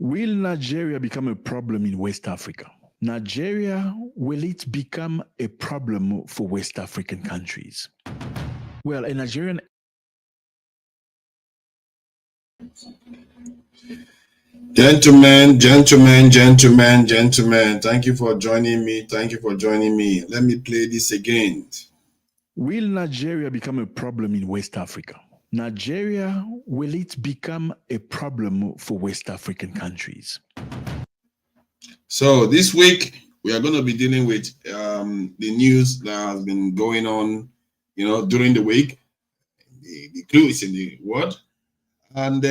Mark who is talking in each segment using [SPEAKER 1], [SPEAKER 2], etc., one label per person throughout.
[SPEAKER 1] Will Nigeria become a problem in West Africa? Nigeria, will it become a problem for West African countries? Well, a Nigerian.
[SPEAKER 2] Gentlemen, thank you for joining me. Let me play this again.
[SPEAKER 1] Will Nigeria become a problem in West Africa? Nigeria, will it become a problem for West African countries?
[SPEAKER 2] So this week, we are going to be dealing with the news that has been going on, during the week. The clue is in the word. And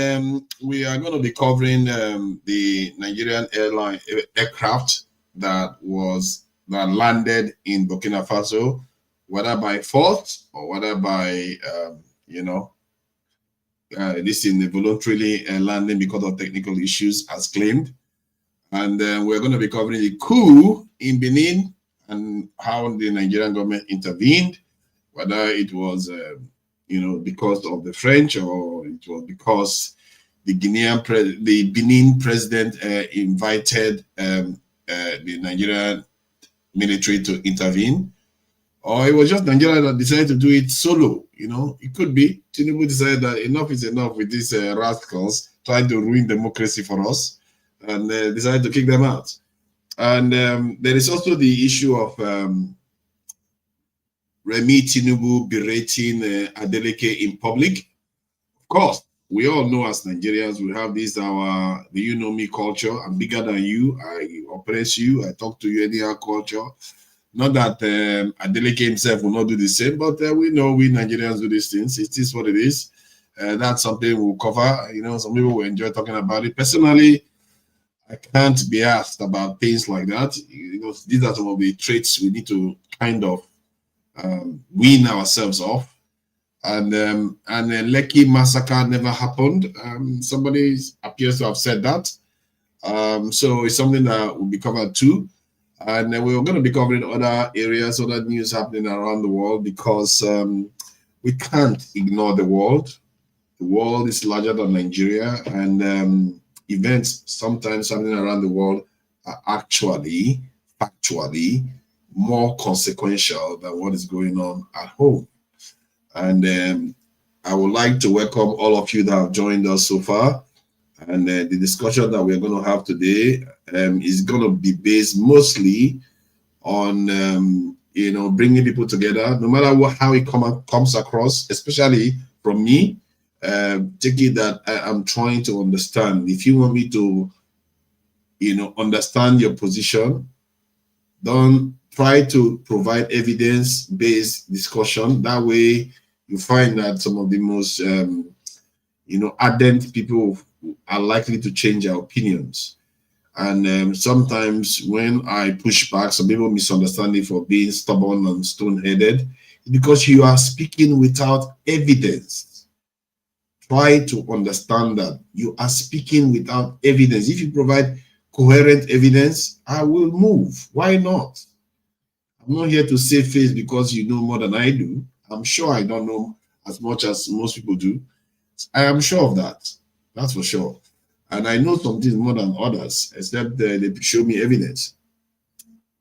[SPEAKER 2] we are going to be covering the Nigerian aircraft that landed in Burkina Faso, whether by fault or whether by, this in voluntarily landing because of technical issues as claimed. And we're going to be covering the coup in Benin and how the Nigerian government intervened, whether it was, because of the French or it was because the Benin president invited the Nigerian military to intervene, or it was just Nigeria that decided to do it solo. It could be Tinubu decided that enough is enough with these rascals trying to ruin democracy for us, and decided to kick them out. And there is also the issue of Remi Tinubu berating Adeleke in public. Of course, we all know as Nigerians, we have this our "do you know me" culture. I'm bigger than you. I oppress you. I talk to you anyhow culture. Not that Adeleke himself will not do the same, but we know we Nigerians do these things. It is what it is. That's something we'll cover. Some people will enjoy talking about it. Personally, I can't be asked about things like that. These are some of the traits we need to kind of wean ourselves off. And the Lekki massacre never happened. Somebody appears to have said that. So it's something that will be covered too. And we're going to be covering other areas, other news happening around the world, because we can't ignore the world. The world is larger than Nigeria, and events sometimes happening around the world are actually, factually, more consequential than what is going on at home. And I would like to welcome all of you that have joined us so far. And the discussion that we're going to have today is going to be based mostly on, bringing people together, no matter how it comes across, especially from me. Take it that I'm trying to understand. If you want me to, understand your position, don't try to provide evidence-based discussion. That way, you find that some of the most, ardent people are likely to change their opinions. And sometimes when I push back, some people misunderstand it for being stubborn and stone-headed, because you are speaking without evidence. Try to understand that you are speaking without evidence. If you provide coherent evidence, I will move. Why not? I'm not here to save face because you know more than I do. I'm sure I don't know as much as most people do. I am sure of that. That's for sure. And I know some things more than others, except they show me evidence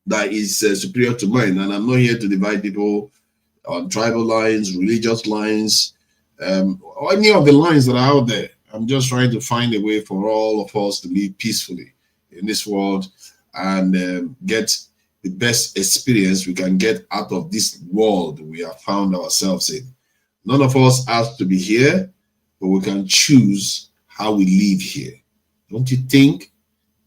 [SPEAKER 2] that is superior to mine. And I'm not here to divide people on tribal lines, religious lines, or any of the lines that are out there. I'm just trying to find a way for all of us to live peacefully in this world and get the best experience we can get out of this world we have found ourselves in. None of us has to be here, but we can choose how we live here. Don't you think?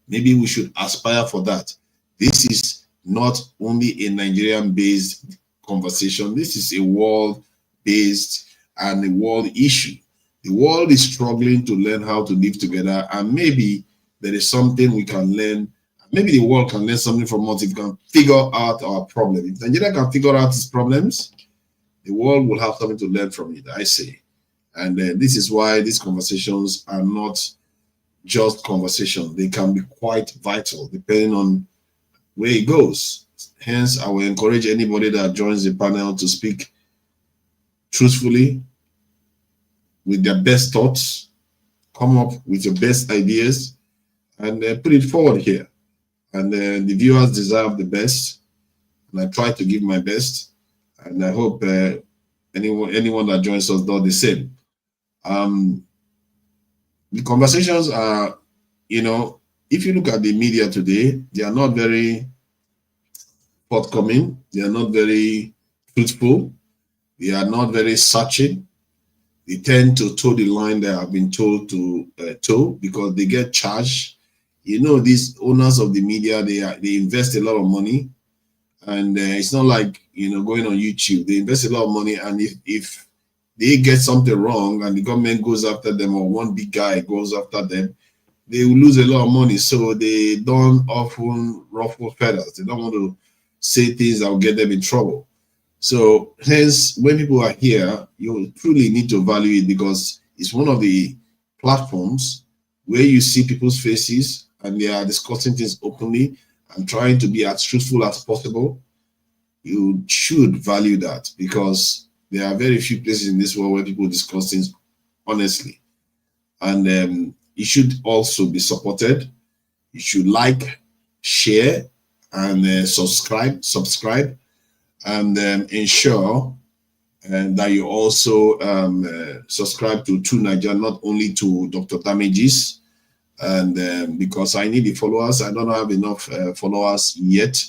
[SPEAKER 2] Maybe we should aspire for that. This is not only a Nigerian-based conversation. This is a world-based and a world issue. The world is struggling to learn how to live together, and maybe there is something we can learn. Maybe the world can learn something from us if we can figure out our problem. If Nigeria can figure out its problems, the world will have something to learn from it, I say. And this is why these conversations are not just conversations. They can be quite vital depending on where it goes. Hence, I will encourage anybody that joins the panel to speak truthfully with their best thoughts, come up with your best ideas, and put it forward here. And the viewers deserve the best, and I try to give my best, and I hope anyone that joins us does the same. The conversations are, you know, if you look at the media today, they are not very forthcoming, they are not very truthful, they are not very searching. They tend to toe the line they have been told to toe because they get charged. You know, these owners of the media, they invest a lot of money, and it's not like, you know, going on YouTube. They invest a lot of money, and if they get something wrong and the government goes after them, or one big guy goes after them, they will lose a lot of money. So they don't often ruffle feathers. They don't want to say things that will get them in trouble. So hence, when people are here, you truly need to value it, because it's one of the platforms where you see people's faces and they are discussing things openly and trying to be as truthful as possible. You should value that, because there are very few places in this world where people discuss things honestly. And it should also be supported. You should like, share, and subscribe, and ensure that you also subscribe to True Nigeria, not only to Dr. Damages, and because I need the followers. I don't have enough followers yet.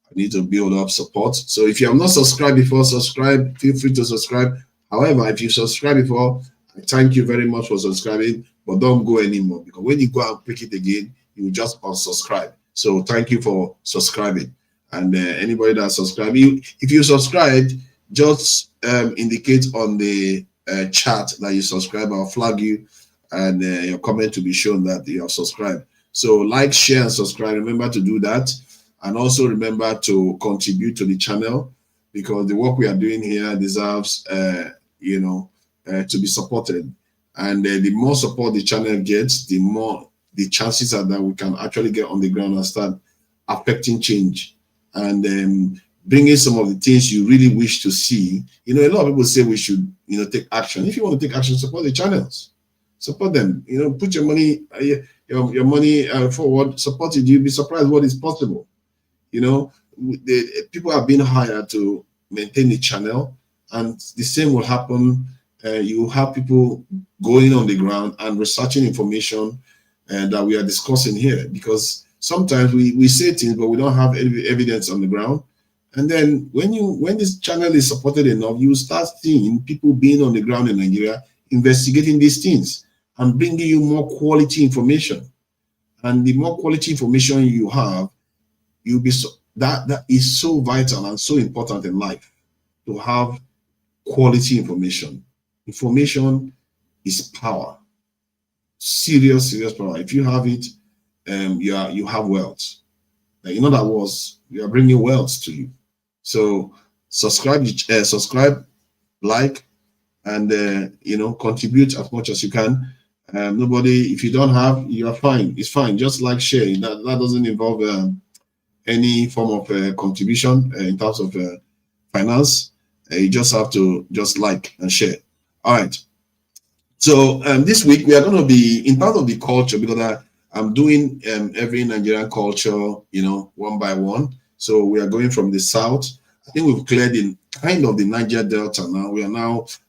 [SPEAKER 2] I need to build up support. So if you have not subscribed before, subscribe. Feel free to subscribe. However, if you subscribed before, I thank you very much for subscribing, but don't go anymore, because when you go and click it again, you will just unsubscribe. So thank you for subscribing. And anybody that subscribed, if you subscribed, just indicate on the chat that you subscribe. I'll flag you, and your comment to be shown that you have subscribed. So like, share, and subscribe. Remember to do that. And also remember to contribute to the channel, because the work we are doing here deserves, you know, to be supported. And the more support the channel gets, the more the chances are that we can actually get on the ground and start affecting change, and bringing some of the things you really wish to see. You know, a lot of people say we should, you know, take action. If you want to take action, support the channels, support them. You know, put your money, your money forward, support it. You'll be surprised what is possible. You know, the people are being hired to maintain the channel, and the same will happen. You have people going on the ground and researching information that we are discussing here, because sometimes we say things, but we don't have any evidence on the ground. And then when this channel is supported enough, you start seeing people being on the ground in Nigeria, investigating these things and bringing you more quality information. And the more quality information you have, you'll be that is so vital and so important in life, to have quality information. Information is power, serious power. If you have it, you have wealth. In other words, you are bringing wealth to you. So subscribe, like, and you know, contribute as much as you can. Nobody, if you don't have, you are fine. It's fine. Just like, share. That doesn't involve any form of contribution in terms of finance. You just have to just like and share. All right. So this week we are going to be in part of the culture, because I'm doing every Nigerian culture, you know, one by one. So we are going from the south. I think we've cleared in kind of the Niger Delta now.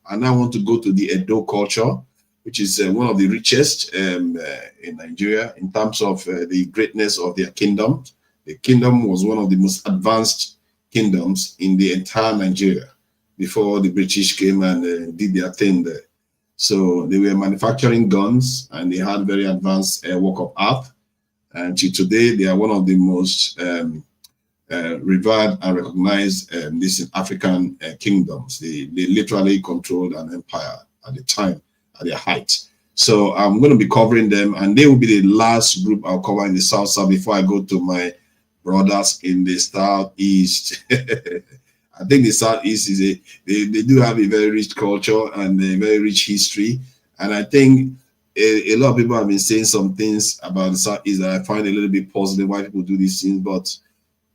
[SPEAKER 2] I now want to go to the Edo culture, which is one of the richest in Nigeria in terms of the greatness of their kingdom. The kingdom was one of the most advanced kingdoms in the entire Nigeria before the British came and did their thing there. So they were manufacturing guns, and they had very advanced work of art. And today, they are one of the most revered and recognized these African kingdoms. They literally controlled an empire at the time, at their height. So I'm going to be covering them, and they will be the last group I'll cover in the South before I go to my brothers in the Southeast. I think the Southeast is they do have a very rich culture and a very rich history. And I think a lot of people have been saying some things about the Southeast that I find a little bit positive, why people do these things, but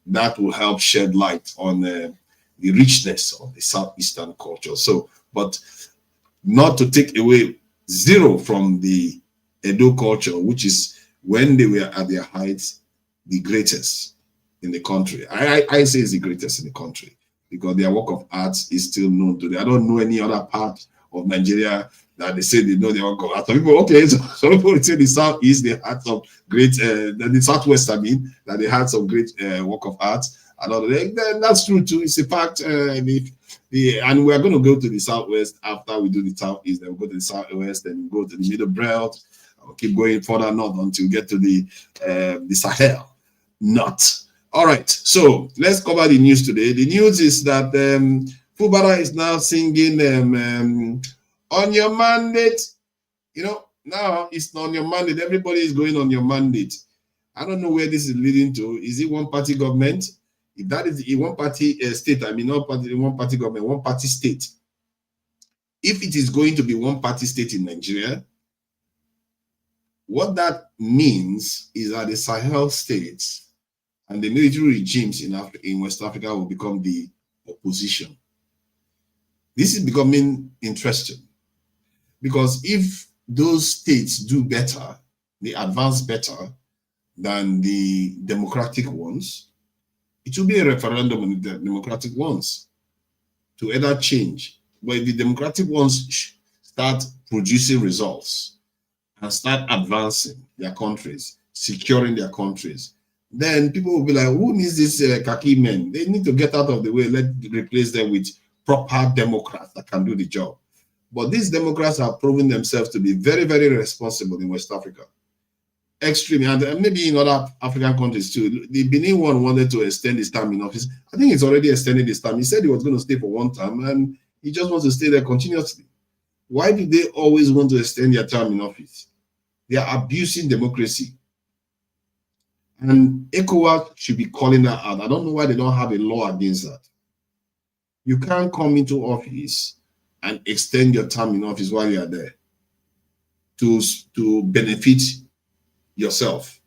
[SPEAKER 2] that will help shed light on the richness of the Southeastern culture. So, but not to take away zero from the Edo culture, which is when they were at their heights, the greatest in the country. I say it's the greatest in the country because their work of art is still known today. I don't know any other part of Nigeria that they say they know their work of art. Some people, okay, so some people would say the southeast, they had some great, the southwest, I mean, that they had some great work of art. And all that. That's true too. It's a fact. And we're going to go to the southwest after we do the southeast. Then we'll go to the southwest, then we'll go to the middle belt. I'll keep going further north until we get to the Sahel. Not. All right. So let's cover the news today. The news is that Fubara is now singing on your mandate. You know, now it's on your mandate. Everybody is going on your mandate. I don't know where this is leading to. Is it one party government? If that is a one-party state, I mean, not one-party government, one-party state. If it is going to be one-party state in Nigeria, what that means is that the Sahel states and the military regimes in West Africa will become the opposition. This is becoming interesting because if those states do better, they advance better than the democratic ones, it will be a referendum on the democratic ones to either change. But if the democratic ones start producing results and start advancing their countries, securing their countries, then people will be like, who needs these khaki men? They need to get out of the way. Let's replace them with proper Democrats that can do the job. But these Democrats have proven themselves to be very, very responsible in West Africa. Extremely, and maybe in other African countries too. The Benin one wanted to extend his time in office. I think it's already extended his time. He said he was going to stay for one term and he just wants to stay there continuously. Why do they always want to extend their term in office? They are abusing democracy. And ECOWAS should be calling that out. I don't know why they don't have a law against that. You can't come into office and extend your term in office while you are there to benefit yourself.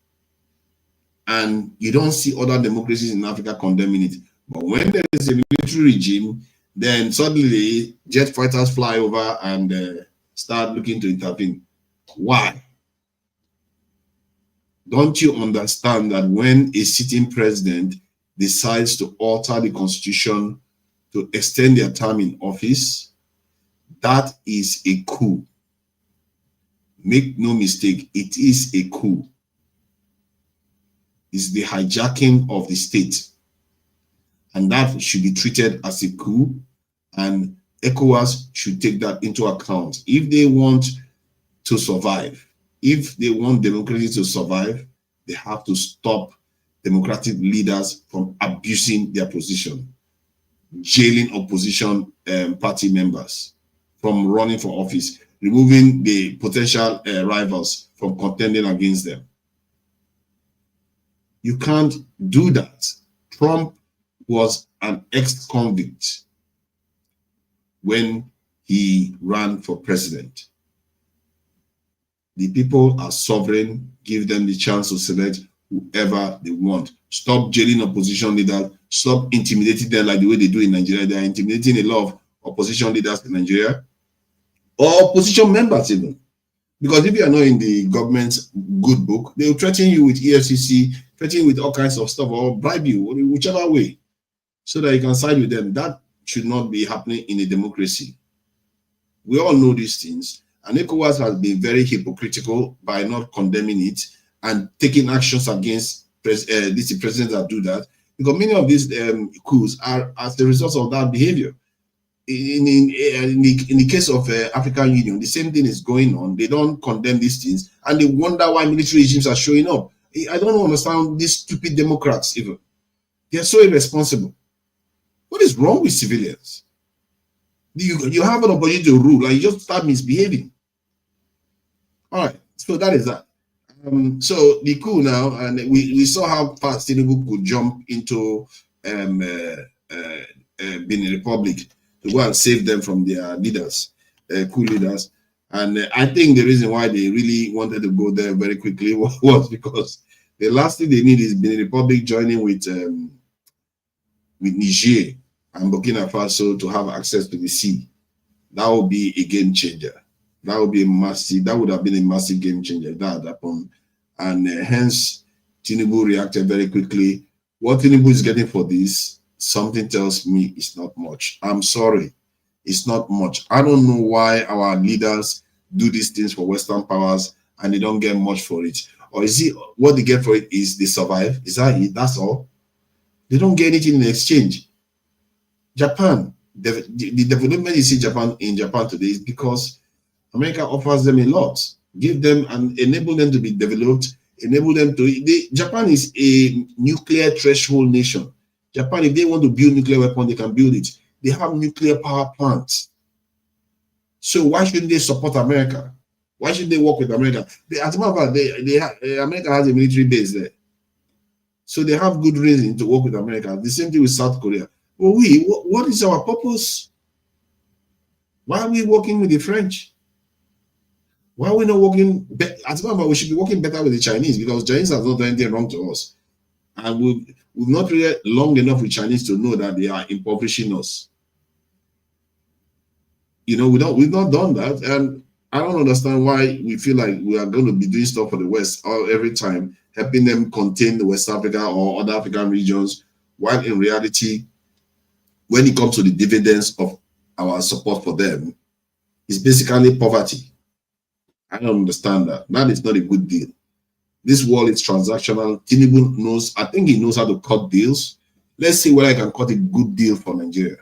[SPEAKER 2] And you don't see other democracies in Africa condemning it. But when there is a military regime, then suddenly jet fighters fly over and start looking to intervene. Why? Don't you understand that when a sitting president decides to alter the constitution to extend their term in office, that is a coup? Make no mistake, it is a coup. It's the hijacking of the state. And that should be treated as a coup. And ECOWAS should take that into account. If they want to survive, if they want democracy to survive, they have to stop democratic leaders from abusing their position, jailing opposition party members from running for office, removing the potential rivals from contending against them. You can't do that. Trump was an ex-convict when he ran for president. The people are sovereign. Give them the chance to select whoever they want. Stop jailing opposition leaders. Stop intimidating them like the way they do in Nigeria. They are intimidating a lot of opposition leaders in Nigeria, or opposition members even. Because if you are not in the government's good book, they will threaten you with EFCC, threaten you with all kinds of stuff, or bribe you, whichever way, so that you can side with them. That should not be happening in a democracy. We all know these things. And ECOWAS has been very hypocritical by not condemning it and taking actions against these presidents that do that. Because many of these coups are as a result of that behavior. In the case of African Union, the same thing is going on. They don't condemn these things, and they wonder why military regimes are showing up. I don't understand these stupid Democrats even. They are so irresponsible. What is wrong with civilians? You have an opportunity to rule, and you just start misbehaving. All right, so that is that. So the coup now, and we saw how fast Tinubu could jump into Benin Republic to go and save them from their leaders, coup leaders. And I think the reason why they really wanted to go there very quickly was because the last thing they need is Benin Republic joining with Niger and Burkina Faso to have access to the sea. That would be a game changer. That would be a massive. That would have been a massive game changer. That happened, And hence, Tinubu reacted very quickly. What Tinubu is getting for this, something tells me it's not much. I'm sorry, it's not much. I don't know why our leaders do these things for Western powers and they don't get much for it. Or is it what they get for it is they survive? Is that it? That's all? They don't get anything in exchange. Japan, the development you see in Japan today is because America offers them a lot, give them and enable them to be developed, enable them to. Japan is a nuclear threshold nation. Japan, if they want to build nuclear weapon, they can build it. They have nuclear power plants. So why shouldn't they support America? Why should they work with America? As a matter of fact, America has a military base there. So they have good reason to work with America. The same thing with South Korea. Well, what is our purpose? Why are we working with the French? Why are we not working? As a matter of fact, we should be working better with the Chinese because Chinese have not done anything wrong to us. And we've not really long enough with Chinese to know that they are impoverishing us. You know, we've not done that. And I don't understand why we feel like we are going to be doing stuff for the West every time, helping them contain the West Africa or other African regions, while in reality, when it comes to the dividends of our support for them, it's basically poverty. I don't understand that. That is not a good deal. This world is transactional. Tinubu knows, I think he knows how to cut deals. Let's see whether I can cut a good deal for Nigeria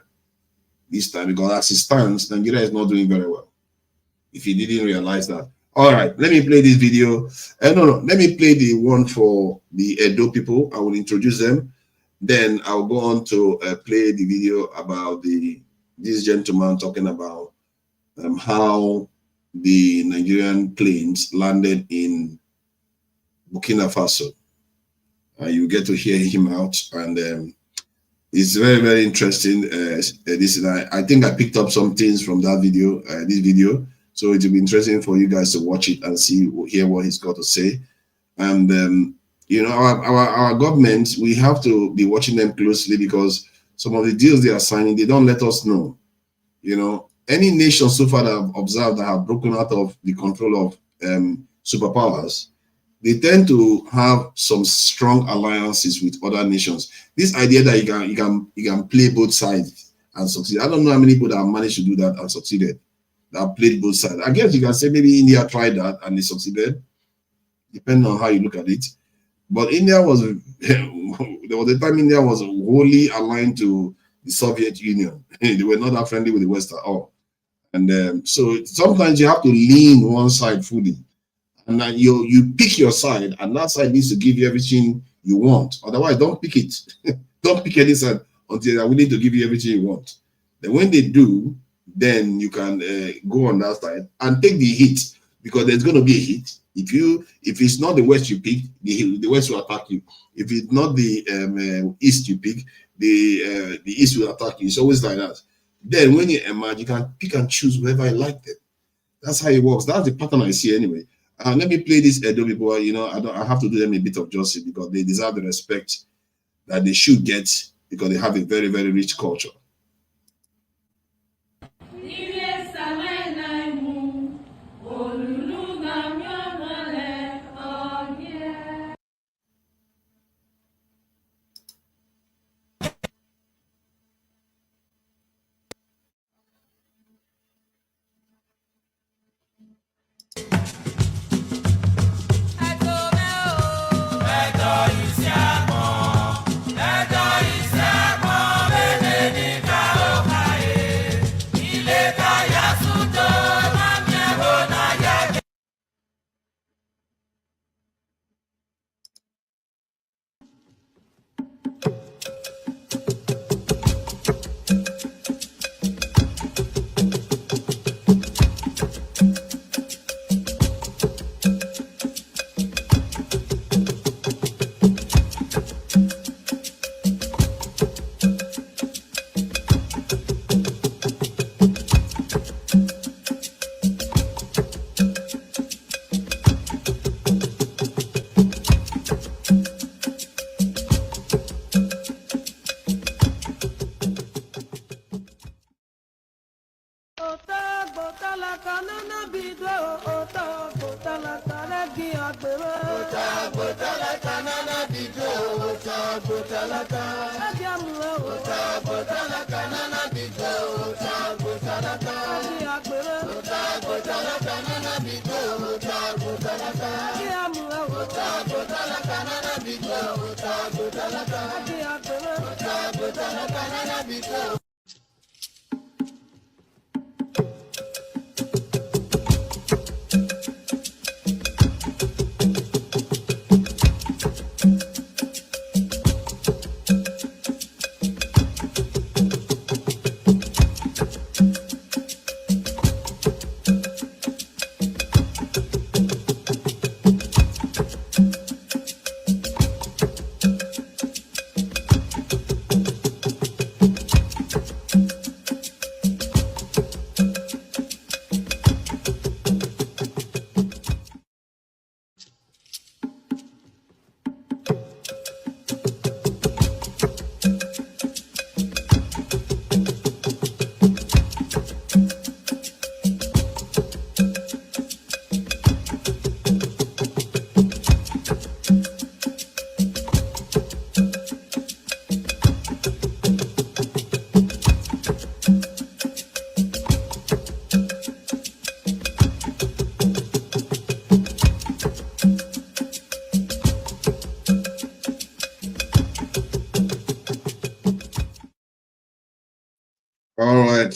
[SPEAKER 2] this time, because as it stands, Nigeria is not doing very well. If you didn't realize that. All right, let me play this video. Let me play the one for the Edo people. I will introduce them. Then I'll go on to play the video about this gentleman talking about how the Nigerian planes landed in Burkina Faso. You get to hear him out, and it's very, very interesting. I think I picked up some things from that video, this video. So it will be interesting for you guys to watch it and hear what he's got to say. And you know, our government, we have to be watching them closely because some of the deals they are signing, they don't let us know. You know, any nation so far that I've observed that have broken out of the control of superpowers, they tend to have some strong alliances with other nations. This idea that you can play both sides and succeed. I don't know how many people that have managed to do that and succeeded, that have played both sides. I guess you can say maybe India tried that and they succeeded, depending on how you look at it. But India was, there was a time India was wholly aligned to the Soviet Union. They were not that friendly with the West at all. And so sometimes you have to lean one side fully. And then you pick your side, and that side needs to give you everything you want. Otherwise, don't pick it. Don't pick any side until they're willing to give you everything you want. Then when they do, then you can go on that side and take the hit, because there's going to be a hit. If it's not the West you pick, the West will attack you. If it's not the East you pick, the East will attack you. It's always like that. Then when you emerge, you can pick and choose wherever I like them. That's how it works. That's the pattern I see anyway. Let me play this Edo people. You know, I have to do them a bit of justice because they deserve the respect that they should get because they have a very, very rich culture.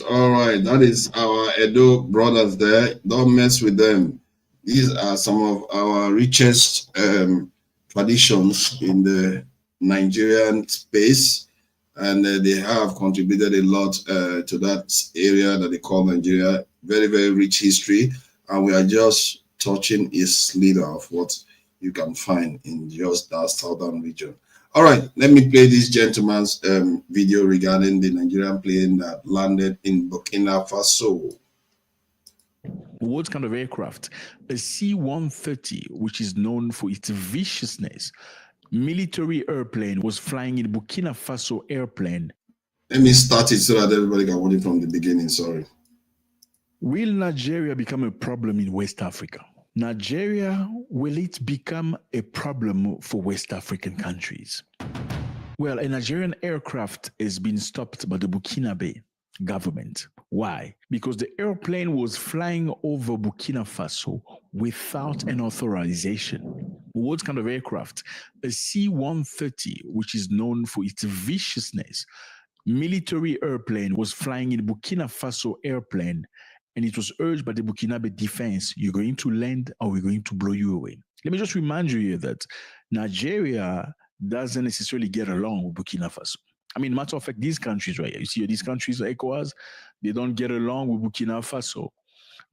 [SPEAKER 2] All right. That is our Edo brothers there. Don't mess with them. These are some of our richest traditions in the Nigerian space, and they have contributed a lot to that area that they call Nigeria. Very, very rich history, and we are just touching a slither of what you can find in just that southern region. All right, let me play this gentleman's video regarding the Nigerian plane that landed in Burkina Faso.
[SPEAKER 1] What kind of aircraft? A C-130, which is known for its viciousness. Military airplane was flying in Burkina Faso airplane.
[SPEAKER 2] Let me start it so that everybody can watch it from the beginning. Sorry.
[SPEAKER 1] Will Nigeria become a problem in West Africa? Nigeria, will it become a problem for West African countries? Well, a Nigerian aircraft has been stopped by the Burkinabe government. Why? Because the airplane was flying over Burkina Faso without an authorization. What kind of aircraft? A C-130, which is known for its viciousness. Military airplane was flying in Burkina Faso airplane, and it was urged by the Burkinabe defense, you're going to land or we're going to blow you away. Let me just remind you here that Nigeria doesn't necessarily get along with Burkina Faso. I mean, matter of fact, these countries right here, you see these countries, ECOWAS, they don't get along with Burkina Faso.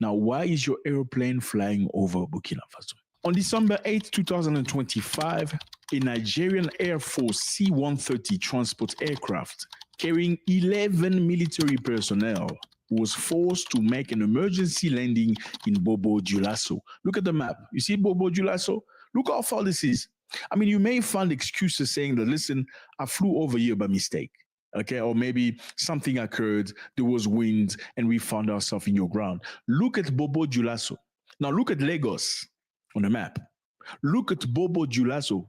[SPEAKER 1] Now, why is your airplane flying over Burkina Faso? On December 8, 2025, a Nigerian Air Force C-130 transport aircraft carrying 11 military personnel was forced to make an emergency landing in Bobo Dioulasso. Look at the map. You see Bobo Dioulasso? Look how far this is. I mean, you may find excuses saying that, listen, I flew over here by mistake. Okay, or maybe something occurred, there was wind, and we found ourselves in your ground. Look at Bobo Dioulasso. Now look at Lagos on the map. Look at Bobo Dioulasso.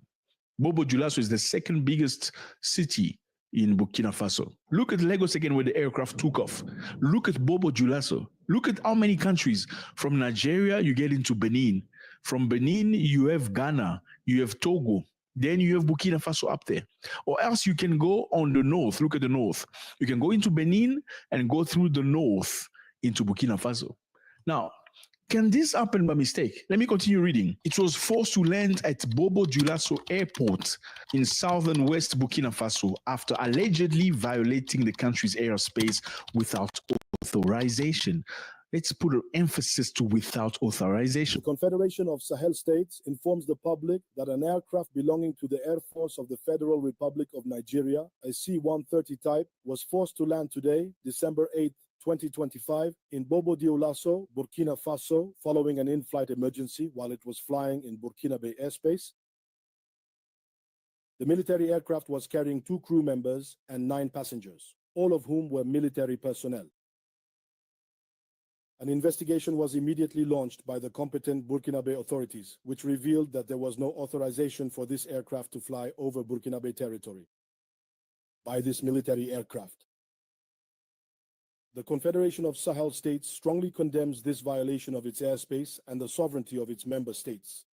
[SPEAKER 1] Bobo Dioulasso is the second biggest city in Burkina Faso. Look at Lagos again where the aircraft took off. Look at Bobo Dioulasso. Look at how many countries. From Nigeria, you get into Benin. From Benin, you have Ghana, you have Togo, then you have Burkina Faso up there. Or else you can go on the north. Look at the north. You can go into Benin and go through the north into Burkina Faso. Now, can this happen by mistake? Let me continue reading. It was forced to land at Bobo Dioulasso Airport in southern West Burkina Faso after allegedly violating the country's airspace without authorization. Let's put an emphasis to without authorization.
[SPEAKER 3] The Confederation of Sahel States informs the public that an aircraft belonging to the Air Force of the Federal Republic of Nigeria, a C-130 type, was forced to land today, December 8, 2025, in Bobo Dioulasso, Burkina Faso, following an in-flight emergency while it was flying in Burkinabe airspace. The military aircraft was carrying 2 crew members and 9 passengers, all of whom were military personnel. An investigation was immediately launched by the competent Burkinabe authorities, which revealed that there was no authorization for this aircraft to fly over Burkinabe territory by this military aircraft. The Confederation of Sahel States strongly condemns this violation of its airspace and the sovereignty of its member states.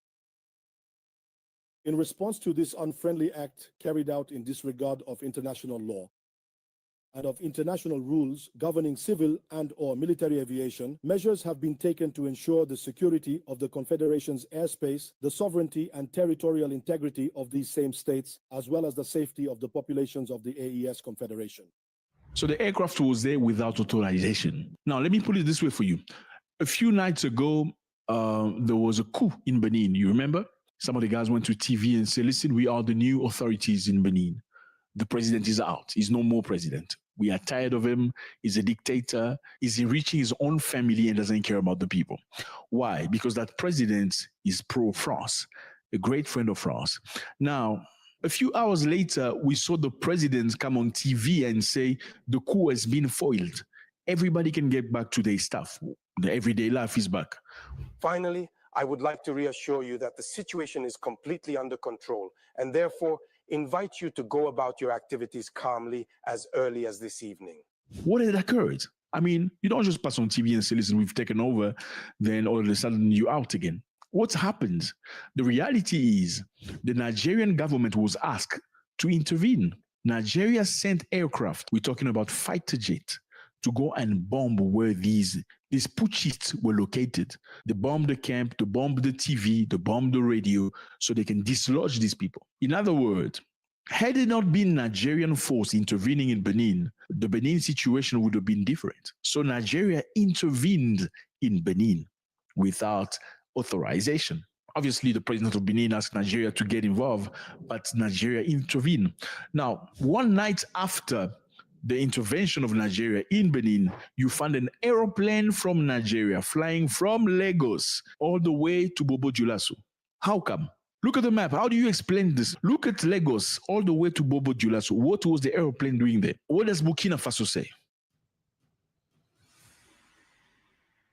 [SPEAKER 3] In response to this unfriendly act carried out in disregard of international law and of international rules governing civil and/or military aviation, measures have been taken to ensure the security of the Confederation's airspace, the sovereignty and territorial integrity of these same states, as well as the safety of the populations of the AES Confederation.
[SPEAKER 1] So the aircraft was there without authorization. Now, let me put it this way for you. A few nights ago, there was a coup in Benin. You remember? Some of the guys went to TV and said, listen, we are the new authorities in Benin. The president is out. He's no more president. We are tired of him. He's a dictator. He's enriching his own family and doesn't care about the people. Why? Because that president is pro-France, a great friend of France. Now, a few hours later, we saw the president come on TV and say the coup has been foiled. Everybody can get back to their stuff. The everyday life is back.
[SPEAKER 4] Finally, I would like to reassure you that the situation is completely under control and therefore invite you to go about your activities calmly as early as this evening.
[SPEAKER 1] What had occurred? I mean, you don't just pass on TV and say, listen, we've taken over, then all of a sudden you're out again. What's happened? The reality is the Nigerian government was asked to intervene. Nigeria sent aircraft, we're talking about fighter jet, to go and bomb where these putschists were located. They bombed the camp, they bombed the TV, they bombed the radio, so they can dislodge these people. In other words, had it not been Nigerian force intervening in Benin, the Benin situation would have been different. So Nigeria intervened in Benin without authorization. Obviously, the president of Benin asked Nigeria to get involved, but Nigeria intervened. Now, one night after the intervention of Nigeria in Benin, you found an aeroplane from Nigeria flying from Lagos all the way to Bobo Dioulasso. How come? Look at the map. How do you explain this? Look at Lagos all the way to Bobo Dioulasso. What was the aeroplane doing there? What does Burkina Faso say?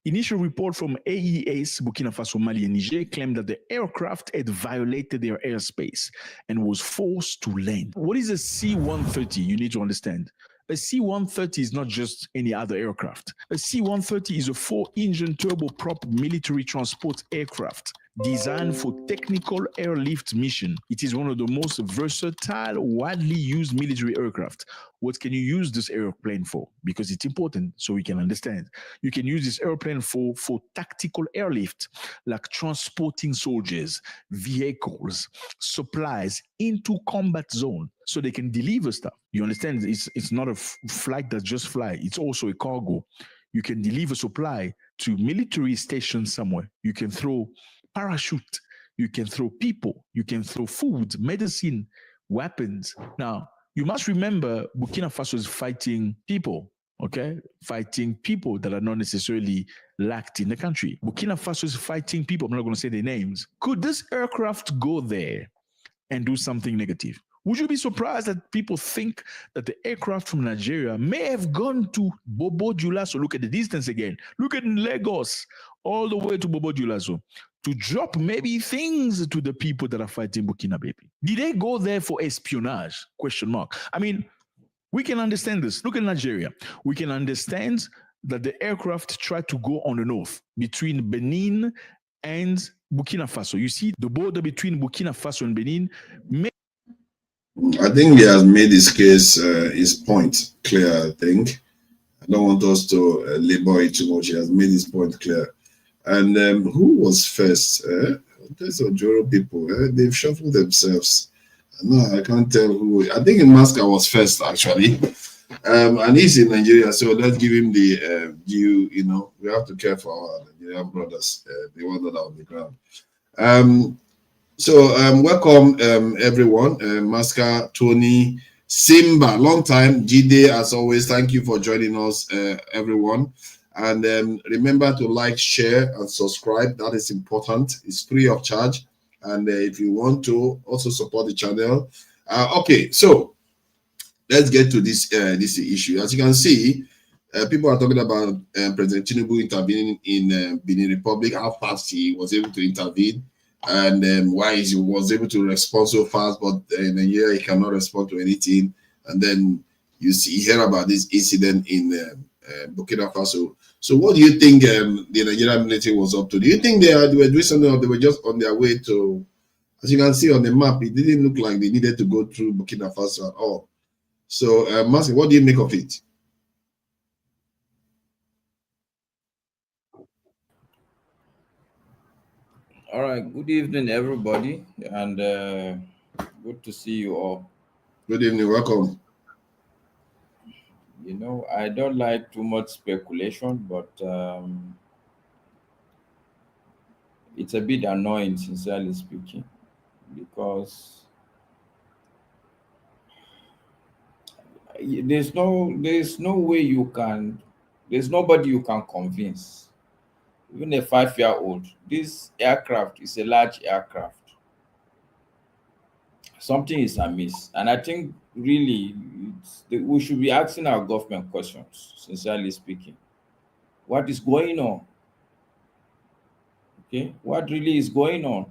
[SPEAKER 1] Initial report from AES, Burkina Faso, Mali, and Niger claimed that the aircraft had violated their airspace and was forced to land. What is a C-130? You need to understand. A C-130 is not just any other aircraft. A C-130 is a 4-engine turboprop military transport aircraft designed for technical airlift mission. It is one of the most versatile, widely used military aircraft. What can you use this airplane for? Because it's important so we can understand. You can use this airplane for tactical airlift, like transporting soldiers, vehicles, supplies into combat zone so they can deliver stuff. You understand? It's not a flight that just fly. It's also a cargo. You can deliver supply to military stations somewhere. You can throw parachute, you can throw people, you can throw food, medicine, weapons. Now, you must remember Burkina Faso is fighting people, okay? Fighting people that are not necessarily lacked in the country. Burkina Faso is fighting people, I'm not going to say their names. Could this aircraft go there and do something negative? Would you be surprised that people think that the aircraft from Nigeria may have gone to Bobo Dioulasso? Look at the distance again. Look at Lagos, all the way to Bobo Dioulasso, to drop maybe things to the people that are fighting Burkinabe. Did they go there for espionage? Question mark. I mean, we can understand this. Look at Nigeria. We can understand that the aircraft tried to go on the north between Benin and Burkina Faso. You see, the border between Burkina Faso and Benin
[SPEAKER 2] I think he has made his case, his point clear, I think. I don't want us to labor it too much. He has made his point clear. And who was first? There's Ojoro people. They've shuffled themselves. No, I can't tell who. I think Massacre was first, actually. And he's in Nigeria, so let's give him the due. You know, we have to care for our Nigerian brothers, the ones that are on the ground. So welcome everyone, Massacre, Tony, Simba, long time, Jide, as always, thank you for joining us, everyone. And remember to like, share, and subscribe. That is important. It's free of charge. And if you want to also support the channel. Okay, so let's get to this issue. As you can see, people are talking about President Tinubu intervening in Benin Republic, how fast he was able to intervene, and why he was able to respond so fast, but in a year he cannot respond to anything. And then you hear about this incident in Burkina Faso. So what do you think the Nigerian military was up to? Do you think they were doing something, or they were just on their way to, as you can see on the map, it didn't look like they needed to go through Burkina Faso at all. So, Marcy, what do you make of it?
[SPEAKER 5] All right. Good evening, everybody, and good to see you all.
[SPEAKER 2] Good evening. Welcome.
[SPEAKER 5] You know, I don't like too much speculation, but it's a bit annoying, sincerely speaking, because there's no way you can, there's nobody you can convince. Even a 5-year-old, this aircraft is a large aircraft. Something is amiss, and I think really we should be asking our government questions, sincerely speaking. What is going on? Okay, what really is going on?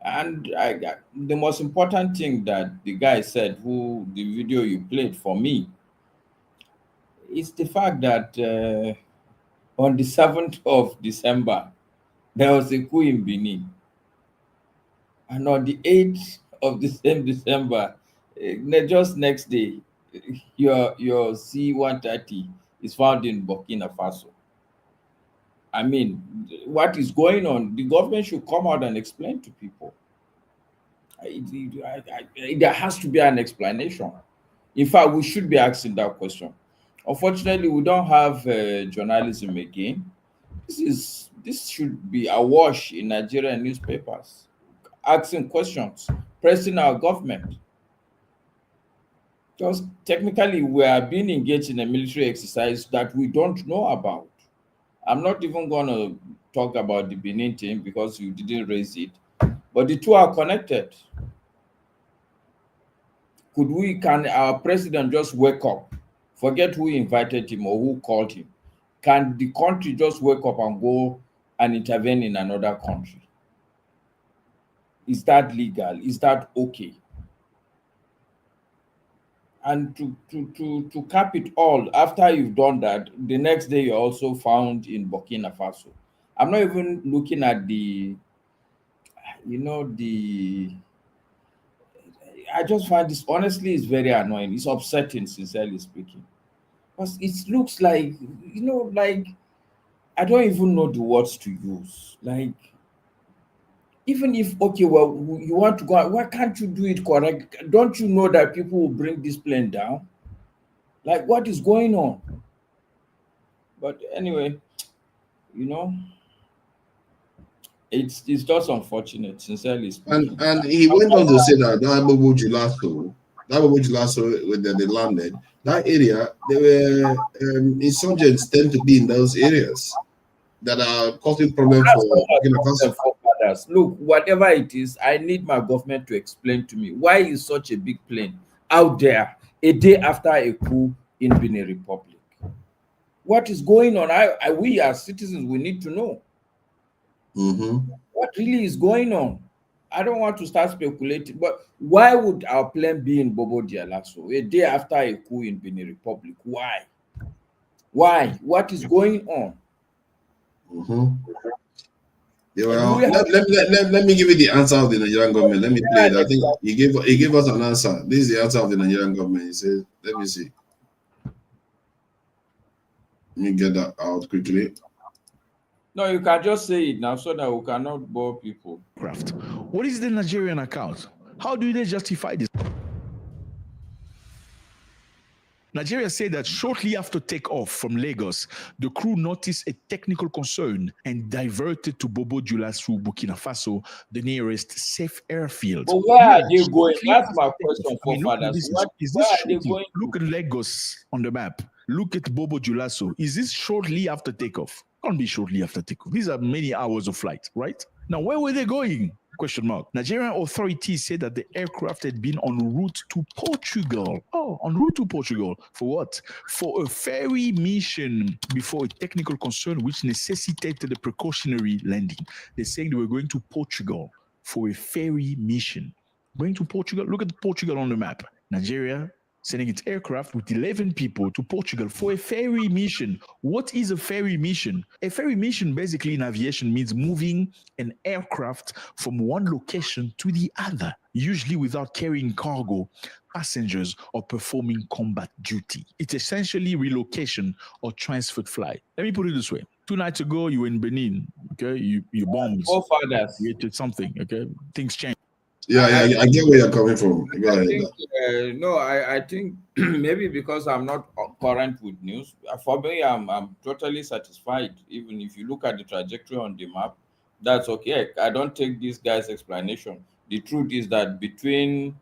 [SPEAKER 5] And the most important thing that the guy said, who the video you played for me, is the fact that on the 7th of December, there was a coup in Benin. And on the 8th of the same December, just next day, your C-130 is found in Burkina Faso. I mean, what is going on? The government should come out and explain to people. There has to be an explanation. In fact, we should be asking that question. Unfortunately, we don't have journalism again. This should be awash in Nigerian newspapers, asking questions, pressing our government. Because technically, we are being engaged in a military exercise that we don't know about. I'm not even going to talk about the Benin team because you didn't raise it, but the two are connected. Can our president just wake up, forget who invited him or who called him? Can the country just wake up and go and intervene in another country? Is that legal? Is that okay? And to cap it all, after you've done that, the next day you're also found in Burkina Faso. I'm not even looking at I just find this, honestly, it's very annoying. It's upsetting, sincerely speaking. Because it looks like, like, I don't even know the words to use. Like, even if, okay, well, you want to go, why can't you do it correct? Don't you know that people will bring this plane down? Like, what is going on? But anyway, it's just unfortunate, sincerely speaking.
[SPEAKER 2] And he went on to say that that Bobo Julaso, when they landed, that area, there were insurgents tend to be in those areas that are causing problems for Burkina Faso.
[SPEAKER 5] Look, whatever it is, I need my government to explain to me why is such a big plane out there a day after a coup in Benin Republic. What is going on? We as citizens, we need to know. What really is going on? I don't want to start speculating, but why would our plane be in Bobo Dioulasso a day after a coup in Benin Republic? Why? Why? What is going on?
[SPEAKER 2] Yeah, well, let me give you the answer of the Nigerian government. Let me play it. I think he gave us an answer. This is the answer of the Nigerian government. He says, let me see. Let me get that out quickly.
[SPEAKER 5] No, you can just say it now so that we cannot bore people.
[SPEAKER 1] What is the Nigerian account? How do they justify this? Nigeria said that shortly after takeoff from Lagos, the crew noticed a technical concern and diverted to Bobo Dioulasso, Burkina Faso, the nearest safe airfield.
[SPEAKER 5] But where are they going? That's my question, forefathers.
[SPEAKER 1] Look at Lagos on the map. Look at Bobo Dioulasso. Is this shortly after takeoff? Can't be shortly after takeoff. These are many hours of flight, right? Now, where were they going? Question mark. Nigerian authorities said that the aircraft had been en route to Portugal. Oh, en route to Portugal. For what? For a ferry mission before a technical concern which necessitated a precautionary landing. They're saying they were going to Portugal for a ferry mission. Going to Portugal? Look at Portugal on the map. Nigeria sending its aircraft with 11 people to Portugal for a ferry mission. What is a ferry mission? A ferry mission basically in aviation means moving an aircraft from one location to the other, usually without carrying cargo, passengers, or performing combat duty. It's essentially relocation or transferred flight. Let me put it this way. 2 nights ago, you were in Benin, okay? You bombed.
[SPEAKER 5] Forefathers.
[SPEAKER 1] You did something, okay? Things change.
[SPEAKER 2] Yeah, I get where you're coming from. Go ahead.
[SPEAKER 5] I think maybe because I'm not current with news. For me, I'm totally satisfied. Even if you look at the trajectory on the map, that's okay. I don't take this guy's explanation. The truth is that between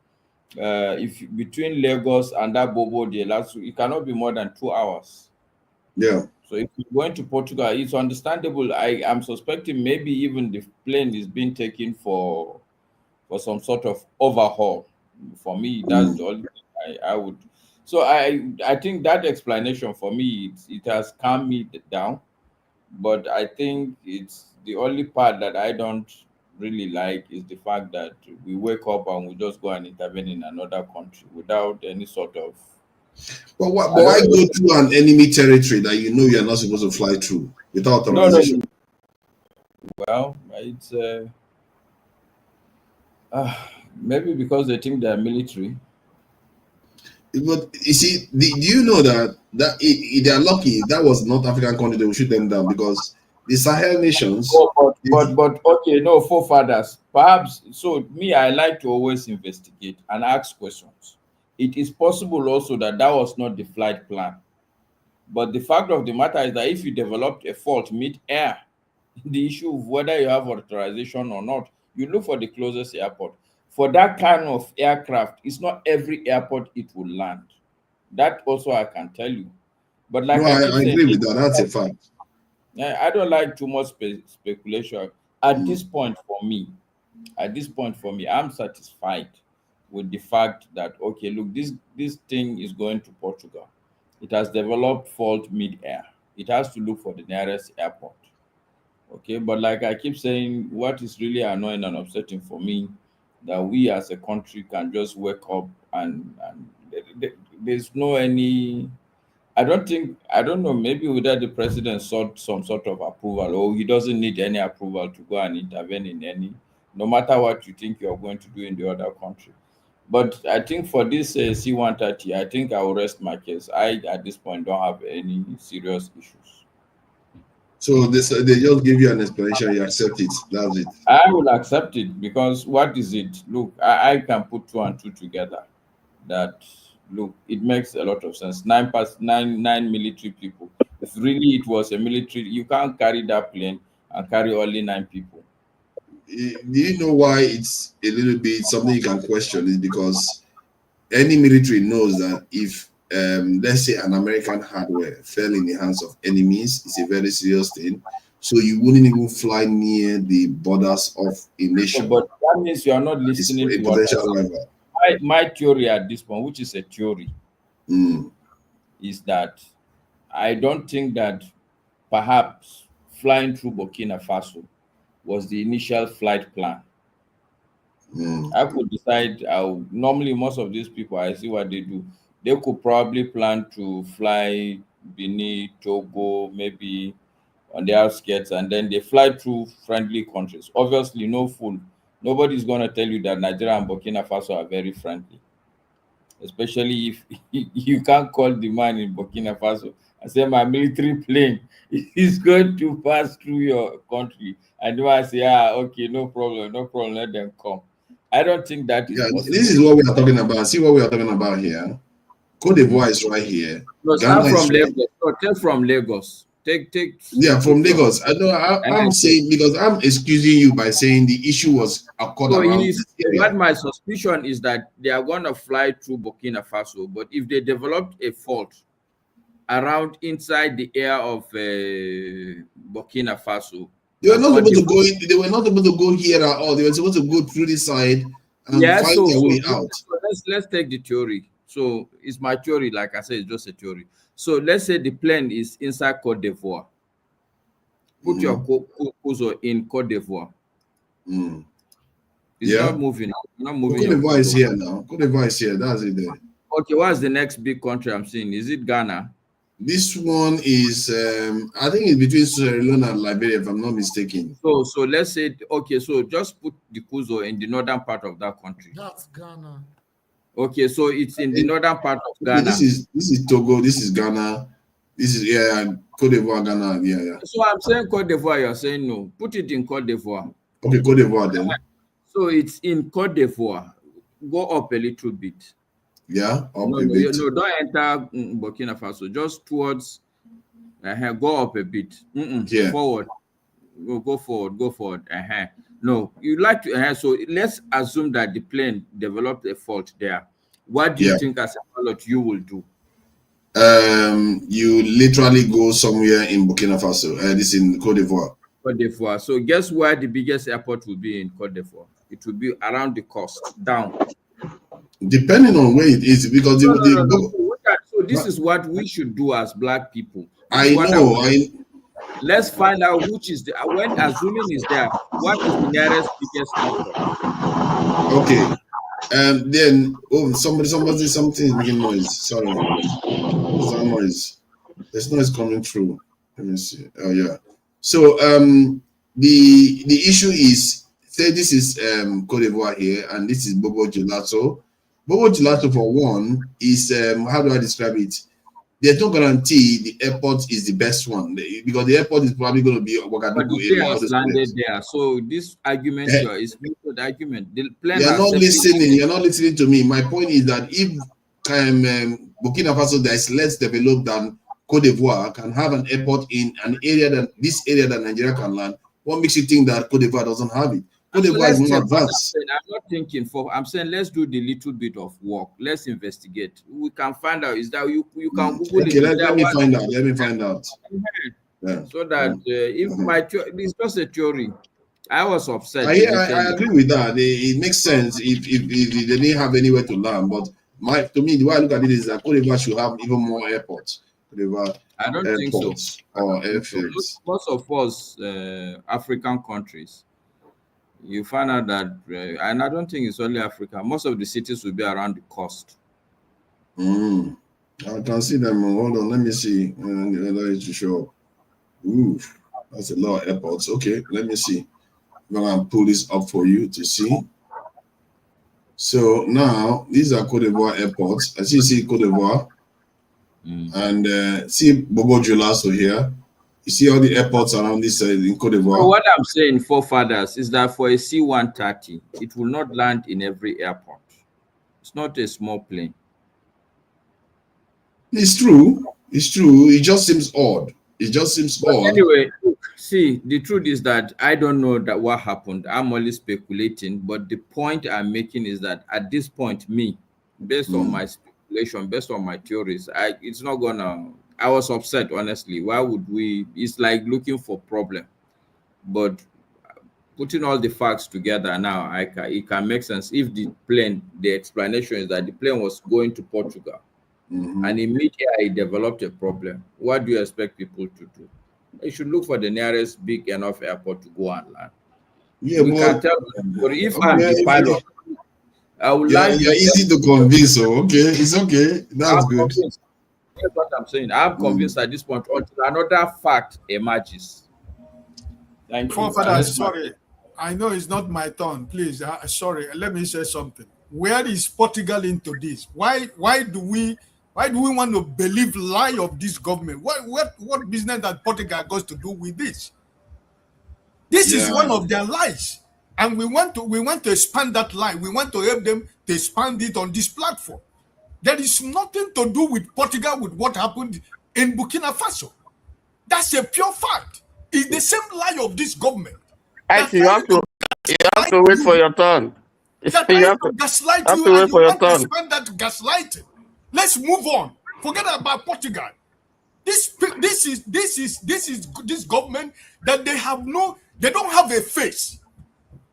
[SPEAKER 5] Lagos and that Bobo de last, it cannot be more than 2 hours.
[SPEAKER 2] Yeah.
[SPEAKER 5] So if you're going to Portugal, it's understandable. I am suspecting maybe even the plane is being taken for some sort of overhaul. For me, that's the only thing I would. So I think that explanation for me, it has calmed me down. But I think it's the only part that I don't really like is the fact that we wake up and we just go and intervene in another country without any sort of.
[SPEAKER 2] But why go through an enemy territory that you know you're not supposed to fly through without authorization?
[SPEAKER 5] No. Well, it's maybe because they think they're military.
[SPEAKER 2] But you see, do you know that if they are lucky, that was not African country, they will shoot them down because the Sahel nations.
[SPEAKER 5] But okay, no, forefathers. Perhaps so. Me, I like to always investigate and ask questions. It is possible also that was not the flight plan. But the fact of the matter is that if you developed a fault mid-air, the issue of whether you have authorization or not, you look for the closest airport. For that kind of aircraft, it's not every airport it will land. That also I can tell you. But like
[SPEAKER 2] I agree with that. That's a fact.
[SPEAKER 5] I don't like too much speculation. At this point for me, I'm satisfied with the fact that, okay, look, this thing is going to Portugal. It has developed fault mid-air. It has to look for the nearest airport. Okay, but like I keep saying, what is really annoying and upsetting for me, that we as a country can just wake up and there's no any. I don't know, maybe whether the president sought some sort of approval or he doesn't need any approval to go and intervene in any, no matter what you think you're going to do in the other country. But I think for this C-130, I think I will rest my case. I, at this point, don't have any serious issues.
[SPEAKER 2] So they just give you an explanation, you accept it. That's it.
[SPEAKER 5] I will accept it because what is it? Look, I can put 2 and 2 together. That look, it makes a lot of sense. Nine military people. If really it was a military, you can't carry that plane and carry only 9 people.
[SPEAKER 2] Do you know why it's a little bit something you can question? Is because any military knows that if let's say an American hardware fell in the hands of enemies, it's a very serious thing. So you wouldn't even fly near the borders of a nation.
[SPEAKER 5] But that means you are not listening to what I say. My theory at this point, which is a theory, is that I don't think that perhaps flying through Burkina Faso was the initial flight plan. I could decide. Normally, most of these people, I see what they do. They could probably plan to fly Benin, Togo, maybe on the outskirts, and then they fly through friendly countries. Obviously, no fool. Nobody's going to tell you that Nigeria and Burkina Faso are very friendly, especially if you can't call the man in Burkina Faso and say, my military plane is going to pass through your country. And you might say, okay, no problem, let them come. I don't think that is possible.
[SPEAKER 2] This is what we are talking about. See what we are talking about here. Cote d'Ivoire is right here.
[SPEAKER 5] No, start from Lagos. No, take from Lagos. Take.
[SPEAKER 2] Yeah, from Lagos. I know. I'm saying because I'm excusing you by saying the issue was
[SPEAKER 5] what my suspicion is that they are going to fly through Burkina Faso, but if they developed a fault around inside the air of Burkina Faso,
[SPEAKER 2] They were not able to go in. They were not able to go here at all. They were supposed to go through this side and find their way out.
[SPEAKER 5] Let's take the theory. So it's my theory. Like I said, it's just a theory. So let's say the plane is inside Cote d'Ivoire. Put your cousin in Cote d'Ivoire. It's not moving. Not moving.
[SPEAKER 2] Cote d'Ivoire is here now. Cote d'Ivoire is here. That's it there.
[SPEAKER 5] Okay, what's the next big country I'm seeing? Is it Ghana?
[SPEAKER 2] This one is, I think it's between Sierra Leone and Liberia, if I'm not mistaken.
[SPEAKER 5] So let's say, okay, so just put the cousin in the northern part of that country.
[SPEAKER 6] That's Ghana.
[SPEAKER 5] Okay, so it's in the northern part of Ghana.
[SPEAKER 2] This is Togo. This is Ghana. This is Cote d'Ivoire, Ghana. Yeah.
[SPEAKER 5] So I'm saying Cote d'Ivoire. You're saying no. Put it in Cote d'Ivoire.
[SPEAKER 2] Okay, Cote d'Ivoire then.
[SPEAKER 5] So it's in Cote d'Ivoire. Go up a little bit.
[SPEAKER 2] Yeah,
[SPEAKER 5] No, don't enter Burkina Faso. Just towards. Go up a bit. Forward. Go forward. No, you like to. So let's assume that the plane developed a fault there. What do you think as a pilot you will do?
[SPEAKER 2] You literally go somewhere in Burkina Faso. This in Cote d'Ivoire.
[SPEAKER 5] Cote d'Ivoire. So guess where the biggest airport will be in Cote d'Ivoire? It will be around the coast, down.
[SPEAKER 2] Depending on where it is, because
[SPEAKER 5] so this is what we should do as Black people. Let's find out which is when assuming is there, what is the nearest biggest airport?
[SPEAKER 2] Okay. Then somebody something making noise. Sorry. What's that noise? There's noise coming through. Let me see. Oh yeah. So the issue is, say this is Cote d'Ivoire here, and this is Bobo Gelato. Bobo Gelato, for one, is how do I describe it? There's no guarantee the airport is the best one, because the airport is probably going to be
[SPEAKER 5] Ouagadougou. Landed there. So this argument is the argument. The plane
[SPEAKER 2] you're not listening. You're not listening to me. My point is that if Burkina Faso that is less developed than Cote d'Ivoire can have an airport in an area that Nigeria can land, what makes you think that Cote d'Ivoire doesn't have it? Cote d'Ivoire is more advanced.
[SPEAKER 5] I'm not thinking I'm saying let's do the little bit of work. Let's investigate. We can find out. Is that you can Google
[SPEAKER 2] it. Let me find out. Let me find out.
[SPEAKER 5] Yeah. So that if it's just a theory. I was upset.
[SPEAKER 2] I agree with that. It makes sense if they didn't have anywhere to land. But to me, the way I look at it is that Cote d'Ivoire should have even more airports.
[SPEAKER 5] I don't think so.
[SPEAKER 2] Or airfields.
[SPEAKER 5] Most of us African countries, you find out that, and I don't think it's only Africa, most of the cities will be around the coast.
[SPEAKER 2] I can see them. Hold on, let me see. Whether it to show. Ooh, that's a lot of airports. Okay, let me see. I'm gonna pull this up for you to see. So now these are Cote d'Ivoire airports. I see Cote d'Ivoire, and see Bobo Dioulasso here. You see all the airports around this in Cote d'Ivoire.
[SPEAKER 5] So what I'm saying, forefathers, is that for a C-130, it will not land in every airport. It's not a small plane.
[SPEAKER 2] It's true. It's true. It just seems odd. It just seems odd.
[SPEAKER 5] Anyway, see, the truth is that I don't know that what happened. I'm only speculating. But the point I'm making is that at this point, based on my speculation, based on my theories, it's not gonna. I was upset, honestly. Why would we? It's like looking for problem. But putting all the facts together now, it can make sense. If the explanation is that the plane was going to Portugal, and immediately it developed a problem, what do you expect people to do? They should look for the nearest big enough airport to go and land. Yeah, we can tell them. But if I'm the pilot, I will land.
[SPEAKER 2] You're easy to convince, so okay, it's okay. That's good.
[SPEAKER 5] That's what I'm saying. I'm convinced at this point until another fact emerges.
[SPEAKER 6] Thank you. Father, sorry. I know it's not my turn. Please, sorry. Let me say something. Where is Portugal into this? Why do we want to believe lie of this government? What business that Portugal goes to do with this? This is one of their lies, and we want to expand that lie. We want to help them to expand it on this platform. There is nothing to do with Portugal with what happened in Burkina Faso. That's a pure fact. It's the same lie of this government.
[SPEAKER 7] Actually, you have to wait for your turn.
[SPEAKER 6] You have to gaslight you, and you want to spend that gaslighting. Let's move on. Forget about Portugal. This government that they have no They don't have a face.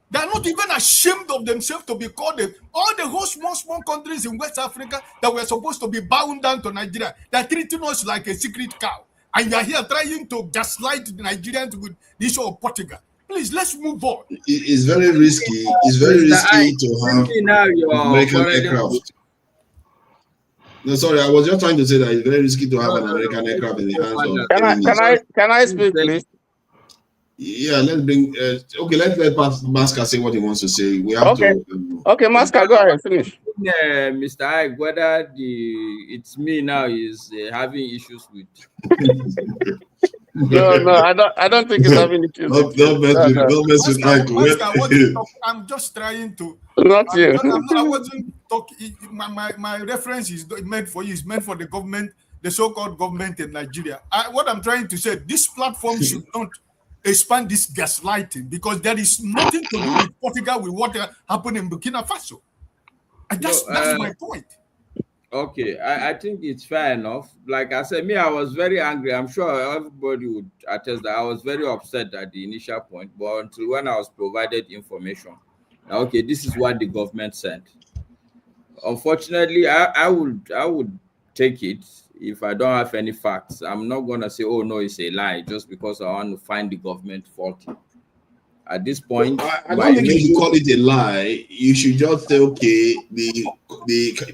[SPEAKER 6] They are not even ashamed of themselves to be called all the whole small countries in West Africa that were supposed to be bound down to Nigeria. They're treating us like a secret cow. And you are here trying to gaslight the Nigerians with the issue of Portugal. Please, let's move on.
[SPEAKER 2] It's very risky. It's very risky to have American aircraft. No, sorry, I was just trying to say that it's very risky to have an American aircraft in the hands of.
[SPEAKER 7] Can I speak, please?
[SPEAKER 2] Yeah, let's bring. Okay, let Masca say what he wants to say. We have to.
[SPEAKER 7] Okay, Masca, go ahead, finish.
[SPEAKER 5] Mr. Ike, whether it's me now is having issues with.
[SPEAKER 7] No, I don't think it's having issues.
[SPEAKER 2] Don't mess with Ike.
[SPEAKER 6] I'm just trying to.
[SPEAKER 7] Not you.
[SPEAKER 6] I wasn't talking. My reference is meant for you. It's meant for the government, the so-called government in Nigeria. What I'm trying to say, this platform should not expand this gaslighting, because there is nothing to do with Portugal with what happened in Burkina Faso. And that's my point.
[SPEAKER 5] Okay, I think it's fair enough. Like I said, I was very angry. I'm sure everybody would attest that I was very upset at the initial point, but until when I was provided information, okay, this is what the government said. Unfortunately, I would take it. If I don't have any facts, I'm not going to say, oh, no, it's a lie, just because I want to find the government faulty. At this point,
[SPEAKER 2] I don't think you should call it a lie. You should just say, okay,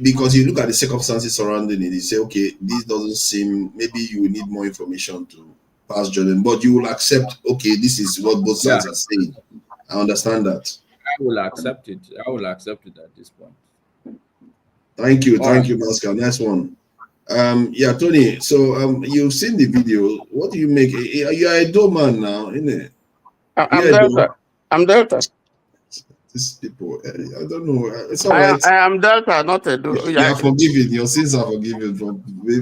[SPEAKER 2] because you look at the circumstances surrounding it, you say, okay, this doesn't seem, maybe you will need more information to pass judgment, but you will accept, okay, this is what both sides are saying. I understand that.
[SPEAKER 5] I will accept it. I will accept it at this point.
[SPEAKER 2] Thank you, Masca. Next one. Yeah, Tony. So you've seen the video. What do you make? You are a Edo man now, isn't it?
[SPEAKER 7] I'm Delta.
[SPEAKER 2] These people, I don't know. It's all right.
[SPEAKER 7] I am Delta, not Edo.
[SPEAKER 2] You are forgiven. Your sins are forgiven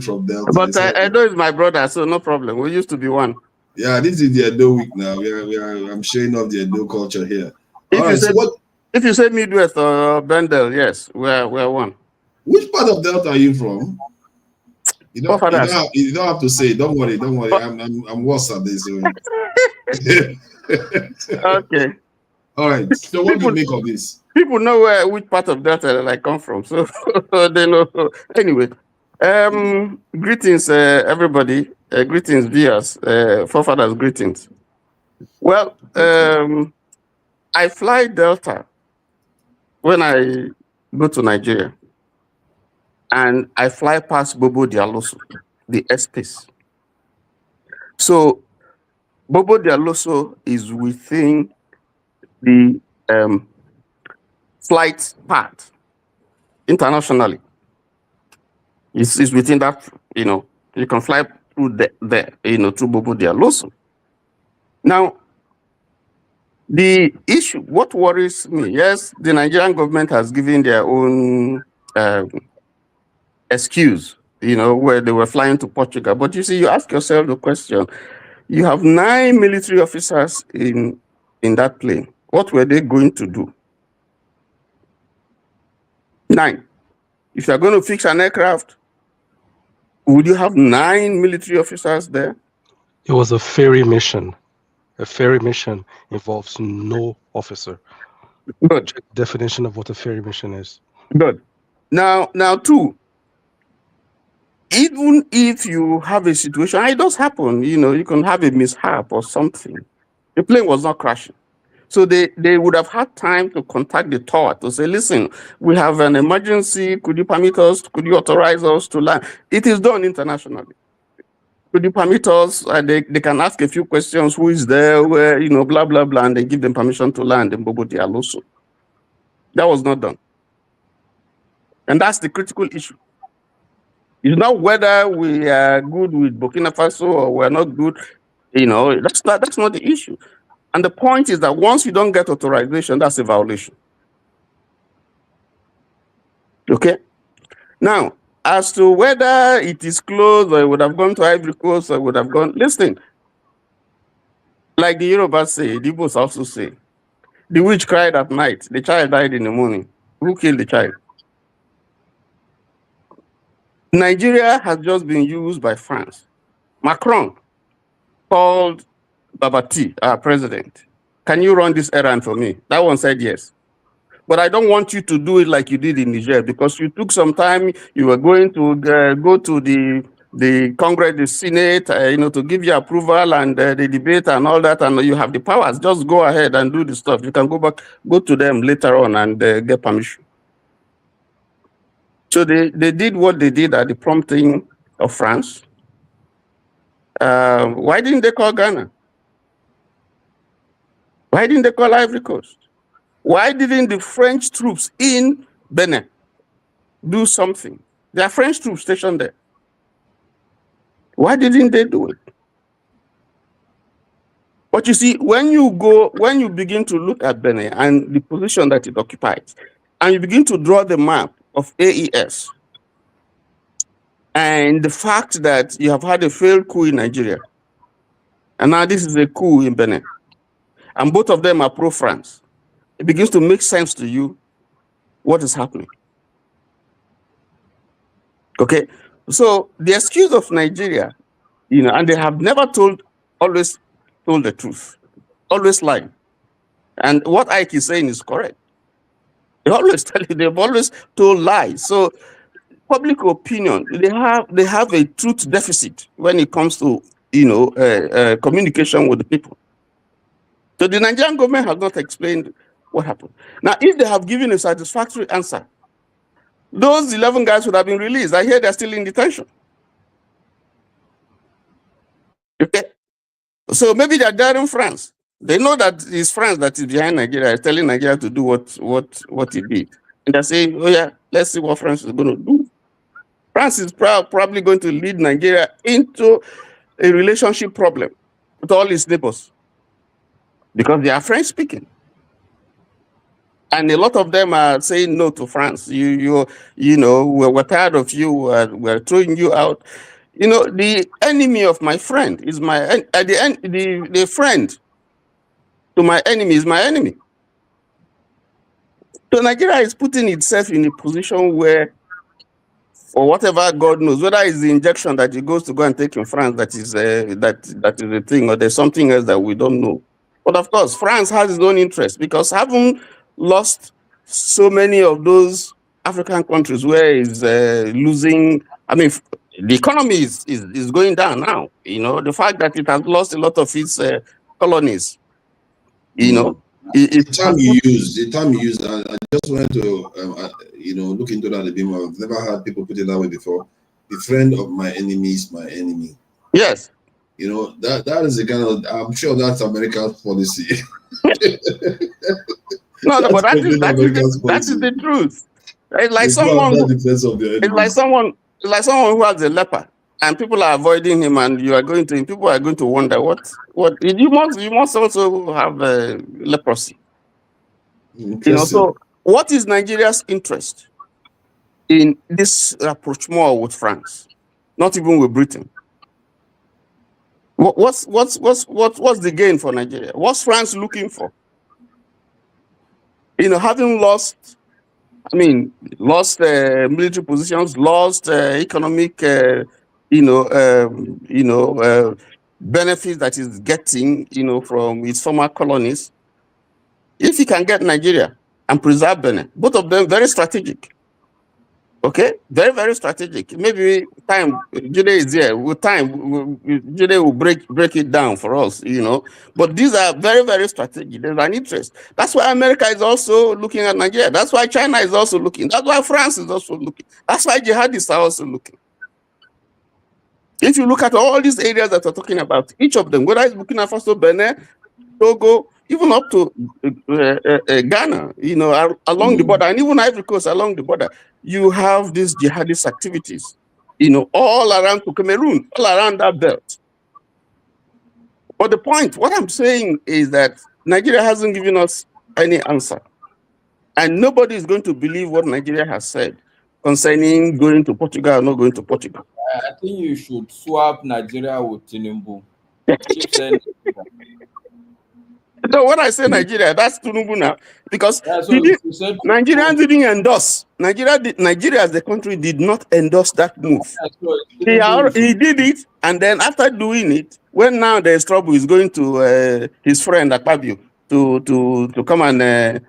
[SPEAKER 2] from Delta.
[SPEAKER 7] But Edo is my brother, so no problem. We used to be one.
[SPEAKER 2] Yeah, this is the Edo week now. I'm showing off the Edo culture here.
[SPEAKER 7] If you say Midwest or Bendel, yes, we're one.
[SPEAKER 2] Which part of Delta are you from? You don't have to say. Don't worry. I'm worse at this.
[SPEAKER 7] Okay.
[SPEAKER 2] All right. So what do you make of this?
[SPEAKER 7] People know which part of Delta I come from, so they know. Anyway, greetings, everybody. Greetings, viewers. Forefathers, greetings. Well, I fly Delta when I go to Nigeria. And I fly past Bobo Dialoso, the airspace. So Bobo Dialoso is within the flight path internationally. It's within that, you can fly through there, through Bobo Dialoso. Now, the issue, what worries me, yes, the Nigerian government has given their own excuse, where they were flying to Portugal. But you see, you ask yourself the question, you have 9 military officers in that plane. What were they going to do? 9. If you're going to fix an aircraft, would you have 9 military officers there?
[SPEAKER 8] It was a ferry mission. A ferry mission involves no officer.
[SPEAKER 7] Good.
[SPEAKER 8] Check the definition of what a ferry mission is.
[SPEAKER 7] Good. Now, 2. Even if you have a situation, it does happen, you can have a mishap or something. The plane was not crashing. So they would have had time to contact the tower to say, listen, we have an emergency. Could you permit us? Could you authorize us to land? It is done internationally. Could you permit us? They can ask a few questions. Who is there? Where, blah, blah, blah. And they give them permission to land in Bobo Dialoso. That was not done. And that's the critical issue. It's not whether we are good with Burkina Faso or we're not good. That's not the issue. And the point is that once you don't get authorization, that's a violation. Okay? Now, as to whether it is closed or it would have gone to Ivory Coast or would have gone, listen, like the Yorubas say, the Igbos also say, the witch cried at night, the child died in the morning. Who killed the child? Nigeria has just been used by France. Macron called Babati, our president, can you run this errand for me? That one said yes. But I don't want you to do it like you did in Niger, because you took some time. You were going to go to the Congress, the Senate, to give you approval and the debate and all that, and you have the powers. Just go ahead and do the stuff. You can go to them later on and get permission. So they did what they did at the prompting of France. Why didn't they call Ghana? Why didn't they call Ivory Coast? Why didn't the French troops in Benin do something? There are French troops stationed there. Why didn't they do it? But you see, when you begin to look at Benin and the position that it occupies, and you begin to draw the map of AES, and the fact that you have had a failed coup in Nigeria, and now this is a coup in Benin, and both of them are pro-France, it begins to make sense to you what is happening. Okay, so the excuse of Nigeria, and they have never always told the truth, always lying. And what Ike is saying is correct. They always tell you, they've always told lies. So public opinion, they have a truth deficit when it comes to communication with the people. So the Nigerian government has not explained what happened. Now, if they have given a satisfactory answer, those 11 guys would have been released. I hear they're still in detention. Okay, so maybe they're there in France. They know that it's France that is behind Nigeria, is telling Nigeria to do what it did. And they're saying, oh yeah, let's see what France is going to do. France is probably going to lead Nigeria into a relationship problem with all its neighbors, because they are French speaking. And a lot of them are saying no to France. We're tired of you. We're throwing you out. The enemy of my friend is the friend to my enemy is my enemy. So Nigeria is putting itself in a position where, or whatever God knows, whether it's the injection that it goes to go and take in France that is the thing, or there's something else that we don't know. But of course, France has its own interest, because having lost so many of those African countries where it's losing, the economy is going down now. The fact that it has lost a lot of its colonies.
[SPEAKER 2] The term you use, I just wanted to look into that a bit more. I've never heard people put it that way before. The friend of my enemy is my enemy.
[SPEAKER 7] Yes.
[SPEAKER 2] That is the kind of, I'm sure that's America's policy.
[SPEAKER 7] No, but that is the truth. It's like someone who has a leper, and people are avoiding him, and people are going to wonder what you must also have leprosy. So what is Nigeria's interest in this rapprochement with France? Not even with Britain. What's the gain for Nigeria? What's France looking for? Having lost military positions, lost economic, benefits that is getting, from its former colonies. If he can get Nigeria and preserve Benin, both of them very strategic. Okay, very, very strategic. Maybe time, Jide is here. With time, Jide will break it down for us, But these are very, very strategic. There's an interest. That's why America is also looking at Nigeria. That's why China is also looking. That's why France is also looking. That's why jihadists are also looking. If you look at all these areas that we're talking about, each of them, whether it's Burkina Faso, Benin, Togo, even up to Ghana, along the border, and even Ivory Coast along the border, you have these jihadist activities, all around to Cameroon, all around that belt. But the point, what I'm saying is that Nigeria hasn't given us any answer. And nobody is going to believe what Nigeria has said concerning going to Portugal or not going to Portugal.
[SPEAKER 5] I think you should swap Nigeria with Tinubu.
[SPEAKER 7] So when I say Nigeria, that's Tinubu now, because Nigeria didn't endorse. Nigeria as the country did not endorse that move. He did it, and then after doing it, when now there's trouble, he's going to his friend Akpabio to come and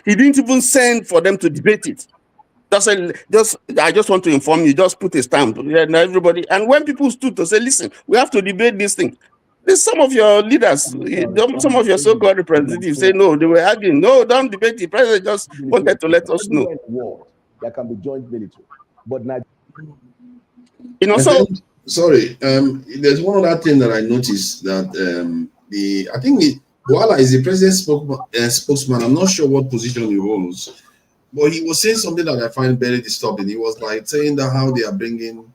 [SPEAKER 7] he didn't even send for them to debate it. I just want to inform you, just put a stamp, and everybody. And when people stood to say, listen, we have to debate this thing, some of your leaders, some of your so-called representatives say, no, they were arguing, no, don't debate. The president just wanted to let us know.
[SPEAKER 9] There can be joint military, but
[SPEAKER 2] sorry, there's one other thing that I noticed that I think Boala is the president's spokesman. I'm not sure what position he holds, but he was saying something that I find very disturbing. He was like saying that how they are bringing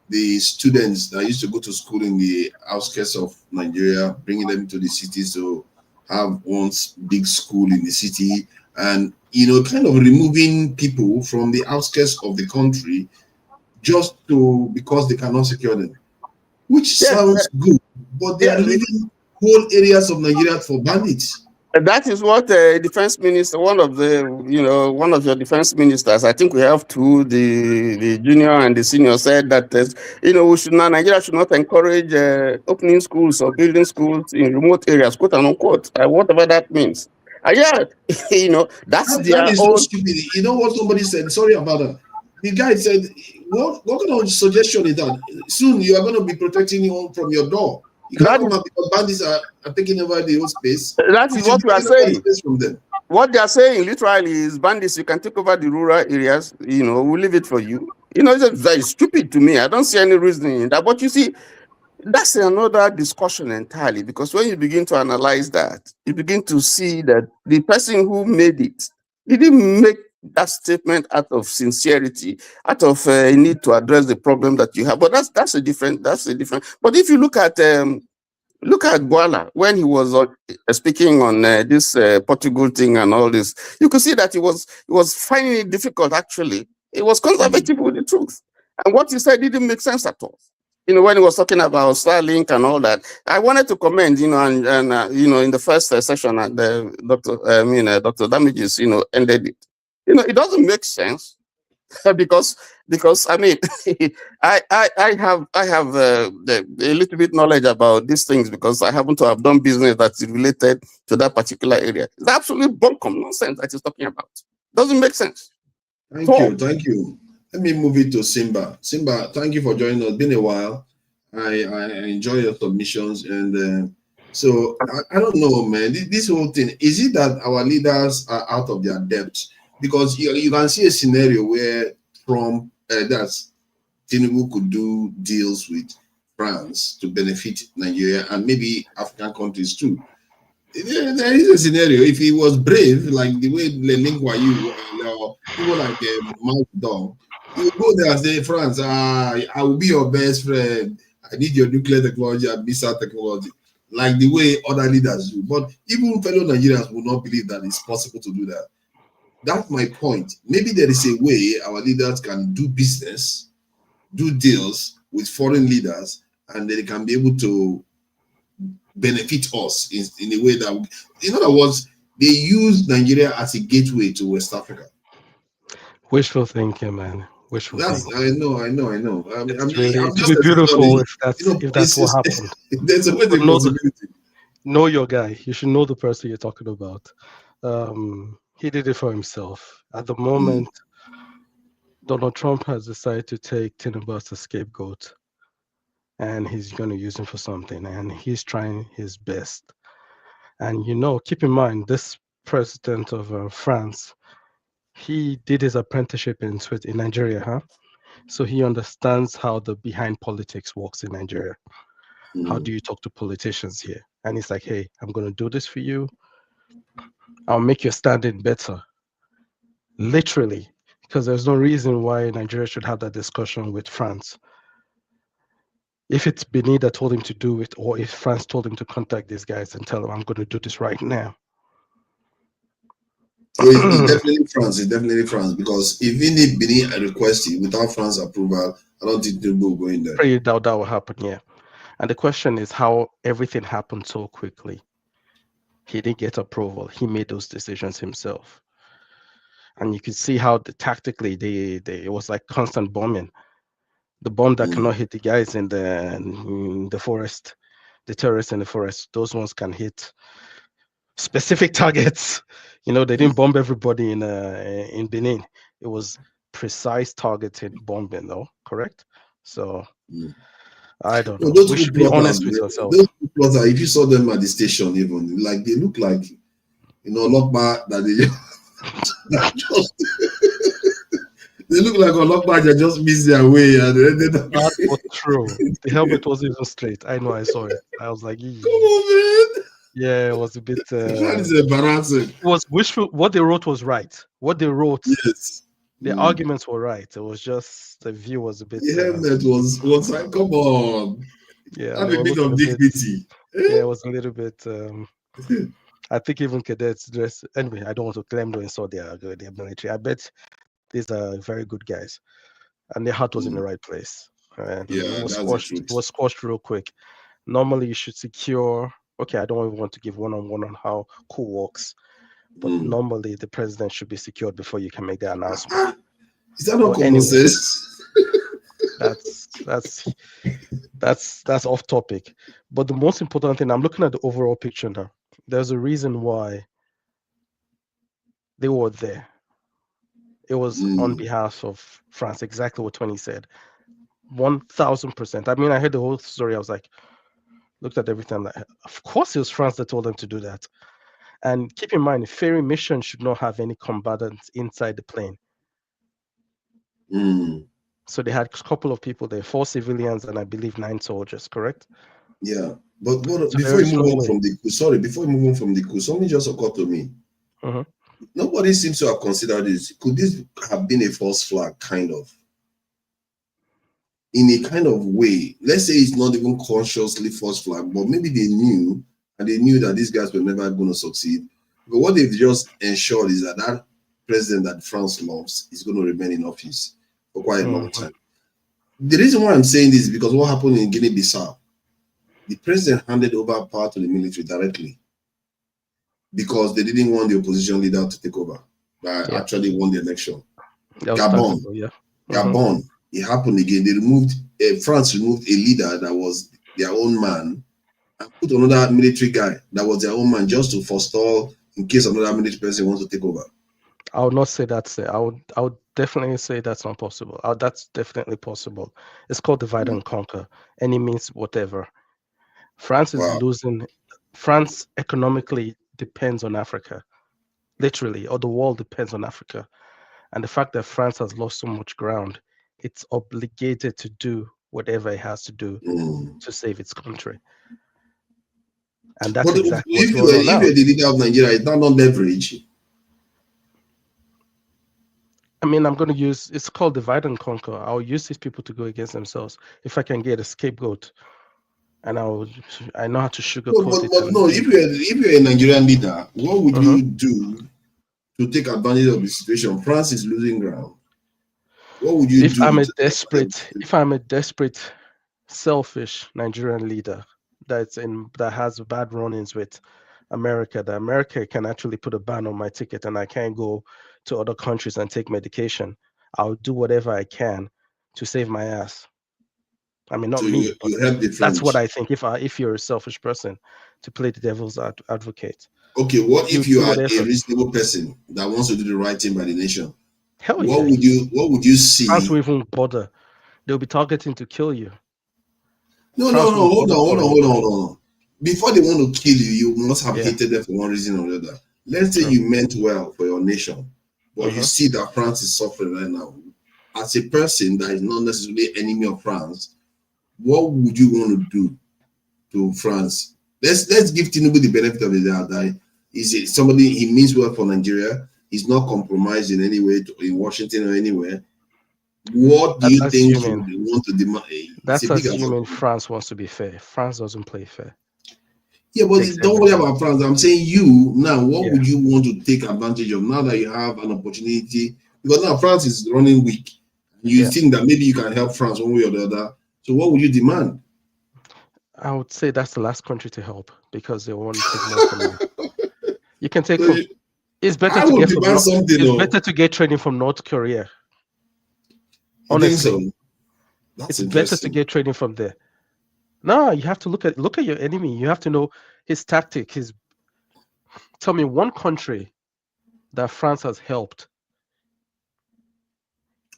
[SPEAKER 2] the students that used to go to school in the outskirts of Nigeria, bringing them to the cities to have one big school in the city, and kind of removing people from the outskirts of the country just because they cannot secure them, which sounds good, but they are leaving whole areas of Nigeria for bandits.
[SPEAKER 7] That is what the defense minister, one of your defense ministers, I think we have two, the junior and the senior, said that Nigeria should not encourage opening schools or building schools in remote areas, quote unquote, whatever that means. That is
[SPEAKER 2] so stupid. You know what somebody said? Sorry about that. The guy said, what kind of suggestion is that? Soon you are going to be protecting you from your door. You can't come out because bandits are taking over the whole space.
[SPEAKER 7] That is what we are saying. From them. What they are saying literally is, bandits, you can take over the rural areas, we'll leave it for you. It's very stupid to me. I don't see any reason in that. But you see, that's another discussion entirely, because when you begin to analyze that, you begin to see that the person who made it, he didn't make that statement out of sincerity, out of a need to address the problem that you have. But that's a different. But if you look at Boala when he was speaking on this Portugal thing and all this, you could see that he was finding it difficult. Actually, he was conservative with the truth, and what he said didn't make sense at all. When he was talking about Starlink and all that, I wanted to comment, in the first session, Dr. Damages, ended it. It doesn't make sense because I mean, I have a little bit knowledge about these things because I happen to have done business that's related to that particular area. It's absolutely bunkum nonsense that he's talking about. Doesn't make sense.
[SPEAKER 2] Thank you. Let me move it to Simba. Simba, thank you for joining us. It's been a while. I enjoy your submissions, and so I don't know, man. This whole thing, is it that our leaders are out of their depth? Because you can see a scenario where Trump, that's Tinubu, could do deals with France to benefit Nigeria and maybe African countries too. There is a scenario, if he was brave, like the way Lengwa people like Mao Zedong, he would go there and say, France, I will be your best friend. I need your nuclear technology and missile technology, like the way other leaders do. But even fellow Nigerians will not believe that it's possible to do that. That's my point. Maybe there is a way our leaders can do business, do deals with foreign leaders, and they can be able to benefit us in a way that, in other words, they use Nigeria as a gateway to West Africa.
[SPEAKER 8] Wishful thinking, man. Wishful thinking.
[SPEAKER 2] I know.
[SPEAKER 8] It would be beautiful if that's what happened.
[SPEAKER 2] There's a way to possibility.
[SPEAKER 8] Know your guy. You should know the person you're talking about. He did it for himself. At the moment, Donald Trump has decided to take Tinubu as a scapegoat, and he's going to use him for something, and he's trying his best. And keep in mind, this president of France, he did his apprenticeship in Nigeria, huh? So he understands how the behind politics works in Nigeria. How do you talk to politicians here? And he's like, hey, I'm going to do this for you. I'll make your standing better. Literally, because there's no reason why Nigeria should have that discussion with France. If it's Benin that told him to do it, or if France told him to contact these guys and tell them, I'm going to do this right now.
[SPEAKER 2] It's definitely France, because even if Benin requests it without France approval, I don't think they will go in there.
[SPEAKER 8] Pretty doubt that will happen, yeah. And the question is how everything happened so quickly. He didn't get approval. He made those decisions himself. And you could see how tactically it was like constant bombing. The bomb that cannot hit the guys in the forest, the terrorists in the forest, those ones can hit specific targets. You know, they didn't bomb everybody in Benin. It was precise targeted bombing, though. Correct? So I don't know.
[SPEAKER 2] Those
[SPEAKER 8] We should be
[SPEAKER 2] plotters,
[SPEAKER 8] honest with ourselves.
[SPEAKER 2] those plotters, if you saw them at the station, even like they look like, you know, Lokba that they just they look like Lokba that just missed their way, and
[SPEAKER 8] That was true. The helmet wasn't even straight. I know. I saw it. I was like,
[SPEAKER 2] come on, man.
[SPEAKER 8] yeah, it was a bit.
[SPEAKER 2] That is embarrassing.
[SPEAKER 8] It was wishful. What they wrote was right. What they wrote,
[SPEAKER 2] Yes.
[SPEAKER 8] the arguments were right. It was just the view was a bit.
[SPEAKER 2] The helmet was like, come on.
[SPEAKER 8] Yeah,
[SPEAKER 2] Have
[SPEAKER 8] they
[SPEAKER 2] a
[SPEAKER 8] were
[SPEAKER 2] bit
[SPEAKER 8] looking
[SPEAKER 2] of dignity.
[SPEAKER 8] yeah, it was a little bit. I think even cadets dress. Anyway, I don't want to claim to insult their military. I bet these are very good guys, and their heart was in the right place. And
[SPEAKER 2] Yeah,
[SPEAKER 8] it was
[SPEAKER 2] that's the
[SPEAKER 8] squashed.
[SPEAKER 2] truth.
[SPEAKER 8] It was squashed real quick. Normally, you should secure. Okay, I don't even want to give one-on-one on how coup works, but normally the president should be secured before you can make the announcement.
[SPEAKER 2] Is that not
[SPEAKER 8] But
[SPEAKER 2] common sense?
[SPEAKER 8] That's off topic. But the most important thing, I'm looking at the overall picture now. There's a reason why they were there. It was on behalf of France, exactly what Tony said. 1000%. I mean, I heard the whole story. I was like, looked at everything. Like, of course, it was France that told them to do that. And keep in mind, a ferry mission should not have any combatants inside the plane. So they had a couple of people there, 4 civilians and I believe 9 soldiers, correct?
[SPEAKER 2] Yeah. But
[SPEAKER 8] So
[SPEAKER 2] before you move on from the coup, before you move on from the coup, something just occurred to me. Nobody seems to have considered this. Could this have been a false flag, kind of? In a kind of way, let's say it's not even consciously false flag, but maybe they knew, and they knew that these guys were never going to succeed. But what they've just ensured is that that president that France loves is going to remain in office for quite a long time. The reason why I'm saying this is because what happened in Guinea-Bissau, the president handed over power to the military directly because they didn't want the opposition leader to take over. But actually won the election. Gabon, Gabon, it happened again. They removed, France removed a leader that was their own man and put another military guy that was their own man just to forestall in case another military person wants to take over.
[SPEAKER 8] I would not say that's it. I would definitely say that's not possible. That's definitely possible. It's called divide and conquer. Any means whatever. France is losing. France economically depends on Africa, literally, or the world depends on Africa. And the fact that France has lost so much ground, it's obligated to do whatever it has to do to save its country. And that's exactly what's going on now.
[SPEAKER 2] If you're the leader of Nigeria, is that not leverage?
[SPEAKER 8] I mean, I'm going to use, it's called divide and conquer. I'll use these people to go against themselves. If I can get a scapegoat, and I know how to sugarcoat it.
[SPEAKER 2] But no, if you're a Nigerian leader, what would you do to take advantage of the situation? France is losing ground. What would you do?
[SPEAKER 8] If I'm a desperate, selfish Nigerian leader that has bad run-ins with America, that America can actually put a ban on my ticket and I can't go to other countries and take medication, I'll do whatever I can to save my ass. I mean, not me, but that's what I think. If you're a selfish person, to play the devil's advocate.
[SPEAKER 2] Okay, what if you are a reasonable person that wants to do the right thing by the nation?
[SPEAKER 8] Hell
[SPEAKER 2] what would you see?
[SPEAKER 8] France will even bother. They'll be targeting to kill you.
[SPEAKER 2] No, hold on. Before they want to kill you, you must have hated them for one reason or the other. Let's say you meant well for your nation, but you see that France is suffering right now. As a person that is not necessarily enemy of France, what would you want to do to France? Let's give Tinubu the benefit of the doubt that is somebody, he means well for Nigeria. He's not compromised in any way in Washington or anywhere. What do you think you want to demand?
[SPEAKER 8] That's assuming France wants to be fair. France doesn't play fair.
[SPEAKER 2] Yeah, but don't worry about France. I'm saying you now. What would you want to take advantage of now that you have an opportunity? Because now France is running weak. You think that maybe you can help France one way or the other. So what would you demand?
[SPEAKER 8] I would say that's the last country to help because they want to take more from you. You can take from. It's better to get it's better to get training from North Korea. Honestly, it's better to get training from there. No, you have to look at your enemy. You have to know his tactic, Tell me one country that France has helped.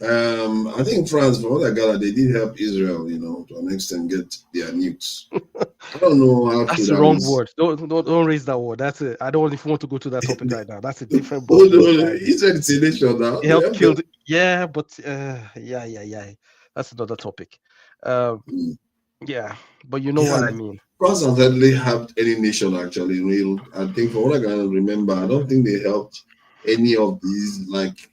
[SPEAKER 2] I think France, from what I gather, they did help Israel, you know, to an extent get their nukes. I don't know how
[SPEAKER 8] That's
[SPEAKER 2] true
[SPEAKER 8] the
[SPEAKER 2] that
[SPEAKER 8] wrong
[SPEAKER 2] is.
[SPEAKER 8] word. Don't raise that word. That's it. I don't even want to go to that topic right now. That's a different
[SPEAKER 2] Oh,
[SPEAKER 8] ball.
[SPEAKER 2] no, Israel is a nation now.
[SPEAKER 8] They helped kill. Yeah, but yeah. That's another topic. Yeah, but you know what I mean.
[SPEAKER 2] France has hardly helped any nation actually. Real, I think from what I can remember, I don't think they helped any of these like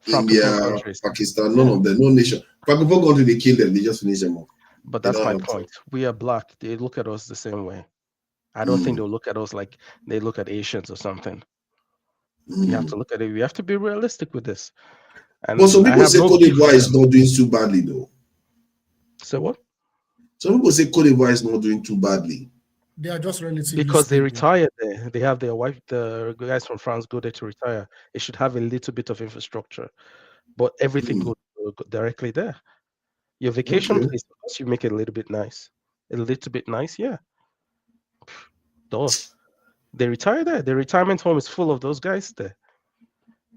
[SPEAKER 2] India,
[SPEAKER 8] countries.
[SPEAKER 2] Pakistan, none of them, no nation. Francophone country, they kill them, they just finish them off.
[SPEAKER 8] But that's my point. We are black. They look at us the same way. I don't think they'll look at us like they look at Asians or something. You have to look at it. We have to be realistic with this. And
[SPEAKER 2] well, some people say Cote d'Ivoire is not doing too badly though.
[SPEAKER 8] So what?
[SPEAKER 2] Some people say Cote d'Ivoire is not doing too badly.
[SPEAKER 6] They are just relatively
[SPEAKER 8] because they retired there. They have their wife, the guys from France go there to retire. It should have a little bit of infrastructure, but everything goes directly there. Your vacation place, you make it a little bit nice. A little bit nice, yeah. Duh. They retire there. The retirement home is full of those guys there.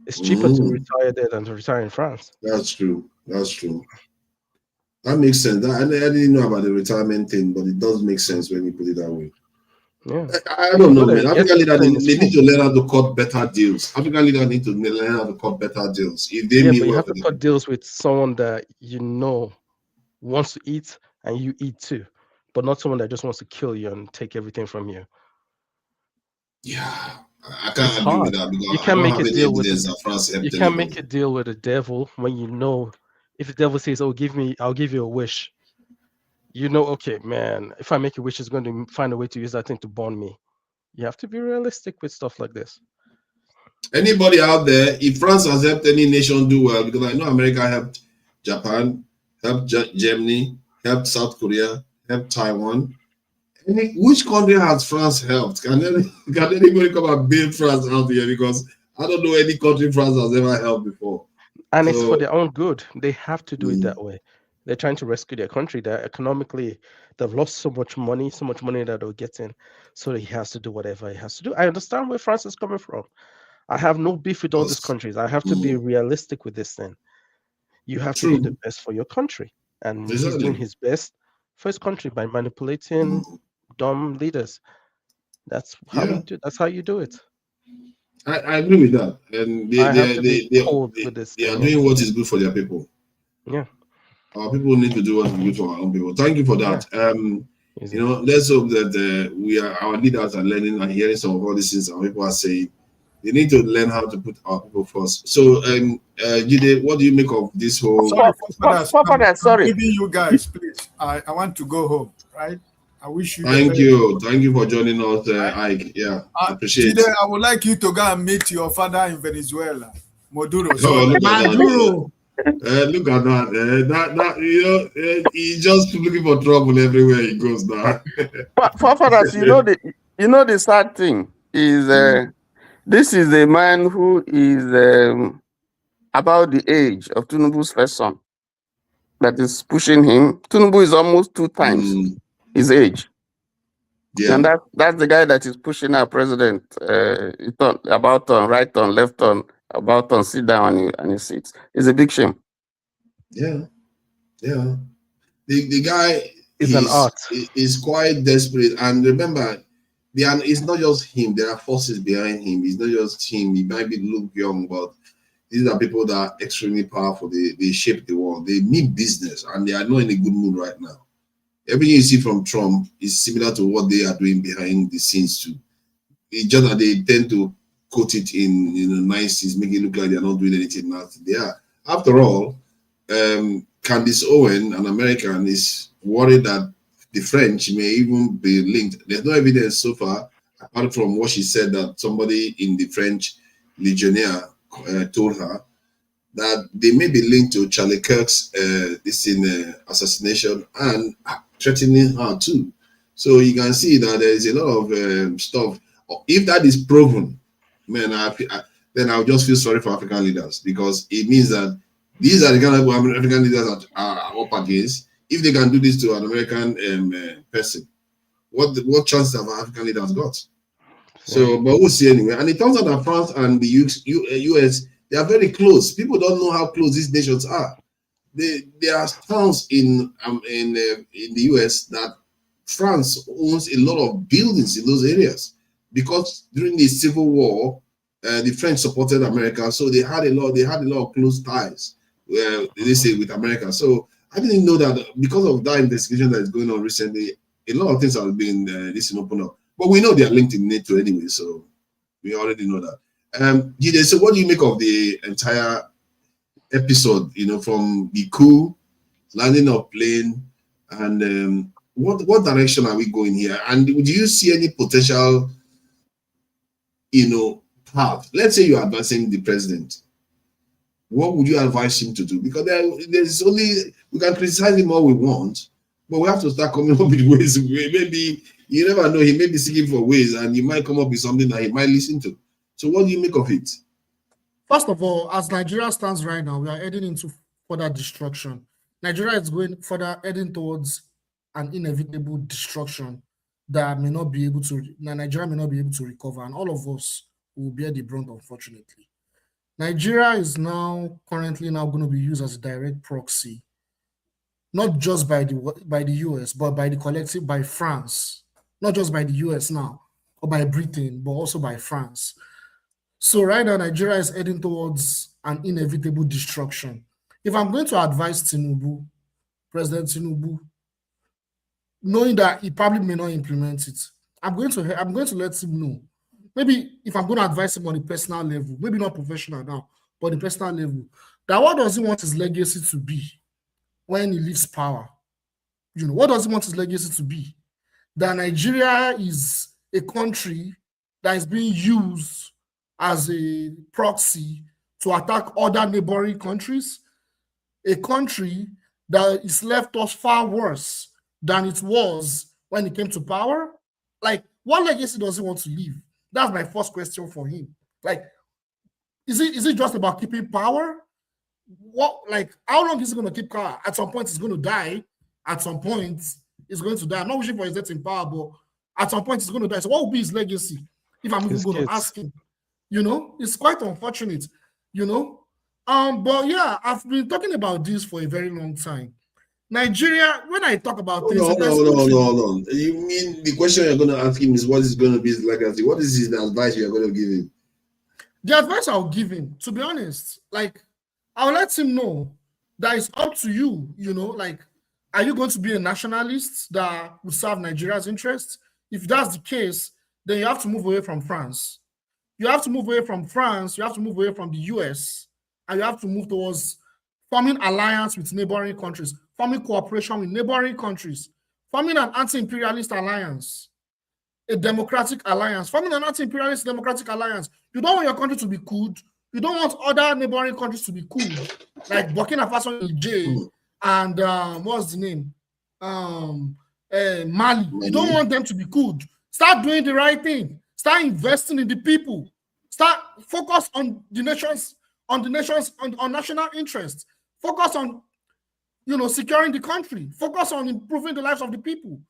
[SPEAKER 8] It's cheaper to retire there than to retire in France.
[SPEAKER 2] That's true. That's true. That makes sense. I didn't know about the retirement thing, but it does make sense when you put it that way.
[SPEAKER 8] Yeah.
[SPEAKER 2] I don't know, man. African leaders they need to learn how to cut better deals. African leaders need to learn how to cut better deals. If they
[SPEAKER 8] but you have to cut deals with someone that you know wants to eat and you eat too, but not someone that just wants to kill you and take everything from you.
[SPEAKER 2] Yeah. I can't agree with that because
[SPEAKER 8] you can't make a deal with
[SPEAKER 2] you
[SPEAKER 8] can't make a deal with the devil when you know if the devil says, "Oh, I'll give you a wish." You know, okay, man, if I make a wish, it's going to find a way to use that thing to burn me. You have to be realistic with stuff like this.
[SPEAKER 2] Anybody out there, if France has helped any nation do well, because I know America helped Japan, helped Germany, helped South Korea, helped Taiwan. Which country has France helped? Can anybody come and bail France out here? Because I don't know any country France has ever helped before.
[SPEAKER 8] And it's for their own good. They have to do it that way. They're trying to rescue their country. That economically, they've lost so much money that they're getting. So he has to do whatever he has to do. I understand where France is coming from. I have no beef with all these countries. I have to be realistic with this thing. You have to do the best for your country. And he's doing his best for his country by manipulating dumb leaders. That's how we do. That's how you do it.
[SPEAKER 2] I agree with that. And they are doing what is good for their people.
[SPEAKER 8] Yeah.
[SPEAKER 2] Our people need to do what is good for our own people. Thank you for that. You know, let's hope that our leaders are learning and hearing some of all these things our people are saying. They need to learn how to put our people first. So, Jide, what do you make of this whole?
[SPEAKER 7] Sorry.
[SPEAKER 6] Giving you guys, please. I want to go home, right? I wish you.
[SPEAKER 2] Thank you for joining us, Ike. Yeah, I appreciate it.
[SPEAKER 6] I would like you to go and meet your father in Venezuela, Maduro.
[SPEAKER 2] Maduro. Look at that. He's just looking for trouble everywhere he goes now.
[SPEAKER 7] But forefathers, you know the sad thing is this is a man who is about the age of Tinubu's first son that is pushing him. Tinubu is almost 2 times his age. Yeah. And that's the guy that is pushing our president about on, right on, left on, about on, sit down and he sits. It's a big shame.
[SPEAKER 2] Yeah. The guy
[SPEAKER 8] is an art.
[SPEAKER 2] Is quite desperate. And remember, it's not just him. There are forces behind him. It's not just him. He might look young, but these are people that are extremely powerful. They shape the world. They mean business, and they are not in a good mood right now. Everything you see from Trump is similar to what they are doing behind the scenes too. It's just that they tend to quote it in niceties, make it look like they're not doing anything nasty. They are. After all, Candace Owen, an American, is worried that the French may even be linked. There's no evidence so far, apart from what she said that somebody in the French Legionnaire told her that they may be linked to Charlie Kirk's assassination and threatening her too. So you can see that there is a lot of stuff. If that is proven, man, then I'll just feel sorry for African leaders, because it means that these are the kind of African leaders that are up against. If they can do this to an American person, what chances have African leaders got? So, but we'll see anyway. And it turns out that France and the US, they are very close. People don't know how close these nations are. There are towns in the US that France owns a lot of buildings in those areas, because during the Civil War, the French supported America, so they had a lot of close ties. They say with America. So I didn't know that because of that investigation that is going on recently, a lot of things have been open up. But we know they are linked in NATO anyway, so we already know that. Jide, so what do you make of the entire episode? From the coup, landing of plane, and what direction are we going here? And do you see any potential, path? Let's say you're advancing the president. What would you advise him to do? Because there's only, we can criticize him all we want, but we have to start coming up with ways. Maybe, you never know, he may be seeking for ways, and he might come up with something that he might listen to. So what do you make of it?
[SPEAKER 10] First of all, as Nigeria stands right now, we are heading into further destruction. Nigeria is going further, heading towards an inevitable destruction that Nigeria may not be able to recover, and all of us will bear the brunt, unfortunately. Nigeria is currently going to be used as a direct proxy, not just by the US, but by France. Not just by the US now, or by Britain, but also by France. So right now, Nigeria is heading towards an inevitable destruction. If I'm going to advise Tinubu, President Tinubu, knowing that he probably may not implement it, I'm going to let him know. Maybe if I'm going to advise him on a personal level, maybe not professional now, but on a personal level, that what does he want his legacy to be when he leaves power? What does he want his legacy to be? That Nigeria is a country that is being used as a proxy to attack other neighboring countries, a country that is left us far worse than it was when he came to power. Like, what legacy does he want to leave? That's my first question for him. Like, is it just about keeping power? How long is he going to keep power? At some point, he's going to die. At some point, he's going to die. I'm not wishing for his death in power, but at some point, he's going to die. So what will be his legacy? If I'm even going to ask him, it's quite unfortunate, But yeah, I've been talking about this for a very long time. Nigeria, when I talk about things...
[SPEAKER 2] No. You mean the question you're going to ask him is what is going to be his legacy? What is his advice you're going to give him?
[SPEAKER 10] The advice I'll give him, to be honest, I'll let him know that it's up to you, are you going to be a nationalist that will serve Nigeria's interests? If that's the case, then you have to move away from France. You have to move away from France, you have to move away from the US, and you have to move towards forming alliance with neighboring countries, forming cooperation with neighboring countries, forming an anti-imperialist alliance, a democratic alliance, forming an anti-imperialist democratic alliance. You don't want your country to be cooled. You don't want other neighboring countries to be cooled, like Burkina Faso, Niger, and what's the name? Mali. You don't want them to be cooled. Start doing the right thing. Start investing in the people. Start focus on the nations, on national interests. Focus on, securing the country. Focus on improving the lives of the people.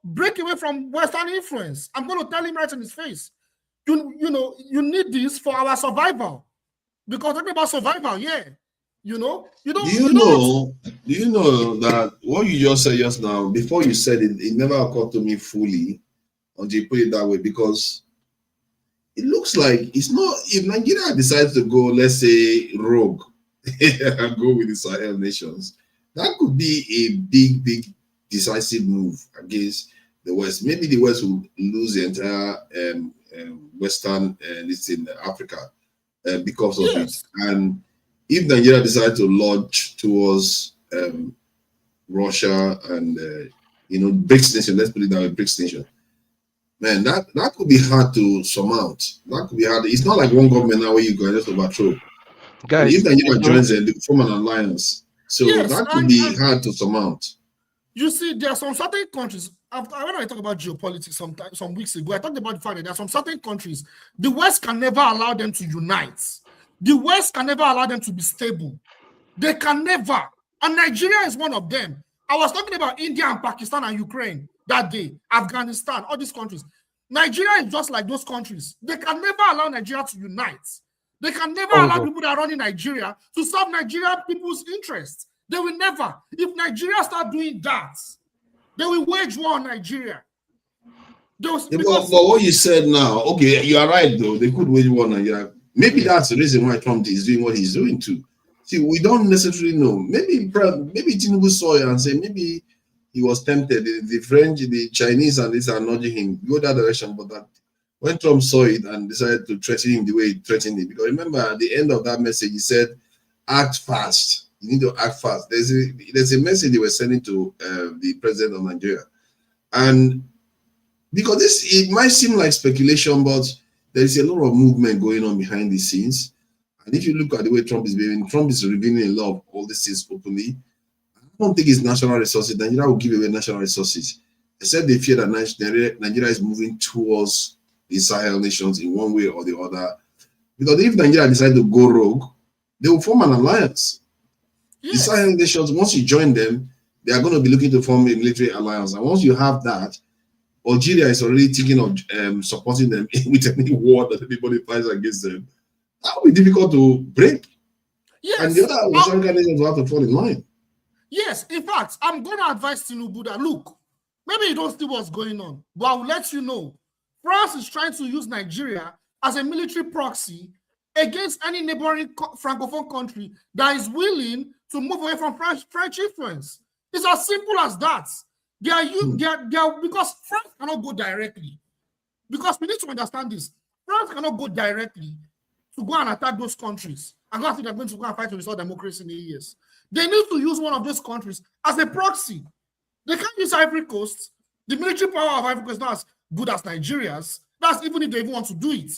[SPEAKER 10] Break away from Western influence. I'm going to tell him right in his face. You need this for our survival. Because talking about survival, yeah. Do you know
[SPEAKER 2] that what you just said just now, before you said it, it never occurred to me fully until you put it that way, because it looks like it's not, if Nigeria decides to go, let's say, rogue and go with the Sahel nations, that could be a big decisive move against the West. Maybe the West will lose the entire Western in Africa because of it. And if Nigeria decides to launch towards Russia and BRICS nation, let's put it that way, BRICS nation, man, that could be hard to surmount. That could be hard. It's not like one government now where you can just overthrow. Guys, if Nigeria joins them, they form an alliance. So that could be hard to surmount.
[SPEAKER 10] You see, there are some certain countries. When I talk about geopolitics some weeks ago, I talked about the fact that there are some certain countries the West can never allow them to unite. The West can never allow them to be stable. They can never. And Nigeria is one of them. I was talking about India and Pakistan and Ukraine that day, Afghanistan, all these countries. Nigeria is just like those countries. They can never allow Nigeria to unite. They can never allow people that are running Nigeria to serve Nigerian people's interests. They will never. If Nigeria start doing that, they will wage war on Nigeria.
[SPEAKER 2] But what you said now, okay, you are right though. They could wage war on Nigeria. Maybe that's the reason why Trump is doing what he's doing too. See, we don't necessarily know. Maybe Tinubu saw it and said maybe he was tempted. The French, the Chinese, and these are nudging him go that direction. But that when Trump saw it and decided to threaten him the way he threatened him, because remember at the end of that message he said, "Act fast. You need to act fast." There's a message they were sending to the president of Nigeria, and because it might seem like speculation, but there is a lot of movement going on behind the scenes. And if you look at the way Trump is behaving, Trump is revealing a lot of all these things openly. I don't think it's national resources. Nigeria will give away national resources, except they fear that Nigeria is moving towards the Sahel nations in one way or the other. Because if Nigeria decides to go rogue, they will form an alliance. Yes. The Sahel nations, once you join them, they are going to be looking to form a military alliance. And once you have that, Algeria is already thinking of supporting them with any war that anybody fights against them. That will be difficult to break.
[SPEAKER 10] Yes.
[SPEAKER 2] And the other African nations will have to fall in line.
[SPEAKER 10] Yes, in fact, I'm going to advise Tinubu that, look, maybe you don't see what's going on, but I will let you know. France is trying to use Nigeria as a military proxy against any neighboring Francophone country that is willing to move away from French influence. It's as simple as that. They are because France cannot go directly. Because we need to understand this. France cannot go directly to go and attack those countries. And I think they're going to go and fight to restore democracy in the years. They need to use one of those countries as a proxy. They can't use Ivory Coast. The military power of Ivory Coast is not as good as Nigeria's. That's even if they even want to do it.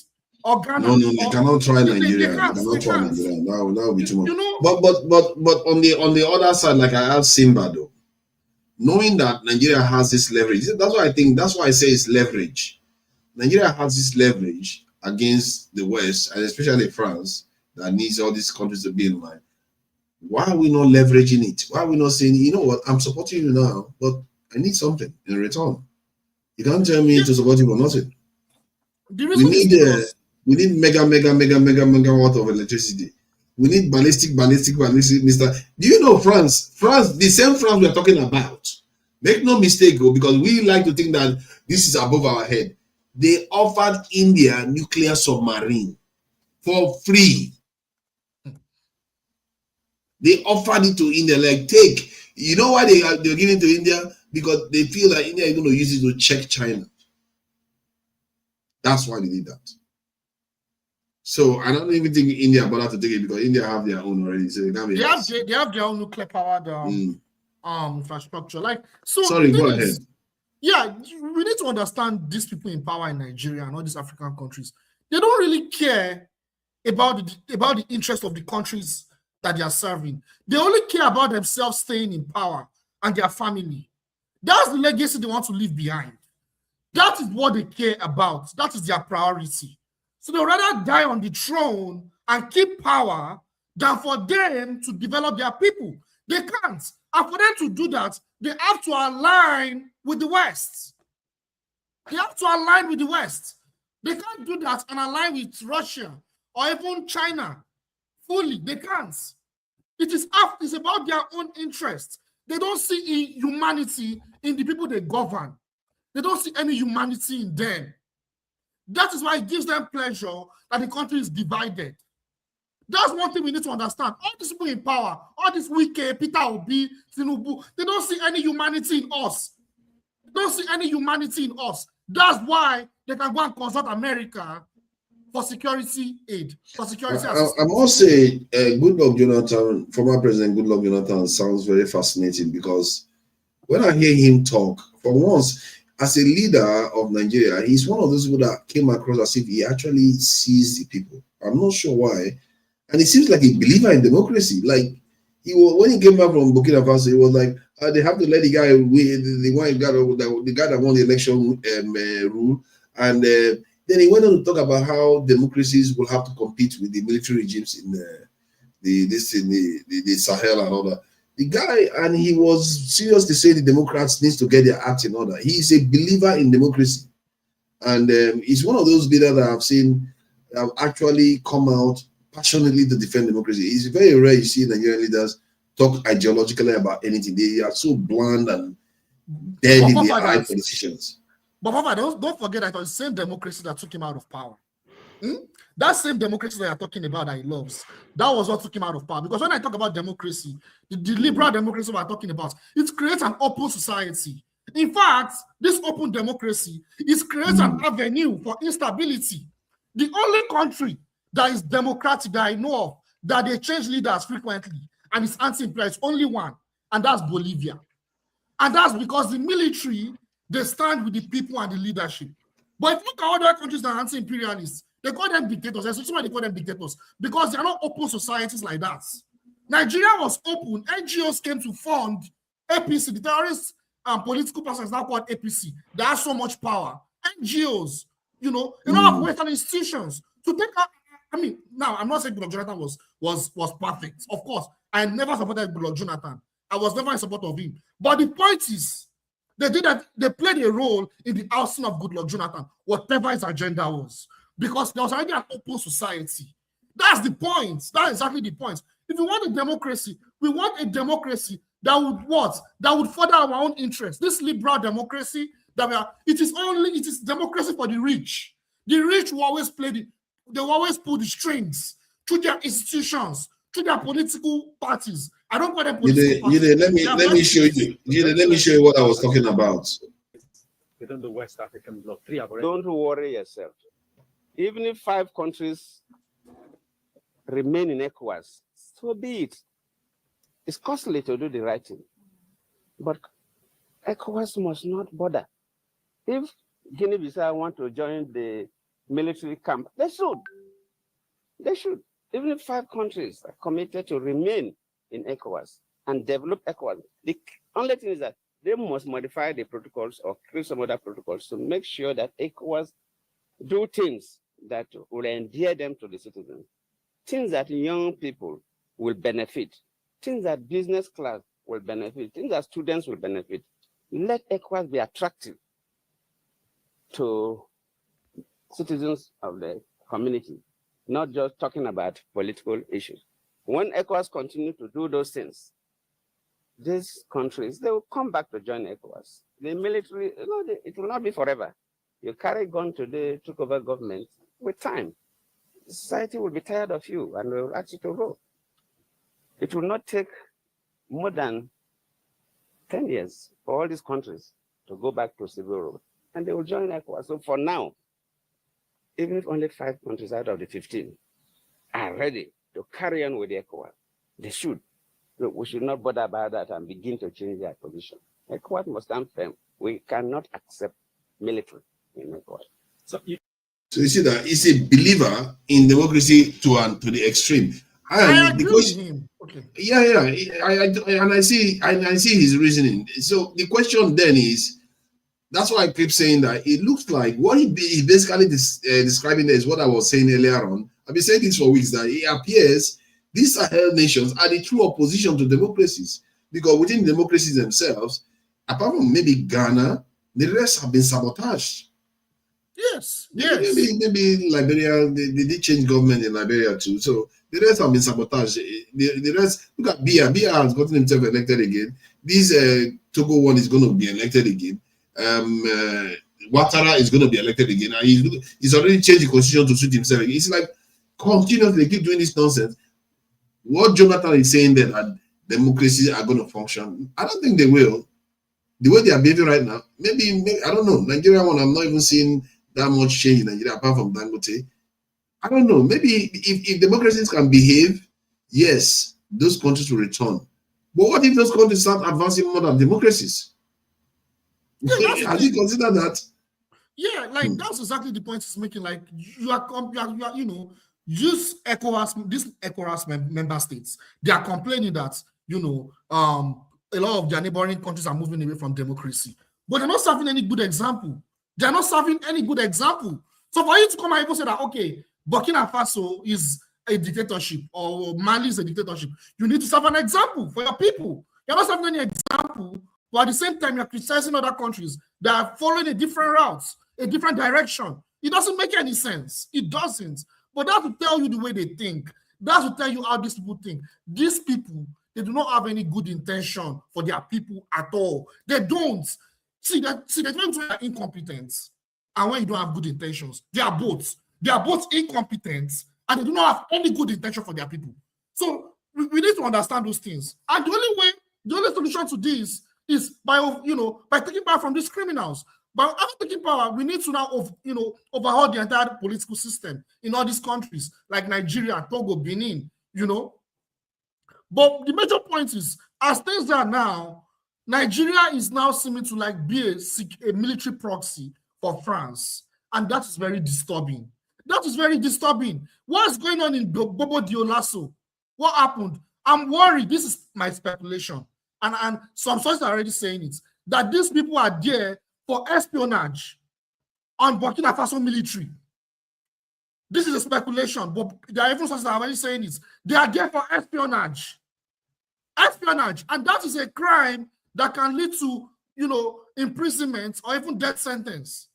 [SPEAKER 10] Or Ghana.
[SPEAKER 2] No, they cannot try Nigeria. They cannot try Nigeria. That would be too much. You know, but on the other side, like I asked Simba though, knowing that Nigeria has this leverage, that's why I say it's leverage. Nigeria has this leverage against the West, and especially France, that needs all these countries to be in line. Why are we not leveraging it? Why are we not saying, you know what, I'm supporting you now, but I need something in return? You can't tell me to support you for nothing. We need mega megawatt of electricity. We need ballistic, Mr. Do you know France, the same France we are talking about, make no mistake, because we like to think that this is above our head. They offered India nuclear submarine for free. They offered it to India, like take. You know why they're giving it to India? Because they feel that India is going to use it to check China. That's why they did that. So I don't even think India bothered to take it, because India have their own already. So they
[SPEAKER 10] have their own nuclear powered infrastructure. Like, so
[SPEAKER 2] sorry, go ahead.
[SPEAKER 10] Yeah, we need to understand these people in power in Nigeria and all these African countries. They don't really care about the interest of the countries that they are serving. They only care about themselves staying in power and their family. That's the legacy they want to leave behind. That is what they care about. That is their priority. So they'd rather die on the throne and keep power than for them to develop their people. They can't. And for them to do that, they have to align with the West. They have to align with the West. They can't do that and align with Russia or even China fully. They can't. It's about their own interests. They don't see humanity in the people they govern. They don't see any humanity in them. That is why it gives them pleasure that the country is divided. That's one thing we need to understand. All these people in power, all these Wike, Peter Obi, Tinubu, they don't see any humanity in us. They don't see any humanity in us. That's why they can go and consult America for security aid, for security assistance.
[SPEAKER 2] I must say, Goodluck Jonathan, former President Goodluck Jonathan, sounds very fascinating, because when I hear him talk, for once, as a leader of Nigeria, he's one of those people that came across as if he actually sees the people. I'm not sure why. And he seems like a believer in democracy. Like, when he came back from Burkina Faso, he was like, they have to let the guy that won the election rule. And then he went on to talk about how democracies will have to compete with the military regimes in the Sahel and all that. The guy, and he was serious to say the Democrats needs to get their act in order. He is a believer in democracy. And he's one of those leaders that I've seen have actually come out passionately to defend democracy. It's very rare you see Nigerian leaders talk ideologically about anything. They are so bland and dead in the eye politicians.
[SPEAKER 10] But Papa, don't forget that it was the same democracy that took him out of power. That same democracy that you're talking about that he loves, that was what took him out of power. Because when I talk about democracy, the liberal democracy we're talking about, it creates an open society. In fact, this open democracy is creates an avenue for instability. The only country that is democratic that I know of, that they change leaders frequently and it's anti-imperialist, only one, and that's Bolivia. And that's because the military, they stand with the people and the leadership. But if you look at other countries that are anti-imperialists, they call them dictators. That's why they call them dictators, because they are not open societies like that. Nigeria was open. NGOs came to fund APC, the terrorists and political persons now called APC. They have so much power. NGOs, you know, of Western institutions to take out. I mean, now I'm not saying Goodluck Jonathan was perfect. Of course, I never supported Goodluck Jonathan. I was never in support of him. But the point is, they did that. They played a role in the ousting of Goodluck Jonathan, whatever his agenda was, because there was already an open society. That's the point. That's exactly the point. If we want a democracy, we want a democracy that would what? That would further our own interests. This liberal democracy that we are, it is democracy for the rich. The rich will always they will always pull the strings through their institutions, through their political parties. I don't call them political parties.
[SPEAKER 2] Let me show you. Let me show you what I was talking about.
[SPEAKER 11] Within the West African bloc,
[SPEAKER 12] don't worry yourself. Even if 5 countries remain in ECOWAS, so be it. It's costly to do the right thing, but ECOWAS must not bother. If Guinea-Bissau want to join the military camp, they should. They should. Even if 5 countries are committed to remain in ECOWAS and develop ECOWAS, the only thing is that they must modify the protocols or create some other protocols to make sure that ECOWAS do things that will endear them to the citizens, things that young people will benefit, things that business class will benefit, things that students will benefit. Let ECOWAS be attractive to citizens of the community, not just talking about political issues. When ECOWAS continue to do those things, these countries, they will come back to join ECOWAS. The military, it will not be forever. You carry gun today, took over government, with time, society will be tired of you and will ask you to go. It will not take more than 10 years for all these countries to go back to civil rule, and they will join ECOWAS. So for now, even if only 5 countries out of the 15 are ready to carry on with the ECOWAS, they should. We should not bother about that and begin to change their position. ECOWAS must stand firm. We cannot accept military in ECOWAS.
[SPEAKER 2] So you see that he's a believer in democracy to the extreme.
[SPEAKER 10] I agree with him. Okay.
[SPEAKER 2] Yeah. I see his reasoning. So the question then is, that's why I keep saying that it looks like what he basically describing there is what I was saying earlier on. I've been saying this for weeks, that it appears these Sahel nations are the true opposition to democracies, because within democracies themselves, apart from maybe Ghana, the rest have been sabotaged.
[SPEAKER 10] Yes.
[SPEAKER 2] Maybe Liberia, they did change government in Liberia too. So the rest have been sabotaged. The rest, look at Biya. Biya has gotten himself elected again. This Togo one is going to be elected again. Ouattara is going to be elected again. And he's already changed the constitution to suit himself. It's like continuously they keep doing this nonsense. What Jonathan is saying that democracies are going to function, I don't think they will. The way they are behaving right now, maybe I don't know. Nigeria one, I'm not even seeing that much change in Nigeria apart from Dangote. I don't know. Maybe if democracies can behave, yes, those countries will return. But what if those countries start advancing more than democracies?
[SPEAKER 10] Yeah,
[SPEAKER 2] have you considered that?
[SPEAKER 10] Yeah, like that's exactly the point he's making. Like you are use ECOWAS, these ECOWAS member states, they are complaining that a lot of their neighboring countries are moving away from democracy, but they're not serving any good example. They're not serving any good example. So for you to come out and say that, okay, Burkina Faso is a dictatorship or Mali is a dictatorship, you need to serve an example for your people. You're not serving any example But at the same time, you're criticizing other countries that are following a different route, a different direction. It doesn't make any sense. It doesn't. But that will tell you the way they think. That will tell you how these people think. These people, they do not have any good intention for their people at all. They don't. See, the difference between incompetence and when you don't have good intentions. They are both. They are both incompetent and they do not have any good intention for their people. So we need to understand those things. And the only solution to this is by taking power from these criminals. But after taking power, we need to now overhaul the entire political system in all these countries like Nigeria, Togo, Benin, But the major point is, as things are now, Nigeria is now seeming to be a military proxy for France. And that is very disturbing. That is very disturbing. What's going on in Bobo Dioulasso? What happened? I'm worried. This is my speculation. And some sources are already saying it, that these people are there for espionage on Burkina Faso military. This is a speculation, but there are even sources that are already saying it. They are there for espionage. Espionage. And that is a crime that can lead to, imprisonment or even death sentence.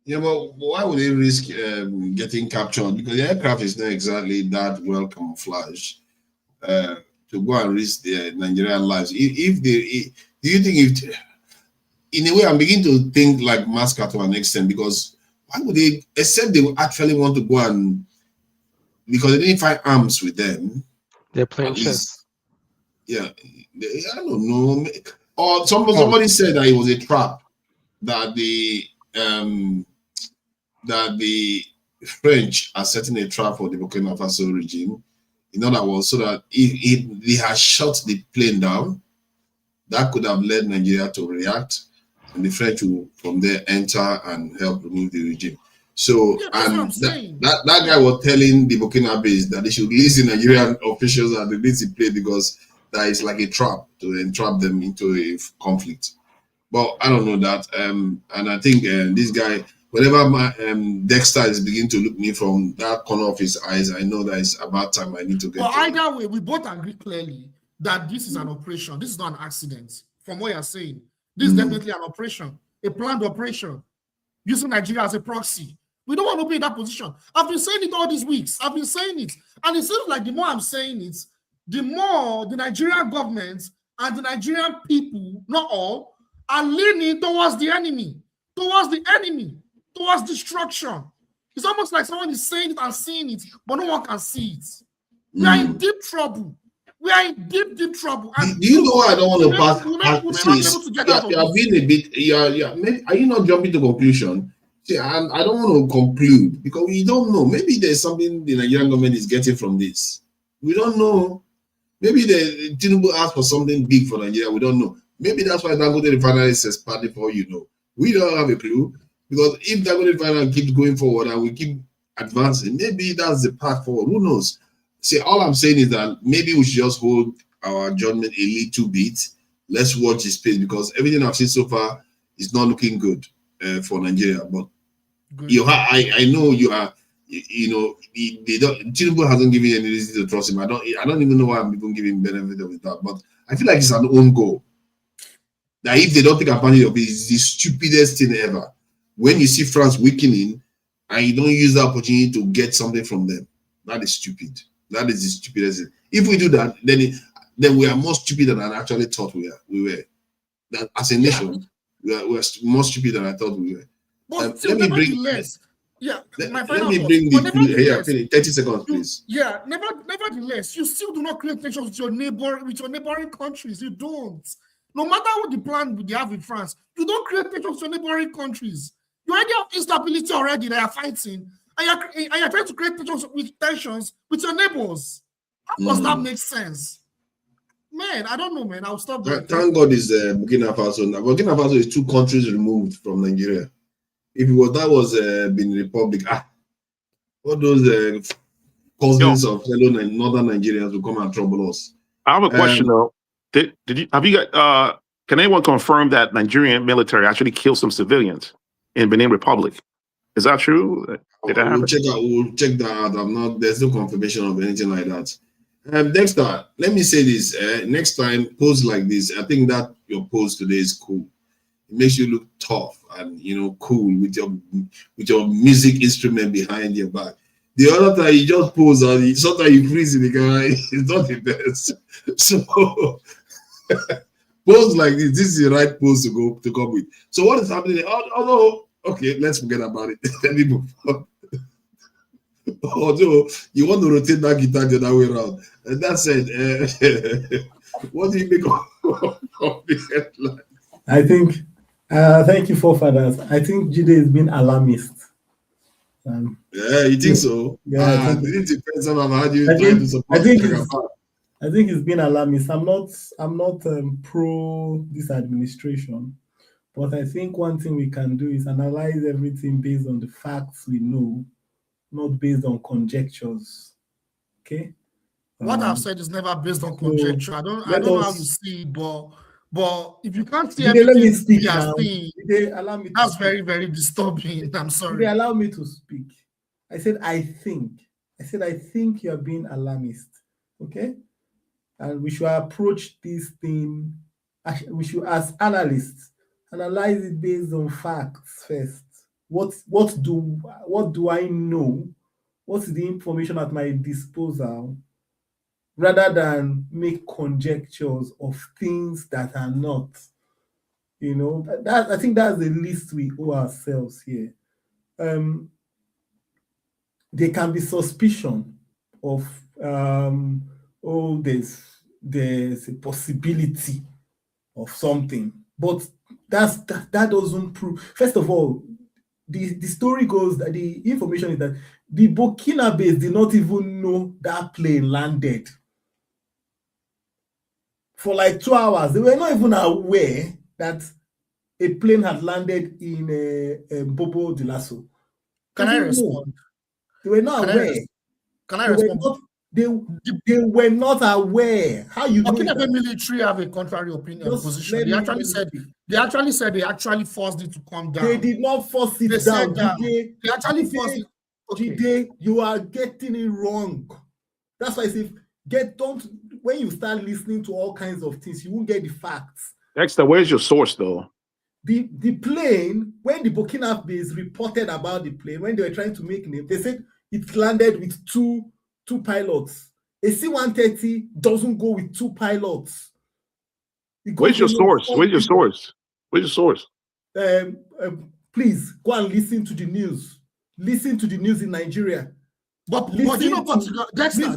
[SPEAKER 2] Yeah, but why would they risk getting captured? Because the aircraft is not exactly that well camouflaged to go and risk their Nigerian lives. Do you think in a way, I'm beginning to think like massacre to an extent, because why would they, except they would actually want to go and, because they didn't find arms with them.
[SPEAKER 8] They're playing chess.
[SPEAKER 2] Yeah, I don't know. Or somebody said that it was a trap, that the French are setting a trap for the Burkina Faso regime. In other words, so that if they had shot the plane down, that could have led Nigeria to react, and the French will from there enter and help remove the regime. So, and that guy was telling the Burkinabe that they should release the Nigerian officials and release the plane, because that is like a trap to entrap them into a conflict. But I don't know that. And I think this guy, whenever Dexter is beginning to look me from that corner of his eyes, I know that it's about time I need to get.
[SPEAKER 10] But either way, we both agree clearly that this is an operation. This is not an accident. From what you're saying, this is definitely an operation, a planned operation, using Nigeria as a proxy. We don't want to be in that position. I've been saying it all these weeks. I've been saying it. And it seems like the more I'm saying it, the more the Nigerian government and the Nigerian people, not all, are leaning towards the enemy, towards destruction. It's almost like someone is saying it and seeing it, but no one can see it. We are in deep trouble. We are in deep trouble. And
[SPEAKER 2] do you know why I don't want to pass? Are you not jumping to conclusion? See, I don't want to conclude, because we don't know. Maybe there's something the Nigerian government is getting from this. We don't know. Maybe the Tinubu asked for something big for Nigeria. We don't know. Maybe that's why Dangote Refinery says party for We don't have a clue, because if Dangote Refinery keeps going forward and we keep advancing, maybe that's the path forward. Who knows? See, all I'm saying is that maybe we should just hold our judgment a little bit. Let's watch the space, because everything I've seen so far is not looking good for Nigeria. But I know you are. Tinubu hasn't given any reason to trust him. I don't even know why I'm even giving benefit of the doubt. But I feel like it's an own goal. That if they don't take advantage of it, it's the stupidest thing ever. When you see France weakening and you don't use the opportunity to get something from them, that is stupid. That is the stupidest thing. If we do that, then we are more stupid than I actually thought we were. That as a nation, we are more stupid than I thought we were.
[SPEAKER 10] But
[SPEAKER 2] let me bring.
[SPEAKER 10] Let
[SPEAKER 2] me bring the 30 seconds, please.
[SPEAKER 10] Yeah, nevertheless, you still do not create tensions with your neighboring countries. You don't. No matter what the plan they have with France, you don't create tensions with your neighboring countries. You already have instability already. They are fighting, and you're trying to create tensions with your neighbors. How does that make sense? Man, I don't know, man. I'll stop there.
[SPEAKER 2] Thank God is Burkina Faso. Burkina Faso is 2 countries removed from Nigeria. If that was Benin Republic, all those cousins of fellow northern Nigerians will come and trouble us.
[SPEAKER 13] I have a question though. Can anyone confirm that Nigerian military actually killed some civilians in Benin Republic? Is that true?
[SPEAKER 2] We'll check that out. There's no confirmation of anything like that. Dexter, let me say this. Next time, pose like this. I think that your pose today is cool. It makes you look tough and cool with your music instrument behind your back. The other time you just pose and sometimes you freeze in the guy. It's not the best. So pose like this. This is the right pose to come with. So what is happening? Although, okay, let's forget about it. Let me move on. Although you want to rotate that guitar the other way around. And that said, what do you make of the headline?
[SPEAKER 14] I think, thank you, forefathers. I think Jide is being alarmist.
[SPEAKER 2] Yeah, you think so?
[SPEAKER 14] Yeah,
[SPEAKER 2] it depends on how you try to support.
[SPEAKER 14] I think it's been alarmist. I'm not pro this administration, but I think one thing we can do is analyze everything based on the facts we know, not based on conjectures. Okay.
[SPEAKER 10] What I've said is never based on conjecture. I don't know how you see it, but if you can't see
[SPEAKER 14] let me speak
[SPEAKER 10] now.
[SPEAKER 14] Allow me.
[SPEAKER 10] That's very, very disturbing. I'm sorry.
[SPEAKER 14] They allow me to speak. I said I think you are being alarmist. Okay, and we should approach this thing. We should, as analysts, analyze it based on facts first. What do I know? What's the information at my disposal? Rather than make conjectures of things that are not, I think that's the least we owe ourselves here. There can be suspicion of, there's a possibility of something, but that doesn't prove. First of all, the story goes that the information is that the Burkinabe did not even know that plane landed. For like 2 hours, they were not even aware that a plane had landed in Bobo de Lasso.
[SPEAKER 10] Can I respond?
[SPEAKER 14] They were not aware.
[SPEAKER 10] Can I respond?
[SPEAKER 14] They were not aware. How you know that?
[SPEAKER 10] The military have a contrary opinion position. They actually said they actually forced it to come down.
[SPEAKER 14] They did not force it down.
[SPEAKER 10] They actually forced it.
[SPEAKER 14] Okay. You are getting it wrong. That's why I say when you start listening to all kinds of things, you won't get the facts.
[SPEAKER 13] Dexter, where's your source though?
[SPEAKER 14] The plane, when the Burkinabe reported about the plane, when they were trying to make name, they said it landed with two pilots. A C-130 doesn't go with two pilots.
[SPEAKER 13] Where's your source? Where's your source? Where's your source?
[SPEAKER 14] Please go and listen to the news. Listen to the news in Nigeria.
[SPEAKER 10] But you know what, Dexter.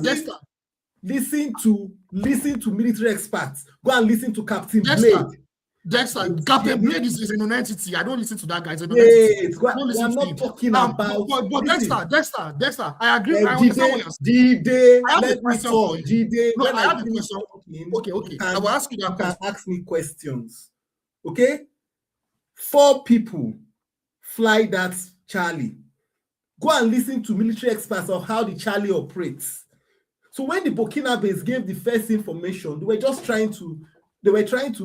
[SPEAKER 14] Listen to military experts. Go and listen to Captain Blade.
[SPEAKER 10] Captain Blade is a non-entity. I don't listen to that guy.
[SPEAKER 14] I'm not talking about.
[SPEAKER 10] But Dexter, I agree. I
[SPEAKER 14] understand what you're saying. I have a question.
[SPEAKER 10] I have a question. Okay. I will ask you that question.
[SPEAKER 14] Ask me questions. Okay? 4 people fly that Charlie. Go and listen to military experts of how the Charlie operates. So when the Burkinabes gave the first information, they were just trying to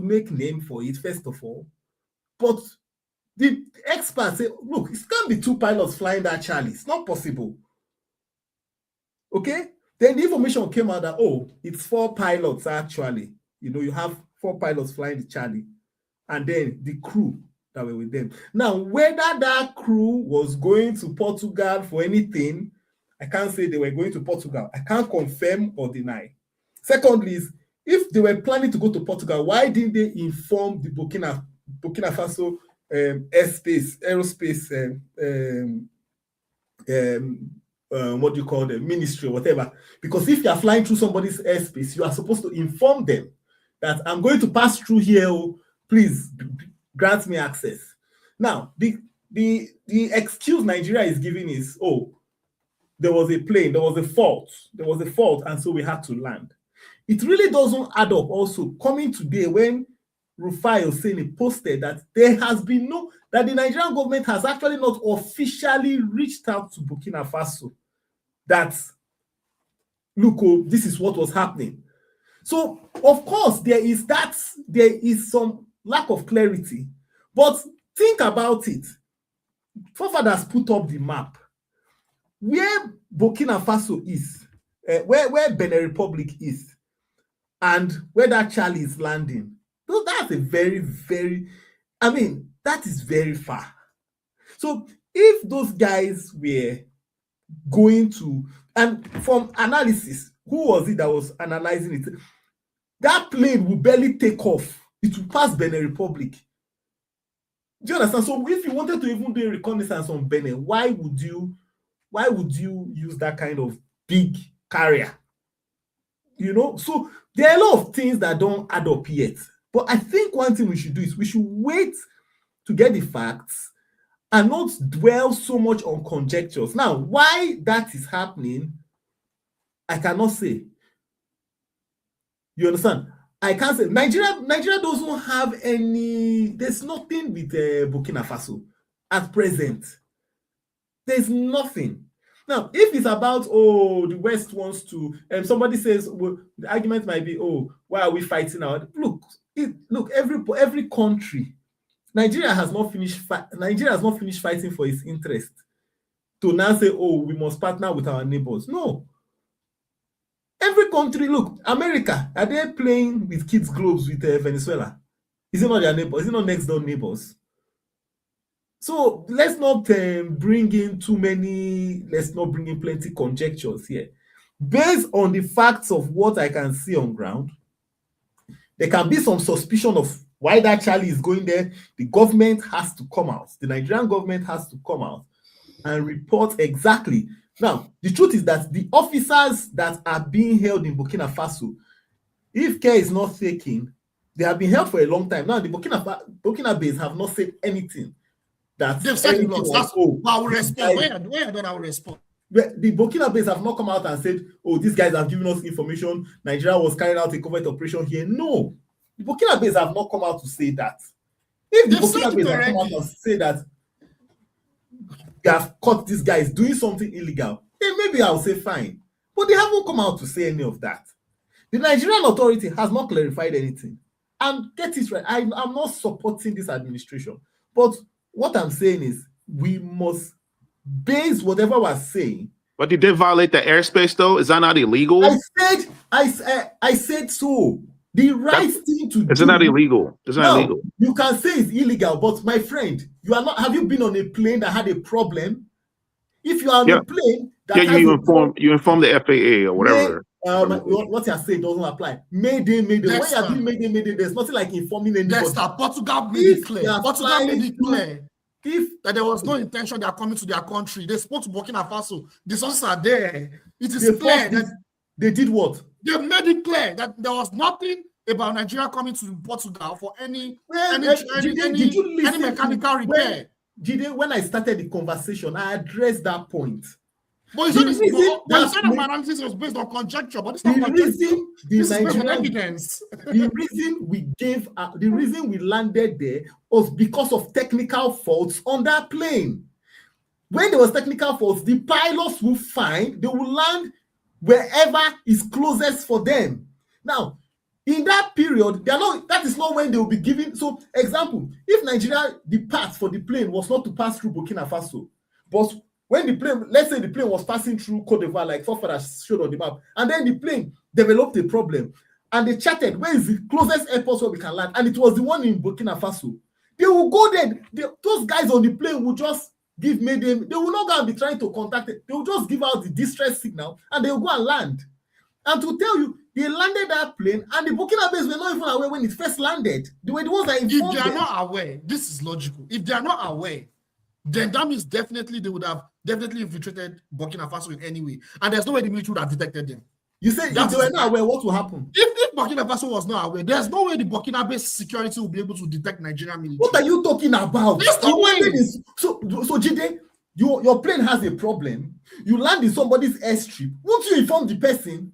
[SPEAKER 14] make name for it, first of all. But the experts say, look, it can't be 2 pilots flying that Charlie. It's not possible. Okay? Then the information came out that, it's 4 pilots actually. You have 4 pilots flying the Charlie. And then the crew that were with them. Now, whether that crew was going to Portugal for anything, I can't say they were going to Portugal. I can't confirm or deny. Secondly, if they were planning to go to Portugal, why didn't they inform the Burkina Faso aerospace, what do you call them, ministry or whatever? Because if you are flying through somebody's airspace, you are supposed to inform them that I'm going to pass through here. Please grant me access. Now, the excuse Nigeria is giving is, there was a plane, there was a fault, and so we had to land. It really doesn't add up also. Coming today when Rufai Oseni posted that there has been that the Nigerian government has actually not officially reached out to Burkina Faso that, look, this is what was happening. So, of course, there is some lack of clarity. But think about it. Forefathers put up the map. Where Burkina Faso is, where Benin Republic is, and where that Charlie is landing. So that's a very, very, I mean, that is very far. So if those guys were going to, and from analysis, who was it that was analyzing it? That plane will barely take off. It will pass Benin Republic. Do you understand? So if you wanted to even do a reconnaissance on Benin, why would you use that kind of big carrier? You know, so there are a lot of things that don't add up yet. But I think one thing we should do is we should wait to get the facts and not dwell so much on conjectures. Now, why that is happening, I cannot say. You understand? I can't say. Nigeria doesn't have any, there's nothing with Burkina Faso at present. There's nothing. Now, if it's about, oh, the West wants to, somebody says, well, the argument might be, oh, why are we fighting out? Look, every country, Nigeria has not finished fighting for its interest to now say, oh, we must partner with our neighbors. No. Every country, look, America, are they playing with kids' globes with Venezuela? Is it not their neighbors? Is it not next door neighbors? So let's not bring in plenty conjectures here. Based on the facts of what I can see on ground, there can be some suspicion of why that Charlie is going there. The government has to come out. The Nigerian government has to come out and report exactly. Now, the truth is that the officers that are being held in Burkina Faso, if care is not taken, they have been held for a long time. Now, the Burkinabes have not said anything.
[SPEAKER 10] They've said it lots. That's I will respond. Where don't I respond?
[SPEAKER 14] The Burkinabes have not come out and said, oh, these guys have given us information. Nigeria was carrying out a covert operation here. No. The Burkinabes have not come out to say that. If the Burkinabes have come out and say that they have caught these guys doing something illegal, then maybe I'll say fine. But they haven't come out to say any of that. The Nigerian authority has not clarified anything. And get it right, I'm not supporting this administration. But what I'm saying is we must base whatever we're saying.
[SPEAKER 13] But did they violate the airspace though? Is that not illegal?
[SPEAKER 14] I said so. The right thing to do.
[SPEAKER 13] It's not illegal. It's not illegal.
[SPEAKER 14] You can say it's illegal, but my friend, you are not. Have you been on a plane that had a problem? If you are on a plane that
[SPEAKER 13] you inform the FAA or whatever.
[SPEAKER 14] What you're saying doesn't apply. Mayday. When you're doing mayday, there's nothing like informing anybody.
[SPEAKER 10] Portugal made it clear. Portugal made it clear that there was no intention they are coming to their country. They spoke to Burkina Faso. The sources are there. It is clear that
[SPEAKER 14] they did what?
[SPEAKER 10] They made it clear that there was nothing about Nigeria coming to Portugal for any mechanical repair.
[SPEAKER 14] When I started the conversation, I addressed that point.
[SPEAKER 10] But my analysis was based on conjecture, but it's not conjecture. This is based on evidence.
[SPEAKER 14] The reason we landed there was because of technical faults on that plane. When there was technical faults, the pilots will they will land wherever is closest for them. Now, in that period, that is not when they will be giving. So, example, if Nigeria, the path for the plane was not to pass through Burkina Faso, but when the plane, let's say the plane was passing through Cote d'Ivoire, like Fofara showed on the map, and then the plane developed a problem, and they charted where is the closest airport where we can land, and it was the one in Burkina Faso. They will go there. Those guys on the plane will just give mayday. They will not go and be trying to contact it. They will just give out the distress signal, and they will go and land. And to tell you, they landed that plane, and the Burkinabes were not even aware when it first landed. They were the ones that informed
[SPEAKER 10] them. If they are not aware, this is logical. If they are not aware, then that means definitely they would have infiltrated Burkina Faso in any way. And there's no way the military would have detected them.
[SPEAKER 14] You said if they were not aware, what will happen?
[SPEAKER 10] If Burkina Faso was not aware, there's no way the Burkinabe security will be able to detect Nigerian military.
[SPEAKER 14] What are you talking about?
[SPEAKER 10] There's no way.
[SPEAKER 14] So Jide, your plane has a problem. You land in somebody's airstrip. Won't you inform the person?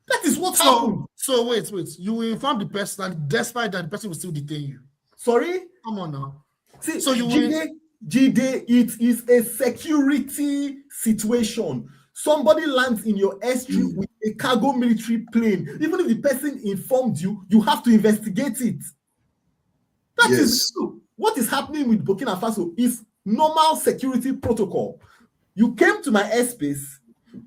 [SPEAKER 14] That is what happened.
[SPEAKER 10] So wait. You will inform the person, and despite that, the person will still detain you.
[SPEAKER 14] Sorry?
[SPEAKER 10] Come on now.
[SPEAKER 14] See, so Jide, it is a security situation. Somebody lands in your airstrip with a cargo military plane. Even if the person informed you, you have to investigate it. That is true. What is happening with Burkina Faso is normal security protocol. You came to my airspace,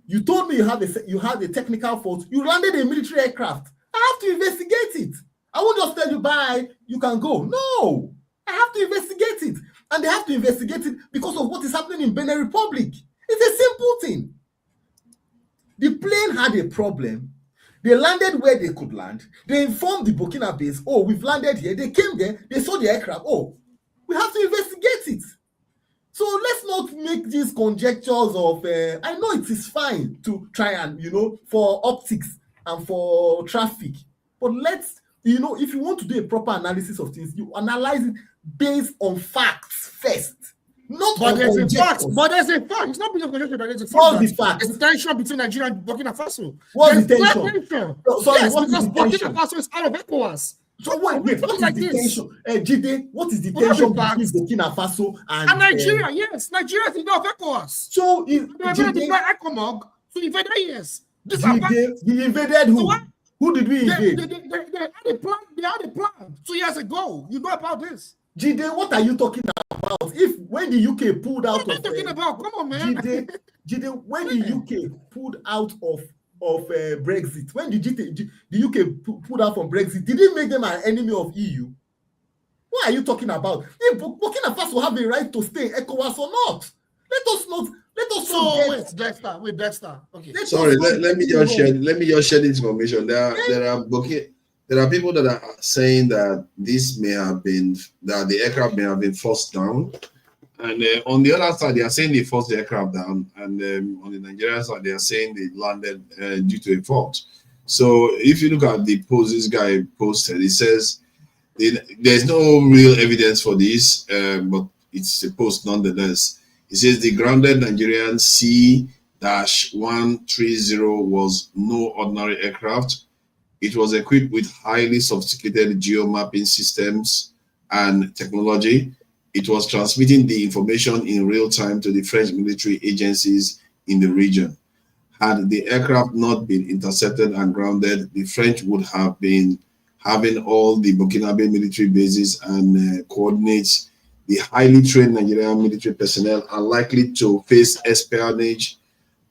[SPEAKER 14] You told me you had a technical fault. You landed a military aircraft. I have to investigate it. I won't just tell you bye, you can go. No, I have to investigate it. And they have to investigate it because of what is happening in Benin Republic. It's a simple thing. The plane had a problem. They landed where they could land. They informed the Burkinabe, oh, we've landed here. They came there, they saw the aircraft. Oh, we have to investigate it. So let's not make these conjectures of, I know it is fine to try and, for optics and for traffic, but let's, if you want to do a proper analysis of things, you analyze it based on facts first. Not
[SPEAKER 10] but there's
[SPEAKER 14] a
[SPEAKER 10] fact. But there's a fact. It's not because of conjecture, but there's a fact.
[SPEAKER 14] What's the fact?
[SPEAKER 10] There's a tension between Nigeria and Burkina Faso.
[SPEAKER 14] What's the tension?
[SPEAKER 10] Yes, because Burkina Faso is out of ECOWAS.
[SPEAKER 14] So wait, what is the tension? Jide, what is the tension between Burkina Faso and
[SPEAKER 10] Nigeria? Yes, Nigeria is out of ECOWAS.
[SPEAKER 14] So
[SPEAKER 10] if ECOMOG to invade, yes.
[SPEAKER 14] We invaded who? So who did we invade?
[SPEAKER 10] They had a plan. They had a plan 2 years ago. You know about this.
[SPEAKER 14] Jide, what are you talking about? If when the UK pulled out
[SPEAKER 10] what are you talking about? Come on, man.
[SPEAKER 14] Jide, when the UK pulled out of Brexit, when the UK pulled out from Brexit, did it make them an enemy of EU? What are you talking about? If Burkina Faso have a right to stay in ECOWAS or not? Let us not.
[SPEAKER 10] Wait, Dexter. Okay.
[SPEAKER 2] Sorry, let me just share this information. There are people that are saying that the aircraft may have been forced down, and on the other side they are saying they forced the aircraft down, and on the Nigerian side they are saying they landed due to a fault. So if you look at the post this guy posted, it says there's no real evidence for this, but it's a post nonetheless. It says the grounded Nigerian C-130 was no ordinary aircraft. It was equipped with highly sophisticated geomapping systems and technology. It was transmitting the information in real time to the French military agencies in the region. Had the aircraft not been intercepted and grounded, the French would have been having all the Burkinabe military bases and coordinates. The highly trained Nigerian military personnel are likely to face espionage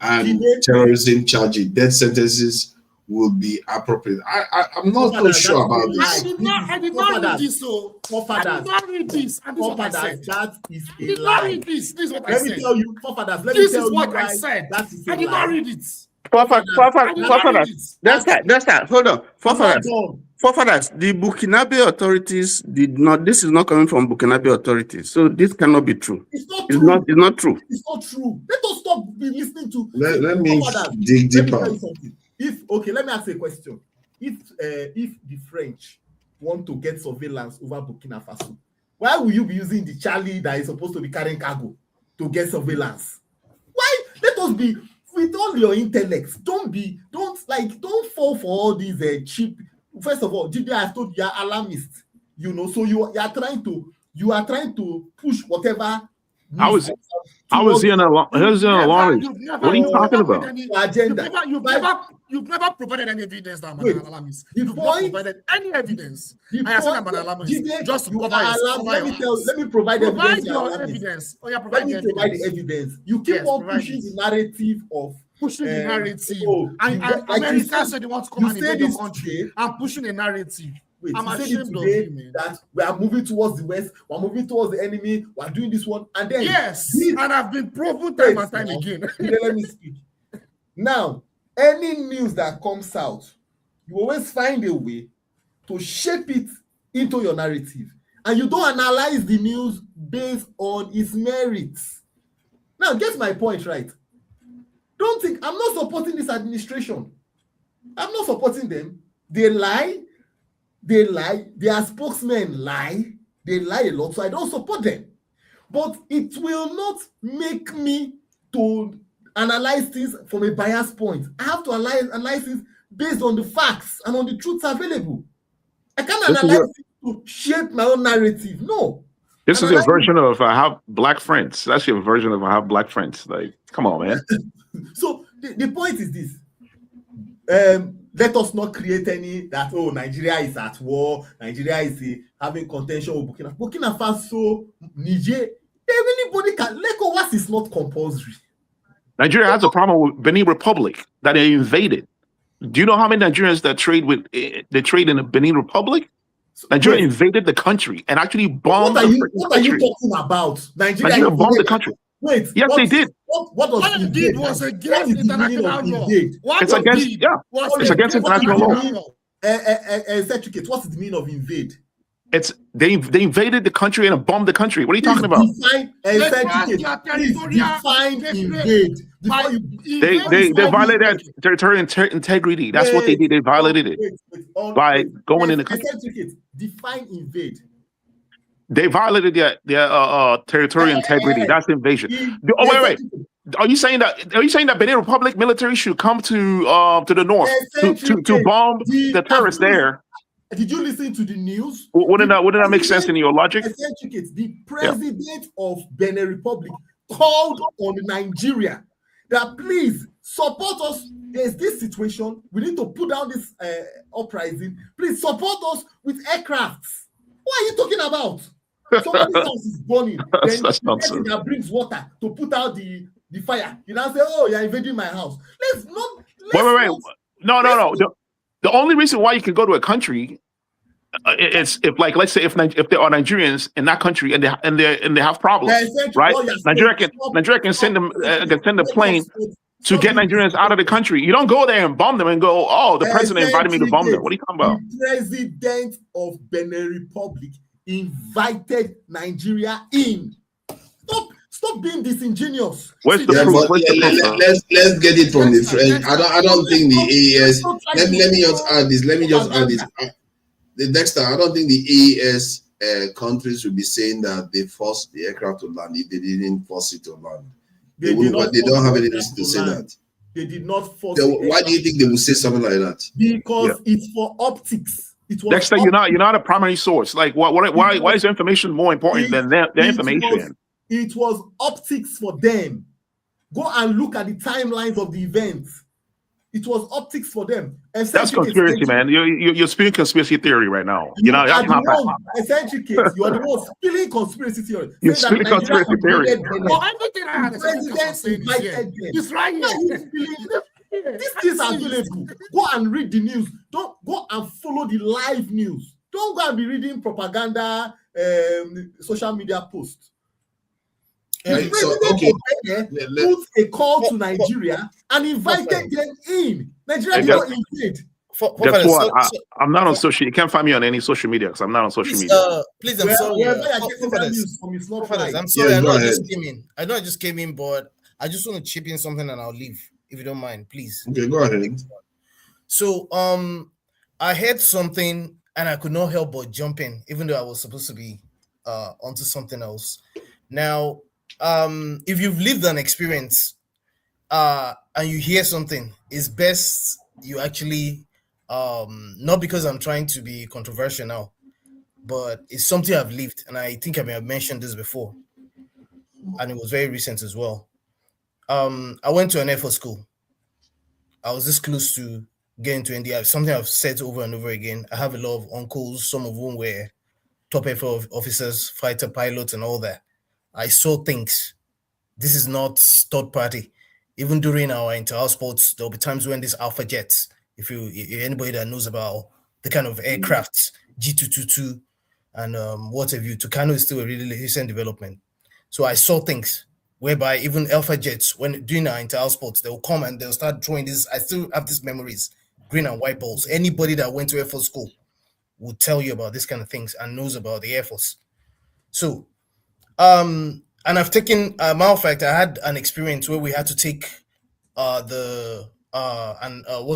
[SPEAKER 2] and terrorism charges. Death sentences will be appropriate. I'm not so sure about this.
[SPEAKER 10] I did not read this. I did not read this. And this is what I said.
[SPEAKER 14] That is a
[SPEAKER 10] did not read this. This is what I said.
[SPEAKER 14] Let me tell you,
[SPEAKER 10] this is what I said. I did not read it.
[SPEAKER 7] That's that. Hold on. Forefathers, the Burkinabe authorities did not. This is not coming from Burkinabe authorities, so this cannot be true.
[SPEAKER 14] It's not true.
[SPEAKER 7] It's not true.
[SPEAKER 14] It's not true. Let us stop listening to.
[SPEAKER 2] Let me dig deeper.
[SPEAKER 14] Let me ask a question. If the French want to get surveillance over Burkina Faso, why will you be using the Charlie that is supposed to be carrying cargo to get surveillance? Why? Let us be with all your intellect. Don't fall for all these cheap. First of all, Jide, I told you are alarmist. So you are trying to push whatever.
[SPEAKER 13] I was in a alarmist. What are you talking about?
[SPEAKER 10] You've never provided any evidence that I'm an alarmist. You've not provided any evidence. I said I'm an alarmist. Just to cover
[SPEAKER 14] let me provide evidence.
[SPEAKER 10] Let me provide
[SPEAKER 14] the evidence. You keep on pushing the narrative of
[SPEAKER 10] pushing the narrative. America said they want to come and invade your country. I'm pushing a narrative. I'm ashamed of you, man. That
[SPEAKER 14] we are moving towards the west, we're moving towards the enemy, we're doing this one, and then
[SPEAKER 10] and I've been proven time and time again.
[SPEAKER 14] Let me speak. Now, any news that comes out, you always find a way to shape it into your narrative, and you don't analyze the news based on its merits. Now, get my point right. Don't think I'm not supporting this administration. I'm not supporting them. They lie. Their spokesmen lie. They lie a lot, so I don't support them. But it will not make me to analyze things from a biased point. I have to analyze things based on the facts and on the truths available. I can't analyze it to shape my own narrative. No.
[SPEAKER 13] This is your version of I have black friends. That's your version of I have black friends. Like, come on, man.
[SPEAKER 14] So the point is this. Let us not create any that Nigeria is at war, Nigeria is having contention with Burkina Faso, Niger. Anybody can. ECOWAS is not compulsory.
[SPEAKER 13] Nigeria has a problem with Benin Republic that they invaded. Do you know how many Nigerians that trade in the Benin Republic? Nigeria invaded the country and actually bombed
[SPEAKER 14] What are you
[SPEAKER 13] country.
[SPEAKER 14] talking about?
[SPEAKER 13] Nigeria bombed the country.
[SPEAKER 14] Wait,
[SPEAKER 13] yes, they did.
[SPEAKER 14] What does
[SPEAKER 10] What it did was against international law.
[SPEAKER 13] It's against it's against international law.
[SPEAKER 14] Certificate. What's the meaning of invade?
[SPEAKER 13] It's they invaded the country and bombed the country. What are you talking about?
[SPEAKER 14] Define invade.
[SPEAKER 13] They violated territorial integrity. That's what they did. They violated it by going in the country.
[SPEAKER 14] Define invade.
[SPEAKER 13] They violated their territorial integrity. That's invasion. Oh wait. Are you saying that Benin Republic military should come to the north to bomb the terrorists there?
[SPEAKER 14] Did you listen to the news?
[SPEAKER 13] Wouldn't that make sense in your logic?
[SPEAKER 14] The president of Benin Republic called on Nigeria that please support us. There's this situation. We need to put down this uprising. Please support us with aircrafts. What are you talking about? Somebody's house is burning. Then that brings water to put out the fire. You now say, "Oh, you're invading my house." Wait. No. The only reason why you can go to a country is if, like, let's say if there are Nigerians in that country and they have problems, right? Nigeria can send them send a plane to get Nigerians out of the country. You don't go there and bomb them and go, "Oh, the president invited me to bomb them." What are you talking about? The president of Benin Republic invited Nigeria in. Stop being disingenuous.
[SPEAKER 13] Where's the proof?
[SPEAKER 2] Let's get it from the French. I don't think the AES. Let me just add this. The next time, I don't think the AES countries will be saying that they forced the aircraft to land if they didn't force it to land. They don't have any reason to say that.
[SPEAKER 14] They did not force.
[SPEAKER 2] Why do you think they would say something like that?
[SPEAKER 14] Because it's for optics.
[SPEAKER 13] Dexter, you're not a primary source. Like, why is your information more important than their information?
[SPEAKER 14] It was optics for them. Go and look at the timelines of the events. It was optics for them.
[SPEAKER 13] That's conspiracy, man. You're spilling conspiracy theory right now.
[SPEAKER 14] You are the one spilling conspiracy theory.
[SPEAKER 13] You're spilling conspiracy theory.
[SPEAKER 14] It's right here. This is available. Go and read the news. Don't go and follow the live news. Don't go and be reading propaganda, social media posts. Put a call to Nigeria and invited them in. Nigeria did not invade.
[SPEAKER 13] Guess what? I'm not on social. You can't find me on any social media because I'm not on social media.
[SPEAKER 15] Please, I'm sorry. I'm sorry. I know I just came in, but I just want to chip in something and I'll leave if you don't mind, please.
[SPEAKER 2] Okay, go ahead.
[SPEAKER 15] So, I heard something and I could not help but jump in, even though I was supposed to be onto something else. Now, if you've lived an experience and you hear something, it's best you actually not because I'm trying to be controversial now, but it's something I've lived, and I think I may have mentioned this before, and it was very recent as well. I went to an Air Force school. I was this close to getting to India. Something I've said over and over again. I have a lot of uncles, some of whom were top Air Force officers, fighter pilots, and all that. I saw things. This is not third party. Even during our inter-house sports, there'll be times when these Alpha jets, if anybody that knows about the kind of aircrafts, G222 and what have you, Tucano is still a really recent development. So I saw things whereby even Alpha jets, when doing our inter-house sports, they'll come and they'll start throwing this. I still have these memories, green and white balls. Anybody that went to Air Force school will tell you about this kind of things and knows about the Air Force. So, and I've taken, matter of fact, I had an experience where we had to take what's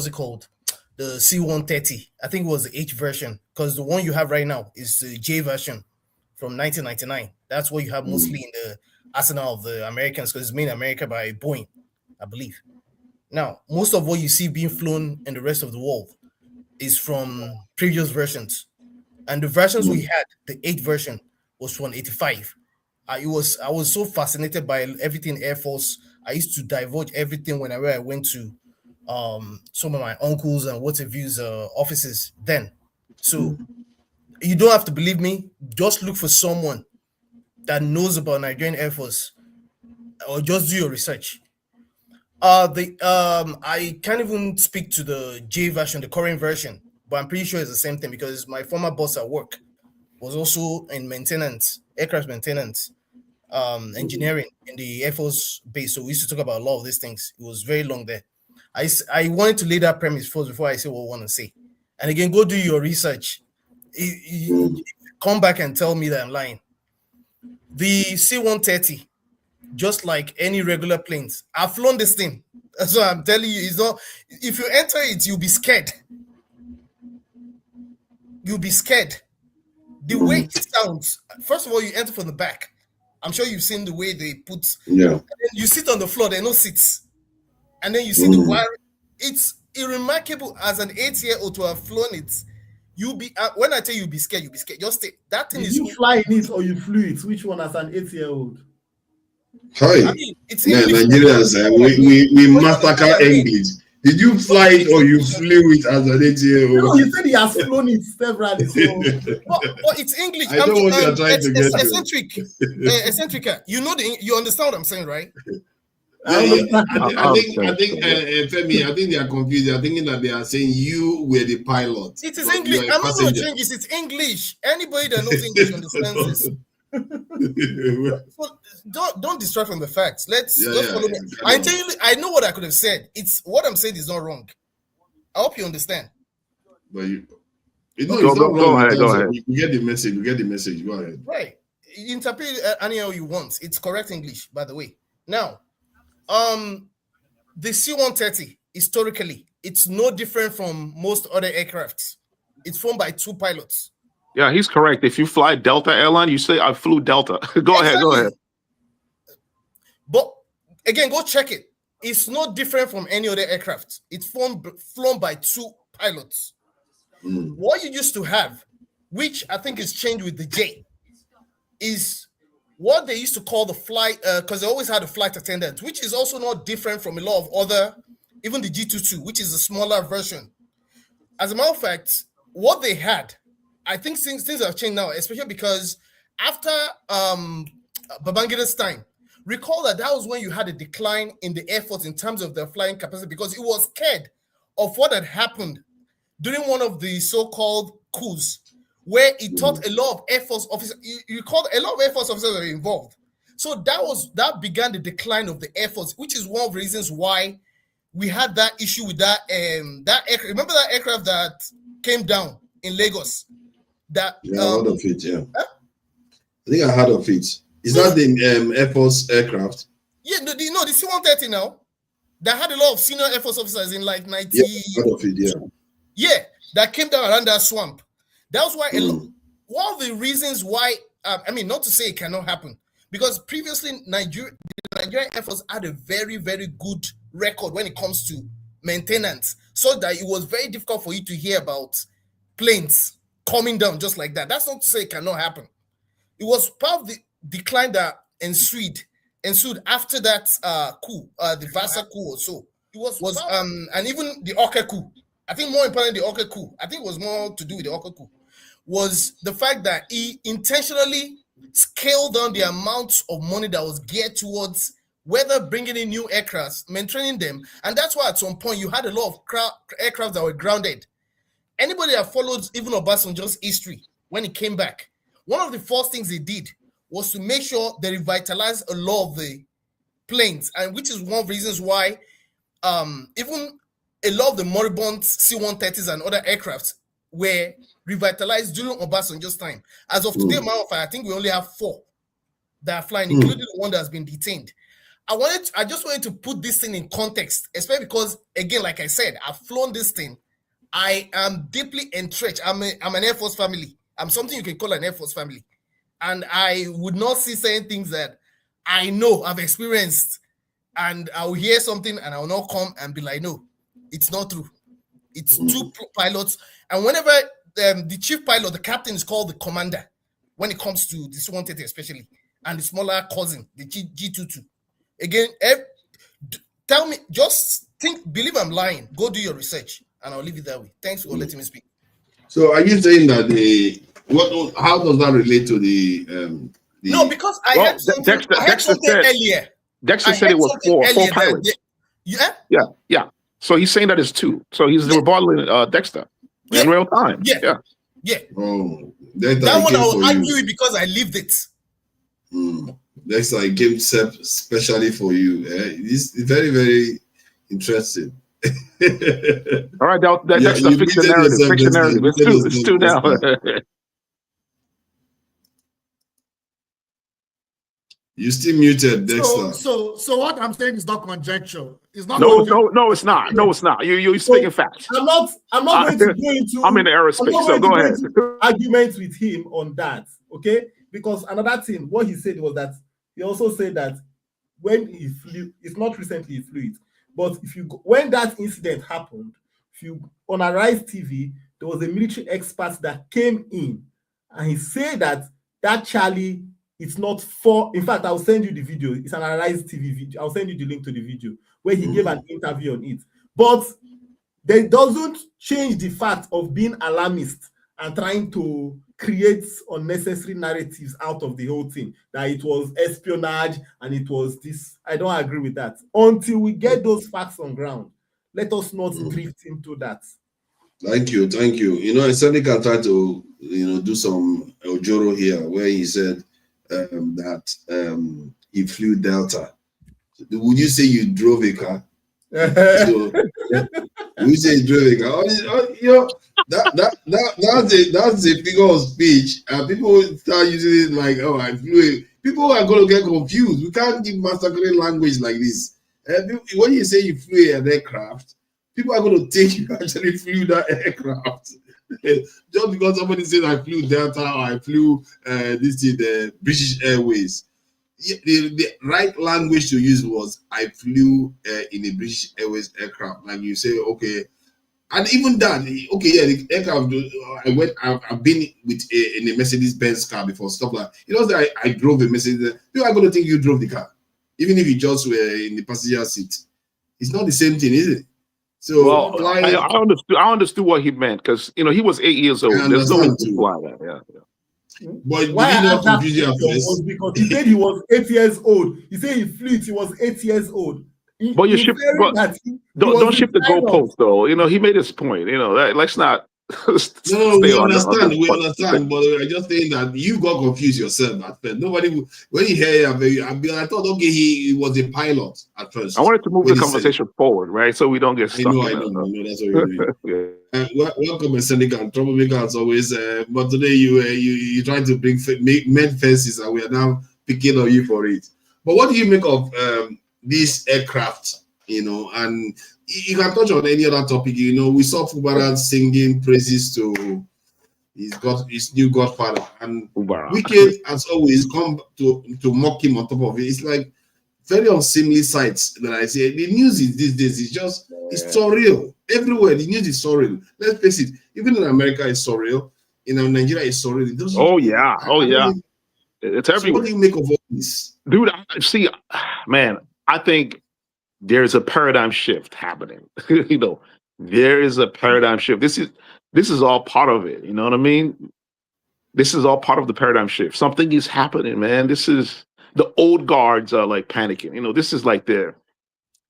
[SPEAKER 15] it called? The C-130. I think it was the H version, because the one you have right now is the J version from 1999. That's what you have mostly in the arsenal of the Americans, because it's made in America by Boeing, I believe. Now, most of what you see being flown in the rest of the world is from previous versions. And the versions we had, the 8 version, was from 85. I was so fascinated by everything Air Force. I used to divulge everything whenever I went to some of my uncles and what have you's offices then. So you don't have to believe me. Just look for someone that knows about Nigerian Air Force, or just do your research. I can't even speak to the J version, the current version, but I'm pretty sure it's the same thing because my former boss at work was also in maintenance, aircraft maintenance, engineering in the Air Force base. So we used to talk about a lot of these things. It was very long there. I wanted to lay that premise first before I say what I want to say. And again, go do your research. Come back and tell me that I'm lying. The C-130, just like any regular planes, I've flown this thing. That's what I'm telling you. It's not. If you enter it, you'll be scared. You'll be scared. The way it sounds. First of all, you enter from the back. I'm sure you've seen the way they put.
[SPEAKER 2] Yeah.
[SPEAKER 15] And then you sit on the floor. There are no seats. And then you see the wire. It's remarkable as an 8-year-old to have flown it. You'll be when I tell you, you'll be scared. You'll be scared. Just stay. That thing
[SPEAKER 14] Did
[SPEAKER 15] is.
[SPEAKER 14] you fly in it or you flew it? Which one as an 8-year-old?
[SPEAKER 2] Hi.
[SPEAKER 15] I mean, it's
[SPEAKER 2] Nigerians, we massacre English. Did you fly it or you flew it as an 8-year-old?
[SPEAKER 14] No, you said he has flown it several. So.
[SPEAKER 15] but it's English.
[SPEAKER 2] I know what you're trying to get to.
[SPEAKER 15] Eccentrica. You know you understand what I'm saying, right?
[SPEAKER 2] I think Femi, I think they are confused. They are thinking that they are saying you were the pilot.
[SPEAKER 15] It is English. I'm not going to change this. It's English. Anybody that knows English understands this. So don't distract from the facts. Let's follow me. I tell you, I know what I could have said. It's what I'm saying is not wrong. I hope you understand.
[SPEAKER 2] But go ahead. You get the message. You get the message. Go ahead.
[SPEAKER 15] Right. You interpret any how you want. It's correct English, by the way. Now, the C-130 historically, it's no different from most other aircrafts. It's flown by 2 pilots.
[SPEAKER 13] Yeah, he's correct. If you fly Delta airline, you say I flew Delta. Go ahead.
[SPEAKER 15] But again, go check it. It's no different from any other aircraft. It's flown by 2 pilots. What you used to have, which I think is changed with the J, is what they used to call the flight, because they always had a flight attendant, which is also not different from a lot of other, even the G22, which is a smaller version. As a matter of fact, what they had, I think things have changed now, especially because after Babangida's time, recall that was when you had a decline in the Air Force in terms of their flying capacity because it was scared of what had happened during one of the so-called coups, where it taught a lot of Air Force officers. You recall a lot of Air Force officers were involved. So that began the decline of the Air Force, which is one of the reasons why we had that issue with that aircraft. Remember that aircraft that came down in Lagos?
[SPEAKER 2] I heard of it. Yeah, I think I heard of it. Is that the Air Force aircraft?
[SPEAKER 15] Yeah, the C-130 now that had a lot of senior Air Force officers in like 90.
[SPEAKER 2] Yeah, I heard of it.
[SPEAKER 15] Yeah, that came down around that swamp. That was why one of the reasons why. I mean, not to say it cannot happen, because previously the Nigerian Air Force had a very, very good record when it comes to maintenance, so that it was very difficult for you to hear about planes coming down just like that. That's not to say it cannot happen. It was part of the decline that ensued after that coup, the Vasa coup or so. It was and even the Oka coup. I think more importantly, the Oka coup. I think it was more to do with the Oka coup. Was the fact that he intentionally scaled down the amount of money that was geared towards whether bringing in new aircrafts, maintaining them, and that's why at some point you had a lot of aircraft that were grounded. Anybody that follows even Obasanjo's history when he came back, one of the first things he did was to make sure they revitalized a lot of the planes, and which is one of the reasons why even a lot of the moribund C-130s and other aircrafts were revitalized during Obasanjo's time. As of today, I think we only have 4 that are flying, including the one that has been detained. I just wanted to put this thing in context, especially because, again, like I said, I've flown this thing. I am deeply entrenched. I'm an Air Force family. I'm something you can call an Air Force family. And I would not see certain things that I know I've experienced, and I'll hear something and I'll not come and be like, no, it's not true. It's 2 pilots. And whenever the chief pilot, the captain, is called the commander when it comes to this C-130 especially, and the smaller cousin, the G22. Again, tell me, just believe I'm lying. Go do your research, and I'll leave it that way. Thanks for letting me speak.
[SPEAKER 2] So are you saying that how does that relate to the
[SPEAKER 15] no, because I had something earlier.
[SPEAKER 13] Dexter said it was 4 pilots. Yeah. So he's saying that it's 2. So he's rebuttaling Dexter in real time.
[SPEAKER 15] Yeah.
[SPEAKER 2] Oh,
[SPEAKER 15] that one I will argue it because I lived it.
[SPEAKER 2] Dexter, I came specially for you. It's very, very interesting.
[SPEAKER 13] All right, Dexter, fix the narrative. Fix the narrative. It's 2 now.
[SPEAKER 2] You still muted, Dexter.
[SPEAKER 10] So what I'm saying is not conjecture. It's not.
[SPEAKER 13] No, it's not. No, it's not. You're speaking facts.
[SPEAKER 14] I'm not going to go into.
[SPEAKER 13] I'm in the aerospace, so go ahead.
[SPEAKER 14] Arguments with him on that, okay? Because another thing, what he said was that he also said that when he flew, it's not recently he flew it, but when that incident happened, on Arise TV, there was a military expert that came in, and he said that Charlie. It's not for. In fact, I'll send you the video. It's an Arise TV video. I'll send you the link to the video where he gave an interview on it. But that doesn't change the fact of being alarmist and trying to create unnecessary narratives out of the whole thing. That it was espionage and it was this. I don't agree with that. Until we get those facts on ground, let us not drift into that.
[SPEAKER 2] Thank you. Seneca tried to do some Ojoro here where he said. That he flew Delta. Would you say you drove a car? So, would you say you drove a car? That's a figure of speech, and people start using it like, "Oh, I flew." People are going to get confused. We can't give massacring language like this. When you say you flew an aircraft, people are going to think you actually flew that aircraft. Just because somebody said I flew Delta or I flew the British Airways, the right language to use was I flew in a British Airways aircraft. Like you say, okay, and even that, okay, yeah, the aircraft. I've been in a Mercedes-Benz car before, stuff like that. I drove a Mercedes. People are going to think you drove the car, even if you just were in the passenger seat. It's not the same thing, is it? So
[SPEAKER 13] I understood what he meant because he was 8 years old. There's no reason to fly that. Yeah.
[SPEAKER 2] But why I not confuse you
[SPEAKER 14] was because he said he was 8 years old. He said he flew it. He was 8 years old.
[SPEAKER 13] But don't shift the goalpost though. He made his point. Let's not.
[SPEAKER 2] No, we understand, but I'm just saying that you got confused yourself at first. Nobody, when you hear I thought, okay, he was a pilot at first.
[SPEAKER 13] I wanted to move the conversation forward, right, so we don't get stuck.
[SPEAKER 2] I know, that's what you mean. Welcome, Seneca, and troublemaker as always. But today you trying to make fences, and we are now picking on you for it. But what do you make of this aircraft? And you can touch on any other topic. We saw Fubara singing praises to his new godfather, and Wicked as always come to mock him on top of it. It's like very unseemly sights that I say. The news is these days it's surreal everywhere. The news is surreal. Let's face it. Even in America, it's surreal. In Nigeria, it's surreal.
[SPEAKER 13] It's everywhere.
[SPEAKER 2] So what do you make of all this,
[SPEAKER 13] dude? Man, I think there's a paradigm shift happening. There is a paradigm shift. This is all part of it. You know what I mean? This is all part of the paradigm shift. Something is happening, man. This is the old guards are like panicking. This is like the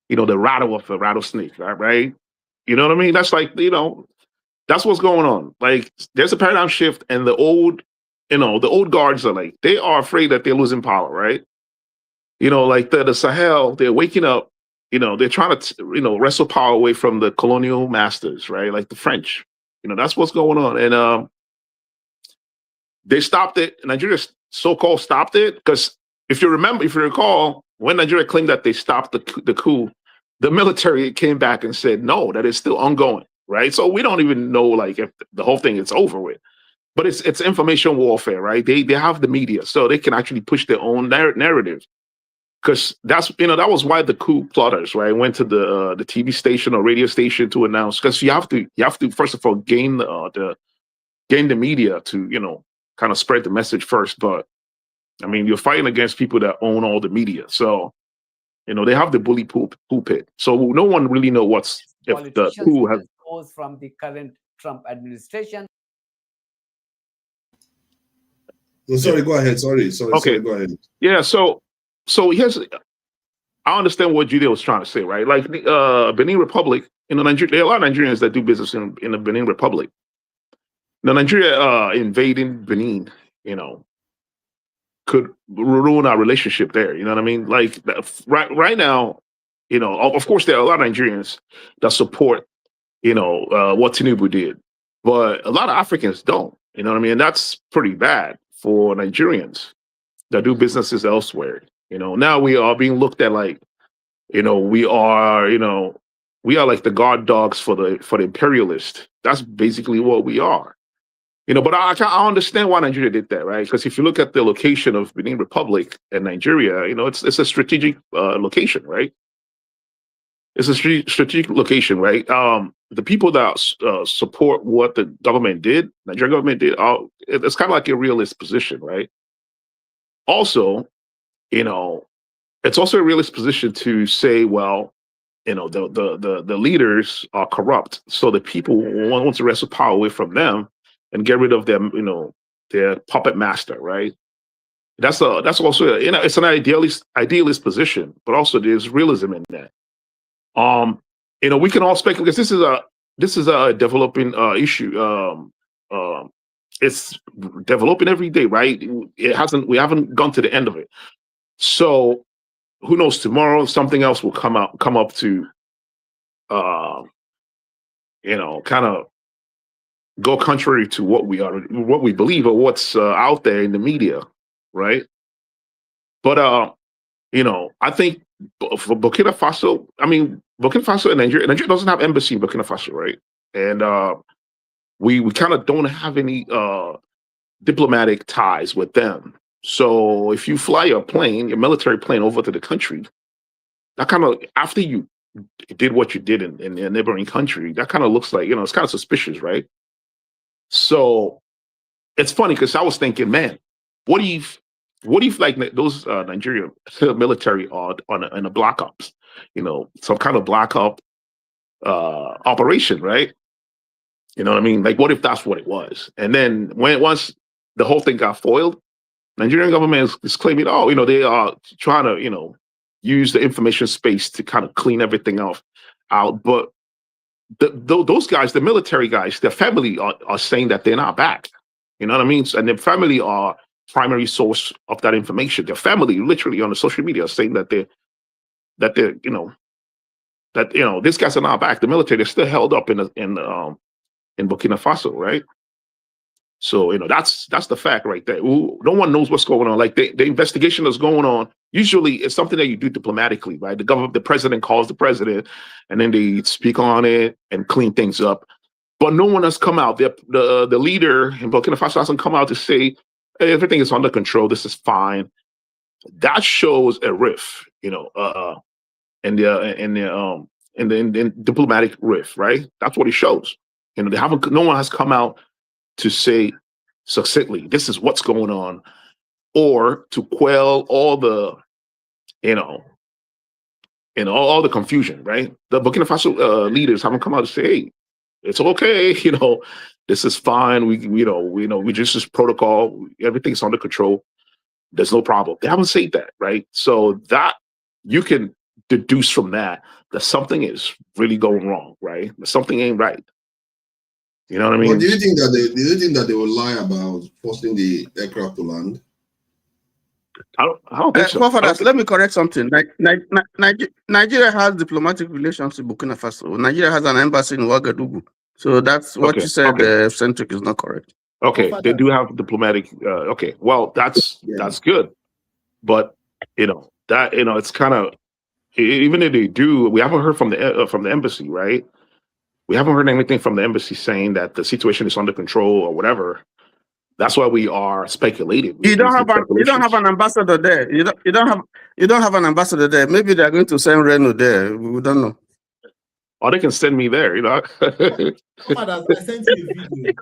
[SPEAKER 13] rattle of a rattlesnake, right? You know what I mean? That's like, that's what's going on. Like there's a paradigm shift, and the old guards are like, they are afraid that they're losing power, right? Like the Sahel, they're waking up. They're trying to, wrestle power away from the colonial masters, right? Like the French. That's what's going on. And they stopped it. Nigeria so-called stopped it because if you recall, when Nigeria claimed that they stopped the coup, the military came back and said, no, that is still ongoing, right? So we don't even know, like, if the whole thing is over with. But it's information warfare, right? They have the media, so they can actually push their own narrative. Because that was why the coup plotters, right, went to the TV station or radio station to announce. Because you have to first of all gain the media to kind of spread the message first. But I mean, you're fighting against people that own all the media, so they have the bully pulpit. So no one really know if the coup has
[SPEAKER 16] from the current Trump administration.
[SPEAKER 2] Sorry, go ahead. Sorry,
[SPEAKER 13] okay.
[SPEAKER 2] go ahead.
[SPEAKER 13] Yeah, so here's, I understand what Judy was trying to say, right? Like the Benin Republic, Nigeria, there are a lot of Nigerians that do business in the Benin Republic. Now, Nigeria invading Benin, could ruin our relationship there. You know what I mean? Like right now, of course, there are a lot of Nigerians that support, what Tinubu did, but a lot of Africans don't. You know what I mean? And that's pretty bad for Nigerians that do businesses elsewhere. Now we are being looked at like, we are like the guard dogs for the imperialist. That's basically what we are. But I understand why Nigeria did that, right? Because if you look at the location of Benin Republic and Nigeria, it's a strategic location, right? It's a strategic location, right? The people that support what the government did, Nigerian government did, it's kind of like a realist position, right? Also, it's also a realist position to say, well, the leaders are corrupt, so the people want to wrestle power away from them and get rid of them, their puppet master, right? That's also it's an idealist position, but also there's realism in that. We can all speculate because this is a developing issue. It's developing every day, right? We haven't gone to the end of it. So who knows? Tomorrow something else will come up to, kind of go contrary to what we believe or what's out there in the media, right? But I think for Burkina Faso, Burkina Faso and Nigeria doesn't have embassy in Burkina Faso, right? And we kind of don't have any diplomatic ties with them. So if you fly your military plane over to the country, that kind of, after you did what you did in a neighboring country, that kind of looks like, it's kind of suspicious, right? So it's funny because I was thinking, man, what if like those Nigerian military are in a black ops, some kind of black op operation, right? You know what I mean? Like, what if that's what it was? And then once the whole thing got foiled, Nigerian government is claiming, they are trying to, use the information space to kind of clean everything out. But those guys, the military guys, their family are saying that they're not back. You know what I mean? And their family are primary source of that information. Their family, literally on the social media, are saying that these guys are not back. The military, they're still held up in Burkina Faso, right? So that's the fact right there. No one knows what's going on. Like the investigation that's going on. Usually, it's something that you do diplomatically, right? The president calls the president, and then they speak on it and clean things up. But no one has come out. The leader in Burkina Faso hasn't come out to say, hey, everything is under control. This is fine. That shows a rift, in the diplomatic rift, right? That's what it shows. No one has come out to say succinctly, this is what's going on, or to quell all the, all the confusion, right? The Burkina Faso leaders haven't come out to say, hey, it's okay, this is fine. We just this protocol, everything's under control. There's no problem. They haven't said that, right? So that you can deduce from that something is really going wrong, right? Something ain't right. You know what I mean?
[SPEAKER 2] But do you think that they will lie about forcing the aircraft to land?
[SPEAKER 13] I don't think so.
[SPEAKER 7] Let me correct something. Nigeria has diplomatic relations with Burkina Faso. Nigeria has an embassy in Ouagadougou. So that's what you said. Centric is not correct.
[SPEAKER 13] Okay, they do have diplomatic. Okay, well, that's good, but it's kind of, even if they do, we haven't heard from the embassy, right? We haven't heard anything from the embassy saying that the situation is under control or whatever. That's why we are speculating.
[SPEAKER 7] You don't have an ambassador there. You don't have an ambassador there. Maybe they're going to send Reno there. We don't know.
[SPEAKER 13] Or they can send me there.
[SPEAKER 14] I sent you a video.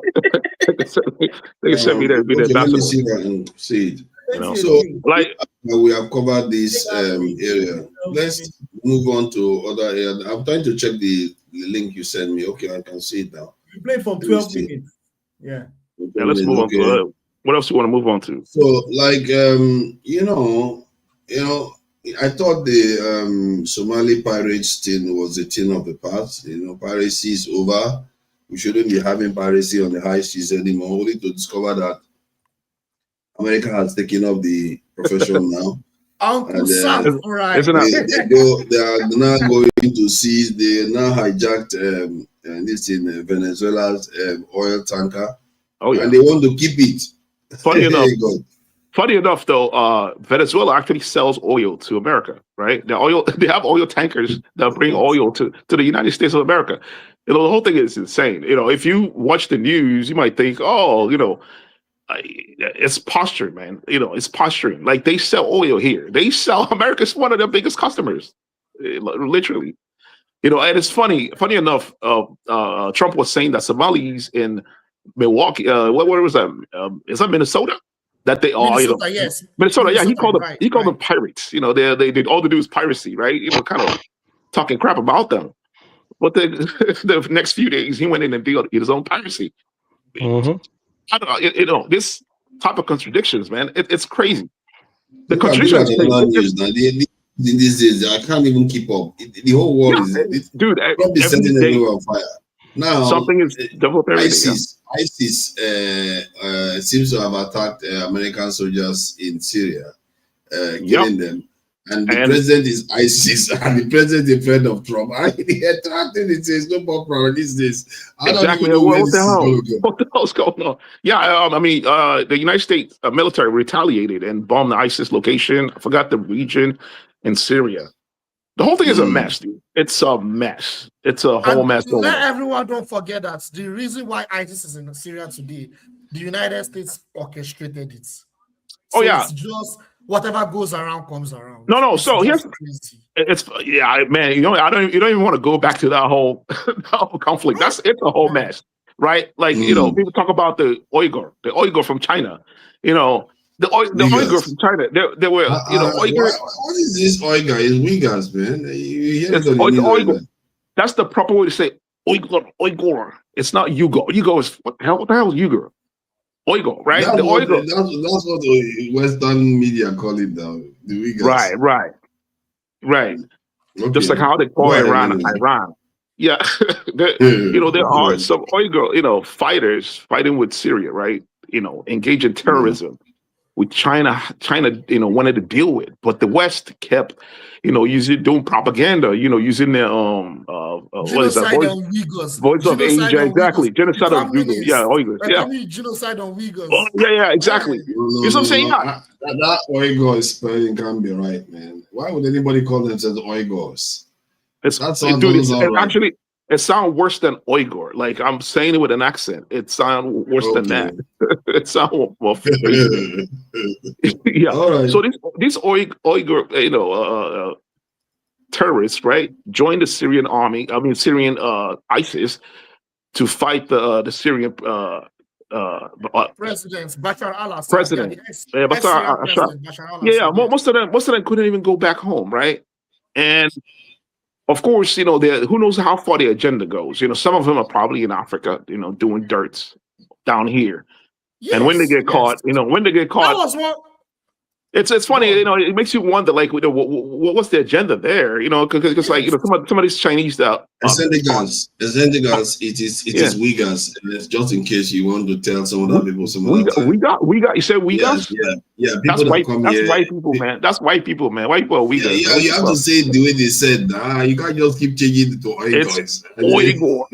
[SPEAKER 13] They can send me there.
[SPEAKER 2] Okay, let me see that and see it. So, like, we have covered this area. Let's move on to other areas. I'm trying to check the link you sent me. Okay, I can see it now.
[SPEAKER 14] You played for 12 minutes. Yeah.
[SPEAKER 13] Yeah, let's move on to what else you want to move on to?
[SPEAKER 2] So, like, I thought the Somali pirates thing was a thing of the past. Piracy is over. We shouldn't be having piracy on the high seas anymore, only to discover that America has taken up the profession now.
[SPEAKER 10] Uncle Sam, all right.
[SPEAKER 2] They are now going to seize. They now hijacked this in Venezuela's oil tanker.
[SPEAKER 13] Oh yeah,
[SPEAKER 2] and they want to keep it.
[SPEAKER 13] Funny enough, though, Venezuela actually sells oil to America, right? They have oil tankers that bring oil to the United States of America. The whole thing is insane. If you watch the news, you might think, oh, it's posturing, man. It's posturing. Like, they sell oil here. America's one of their biggest customers, literally. And it's funny enough, Trump was saying that Somalis in Milwaukee, what was that? Is that Minnesota? That they are,
[SPEAKER 10] Minnesota, yes.
[SPEAKER 13] Minnesota, yeah. He called
[SPEAKER 10] right.
[SPEAKER 13] them pirates. They all they do is piracy, right? Kind of talking crap about them. But the next few days, he went in and did his own piracy.
[SPEAKER 8] Mm-hmm.
[SPEAKER 2] I
[SPEAKER 13] don't know, this type of contradictions, man. It's crazy. The
[SPEAKER 2] contradictions. These days, I can't even keep up. The whole world is,
[SPEAKER 13] dude.
[SPEAKER 2] Trump is setting everywhere on fire. Now,
[SPEAKER 13] something is developed every day.
[SPEAKER 2] ISIS seems to have attacked American soldiers in Syria, killing them. And the president is ISIS, and the president is a friend of Trump. The attracting it says no more problem these days. I don't even know where this is going to go.
[SPEAKER 13] What the hell's going on? Yeah, the United States military retaliated and bombed the ISIS location. I forgot the region in Syria. The whole thing is a mess, dude. It's a mess. It's a whole mess.
[SPEAKER 10] Let everyone don't forget that the reason why ISIS is in Syria today, the United States orchestrated it. So it's just whatever goes around comes around.
[SPEAKER 13] No. So here's man. You don't even want to go back to that whole conflict. It's a whole mess, right? Like people talk about the Uyghur from China. The Uyghur from China, they were, Uyghur.
[SPEAKER 2] What is this Uyghur? It's Uyghurs, man.
[SPEAKER 13] It's Uyghur. That's the proper way to say Uyghur. It's not Uyghur. Uyghur is what the hell is Uyghur? Uyghur, right?
[SPEAKER 2] That's
[SPEAKER 13] Uyghur.
[SPEAKER 2] That's what the Western media call it now. The Uyghurs.
[SPEAKER 13] Right.
[SPEAKER 2] Okay.
[SPEAKER 13] Just like how they call Iran. Yeah, there are some Uyghur, fighters fighting with Syria, right? Engage in terrorism. With China, wanted to deal with, but the West kept, doing propaganda, using their what is that? Voice of Asia, exactly. Genocide on Uyghurs, Uyghurs,
[SPEAKER 10] genocide on Uyghurs.
[SPEAKER 13] Oh, yeah, exactly. You know what I'm saying?
[SPEAKER 2] That Uyghur spelling can't be right, man. Why would anybody call themselves Uyghurs?
[SPEAKER 13] Actually, it sounds worse than Uyghur. Like, I'm saying it with an accent. It sounds worse than that. It sounds more crazy. Yeah. Right. So this Uyghur, terrorists, right, joined the Syrian army. Syrian ISIS to fight the Syrian
[SPEAKER 10] president Bashar al-Assad.
[SPEAKER 13] President. Bashar al-Assad. Yeah. Most of them couldn't even go back home, right? And of course, who knows how far the agenda goes. Some of them are probably in Africa, doing dirts down here. Yes, and when they get caught, it's funny, it makes you wonder, like, what's the agenda there? Because like, some of these Chinese
[SPEAKER 2] Zendigans, it is Uyghurs. And it's just in case you want to tell some other people
[SPEAKER 13] we got. You said Uyghurs?
[SPEAKER 2] Yeah.
[SPEAKER 13] That's white people, man. That's white people, man. White people are Uyghurs.
[SPEAKER 2] Yeah, you have to say it the way they said. You can't just keep changing it to Uyghurs.
[SPEAKER 13] It's Uyghur.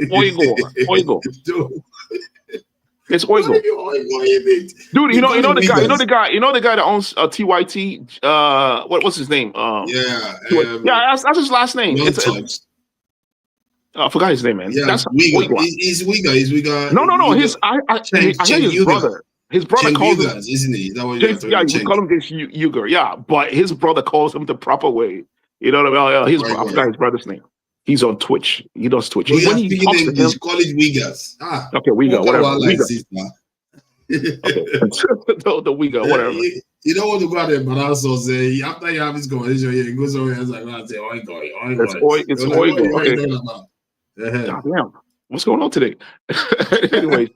[SPEAKER 13] It's Uyghur. Dude, you know the guy that owns TYT. What's his name? That's his last name. I forgot his name, man.
[SPEAKER 2] Yeah,
[SPEAKER 13] that's
[SPEAKER 2] Uyghur. He's Uyghur.
[SPEAKER 13] No. I hear his brother. His brother calls him,
[SPEAKER 2] isn't he? Is that what you
[SPEAKER 13] call him Uyghur. Yeah, but his brother calls him the proper way. I forgot his brother's name. He's on Twitch. He does Twitch.
[SPEAKER 2] So when he talks to him, call it Uyghurs.
[SPEAKER 13] Okay, Uyghur, whatever. The Uyghur, whatever.
[SPEAKER 2] You don't want to go out there, but also say after you have this conversation, he goes over and say, Uyghur.
[SPEAKER 13] It's Uyghur. Okay. God damn. What's going on today? Anyway.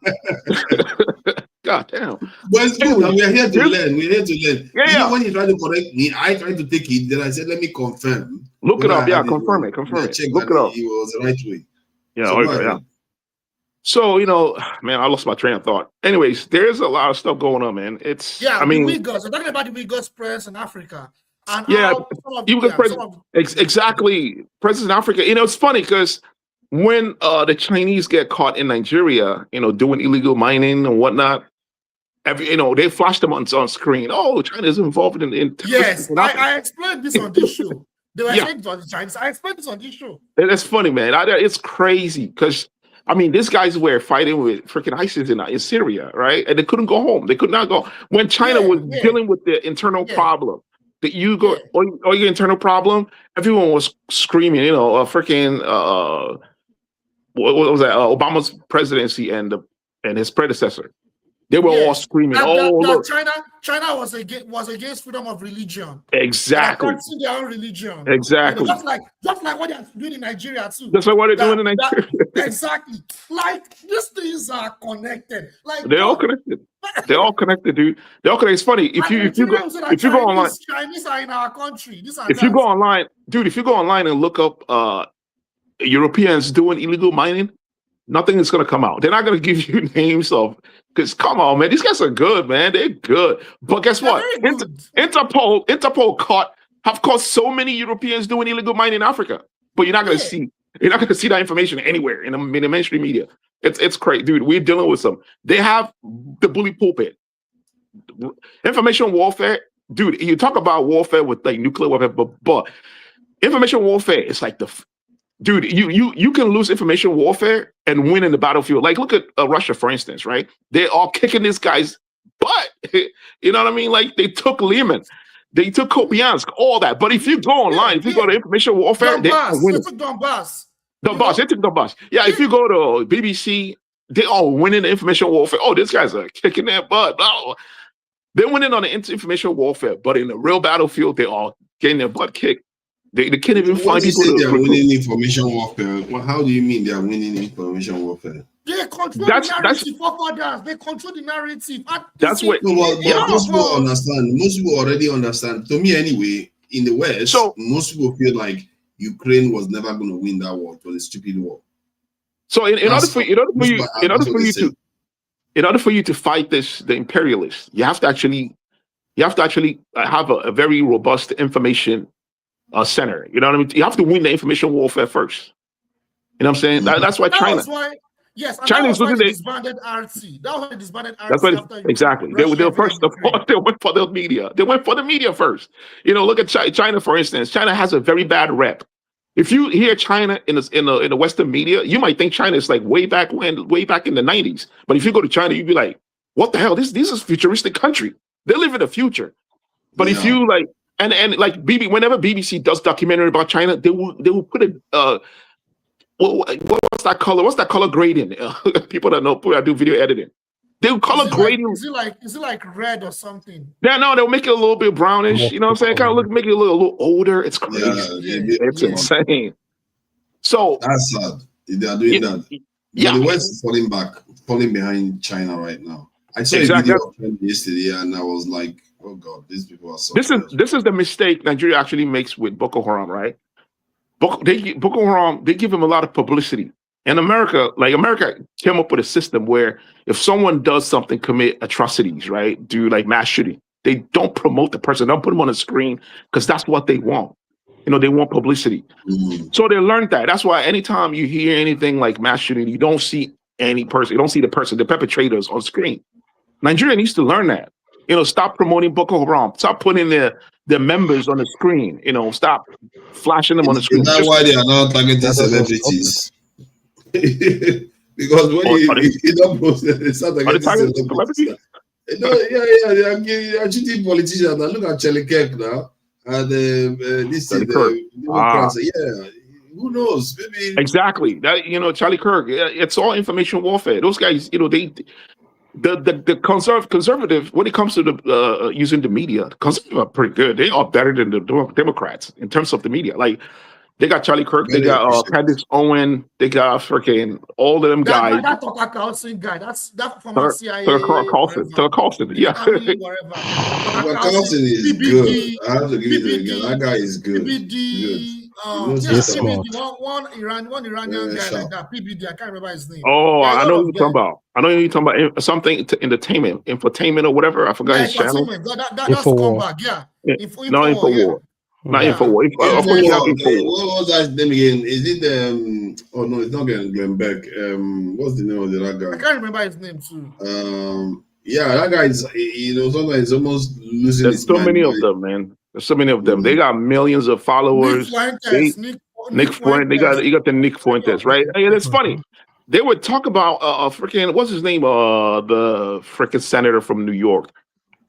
[SPEAKER 13] God damn.
[SPEAKER 2] But it's good.
[SPEAKER 13] Anyway,
[SPEAKER 2] We are here to
[SPEAKER 13] here's-
[SPEAKER 2] learn. We're here to learn.
[SPEAKER 13] Yeah,
[SPEAKER 2] Even
[SPEAKER 13] yeah.
[SPEAKER 2] when you try to correct me, I tried to take it. Then I said, let me confirm.
[SPEAKER 13] Look it
[SPEAKER 2] whether
[SPEAKER 13] up.
[SPEAKER 2] I
[SPEAKER 13] Yeah,
[SPEAKER 2] had
[SPEAKER 13] confirm
[SPEAKER 2] wrong.
[SPEAKER 13] it. Confirm
[SPEAKER 2] Yeah,
[SPEAKER 13] it.
[SPEAKER 2] check
[SPEAKER 13] Look
[SPEAKER 2] that
[SPEAKER 13] it up.
[SPEAKER 2] it was the right way.
[SPEAKER 13] Yeah,
[SPEAKER 2] So
[SPEAKER 13] okay,
[SPEAKER 2] go
[SPEAKER 13] yeah.
[SPEAKER 2] ahead.
[SPEAKER 13] So, you know, man, I lost my train of thought. Anyways, there's a lot of stuff going on, man. It's,
[SPEAKER 10] Yeah,
[SPEAKER 13] I mean,
[SPEAKER 10] the Uyghurs. We're talking about the Uyghurs press in Africa. And
[SPEAKER 13] yeah,
[SPEAKER 10] how some of,
[SPEAKER 13] even
[SPEAKER 10] yeah,
[SPEAKER 13] pres-
[SPEAKER 10] some of
[SPEAKER 13] exactly. President Africa. You know, it's funny because when the Chinese get caught in Nigeria, you know, doing illegal mining and whatnot, you know, they flash them on screen. Oh, China's involved in
[SPEAKER 10] yes, I explained this on this show. They were
[SPEAKER 13] Yeah.
[SPEAKER 10] saying it on the Chinese. I explained this on this show.
[SPEAKER 13] It's funny, man. It's crazy because I mean, these guys were fighting with freaking ISIS in Syria, right? And they couldn't go home. They could not go when China was dealing with the internal problem. That you go or your internal problem, everyone was screaming. You know, freaking what was that? Obama's presidency and his predecessor. They were all screaming. Look.
[SPEAKER 10] China was against freedom of religion.
[SPEAKER 13] Exactly.
[SPEAKER 10] They're practicing their own religion.
[SPEAKER 13] Exactly.
[SPEAKER 10] You know, just like what they're doing in Nigeria too.
[SPEAKER 13] That's like what they're doing in Nigeria.
[SPEAKER 10] Exactly. Like these things are connected. Like
[SPEAKER 13] they're all connected. They're all connected, dude. They're all connected. It's funny if you go online.
[SPEAKER 10] Chinese are in our country.
[SPEAKER 13] If you go online, dude, if you go online and look up Europeans doing illegal mining, nothing is going to come out. They're not going to give you names of, because come on, man, these guys are good, man. They're good. But guess what? Interpol have caught so many Europeans doing illegal mining in Africa. But you're not going to see. You're not going to see that information anywhere in the mainstream media. It's crazy, dude. We're dealing with some. They have the bully pulpit, information warfare, dude. You talk about warfare with like nuclear weapons, but information warfare is like dude, you can lose information warfare and win in the battlefield. Like, look at Russia, for instance, right? They're all kicking this guy's butt. You know what I mean? Like, they took Lehman, they took Kupiansk, all that. But if you go online, if you go to information warfare, they all win.
[SPEAKER 10] They took Donbass.
[SPEAKER 13] They took Donbass. Yeah, if you go to BBC, they all winning the information warfare. Oh, these guys are kicking their butt. Blah. They're winning on the information warfare, but in the real battlefield, they're all getting their butt kicked. They can't even find people.
[SPEAKER 2] They are winning information warfare. Well, how do you mean they are winning information warfare?
[SPEAKER 10] They control the narrative of others. They control the narrative.
[SPEAKER 13] That's what.
[SPEAKER 2] Most people understand. Most people already understand. To me, anyway, in the West, most people feel like Ukraine was never going to win that war. It was a stupid war.
[SPEAKER 13] So in order for you to fight the imperialists, you have to actually have a very robust information center. You know what I mean? You have to win the information warfare first. You know what I'm saying? That's why China.
[SPEAKER 10] China is looking at disbanded RT. That was disbanded RT.
[SPEAKER 13] That's what exactly. They were first. They went for the media. They went for the media first. You know, look at China, for instance. China has a very bad rep. If you hear China in the Western media, you might think China is like way back in the 90s. But if you go to China, you'd be like, what the hell? This is a futuristic country. They live in the future. But if you like, and like whenever BBC does documentary about China, they will put a what's that color? What's that color grading? People that know, people that do video editing. They'll color grading.
[SPEAKER 10] Is it like red or something?
[SPEAKER 13] Yeah, no, they'll make it a little bit brownish. You know what I'm saying? Kind of make it a little older. It's crazy. It's insane. So
[SPEAKER 2] that's sad. They are doing that. Yeah, the West is falling behind China right now. I saw a video of them yesterday, and I was like, "Oh God, these people are so."
[SPEAKER 13] This is the mistake Nigeria actually makes with Boko Haram, right? Boko Haram, they give him a lot of publicity. And America came up with a system where if someone does something, commit atrocities, right, do like mass shooting, they don't promote the person, don't put them on the screen because that's what they want. You know, they want publicity. So they learned that. That's why anytime you hear anything like mass shooting, you don't see any person, you don't see the perpetrators on screen. Nigeria needs to learn that. You know, stop promoting Boko Haram. Stop putting their members on the screen. You know, stop flashing them on the screen.
[SPEAKER 2] That's why they are not targeting celebrities. Because when you don't post it, it's not targeting celebrities. No, they are cheating politicians. Now look at Adeleke now, and this is the Democrats. Yeah, who knows? Maybe
[SPEAKER 13] exactly that. You know, Charlie Kirk. It's all information warfare. Those guys, you know, the conservative, when it comes to the using the media, conservative are pretty good. They are better than the Democrats in terms of the media. Like They got Charlie Kirk. They
[SPEAKER 2] Very
[SPEAKER 13] got
[SPEAKER 2] appreciative.
[SPEAKER 13] Candace Owen. They got freaking all of them guys.
[SPEAKER 10] That Tucker Carlson guy. That's that from
[SPEAKER 13] Tucker
[SPEAKER 10] CIA.
[SPEAKER 13] Carlson. Yeah.
[SPEAKER 10] Whatever.
[SPEAKER 2] Tucker Carlson is
[SPEAKER 10] PBD,
[SPEAKER 2] good. I have to give it to him. That guy is good.
[SPEAKER 10] PBD.
[SPEAKER 2] He knows
[SPEAKER 10] Yeah,
[SPEAKER 2] his stuff.
[SPEAKER 10] PBD. One Iranian guy
[SPEAKER 2] sure.
[SPEAKER 10] like that. PBD. I can't remember his name.
[SPEAKER 13] Oh,
[SPEAKER 10] There are a
[SPEAKER 13] I
[SPEAKER 10] lot
[SPEAKER 13] know
[SPEAKER 10] of
[SPEAKER 13] what you're talking
[SPEAKER 10] them.
[SPEAKER 13] about. I know you're talking about something to infotainment or whatever. I forgot his channel.
[SPEAKER 10] That's comeback. Yeah.
[SPEAKER 13] No, Infowar. Not Infowar. Of course, you have Infowar.
[SPEAKER 2] What was that name again? Is it oh no, it's not Glenn Beck. What's the name of that guy?
[SPEAKER 10] I can't remember his name too.
[SPEAKER 2] Yeah, that guy is, sometimes he's almost losing
[SPEAKER 13] There's
[SPEAKER 2] his
[SPEAKER 13] so
[SPEAKER 2] mind.
[SPEAKER 13] many of them, man. There's so many of them. They got millions of followers. Nick Fuentes. You got the Nick Fuentes, right? And it's funny. They would talk about freaking what's his name? The freaking senator from New York.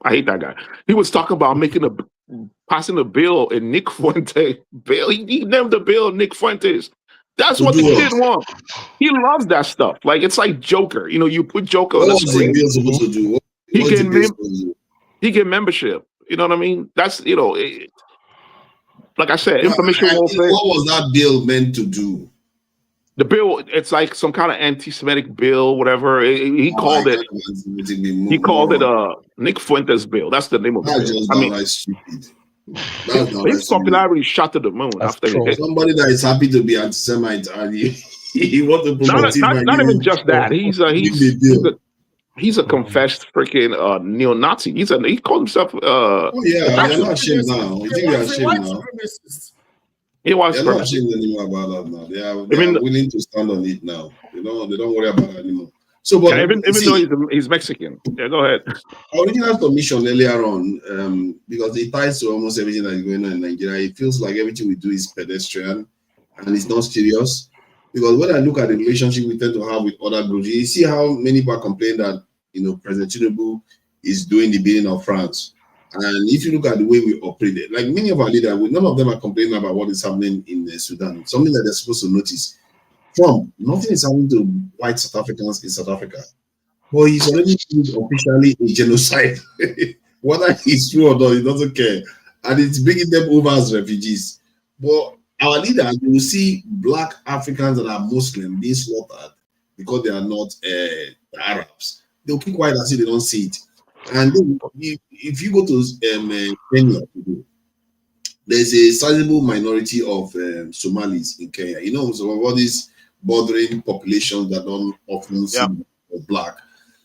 [SPEAKER 13] I hate that guy. He was talking about passing a bill in Nick Fuentes bill. He named the bill Nick Fuentes. That's what the kid wants. He loves that stuff. Like it's like Joker. You put Joker on the screen.
[SPEAKER 2] What was the bill supposed to do?
[SPEAKER 13] He get membership. You know what I mean? That's like I said, information warfare.
[SPEAKER 2] What was that bill meant to do?
[SPEAKER 13] The bill, it's like some kind of anti-Semitic bill, whatever. He called it. He called it Nick Fuentes bill. That's the name of it.
[SPEAKER 2] That's stupid.
[SPEAKER 13] His popularity shot to the moon after
[SPEAKER 2] somebody that is happy to be anti-Semite and he want to promote
[SPEAKER 13] not even just that. He's a confessed freaking neo-Nazi. He called himself.
[SPEAKER 2] You're not ashamed now. You think you're ashamed now?
[SPEAKER 13] He was.
[SPEAKER 2] They're not ashamed anymore about that now. They are willing to stand on it now. They don't worry about it anymore. So, but
[SPEAKER 13] even though he's Mexican, yeah, go ahead.
[SPEAKER 2] I originally had submission earlier on because it ties to almost everything that is going on in Nigeria. It feels like everything we do is pedestrian and it's not serious. Because when I look at the relationship we tend to have with other groups, you see how many people complain that President Tinubu is doing the bidding of France. And if you look at the way we operate, like many of our leaders, none of them are complaining about what is happening in Sudan. Something that they're supposed to notice. Trump, nothing is happening to white South Africans in South Africa. But he's already officially a genocide. Whether it's true or not, he doesn't care. And it's bringing them over as refugees. But our leaders, you will see black Africans that are Muslim being slaughtered because they are not Arabs. They'll keep quiet as if they don't see it. And then if you go to Kenya today, there's a sizable minority of Somalis in Kenya. So all these bordering populations that don't often see black.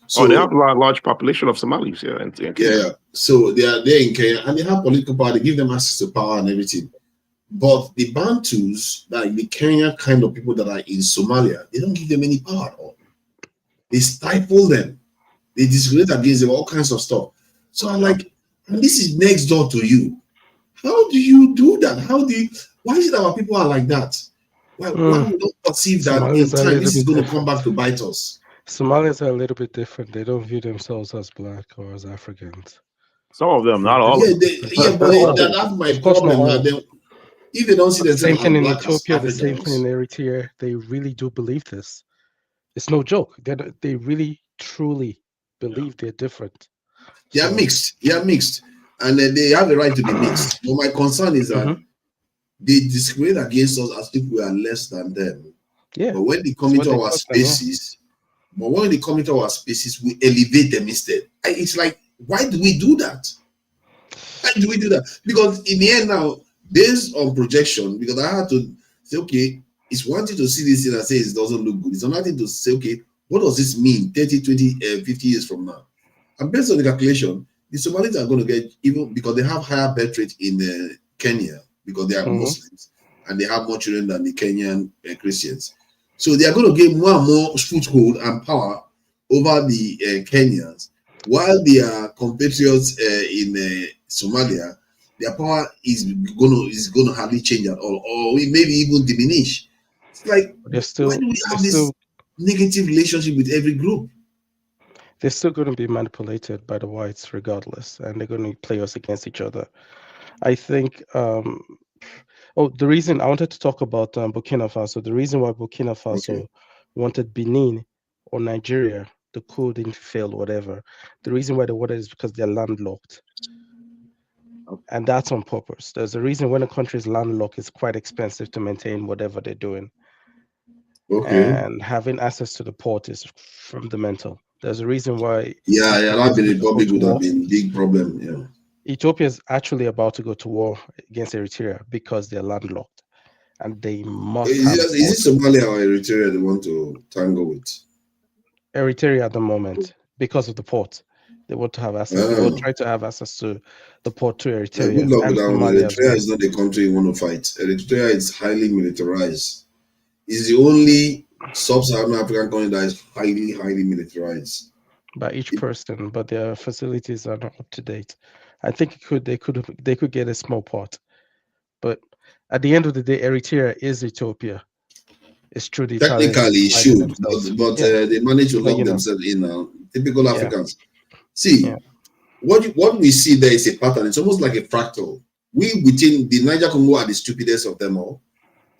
[SPEAKER 2] So
[SPEAKER 13] they have a large population of Somalis here.
[SPEAKER 2] Yeah. So they are there in Kenya and they have political power. They give them access to power and everything. But the Bantus, like the Kenyan kind of people that are in Somalia, they don't give them any power at all. They stifle them. They discriminate against them, all kinds of stuff. So I'm like, and this is next door to you. How do you do that? Why is it that our people are like that? Why we don't perceive that in time this is going to come back to bite us?
[SPEAKER 8] Somalis are a little bit different. They don't view themselves as black or as Africans.
[SPEAKER 13] Some of them, not all.
[SPEAKER 2] But that's my problem. If they don't see themselves
[SPEAKER 8] same thing in
[SPEAKER 2] black
[SPEAKER 8] Ethiopia, the same thing in Eritrea. They really do believe this. It's no joke. They really, truly believe they're different.
[SPEAKER 2] They are mixed. They are mixed. And they have the right to be mixed. But my concern is that they discriminate against us as if we are less than them.
[SPEAKER 8] Yeah.
[SPEAKER 2] But when they come into our spaces, we elevate them instead. It's like, why do we do that? Why do we do that? Because in the end now, based on projection, because I had to say, okay, it's one thing to see this thing and say it doesn't look good. It's another thing to say, okay, what does this mean 30, 20, 50 years from now? And based on the calculation, the Somalis are going to get, even because they have higher birth rate in Kenya, because they are Muslims, and they have more children than the Kenyan Christians. So they are going to get more and more foothold and power over the Kenyans, while their compatriots in Somalia, their power is going to hardly change at all, or maybe even diminish. It's like, why do we have this negative relationship with every group?
[SPEAKER 8] They're still going to be manipulated by the whites regardless, and they're going to play us against each other. I think, the reason I wanted to talk about Burkina Faso, the reason why Burkina Faso wanted Benin or Nigeria, the coup didn't fail, whatever. The reason why they wanted is because they're landlocked. And that's on purpose. There's a reason when a country is landlocked, it's quite expensive to maintain whatever they're doing.
[SPEAKER 2] Okay.
[SPEAKER 8] And having access to the port is fundamental. There's a reason why.
[SPEAKER 2] Yeah, that Benin Republic would have been a big problem. Yeah.
[SPEAKER 8] Ethiopia is actually about to go to war against Eritrea because they're landlocked, and they must.
[SPEAKER 2] Is it Somalia or Eritrea they want to tangle with?
[SPEAKER 8] Eritrea at the moment because of the port. They want to have access. They will try to have access to the port to Eritrea.
[SPEAKER 2] Yeah, good luck
[SPEAKER 8] and
[SPEAKER 2] with that.
[SPEAKER 8] Somalia
[SPEAKER 2] Eritrea is not the country you want to fight. Eritrea is highly militarized. It's the only sub-Saharan African country that is highly militarized.
[SPEAKER 8] By each person, but their facilities are not up to date. I think they could get a small part, but at the end of the day, Eritrea is Ethiopia. It's true. The
[SPEAKER 2] Technically, it should, but they manage to lock themselves in now. Typical Africans. See, what we see there is a pattern. It's almost like a fractal. We within the Niger Congo are the stupidest of them all,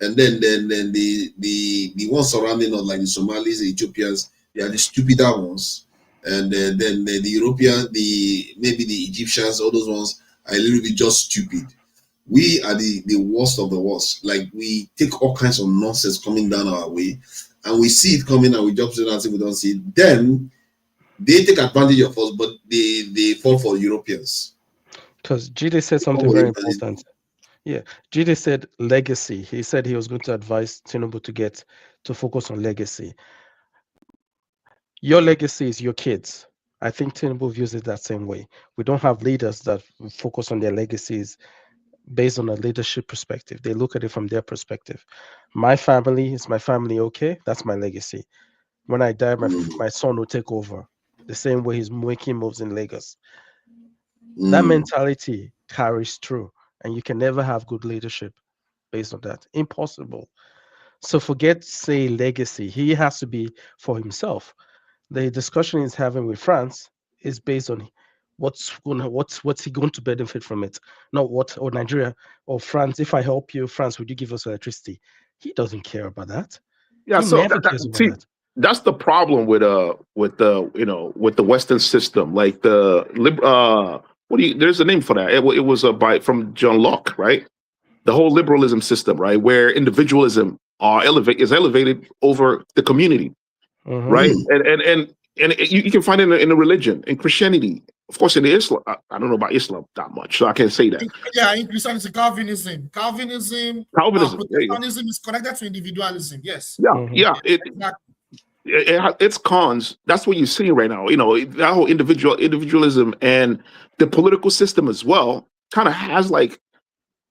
[SPEAKER 2] and then the ones surrounding us, like the Somalis, the Ethiopians, they are the stupider ones. And then the European, maybe the Egyptians, all those ones are a little bit just stupid. We are the worst of the worst. Like, we take all kinds of nonsense coming down our way, and we see it coming, and we jump to that and we don't see it. Then they take advantage of us, but they fall for Europeans.
[SPEAKER 8] Because Jide said something very important. Yeah, Jide said legacy. He said he was going to advise Tinubu to focus on legacy. Your legacy is your kids. I think Tinubu views it that same way. We don't have leaders that focus on their legacies based on a leadership perspective. They look at it from their perspective. My family is my family, okay? That's my legacy. When I die, my son will take over. The same way he's making moves in Lagos. That mentality carries through, and you can never have good leadership based on that. Impossible. So forget, say, legacy. He has to be for himself. The discussion he's having with France is based on what's he going to benefit from it, not what, or Nigeria or France. If I help you, France, would you give us electricity? He doesn't care about that.
[SPEAKER 13] Yeah,
[SPEAKER 8] he
[SPEAKER 13] so
[SPEAKER 8] never cares about that.
[SPEAKER 13] That's the problem with the Western system. Like there's a name for that. It was from John Locke, right? The whole liberalism system, right, where individualism is elevated over the community. Right, and you can find it in a religion, in Christianity, of course, in the Islam. I don't know about Islam that much, so I can't say that.
[SPEAKER 10] Yeah, in Christianity, Calvinism, Protestantism is connected to individualism. Yes.
[SPEAKER 13] Yeah, it's cons. That's what you're seeing right now. You know, that whole individualism and the political system as well kind of has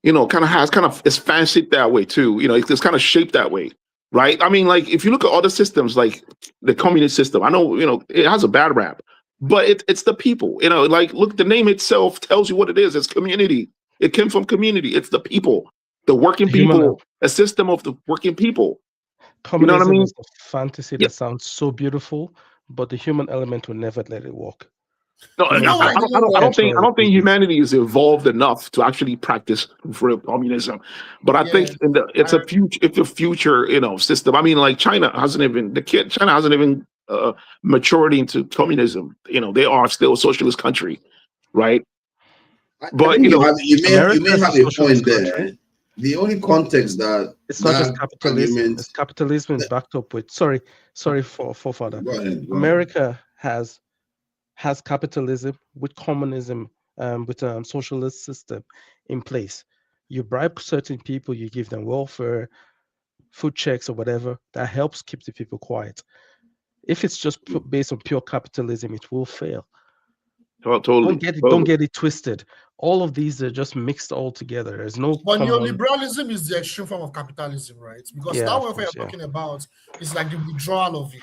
[SPEAKER 13] it's fancied that way too. You know, it's kind of shaped that way. Right. I mean, like, if you look at other systems, like the communist system, I know, it has a bad rap, but it's the people, like, look, the name itself tells you what it is. It's community. It came from community. It's the people, the working people, a system of the working people.
[SPEAKER 8] Communism, you know what I mean? Is a fantasy that sounds so beautiful, but the human element will never let it work.
[SPEAKER 13] No, I don't think humanity is evolved enough to actually practice real communism. But I think it's a future system. I mean, like, China hasn't even matured into communism. They are still a socialist country, right? But
[SPEAKER 2] you may have a point there. The only context that
[SPEAKER 8] it's not just capitalism. It's capitalism is backed up with sorry for father.
[SPEAKER 2] Go ahead.
[SPEAKER 8] America has capitalism with communism, with a socialist system in place. You bribe certain people, you give them welfare, food checks or whatever, that helps keep the people quiet. If it's just based on pure capitalism, it will fail.
[SPEAKER 13] Totally.
[SPEAKER 8] Don't get it twisted. All of these are just mixed all together. There's no.
[SPEAKER 10] But neoliberalism is the extreme form of capitalism, right? Because that welfare you're talking about is like the withdrawal of it.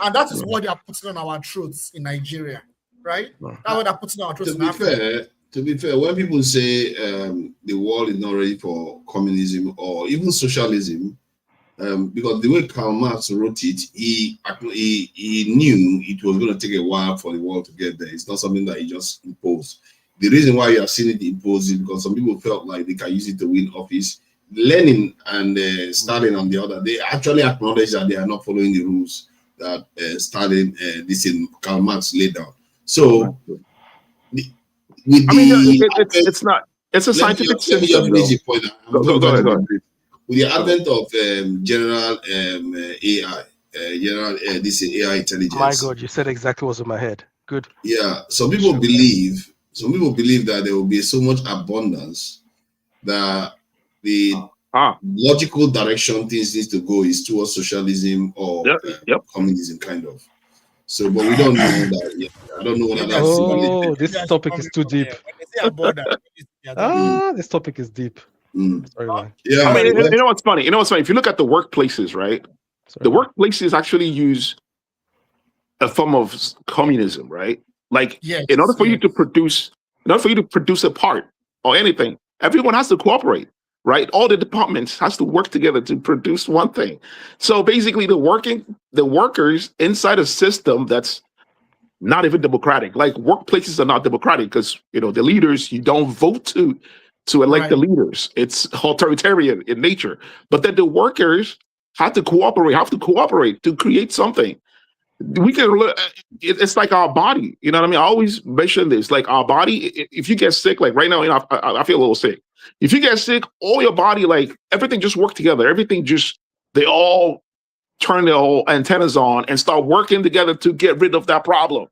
[SPEAKER 10] And that is what they are putting on our throats in Nigeria, right? That's what they're putting on our throats in Africa.
[SPEAKER 2] To be fair, when people say the world is not ready for communism or even socialism, because the way Karl Marx wrote it, he knew it was going to take a while for the world to get there. It's not something that he just imposed. The reason why you are seeing it imposed is because some people felt like they can use it to win office. Lenin and Stalin on the other, they actually acknowledge that they are not following the rules that Stalin, Karl Marx laid down. So with the
[SPEAKER 13] it's not. It's a scientific
[SPEAKER 2] let me
[SPEAKER 13] system.
[SPEAKER 2] finish the point.
[SPEAKER 13] Go ahead.
[SPEAKER 2] With the advent of general AI, this AI intelligence.
[SPEAKER 8] My God, you said exactly what's in my head. Good.
[SPEAKER 2] Yeah, some people believe that there will be so much abundance that the logical direction things need to go is towards socialism or communism, kind of. So, but we don't know that yet. I don't know whether that's.
[SPEAKER 8] Oh, this topic is too deep. This topic is deep. Sorry, man.
[SPEAKER 2] Yeah,
[SPEAKER 13] I mean, you know what's funny? If you look at the workplaces, right? The workplaces actually use a form of communism, right? Like, in order for you to produce a part or anything, everyone has to cooperate, right? All the departments has to work together to produce one thing. So basically, the workers inside a system that's not even democratic. Like, workplaces are not democratic because the leaders, you don't vote to elect the leaders. It's authoritarian in nature. But then the workers have to cooperate to create something. We can look. It's like our body. You know what I mean? I always mention this. Like, our body, if you get sick, like right now, I feel a little sick. If you get sick, all your body, like everything just work together. They all turn their whole antennas on and start working together to get rid of that problem.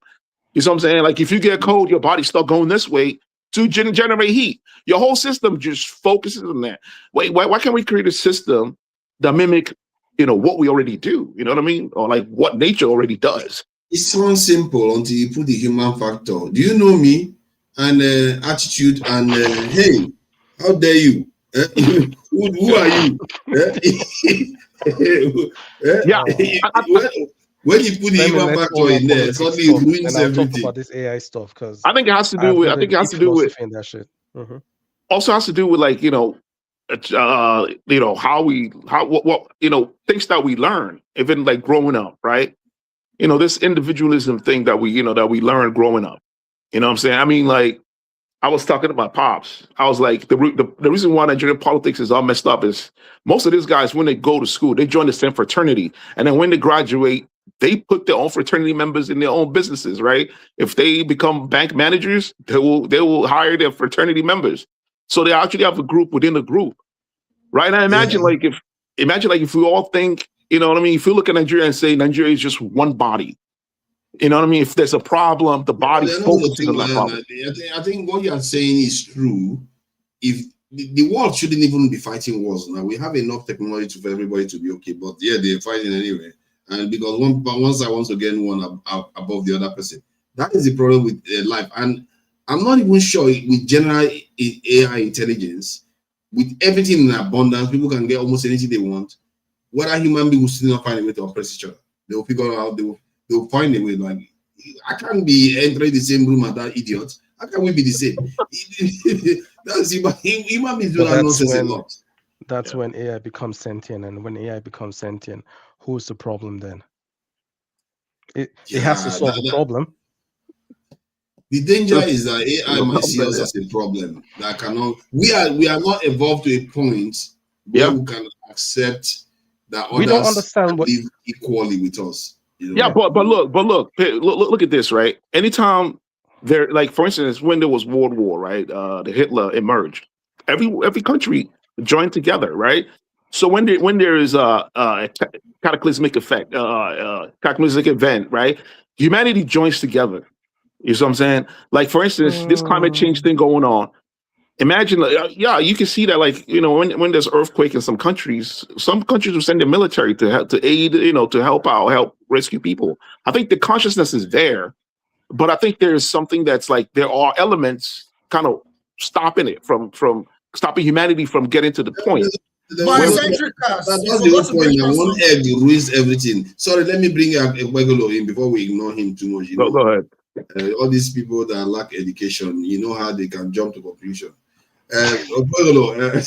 [SPEAKER 13] You know what I'm saying? Like, if you get cold, your body start going this way to generate heat. Your whole system just focuses on that. Why can't we create a system that mimic what we already do? You know what I mean? Or like what nature already does.
[SPEAKER 2] It sounds simple until you put the human factor. Do you know me? And attitude and hey, how dare you? Who are you? When you put the human factor in there, suddenly it ruins everything.
[SPEAKER 8] Talk about this AI stuff because
[SPEAKER 13] I think it has to do with.
[SPEAKER 8] that shit.
[SPEAKER 13] Also has to do with like things that we learn even like growing up, right? This individualism thing that we learn growing up. You know what I'm saying? I mean, like, I was talking to my pops. I was like, the reason why Nigerian politics is all messed up is most of these guys, when they go to school, they join the same fraternity, and then when they graduate, they put their own fraternity members in their own businesses, right? If they become bank managers, they will hire their fraternity members. So they actually have a group within a group, right? And I imagine if we all think, you know what I mean? If you look at Nigeria and say Nigeria is just one body, you know what I mean? If there's a problem, the body's focusing on that problem.
[SPEAKER 2] I think what you are saying is true. If the world shouldn't even be fighting wars now, we have enough technology for everybody to be okay. But yeah, they're fighting anyway, and because one side wants to get one above the other person. That is the problem with life. And I'm not even sure with general AI intelligence, with everything in abundance, people can get almost anything they want. Whether human beings will still not find a way to oppress each other, they will figure out. They'll find a way. Like, I can't be entering the same room as that idiot. How can we be the same? That's human beings do that nonsense a lot.
[SPEAKER 8] That's when AI becomes sentient, and when AI becomes sentient, who's the problem then? It has to solve a problem.
[SPEAKER 2] The danger is that AI might see us as a problem that cannot. We are not evolved to a point where we can accept that others
[SPEAKER 8] don't understand
[SPEAKER 2] live equally with us.
[SPEAKER 13] Yeah, but look at this, right? Anytime there, like for instance, when there was World War, right? The Hitler emerged. Every country joined together, right? So when there is a cataclysmic effect, cataclysmic event, right? Humanity joins together. You see what I'm saying? Like for instance, this climate change thing going on. Imagine, you can see that, like, when there's earthquake in some countries will send their military to aid, to help rescue people. I think the consciousness is there, but I think there's something that's like there are elements kind of stopping it from stopping humanity from getting to the point.
[SPEAKER 2] That's the whole point. One egg ruins everything. Sorry, let me bring Ekwegolo in before we ignore him too much.
[SPEAKER 13] Go ahead.
[SPEAKER 2] All these people that lack education, you know how they can jump to conclusion. Welcome.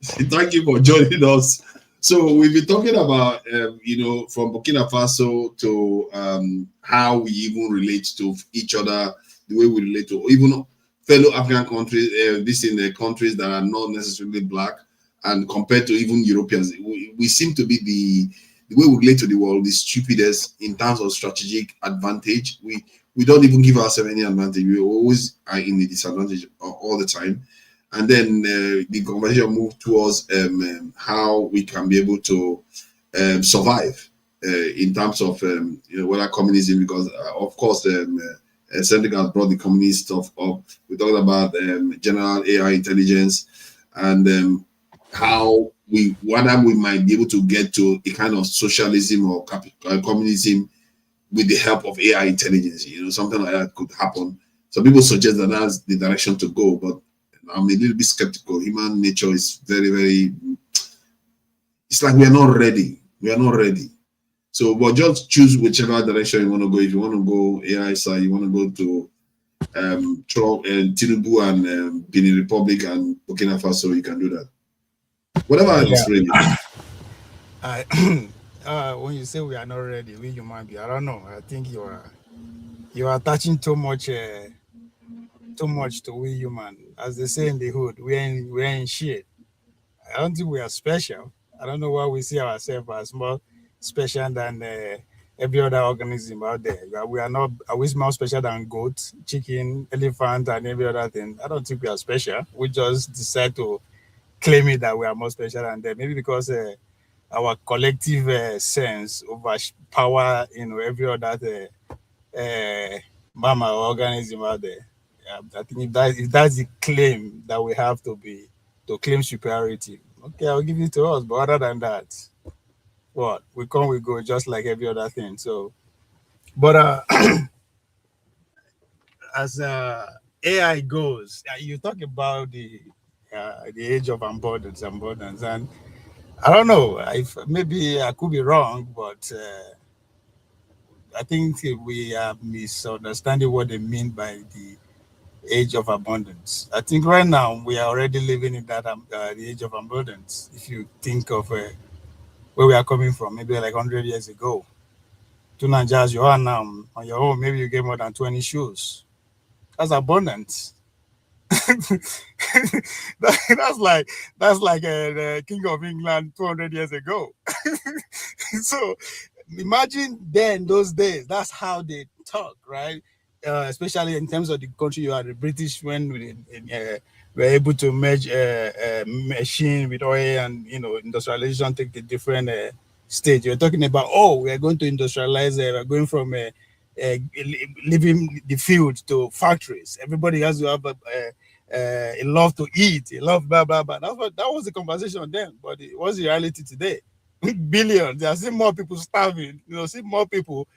[SPEAKER 2] Thank you for joining us. So we've been talking about, from Burkina Faso to how we even relate to each other, the way we relate to even fellow African countries, this in the countries that are not necessarily black, and compared to even Europeans, we seem to be the way we relate to the world, the stupidest in terms of strategic advantage. we don't even give ourselves any advantage. We always are in the disadvantage all the time. And then the conversation moved towards how we can be able to survive in terms of whether communism, because of course Senegal has brought the communist stuff up. We talked about general AI intelligence and how whether we might be able to get to a kind of socialism or communism with the help of AI intelligence. Something like that could happen. So people suggest that that's the direction to go, but I'm a little bit skeptical. Human nature is very, very, it's like we are not ready. We are not ready. So, but just choose whichever direction you want to go. If you want to go AI side, you want to go to Trump and Tinubu and Benin Republic and Burkina Faso, you can do that. Whatever else, really.
[SPEAKER 17] When you say we are not ready, we human beings, I don't know. I think you are attaching too much to we human. As they say in the hood, we're in shit. I don't think we are special. I don't know why we see ourselves as more special than every other organism out there. We are not. Are we more special than goats, chicken, elephant, and every other thing? I don't think we are special. We just decide to claim it that we are more special than them. Maybe because our collective sense overpower, every other mammal organism out there. I think if that's the claim that we have to claim superiority, okay, I'll give it to us. But other than that, what we come, we go, just like every other thing. So, but as AI goes, you talk about the age of abundance, and I don't know. Maybe I could be wrong, but I think we are misunderstanding what they mean by the age of abundance. I think right now we are already living in that the age of abundance. If you think of where we are coming from, maybe like 100 years ago, to Nigeria as you are now on your own, maybe you get more than 20 shoes. That's abundance. that's like the King of England 200 years ago. So imagine then those days. That's how they talk, right? Especially in terms of the country you are, the British, when we were able to merge machine with oil and industrialization take the different stage. You're talking about, we are going to industrialize. We're going from leaving the field to factories. Everybody has to have a love to eat, a love blah blah blah. That was the conversation then, but what's the reality today? Billions. There are still more people starving. See more people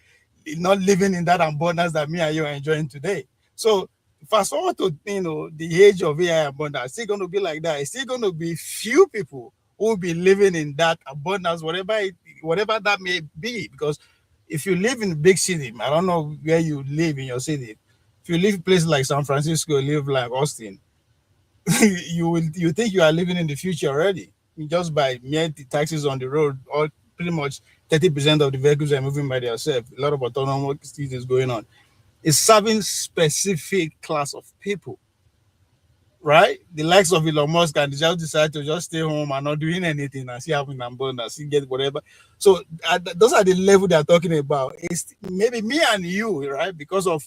[SPEAKER 17] not living in that abundance that me and you are enjoying today. So fast forward to the age of AI abundance, it's still going to be like that. It's still going to be few people who will be living in that abundance, whatever that may be. Because if you live in a big city, I don't know where you live in your city. If you live in a place like San Francisco, live like Austin, you think you are living in the future already. Just by mere taxis on the road, or pretty much 30% of the vehicles are moving by themselves. A lot of autonomous things going on. It's serving specific class of people, right? The likes of Elon Musk, and they just decide to just stay home and not doing anything and see having abundance, see get whatever. So those are the level they're talking about. It's maybe me and you, right? Because of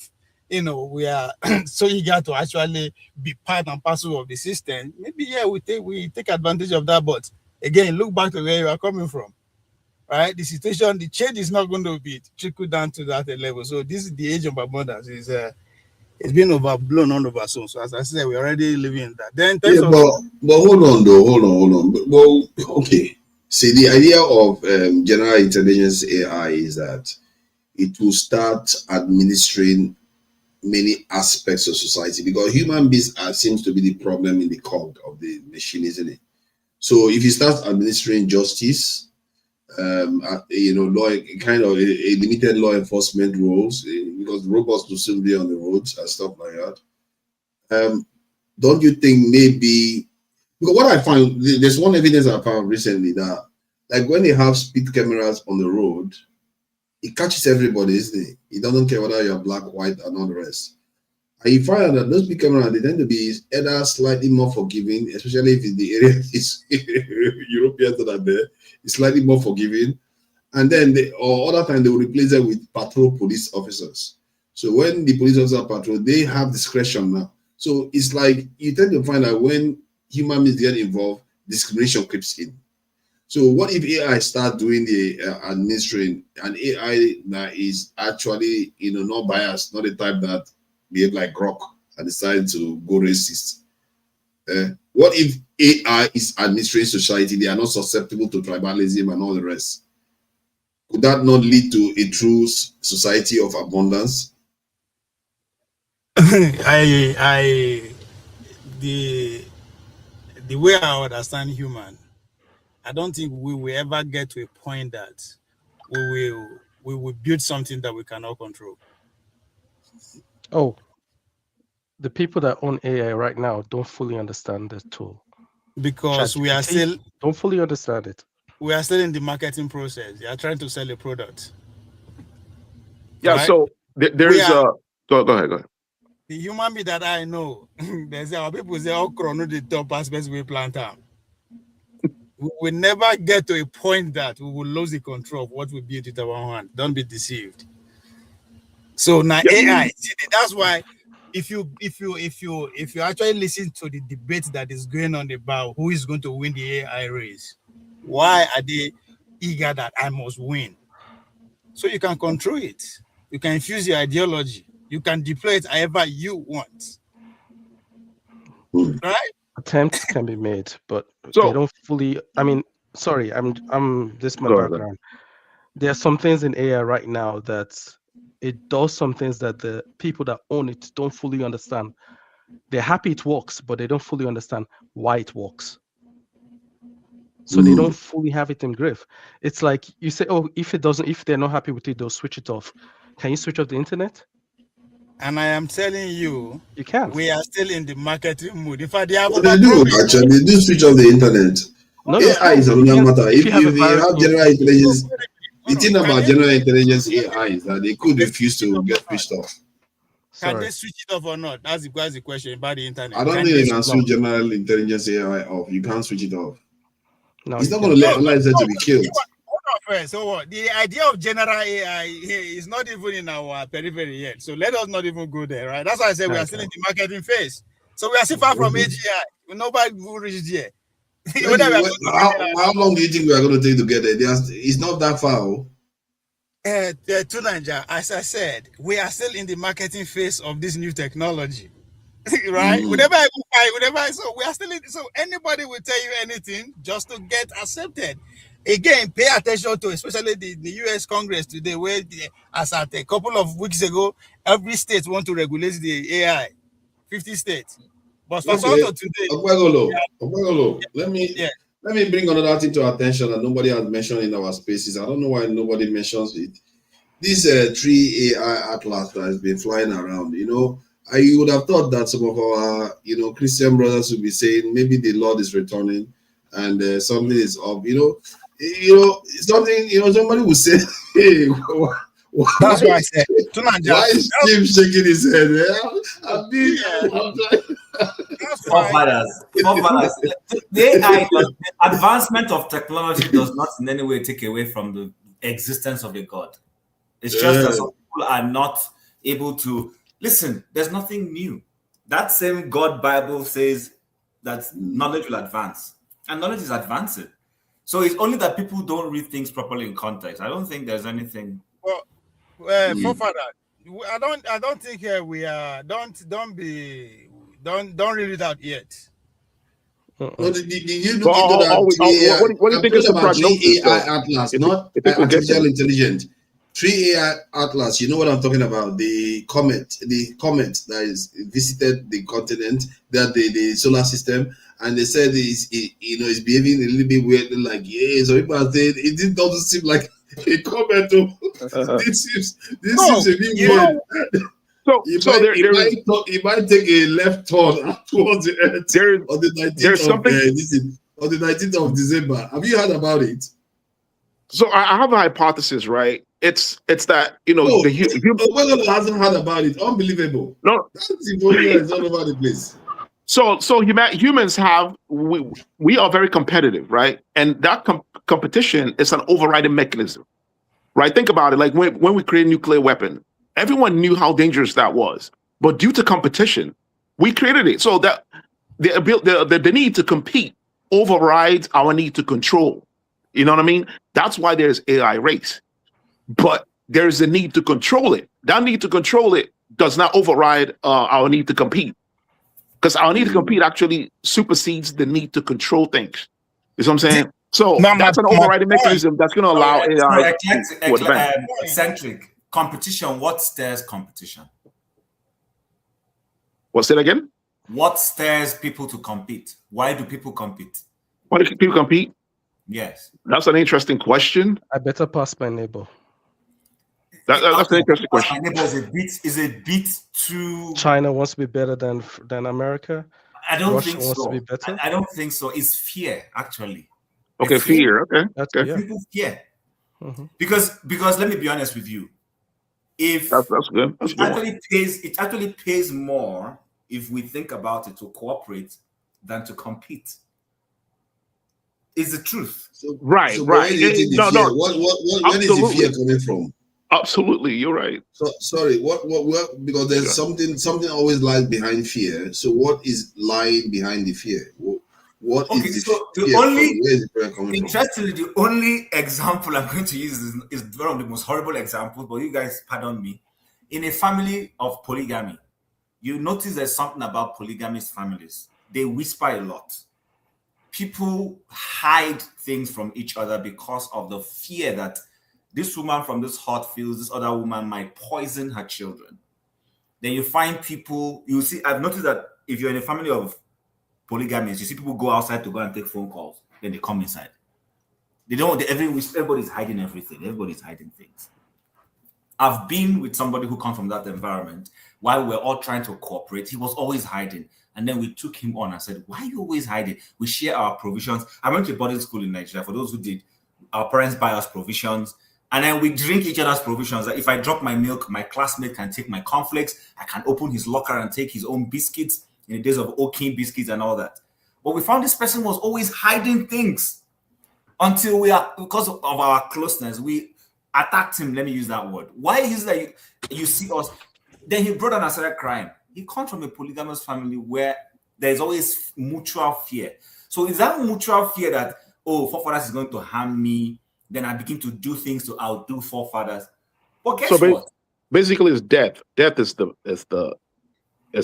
[SPEAKER 17] we are so eager to actually be part and parcel of the system. Maybe we take advantage of that, but again, look back to where you are coming from. Right, the situation, the change is not going to be trickled down to that level. So this is the age of abundance. It's been overblown on over soon. So as I said, we're already living in that. Then
[SPEAKER 2] but hold on though, hold on. Well, okay. See, the idea of general intelligence AI is that it will start administering many aspects of society, because human beings seems to be the problem in the cog of the machine, isn't it? So if you start administering justice, law, kind of a limited law enforcement roles, because robots will soon be on the roads and stuff like that. Don't you think maybe, because what I find, there's one evidence I found recently that, like, when they have speed cameras on the road, it catches everybody, isn't it? It doesn't care whether you're black, white, and all the rest. And you find out that those big cameras, they tend to be either slightly more forgiving, especially if the area is Europeans that are there, it's slightly more forgiving. And then or other time they will replace them with patrol police officers. So when the police officer patrol, they have discretion now. So it's like you tend to find that when human beings get involved, discrimination creeps in. So what if AI start doing the administering, and AI that is actually, not biased, not the type that behave like Grok and decide to go racist? What if AI is administering society? They are not susceptible to tribalism and all the rest. Could that not lead to a true society of abundance?
[SPEAKER 17] The way I understand human, I don't think we will ever get to a point that we will build something that we cannot control.
[SPEAKER 8] Oh, the people that own AI right now don't fully understand the tool.
[SPEAKER 17] Because we are still
[SPEAKER 8] don't fully understand it.
[SPEAKER 17] We are still in the marketing process. They are trying to sell a product.
[SPEAKER 13] Yeah, right? So there's go ahead.
[SPEAKER 17] The human being that I know, there's our people say, "Oh, chrono the top aspects we plant them." We will never get to a point that we will lose the control of what we build with our hand. Don't be deceived. So now AI, that's why if you actually listen to the debate that is going on about who is going to win the AI race, why are they eager that I must win? So you can control it. You can infuse your ideology. You can deploy it however you want. Right?
[SPEAKER 8] Attempts can be made, but they don't fully. I mean, sorry, this is my background. There are some things in AI right now that it does some things that the people that own it don't fully understand. They're happy it works, but they don't fully understand why it works. So they don't fully have it in grip. It's like you say, oh, if they're not happy with it, they'll switch it off. Can you switch off the internet?
[SPEAKER 17] And I am telling you,
[SPEAKER 8] you can't.
[SPEAKER 17] We are still in the marketing mood. In fact, they
[SPEAKER 2] do actually. They do switch off the internet. AI is another matter. If you have general intelligence, the thing about general intelligence AI is that they could refuse to get switched off.
[SPEAKER 17] Can they switch it off or not? That's the question about the internet.
[SPEAKER 2] I don't think they can switch general intelligence AI off. You can't switch it off. No, it's not going to let lives to be killed.
[SPEAKER 17] So what? The idea of general AI is not even in our periphery yet. So let us not even go there, right? That's why I said we are still in the marketing phase. So we are still far from AGI. Nobody will reach there.
[SPEAKER 2] How long do you think we are going to take to get there? It's not that far.
[SPEAKER 17] To Nigeria, as I said, we are still in the marketing phase of this new technology. Right? So we are still in, so anybody will tell you anything just to get accepted. Again, pay attention to especially the US Congress today, where as at a couple of weeks ago, every state want to regulate the AI, 50 states. But for today,
[SPEAKER 2] let me bring another thing to attention that nobody has mentioned in our spaces. I don't know why nobody mentions it. This 3 AI atlas that has been flying around, I would have thought that some of our, Christian brothers would be saying maybe the Lord is returning and something is up. Something. Somebody would say, "Hey,
[SPEAKER 17] that's why I said."
[SPEAKER 2] Why is Jim shaking his head?
[SPEAKER 18] The advancement of technology does not in any way take away from the existence of a God. It's just that some people are not able to. Listen, there's nothing new. That same God Bible says that knowledge will advance, and knowledge is advancing. So it's only that people don't read things properly in context. I don't think there's anything.
[SPEAKER 17] Well, forefather, I don't think we are. Don't read it out yet.
[SPEAKER 2] No, did you look into that? What do you think is the prognosis? AI atlas, not artificial intelligence. 3 AI atlas, you know what I'm talking about? The comet that is visited the continent, that the solar system, and they said it's behaving a little bit weird, like so people are saying it doesn't seem like a comet. This seems a bit weird. It might take a left turn towards the earth on the 19th of December. Have you heard about it?
[SPEAKER 13] So I have a hypothesis, right? It's that the
[SPEAKER 2] human hasn't heard about it. Unbelievable.
[SPEAKER 13] No,
[SPEAKER 2] that's it's all over the place.
[SPEAKER 13] So humans have we are very competitive, right? And that competition is an overriding mechanism, right? Think about it. Like when we create a nuclear weapon, Everyone knew how dangerous that was. But due to competition, we created it so that the need to compete overrides our need to control. You know what I mean? That's why there's AI race. But there's a need to control it. That need to control it does not override our need to compete. Because our need to compete actually supersedes the need to control things. You know what I'm saying? So that's an overriding mechanism that's going to allow AI to advance.
[SPEAKER 18] Eccentric. Competition, what stirs competition?
[SPEAKER 13] What's it again?
[SPEAKER 18] What stirs people to compete? Why do people compete?
[SPEAKER 13] Why do people compete?
[SPEAKER 18] Yes.
[SPEAKER 13] That's an interesting question.
[SPEAKER 8] I better pass my neighbor.
[SPEAKER 13] That's an interesting question.
[SPEAKER 18] My neighbor is a bit too...
[SPEAKER 8] China wants to be better than America?
[SPEAKER 18] I don't
[SPEAKER 8] Russia
[SPEAKER 18] think
[SPEAKER 8] wants
[SPEAKER 18] so.
[SPEAKER 8] to be better?
[SPEAKER 18] I don't think so. It's fear, actually.
[SPEAKER 13] Okay,
[SPEAKER 18] It's
[SPEAKER 13] fear. Okay.
[SPEAKER 8] Yeah.
[SPEAKER 18] People fear. Because let me be honest with you. If
[SPEAKER 13] that's good. That's
[SPEAKER 18] it actually pays more if we think about it to cooperate than to compete. It's the truth.
[SPEAKER 13] Right.
[SPEAKER 2] So where is it
[SPEAKER 13] No.
[SPEAKER 2] where is the fear coming from?
[SPEAKER 13] Absolutely, you're right.
[SPEAKER 2] So sorry, what because there's something always lies behind fear. So what is lying behind the fear? What is the only where is the fear coming
[SPEAKER 18] interestingly, the only example I'm going to use is one of the most horrible examples, but you guys pardon me. In a family of polygamy, you notice there's something about polygamous families. They whisper a lot. People hide things from each other because of the fear that this woman from this hot fields, this other woman might poison her children. Then you find people, you see, I've noticed that if you're in a family of polygamous, you see people go outside to go and take phone calls, then they come inside. They don't, everybody's hiding everything. Everybody's hiding things. I've been with somebody who comes from that environment. While we're all trying to cooperate, he was always hiding. And then we took him on and said, why are you always hiding? We share our provisions. I went to boarding school in Nigeria. For those who did, our parents buy us provisions. And then we drink each other's provisions. Like if I drop my milk, my classmate can take my cornflakes. I can open his locker and take his own biscuits in the days of Oaking biscuits and all that. But we found this person was always hiding things until because of our closeness, we attacked him. Let me use that word. Why is that you see us? Then he brought on and started crying. He comes from a polygamous family where there's always mutual fear. So is that mutual fear that, forefathers is going to harm me? Then I begin to do things to outdo forefathers. But guess what?
[SPEAKER 13] Basically, it's death. Death is the
[SPEAKER 18] fear.
[SPEAKER 13] The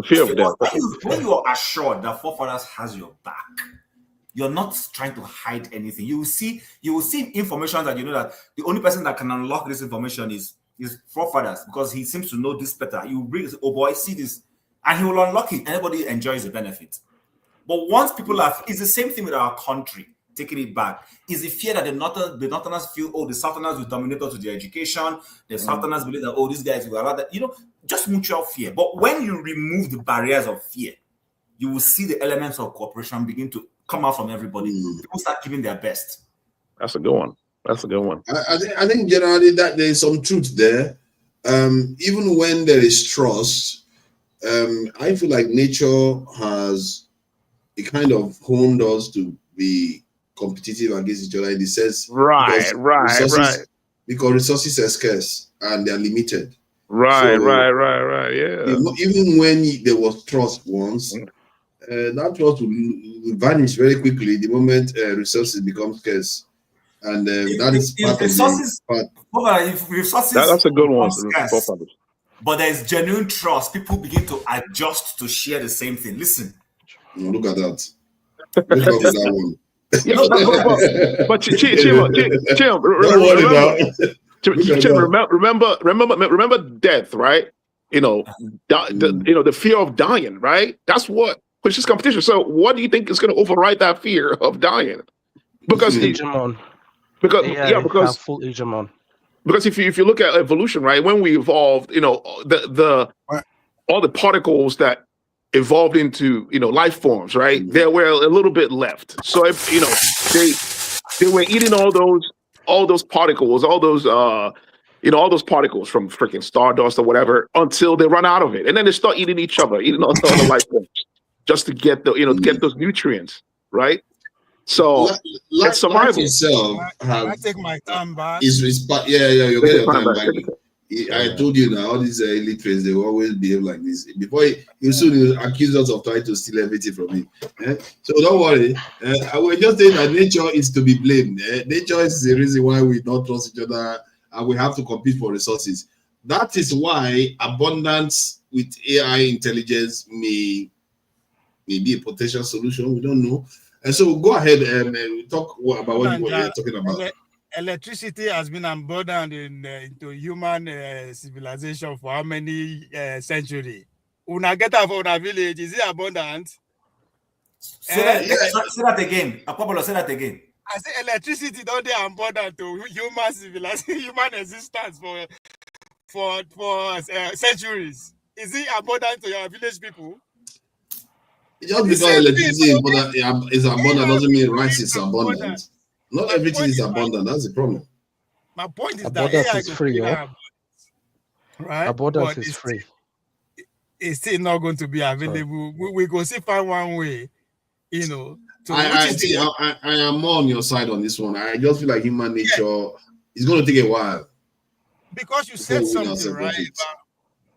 [SPEAKER 13] fear of death.
[SPEAKER 18] When you are assured that forefathers has your back, you're not trying to hide anything. You will see information that you know that the only person that can unlock this information is forefathers, because he seems to know this better. You bring, oh boy, see this, and he will unlock it. Everybody enjoys the benefit. But once people it's the same thing with our country. Taking it back is the fear that the Northerners feel, the Southerners will dominate us with their education. The Southerners believe that, these guys will allow that, just mutual fear. But when you remove the barriers of fear, you will see the elements of cooperation begin to come out from everybody. People start giving their best.
[SPEAKER 13] That's a good one.
[SPEAKER 2] I think generally that there is some truth there. Even when there is trust, I feel like nature has kind of honed us to be competitive against each other in the sense, right. Because resources are scarce and they are limited.
[SPEAKER 13] Right. Yeah.
[SPEAKER 2] Even when there was trust once, that trust will vanish very quickly the moment resources become scarce, and that is part of
[SPEAKER 18] resources.
[SPEAKER 13] That's a good one.
[SPEAKER 18] Scarce, but there is genuine trust. People begin to adjust to share the same thing. Listen,
[SPEAKER 2] look at that. Look at that one.
[SPEAKER 13] But remember death, right? The fear of dying, right? That's what pushes competition. So what do you think is going to override that fear of dying? Because
[SPEAKER 8] full hegemon.
[SPEAKER 13] Because if you look at evolution, right, when we evolved, all the particles that evolved into life forms, right? There were a little bit left. So if they were eating all those particles, all those particles from freaking stardust or whatever until they run out of it, and then they start eating each other, eating all the life forms just to get get those nutrients, right? So it's survival.
[SPEAKER 2] itself
[SPEAKER 17] I take my time back.
[SPEAKER 2] Yeah, you get your time back. I told you now, all these illiterates, they will always behave like this. Before you soon accuse us of trying to steal everything from me. So don't worry. We're just saying that nature is to be blamed. Nature is the reason why we don't trust each other and we have to compete for resources. That is why abundance with AI intelligence may be a potential solution. We don't know. And so go ahead and talk about what you're talking about.
[SPEAKER 17] Electricity has been abundant into human civilization for how many centuries? Una get out of our village, is it abundant?
[SPEAKER 18] Say that again. Apollo, say that again.
[SPEAKER 17] I say electricity don't they abundant to human civilization, human existence for centuries. Is it abundant to your village people?
[SPEAKER 2] Just because electricity is abundant doesn't mean rice is abundant. Not everything is abundant. That's the problem.
[SPEAKER 17] My point is
[SPEAKER 8] abundance
[SPEAKER 17] that AI
[SPEAKER 8] is free,
[SPEAKER 17] right?
[SPEAKER 8] Abundance is free.
[SPEAKER 17] It's still not going to be available. We go see find one way, To
[SPEAKER 2] I am more on your side on this one. I just feel like human nature is going to take a while.
[SPEAKER 17] Because you said something, right?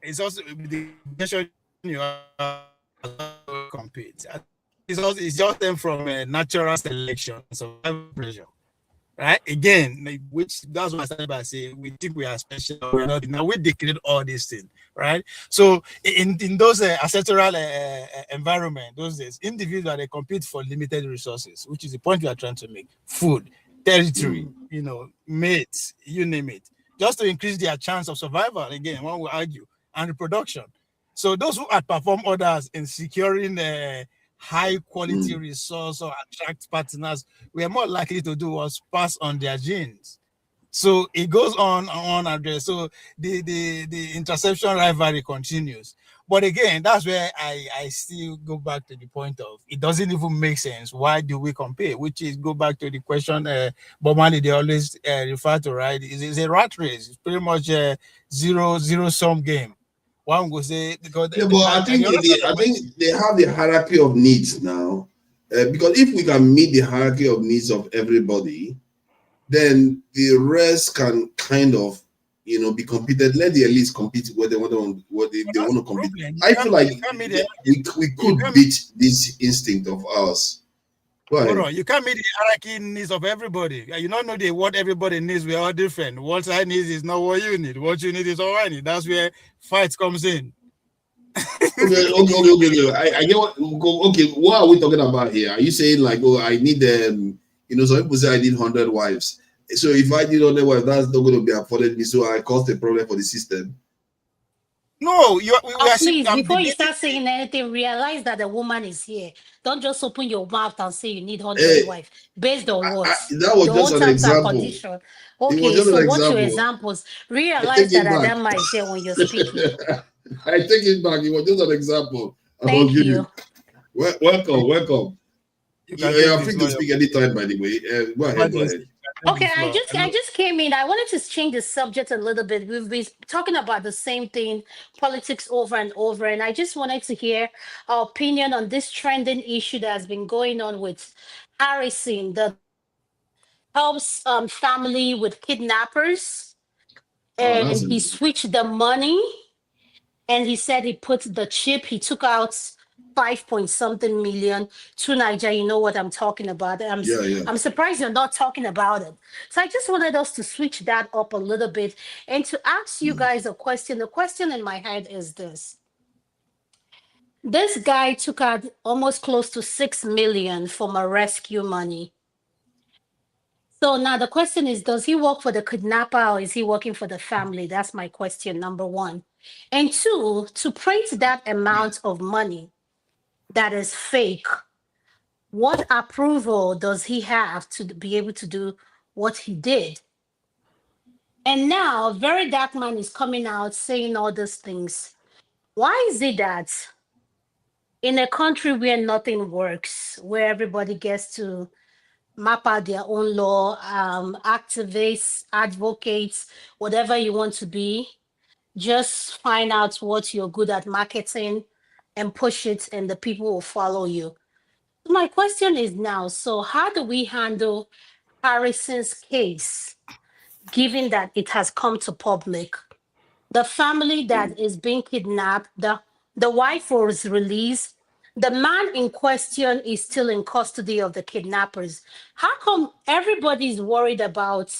[SPEAKER 17] It's also the nation you are compete. It's just them from a natural selection, survival pressure, right? Again, which that's what I started by saying. We think we are special. We're not. Now we decreed all these things, right? So in those ancestral environment, those days, individuals they compete for limited resources, which is the point we are trying to make: food, territory, mates, you name it, just to increase their chance of survival. Again, one will argue, and reproduction. So those who outperform others in securing high quality resource or attract partners, we are more likely to do was pass on their genes. So it goes on and on. So the interception rivalry continues. But again, that's where I still go back to the point of it doesn't even make sense. Why do we compare? Which is go back to the question Bob Marley they always refer to, right? It's a rat race. It's pretty much a zero-sum game. One will say because
[SPEAKER 2] I think they have the hierarchy of needs now, because if we can meet the hierarchy of needs of everybody, then the rest can kind of be competed. Let the elites compete where they want to compete. I feel like we could beat this instinct of ours.
[SPEAKER 17] You can't meet the hierarchy needs of everybody. You don't know what everybody needs. We're all different. What I need is not what you need. What you need is all I need. That's where fights comes in.
[SPEAKER 2] Okay. I get what. Okay, what are we talking about here? Are you saying like, I need some people say I need 100 wives. So if I need 100 wives, that's not going to be afforded me. So I cause a problem for the system.
[SPEAKER 17] No,
[SPEAKER 19] please, before you start saying anything, realize that the woman is here. Don't just open your mouth and say you need 100 wives. Based on what?
[SPEAKER 2] That was just an example.
[SPEAKER 19] Okay, so what's your examples? Realize that Adama is here when you're speaking.
[SPEAKER 2] I take it back. It was just an example.
[SPEAKER 19] Thank you.
[SPEAKER 2] Welcome. You're free to speak anytime, by the way. Go ahead.
[SPEAKER 19] Okay, I just came in. I wanted to change the subject a little bit. We've been talking about the same thing, politics over and over, and I just wanted to hear our opinion on this trending issue that has been going on with Harrison, that helps family with kidnappers, and he switched the money, and he said he put the chip. He took out 5-point-something million to Nigeria. You know what I'm talking about. I'm surprised you're not talking about it. So I just wanted us to switch that up a little bit and to ask you guys a question. The question in my head is this. This guy took out almost close to 6 million from a rescue money. So now the question is, does he work for the kidnapper or is he working for the family? That's my question, number one. And two, to print that amount of money that is fake, what approval does he have to be able to do what he did? And now Very Dark Man is coming out saying all these things. Why is it that in a country where nothing works, where everybody gets to map out their own law, activists, advocates, whatever you want to be, just find out what you're good at marketing and push it and the people will follow you. My question is now, so how do we handle Harrison's case, given that it has come to public? The family that is being kidnapped, the wife was released. The man in question is still in custody of the kidnappers. How come everybody's worried about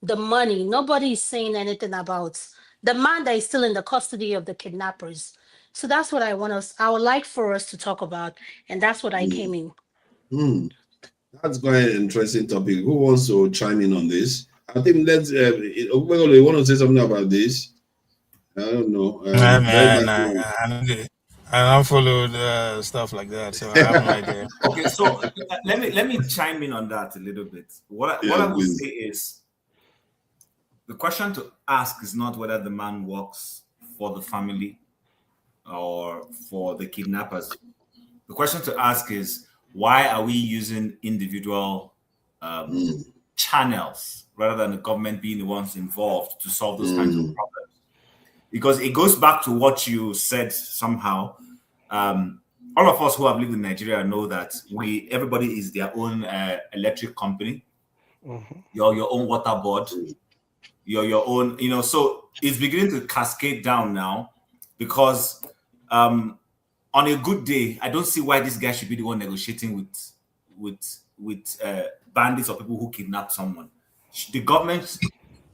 [SPEAKER 19] the money? Nobody is saying anything about the man that is still in the custody of the kidnappers. So that's what I would like for us to talk about, and that's what I came in.
[SPEAKER 2] That's quite an interesting topic. Who wants to chime in on this? I think let's. You want to say something about this? I don't know.
[SPEAKER 17] I don't follow the stuff like that, so I have no idea.
[SPEAKER 18] Okay, so let me chime in on that a little bit. What I would say is, the question to ask is not whether the man works for the family or for the kidnappers. The question to ask is, why are we using individual channels rather than the government being the ones involved to solve those kinds of problems? Because it goes back to what you said somehow. All of us who have lived in Nigeria know that everybody is their own electric company. You're your own water board. You're your own, so it's beginning to cascade down now, because on a good day, I don't see why this guy should be the one negotiating with bandits or people who kidnap someone. The government,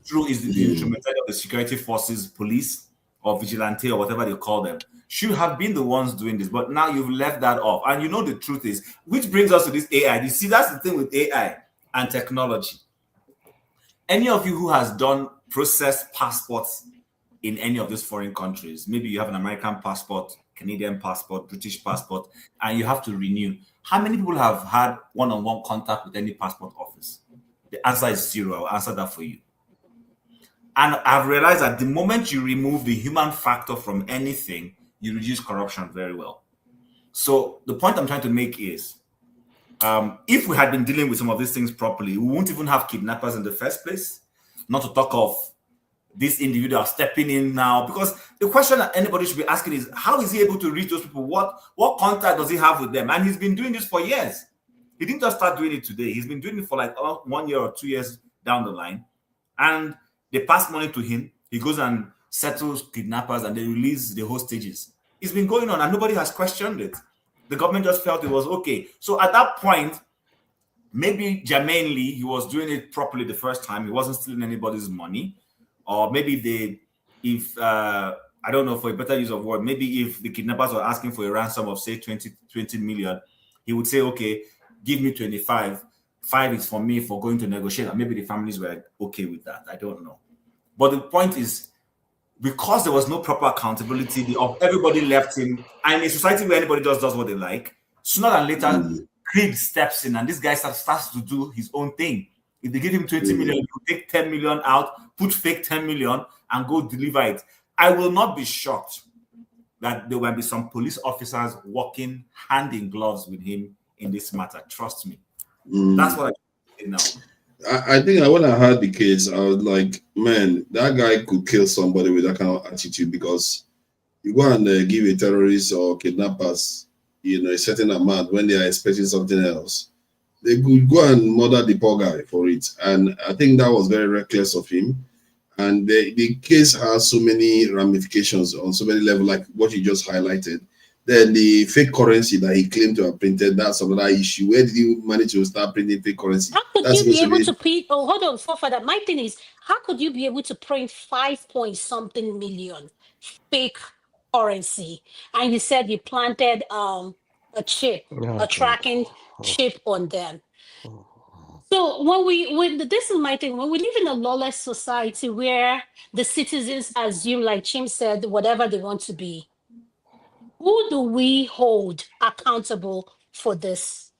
[SPEAKER 18] through is the instrumentality of the security forces, police or vigilante or whatever they call them, should have been the ones doing this. But now you've left that off. And the truth is, which brings us to this AI. You see, that's the thing with AI and technology. Any of you who has done processed passports in any of these foreign countries, maybe you have an American passport, Canadian passport, British passport, and you have to renew. How many people have had one-on-one contact with any passport office? The answer is 0. I'll answer that for you. And I've realized that the moment you remove the human factor from anything, you reduce corruption very well. So the point I'm trying to make is, if we had been dealing with some of these things properly, we won't even have kidnappers in the first place, not to talk of this individual stepping in now. Because the question that anybody should be asking is, how is he able to reach those people? What contact does he have with them? And he's been doing this for years. He didn't just start doing it today. He's been doing it for like 1 year or 2 years down the line. And they pass money to him. He goes and settles kidnappers and they release the hostages. It's been going on and nobody has questioned it. The government just felt it was okay. So at that point, maybe germanely, he was doing it properly the first time. He wasn't stealing anybody's money. Or maybe I don't know, for a better use of word, maybe if the kidnappers were asking for a ransom of, say, 20 million, he would say, okay, give me 25. 5 is for me for going to negotiate. And maybe the families were okay with that. I don't know. But the point is, because there was no proper accountability, everybody left him. And in a society where anybody just does what they like, sooner than later, greed steps in and this guy starts to do his own thing. If they give him 20 million, he'll take 10 million out, put fake 10 million and go deliver it. I will not be shocked that there will be some police officers working hand in gloves with him in this matter. Trust me. That's what I say now.
[SPEAKER 2] I think when I heard the case, I was like, man, that guy could kill somebody with that kind of attitude, because you go and give a terrorist or kidnappers, a certain amount when they are expecting something else. They could go and murder the poor guy for it. And I think that was very reckless of him. And the case has so many ramifications on so many levels, like what you just highlighted. Then the fake currency that he claimed to have printed, that's another issue. Where did he manage to start printing fake currency?
[SPEAKER 19] How could you be able to print? Oh, hold on, Father. My thing is, how could you be able to print 5-point-something million fake currency? And you said you planted a chip, a tracking chip on them. So this is my thing, when we live in a lawless society where the citizens assume, like Chim said, whatever they want to be, who do we hold accountable for this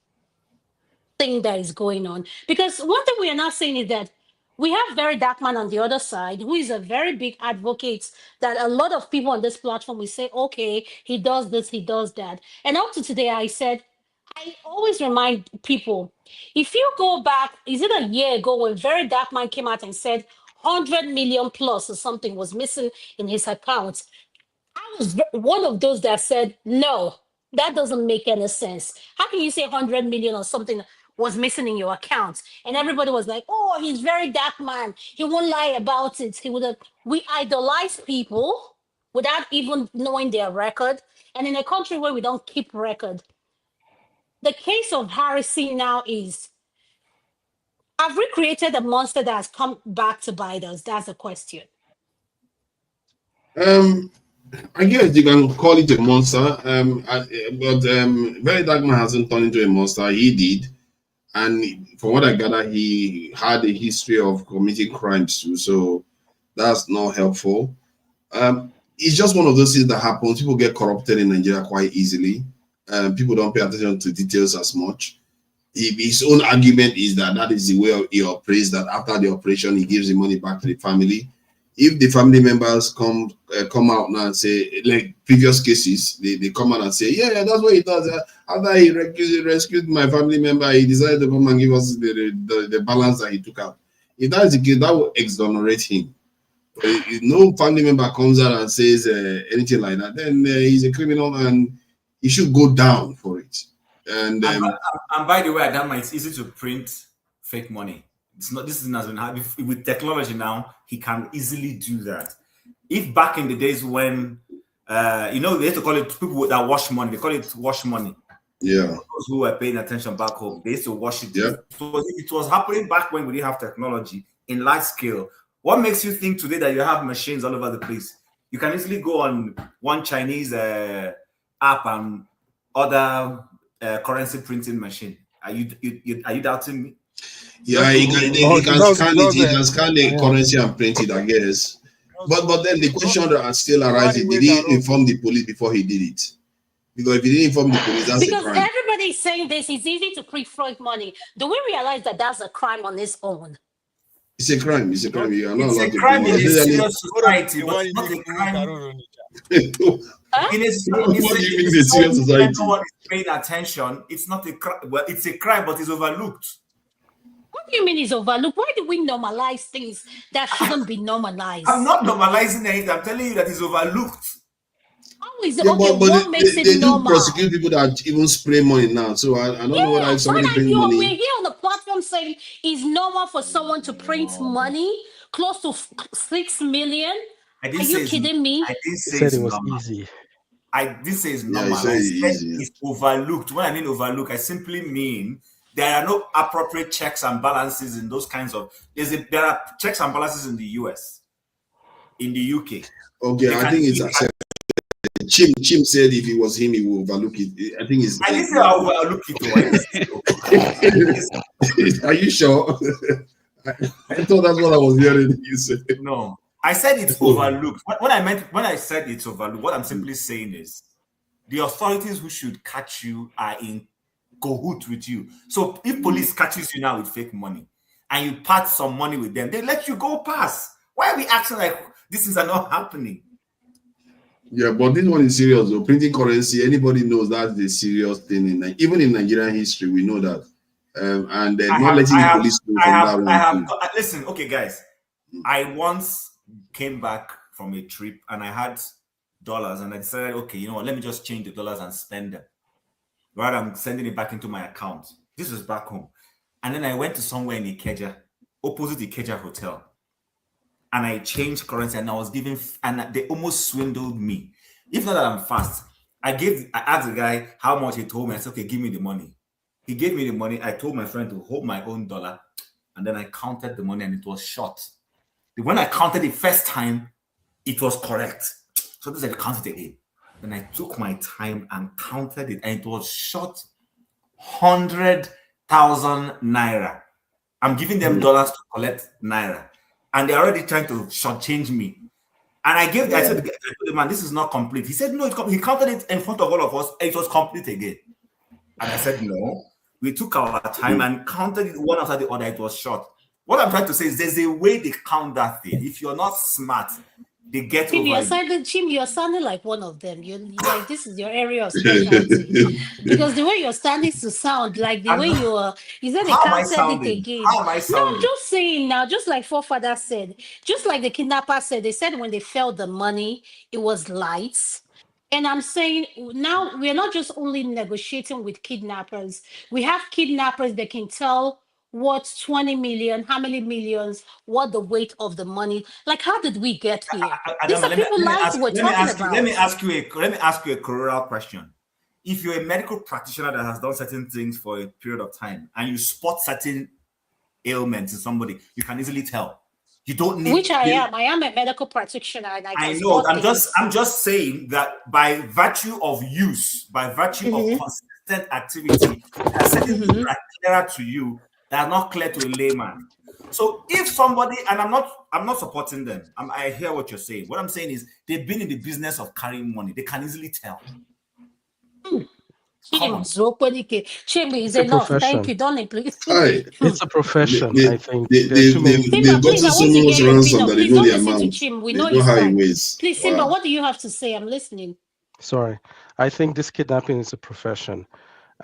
[SPEAKER 19] thing that is going on? Because one thing we are not saying is that we have very dark man on the other side who is a very big advocate that a lot of people on this platform will say, okay, he does this, he does that. And up to today, I always remind people, if you go back, is it a year ago when very dark man came out and said 100 million plus or something was missing in his account? I was one of those that said, no, That doesn't make any sense. How can you say 100 million or something was missing in your account? And everybody was like, oh, he's very dark man. He won't lie about it. He would have. We idolize people without even knowing their record. And in a country where we don't keep record, the case of Harrison now is, have we created a monster that has come back to bite us? That's the question.
[SPEAKER 2] I guess you can call it a monster, but Very Dark Man hasn't turned into a monster. He did, and from what I gather, he had a history of committing crimes too, so that's not helpful. It's just one of those things that happens. People get corrupted in Nigeria quite easily. People don't pay attention to details as much. His own argument is that is the way he operates, that after the operation, he gives the money back to the family. If the family members come out now and say, like previous cases, they come out and say, yeah, that's what he does. After he rescued my family member, he decided to come and give us the balance that he took out. If that is the case, that will exonerate him. If no family member comes out and says anything like that, then he's a criminal and he should go down for it. And
[SPEAKER 18] by the way, Adama, it's easy to print fake money. It's not. This isn't as been hard with technology now. He can easily do that. If back in the days when they used to call it people that wash money, they call it wash money.
[SPEAKER 2] Yeah.
[SPEAKER 18] Those who were paying attention back home, they used to wash it.
[SPEAKER 2] Yeah.
[SPEAKER 18] It was happening back when we didn't have technology in large scale. What makes you think today that you have machines all over the place? You can easily go on one Chinese app and order currency printing machine. Are you doubting me?
[SPEAKER 2] Yeah, he can scan the currency and print it, I guess. But then the question that still arises: did he inform the police before he did it? Because if he didn't inform the police, that's a crime.
[SPEAKER 19] Everybody's saying this. It's easy to print fake money. Do we realize that that's a crime on its own?
[SPEAKER 2] It's a crime. It's a crime. You are not allowed to.
[SPEAKER 18] It's a crime in a serious society, but it's not a crime.
[SPEAKER 2] What do you mean the serious society?
[SPEAKER 18] No one is paying attention. It's not a crime. Well, it's a crime, but it's overlooked.
[SPEAKER 19] What do you mean it's overlooked? Why do we normalize things that shouldn't be normalized?
[SPEAKER 18] I'm not normalizing anything. I'm telling you that it's overlooked.
[SPEAKER 19] How is it? Okay, what makes it
[SPEAKER 2] they
[SPEAKER 19] normal?
[SPEAKER 2] do prosecute people that even spray money now. So I don't know what somebody brings money.
[SPEAKER 19] We're here on the platform saying it's normal for someone to print money close to 6 million. Are you kidding me?
[SPEAKER 18] I didn't say it was easy. I didn't say it's normal. I said it's overlooked. When I mean overlook, I simply mean there are no appropriate checks and balances in those kinds of. There are checks and balances in the US, in the UK.
[SPEAKER 2] Okay, I think it's accepted. Chim said if it was him, he would overlook it. I think it's.
[SPEAKER 18] I didn't say I overlook
[SPEAKER 2] it. Are you sure? I thought that's what I was hearing you say.
[SPEAKER 18] No, I said it's overlooked. When I said it's overlooked, what I'm simply saying is the authorities who should catch you are in cahoot with you. So if police catches you now with fake money and you part some money with them, they let you go past. Why are we acting like these things are not happening?
[SPEAKER 2] Yeah, but this one is serious though. Printing currency, anybody knows that's the serious thing. Even in Nigerian history, we know that. And not letting the police know that one.
[SPEAKER 18] Listen, okay, guys. I once came back from a trip and I had dollars and I decided, okay, you know what, let me just change the dollars and spend them rather than sending it back into my account. This was back home. And then I went to somewhere in Ikeja, opposite the Ikeja Hotel. And I changed currency and I was giving, and they almost swindled me. If not that I'm fast, I asked the guy how much. He told me. I said, okay, give me the money. He gave me the money. I told my friend to hold my own dollar. And then I counted the money and it was short. When I counted it first time, it was correct. So this I counted it again. Then I took my time and counted it and it was short 100,000 naira. I'm giving them dollars to collect naira. And they're already trying to shortchange me. And I said to the man, this is not complete. He said, no, he counted it in front of all of us, and it was complete again. And I said, no. We took our time and counted it one after the other. It was short. What I'm trying to say is there's a way they count that thing. If you're not smart, they get
[SPEAKER 19] Chim, you're sounding like one of them. You're like, this is your area of specialty. Because the way you're standing to sound, like the way you are, is that they counted it again?
[SPEAKER 18] How am I sounding?
[SPEAKER 19] No, I'm just saying now, just like forefather said, just like the kidnapper said, they said when they felt the money, it was light. And I'm saying now we're not just only negotiating with kidnappers. We have kidnappers that can tell what 20 million, how many millions, what the weight of the money. Like, how did we get here? These are people lives we're talking about.
[SPEAKER 18] Let me ask you a corollary question. If you're a medical practitioner that has done certain things for a period of time and you spot certain ailments in somebody, you can easily tell. You don't need.
[SPEAKER 19] Which I am. I am a medical practitioner, and
[SPEAKER 18] I know. I'm just saying that by virtue of use, by virtue of consistent activity, there are certain things that are clearer to you that are not clear to a layman. So if somebody, and I'm not supporting them. I hear what you're saying. What I'm saying is they've been in the business of carrying money. They can easily tell.
[SPEAKER 19] Chim is enough. Thank you. Don't please.
[SPEAKER 8] It's a profession, I think.
[SPEAKER 2] They've gotten so much ransom that they know the amount.
[SPEAKER 19] We know
[SPEAKER 2] they know how it
[SPEAKER 19] right.
[SPEAKER 2] weighs.
[SPEAKER 19] Please, Simba, what do you have to say? I'm listening.
[SPEAKER 8] Sorry. I think this kidnapping is a profession.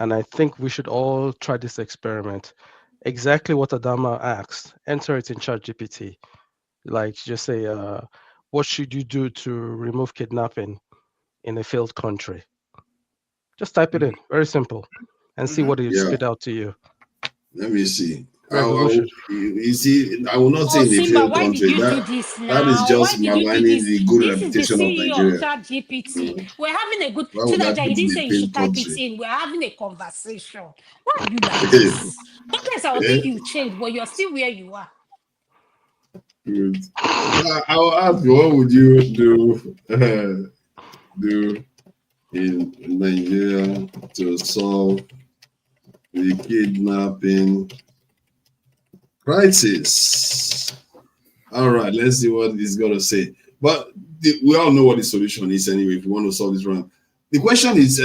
[SPEAKER 8] And I think we should all try this experiment. Exactly what Adama asked. Enter it in ChatGPT. Like, just say, what should you do to remove kidnapping in a failed country? Just type it in. Very simple. And see what it spit out to you.
[SPEAKER 2] Let me see. You see, I will not say in a failed country. That is just maligning the good reputation of Nigeria.
[SPEAKER 19] ChatGPT. We're having a good. So that you didn't say you should type it in. We're having a conversation. Why are you like this? Sometimes I will think you changed, but you're still where you are.
[SPEAKER 2] I will ask you, what would you do in Nigeria to solve the kidnapping crisis? All right, let's see what he's going to say. But we all know what the solution is anyway, if we want to solve this problem. The question is,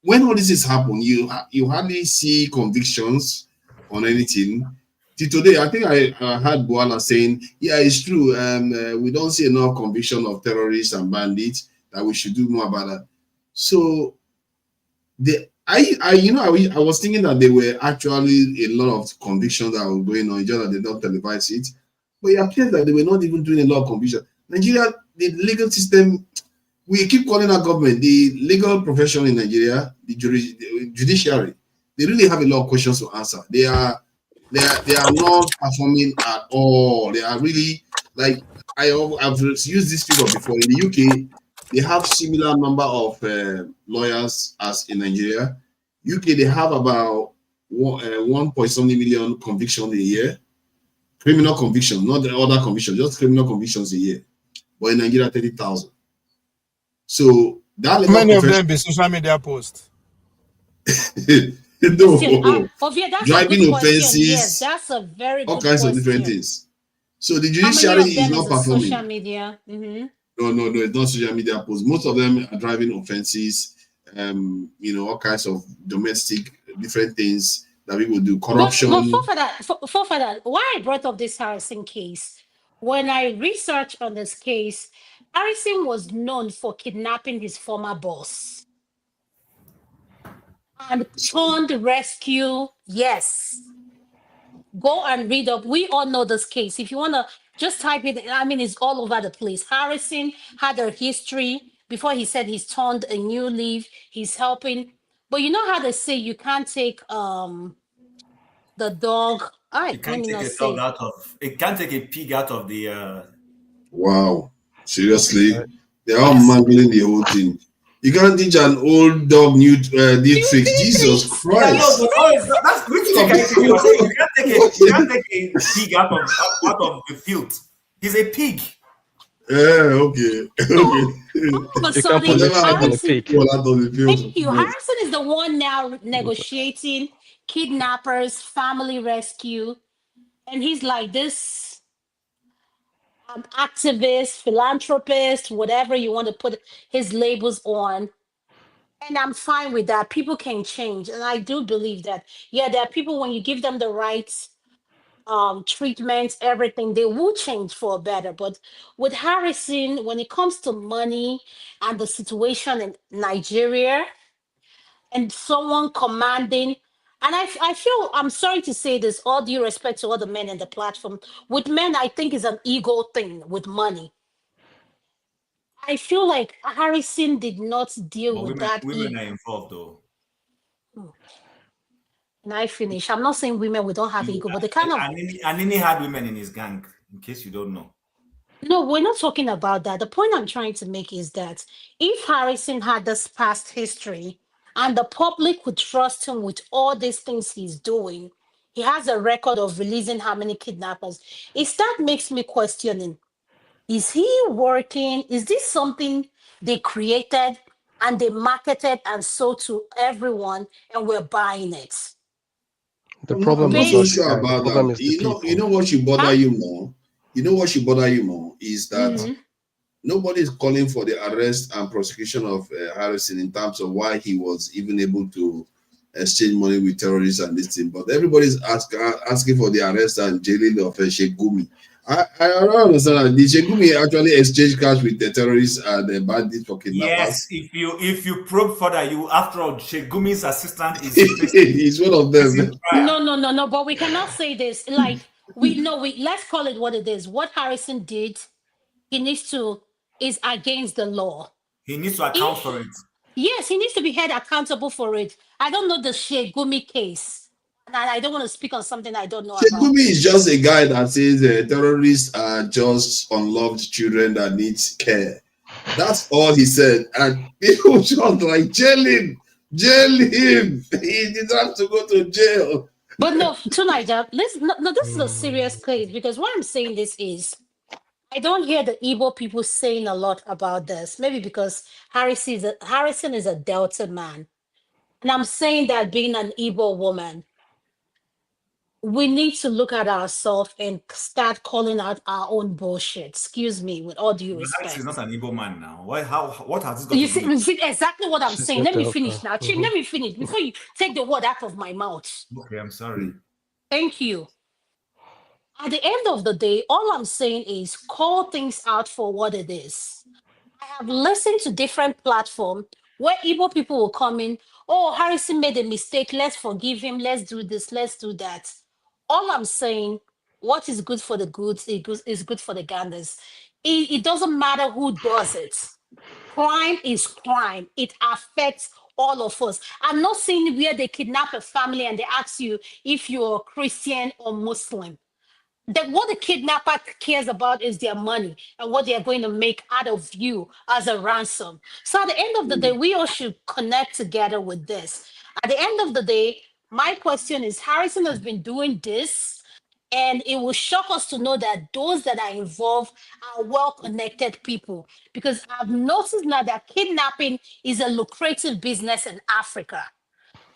[SPEAKER 2] when all this is happening, you hardly see convictions on anything. Till today, I think I heard Boala saying, yeah, it's true. We don't see enough conviction of terrorists and bandits, that we should do more about that. So I was thinking that there were actually a lot of convictions that were going on, just that they don't televise it. But it appears that they were not even doing a lot of conviction. Nigeria, the legal system, we keep calling our government, the legal profession in Nigeria, the judiciary, they really have a lot of questions to answer. They are not performing at all. They are really, like, I've used this figure before. In the UK, they have similar number of lawyers as in Nigeria. UK, they have about 1.something million convictions a year. Criminal convictions, not the other convictions, just criminal convictions a year. But in Nigeria, 30,000. So that
[SPEAKER 17] how many of them be social media posts?
[SPEAKER 2] No.
[SPEAKER 19] Driving offenses. Yes, that's a very good
[SPEAKER 2] all kinds of different things. So the judiciary is not performing.
[SPEAKER 19] Social media.
[SPEAKER 2] No, it's not social media posts. Most of them are driving offenses, all kinds of domestic different things that people do. Corruption.
[SPEAKER 19] But for that, why I brought up this Harrison case, when I researched on this case, Harrison was known for kidnapping his former boss and turned rescue. Yes. Go and read up. We all know this case. If you want to just type it, I mean, it's all over the place. Harrison had a history before he said he's turned a new leaf. He's helping. But you know how they say you can't take the dog. All right,
[SPEAKER 18] you can't take a dog out of it. Can't take a pig out of the.
[SPEAKER 2] Wow, seriously, they're all mangling the whole thing. You can't teach an old dog new tricks. Jesus Christ!
[SPEAKER 18] That's which you can't take a pig out of the field. He's a pig.
[SPEAKER 2] Yeah, okay.
[SPEAKER 19] Thank you. Harrison is the one now negotiating kidnappers, family rescue, and he's like this activist, philanthropist, whatever you want to put his labels on. And I'm fine with that. People can change. And I do believe that, yeah, there are people, when you give them the right treatment, everything, they will change for better. But with Harrison, when it comes to money and the situation in Nigeria and someone commanding, and I feel, I'm sorry to say this, all due respect to all the men in the platform, with men, I think is an ego thing with money. I feel like Harrison did not deal
[SPEAKER 18] But
[SPEAKER 19] with that.
[SPEAKER 18] women are involved though.
[SPEAKER 19] And I finish. I'm not saying women we don't have ego, but the kind of
[SPEAKER 18] Anini had women in his gang, in case you don't know.
[SPEAKER 19] no, we're not talking about that. The point I'm trying to make is that if Harrison had this past history and the public would trust him with all these things he's doing, he has a record of releasing how many kidnappers. It's that makes me questioning. Is he working? Is this something they created and they marketed and sold to everyone and we're buying it?
[SPEAKER 8] The
[SPEAKER 2] I'm
[SPEAKER 8] problem
[SPEAKER 2] not
[SPEAKER 8] is
[SPEAKER 2] so
[SPEAKER 8] not
[SPEAKER 2] sure
[SPEAKER 8] the
[SPEAKER 2] about
[SPEAKER 8] problem
[SPEAKER 2] that.
[SPEAKER 8] is the people.
[SPEAKER 2] You know what should bother you more? You know what should bother you more is that nobody is calling for the arrest and prosecution of Harrison in terms of why he was even able to exchange money with terrorists and this thing. But everybody's asking for the arrest and jailing of Sheikh Gumi. I don't understand that. Did Sheikh Gumi actually exchange cash with the terrorists and the bandits for kidnappers?
[SPEAKER 18] Yes, if you probe further, you after all, Sheikh Gumi's assistant is
[SPEAKER 2] He's one of them.
[SPEAKER 19] No, but we cannot say this. Like let's call it what it is. What Harrison did, is against the law.
[SPEAKER 18] He needs to account for it.
[SPEAKER 19] Yes, he needs to be held accountable for it. I don't know the Sheikh Gumi case. And I don't want to speak on something I don't know
[SPEAKER 2] Sheikh
[SPEAKER 19] about.
[SPEAKER 2] Gumi is just a guy that says terrorists are just unloved children that need care. That's all he said. And people just like, jail him. He deserves to go to jail.
[SPEAKER 19] But no, tonight, this is a serious case because what I'm saying this is, I don't hear the Igbo people saying a lot about this. Maybe because Harrison is a Delta man. And I'm saying that being an Igbo woman, we need to look at ourselves and start calling out our own bullshit. Excuse me, with all due respect.
[SPEAKER 18] He's not an Igbo man now. What has this got
[SPEAKER 19] You
[SPEAKER 18] to do with
[SPEAKER 19] see exactly what I'm saying. Let me finish now. Chief, let me finish before you take the word out of my mouth.
[SPEAKER 18] Okay, I'm sorry.
[SPEAKER 19] Thank you. At the end of the day, all I'm saying is call things out for what it is. I have listened to different platforms where Igbo people will come in, oh, Harrison made a mistake, let's forgive him, let's do this, let's do that. All I'm saying, what is good for the goods is good for the ganders. It doesn't matter who does it. Crime is crime. It affects all of us. I'm not saying where they kidnap a family and they ask you if you're Christian or Muslim. What the kidnapper cares about is their money and what they're going to make out of you as a ransom. So at the end of the day, we all should connect together with this. At the end of the day, my question is, Harrison has been doing this, and it will shock us to know that those that are involved are well-connected people. Because I've noticed now that kidnapping is a lucrative business in Africa.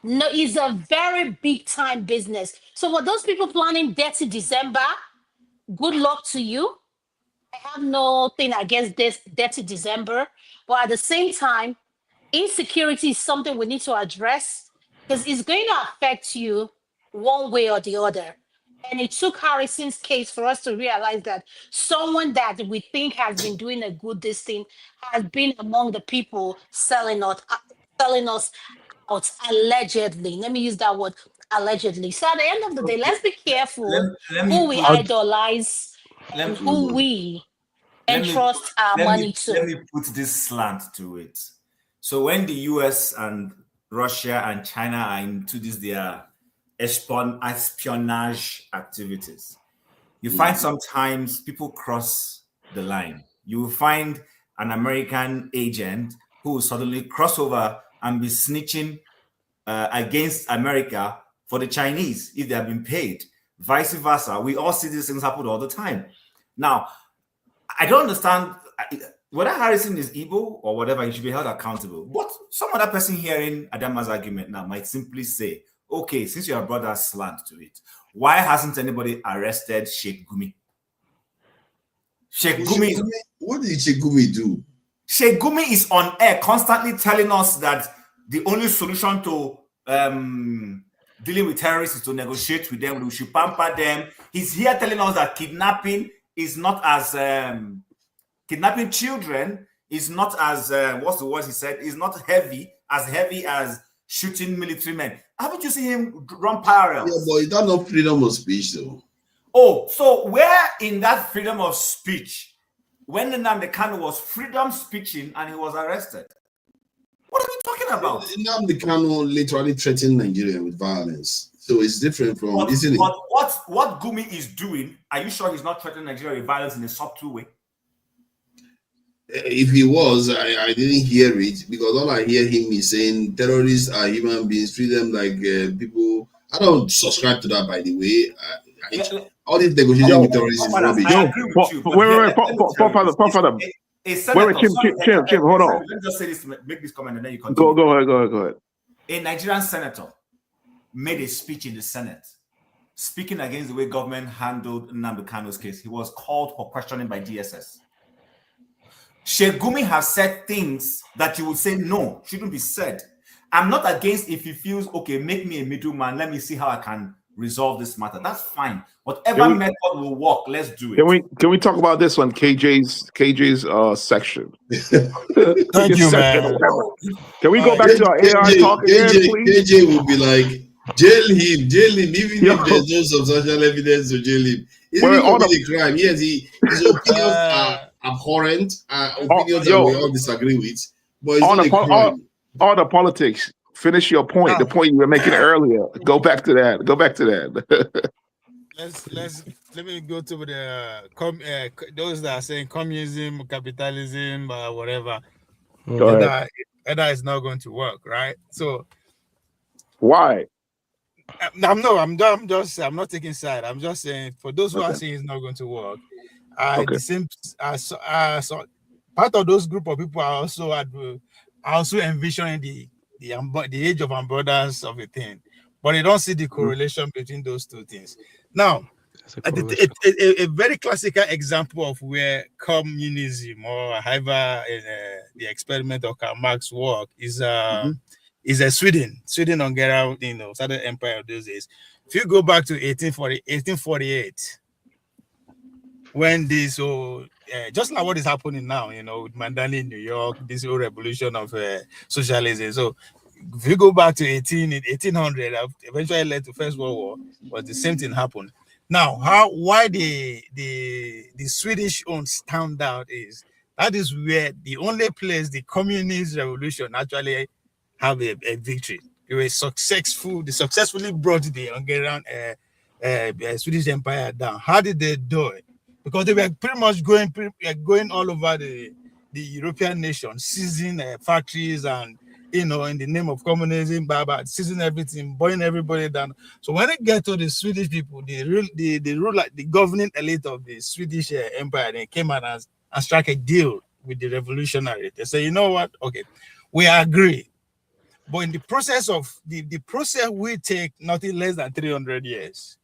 [SPEAKER 19] No, it's a very big time business. So for those people planning Dirty December, good luck to you. I have nothing against this Dirty December, but at the same time, insecurity is something we need to address because it's going to affect you one way or the other. And it took Harrison's case for us to realize that someone that we think has been doing a good this thing has been among the people selling us out allegedly. Let me use that word, allegedly. So at the end of the day, let's be careful who we idolize and who we entrust our money to.
[SPEAKER 18] Let me put this slant to it. So when the US and Russia and China are into their espionage activities, you find sometimes people cross the line. You will find an American agent who will suddenly cross over and be snitching against America for the Chinese if they have been paid. Vice versa. We all see these things happen all the time. Now, I don't understand whether Harrison is Igbo or whatever, he should be held accountable. But some other person hearing Adama's argument now might simply say, okay, since you have brought that slant to it, why hasn't anybody arrested Sheikh Gumi?
[SPEAKER 2] What did Sheikh Gumi do?
[SPEAKER 18] Sheikh Gumi is on air constantly telling us that the only solution to dealing with terrorists is to negotiate with them. We should pamper them. He's here telling us that kidnapping is not as kidnapping children is not as what's the word he said? Is not heavy as shooting military men. Haven't you seen him run parallels?
[SPEAKER 2] Yeah, but that's not freedom of speech, though.
[SPEAKER 18] Oh, so where in that freedom of speech when Nnamdi Kanu was freedom speaking and he was arrested. What are we talking about?
[SPEAKER 2] Nnamdi Kanu literally threatened Nigeria with violence. So it's different from, isn't it?
[SPEAKER 18] But what Gumi is doing, are you sure he's not threatening Nigeria with violence in a subtle way?
[SPEAKER 2] If he was, I didn't hear it, because all I hear him is saying terrorists are human beings, treat them like people. I don't subscribe to that, by the way. All this negotiation with terrorists is rubbish.
[SPEAKER 13] Wait, Chim, hold on.
[SPEAKER 18] Let me just say this, make this comment, and then you continue.
[SPEAKER 13] Go ahead.
[SPEAKER 18] A Nigerian senator made a speech in the Senate speaking against the way government handled Nnamdi Kanu's case. He was called for questioning by DSS. Sheikh Gumi has said things that you would say, no, shouldn't be said. I'm not against if he feels, okay, make me a middleman. Let me see how I can resolve this matter. That's fine. Whatever method will work, let's do it.
[SPEAKER 13] Can we talk about this one, KJ's section?
[SPEAKER 17] Thank you, man.
[SPEAKER 13] Can we go back to our AI talk again, please?
[SPEAKER 2] KJ will be like, jail him, even if there's no substantial evidence to jail him. It's not really a crime. Yes, his opinions are abhorrent, opinions that we all disagree with, but it's not a crime.
[SPEAKER 13] All the politics. Finish your point. The point you were making earlier. Go back to that.
[SPEAKER 17] Let me go to the those that are saying communism, capitalism, whatever. That is not going to work, right? So
[SPEAKER 13] why?
[SPEAKER 17] I'm not taking side. I'm just saying for those who are saying it's not going to work. The same part of those group of people are also envisioning the age of umbrellas of a thing, but they don't see the correlation between those two things. Now, a very classical example of where communism or however the experiment of Karl Marx work is Sweden. Hungarian, Southern Empire of those days. If you go back to 1848, when this just like what is happening now, with Mandela in New York, this whole revolution of socialism. So if you go back to 1800, eventually led to First World War, but the same thing happened. Now, why the Swedish own stand out is that is where the only place the communist revolution actually have a victory. They successfully brought the Hungarian Swedish Empire down. How did they do it? Because they were pretty much going all over the European nations, seizing factories and in the name of communism, seizing everything, burning everybody down. So when it get to the Swedish people, the governing elite of the Swedish Empire, they came out and struck a deal with the revolutionary. They say, you know what? Okay, we agree. But in the process of the process will take nothing less than 300 years.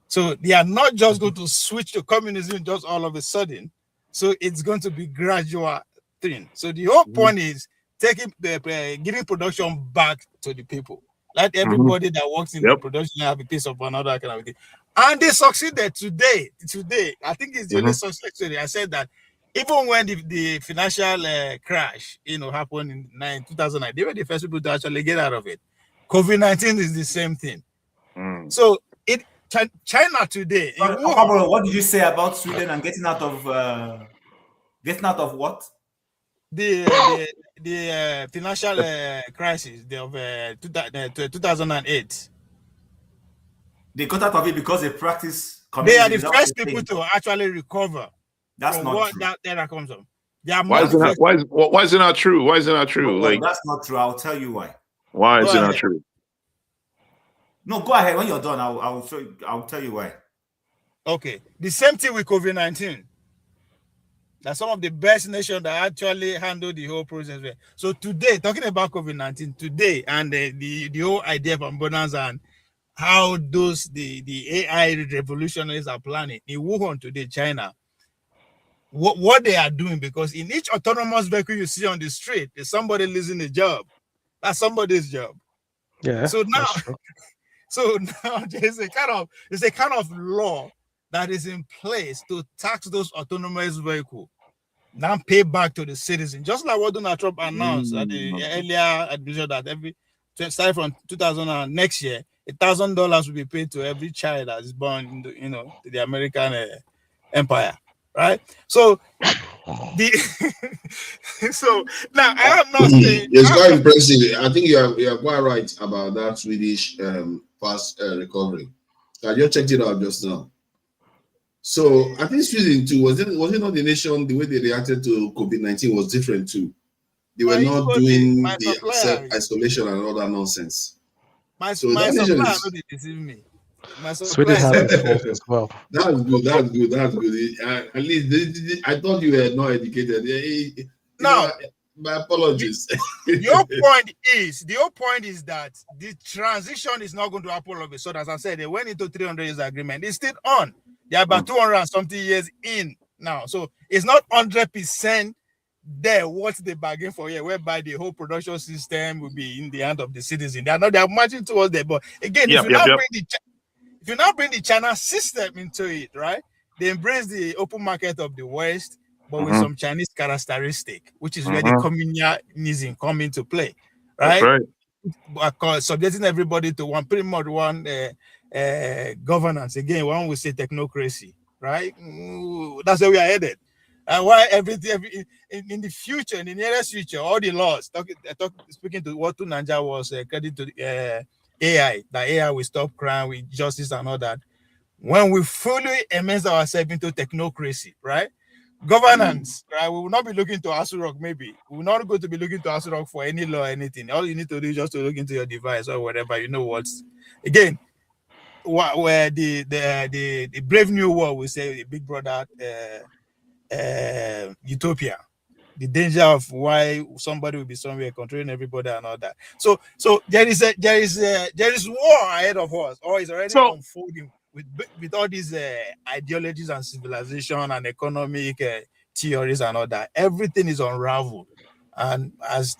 [SPEAKER 17] So they are not just going to switch to communism just all of a sudden. So it's going to be gradual thing. So the whole point is giving production back to the people. Let everybody that works in the production have a piece of another kind of thing. And they succeeded today. I think it's the only success story. I said that even when the financial crash, happened in 2009, they were the first people to actually get out of it. COVID-19 is the same thing. So China today.
[SPEAKER 18] What did you say about Sweden and getting out of what?
[SPEAKER 17] The financial crisis of 2008.
[SPEAKER 18] They got out of it because they practice.
[SPEAKER 17] They are the first people to actually recover.
[SPEAKER 18] That's not true.
[SPEAKER 17] That comes from.
[SPEAKER 13] Why is it not true? Why is it not true?
[SPEAKER 18] Well, that's not true. I'll tell you why.
[SPEAKER 13] Why is it not true?
[SPEAKER 18] No, go ahead. When you're done, I'll show you. I'll tell you why.
[SPEAKER 17] Okay. The same thing with COVID-19. That's some of the best nations that actually handle the whole process. So today, talking about COVID-19 today, and the whole idea of abundance and how the AI revolutionaries are planning in Wuhan today, China, what they are doing, because in each autonomous vehicle you see on the street, there's somebody losing a job. That's somebody's job.
[SPEAKER 8] Yeah.
[SPEAKER 17] So now there's a kind of law that is in place to tax those autonomous vehicles, now pay back to the citizen, just like what Donald Trump announced at the earlier administration, that starting from 2000 next year, $1,000 will be paid to every child that is born in the American empire, right? So So now I am not saying
[SPEAKER 2] it's quite impressive. I think you are quite right about that Swedish fast recovery. I just checked it out just now. So I think Sweden too, was it not the nation, the way they reacted to COVID-19 was different too. They were not doing the self-isolation and all that nonsense.
[SPEAKER 17] My
[SPEAKER 2] supplier
[SPEAKER 17] no dey deceive me.
[SPEAKER 8] Sweden has its fault as well.
[SPEAKER 2] That's good. At least I thought you were not educated.
[SPEAKER 17] No,
[SPEAKER 2] my apologies.
[SPEAKER 17] The whole point is that the transition is not going to happen all of a sudden. As I said, they went into 300 years agreement. It's still on. They're about 200 and something years in now. So it's not 100% there what they bargain for here, whereby the whole production system will be in the hand of the citizen. They're marching towards there. But again, if you now bring the China system into it, right? They embrace the open market of the West, but with some Chinese characteristic, which is where the communalism come into play, right? That's right. Subjecting everybody to pretty much one governance. Again, one would say technocracy, right? That's where we are headed. And why everything in the future, in the nearest future, all the laws, speaking to what Tunanja was credit to AI, that AI will stop crime with justice and all that. When we fully immerse ourselves into technocracy, right? Governance, right? We will not be looking to Asurok, maybe. We will not going to be looking to Asurok for any law or anything. All you need to do is just to look into your device or whatever, you know what's. Again, where the brave new world will say the big brother utopia, the danger of why somebody will be somewhere controlling everybody and all that. So there is war ahead of us, or is already unfolding with all these ideologies and civilization and economic theories and all that. Everything is unraveled, and as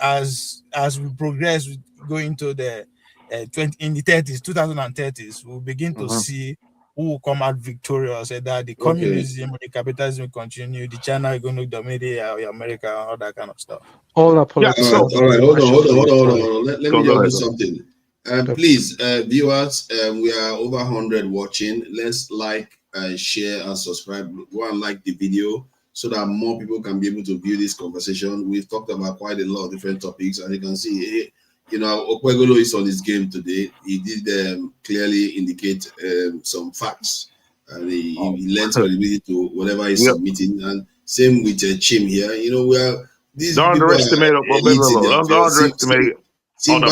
[SPEAKER 17] we progress, go into the 2030s, we'll begin to see who will come out victorious, that the communism or the capitalism will continue, the China is going to dominate America and all that kind of stuff.
[SPEAKER 2] All right, hold on. Let me just do something. Please, viewers, we are over 100 watching. Let's like, share, and subscribe. Go and like the video so that more people can be able to view this conversation. We've talked about quite a lot of different topics, and you can see, Okwegolo is on his game today. He did clearly indicate some facts, and he lent credibility to whatever he's submitting. And same with Chim here. We are these.
[SPEAKER 13] Don't underestimate it.
[SPEAKER 2] Simba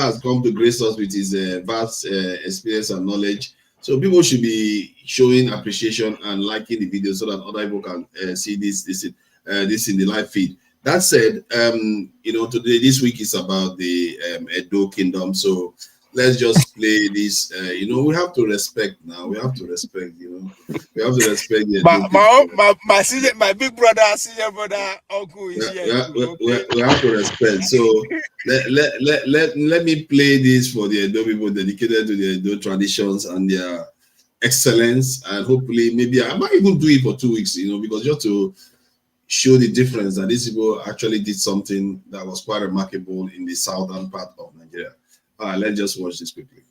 [SPEAKER 2] has come to grace us with his vast experience and knowledge. So people should be showing appreciation and liking the video so that other people can see this in the live feed. That said, this week is about the Edo Kingdom. So let's just play this. We have to respect now. We have to respect. We have to respect the
[SPEAKER 17] my big brother, senior brother, uncle is here.
[SPEAKER 2] We have to respect. So let me play this for the Edo people dedicated to the Edo traditions and their excellence, and hopefully maybe I might even do it for 2 weeks. Because just to show the difference that these people actually did something that was quite remarkable in the southern part of Nigeria. All right, let's just watch this quickly.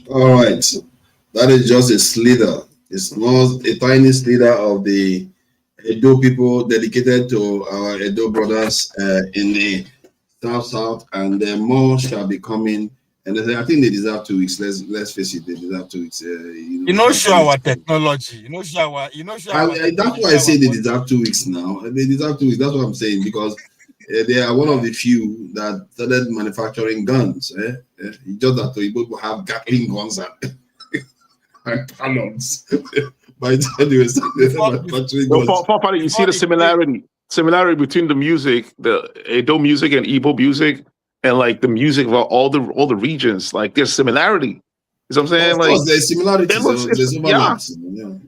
[SPEAKER 2] All right. That is just a slither. It's not a tiny slither of the Edo people dedicated to our Edo brothers in the South, and more shall be coming. And I think they deserve 2 weeks. Let's face it, they deserve 2 weeks.
[SPEAKER 17] Show our technology. Show our.
[SPEAKER 2] That's why I say they deserve 2 weeks now. They deserve 2 weeks. That's what I'm saying, because they are one of the few that started manufacturing guns. It's just that people have Gatling guns and Tallons. By the time they were manufacturing guns.
[SPEAKER 13] You see the similarity between the music, the Edo music and Igbo music, and like the music of all the regions. Like there's similarity. You know what I'm saying?
[SPEAKER 2] Of course, there's similarities. There's overlaps. Yeah.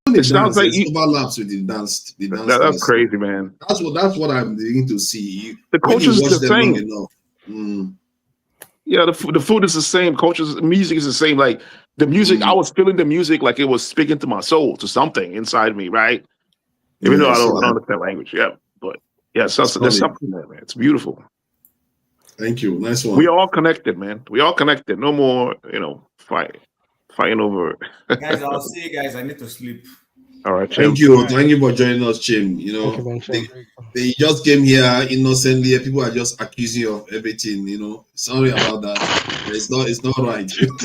[SPEAKER 2] It sounds like overlaps with the dance.
[SPEAKER 13] That's crazy, man.
[SPEAKER 2] That's what I'm beginning to see.
[SPEAKER 13] The culture is the same. Yeah, the food is the same. Music is the same. Like the music, I was feeling the music like it was speaking to my soul, to something inside me, right? Even though I don't understand language, but there's something there, man. It's beautiful.
[SPEAKER 2] Thank you. Nice one.
[SPEAKER 13] We all connected, man. We all connected. No more, fighting over.
[SPEAKER 18] Guys, I'll see you guys. I need to sleep.
[SPEAKER 13] All right,
[SPEAKER 2] Chim. Thank you for joining us, Chim. They just came here innocently. People are just accusing you of everything. Sorry about that. It's not right.
[SPEAKER 13] Chim,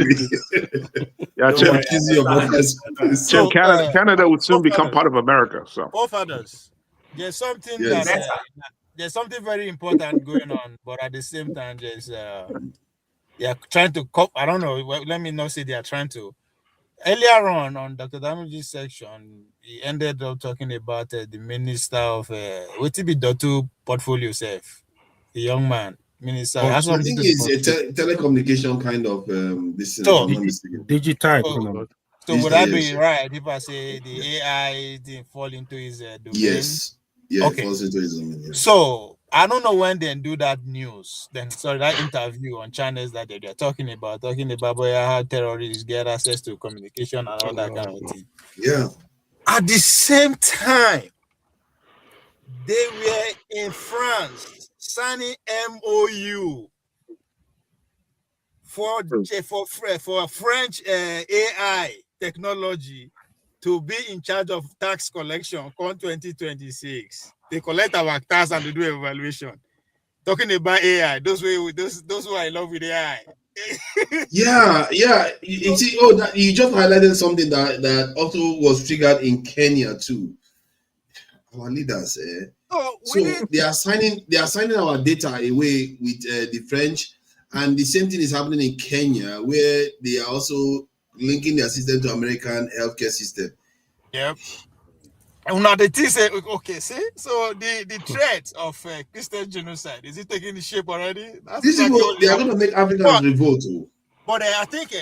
[SPEAKER 13] Canada would soon become part of America. So,
[SPEAKER 17] forefathers, there's something there's something very important going on, but at the same time, they are trying to cope. I don't know. Let me not say they are trying to. Earlier on Dr. Damage's section, he ended up talking about the minister of what be Dotu portfolio self, the young man minister.
[SPEAKER 2] I think it's a telecommunication kind of this.
[SPEAKER 17] Digital. So would I be right if I say the AI didn't fall into his domain?
[SPEAKER 2] Yes. Yeah. Okay. It falls into his domain. Yeah.
[SPEAKER 17] So I don't know when they do that news. That interview on channels that they're talking about how terrorists get access to communication and all that kind of thing.
[SPEAKER 2] Yeah.
[SPEAKER 17] At the same time, they were in France signing MOU for French AI technology to be in charge of tax collection come 2026. They collect our tax and they do evaluation. Talking about AI, those who are in love with AI.
[SPEAKER 2] Yeah. You see, you just highlighted something that also was triggered in Kenya too. Our leaders, they are signing our data away with the French, and the same thing is happening in Kenya, where they are also linking their system to American healthcare system.
[SPEAKER 17] Yep. Now the thing say, okay, see, so the threat of Christian genocide, is it taking the shape already?
[SPEAKER 2] These people, they are going to make Africans revolt.
[SPEAKER 17] But I think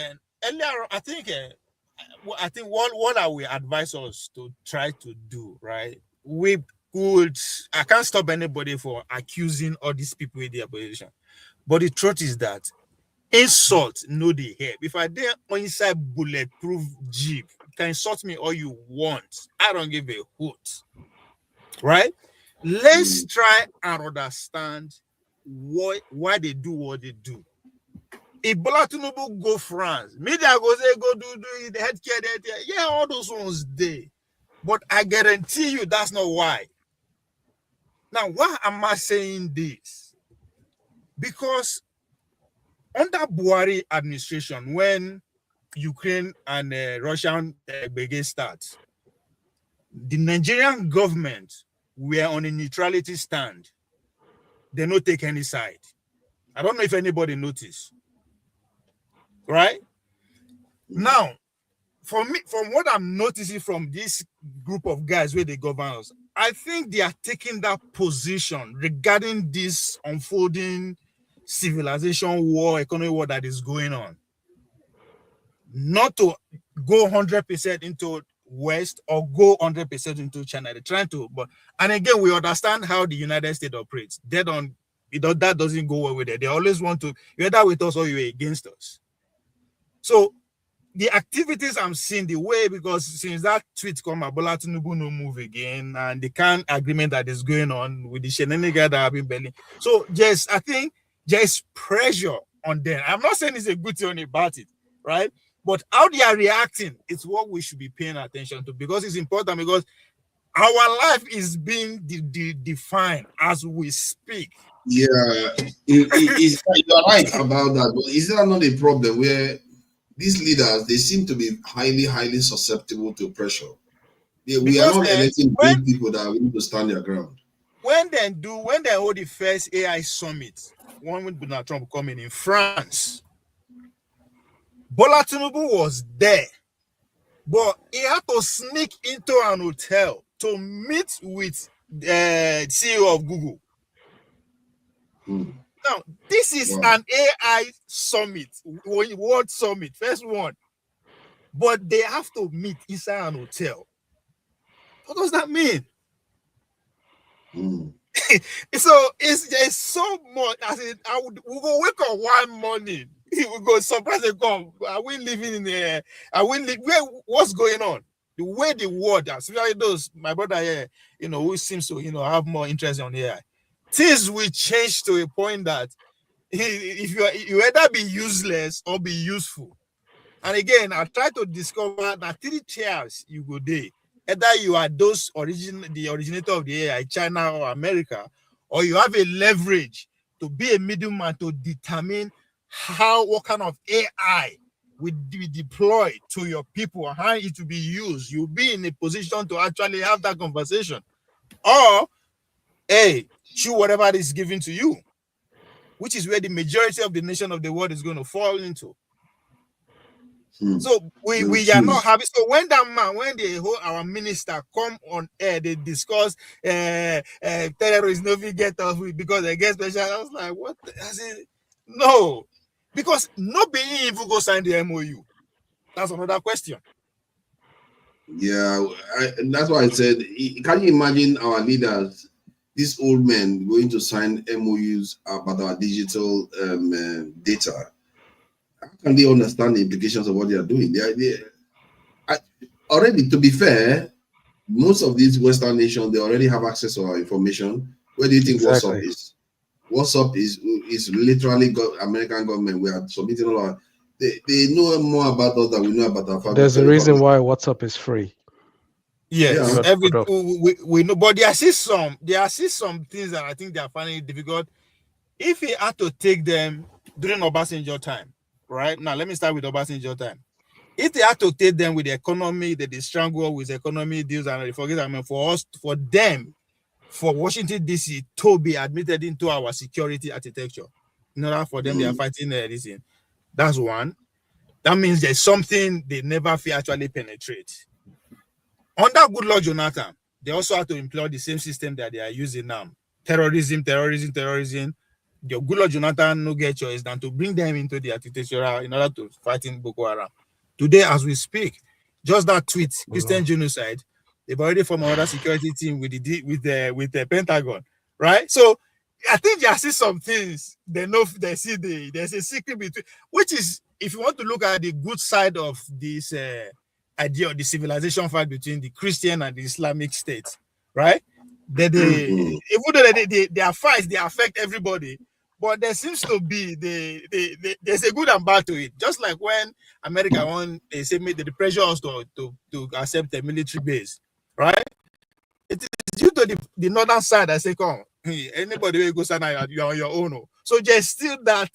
[SPEAKER 17] what I will advise us to try to do, right? We could, I can't stop anybody for accusing all these people in their position. But the truth is that insult no the help. If I dare inside bulletproof jeep, you can insult me all you want. I don't give a hoot. Right? Let's try and understand why they do what they do. If Bola Tinubu go France, media go say go do the healthcare, yeah, all those ones there. But I guarantee you that's not why. Now, why am I saying this? Because under Buhari administration, when Ukraine and Russian brigade starts, the Nigerian government were on a neutrality stand. They don't take any side. I don't know if anybody noticed. Right? Now, for me, from what I'm noticing from this group of guys where they govern us, I think they are taking that position regarding this unfolding civilization war, economic war that is going on. Not to go 100% into West or go 100% into China. They're trying to, and again, we understand how the United States operates. That doesn't go well with it. They always want to, you're either with us or you're against us. So the activities I'm seeing, the way, because since that tweet come, Bola Tinubu no move again, and the kind agreement that is going on with the shenanigans that have been Berlin. So yes, I think there's pressure on them. I'm not saying it's a good thing or a bad thing, right? But how they are reacting is what we should be paying attention to, because it's important, because our life is being defined as we speak.
[SPEAKER 2] Yeah, you're right about that. But is that not a problem where these leaders, they seem to be highly susceptible to pressure? We are not electing big people that are willing to stand their ground.
[SPEAKER 17] When they hold the first AI summit, one with Donald Trump coming in France, Bola Tinubu was there, but he had to sneak into an hotel to meet with the CEO of Google. Now, this is an AI summit, world summit, first one, but they have to meet inside an hotel. What does that mean? So there's so much. We go wake up one morning, we go surprise and come. Are we living in a? What's going on? The way the world, especially those my brother here, who seems to have more interest on AI, things will change to a point that if you either be useless or be useful. And again, I try to discover that 3 tiers you go there. Either you are the originator of the AI, China or America, or you have a leverage to be a middleman to determine what kind of AI will be deployed to your people, how it will be used. You'll be in a position to actually have that conversation. Or, choose whatever is given to you, which is where the majority of the nation of the world is going to fall into. So we are not happy. So when our minister come on air, they discuss terrorists no fit get off because they get special. I was like, what? No, because nobody even go sign the MOU. That's another question.
[SPEAKER 2] Yeah, that's why I said, can you imagine our leaders, these old men, going to sign MOUs about our digital data? How can they understand the implications of what they are doing? Already, to be fair, most of these Western nations, they already have access to our information. Where do you think WhatsApp is? WhatsApp is literally American government. We are submitting all our. They know more about us than we know about our family.
[SPEAKER 8] There's a reason why WhatsApp is free.
[SPEAKER 17] Yes, we know, but there are still some things that I think they are finding it difficult. If he had to take them during Obasanjo time, right now, let me start with Obasanjo time. If they had to take them with the economy, they strangle with economy deals and for Washington DC to be admitted into our security architecture, in order for them, they are fighting this in. That's one. That means there's something they never actually penetrate. Under Goodluck Jonathan, they also have to employ the same system that they are using now. Terrorism. The Goodluck Jonathan no get choice than to bring them into the architecture in order to fight in Boko Haram. Today, as we speak, just that tweet, Christian genocide, they've already formed another security team with the Pentagon, right? So I think there are still some things they know. They see there's a secret between, which is, if you want to look at the good side of this idea of the civilization fight between the Christian and the Islamic state, right? Even though their fights, they affect everybody, but there seems to be there's a good and bad to it. Just like when America won, they say made the pressure us to accept a military base, right? It is due to the northern side that say, come, anybody will go stand, you're on your own. So there's still that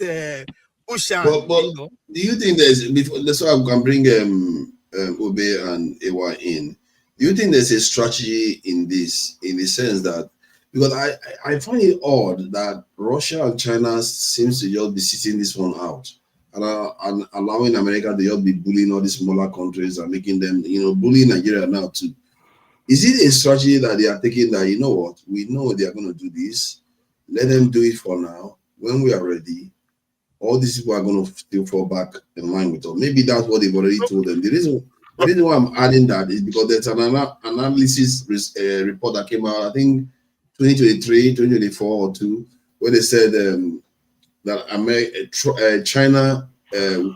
[SPEAKER 17] push.
[SPEAKER 2] But do you think that's why I can bring Obe and Ewa in? Do you think there's a strategy in this, in the sense that, because I find it odd that Russia and China seems to just be sitting this one out and allowing America to just be bullying all these smaller countries and making them, bullying Nigeria now too. Is it a strategy that they are taking that, you know what, we know they are going to do this, let them do it for now. When we are ready, all these people are going to still fall back in line with us. Maybe that's what they've already told them. The reason why I'm adding that is because there's an analysis report that came out, I think 2023, 2024 or 2, where they said that China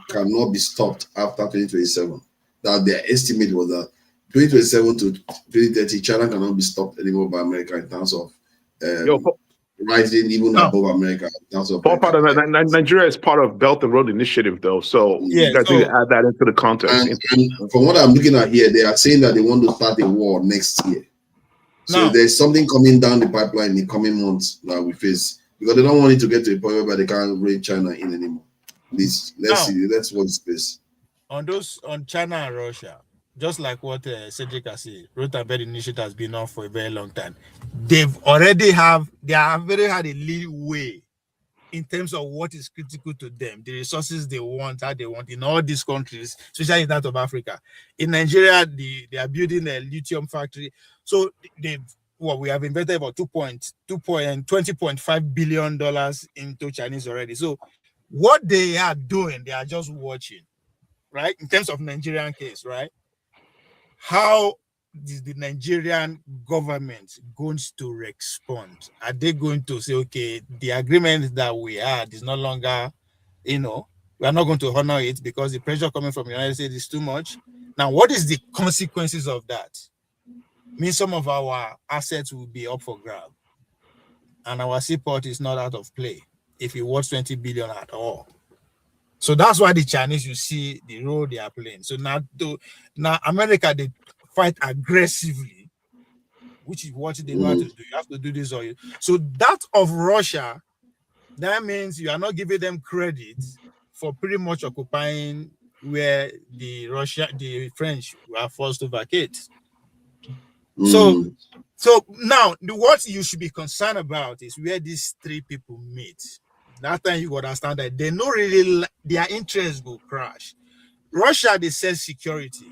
[SPEAKER 2] cannot be stopped after 2027. That their estimate was that 2027 to 2030, China cannot be stopped anymore by America in terms of rising even above America. That's
[SPEAKER 13] All part of Nigeria is part of Belt and Road Initiative, though. So
[SPEAKER 2] Yeah,
[SPEAKER 13] you guys need to add that into the context.
[SPEAKER 2] And from what I'm looking at here, they are saying that they want to start a war next year. So there's something coming down the pipeline in the coming months that we face, because they don't want it to get to a point where they can't bring China in anymore. Please, let's watch space.
[SPEAKER 17] On China and Russia, just like what Cedric has said, Road and Belt Initiative has been on for a very long time. They have already had a leeway in terms of what is critical to them, the resources they want, how they want in all these countries, especially in that of Africa. In Nigeria, they are building a lithium factory. So we have invested about $20.5 billion into Chinese already. So what they are doing, they are just watching, right? In terms of Nigerian case, right? How is the Nigerian government going to respond? Are they going to say, okay, the agreement that we had is no longer, we are not going to honor it because the pressure coming from the United States is too much? Now, what is the consequences of that? Means some of our assets will be up for grab, and our seaport is not out of play if it was 20 billion at all. So that's why the Chinese, you see the role they are playing. So now America, they fight aggressively, which is what they know how to do. You have to do this or you. So that of Russia, that means you are not giving them credit for pretty much occupying where the French were forced to vacate. So now what you should be concerned about is where these three people meet. That time you understand that they know really their interests will crash. Russia, they sell security.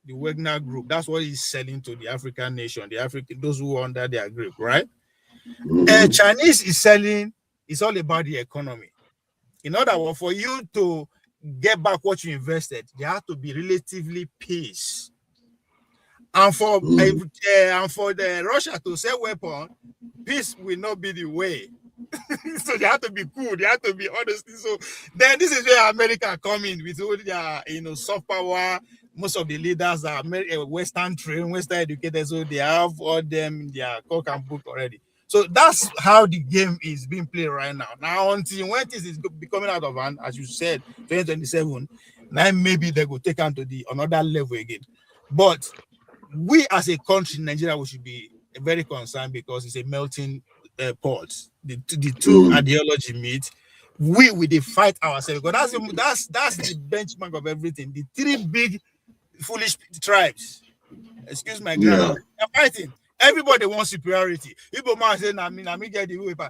[SPEAKER 17] The Wagner group, that's what he's selling to the African nation, those who are under their grip, right? Chinese is selling, it's all about the economy. In other words, for you to get back what you invested, you have to be relatively peace. And for the Russia to sell weapons, peace will not be the way. So they have to be cool, they have to be honest. So then this is where America come in with all their soft power. Most of the leaders are Western trained, Western educated, so they have all them in their cock and book already. So that's how the game is being played right now. Now, until when this is becoming out of hand, as you said, 2027, now maybe they go take on to another level again. But we as a country, Nigeria, we should be very concerned because it's a melting pot. The two ideology meet. We fight ourselves because that's the benchmark of everything. The three big foolish tribes, excuse my grammar, they're fighting. Everybody wants superiority. Igbo man say, "I mean, get the paper."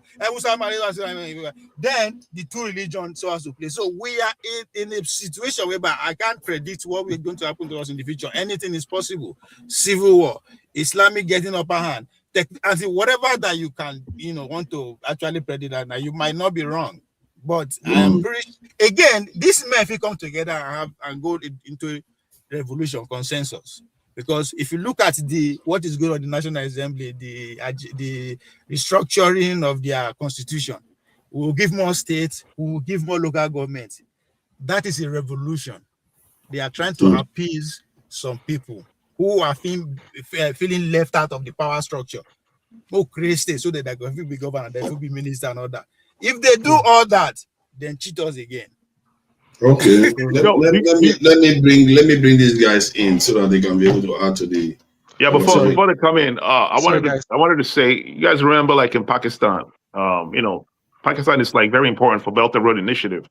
[SPEAKER 17] Then the two religions so as to play. So we are in a situation whereby I can't predict what is going to happen to us in the future. Anything is possible. Civil war, Islamic getting upper hand. Whatever that you can, want to actually predict that now, you might not be wrong. But I'm pretty, again, these men if we come together and go into revolution consensus. Because if you look at what is going on in the National Assembly, the restructuring of their constitution, we will give more states, we will give more local governments. That is a revolution. They are trying to appease some people who are feeling left out of the power structure. Who create states so that they can be governor, they will be minister and all that. If they do all that, then cheat us again.
[SPEAKER 2] Okay, let me bring these guys in so that they can be able to add to the.
[SPEAKER 13] Yeah, before they come in, I wanted to say, you guys remember, like in Pakistan, Pakistan is like very important for Belt and Road Initiative,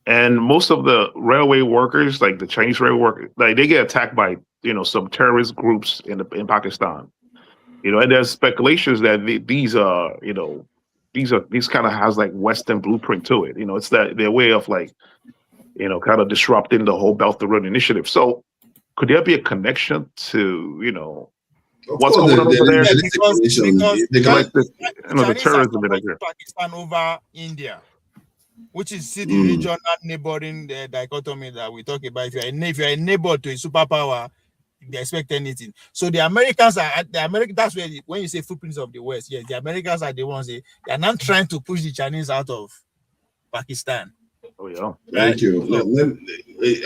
[SPEAKER 13] and most of the railway workers, like the Chinese railway workers, like they get attacked by some terrorist groups in Pakistan, and there's speculations that these kind of has like Western blueprint to it. It's their way of like. Kind of disrupting the whole Belt and Road Initiative. So, could there be a connection to, what's going on over there?
[SPEAKER 17] Because the terrorism in Nigeria. Pakistan over India, which is the region not neighboring the dichotomy that we talk about. If you're a neighbor to a superpower, they expect anything. So the Americans that's where when you say footprints of the West, yes, the Americans are the ones they are not trying to push the Chinese out of Pakistan.
[SPEAKER 13] Oh yeah.
[SPEAKER 2] Thank you.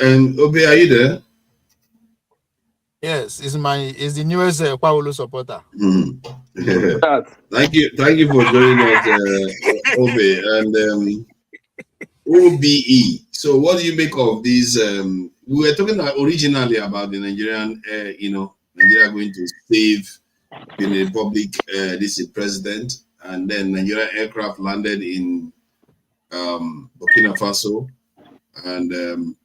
[SPEAKER 2] And Obi, are you there?
[SPEAKER 17] Yes, it's the newest Paulo supporter.
[SPEAKER 2] Thank you for joining us, Obe and OBE. So, what do you make of these? We were talking originally about the Nigerian, Nigeria going to save Benin Republic. This is president, and then Nigerian aircraft landed in Burkina Faso, and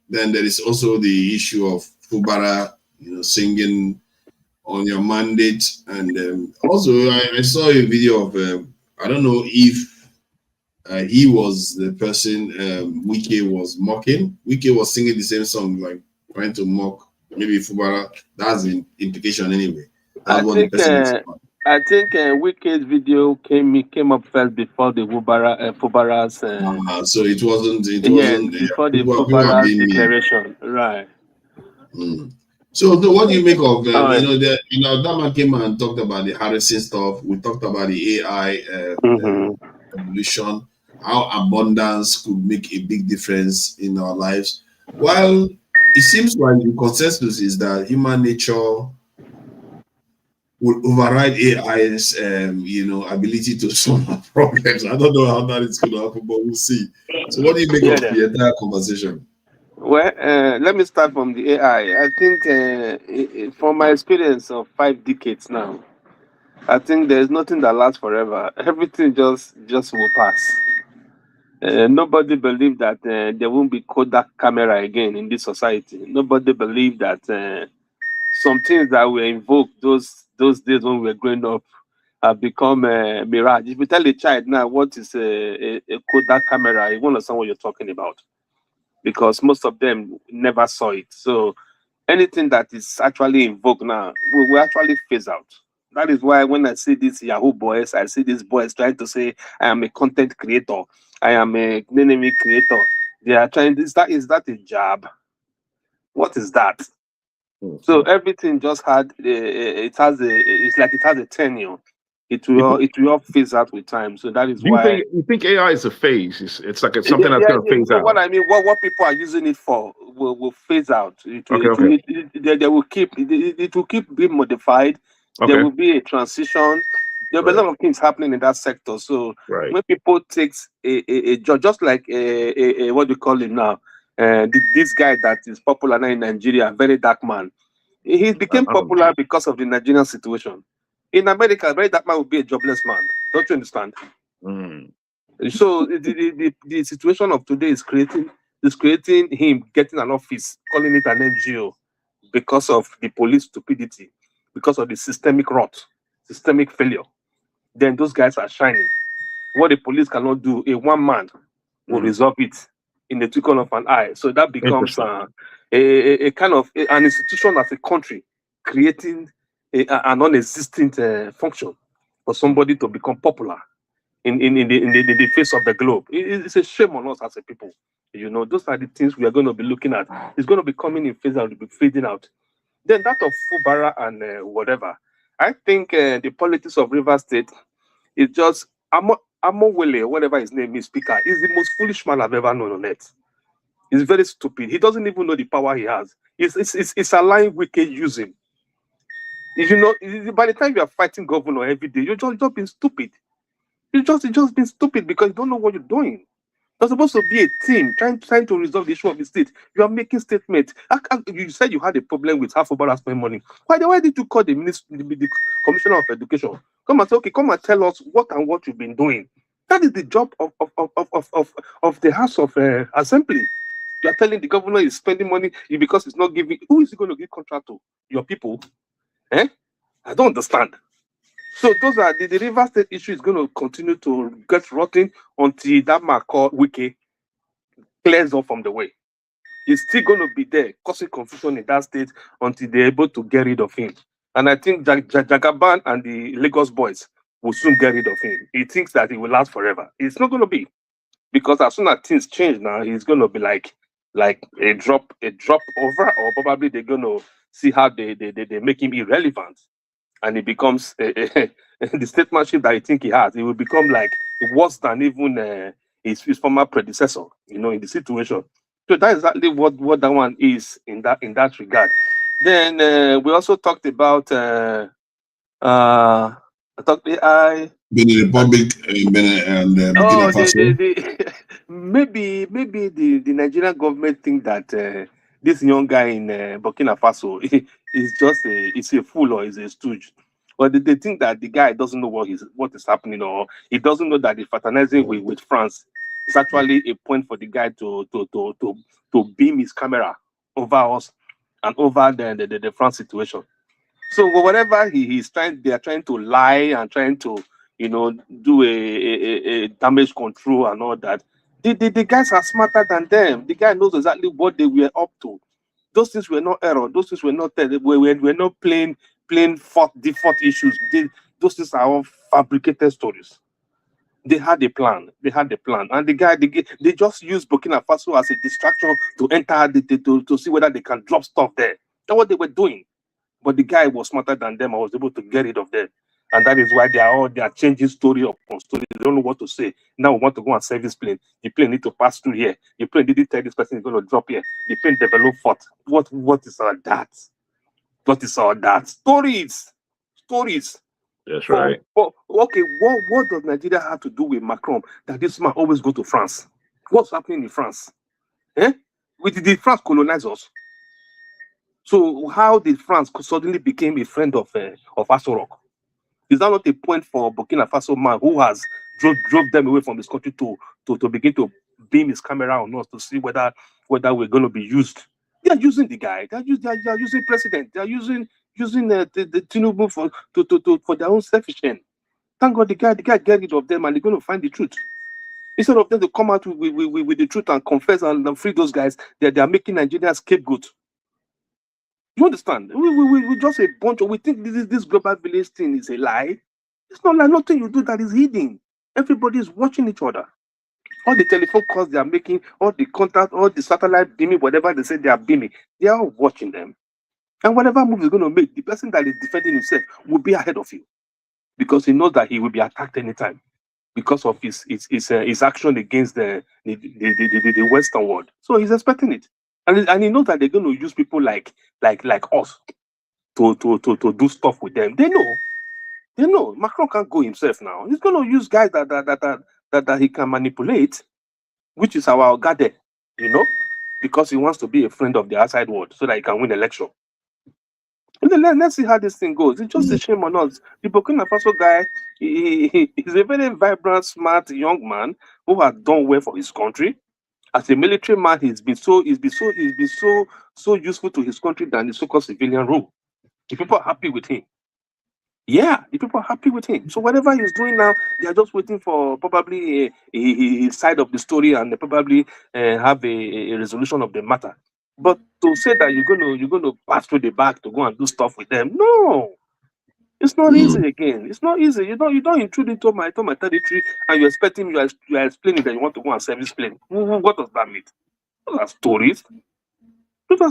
[SPEAKER 2] then there is also the issue of Fubara, singing on your mandate, and also I saw a video of I don't know if he was the person Wike was mocking. Wike was singing the same song, like trying to mock maybe Fubara. That's the implication anyway. That's what the person is about.
[SPEAKER 20] I think Wike's video came up first before the Fubara's.
[SPEAKER 2] So it wasn't.
[SPEAKER 20] Before the Fubara's declaration, right?
[SPEAKER 2] So what do you make of that man came and talked about the harassing stuff. We talked about the AI evolution, how abundance could make a big difference in our lives. While it seems like the consensus is that human nature will override AI's ability to solve problems. I don't know how that is going to happen, but we'll see. So what do you make of the entire conversation?
[SPEAKER 20] Well, let me start from the AI. I think from my experience of 5 decades now, I think there's nothing that lasts forever. Everything just will pass. Nobody believed that there won't be Kodak camera again in this society. Nobody believed that some things that were invoked those days when we were growing up have become mirage. If you tell a child now what is a Kodak camera, you won't understand what you're talking about, because most of them never saw it. So anything that is actually invoked now will actually phase out. That is why when I see these Yahoo boys, I see these boys trying to say, I am a content creator, I am a enemy creator. They are trying, is that a job? What is that? So everything just had it's like it has a tenure. It will all phase out with time. So that is why
[SPEAKER 13] you think AI is a phase? It's like it's something that's going to phase out.
[SPEAKER 20] What I mean, what people are using it for will phase out. It will keep being modified.
[SPEAKER 13] Okay.
[SPEAKER 20] There will be a transition. There will be a lot of things happening in that sector. So when people take a job, just like a what do you call him now? This guy that is popular now in Nigeria, very dark man. He became popular because of the Nigerian situation. In America, very dark man will be a jobless man. Don't you understand? So the situation of today is creating him getting an office, calling it an NGO, because of the police stupidity, because of the systemic rot, systemic failure. Then those guys are shining. What the police cannot do, a one man will resolve it in the twinkle of an eye. So that becomes a kind of an institution as a country, creating a non-existent function for somebody to become popular in the face of the globe. It's a shame on us as a people. Those are the things we are going to be looking at. It's going to be coming in phase out, will be fading out. Then that of Fubara and whatever. I think the politics of Rivers State is just Amowele, whatever his name is, speaker, is the most foolish man I've ever known on earth. He's very stupid. He doesn't even know the power he has. It's allowing wicked use him. By the time you are fighting governor every day, you're just being stupid. You're just being stupid because you don't know what you're doing. There's supposed to be a team trying to resolve the issue of the state. You are making statements. You said you had a problem with half about spending money. Why did you call the Commissioner of Education? Come and say, okay, come and tell us what you've been doing. That is the job of the House of Assembly. You are telling the governor is spending money because he's not giving. Who is he going to give contract to? Your people? I don't understand. So those are the River State issue is going to continue to get rotten until that man called Wike clears off from the way. He's still going to be there, causing confusion in that state until they're able to get rid of him. And I think Jagaban and the Lagos boys will soon get rid of him. He thinks that it will last forever. It's not going to be, because as soon as things change now, he's going to be like a drop over, or probably they're going to see how they make him irrelevant. And it becomes the statesmanship that I think he has. It will become like worse than even his former predecessor, in the situation. So that is exactly what that one is in that regard. Then we also talked about AI.
[SPEAKER 2] Benin Republic, Benin and Burkina Faso.
[SPEAKER 20] Maybe the Nigerian government think that this young guy in Burkina Faso is just a fool or is a stooge, or they think that the guy doesn't know what is happening, or he doesn't know that the fraternizing with France is actually a point for the guy to beam his camera over us and over the France situation. So whatever he's trying, they are trying to lie and trying to, do a damage control and all that. The guys are smarter than them. The guy knows exactly what they were up to. Those things were not error. Those things were not we're not plain default issues. Those things are all fabricated stories. They had a plan. And the guy, they just used Burkina Faso as a distraction to enter to see whether they can drop stuff there. That's what they were doing. But the guy was smarter than them. I was able to get rid of them. And that is why they are changing story upon story. They don't know what to say. Now we want to go and save this plane. The plane need to pass through here. The plane didn't tell this person is going to drop here. The plane developed fault. What is all that? What is all that? Stories.
[SPEAKER 13] That's right.
[SPEAKER 20] But okay, what does Nigeria have to do with Macron that this man always go to France? What's happening in France? Did France colonize us? So how did France suddenly become a friend of Asorok? Is that not a point for Burkina Faso man who has drove them away from his country to begin to beam his camera on us to see whether we're going to be used? They are using the guy. They are using president. They are using the Tinubu for their own selfish end. Thank God the guy get rid of them and they're going to find the truth. Instead of them to come out with the truth and confess and free those guys, they are making Nigeria scapegoat. You understand? We just a bunch of, we think this global village thing is a lie. It's not like nothing you do that is hidden. Everybody is watching each other. All the telephone calls they are making, all the contact, all the satellite beaming, whatever they say they are beaming, they are all watching them. And whatever move is going to make, the person that is defending himself will be ahead of you, because he knows that he will be attacked anytime because of his action against the Western world. So he's expecting it. And he knows that they're going to use people like us to do stuff with them. They know. Macron can't go himself now. He's going to use guys that he can manipulate, which is our Ogade, because he wants to be a friend of the outside world so that he can win election. Let's see how this thing goes. It's just a shame on us. The Burkina Faso guy, he's a very vibrant, smart young man who has done well for his country. As a military man, he's been so useful to his country than the so-called civilian role. The people are happy with him. Yeah, the people are happy with him. So whatever he's doing now, they are just waiting for probably a side of the story, and they probably have a resolution of the matter. But to say that you're gonna pass through the back to go and do stuff with them, no. It's not easy again. It's not easy. You don't intrude into my territory and you're expecting you are explaining that you want to go and service plane. What does that mean? Those are stories. Okay.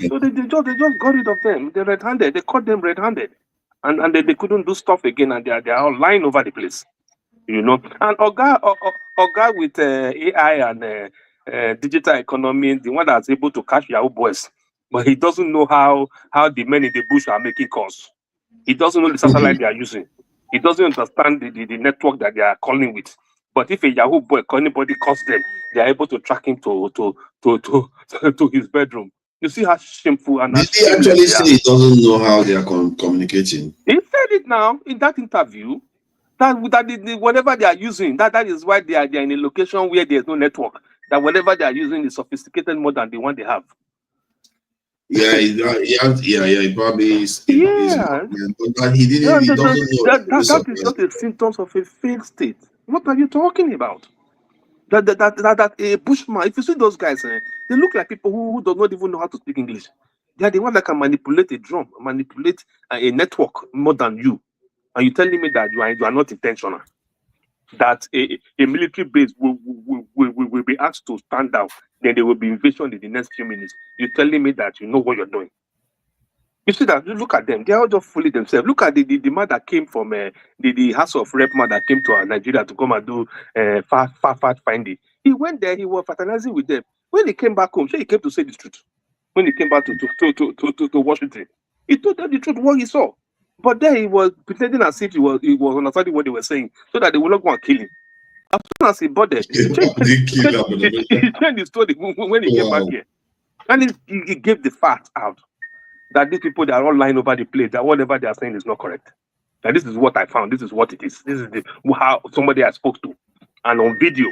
[SPEAKER 20] So they just got rid of them. They're red-handed. They caught them red-handed, and they couldn't do stuff again, and they are all lying over the place. And Oga with AI and digital economy, the one that's able to catch Yahoo boys, but he doesn't know how the men in the bush are making calls. He doesn't know the satellite they are using. He doesn't understand the network that they are calling with. But if a Yahoo boy, anybody calls them, they are able to track him to his bedroom. You see how shameful and
[SPEAKER 2] did he actually say he doesn't know how they are communicating?
[SPEAKER 20] He said it now in that interview. That whatever they are using, that is why they are in a location where there is no network. That whatever they are using is sophisticated more than the one they have.
[SPEAKER 2] Yeah, he probably is. But he didn't. He doesn't know.
[SPEAKER 20] That is just a symptom of a failed state. What are you talking about? That a bushman. If you see those guys, they look like people who do not even know how to speak English. They are the one that can manipulate a drum, manipulate a network more than you. And you're telling me that you are not intentional. That a military base will be asked to stand down, then there will be invasion in the next few minutes. You're telling me that you know what you're doing. You see that? Look at them. They are all just fooling themselves. Look at the man that came from the House of Rep man that came to Nigeria to come and do fact finding. He went there. He was fraternizing with them. When he came back home, he came to say the truth. when he came back to Washington. He told them the truth, what he saw. But then he was pretending as if he was understanding what they were saying, so that they would not go and kill him. As soon as he boarded, he changed the story when he came back here. And he gave the fact out that these people, they are all lying over the place, that whatever they are saying is not correct. That this is what I found, this is what it is. This is how somebody I spoke to, and on video.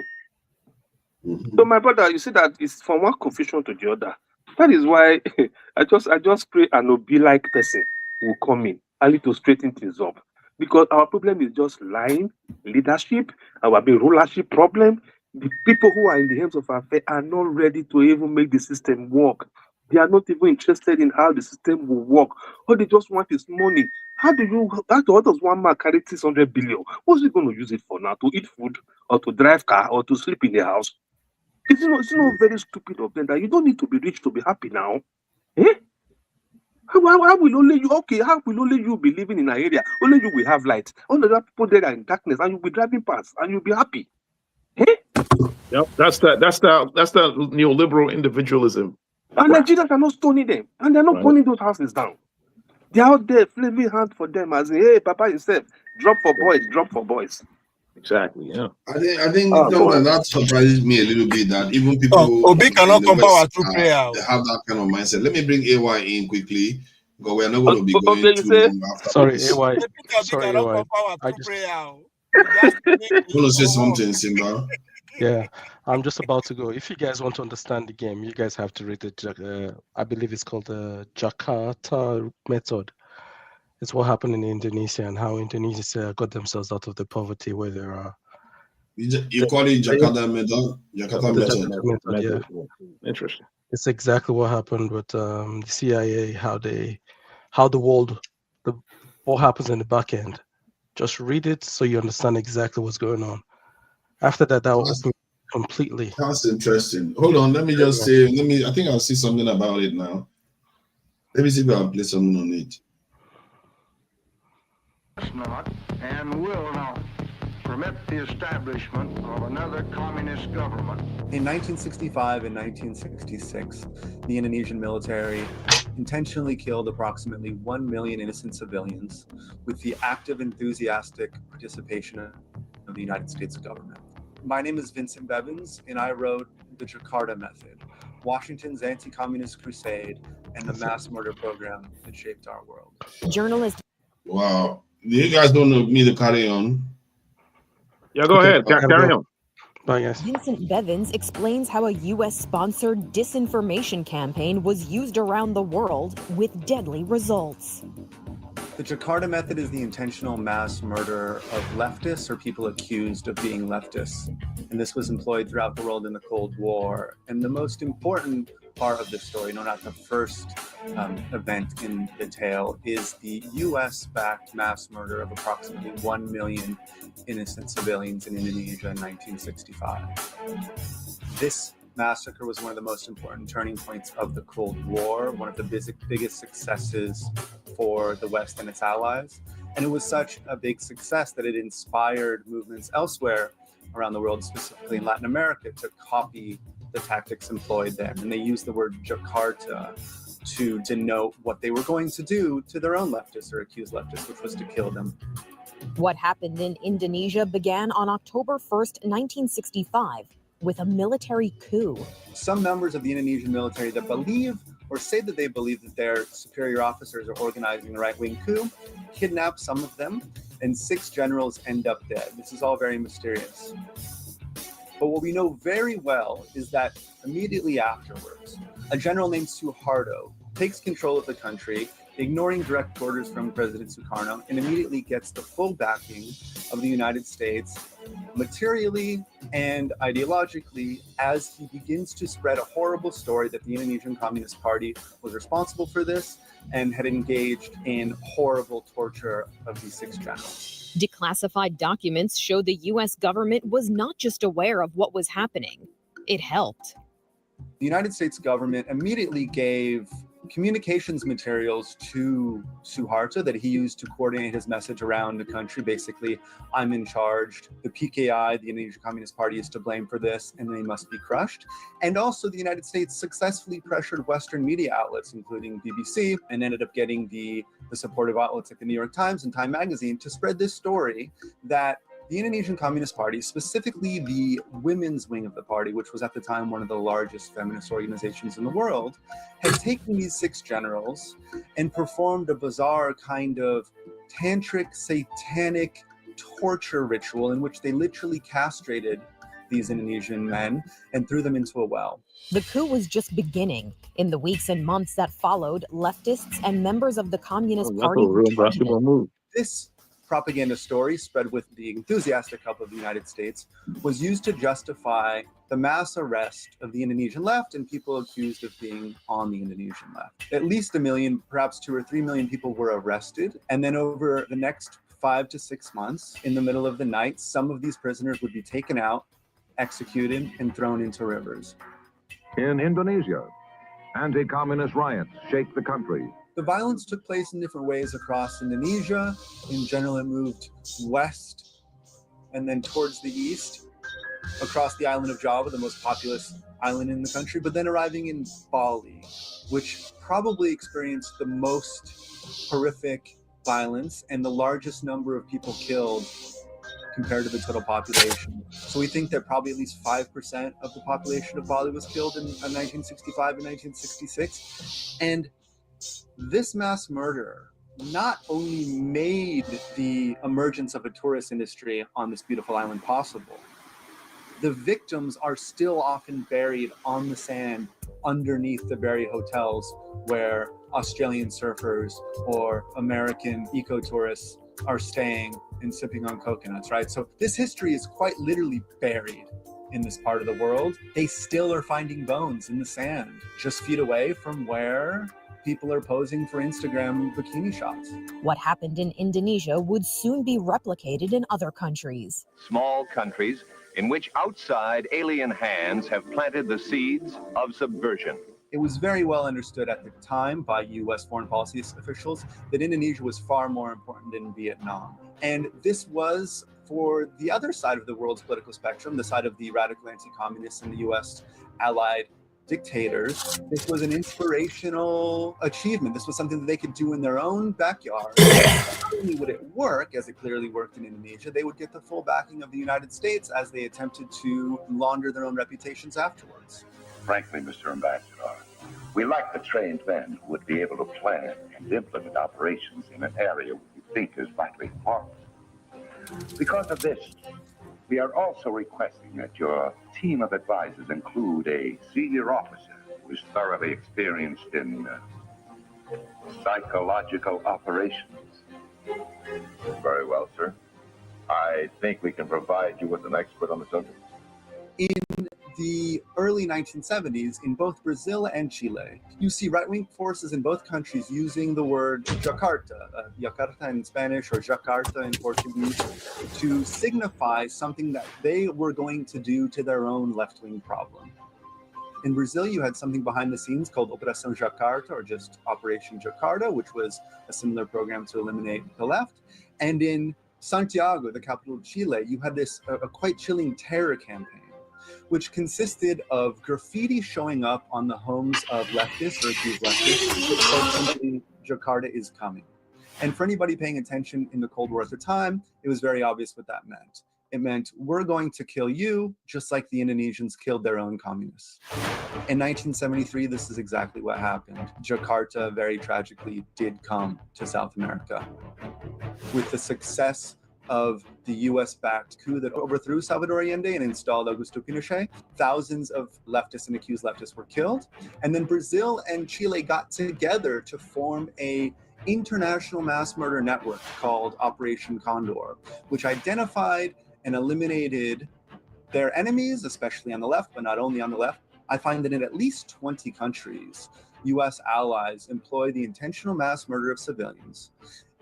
[SPEAKER 20] So my brother, you see that it's from one confusion to the other. That is why I just pray an Obi-like person will come in, only to straighten things up. Because our problem is just lying, leadership, our big rulership problem. The people who are in the hands of affairs are not ready to even make the system work. They are not even interested in how the system will work. All they just want is money. What does one man carry 600 billion? What's he going to use it for now? To eat food, or to drive car, or to sleep in the house? It's not very stupid of them that you don't need to be rich to be happy now. Eh? How will only you be living in an area? Only you will have light. All the other people there are in darkness, and you'll be driving past, and you'll be happy. Eh?
[SPEAKER 13] Yep, that's the neoliberal individualism.
[SPEAKER 20] And Nigerians are not stoning them, and they're not burning those houses down. They're out there flaming hand for them, as in, hey, Papa yourself, drop for boys.
[SPEAKER 13] Exactly. Yeah.
[SPEAKER 2] I think that surprises me a little bit that even people
[SPEAKER 17] Obi cannot come power through prayer.
[SPEAKER 2] They have that kind of mindset. Let me bring AY in quickly because we are not going to be going too long after.
[SPEAKER 8] Sorry,
[SPEAKER 2] this.
[SPEAKER 8] AY. Sorry, AY. I just
[SPEAKER 2] want to say something, Simba.
[SPEAKER 8] Yeah, I'm just about to go. If you guys want to understand the game, you guys have to read the, I believe it's called the Jakarta method. It's what happened in Indonesia and how Indonesia got themselves out of the poverty where they are.
[SPEAKER 2] You call it Jakarta method? Jakarta method.
[SPEAKER 8] Yeah. Interesting. It's exactly what happened with the CIA, what happens in the back end. Just read it so you understand exactly what's going on. After that, that will open completely.
[SPEAKER 2] That's interesting. Hold on, let me just say, I think I'll see something about it now. Let me see if I can play something on it.
[SPEAKER 21] Not and will not permit the establishment of another communist government.
[SPEAKER 22] In 1965 and 1966, the Indonesian military intentionally killed approximately 1 million innocent civilians with the active, enthusiastic participation of the United States government. My name is Vincent Bevins, and I wrote The Jakarta Method, Washington's anti-communist crusade, and the mass murder program that shaped our world.
[SPEAKER 23] Journalist.
[SPEAKER 2] Wow. You guys don't know me to carry on?
[SPEAKER 13] Yeah, go ahead. Carry on.
[SPEAKER 8] Bye, guys.
[SPEAKER 23] Vincent Bevins explains how a U.S.-sponsored disinformation campaign was used around the world with deadly results.
[SPEAKER 22] The Jakarta Method is the intentional mass murder of leftists or people accused of being leftists. And this was employed throughout the world in the Cold War. And the most important part of the story, no, not the first event in the tale, is the US-backed mass murder of approximately 1 million innocent civilians in Indonesia in 1965. This massacre was one of the most important turning points of the Cold War, one of the biggest successes for the West and its allies. And it was such a big success that it inspired movements elsewhere around the world, specifically in Latin America, to copy the tactics employed there. And they used the word Jakarta to denote what they were going to do to their own leftists or accused leftists, which was to kill them.
[SPEAKER 23] What happened in Indonesia began on October 1st, 1965, with a military coup.
[SPEAKER 22] Some members of the Indonesian military that believe or say that they believe that their superior officers are organizing a right-wing coup kidnap some of them, and 6 generals end up dead. This is all very mysterious. But what we know very well is that immediately afterwards, a general named Suharto takes control of the country, ignoring direct orders from President Sukarno, and immediately gets the full backing of the United States, materially and ideologically, as he begins to spread a horrible story that the Indonesian Communist Party was responsible for this and had engaged in horrible torture of these 6 generals.
[SPEAKER 23] Declassified documents show the U.S. government was not just aware of what was happening, it helped.
[SPEAKER 22] The United States government immediately gave communications materials to Suharto that he used to coordinate his message around the country. Basically, I'm in charge. The PKI, the Indonesian Communist Party, is to blame for this, and they must be crushed. And also, the United States successfully pressured Western media outlets, including BBC, and ended up getting the supportive outlets like the New York Times and Time Magazine to spread this story that the Indonesian Communist Party, specifically the women's wing of the party, which was at the time one of the largest feminist organizations in the world, had taken these 6 generals and performed a bizarre kind of tantric, satanic torture ritual in which they literally castrated these Indonesian men and threw them into a well.
[SPEAKER 23] The coup was just beginning. In the weeks and months that followed, leftists and members of the Communist Party were targeted.
[SPEAKER 22] This propaganda story, spread with the enthusiastic help of the United States, was used to justify the mass arrest of the Indonesian left and people accused of being on the Indonesian left. At least 1 million, perhaps 2 or 3 million people were arrested. And then over the next 5 to 6 months, in the middle of the night, some of these prisoners would be taken out, executed, and thrown into rivers.
[SPEAKER 1] In Indonesia, anti-communist riots shake the country.
[SPEAKER 22] The violence took place in different ways across Indonesia. In general, it moved west and then towards the east, across the island of Java, the most populous island in the country, but then arriving in Bali, which probably experienced the most horrific violence and the largest number of people killed compared to the total population. So we think that probably at least 5% of the population of Bali was killed in 1965 and 1966. And this mass murder not only made the emergence of a tourist industry on this beautiful island possible, the victims are still often buried on the sand underneath the very hotels where Australian surfers or American eco-tourists are staying and sipping on coconuts, right? So this history is quite literally buried in this part of the world. They still are finding bones in the sand, just feet away from where people are posing for Instagram bikini shots.
[SPEAKER 23] What happened in Indonesia would soon be replicated in other countries.
[SPEAKER 3] Small countries in which outside alien hands have planted the seeds of subversion.
[SPEAKER 22] It was very well understood at the time by US foreign policy officials that Indonesia was far more important than Vietnam. And this was, for the other side of the world's political spectrum, the side of the radical anti-communists and the US allied dictators, this was an inspirational achievement. This was something that they could do in their own backyard. Not only would it work, as it clearly worked in Indonesia, they would get the full backing of the United States as they attempted to launder their own reputations afterwards.
[SPEAKER 3] Frankly, Mr. Ambassador, we lack the trained men who would be able to plan and implement operations in an area we think is vitally important. Because of this, we are also requesting that your team of advisors include a senior officer who is thoroughly experienced in psychological operations.
[SPEAKER 1] Very well, sir. I think we can provide you with an expert on the subject.
[SPEAKER 22] In the early 1970s, in both Brazil and Chile, you see right-wing forces in both countries using the word Jakarta, Jakarta in Spanish or Jakarta in Portuguese, to signify something that they were going to do to their own left-wing problem. In Brazil, you had something behind the scenes called Operação Jakarta, or just Operation Jakarta, which was a similar program to eliminate the left. And in Santiago, the capital of Chile, you had this a quite chilling terror campaign, which consisted of graffiti showing up on the homes of leftists or accused leftists, which said simply, Jakarta is coming. And for anybody paying attention in the Cold War at the time, it was very obvious what that meant. It meant, we're going to kill you, just like the Indonesians killed their own communists. In 1973, this is exactly what happened. Jakarta, very tragically, did come to South America. With the success of the US-backed coup that overthrew Salvador Allende and installed Augusto Pinochet, thousands of leftists and accused leftists were killed. And then Brazil and Chile got together to form a international mass murder network called Operation Condor, which identified and eliminated their enemies, especially on the left, but not only on the left. I find that in at least 20 countries, US allies employ the intentional mass murder of civilians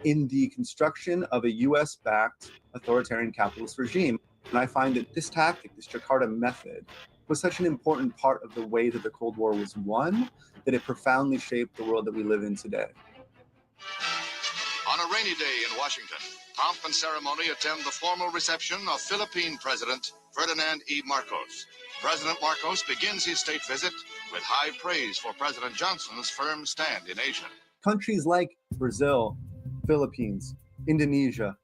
[SPEAKER 22] in the construction of a US-backed authoritarian capitalist regime. And I find that this tactic, this Jakarta method, was such an important part of the way that the Cold War was won, that it profoundly shaped the world that we live in today.
[SPEAKER 4] On a rainy day in Washington, pomp and ceremony attend the formal reception of Philippine President Ferdinand E. Marcos. President Marcos begins his state visit with high praise for President Johnson's firm stand in Asia.
[SPEAKER 22] Countries like Brazil, Philippines, Indonesia,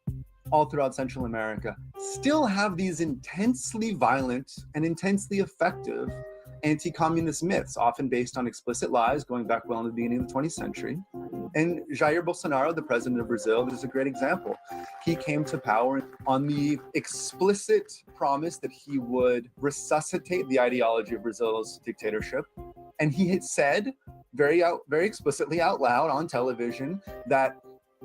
[SPEAKER 22] all throughout Central America, still have these intensely violent and intensely effective anti-communist myths, often based on explicit lies going back well into the beginning of the 20th century. And Jair Bolsonaro, the president of Brazil, is a great example. He came to power on the explicit promise that he would resuscitate the ideology of Brazil's dictatorship. And he had said very explicitly out loud on television that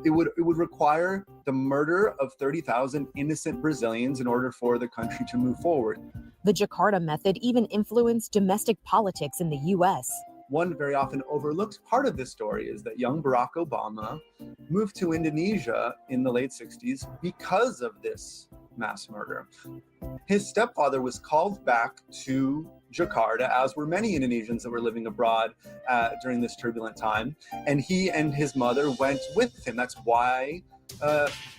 [SPEAKER 22] it would require the murder of 30,000 innocent Brazilians in order for the country to move forward.
[SPEAKER 23] The Jakarta method even influenced domestic politics in the U.S.
[SPEAKER 22] One very often overlooked part of this story is that young Barack Obama moved to Indonesia in the late 60s because of this mass murder. His stepfather was called back to Jakarta, as were many Indonesians that were living abroad during this turbulent time. And he and his mother went with him. That's why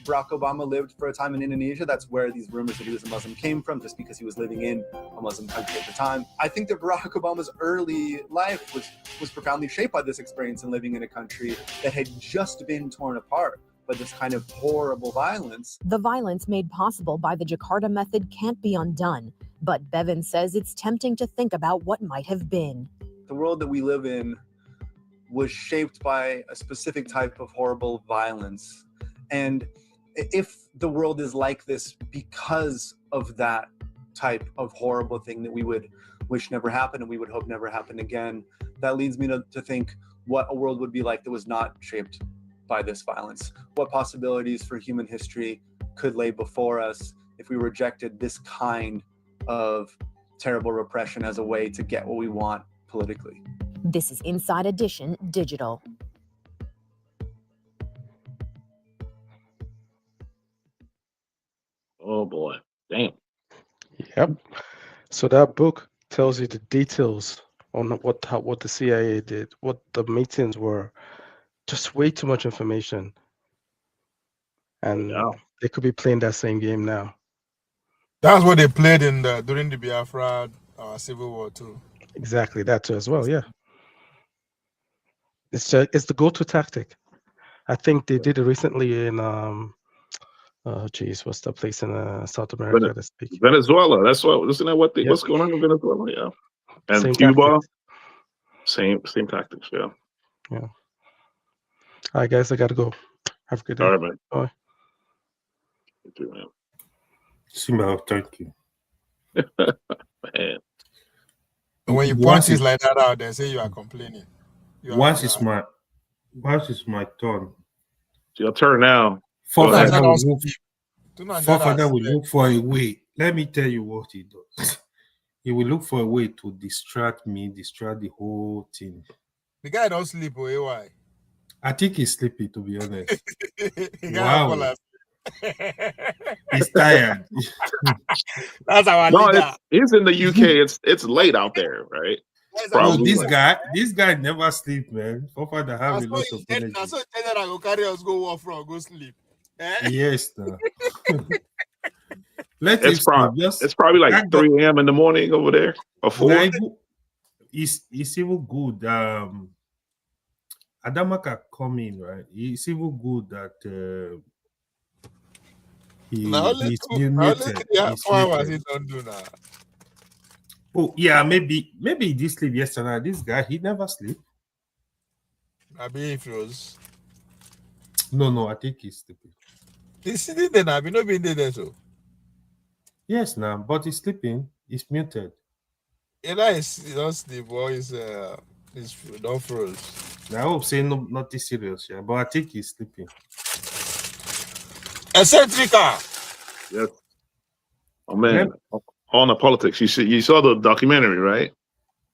[SPEAKER 22] Barack Obama lived for a time in Indonesia. That's where these rumors that he was a Muslim came from, just because he was living in a Muslim country at the time. I think that Barack Obama's early life was profoundly shaped by this experience in living in a country that had just been torn apart by this kind of horrible violence.
[SPEAKER 23] The violence made possible by the Jakarta method can't be undone, but Bevan says it's tempting to think about what might have been.
[SPEAKER 22] The world that we live in was shaped by a specific type of horrible violence. And if the world is like this because of that type of horrible thing that we would wish never happened and we would hope never happened again, that leads me to think what a world would be like that was not shaped by this violence. What possibilities for human history could lay before us if we rejected this kind of terrible repression as a way to get what we want politically.
[SPEAKER 23] This is Inside Edition Digital.
[SPEAKER 13] Oh boy, damn.
[SPEAKER 8] Yep. So that book tells you the details on what the CIA did, what the meetings were. Just way too much information. And they could be playing that same game now.
[SPEAKER 17] That's what they played in during the Biafra Civil War too.
[SPEAKER 8] Exactly, that too as well, yeah. It's the go-to tactic. I think they did it recently in what's the place in South America that speak?
[SPEAKER 13] Venezuela. That's isn't that what's going on in Venezuela? Yeah. And
[SPEAKER 8] Same
[SPEAKER 13] Cuba,
[SPEAKER 8] tactics.
[SPEAKER 13] same tactics, yeah.
[SPEAKER 8] Yeah. All right, guys, I gotta go. Have a good day.
[SPEAKER 13] All right, man.
[SPEAKER 8] Bye.
[SPEAKER 13] You too, man.
[SPEAKER 17] Simba, thank you.
[SPEAKER 13] Man.
[SPEAKER 17] When you point things like that out, they say you are complaining.
[SPEAKER 5] Once it's my turn.
[SPEAKER 13] It's your turn now.
[SPEAKER 5] Forefather will look for a way. Let me tell you what he does. He will look for a way to distract me, distract the whole thing.
[SPEAKER 17] The guy don't sleep, why?
[SPEAKER 5] I think he's sleepy, to be honest.
[SPEAKER 17] Wow.
[SPEAKER 5] He's tired.
[SPEAKER 17] That's our leader.
[SPEAKER 13] He's in the UK. It's late out there, right?
[SPEAKER 5] Probably this guy never sleep, man. Forefather have a lot of energy.
[SPEAKER 17] That's what I go carry us go go sleep.
[SPEAKER 5] Yes, no.
[SPEAKER 13] It's probably like 3 a.m. in the morning over there, or 4.
[SPEAKER 5] It's even good. Adamaka come in, right? It's even good that he's muted.
[SPEAKER 17] He don't do that.
[SPEAKER 5] Oh yeah, maybe he did sleep yesterday. This guy, he never sleep.
[SPEAKER 17] Maybe he froze.
[SPEAKER 5] No, I think he's sleeping.
[SPEAKER 17] He's sitting there now. I've not been there so.
[SPEAKER 5] Yes, now, but he's sleeping. He's muted.
[SPEAKER 17] Yeah, he don't sleep. Boy, he's not froze.
[SPEAKER 5] I hope say not this serious, yeah, but I think he's sleeping.
[SPEAKER 17] Eccentrica.
[SPEAKER 13] Yes. Oh man, on the politics. You saw the documentary, right?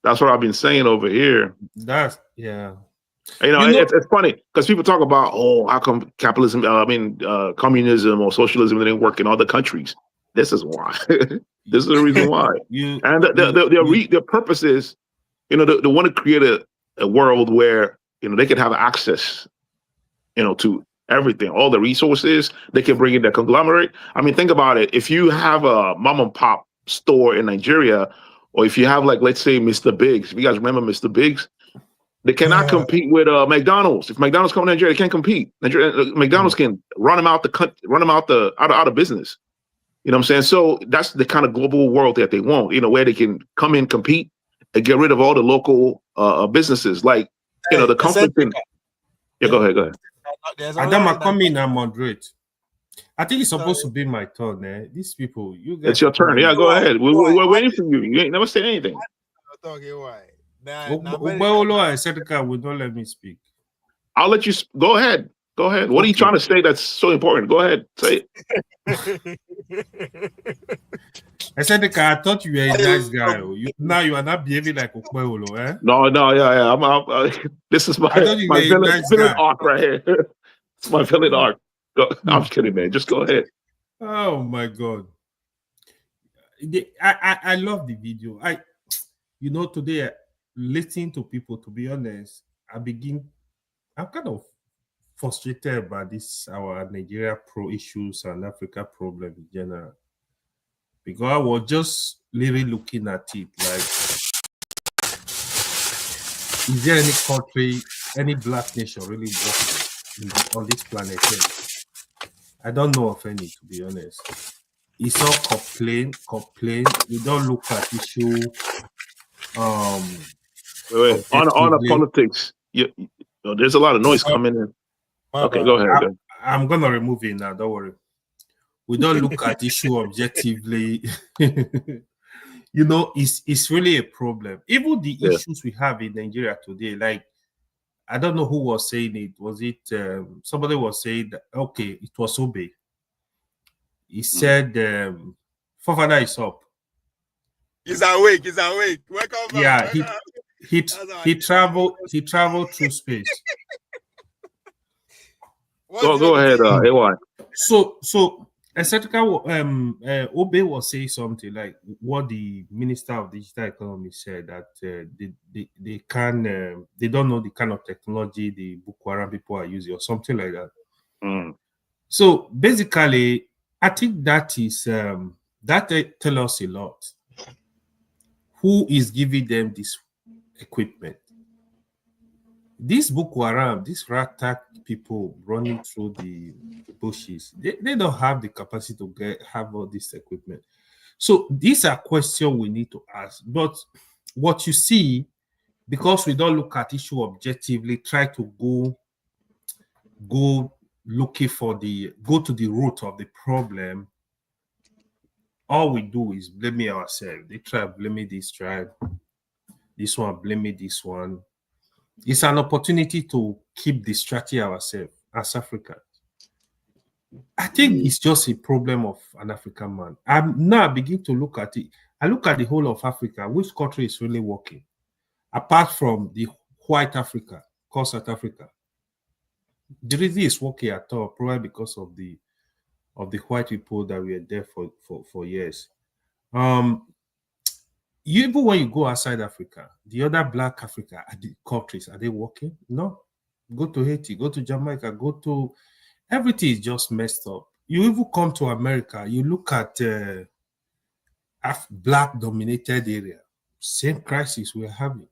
[SPEAKER 13] That's what I've been saying over here.
[SPEAKER 5] That's yeah.
[SPEAKER 13] It's funny because people talk about how come capitalism, communism or socialism didn't work in other countries. This is why. This is the reason why. Their purpose is, they want to create a world where, they can have access, to everything, all the resources. They can bring in their conglomerate. I mean, think about it. If you have a mom and pop store in Nigeria, or if you have, like, let's say Mr. Biggs, if you guys remember Mr. Biggs, they cannot compete with McDonald's. If McDonald's come to Nigeria, they can't compete. McDonald's can run them out out of business. You know what I'm saying? So that's the kind of global world that they want, where they can come in, compete, and get rid of all the local businesses. Like, the conflict in. Yeah, go ahead.
[SPEAKER 5] Adama, come in and moderate. I think it's supposed to be my turn, eh? These people, you guys.
[SPEAKER 13] It's your turn. Yeah, go ahead. We're waiting for you. You ain't never said anything.
[SPEAKER 5] Obeolo and Seneca will not let me speak.
[SPEAKER 13] I'll let you go ahead. Go ahead. What are you trying to say that's so important? Go ahead. Say it.
[SPEAKER 5] Seneca, I thought you were a nice guy. Now you are not behaving like Obeolo, eh?
[SPEAKER 13] No, yeah. This is my villain arc right here. It's my villain arc. I'm just kidding, man. Just go ahead.
[SPEAKER 5] Oh my God. I love the video. Today, listening to people, to be honest, I'm kind of frustrated about our Nigeria pro issues and Africa problem in general. Because I was just really looking at it like, is there any country, any black nation really working on this planet Earth? I don't know of any, to be honest. It's all complain. We don't look at issue.
[SPEAKER 13] Wait. On the politics, there's a lot of noise coming in. Okay, go ahead.
[SPEAKER 5] I'm gonna remove it now. Don't worry. We don't look at issue objectively. It's really a problem. Even the issues we have in Nigeria today, like, I don't know who was saying it. Was it somebody was saying that, okay, it was Obe. He said, Fofana is up.
[SPEAKER 17] He's awake. Welcome back.
[SPEAKER 5] Yeah, he traveled through space.
[SPEAKER 13] Go ahead, AY.
[SPEAKER 5] So Obe was saying something like what the Minister of Digital Economy said, that they don't know the kind of technology the Boko Haram people are using or something like that. So basically, I think that is that tell us a lot. Who is giving them this equipment? These Boko Haram, these rat people running through the bushes, they don't have the capacity to have all this equipment. So these are questions we need to ask. But what you see, because we don't look at issue objectively, try to go looking for go to the root of the problem, all we do is blame ourselves. They try blaming this tribe, this one blaming this one. It's an opportunity to keep distracting ourselves as Africans. I think it's just a problem of an African man. I begin to look at it. I look at the whole of Africa. Which country is really working? Apart from the white Africa, called South Africa. The reason it's working at all, probably because of the white people that were there for years. Even when you go outside Africa, the other black Africa, the countries, are they working? No. Go to Haiti, go to Jamaica, everything is just messed up. You even come to America, you look at black-dominated area, same crisis we're having.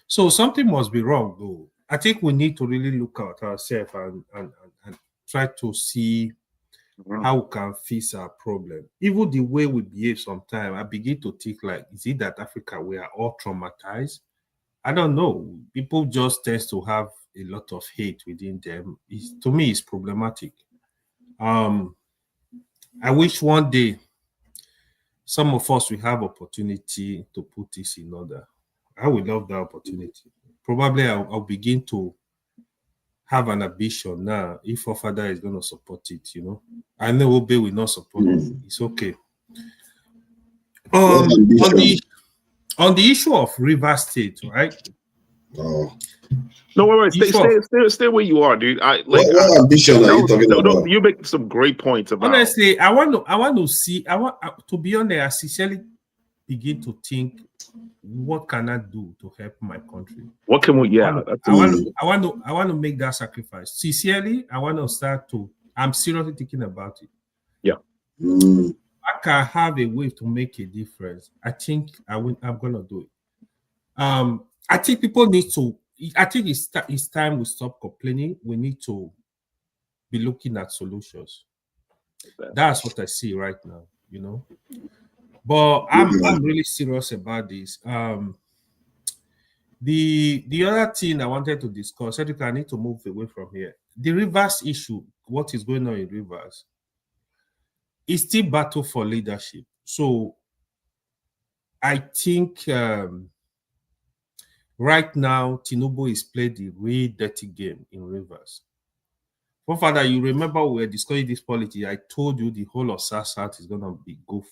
[SPEAKER 5] So something must be wrong, though. I think we need to really look at ourselves and try to see how we can fix our problem. Even the way we behave sometimes, I begin to think like, is it that Africa, we are all traumatized? I don't know. People just tend to have a lot of hate within them. To me, it's problematic. I wish one day some of us will have opportunity to put this in order. I would love that opportunity. Probably I'll begin to have an ambition now. If our father is going to support it, I know Obe will not support it. It's okay. On the issue of River State, right?
[SPEAKER 13] No, wait, stay where you are, dude.
[SPEAKER 2] What ambition are you talking about?
[SPEAKER 13] You make some great points about.
[SPEAKER 5] Honestly, I want to see. To be honest, I sincerely begin to think, what can I do to help my country?
[SPEAKER 13] What can we? Yeah,
[SPEAKER 5] I want to make that sacrifice. Sincerely, I want to start to. I'm seriously thinking about it.
[SPEAKER 13] Yeah.
[SPEAKER 5] I can have a way to make a difference. I think I'm gonna do it. I think people need to. I think it's time we stop complaining. We need to be looking at solutions. That's what I see right now, you know. But I'm really serious about this. The other thing I wanted to discuss, Cedric, I need to move away from here. The Rivers issue, what is going on in Rivers, is still battle for leadership. So I think right now, Tinubu is playing the real dirty game in Rivers. For father, you remember we were discussing this policy. I told you the whole of South is going to be go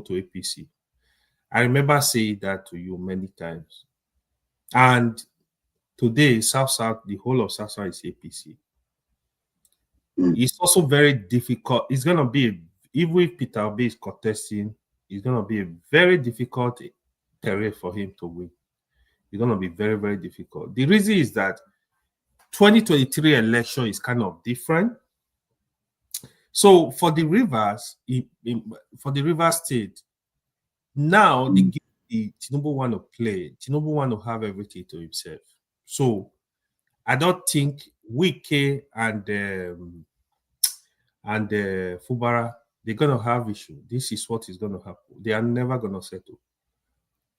[SPEAKER 5] to APC. I remember saying that to you many times. And today, South, the whole of South is APC. It's also very difficult. It's going to be, even if Peter Obi is contesting, it's going to be a very difficult terrain for him to win. It's going to be very, very difficult. The reason is that 2023 election is kind of different. So for the Rivers, for the Rivers State, now the Tinubu want to play. Tinubu want to have everything to himself. So I don't think Wike and Fubara, they're going to have issue. This is what is going to happen. They are never going to settle.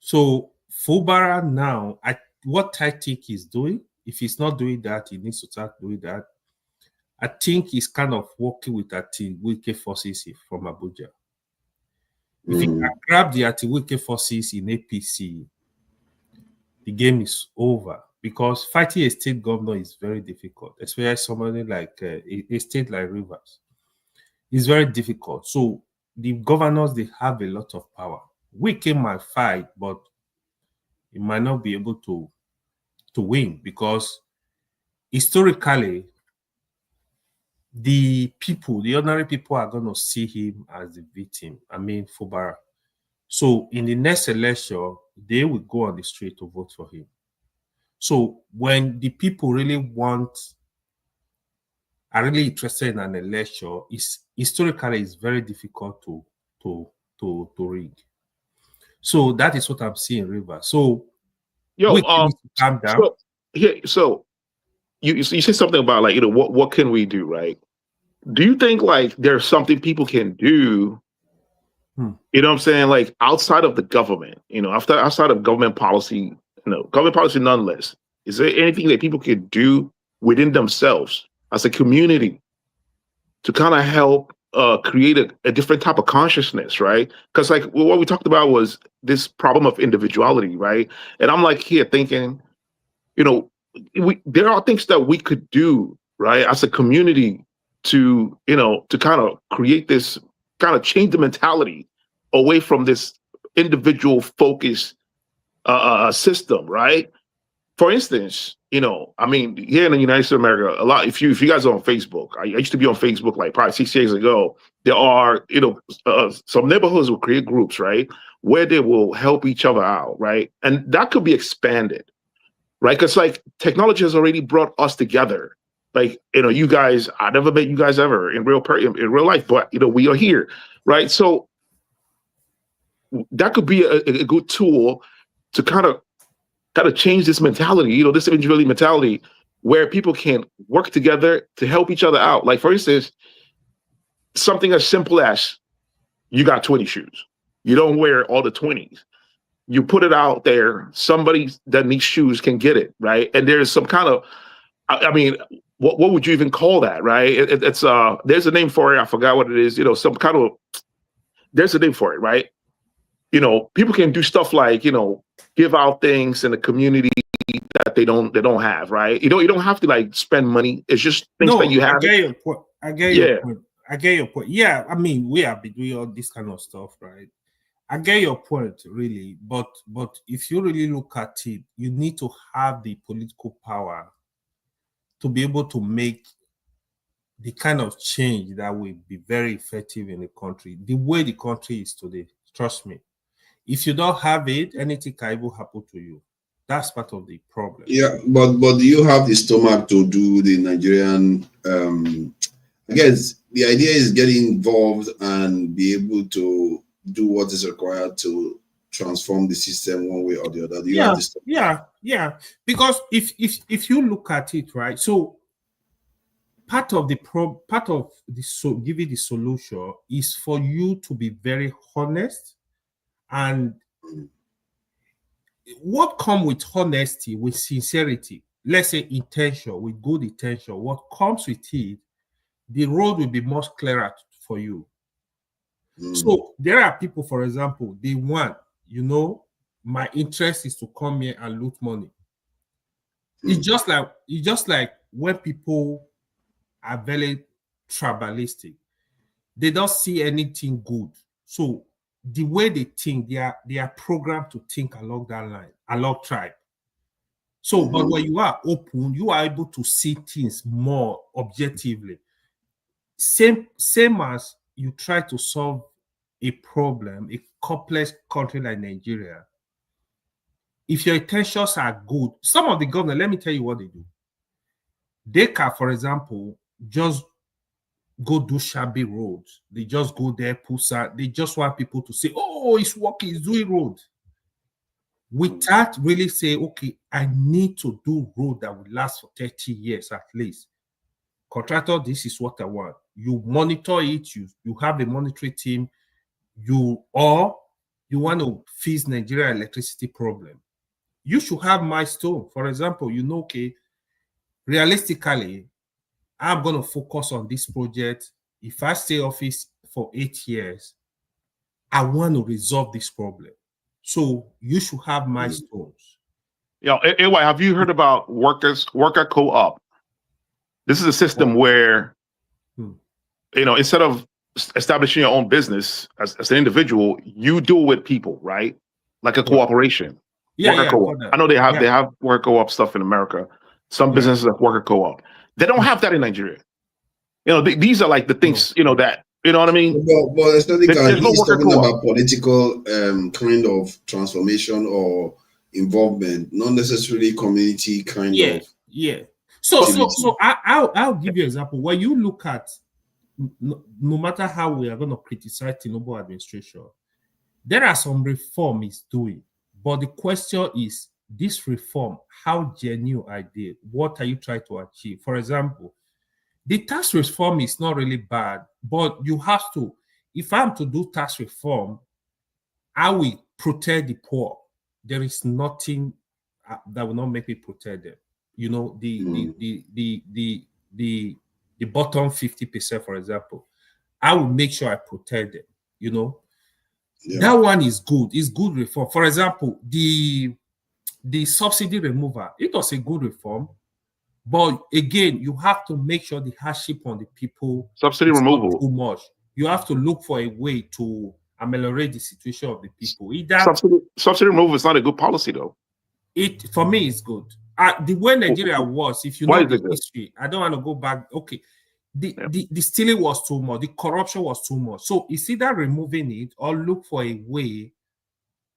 [SPEAKER 5] So Fubara now, what I think he's doing, if he's not doing that, he needs to start doing that. I think he's kind of working with Wike forces from Abuja. If he can grab the Wike forces in APC, the game is over, because fighting a state governor is very difficult, especially somebody like a state like Rivers. It's very difficult. So the governors, they have a lot of power. Wike might fight, but he might not be able to win, because historically, the ordinary people are going to see him as the victim. I mean, Fubara. So in the next election, they will go on the street to vote for him. So when the people really are really interested in an election, historically it's very difficult to rig. So that is what I'm seeing, River. So calm down.
[SPEAKER 13] So you said something about, like, what can we do, right? Do you think, like, there's something people can do, you know what I'm saying, like, outside of the government, outside of government policy, government policy nonetheless? Is there anything that people can do within themselves as a community to kind of help create a different type of consciousness, right? Because, like, what we talked about was this problem of individuality, right? And I'm like here thinking, there are things that we could do, right, as a community to kind of create this, kind of change the mentality away from this individual focused system, right? For instance, I mean, here in the United States of America, a lot, if you guys are on Facebook, I used to be on Facebook like probably 6 years ago. There are, some neighborhoods will create groups, right, where they will help each other out, right? And that could be expanded, right? Because, like, technology has already brought us together. Like, you guys, I never met you guys ever in real life, but we are here, right? So that could be a good tool to kind of change this mentality, this individuality mentality, where people can work together to help each other out. Like, for instance, something as simple as, you got 20 shoes. You don't wear all the 20s. You put it out there, somebody that needs shoes can get it, right? And there's some kind of, I mean, what would you even call that, right? It's there's a name for it. I forgot what it is. Some kind of, there's a name for it, right? People can do stuff like, give out things in the community that they don't have, right? You don't have to, like, spend money. It's just things that you have.
[SPEAKER 5] I get your point. Yeah, I mean, we have been doing all this kind of stuff, right? I get your point, really, but if you really look at it, you need to have the political power to be able to make the kind of change that will be very effective in the country. The way the country is today, trust me. If you don't have it, anything can even happen to you. That's part of the problem.
[SPEAKER 2] Yeah, but do you have the stomach to do the Nigerian? I guess the idea is getting involved and be able to do what is required to transform the system one way or the other. Do you have the stomach?
[SPEAKER 5] Yeah. Because if you look at it, right, so part of the giving the solution is for you to be very honest, and what comes with honesty, with sincerity, let's say intention, with good intention, what comes with it, the road will be much clearer for you. So there are people, for example, they want, my interest is to come here and loot money. It's just like when people are very tribalistic, they don't see anything good. So the way they think, they are programmed to think along that line, along tribe. So, but when you are open, you are able to see things more objectively. Same as you try to solve a problem, a complex country like Nigeria. If your intentions are good, some of the government, let me tell you what they do. They can, for example, just go do shabby roads. They just go there, push out. They just want people to say, oh, it's working, it's doing road. Without really say, okay, I need to do road that will last for 30 years at least. Contractor, this is what I want. You monitor it, you have a monitoring team, you want to fix Nigeria electricity problem. You should have milestone. For example, okay, realistically, I'm going to focus on this project. If I stay office for 8 years, I want to resolve this problem. So you should have milestones.
[SPEAKER 13] Yeah, anyway, have you heard about worker co-op? This is a system where, instead of establishing your own business as an individual, you do it with people, right? Like a cooperation. Worker co-op. I know they have worker co-op stuff in America. Some businesses have worker co-op. They don't have that in Nigeria. These are like the things, that, you know what I mean?
[SPEAKER 2] But he's talking about political kind of transformation or involvement, not necessarily community kind of.
[SPEAKER 5] Yeah. So I'll give you an example. When you look at, no matter how we are going to criticize Tinubu administration, there are some reform he's doing. But the question is, this reform, how genuine are they? What are you trying to achieve? For example, the tax reform is not really bad, but you have to, if I'm to do tax reform, I will protect the poor. There is nothing that will not make me protect them. The bottom 50%, for example, I will make sure I protect them. That one is good. It's good reform. For example, the subsidy removal, it was a good reform. But again, you have to make sure the hardship on the people
[SPEAKER 13] subsidy removal
[SPEAKER 5] not too much. You have to look for a way to ameliorate the situation of the people.
[SPEAKER 13] Subsidy removal is not a good policy, though.
[SPEAKER 5] For me, it's good. The way Nigeria was, if you know the history, I don't want to go back. Okay, the stealing was too much, the corruption was too much. So it's either removing it or look for a way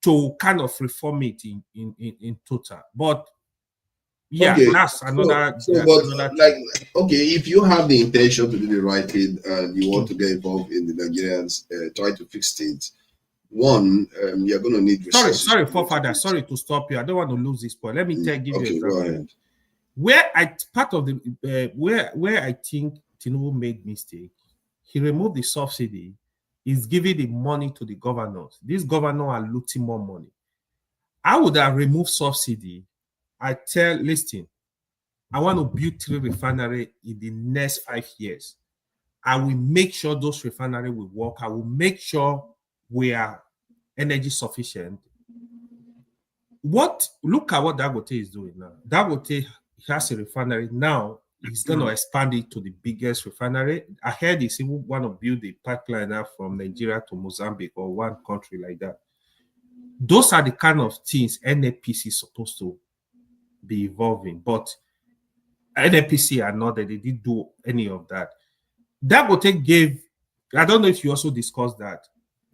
[SPEAKER 5] to kind of reform it in total. But that's another.
[SPEAKER 2] If you have the intention to do the right thing and you want to get involved in the Nigerians try to fix things, one, you're going to need resources.
[SPEAKER 5] Sorry, forefather. Sorry to give you this point. Let me give you an example. Go ahead. Where I think Tinubu made mistake, he removed the subsidy. He's giving the money to the governors. These governors are looting more money. I would have removed subsidy. Listen, I want to build 3 refineries in the next 5 years. I will make sure those refineries will work. I will make sure we are energy sufficient. Look at what Dangote is doing now. Dangote has a refinery now. he's going to expand it to the biggest refinery. I heard he's even want to build a pipeline now from Nigeria to Mozambique or one country like that. Those are the kind of things NAPC is supposed to be evolving, but NAPC are not that they didn't do any of that. Dangote gave, I don't know if you also discussed that,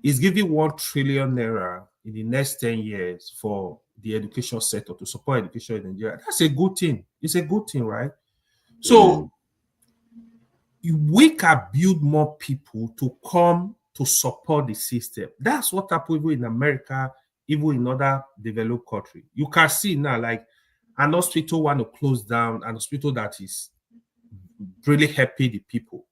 [SPEAKER 5] is giving 1 trillion naira in the next 10 years for the education sector to support education in Nigeria. That's a good thing. It's a good thing, right? So we can build more people to come to support the system. That's what happened in America, even in other developed countries. You can see now, like an hospital want to close down, an hospital that is really helping the people.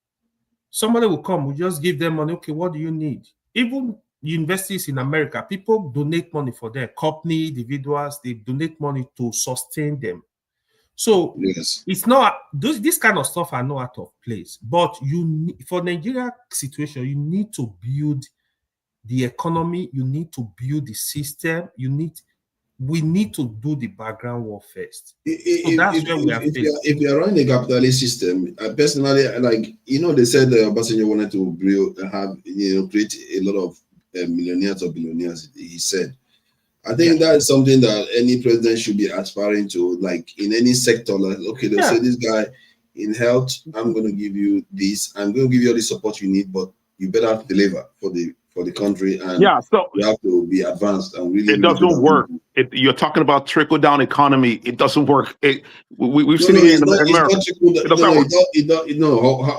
[SPEAKER 5] Somebody will come, we just give them money. Okay, what do you need? Even universities in America, people donate money for their company, individuals, they donate money to sustain them. So it's not, this kind of stuff are not out of place. But you, for Nigeria situation, you need to build the economy, you need to build the system, we need to do the background work first.
[SPEAKER 2] If you are running a capitalist system, personally, like, they said Obasanjo wanted to create a lot of millionaires or billionaires, he said. I think that's something that any president should be aspiring to, like in any sector. Like, okay, they'll say this guy in health, I'm going to give you this, I'm going to give you all the support you need, but you better deliver for the country, and
[SPEAKER 13] so
[SPEAKER 2] you have to be advanced and really.
[SPEAKER 13] It doesn't work. You're talking about trickle down economy. It doesn't work. We've seen it in America. It doesn't work.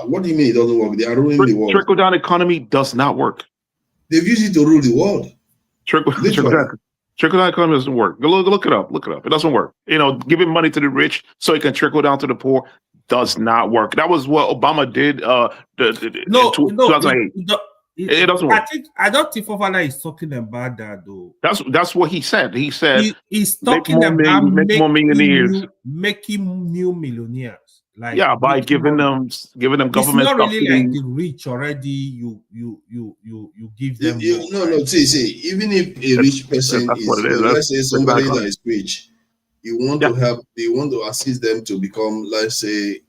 [SPEAKER 2] What do you mean it doesn't work? They are ruining the world.
[SPEAKER 13] Trickle down economy does not work.
[SPEAKER 2] They've used it to rule the world.
[SPEAKER 13] Trickle down economy doesn't work. Look it up. Look it up. It doesn't work. Giving money to the rich so it can trickle down to the poor does not work. That was what Obama did. 2008. It doesn't work.
[SPEAKER 5] I don't think Fofana is talking about that though.
[SPEAKER 13] That's what he said. He said
[SPEAKER 5] he's talking about making new millionaires. Like
[SPEAKER 13] by giving them government.
[SPEAKER 5] It's not really like the rich already. You give them.
[SPEAKER 2] See. Even if a rich person let's say somebody that is rich, you want to help. You want to assist them to become, let's say,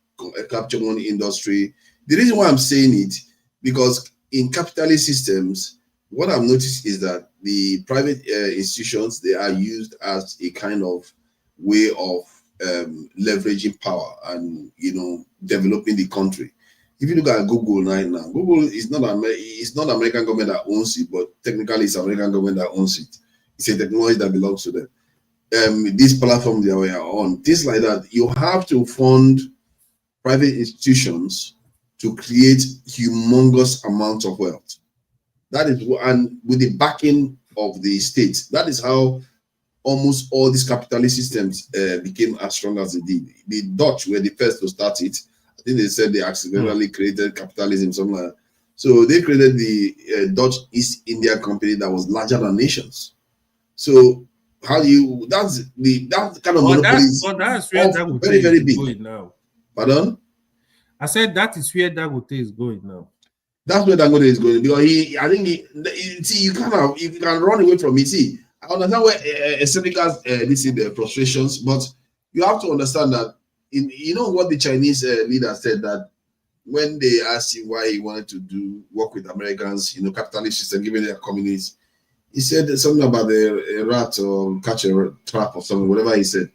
[SPEAKER 2] capture one industry. The reason why I'm saying it, because in capitalist systems, what I've noticed is that the private institutions, they are used as a kind of way of leveraging power and developing the country. If you look at Google right now, Google is not American government that owns it, but technically it's American government that owns it. It's a technology that belongs to them. These platforms that we are on, things like that, you have to fund private institutions to create humongous amounts of wealth. That is, and with the backing of the state, that is how almost all these capitalist systems became as strong as they did. The Dutch were the first to start it. I think they said they accidentally created capitalism somewhere. So they created the Dutch East India Company that was larger than nations. So how do you? That kind of monopoly.
[SPEAKER 5] That's where that would
[SPEAKER 2] very, very big.
[SPEAKER 5] Going now.
[SPEAKER 2] Pardon?
[SPEAKER 5] I said that is where Dangote is going now.
[SPEAKER 2] That's where Dangote is going, because you can run away from it. See, I understand where Seneca's the frustrations, but you have to understand that what the Chinese leader said, that when they asked him why he wanted to work with Americans, capitalist system, given their communists, he said something about a rat or catch a trap or something, whatever he said.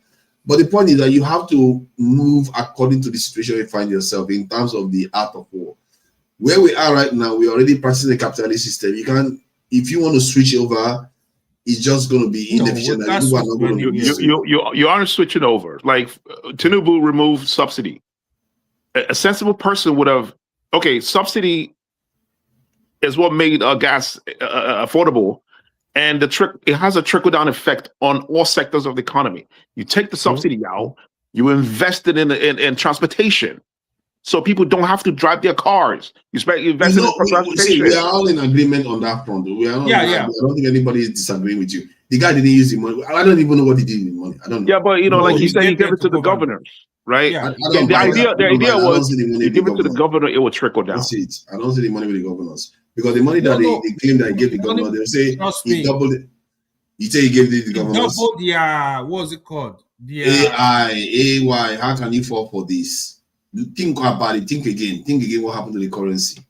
[SPEAKER 2] But the point is that you have to move according to the situation you find yourself in terms of the art of war. Where we are right now, we're already practicing the capitalist system. You can't, if you want to switch over, it's just going to be inefficient.
[SPEAKER 13] You aren't switching over. Like Tinubu removed subsidy. A sensible person would have, subsidy is what made gas affordable. And it has a trickle-down effect on all sectors of the economy. You take the subsidy out, you invest it in transportation, so people don't have to drive their cars. You invest in transportation.
[SPEAKER 2] We are all in agreement on that front. We are not, I don't think anybody is disagreeing with you. The guy didn't use the money. I don't even know what he did with the money. I don't know.
[SPEAKER 13] Yeah, but like you said, he gave it to the governors, right?
[SPEAKER 2] Yeah,
[SPEAKER 13] the idea was you give it to the governor, it will trickle down.
[SPEAKER 2] I don't see the money with the governors. Because the money that they claim that he gave the governor, they say he doubled it. You say he gave it to the governor.
[SPEAKER 5] Doubled the what was it called? The
[SPEAKER 2] AY. How can you fall for this? think about it. Think again what happened to the currency.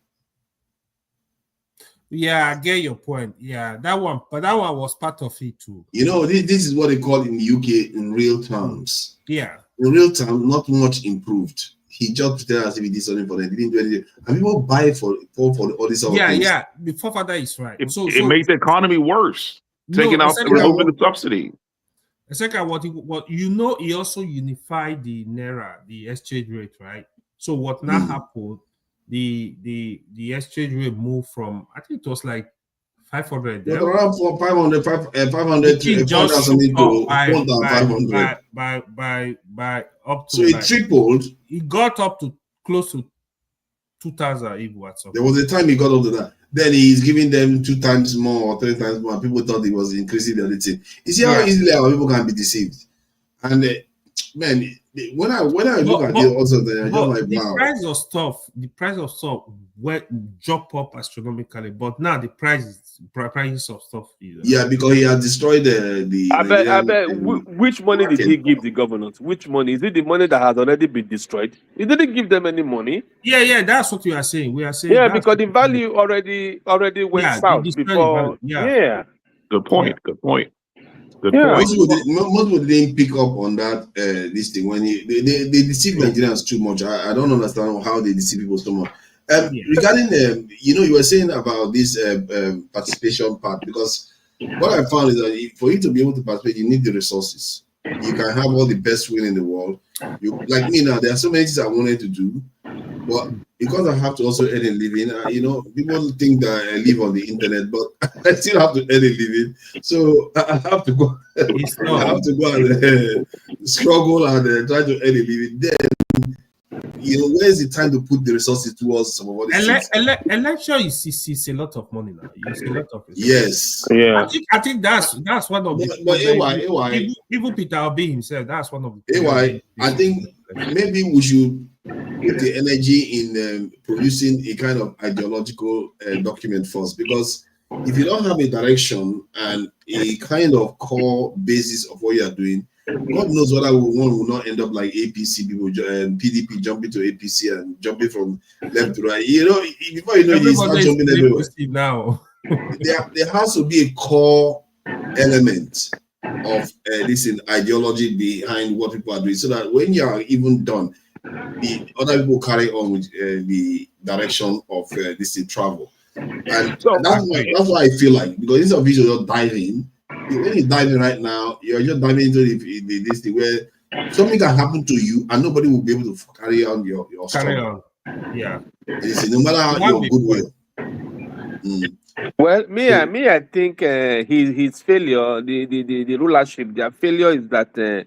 [SPEAKER 5] Yeah, I get your point. Yeah, that one, but that one was part of it too.
[SPEAKER 2] You know, this is what they call in the UK in real terms.
[SPEAKER 5] Yeah.
[SPEAKER 2] In real terms, not much improved. He just pretended as if he did something for them. He didn't do anything. And people buy for all these other things.
[SPEAKER 5] Yeah. The forefather is right.
[SPEAKER 13] It makes the economy worse. Taking out, removing the subsidy.
[SPEAKER 5] The second, what you know, he also unified the naira, the exchange rate, right? So what now happened? The exchange rate moved from, I think it was like 500.
[SPEAKER 2] Yeah, around 500 to 1,500.
[SPEAKER 5] By up to,
[SPEAKER 2] so it tripled.
[SPEAKER 5] It got up to close to 2,000 even at some.
[SPEAKER 2] There was a time he got up to that. Then he's giving them 2 times more or 3 times more. People thought he was increasing the other thing. You see how easily our people can be deceived. And man, when I look at it also, then I just like, wow.
[SPEAKER 5] The price of stuff went drop up astronomically, but now the prices of stuff is
[SPEAKER 20] Yeah, because he has destroyed the
[SPEAKER 2] I bet.
[SPEAKER 20] which money did he give the governors? Which money? Is it the money that has already been destroyed? He didn't give them any money.
[SPEAKER 5] Yeah, that's what we are saying. We are saying
[SPEAKER 20] because the value already went south before. Yeah.
[SPEAKER 13] Good point.
[SPEAKER 2] Most people didn't pick up on that this thing when they deceive Nigerians too much. I don't understand how they deceive people so much. Regarding you were saying about this participation part, because what I found is that for you to be able to participate, you need the resources. You can have all the best will in the world. You like me now. There are so many things I wanted to do, but because I have to also earn a living, people think that I live on the internet, but I still have to earn a living. So I have to go. I have to go and struggle and try to earn a living. Then, where is the time to put the resources towards some of all these things?
[SPEAKER 5] Election is a lot of money now. It's a lot of resources.
[SPEAKER 2] Yes.
[SPEAKER 20] Yeah.
[SPEAKER 5] I think that's one of the.
[SPEAKER 2] But
[SPEAKER 5] even Peter Obi himself, that's one of the.
[SPEAKER 2] I think maybe we should put the energy in producing a kind of ideological document first, because if you don't have a direction and a kind of core basis of what you are doing, God knows whether one will not end up like APC people and PDP jumping to APC and jumping from left to right. Before you know, you start jumping everywhere.
[SPEAKER 5] Now,
[SPEAKER 2] there has to be a core element of this ideology behind what people are doing, so that when you are even done, the other people carry on with the direction of this travel. And that's why I feel like, because instead of you just diving, when you're diving right now, you're just diving into this thing where something can happen to you and nobody will be able to carry on your struggle.
[SPEAKER 5] Yeah.
[SPEAKER 2] No matter how your goodwill.
[SPEAKER 20] Well, I think his failure, the rulership, their failure is that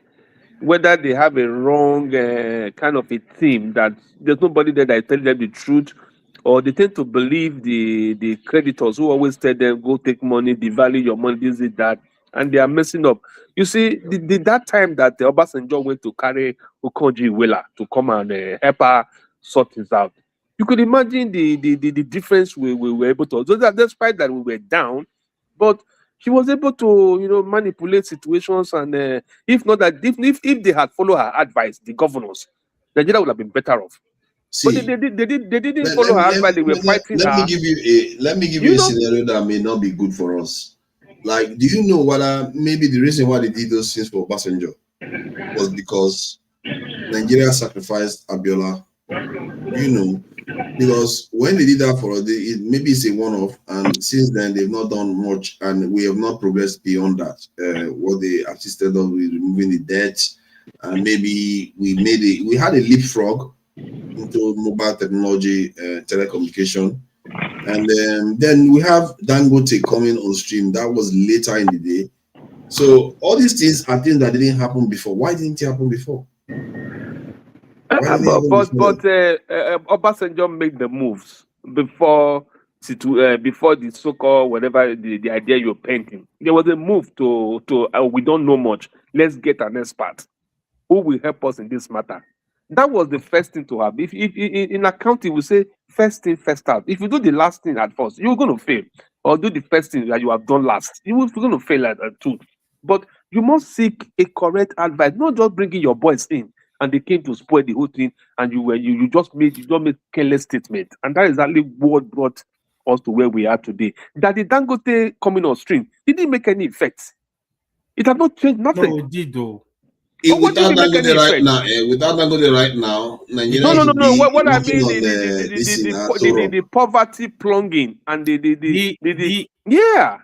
[SPEAKER 20] whether they have a wrong kind of a theme, that there's nobody there that is telling them the truth, or they tend to believe the creditors who always tell them, go take money, devalue your money, this is that, and they are messing up. You see, that time that Obasanjo went to carry Okonjo Iweala to come and help her sort things out, you could imagine the difference we were able to. So that despite that we were down, but she was able to manipulate situations, and if not that, if they had followed her advice, the governors, Nigeria would have been better off.
[SPEAKER 2] See,
[SPEAKER 20] but they didn't follow her advice. They were fighting her.
[SPEAKER 2] Let me give you a scenario that may not be good for us. Like, do you know whether maybe the reason why they did those things for Obasanjo was because Nigeria sacrificed Abiola? Because when they did that for us, maybe it's a one-off, and since then they've not done much, and we have not progressed beyond that. What they assisted us with removing the debt, and maybe we had a leapfrog into mobile technology, telecommunication, and then we have Dangote coming on stream. That was later in the day. So all these things are things that didn't happen before. Why didn't it happen before?
[SPEAKER 20] But Obasanjo made the moves before the so-called whatever the idea you're painting. There was a move to we don't know much. Let's get an expert who will help us in this matter. That was the first thing to have. If in accounting we say first thing first out. If you do the last thing at first, you're going to fail. Or do the first thing that you have done last, you're going to fail at that too. But you must seek a correct advice, not just bringing your boys in and they came to spoil the whole thing, and you just made careless statement, and that is exactly what brought us to where we are today. That the Dangote coming on stream didn't make any effects. It had not changed nothing.
[SPEAKER 5] No, it did though.
[SPEAKER 2] Without Dangote right now, without Dangote right now, Nigeria should be
[SPEAKER 20] what I mean,
[SPEAKER 2] on
[SPEAKER 20] the poverty plunging and the yeah,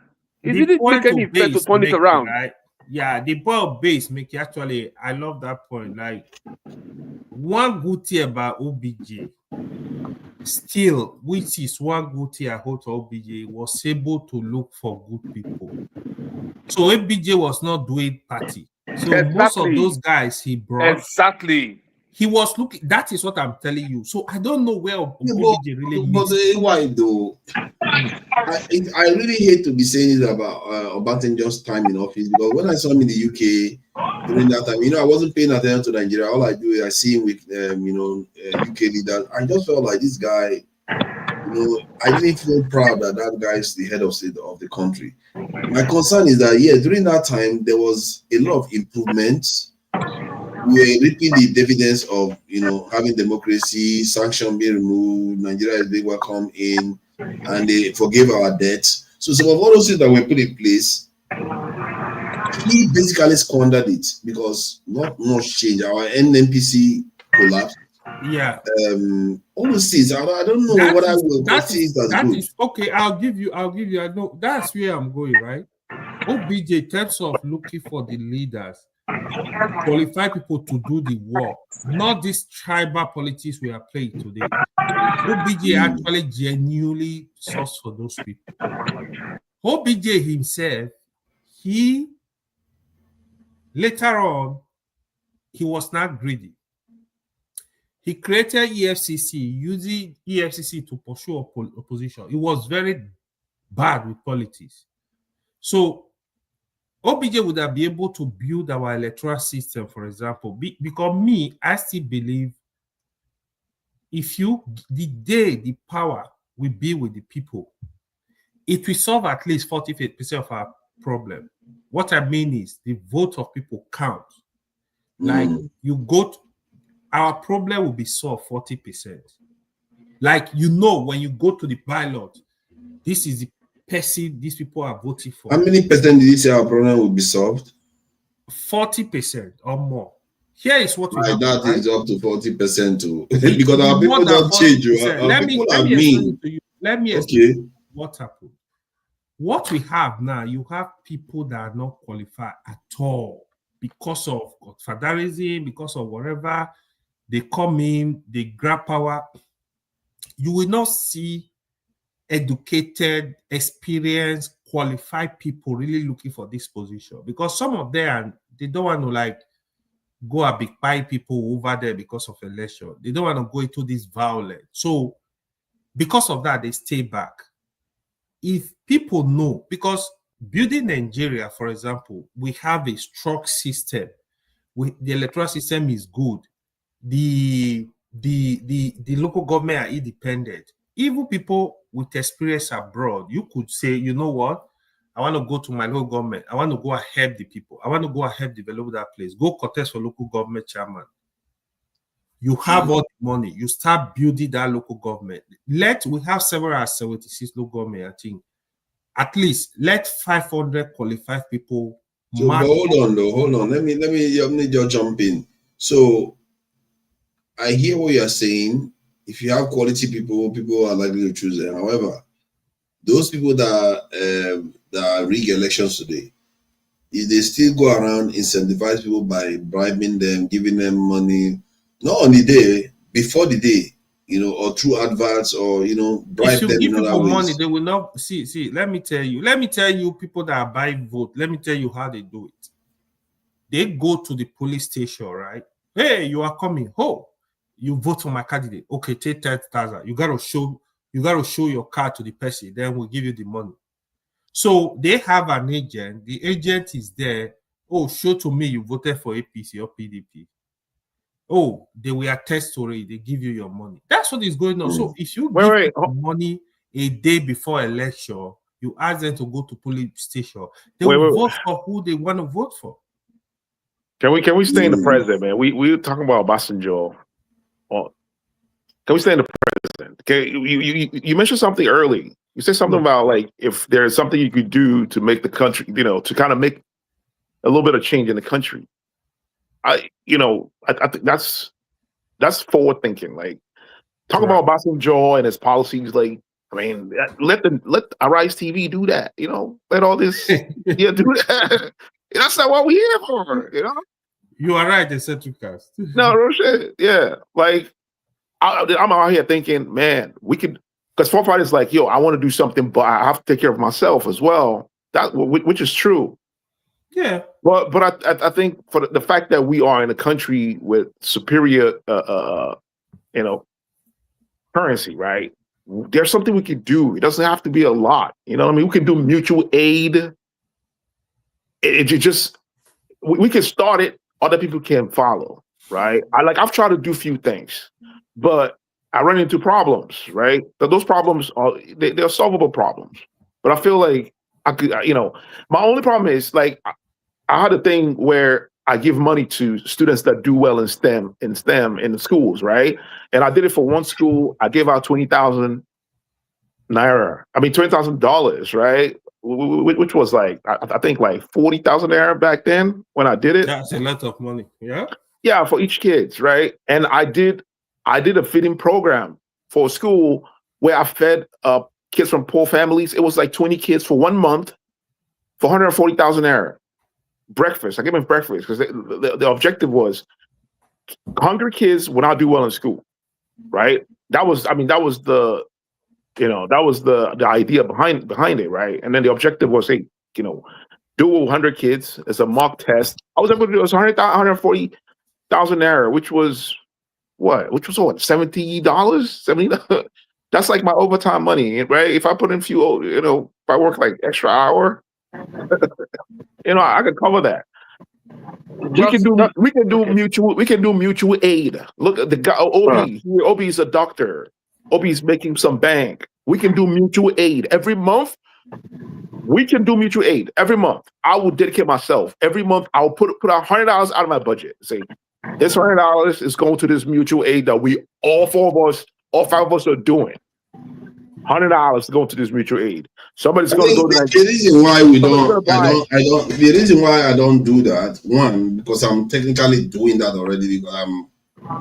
[SPEAKER 20] it didn't take any effect to turn it around.
[SPEAKER 5] Right? Yeah, the point base make actually. I love that point. Like one good thing about OBJ, still, which is one good thing I hold to OBJ, was able to look for good people. So OBJ was not doing party. So most of those guys he brought, he was looking. That is what I'm telling you. So I don't know where OBJ really.
[SPEAKER 2] But why though? I really hate to be saying it about Obasanjo's time in office, because when I saw him in the UK during that time, I wasn't paying attention to Nigeria. All I do is I see him with UK leaders. I just felt like this guy. I didn't feel proud that guy is the head of state of the country. My concern is that, during that time, there was a lot of improvements. We were reaping the dividends of, having democracy, sanction being removed, Nigeria is being welcome in, and they forgave our debts. So some of all those things that were put in place, he basically squandered it because not much change. Our NNPC collapsed.
[SPEAKER 5] Yeah.
[SPEAKER 2] All those things. I don't know what I will. That
[SPEAKER 5] is okay. I'll give you. I know that's where I'm going, right? OBJ, in terms of looking for the leaders, qualified people to do the work, not this tribal politics we are playing today. OBJ actually genuinely sourced for those people. OBJ himself, later on, he was not greedy. He created EFCC, using EFCC to pursue opposition. It was very bad with politics. So OBJ would have been able to build our electoral system, for example, because I still believe the day the power will be with the people, it will solve at least 48% of our problem. What I mean is the vote of people count. Like our problem will be solved 40%. Like, when you go to the ballot, this is the person these people are voting for.
[SPEAKER 2] How many percent did you say our problem will be solved?
[SPEAKER 5] 40% or more. Here is what we have.
[SPEAKER 2] That is up to 40% too. Because our people don't change. Our people are mean.
[SPEAKER 5] Let me explain what happened. What we have now, you have people that are not qualified at all because of godfatherism, because of whatever. They come in, they grab power. You will not see educated, experienced, qualified people really looking for this position, because some of them, they don't want to go and be buying people over there because of election. They don't want to go into this violence. So because of that, they stay back. If people know, because building Nigeria, for example, we have a strong system. The electoral system is good. The local government are independent. Even people with experience abroad, you could say, you know what, I want to go to my local government. I want to go and help the people. I want to go and help develop that place. Go contest for local government chairman. You have all the money. You start building that local government. We have 76 local government, I think. At least let 500 qualified people.
[SPEAKER 2] So hold on. Let me just jump in. So I hear what you're saying. If you have quality people are likely to choose them. However, those people that rig elections today, if they still go around incentivize people by bribing them, giving them money, not on the day, before the day, or through adverts, or bribe them in other ways.
[SPEAKER 5] Money, they will not see. Let me tell you, people that are buying vote. Let me tell you how they do it. They go to the police station, right? Hey, you are coming. You vote for my candidate. Okay, take 10,000. You gotta show your card to the person. Then we'll give you the money. So they have an agent. The agent is there. Show to me you voted for APC or PDP. They will attest to it. They give you your money. That's what is going on. So if you give money a day before election, you ask them to go to police station. They will vote for who they want to vote for.
[SPEAKER 13] Can we stay in the present, man? We were talking about Obasanjo. Well, can we stay in the present? Okay, you mentioned something early. You said something about like if there's something you could do to make the country, to kind of make a little bit of change in the country. I think that's forward thinking. Like talk about Obasanjo and his policies. Like I mean, let Arise TV do that. Let all this do that. That's not what we're here for.
[SPEAKER 5] You are right, they said to cast.
[SPEAKER 13] No, real shit. Yeah, like I'm out here thinking, man, we could. Because Forefront is like, yo, I want to do something, but I have to take care of myself as well. Which is true.
[SPEAKER 5] Yeah.
[SPEAKER 13] But I think for the fact that we are in a country with superior, currency, right? There's something we could do. It doesn't have to be a lot. You know what I mean? We can do mutual aid. We can start it. Other people can follow, right? I've tried to do a few things, but I run into problems, right? But those problems they're solvable problems. But I feel like I could, my only problem is like I had a thing where I give money to students that do well in STEM in the schools, right? And I did it for one school. I gave out $20,000, right? Which was like I think like 40,000 naira back then when I did it.
[SPEAKER 5] That's a lot of money. Yeah.
[SPEAKER 13] Yeah, for each kid, right? And I did a feeding program for a school where I fed kids from poor families. It was like 20 kids for 1 month for 140,000 naira. Breakfast. I gave them breakfast because the objective was hungry kids will not do well in school, right? That was the idea behind it, right? And then the objective was, hey, do 100 kids as a mock test. I was able to do it. 140,000 naira, which was what? $70? $70? That's like my overtime money, right? If I put in few, if I work like extra hour, I could cover that. We can do mutual aid. Look at the guy, Obi is a doctor. Obi is making some bank. We can do mutual aid every month. We can do mutual aid every month. I will dedicate myself every month. I'll put out $100 out of my budget. Say this $100 is going to this mutual aid that all five of us are doing. $100 going to this mutual aid. Somebody's going to go to that.
[SPEAKER 2] The reason why I don't do that, one, because I'm technically doing that already because I'm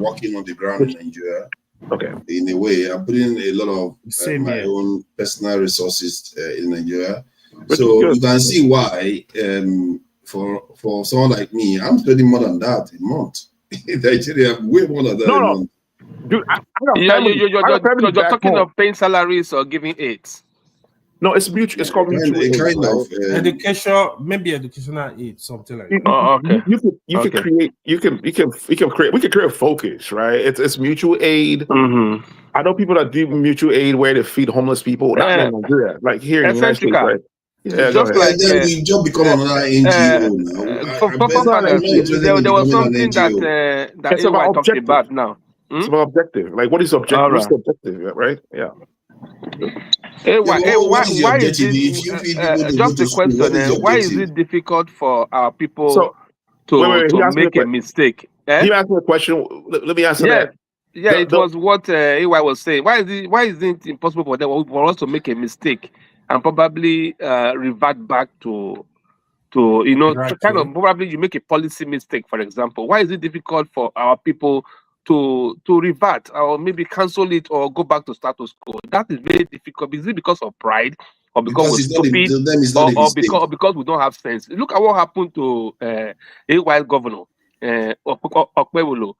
[SPEAKER 2] working on the ground in Nigeria.
[SPEAKER 13] Okay.
[SPEAKER 2] In a way, I'm putting a lot of my own personal resources in Nigeria. So you can see why for someone like me, I'm spending more than that a month. In Nigeria, way more than that a month.
[SPEAKER 13] Dude,
[SPEAKER 20] you're talking of paying salaries or giving aids.
[SPEAKER 13] No, it's mutual. It's called mutual aid.
[SPEAKER 5] Education, maybe educational aid, something like that.
[SPEAKER 20] Okay.
[SPEAKER 13] We can create focus, right? It's mutual aid.
[SPEAKER 20] Mm-hmm.
[SPEAKER 13] I know people that do mutual aid where they feed homeless people. Not in Nigeria, like here in the United States, right? Yeah,
[SPEAKER 2] just like we just become another NGO now.
[SPEAKER 20] There was something that EY talked about now.
[SPEAKER 13] It's about objective. Like, what is objective? Right. What's the objective, right? Yeah.
[SPEAKER 20] Why is it? Just a question. Why is it difficult for our people to make a mistake?
[SPEAKER 13] You asked me a question. Let me answer that.
[SPEAKER 20] Yeah, it was what EY was saying. Why is it impossible for us to make a mistake and probably revert back to probably you make a policy mistake, for example. Why is it difficult for our people to revert or maybe cancel it or go back to status quo? That is very difficult. Is it because of pride or because we're stupid or because we don't have sense? Look at what happened to AY governor Okpewolo.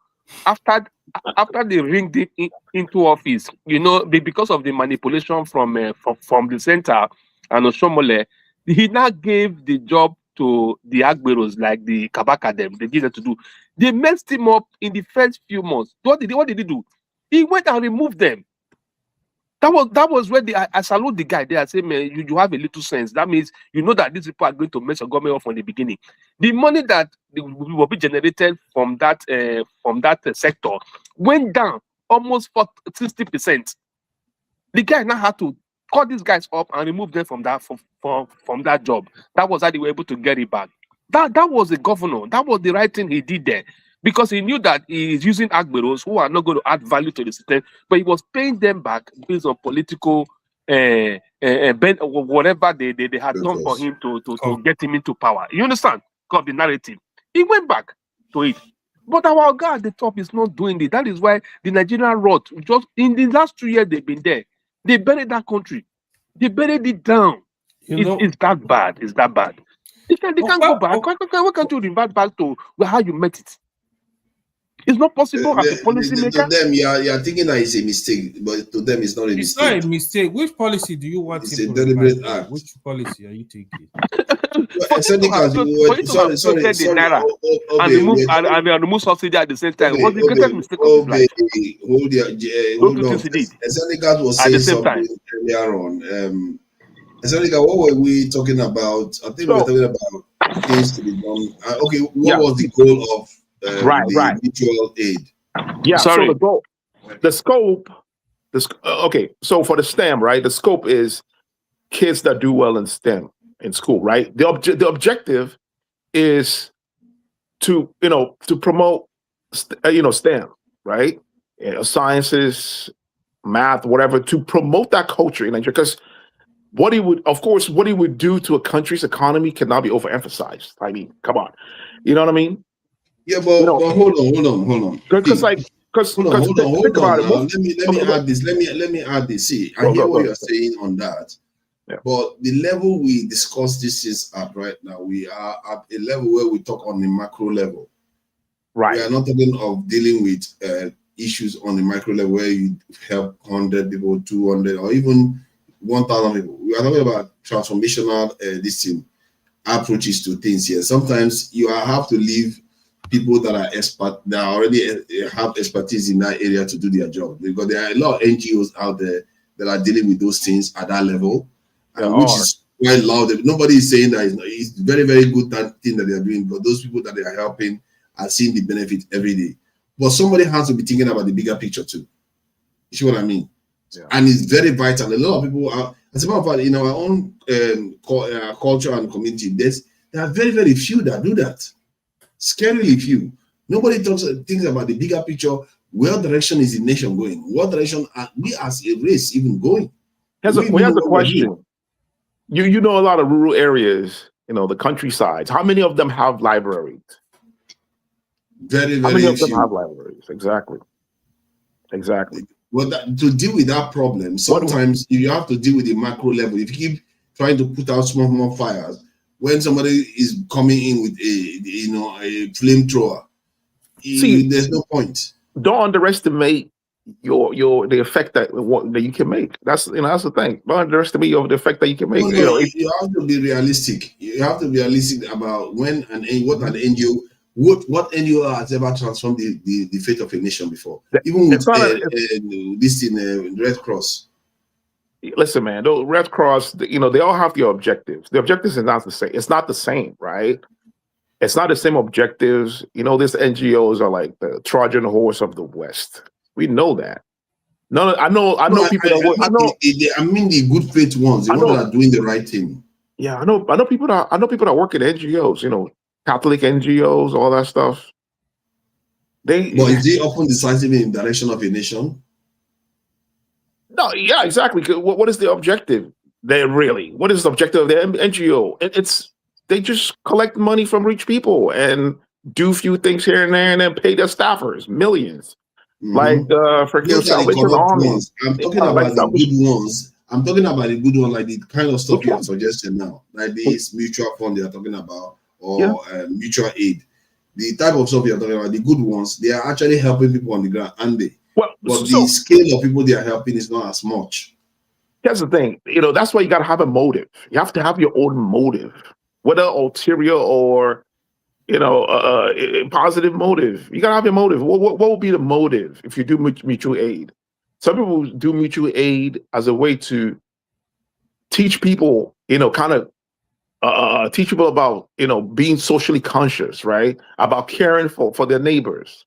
[SPEAKER 20] After they ringed him into office, because of the manipulation from the center and Oshomole, he now gave the job to the Agberos, like the Kabaka them. They did that to do. They messed him up in the first few months. What did he do? He went and removed them. That was where I salute the guy there. I say, man, you have a little sense. That means you know that these people are going to mess your government up from the beginning. The money that will be generated from that sector went down almost for 60%. The guy now had to call these guys up and remove them from that from that job. That was how they were able to get it back. That was the governor. That was the right thing he did there. Because he knew that he is using Agberos who are not going to add value to the system, but he was paying them back based on political whatever they had done for him to get him into power. You understand? Because the narrative. He went back to it. But our guy at the top is not doing it. That is why the Nigerian rot, just in the last 2 years they've been there, they buried that country. They buried it down. It's that bad. It's that bad. They can't go back. Why can't you revert back to how you met it? It's not possible as a policymaker.
[SPEAKER 2] To them, you are thinking that it's a mistake, but to them, it's not a mistake.
[SPEAKER 5] It's not a mistake. Which policy do you want?
[SPEAKER 2] It's a deliberate act.
[SPEAKER 5] Which policy are you taking?
[SPEAKER 20] And remove subsidy at the same time. What's the greatest mistake of his life?
[SPEAKER 2] Hold on. Senegal was saying something earlier on. Senegal, what were we talking about? I think we were talking about things to be done. Okay, what was the goal of the mutual aid?
[SPEAKER 13] Yeah, so the goal, the scope, okay, so for the STEM, right, the scope is kids that do well in STEM in school, right? The objective is to promote, STEM, right? Sciences, math, whatever, to promote that culture in Nigeria. Because what he would do to a country's economy cannot be overemphasized. I mean, come on. You know what I mean?
[SPEAKER 2] Yeah, but hold on.
[SPEAKER 13] Because
[SPEAKER 2] hold on. Let me add this. See, I hear what you're saying on that. Yeah. But the level we discuss this is at right now, we are at a level where we talk on the macro level.
[SPEAKER 13] Right.
[SPEAKER 2] We are not talking of dealing with issues on the micro level where you help 100 people, 200, or even 1,000 people. We are talking about transformational approaches to things here. Sometimes you have to leave people that are expert, that already have expertise in that area to do their job, because there are a lot of NGOs out there that are dealing with those things at that level, which is quite loud. Nobody is saying that it's very, very good thing that they are doing, but those people that they are helping are seeing the benefit every day. But somebody has to be thinking about the bigger picture too. You see what I mean? Yeah. And it's very vital. A lot of people are, as a matter of fact, in our own culture and community, there are very, very few that do that. Scarily few. Nobody thinks about the bigger picture. Where direction is the nation going? What direction are we as a race even going?
[SPEAKER 13] Here's a question. You know a lot of rural areas, the countrysides. How many of them have libraries?
[SPEAKER 2] Very, very few.
[SPEAKER 13] How many of them have libraries? Exactly.
[SPEAKER 2] Well, to deal with that problem, sometimes you have to deal with the macro level. If you keep trying to put out small fires, when somebody is coming in with a flamethrower, there's no point.
[SPEAKER 13] Don't underestimate the effect that you can make. That's the thing. Don't underestimate the effect that you can make.
[SPEAKER 2] You have to be realistic. You have to be realistic about what an NGO has ever transformed the fate of a nation before. Even with Red Cross.
[SPEAKER 13] Listen, man, those Red Cross, they all have their objectives. The objectives is not the same. It's not the same, right? It's not the same objectives. These NGOs are like the Trojan horse of the West. We know that. No, I know people that
[SPEAKER 2] I mean the good faith ones, the ones that are doing the right thing.
[SPEAKER 13] Yeah, I know people that work at NGOs, Catholic NGOs, all that stuff.
[SPEAKER 2] But is they often decisive in the direction of a nation?
[SPEAKER 13] No, yeah, exactly. What is the objective? What is the objective of the NGO? They just collect money from rich people and do a few things here and there, and then pay their staffers millions. Like Salvation Army.
[SPEAKER 2] I'm talking about the good ones. I'm talking about the good one, like the kind of stuff you are suggesting now, like this mutual fund they are talking about, or mutual aid. The type of stuff you're talking about, the good ones, they are actually helping people on the ground, and the scale of people they are helping is not as much.
[SPEAKER 13] Here's the thing, that's why you got to have a motive. You have to have your own motive, whether ulterior or a positive motive. You got to have your motive. What would be the motive if you do mutual aid? Some people do mutual aid as a way to teach people, teach people about, being socially conscious, right? About caring for their neighbors,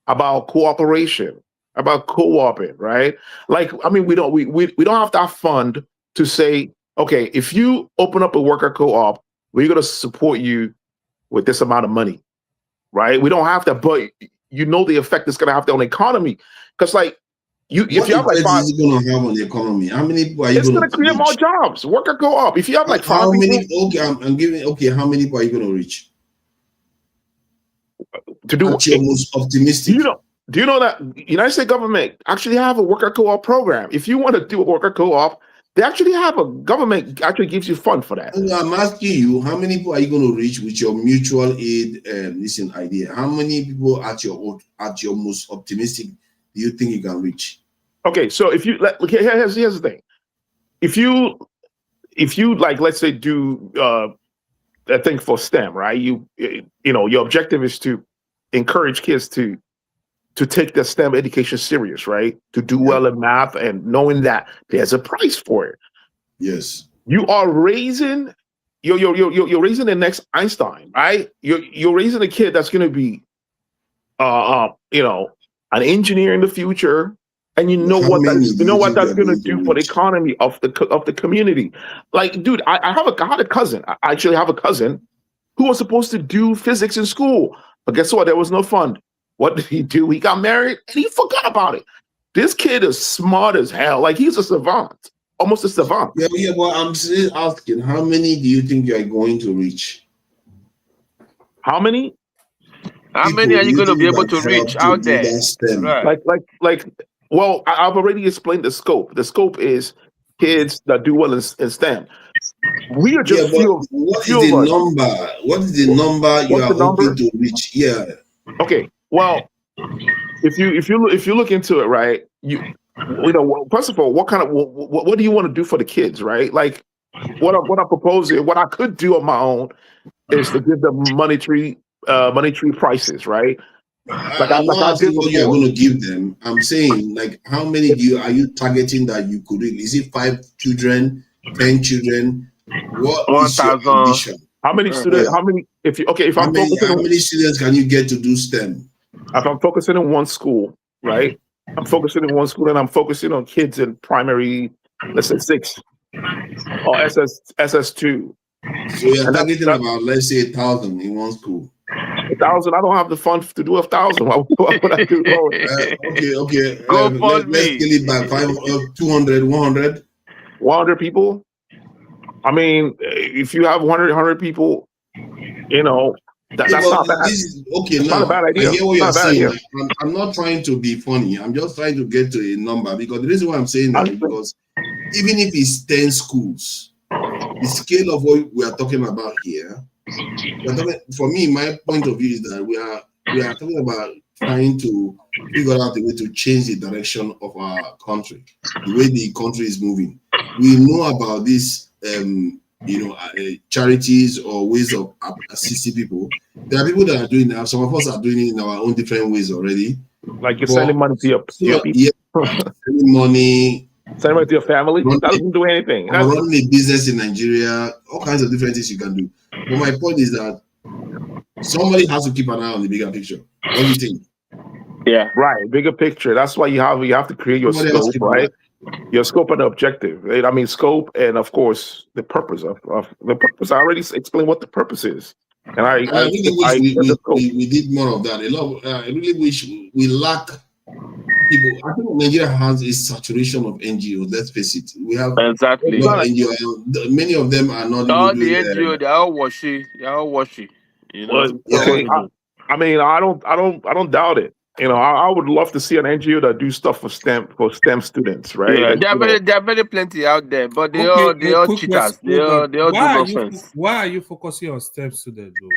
[SPEAKER 13] about cooperation, about co-oping, right? Like, I mean, we don't have that fund to say, okay, if you open up a worker co-op, we're going to support you with this amount of money, right? We don't have that, but you know the effect it's going to have on the economy. Because like, if you have like five,
[SPEAKER 2] is it going to have on the economy? How many people are you
[SPEAKER 13] it's
[SPEAKER 2] going
[SPEAKER 13] going to create more jobs. Worker co-op. If you have like
[SPEAKER 2] how
[SPEAKER 13] five
[SPEAKER 2] many?
[SPEAKER 13] people,
[SPEAKER 2] Okay, I'm giving. Okay, how many people are you going to reach?
[SPEAKER 13] To do
[SPEAKER 2] That's your most optimistic.
[SPEAKER 13] Do you know that United States government actually have a worker co-op program? If you want to do a worker co-op, they actually have a government actually gives you fund for that.
[SPEAKER 2] I'm asking you, how many people are you going to reach with your mutual aid idea? How many people at your most optimistic do you think you can reach?
[SPEAKER 13] Okay, so if you here's the thing. If you like, let's say do a thing for STEM, right? You know, your objective is to encourage kids to take their STEM education serious, right? To do well in math and knowing that there's a price for it.
[SPEAKER 2] Yes.
[SPEAKER 13] You are raising you're raising the next Einstein, right? You're raising a kid that's going to be you know, an engineer in the future, and you know what that's going to do for the economy of the community. Like, dude, I had a cousin. I actually have a cousin who was supposed to do physics in school, but guess what? There was no fund. What did he do? He got married and he forgot about it. This kid is smart as hell. Like, he's a savant, almost a savant.
[SPEAKER 2] Yeah. Well, I'm still asking, how many do you think you are going to reach?
[SPEAKER 13] How many?
[SPEAKER 6] How many are you going to be able to reach out there?
[SPEAKER 13] Right. Like. Well, I've already explained the scope. The scope is kids that do well in STEM. We are just
[SPEAKER 2] what is the number? What is the number you are hoping to reach? Yeah.
[SPEAKER 13] Okay. Well, if you look into it, right? You know, first of all, what do you want to do for the kids, right? Like, what I'm proposing, what I could do on my own is to give them monetary prices, right?
[SPEAKER 2] I'm not asking what you are going to give them. I'm saying, like, how many are you targeting that you could reach? Is it 5 children, 10 children? What is your ambition?
[SPEAKER 13] How many students? How many? How
[SPEAKER 2] many students can you get to do STEM?
[SPEAKER 13] If I'm focusing on one school, right? I'm focusing on one school, and I'm focusing on kids in primary, let's say 6 or SS2.
[SPEAKER 2] So you're targeting about, let's say, 1,000 in one school.
[SPEAKER 13] 1,000. I don't have the funds to do 1,000. What would I do?
[SPEAKER 2] Okay. Let's kill it by 200, 100.
[SPEAKER 13] 100 people. I mean, if you have 100 people, you know, that's not bad.
[SPEAKER 2] It's
[SPEAKER 13] not a bad idea.
[SPEAKER 2] I hear what you're saying. I'm not trying to be funny. I'm just trying to get to a number, because the reason why I'm saying that is because even if it's 10 schools, the scale of what we are talking about here, for me, my point of view is that we are talking about trying to figure out a way to change the direction of our country, the way the country is moving. We know about this, charities or ways of assisting people. There are people that are doing that. Some of us are doing it in our own different ways already.
[SPEAKER 13] Like you're sending money to your people.
[SPEAKER 2] Yeah, sending money.
[SPEAKER 13] Send money to your family. That doesn't do anything.
[SPEAKER 2] Running a business in Nigeria, all kinds of different things you can do. But my point is that somebody has to keep an eye on the bigger picture. What do you think?
[SPEAKER 13] Yeah, right. Bigger picture. That's why you have to create your scope, right? Your scope and objective. I mean, scope and of course the purpose of the purpose. I already explained what the purpose is, and I
[SPEAKER 2] really wish we did more of that. I really wish we lack people. I think Nigeria has a saturation of NGOs. Let's face it. We have
[SPEAKER 6] exactly
[SPEAKER 2] NGOs. Many of them are not.
[SPEAKER 6] All the NGOs, they are all washy. They are all washy. You know.
[SPEAKER 13] I mean, I don't doubt it. You know, I would love to see an NGO that do stuff for STEM students, right?
[SPEAKER 6] Yeah, there are very plenty out there, but they all cheaters. They all do nonsense.
[SPEAKER 5] Why are you focusing on STEM students, though?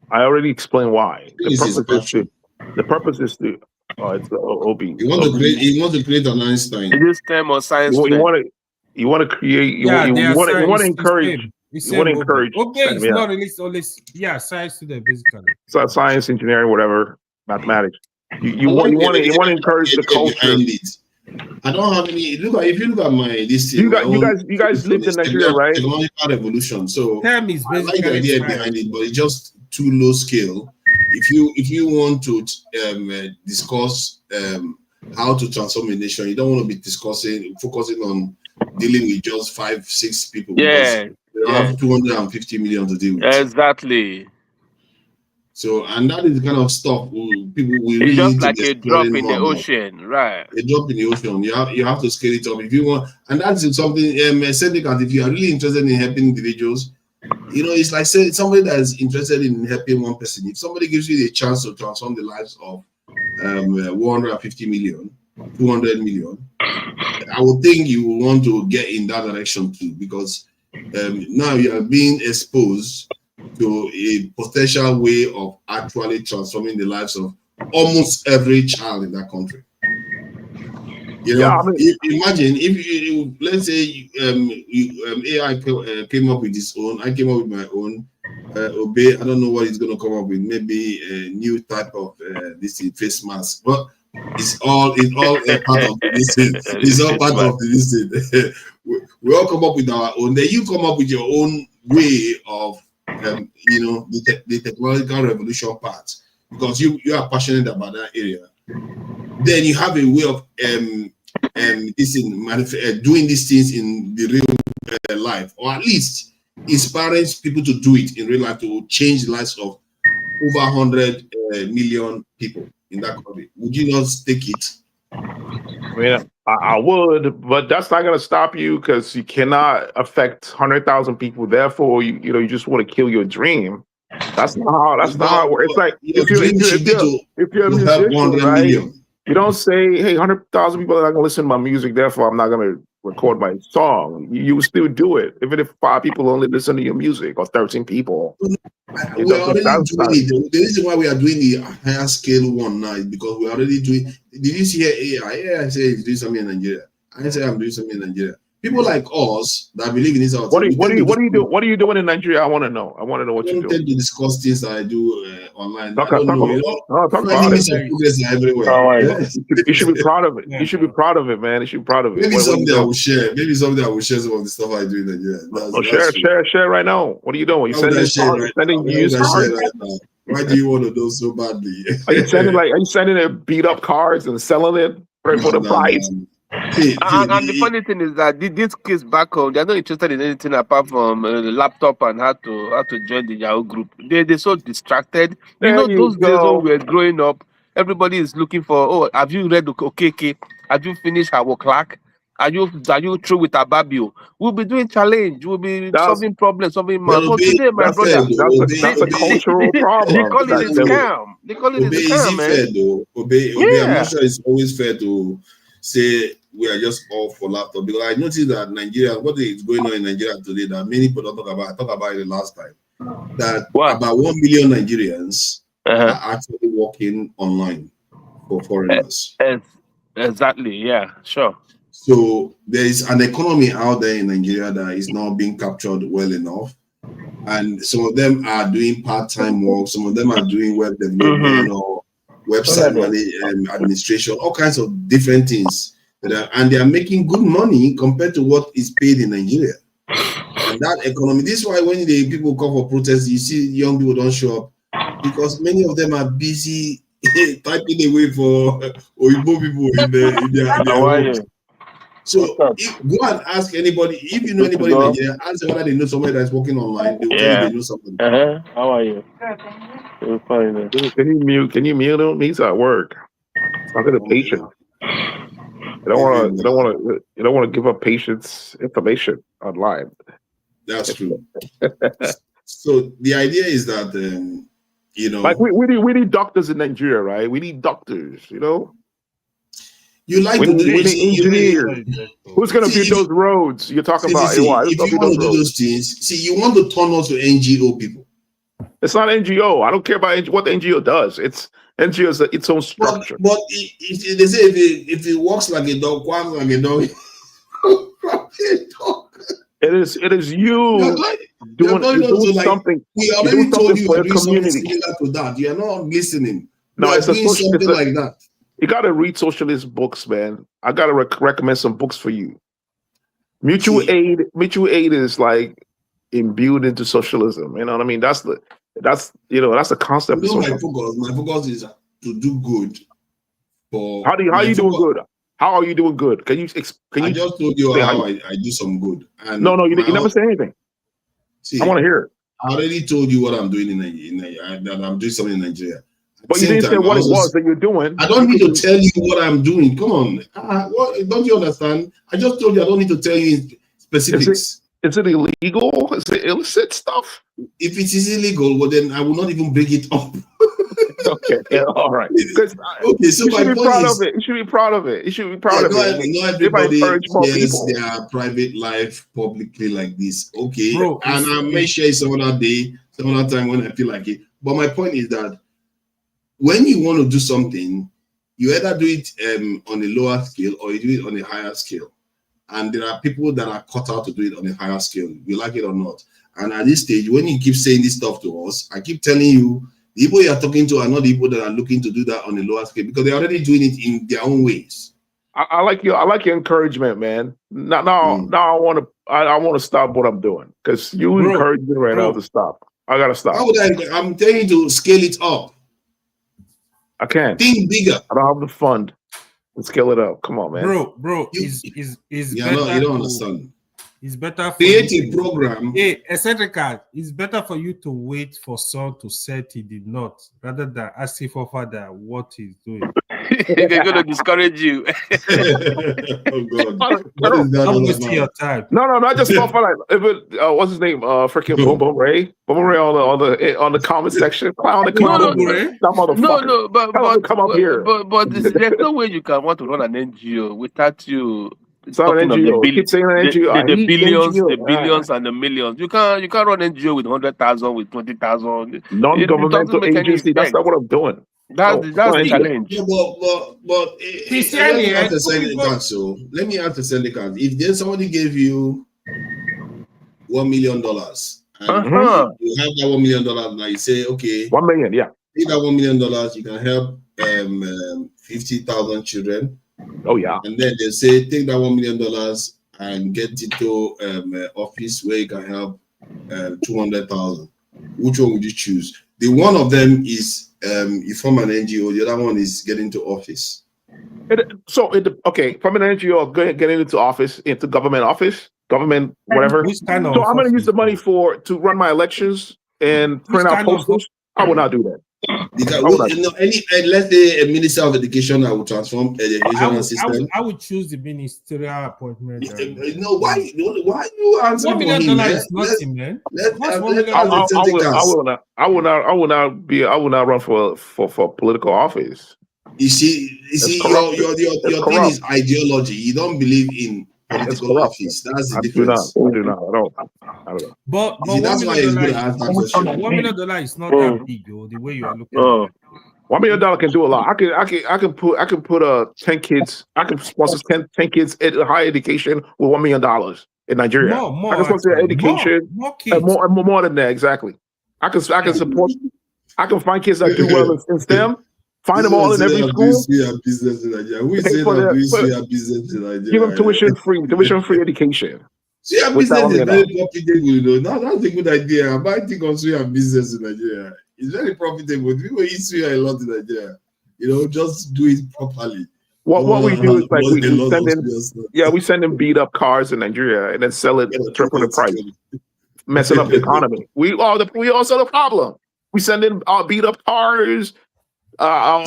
[SPEAKER 13] I already explained why. The purpose is to it's the OB.
[SPEAKER 2] You want to create an Einstein.
[SPEAKER 6] It is STEM or science.
[SPEAKER 13] You want to create. You want to encourage.
[SPEAKER 5] Okay, it's not released only. Yeah, science student basically.
[SPEAKER 13] So science, engineering, whatever, mathematics. You want to encourage the culture.
[SPEAKER 2] I don't have any. If you look at my list,
[SPEAKER 13] you guys lived in Nigeria, right?
[SPEAKER 2] Technological revolution. So I
[SPEAKER 5] is
[SPEAKER 2] like the idea behind it, but it's just too low scale. If you want to discuss how to transform a nation, you don't want to be focusing on dealing with just 5-6 people.
[SPEAKER 6] Yeah,
[SPEAKER 2] You have 250 million to deal with.
[SPEAKER 6] Exactly.
[SPEAKER 2] So, and that is the kind of stuff people will
[SPEAKER 6] It's
[SPEAKER 2] really
[SPEAKER 6] just
[SPEAKER 2] need
[SPEAKER 6] like
[SPEAKER 2] to be
[SPEAKER 6] a drop
[SPEAKER 2] exploring
[SPEAKER 6] in the
[SPEAKER 2] more about.
[SPEAKER 6] ocean, right?
[SPEAKER 2] A drop in the ocean. You have to scale it up if you want. And that's something, Syndicate, if you are really interested in helping individuals, you know, it's like saying somebody that is interested in helping one person. If somebody gives you the chance to transform the lives of 150 million, 200 million, I would think you will want to get in that direction too, because now you are being exposed to a potential way of actually transforming the lives of almost every child in that country. You know,
[SPEAKER 13] Yeah, I mean,
[SPEAKER 2] imagine if you let's say AI came up with its own, I came up with my own. Obey, I don't know what it's going to come up with. Maybe a new type of this face mask, but it's all part of this thing. It's all part of this thing. We all come up with our own. Then you come up with your own way of you know, the technological revolution part, because you are passionate about that area. Then you have a way of doing these things in the real life, or at least inspiring people to do it in real life, to change the lives of over 100 million people in that country. Would you not take it?
[SPEAKER 13] I mean, I would, but that's not going to stop you, because you cannot affect 100,000 people. Therefore, you just want to kill your dream. That's not how it works. It's like if you're a musician, right? Million. You don't say, hey, 100,000 people are not going to listen to my music, therefore I'm not going to record my song. You still do it, even if 5 people only listen to your music, or 13 people.
[SPEAKER 2] We're already doing it. The reason why we are doing the higher scale one now is because we're already doing. Did you see AI? AI say he's doing something in Nigeria. I say I'm doing something in Nigeria. People like us that believe in this.
[SPEAKER 13] What are you doing in Nigeria? I want to know. I want to know what you're doing.
[SPEAKER 2] I tend to discuss things that I do online.
[SPEAKER 13] Talk about it.
[SPEAKER 2] Everywhere.
[SPEAKER 13] You should be proud of it. You should be proud of it, man. You should be proud of it.
[SPEAKER 2] Maybe someday I will share. Maybe someday I will share some of the stuff I do in Nigeria.
[SPEAKER 13] Share right now. What are you doing? You sending news cards?
[SPEAKER 2] Why do you want to know so badly?
[SPEAKER 13] Are you sending it beat up cards and selling it for the price?
[SPEAKER 6] And the funny thing is that these kids back home, they're not interested in anything apart from the laptop and how to join the Yahoo group. They're so distracted. Those days when we were growing up, everybody is looking for, oh, have you read Okeke? Have you finished our clock? Are you through with Ababio? We'll be doing challenge. We'll be solving problems, solving math. But today, my brother,
[SPEAKER 13] that's a cultural problem.
[SPEAKER 6] They call it a scam. They call it a scam, man.
[SPEAKER 2] Fair, though? Obey, I'm not sure it's always fair to say we are just all for laptop, because I noticed that Nigeria, what is going on in Nigeria today that many people don't talk about. I talked about it the last time. That about 1 million Nigerians are actually working online for foreigners.
[SPEAKER 6] Exactly. Yeah. Sure.
[SPEAKER 2] So there is an economy out there in Nigeria that is not being captured well enough, and some of them are doing part-time work. Some of them are doing web development or website administration, all kinds of different things. And they are making good money compared to what is paid in Nigeria. And that economy, this is why when the people come for protests, you see young people don't show up, because many of them are busy typing away for Oyibo people in their homes. So go and ask anybody, if you know anybody in Nigeria, ask them whether they know somebody that's working online. They will tell you they know somebody.
[SPEAKER 6] How are you? Fine.
[SPEAKER 13] Can you mute him? He's at work. Talking to patient. You don't want to give up patients information online.
[SPEAKER 2] That's true. So the idea is that
[SPEAKER 13] like we need doctors in Nigeria, right? We need doctors,
[SPEAKER 2] You like
[SPEAKER 13] we need engineers. Who's going to build those roads? You're talking about.
[SPEAKER 2] If you want to do those things, you want to turn us to NGO people.
[SPEAKER 13] It's not NGO. I don't care about what the NGO does. NGO is its own structure.
[SPEAKER 2] But they say if it works like a dog, quacks like a dog.
[SPEAKER 13] It is you doing something.
[SPEAKER 2] We already told you for your community. Similar to that. You are not listening.
[SPEAKER 13] No, it's
[SPEAKER 2] something like that.
[SPEAKER 13] You got to read socialist books, man. I got to recommend some books for you. Mutual aid is like imbued into socialism. You know what I mean? That's the concept.
[SPEAKER 2] My focus is to do good.
[SPEAKER 13] How are you doing good? How are you doing good? Can you?
[SPEAKER 2] I just told you how I do some good. And
[SPEAKER 13] no, you never say anything.
[SPEAKER 2] See,
[SPEAKER 13] I want to hear it.
[SPEAKER 2] I already told you what I'm doing in Nigeria. That I'm doing something in Nigeria.
[SPEAKER 13] But you didn't say what it was that you're doing.
[SPEAKER 2] I don't need to tell you what I'm doing. Come on. What, don't you understand? I just told you I don't need to tell you in specifics.
[SPEAKER 13] Is it illegal? Is it illicit stuff?
[SPEAKER 2] If it is illegal, well, then I will not even bring it up.
[SPEAKER 13] Okay, yeah, all right.
[SPEAKER 2] Okay, so my point is,
[SPEAKER 13] you should be proud of it. You should be proud of it.
[SPEAKER 2] Not everybody shares their private life publicly like this. Okay,
[SPEAKER 5] Bro,
[SPEAKER 2] and I may share some other day, some other time when I feel like it. But my point is that when you want to do something, you either do it on a lower scale or you do it on a higher scale. And there are people that are cut out to do it on a higher scale, you like it or not. And at this stage, when you keep saying this stuff to us, I keep telling you, the people you are talking to are not the people that are looking to do that on a lower scale because they're already doing it in their own ways.
[SPEAKER 13] I like your encouragement, man. Now I want to stop what I'm doing because you encourage me right now to stop. I gotta stop.
[SPEAKER 2] How would I'm telling you to scale it up.
[SPEAKER 13] I can't
[SPEAKER 2] think bigger.
[SPEAKER 13] I don't have the fund to scale it up. Come on, man.
[SPEAKER 5] Bro, is
[SPEAKER 2] yeah, no, you don't understand.
[SPEAKER 5] It's better for
[SPEAKER 2] create
[SPEAKER 5] you
[SPEAKER 2] a program.
[SPEAKER 5] Hey, Eccentrica, it's better for you to wait for Saul to set he did not, rather than asking for Father what he's doing.
[SPEAKER 6] They're gonna discourage you.
[SPEAKER 2] Oh God!
[SPEAKER 5] Don't waste your time.
[SPEAKER 13] No, not just for like what's his name? Freaking Boom Boom Ray on the comment section. Clown the comment. That motherfucker.
[SPEAKER 6] No, but
[SPEAKER 13] come up here.
[SPEAKER 6] But there's no way you can want to run an NGO without you.
[SPEAKER 13] It's not an NGO.
[SPEAKER 6] The billions and the millions. You can't run NGO with 100,000, with 20,000.
[SPEAKER 13] Non-governmental agency. That's not what I'm doing.
[SPEAKER 6] That's the challenge.
[SPEAKER 2] Yeah, but let me ask the syndicate. If there's somebody gave you $1 million and you have that $1 million now, you say, okay,
[SPEAKER 13] 1 million, yeah.
[SPEAKER 2] With that $1 million, you can help 50,000 children.
[SPEAKER 13] Oh yeah.
[SPEAKER 2] And then they say take that $1 million and get it to office where you can help 200,000. Which one would you choose? The one of them is you form an NGO. The other one is getting to office.
[SPEAKER 13] Okay, from an NGO getting into office, into government office, government whatever. So I'm going to use the money to run my elections and print out posters. I will not do that.
[SPEAKER 2] Let's say a minister of education, I will transform the educational system.
[SPEAKER 5] I would choose the ministerial appointment.
[SPEAKER 2] No, why you answer
[SPEAKER 5] $1 million is nothing, man.
[SPEAKER 13] I will not run for political office.
[SPEAKER 2] You see, your thing is ideology. You don't believe in political office. That's the difference.
[SPEAKER 13] I do not. I don't know.
[SPEAKER 5] But
[SPEAKER 2] that's why it's good to ask that question.
[SPEAKER 5] $1 million is not that big, though. The way you are looking at it.
[SPEAKER 13] $1 million can do a lot. I can put 10 kids. I can sponsor 10 kids at higher education with $1 million in Nigeria.
[SPEAKER 5] More,
[SPEAKER 13] I can sponsor education.
[SPEAKER 5] More kids.
[SPEAKER 13] More than that, exactly. I can support. I can find kids that do well in STEM. Find them all in every school.
[SPEAKER 2] Business in Nigeria. We say that business in Nigeria.
[SPEAKER 13] Give them tuition-free education.
[SPEAKER 2] Suya business is very profitable, No, that's a good idea. I might think of Suya business in Nigeria. It's very profitable. People eat Suya a lot in Nigeria. Just do it properly.
[SPEAKER 13] What we do is like we send them beat up cars in Nigeria and then sell it triple the price, messing up the economy. We also the problem. We send in beat up cars.
[SPEAKER 2] Nissan.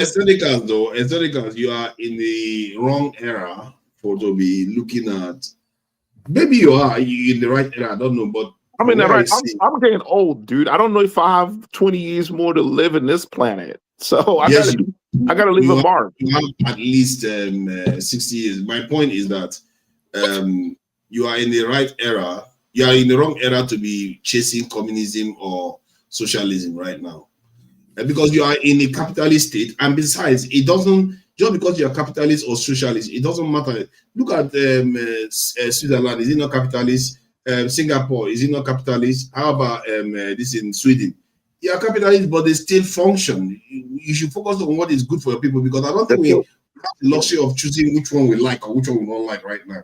[SPEAKER 2] Aestheticals, you are in the wrong era to be looking at. Maybe you are in the right era. I don't know, but
[SPEAKER 13] I'm getting old, dude. I don't know if I have 20 years more to live in this planet. So I gotta leave a mark.
[SPEAKER 2] You have at least 60 years. My point is that you are in the right era. You are in the wrong era to be chasing communism or socialism right now. Because you are in a capitalist state, and besides, it doesn't just because you are capitalist or socialist, it doesn't matter. Look at Switzerland, is it not capitalist? Singapore, is it not capitalist? How about this in Sweden? You are capitalist, but they still function. You should focus on what is good for your people, because I don't think we have the luxury of choosing which one we like or which one we don't like right now.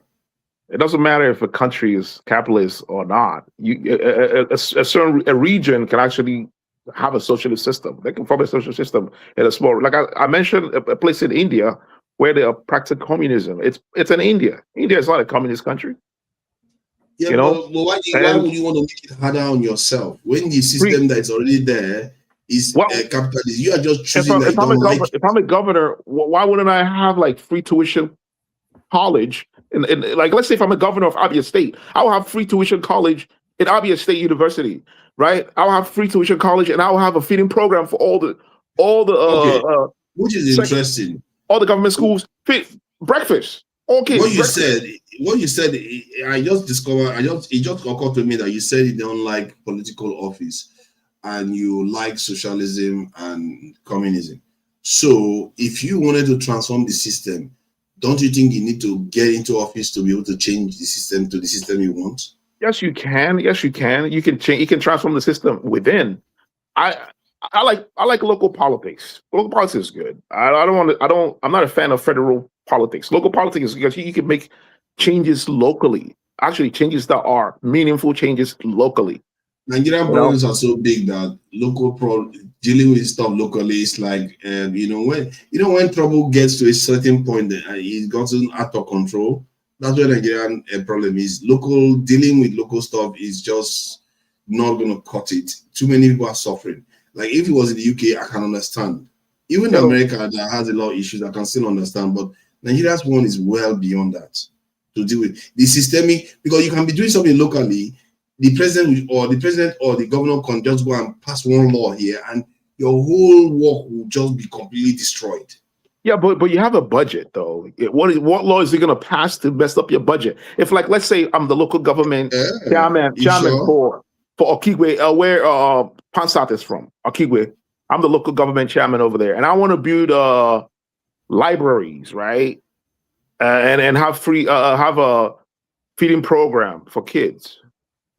[SPEAKER 13] It doesn't matter if a country is capitalist or not. A region can actually have a socialist system. They can form a social system in a small, like I mentioned, a place in India where they are practicing communism. It's in India. India is not a communist country.
[SPEAKER 2] Yeah,
[SPEAKER 13] you know.
[SPEAKER 2] but why would you want to make it harder on yourself when the system that is already there is capitalist? You are just choosing that you don't like.
[SPEAKER 13] If I'm a governor, why wouldn't I have like free tuition college? And like, let's say if I'm a governor of Abia State, I'll have free tuition college at Abia State University, right? I'll have free tuition college, and I'll have a feeding program for all the
[SPEAKER 2] which is interesting.
[SPEAKER 13] All the government schools, breakfast. Okay.
[SPEAKER 2] What you said, I just discovered. It just occurred to me that you said you don't like political office, and you like socialism and communism. So, if you wanted to transform the system, don't you think you need to get into office to be able to change the system to the system you want?
[SPEAKER 13] Yes, you can. Yes, you can. You can change. You can transform the system within. I like local politics. Local politics is good. I'm not a fan of federal politics. Local politics is because you can make changes locally. Actually, changes that are meaningful changes locally.
[SPEAKER 2] Nigerian problems are so big that dealing with stuff locally is like, when trouble gets to a certain point, it's gotten out of control. That's where Nigerian problem is. Dealing with local stuff is just not going to cut it. Too many people are suffering. Like if it was in the UK, I can understand. Even America that has a lot of issues, I can still understand. But Nigeria's one is well beyond that to deal with the systemic, because you can be doing something locally. The president or the governor can just go and pass one law here, and your whole work will just be completely destroyed.
[SPEAKER 13] Yeah, but you have a budget though. What law is he going to pass to mess up your budget? If, like, let's say I'm the local government chairman for Okigwe, where Pansat is from, Okigwe. I'm the local government chairman over there, and I want to build libraries, right? And have a feeding program for kids,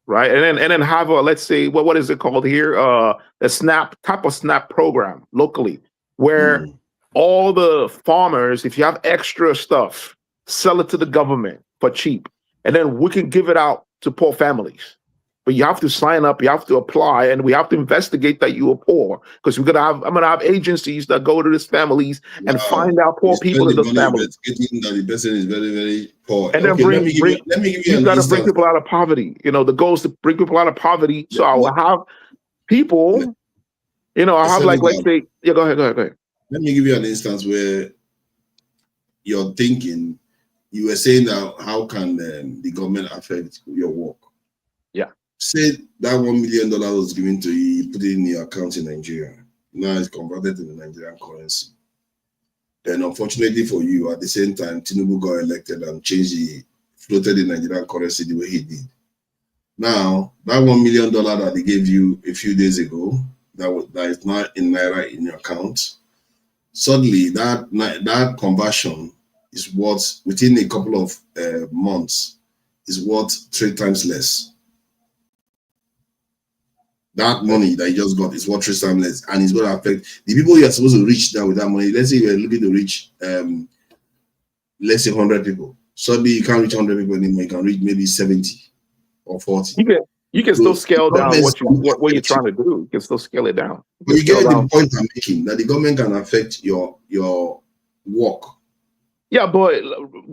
[SPEAKER 13] right? And then have a, let's say, what is it called here? A type of SNAP program locally, where all the farmers, if you have extra stuff, sell it to the government for cheap, and then we can give it out to poor families. But you have to sign up, you have to apply, and we have to investigate that you are poor, because I'm gonna have agencies that go to these families and find out poor people in those families.
[SPEAKER 2] That the person is very, very poor.
[SPEAKER 13] And then you got to bring people out of poverty. The goal is to bring people out of poverty. So I will have people, I have like, let's say, go ahead.
[SPEAKER 2] Let me give you an instance where you're thinking, you were saying that how can the government affect your work?
[SPEAKER 13] Yeah.
[SPEAKER 2] Say that $1 million was given to you, you put it in your account in Nigeria. Now it's converted to the Nigerian currency. Then unfortunately for you, at the same time, Tinubu got elected and floated the Nigerian currency the way he did. Now, that $1 million that they gave you a few days ago, that is not in Naira in your account, suddenly that conversion is worth, within a couple of months, is worth 3 times less. That money that you just got is worth 3 times less, and it's going to affect the people you are supposed to reach now with that money. Let's say you're looking to reach, let's say 100 people. Suddenly you can't reach 100 people anymore. You can reach maybe 70 or 40.
[SPEAKER 13] You can still scale down what you're trying to do. You can still scale it down.
[SPEAKER 2] But you get the point I'm making, that the government can affect your work.
[SPEAKER 13] Yeah, but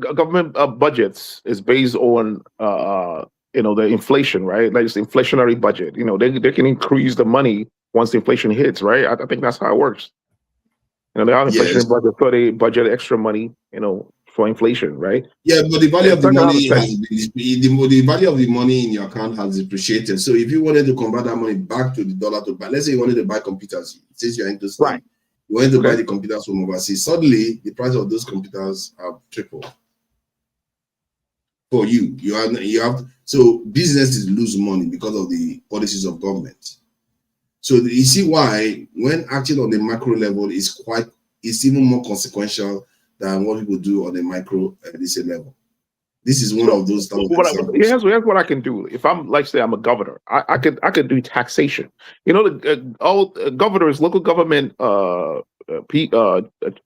[SPEAKER 13] government budgets is based on the inflation, right? Like it's the inflationary budget. They can increase the money once the inflation hits, right? I think that's how it works. They have inflation budget, so they budget extra money, for inflation, right?
[SPEAKER 2] Yeah, but the value of the money the value of the money in your account has depreciated. So if you wanted to convert that money back to the dollar to buy, let's say you wanted to buy computers, since you're interested, right? You wanted to buy the computers from overseas. Suddenly, the price of those computers have tripled. For you have so businesses lose money because of the policies of government. So you see why when acting on the macro level it's even more consequential than what people do on the micro level. This is one of those.
[SPEAKER 13] Here's what I can do. If I'm, like, say, I'm a governor, I could do taxation. All governors, local government,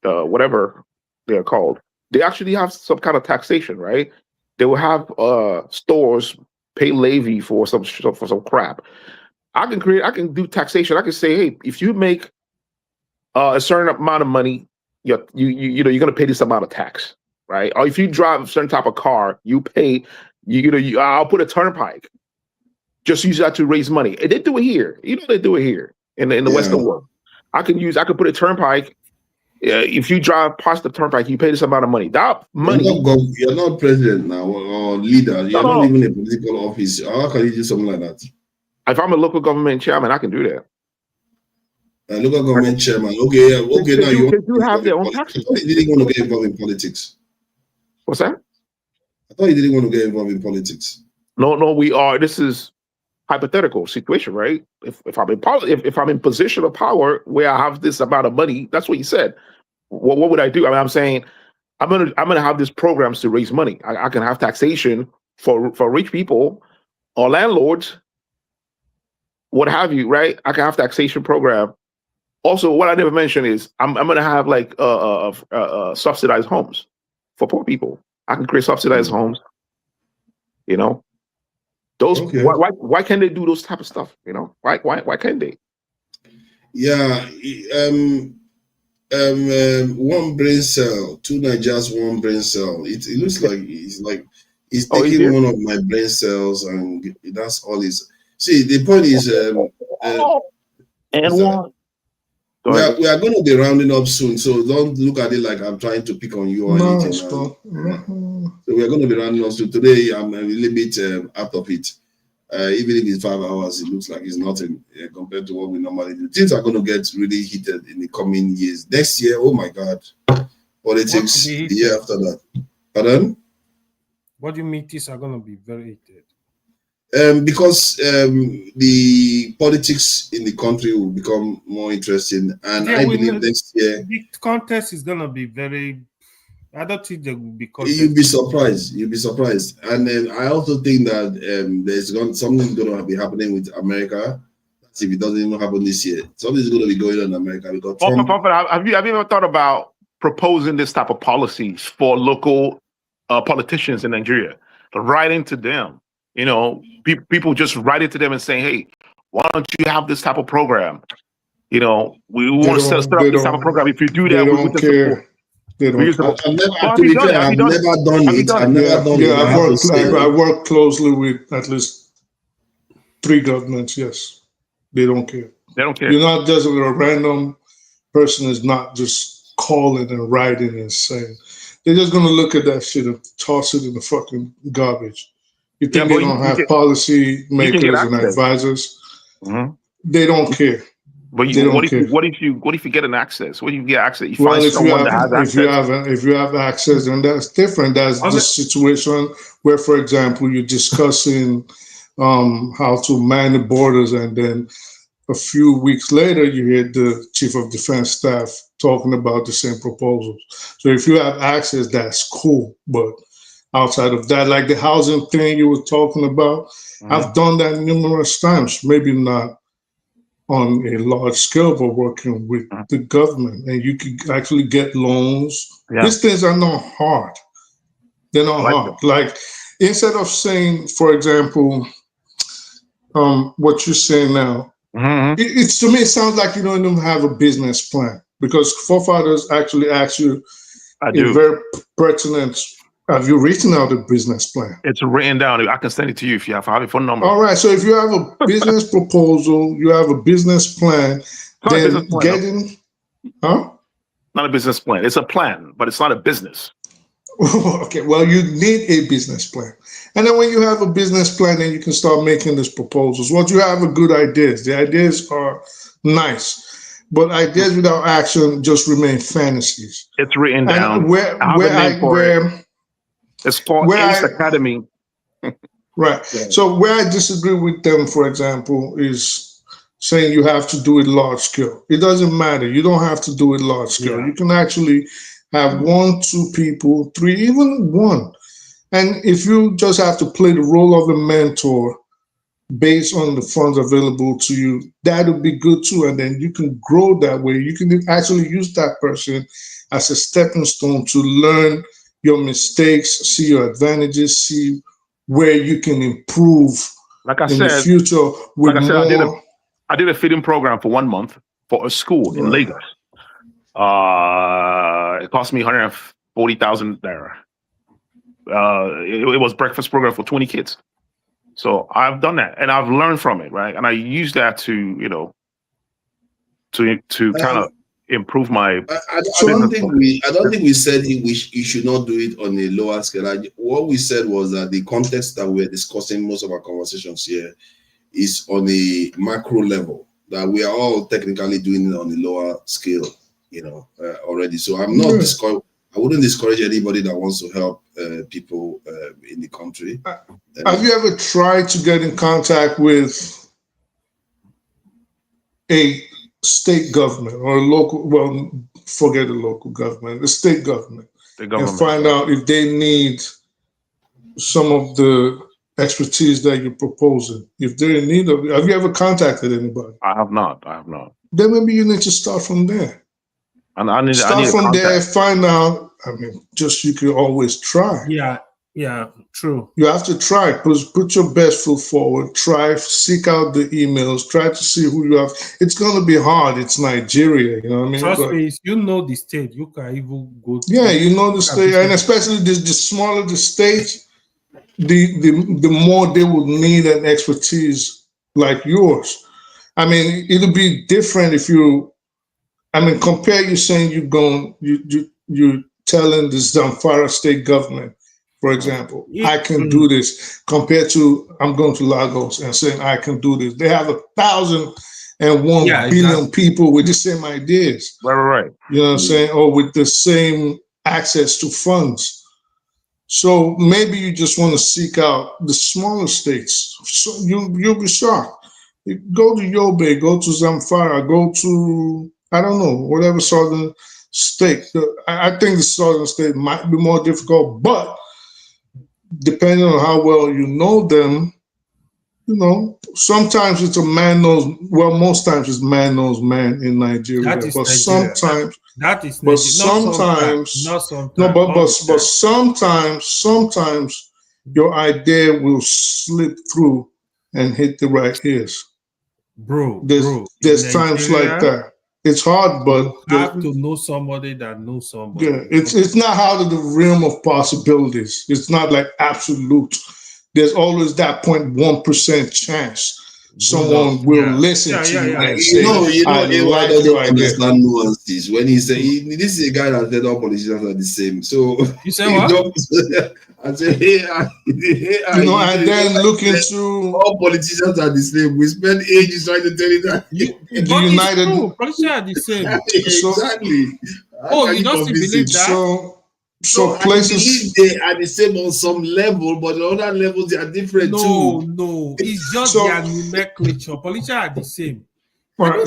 [SPEAKER 13] whatever they're called, they actually have some kind of taxation, right? They will have stores pay levy for some crap. I can do taxation. I can say, hey, if you make a certain amount of money, you're going to pay this amount of tax, right? Or if you drive a certain type of car, you pay I'll put a turnpike. Just use that to raise money. And they do it here. They do it here in the Western world. I could put a turnpike. If you drive past the turnpike, you pay this amount of money. That money.
[SPEAKER 2] You're not president now or leader. You're not even a political office. How can you do something like that?
[SPEAKER 13] If I'm a local government chairman, I can do that.
[SPEAKER 2] A local government chairman. Okay. Now you
[SPEAKER 13] do have their own taxes.
[SPEAKER 2] I thought you didn't want to get involved in politics.
[SPEAKER 13] What's that?
[SPEAKER 2] I thought you didn't want to get involved in politics.
[SPEAKER 13] No, we are. This is hypothetical situation, right? If I'm in position of power where I have this amount of money, that's what you said. What would I do? I mean, I'm saying I'm gonna have these programs to raise money. I can have taxation for rich people or landlords, what have you, right? I can have taxation program. Also, what I never mentioned is I'm gonna have like subsidized homes for poor people. I can create subsidized homes. Those why can't they do those type of stuff? Why can't they?
[SPEAKER 2] Yeah, one brain cell, 2 Nigerians, 1 brain cell. It looks like he's taking one of my brain cells, and that's all is. See, the point is, we are going to be rounding up soon, so don't look at it like I'm trying to pick on you or anything. So we are going to be rounding up soon. Today, I'm a little bit out of it. Even if it's 5 hours, it looks like it's nothing compared to what we normally do. Things are going to get really heated in the coming years. Next year, oh my God, politics. The year after that. Pardon?
[SPEAKER 5] What do you mean things are going to be very heated?
[SPEAKER 2] Because the politics in the country will become more interesting, and I believe next year
[SPEAKER 5] the contest is going to be very. I don't think there will be contest.
[SPEAKER 2] You'll be surprised, and then I also think that there's something going to be happening with America. That's if it doesn't even happen this year. Something's going to be going on in America because Trump.
[SPEAKER 13] Have you ever thought about proposing this type of policies for local politicians in Nigeria? Writing to them. People just write it to them and saying, "Hey, why don't you have this type of program? We want to set up this type of program. If you do that, we will care."
[SPEAKER 2] They don't. I've never done it.
[SPEAKER 9] I work closely with at least 3 governments. Yes, they don't care.
[SPEAKER 13] They don't care.
[SPEAKER 9] You're not just a random person is not just calling and writing and saying. They're just gonna look at that shit and toss it in the fucking garbage. You think they don't have policy makers and advisors?
[SPEAKER 13] Mm-hmm.
[SPEAKER 9] They don't care.
[SPEAKER 13] But what if you get an access? What if you get access? You find someone that has access.
[SPEAKER 9] If you have access, then that's different. That's the situation where, for example, you're discussing how to man the borders, and then a few weeks later, you hear the Chief of Defense Staff talking about the same proposals. So if you have access, that's cool. But outside of that, like the housing thing you were talking about, I've done that numerous times, maybe not on a large scale, but working with the government, and you can actually get loans. Yeah. These things are not hard. They're not hard. Like, instead of saying, for example, what you're saying now, it's to me, it sounds like you don't even have a business plan, because forefathers actually ask you a very pertinent. Have you written out a business plan?
[SPEAKER 13] It's written down. I can send it to you if you have a phone number.
[SPEAKER 9] All right. So if you have a business proposal, you have a business plan, then getting,
[SPEAKER 13] Not a business plan. It's a plan, but it's not a business.
[SPEAKER 9] Okay. Well, you need a business plan. And then when you have a business plan, then you can start making these proposals. Once you have a good ideas, the ideas are nice, but ideas without action just remain fantasies.
[SPEAKER 13] It's written down.
[SPEAKER 9] And
[SPEAKER 13] it's called Ace Academy.
[SPEAKER 9] Right. Yeah. So where I disagree with them, for example, is saying you have to do it large scale. It doesn't matter. You don't have to do it large scale. Yeah. You can actually have 1, 2 people, 3, even 1. And if you just have to play the role of a mentor based on the funds available to you, that would be good too. And then you can grow that way. You can actually use that person as a stepping stone to learn your mistakes, see your advantages, see where you can improve in the future.
[SPEAKER 13] Like I said, I did a feeding program for 1 month for a school in Lagos. It cost me 140,000 naira. it was breakfast program for 20 kids. So I've done that, and I've learned from it, right? And I use that to kind of improve my.
[SPEAKER 2] I don't think we said you should not do it on a lower scale. What we said was that the context that we're discussing most of our conversations here is on a macro level, that we are all technically doing it on a lower scale, already. So I'm not I wouldn't discourage anybody that wants to help people in the country.
[SPEAKER 9] Have you ever tried to get in contact with a state government or a local, well, forget the local government, the state government, and find out if they need some of the expertise that you're proposing? If they're in need of it, have you ever contacted anybody?
[SPEAKER 13] I have not.
[SPEAKER 9] Then maybe you need to start from there.
[SPEAKER 13] And I need
[SPEAKER 9] start from
[SPEAKER 13] contact.
[SPEAKER 9] there, find out. I mean, you can always try.
[SPEAKER 5] Yeah, true.
[SPEAKER 9] You have to try. Put your best foot forward. Try, seek out the emails. Try to see who you have. It's going to be hard. It's Nigeria, you know what I mean?
[SPEAKER 5] Trust me, if you know the state, you can even go.
[SPEAKER 9] Yeah, you know the state, and especially the smaller the state, the more they will need an expertise like yours. I mean, it'll be different if you. I mean, compare you saying you're telling the Zamfara state government, for example, I can do this, compared to I'm going to Lagos and saying I can do this. They have 1,001 billion people with the same ideas.
[SPEAKER 13] Right.
[SPEAKER 9] You know what I'm saying? Or with the same access to funds. So maybe you just want to seek out the smaller states. So you'll be shocked. Go to Yobe, go to Zamfara, go to, I don't know, whatever southern state. I think the southern state might be more difficult, but depending on how well you know them, sometimes it's a man knows, well, most times it's man knows man in Nigeria. But sometimes, sometimes your idea will slip through and hit the right ears. There's times like that. It's hard, but
[SPEAKER 5] you have to know somebody that knows somebody.
[SPEAKER 9] Yeah, it's not out of the realm of possibilities. It's not like absolute. There's always that 0.1% chance someone will listen to you and say,
[SPEAKER 2] I don't understand nuances. When he say this is a guy that said all politicians are the same. So
[SPEAKER 5] you say what?
[SPEAKER 2] I say, and
[SPEAKER 9] then look into
[SPEAKER 2] all politicians are the same. We spend ages trying to tell you that
[SPEAKER 9] the United
[SPEAKER 5] politicians are the same.
[SPEAKER 2] Exactly.
[SPEAKER 5] You don't believe that?
[SPEAKER 9] So places
[SPEAKER 2] they are the same on some level, but on other levels they are different too.
[SPEAKER 5] No, it's just their nomenclature. Politicians are the same.
[SPEAKER 9] Right.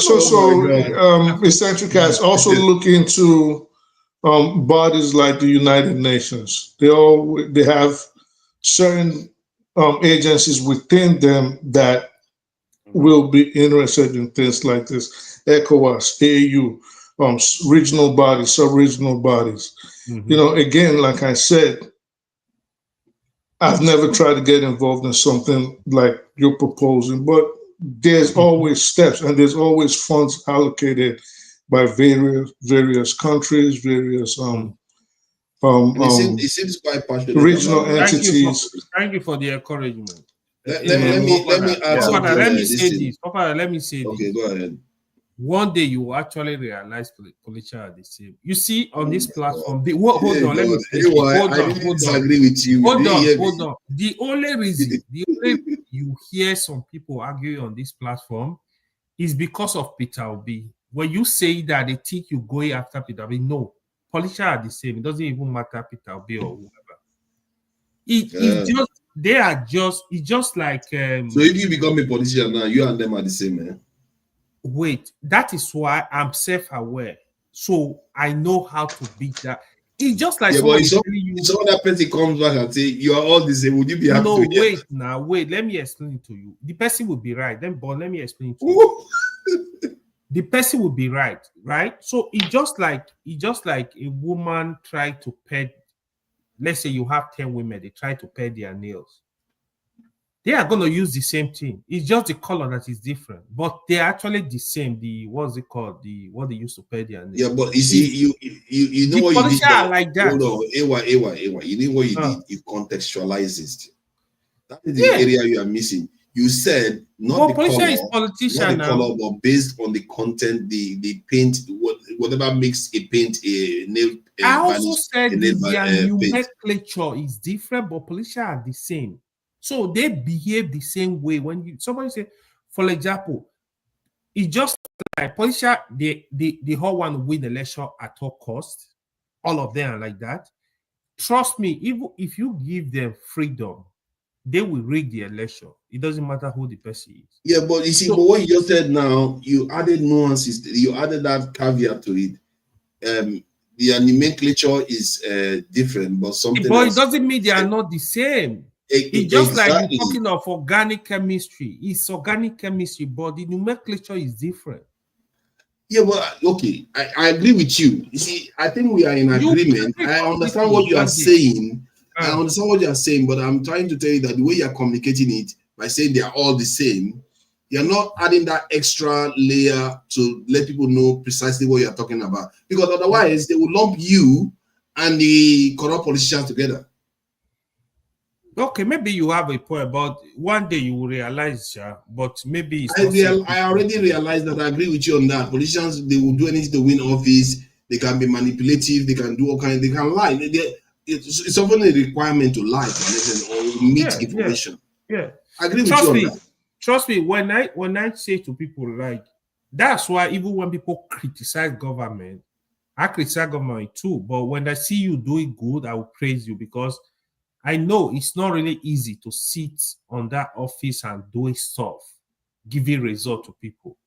[SPEAKER 9] Eccentric has also look into bodies like the United Nations. They have certain agencies within them that will be interested in things like this. ECOWAS, AU, regional bodies, sub-regional bodies. Again, like I said, I've never tried to get involved in something like you're proposing, but there's always steps and there's always funds allocated by various countries, various
[SPEAKER 2] it seems quite passionate.
[SPEAKER 9] Regional entities.
[SPEAKER 5] Thank you for the encouragement.
[SPEAKER 2] Let me
[SPEAKER 5] say this.
[SPEAKER 2] Okay, go ahead.
[SPEAKER 5] One day you will actually realize politicians are the same. You see on this platform, hold on.
[SPEAKER 2] Disagree with you.
[SPEAKER 5] Hold on. The only reason you hear some people argue on this platform is because of Peter Obi. When you say that they think you're going after Peter Obi, no, politicians are the same. It doesn't even matter Peter Obi or whoever. It's just like.
[SPEAKER 2] So if you become a politician now, you and them are the same, man.
[SPEAKER 5] Wait, that is why I'm self-aware. So I know how to beat that. It's just like
[SPEAKER 2] but if some other person comes back and say you are all the same, would you be happy?
[SPEAKER 5] No, wait, let me explain it to you. The person would be right. But let me explain it to you. The person would be right? So it's just like a woman tried to pet. Let's say you have 10 women, they try to pet their nails. they are going to use the same thing. It's just the color that is different, but they're actually the same. The what's it called? The what they used to pay their name.
[SPEAKER 2] Yeah, but you see, you know what you did there.
[SPEAKER 5] Like that.
[SPEAKER 2] Hold on, Ewa. You know what you did? You contextualized it. That is the area you are missing. You said not the color,
[SPEAKER 5] is politician
[SPEAKER 2] not the
[SPEAKER 5] now.
[SPEAKER 2] color, but based on the content, the paint, whatever makes a paint a nail.
[SPEAKER 5] I also said their nomenclature is different, but politicians are the same. So they behave the same way. When somebody say, for example, it's just like politicians, they all want to win the election at all costs. All of them are like that. Trust me, even if you give them freedom, they will rig the election. It doesn't matter who the person is.
[SPEAKER 2] Yeah, but you see, but what you just said now, you added nuances, you added that caveat to it. The nomenclature is different, but something
[SPEAKER 5] But
[SPEAKER 2] else.
[SPEAKER 5] it doesn't mean they are not the same. It's just like you're talking of organic chemistry. It's organic chemistry, but the nomenclature is different.
[SPEAKER 2] Yeah, well, okay, I agree with you. You see, I think we are in agreement. I understand what you are saying. I understand what you are saying, but I'm trying to tell you that the way you are communicating it by saying they are all the same, you're not adding that extra layer to let people know precisely what you're talking about. Because otherwise, they will lump you and the corrupt politicians together.
[SPEAKER 5] Okay, maybe you have a point, but one day you will realize, but maybe it's
[SPEAKER 2] I already realized that. I agree with you on that. Politicians, they will do anything to win office. They can be manipulative. They can do all kinds. They can lie. It's often a requirement to lie or meet information.
[SPEAKER 5] Yeah.
[SPEAKER 2] I agree with you on that.
[SPEAKER 5] Trust me, when I say to people, like, that's why even when people criticize government, I criticize government too. But when I see you doing good, I will praise you, because I know it's not really easy to sit on that office and doing stuff, giving result to people.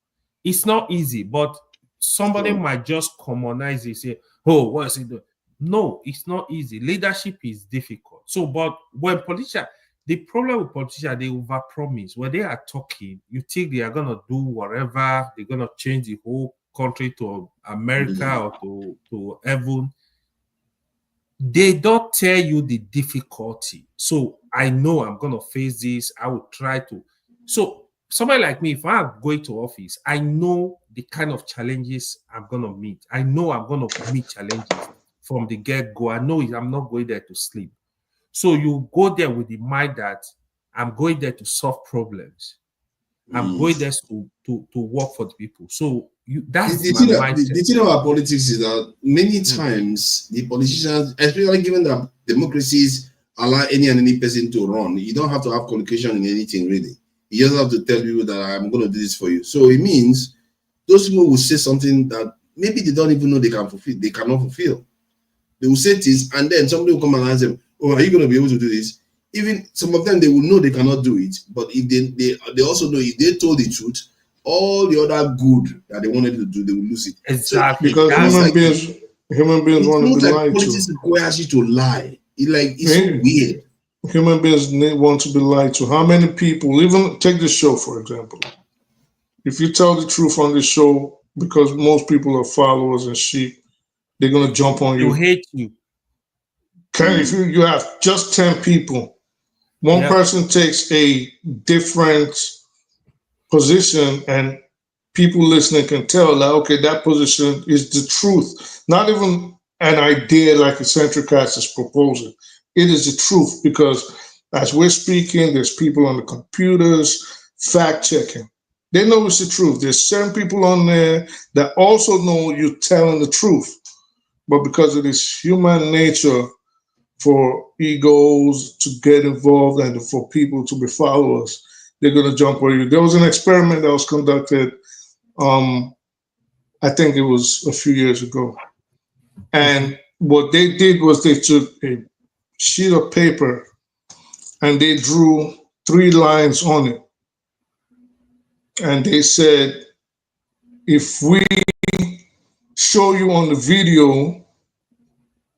[SPEAKER 5] It's not easy, but somebody might just commonize it, say, oh, what is it doing? No, it's not easy. Leadership is difficult. So, but when politicians, the problem with politicians, they overpromise. When they are talking, you think they are going to do whatever, they're going to change the whole country to America or to heaven. They don't tell you the difficulty. So I know I'm going to face this. I will try to. So somebody like me, if I'm going to office, I know the kind of challenges I'm going to meet. I know I'm going to meet challenges from the get-go. I know I'm not going there to sleep. So you go there with the mind that I'm going there to solve problems. I'm going there to work for the people. So that's my mindset.
[SPEAKER 2] The thing about politics is that many times the politicians, especially given that democracies allow any and any person to run, you don't have to have communication in anything really. You just have to tell people that I'm going to do this for you. So it means those people will say something that maybe they don't even know they can fulfill. They cannot fulfill. They will say this, and then somebody will come and ask them, "Oh, are you going to be able to do this?" Even some of them, they will know they cannot do it, but if they also know if they told the truth, all the other good that they wanted to do, they will lose it.
[SPEAKER 5] Exactly.
[SPEAKER 2] So,
[SPEAKER 9] because human beings want to be lied
[SPEAKER 2] politics
[SPEAKER 9] to.
[SPEAKER 2] requires you to lie. It's so weird.
[SPEAKER 9] Human beings want to be lied to. How many people, even take this show, for example. If you tell the truth on this show, because most people are followers and sheep, they're going to jump on you.
[SPEAKER 5] To hate you.
[SPEAKER 9] If you have just 10 people, one person takes a different position and people listening can tell that, okay, that position is the truth. Not even an idea like Eccentric Cats is proposing. It is the truth, because as we're speaking, there's people on the computers fact checking. They know it's the truth. There's certain people on there that also know you're telling the truth. But because of this human nature for egos to get involved and for people to be followers, they're going to jump where you. There was an experiment that was conducted, I think it was a few years ago. And what they did was they took a sheet of paper and they drew 3 lines on it. And they said, if we show you on the video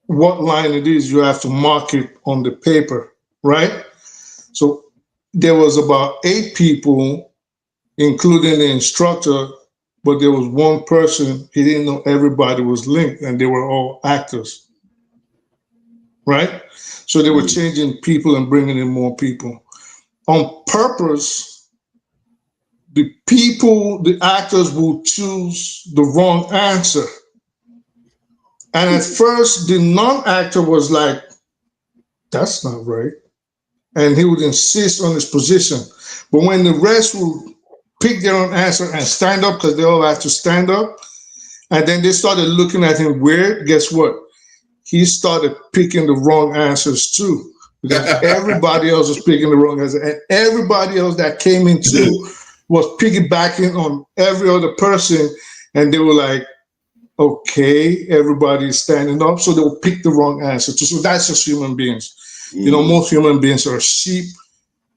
[SPEAKER 9] what line it is, you have to mark it on the paper, right? So there was about 8 people, including the instructor, but there was one person, he didn't know everybody was linked, and they were all actors, right? So they were changing people and bringing in more people. on purpose, the people, the actors will choose the wrong answer. And at first, the non-actor was like, that's not right. And he would insist on his position. But when the rest would pick their own answer and stand up, because they all had to stand up, and then they started looking at him weird, guess what? He started picking the wrong answers too. Because everybody else was picking the wrong answer. And everybody else that came into was piggybacking on every other person. And they were like, okay, everybody's standing up. So they'll pick the wrong answer too. So that's just human beings. You know, most human beings are sheep.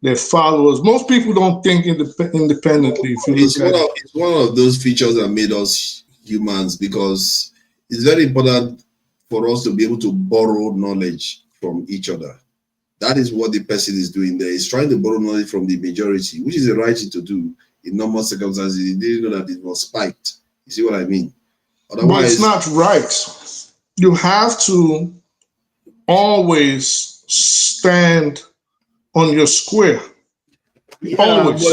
[SPEAKER 9] They're followers. Most people don't think independently. If you
[SPEAKER 2] It's one of those features that made us humans, because it's very important for us to be able to borrow knowledge from each other. That is what the person is doing there. He's trying to borrow knowledge from the majority, which is the right thing to do in normal circumstances. He didn't know that it was spiked. You see what I mean? Otherwise,
[SPEAKER 9] but it's not right. You have to always stand on your square. Always.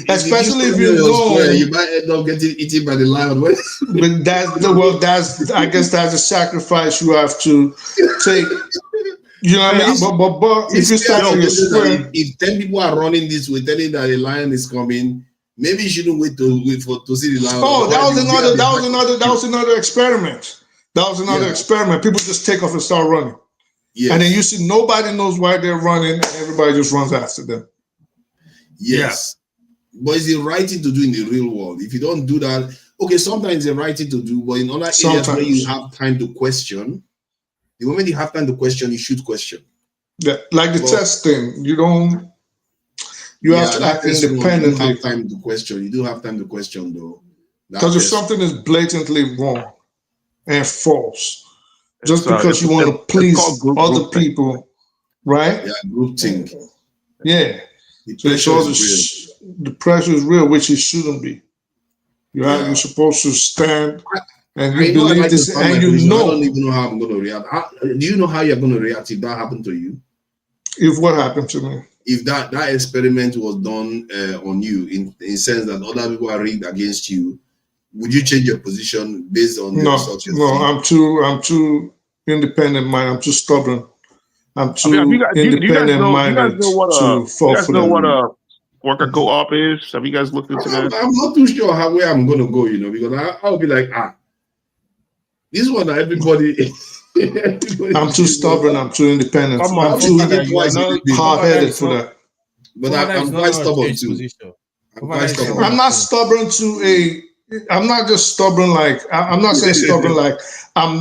[SPEAKER 9] Especially if you know
[SPEAKER 2] you might end up getting eaten by the lion.
[SPEAKER 9] But I guess that's a sacrifice you have to take. You know what I mean? But if you stand on your square,
[SPEAKER 2] if 10 people are running this way, telling that a lion is coming, maybe you shouldn't wait to see the lion.
[SPEAKER 9] Oh, that was another experiment. That was another experiment. People just take off and start running. Yes. And then you see nobody knows why they're running, and everybody just runs after them.
[SPEAKER 2] Yes. Yeah. But it's the right thing to do in the real world. If you don't do that, okay, sometimes it's the right thing to do, but in other areas where you have time to question, the moment you have time to question, you should question.
[SPEAKER 9] Yeah, like the testing. You have to act independently.
[SPEAKER 2] You have time to question. You do have time to question, though.
[SPEAKER 9] Because if something is blatantly wrong and false, just because you want to please other people, right?
[SPEAKER 2] Yeah, group think.
[SPEAKER 9] Yeah. The pressure is real, which it shouldn't be. You're supposed to stand and you believe this, and you know.
[SPEAKER 2] I don't even know how I'm going to react. Do you know how you're going to react if that happened to you?
[SPEAKER 9] If what happened to me?
[SPEAKER 2] If that experiment was done on you, in sense that other people are rigged against you, would you change your position based on the results?
[SPEAKER 9] No, I'm too independent minded. I'm too stubborn. I'm too independent minded to fall for them.
[SPEAKER 13] What a worker co-op is? Have you guys looked into that?
[SPEAKER 2] I'm not too sure where I'm going to go, because I'll be like, this one everybody.
[SPEAKER 9] I'm too stubborn. I'm too independent. I'm too hard-headed for that.
[SPEAKER 2] But I'm quite stubborn too.
[SPEAKER 9] I'm not stubborn I'm not just stubborn like, I'm not saying stubborn like, I'm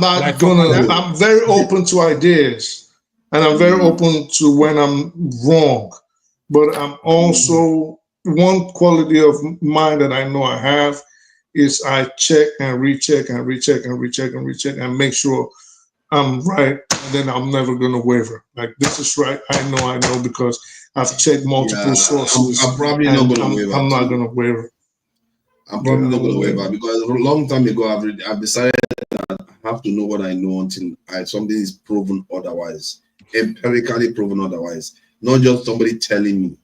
[SPEAKER 9] very open to ideas. And I'm very open to when I'm wrong. But I'm also, one quality of mind that I know I have is I check and recheck and recheck and recheck and recheck and make sure I'm right. And then I'm never going to waver. Like, this is right. I know because I've checked multiple sources.
[SPEAKER 2] I'm probably not going to waver.
[SPEAKER 9] I'm not going to waver.
[SPEAKER 2] I'm probably not going to waver because a long time ago, I've decided that I have to know what I know until something is proven otherwise. Empirically proven otherwise, not just somebody telling me.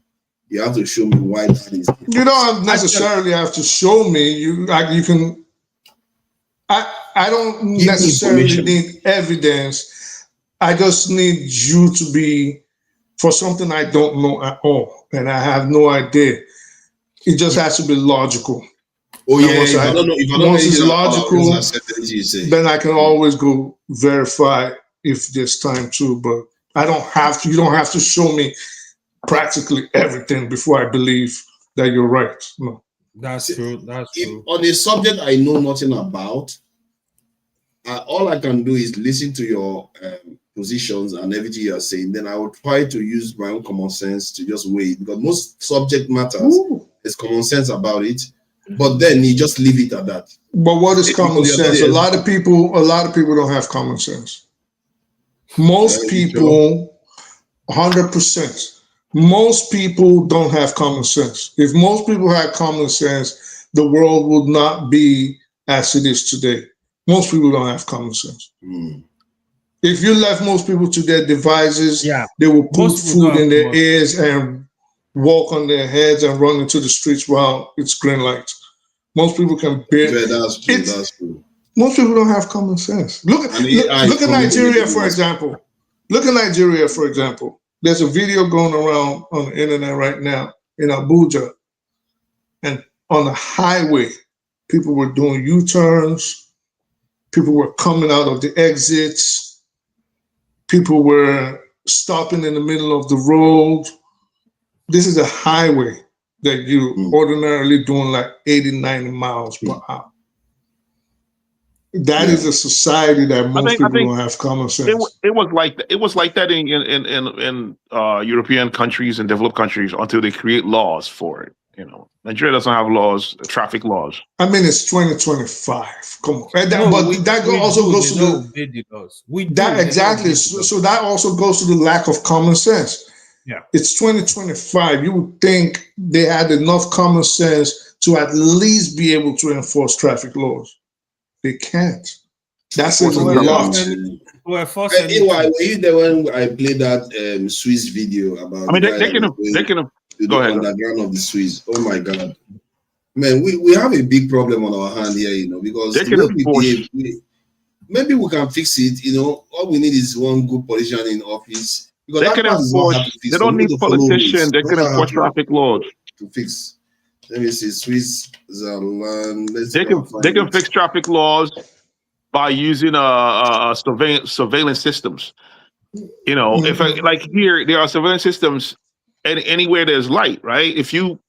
[SPEAKER 2] You have to show me why that is.
[SPEAKER 9] You don't necessarily have to show me. You can. I don't necessarily need evidence. I just need you to be for something I don't know at all, and I have no idea. It just has to be logical.
[SPEAKER 2] Oh yeah, if I don't know
[SPEAKER 9] once it's logical, then I can always go verify if there's time to. But I don't have to. You don't have to show me practically everything before I believe that you're right. No,
[SPEAKER 5] that's true. That's true.
[SPEAKER 2] On a subject I know nothing about, all I can do is listen to your positions and everything you are saying. Then I will try to use my own common sense to just weigh it, because most subject matters there's common sense about it. But then you just leave it at that.
[SPEAKER 9] But what is common sense? A lot of people don't have common sense. Most people, 100%. Most people don't have common sense. If most people had common sense, the world would not be as it is today. Most people don't have common sense. If you left most people to their devices, they will put food in their ears and walk on their heads and run into the streets while it's green lights. Most people can bear.
[SPEAKER 2] Yeah, that's true. That's true.
[SPEAKER 9] Most people don't have common sense. Look at Nigeria, for example. Look at Nigeria, for example. There's a video going around on the internet right now in Abuja, and on the highway, people were doing U-turns. People were coming out of the exits. People were stopping in the middle of the road. This is a highway that you ordinarily doing like 80, 90 miles per hour. That is a society that most people don't have common sense.
[SPEAKER 13] It was like that in European countries and developed countries until they create laws for it. You know, Nigeria doesn't have laws, traffic laws.
[SPEAKER 9] I mean, it's 2025. Come on, and that, but that also goes to the exactly. So that also goes to the lack of common sense.
[SPEAKER 5] Yeah,
[SPEAKER 9] it's 2025. You would think they had enough common sense to at least be able to enforce traffic laws. They can't. That's a lot.
[SPEAKER 2] Were you the one I played that Swiss video about?
[SPEAKER 13] I mean, they can
[SPEAKER 2] go ahead. Underground of the Swiss. Oh my God, man, we have a big problem on our hand here, you know, because maybe we can fix it. You know, all we need is one good politician in office. Because
[SPEAKER 13] they can enforce. They don't need politicians. They can enforce traffic laws
[SPEAKER 2] to fix. Let me see, Switzerland.
[SPEAKER 13] They can fix traffic laws by using surveillance systems. You know, if like here there are surveillance systems, anywhere there's light, right? If you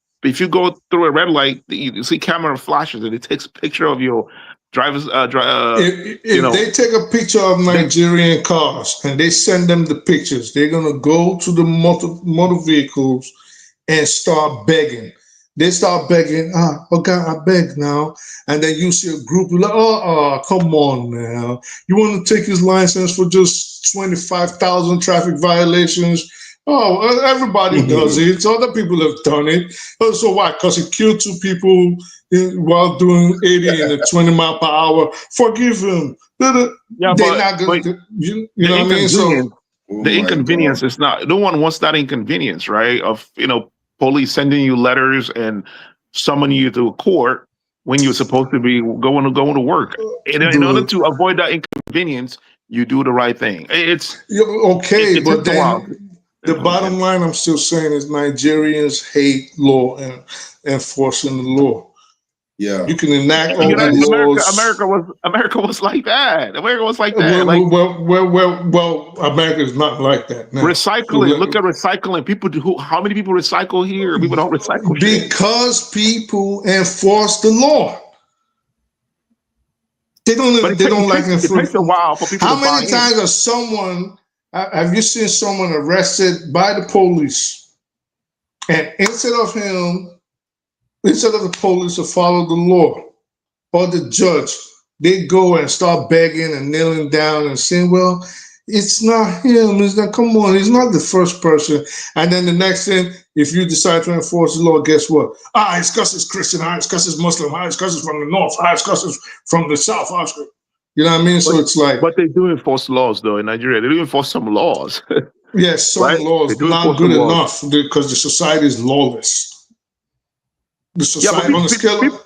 [SPEAKER 13] go through a red light, you see camera flashes and it takes a picture of your driver's.
[SPEAKER 9] If they take a picture of Nigerian cars and they send them the pictures, they're gonna go to the motor vehicles and start begging. They start begging, okay, I beg now. And then you see a group like, come on now. You want to take his license for just 25,000 traffic violations? Oh, everybody does it. Other people have done it. So why? Because he killed 2 people while doing 80 and a 20 mile per hour. Forgive him.
[SPEAKER 13] Yeah,
[SPEAKER 9] they're not going to, you know what I mean? So
[SPEAKER 13] the inconvenience is not, no one wants that inconvenience, right? Of, you know, police sending you letters and summoning you to a court when you're supposed to be going to work. In order to avoid that inconvenience, you do the right thing. It's
[SPEAKER 9] okay, but then the bottom line I'm still saying is Nigerians hate law and enforcing the law.
[SPEAKER 2] Yeah,
[SPEAKER 9] you can enact all the laws.
[SPEAKER 13] America was like that. America was like that.
[SPEAKER 9] Well, America is not like that now.
[SPEAKER 13] Recycling. Look at recycling. How many people recycle here? People don't recycle
[SPEAKER 9] because people enforce the law. They don't like enforcement.
[SPEAKER 13] It takes a while for people.
[SPEAKER 9] How many times have you seen someone arrested by the police, and instead of the police to follow the law or the judge, they go and start begging and kneeling down and saying, well, it's not him. It's not, come on, he's not the first person. And then the next thing, if you decide to enforce the law, guess what? It's because it's Christian. It's because it's Muslim. It's because it's from the north. It's because it's from the south. You know what I mean? So it's like.
[SPEAKER 13] But they do enforce laws, though, in Nigeria. They do enforce some laws.
[SPEAKER 9] Yes, some laws, not good enough because the society is lawless. The society on the scale of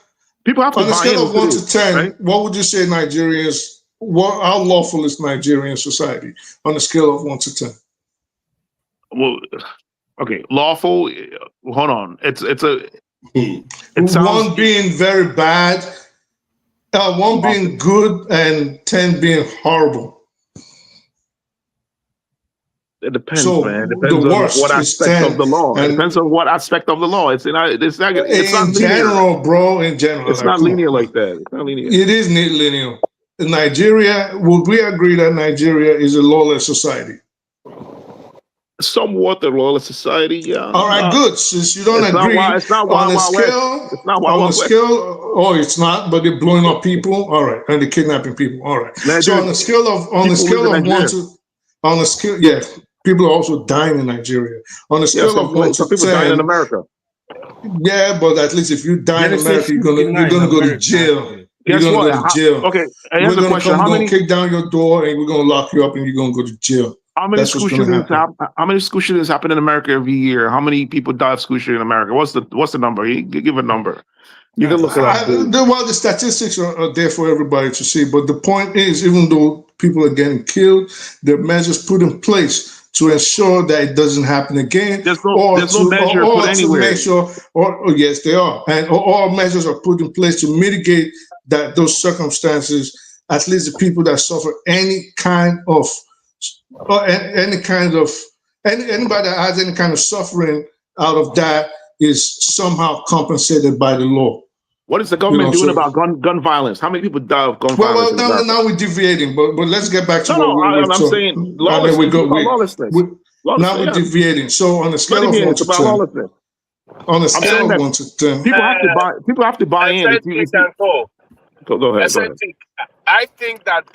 [SPEAKER 13] people have to
[SPEAKER 9] on the scale of 1 to 10,
[SPEAKER 13] right?
[SPEAKER 9] What would you say Nigerians? How lawful is Nigerian society on the scale of 1 to 10?
[SPEAKER 13] Well, okay, lawful. Hold on, it sounds,
[SPEAKER 9] 1 being very bad, 1 being good, and 10 being horrible.
[SPEAKER 13] It depends, man. It depends on what aspect of the law. It depends on what aspect of the law. It's not
[SPEAKER 9] in general, bro. In general,
[SPEAKER 13] it's not linear like that. It's not linear.
[SPEAKER 9] It is not linear. In Nigeria, would we agree that Nigeria is a lawless society?
[SPEAKER 13] Somewhat a lawless society, yeah.
[SPEAKER 9] All right, good. Since you don't agree,
[SPEAKER 13] it's not on the scale. It's not
[SPEAKER 9] on the scale. Oh, it's not. But they're blowing up people. All right, and they're kidnapping people. All right. So on the scale of 1 to yeah. People are also dying in Nigeria. On a scale of 1 to 10,
[SPEAKER 13] people dying in America.
[SPEAKER 9] Yeah, but at least if you die in America, you're gonna go to jail. You're gonna go to jail.
[SPEAKER 13] Okay,
[SPEAKER 9] we're gonna come kick down your door and we're gonna lock you up and you're gonna go to jail.
[SPEAKER 13] How many school shootings happen in America every year? How many people die of school shooting in America? What's the number? You give a number. You can look it up.
[SPEAKER 9] Well, the statistics are there for everybody to see. But the point is, even though people are getting killed, there are measures put in place to ensure that it doesn't happen again.
[SPEAKER 13] There's no measure put anywhere.
[SPEAKER 9] To make sure, yes, they are. And all measures are put in place to mitigate those circumstances, at least the people that suffer anybody that has any kind of suffering out of that is somehow compensated by the law.
[SPEAKER 13] What is the government doing about gun violence? How many people die of gun violence?
[SPEAKER 9] Well, now we're deviating, but let's get back to
[SPEAKER 13] I'm saying lawlessness.
[SPEAKER 9] Now we're deviating. So on a scale of 1 to 10, people
[SPEAKER 13] have to buy in. Go ahead.
[SPEAKER 6] I think that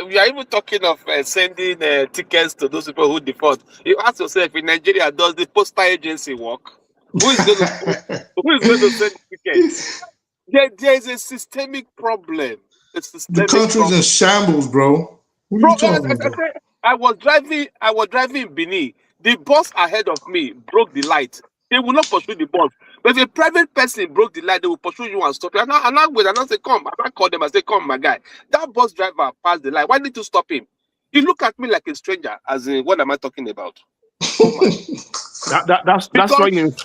[SPEAKER 6] we are even talking of sending tickets to those people who default. You ask yourself, in Nigeria, does the postal agency work? Who is going to send tickets? There is a systemic problem.
[SPEAKER 9] The country's in shambles, bro. What are you talking about?
[SPEAKER 6] I was driving in Benin. The bus ahead of me broke the light. They will not pursue the bus. But if a private person broke the light, they will pursue you and stop you. And I wait and I say, come. I call them and say, come, my guy. That bus driver passed the light. Why did you stop him? He looked at me like a stranger, as in, what am I talking about? Oh my.
[SPEAKER 13] That's why you use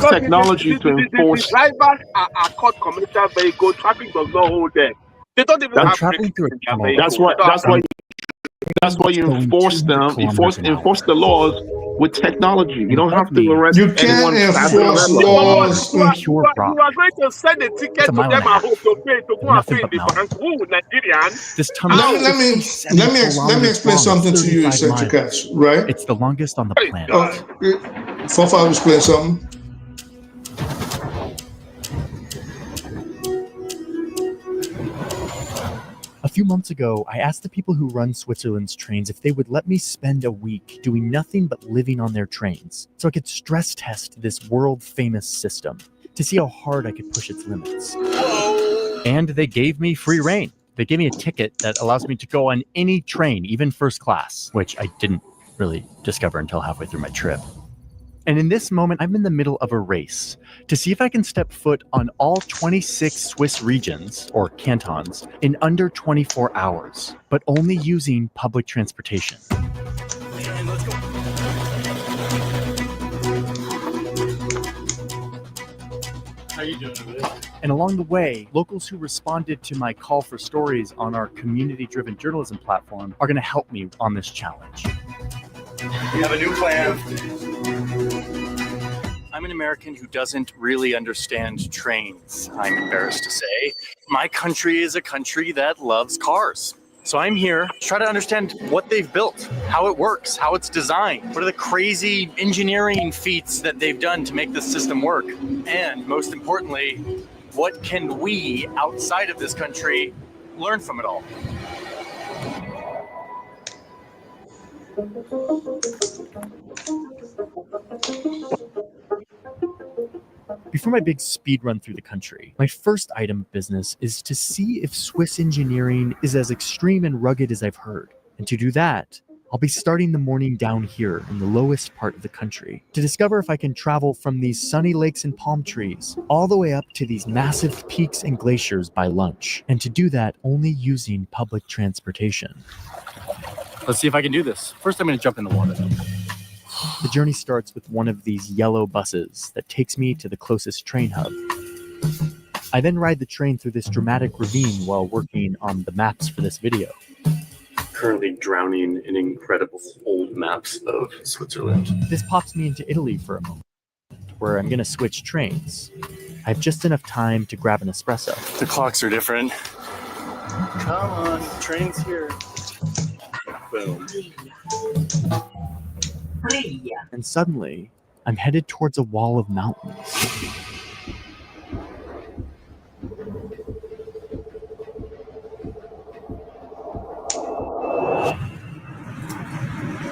[SPEAKER 13] technology to enforce.
[SPEAKER 6] The drivers are called commercial vehicle. Traffic does not hold them. They don't even have
[SPEAKER 11] traveling through a tunnel.
[SPEAKER 13] That's why you enforce them. Enforce the laws with technology. You don't have to arrest anyone.
[SPEAKER 9] You can't enforce laws.
[SPEAKER 6] You are going to send a ticket to them at home to pay to go and pay in the bank. Who, Nigerian?
[SPEAKER 11] This tunnel.
[SPEAKER 9] Let me explain something to you, Eccentric Cash, right?
[SPEAKER 11] It's the longest on the planet.
[SPEAKER 9] Fofa will explain something.
[SPEAKER 11] A few months ago, I asked the people who run Switzerland's trains if they would let me spend a week doing nothing but living on their trains, so I could stress test this world-famous system to see how hard I could push its limits. And they gave me free rein. They gave me a ticket that allows me to go on any train, even first class, which I didn't really discover until halfway through my trip. And in this moment, I'm in the middle of a race to see if I can step foot on all 26 Swiss regions, or cantons, in under 24 hours, but only using public transportation.
[SPEAKER 12] How you doing today?
[SPEAKER 11] And along the way, locals who responded to my call for stories on our community-driven journalism platform are going to help me on this challenge.
[SPEAKER 12] We have a new plan.
[SPEAKER 11] I'm an American who doesn't really understand trains, I'm embarrassed to say. My country is a country that loves cars. So I'm here to try to understand what they've built, how it works, how it's designed, what are the crazy engineering feats that they've done to make this system work, and most importantly, what can we outside of this country learn from it all? Before my big speed run through the country, my first item of business is to see if Swiss engineering is as extreme and rugged as I've heard. And to do that, I'll be starting the morning down here in the lowest part of the country to discover if I can travel from these sunny lakes and palm trees all the way up to these massive peaks and glaciers by lunch. And to do that only using public transportation. Let's see if I can do this. First, I'm going to jump in the water. The journey starts with one of these yellow buses that takes me to the closest train hub. I then ride the train through this dramatic ravine while working on the maps for this video.
[SPEAKER 12] Currently drowning in incredible old maps of Switzerland.
[SPEAKER 11] This pops me into Italy for a moment, where I'm going to switch trains. I have just enough time to grab an espresso.
[SPEAKER 12] The clocks are different. Come on, the train's here. Boom.
[SPEAKER 11] And suddenly, I'm headed towards a wall of mountains.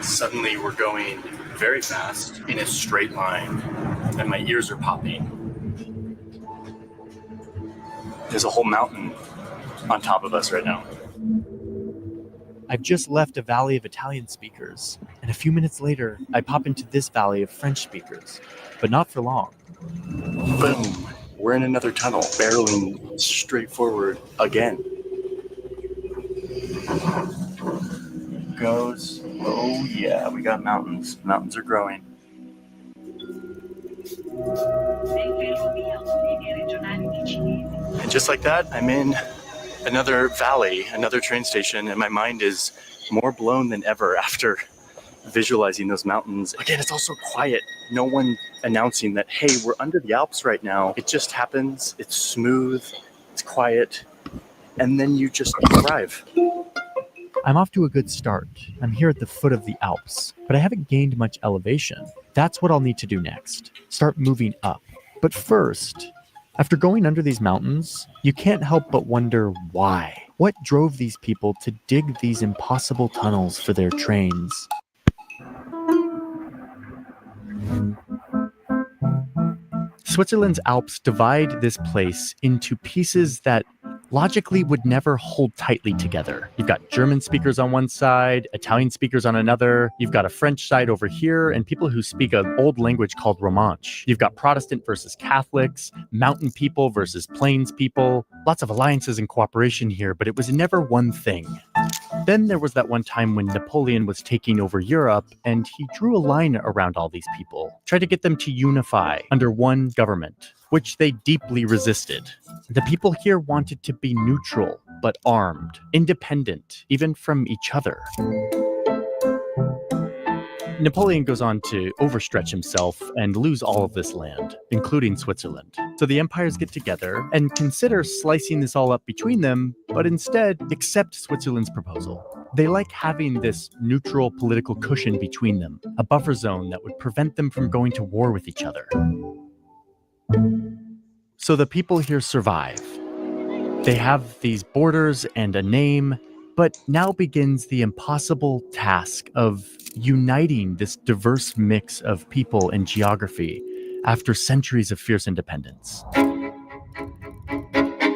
[SPEAKER 12] Suddenly, we're going very fast in a straight line, and my ears are popping. There's a whole mountain on top of us right now.
[SPEAKER 11] I've just left a valley of Italian speakers, and a few minutes later, I pop into this valley of French speakers, but not for long.
[SPEAKER 12] Boom. We're in another tunnel, barreling straight forward again. Goes. Oh yeah, we got mountains. Mountains are growing. And just like that, I'm in another valley, another train station, and my mind is more blown than ever after visualizing those mountains. Again, it's also quiet. No one announcing that, hey, we're under the Alps right now. It just happens. It's smooth. It's quiet. And then you just arrive.
[SPEAKER 11] I'm off to a good start. I'm here at the foot of the Alps, but I haven't gained much elevation. That's what I'll need to do next. Start moving up. But first, after going under these mountains, you can't help but wonder why. What drove these people to dig these impossible tunnels for their trains? Switzerland's Alps divide this place into pieces that logically would never hold tightly together. You've got German speakers on one side, Italian speakers on another. You've got a French side over here, and people who speak an old language called Romanche. You've got Protestant versus Catholics, mountain people versus plains people. Lots of alliances and cooperation here, but it was never one thing. Then there was that one time when Napoleon was taking over Europe, and he drew a line around all these people, tried to get them to unify under one government, which they deeply resisted. The people here wanted to be neutral, but armed, independent, even from each other. Napoleon goes on to overstretch himself and lose all of this land, including Switzerland. So the empires get together and consider slicing this all up between them, but instead accept Switzerland's proposal. They like having this neutral political cushion between them, a buffer zone that would prevent them from going to war with each other. So the people here survive. They have these borders and a name, but now begins the impossible task of uniting this diverse mix of people and geography after centuries of fierce independence.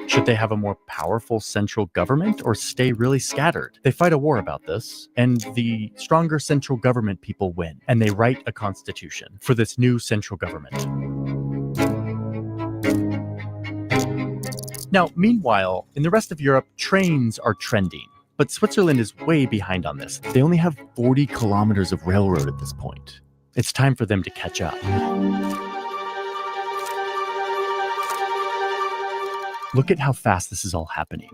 [SPEAKER 11] Should they have a more powerful central government or stay really scattered? They fight a war about this, and the stronger central government people win, and they write a constitution for this new central government. Now, meanwhile, in the rest of Europe, trains are trending. But Switzerland is way behind on this. They only have 40 kilometers of railroad at this point. It's time for them to catch up. Look at how fast this is all happening.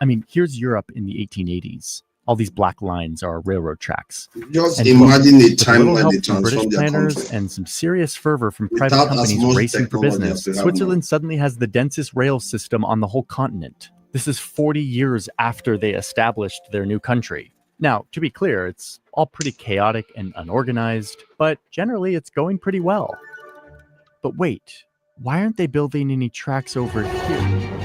[SPEAKER 11] I mean, here's Europe in the 1880s. All these black lines are railroad tracks.
[SPEAKER 2] Just
[SPEAKER 11] and
[SPEAKER 2] imagine a time
[SPEAKER 11] when
[SPEAKER 2] when they
[SPEAKER 11] from British
[SPEAKER 2] transform their
[SPEAKER 11] planners
[SPEAKER 2] country.
[SPEAKER 11] and some serious fervor from private
[SPEAKER 2] Without as
[SPEAKER 11] companies
[SPEAKER 2] much
[SPEAKER 11] racing for
[SPEAKER 2] technology
[SPEAKER 11] business,
[SPEAKER 2] as they have
[SPEAKER 11] Switzerland suddenly has the densest rail system on the whole continent. This is 40 years after they established their new country. Now, to be clear, it's all pretty chaotic and unorganized, but generally it's going pretty well. But wait, why aren't they building any tracks over here?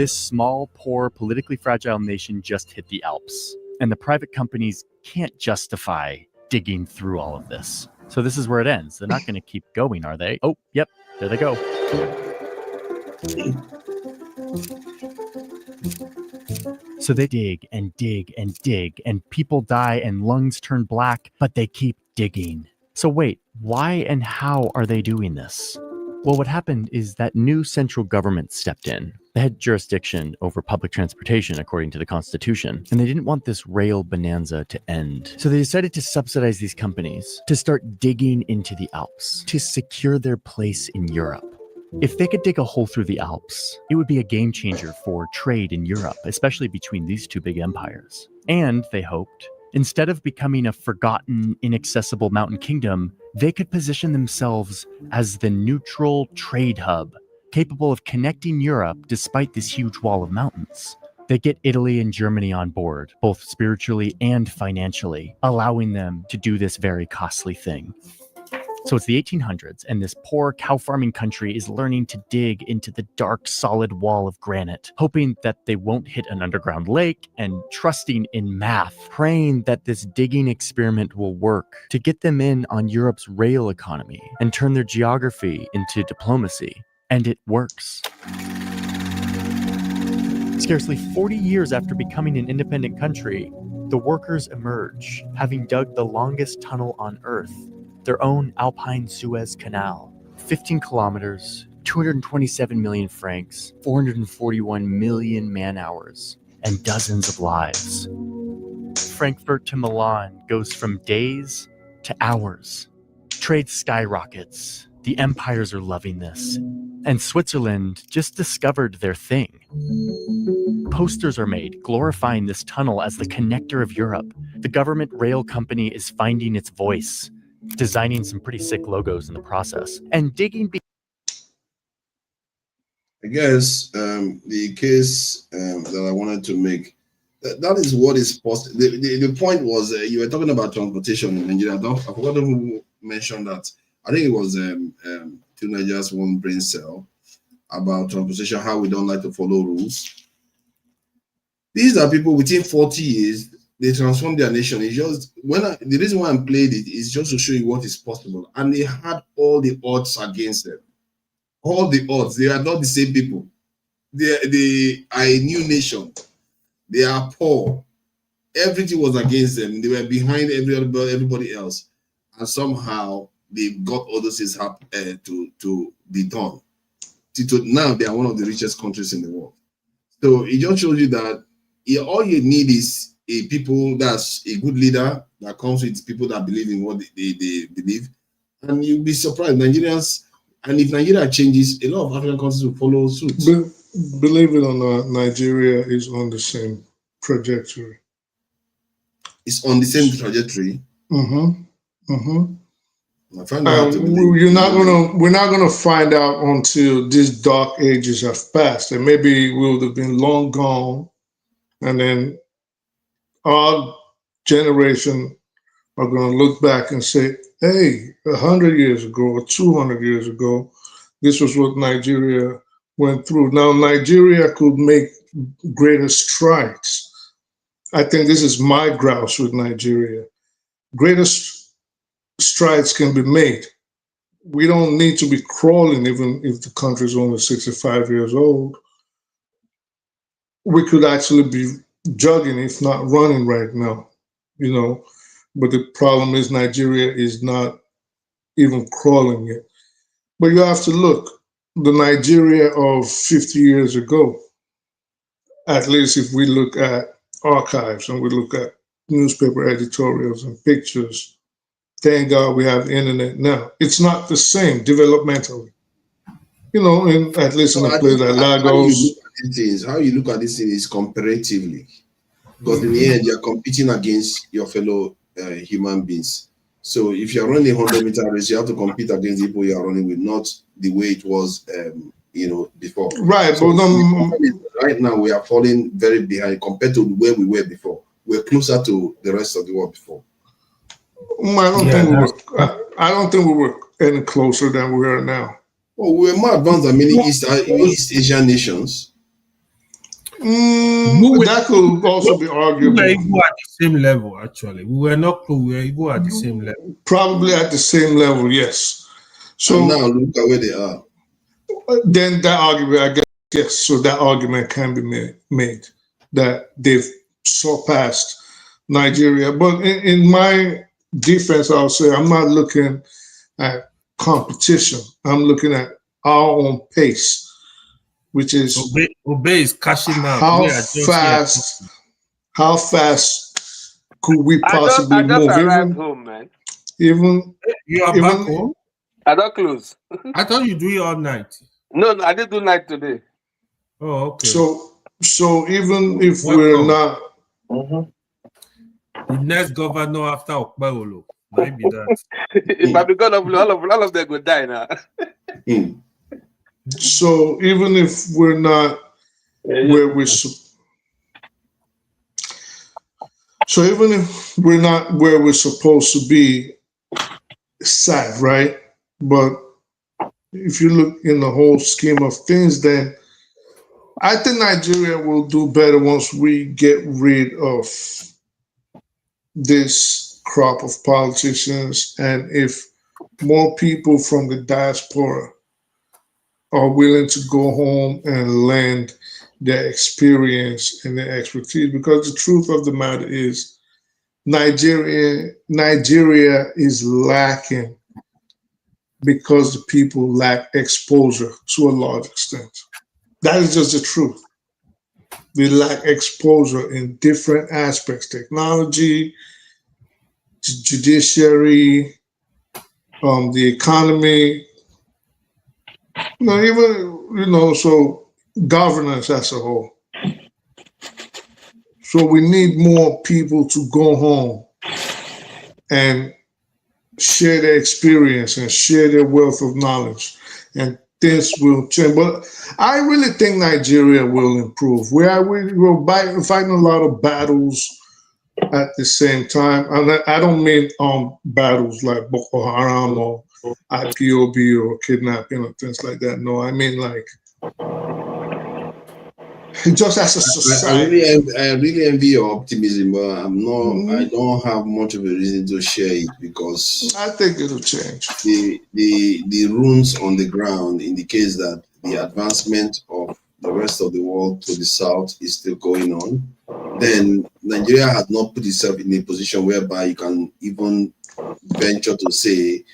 [SPEAKER 11] This small, poor, politically fragile nation just hit the Alps, and the private companies can't justify digging through all of this. So this is where it ends. They're not going to keep going, are they? Oh, yep, there they go. So they dig and dig and dig, and people die and lungs turn black, but they keep digging. So wait, why and how are they doing this? Well, what happened is that new central government stepped in. They had jurisdiction over public transportation according to the Constitution, and they didn't want this rail bonanza to end. So they decided to subsidize these companies to start digging into the Alps to secure their place in Europe. If they could dig a hole through the Alps, it would be a game changer for trade in Europe, especially between these two big empires. And, they hoped, instead of becoming a forgotten, inaccessible mountain kingdom, they could position themselves as the neutral trade hub, capable of connecting Europe despite this huge wall of mountains. They get Italy and Germany on board, both spiritually and financially, allowing them to do this very costly thing. So it's the 1800s, and this poor cow farming country is learning to dig into the dark, solid wall of granite, hoping that they won't hit an underground lake, and trusting in math, praying that this digging experiment will work to get them in on Europe's rail economy and turn their geography into diplomacy. And it works. Scarcely 40 years after becoming an independent country, the workers emerge, having dug the longest tunnel on Earth, their own Alpine Suez Canal. 15 kilometers, 227 million francs, 441 million man-hours, and dozens of lives. Frankfurt to Milan goes from days to hours. Trade skyrockets. The empires are loving this. And Switzerland just discovered their thing. Posters are made glorifying this tunnel as the connector of Europe. The government rail company is finding its voice, designing some pretty sick logos in the process. And digging...
[SPEAKER 2] I guess the case that I wanted to make, that is what is possible. The point was you were talking about transportation in Nigeria. I forgot who mentioned that. I think it was Two Nigerians, One Brain Cell, about transportation, how we don't like to follow rules. These are people within 40 years, they transform their nation. It's just the reason why I played it is just to show you what is possible. And they had all the odds against them. All the odds. They are not the same people. They are a new nation. They are poor. Everything was against them. They were behind everybody else. And somehow they got all those things to be done. Now they are one of the richest countries in the world. So it just shows you that all you need is a people that's a good leader that comes with people that believe in what they believe. And you'll be surprised. Nigerians, and if Nigeria changes, a lot of African countries will follow suit.
[SPEAKER 9] Believe it or not, Nigeria is on the same trajectory.
[SPEAKER 2] It's on the same trajectory.
[SPEAKER 9] Mm-hmm. Mm-hmm. We're not gonna find out until these dark ages have passed, and maybe we would have been long gone, and then our generation are gonna look back and say, "Hey, 100 years ago or 200 years ago, this was what Nigeria went through." Now Nigeria could make greater strides. I think this is my grouse with Nigeria. Greater strides can be made. We don't need to be crawling even if the country is only 65 years old. We could actually be jogging, if not running right now, But the problem is Nigeria is not even crawling yet. But you have to look, the Nigeria of 50 years ago, at least if we look at archives and we look at newspaper editorials and pictures, thank God we have internet now. It's not the same developmentally. At least in a place like Lagos.
[SPEAKER 2] How you look at this thing is comparatively. Because in the end, you're competing against your fellow human beings. So if you're running a 100-meter race, you have to compete against the people you're running with, not the way it was before.
[SPEAKER 9] Right.
[SPEAKER 2] So right now, we are falling very behind compared to where we were before. We're closer to the rest of the world before.
[SPEAKER 9] I don't think we were any closer than we are now.
[SPEAKER 2] Well, we're more advanced than many East Asian nations.
[SPEAKER 9] That could also be arguable.
[SPEAKER 5] We were even at the same level, actually. We were not close, we were even at the same level.
[SPEAKER 9] Probably at the same level, yes. So
[SPEAKER 2] and now look at where they are.
[SPEAKER 9] Then that argument, I guess, yes. So that argument can be made that they've surpassed Nigeria. But in my defense, I'll say I'm not looking at competition. I'm looking at our own pace, which is
[SPEAKER 5] Obey is cashing out.
[SPEAKER 9] How fast could we possibly move?
[SPEAKER 20] I just arrived home, man.
[SPEAKER 5] You are back home?
[SPEAKER 20] I don't close.
[SPEAKER 5] I thought you do it all night.
[SPEAKER 20] No, I didn't do night today.
[SPEAKER 5] Oh, okay.
[SPEAKER 9] So even if we're not.
[SPEAKER 5] The next governor after Okpebholo might be that.
[SPEAKER 20] If I become all of them go die now.
[SPEAKER 9] So even if we're not where we're supposed to be, sad, right? But if you look in the whole scheme of things, then I think Nigeria will do better once we get rid of this crop of politicians, and if more people from the diaspora are willing to go home and lend their experience and their expertise. Because the truth of the matter is Nigeria is lacking because the people lack exposure to a large extent. That is just the truth. They lack exposure in different aspects: technology, judiciary, the economy, so governance as a whole. So we need more people to go home and share their experience and share their wealth of knowledge, and this will change. But I really think Nigeria will improve. We're fighting a lot of battles at the same time. And I don't mean battles like Boko Haram or IPOB or kidnapping or things like that. No, I mean like just as a society.
[SPEAKER 2] I really envy your optimism, but I don't have much of a reason to share it, because
[SPEAKER 9] I think it'll change.
[SPEAKER 2] The runes on the ground indicates that the advancement of the rest of the world to the south is still going on. Then Nigeria had not put itself in a position whereby you can even venture to say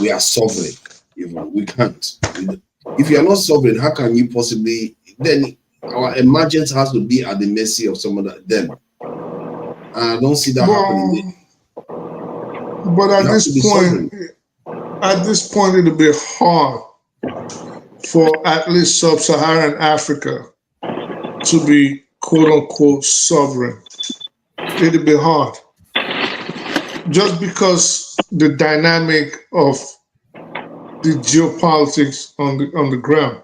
[SPEAKER 2] we are sovereign. We can't. If you are not sovereign, how can you possibly then? Our emergence has to be at the mercy of some of them. I don't see that happening.
[SPEAKER 9] But at this point, it'll be hard for at least sub-Saharan Africa to be quote-unquote sovereign. It'll be hard. Just because the dynamic of the geopolitics on the ground.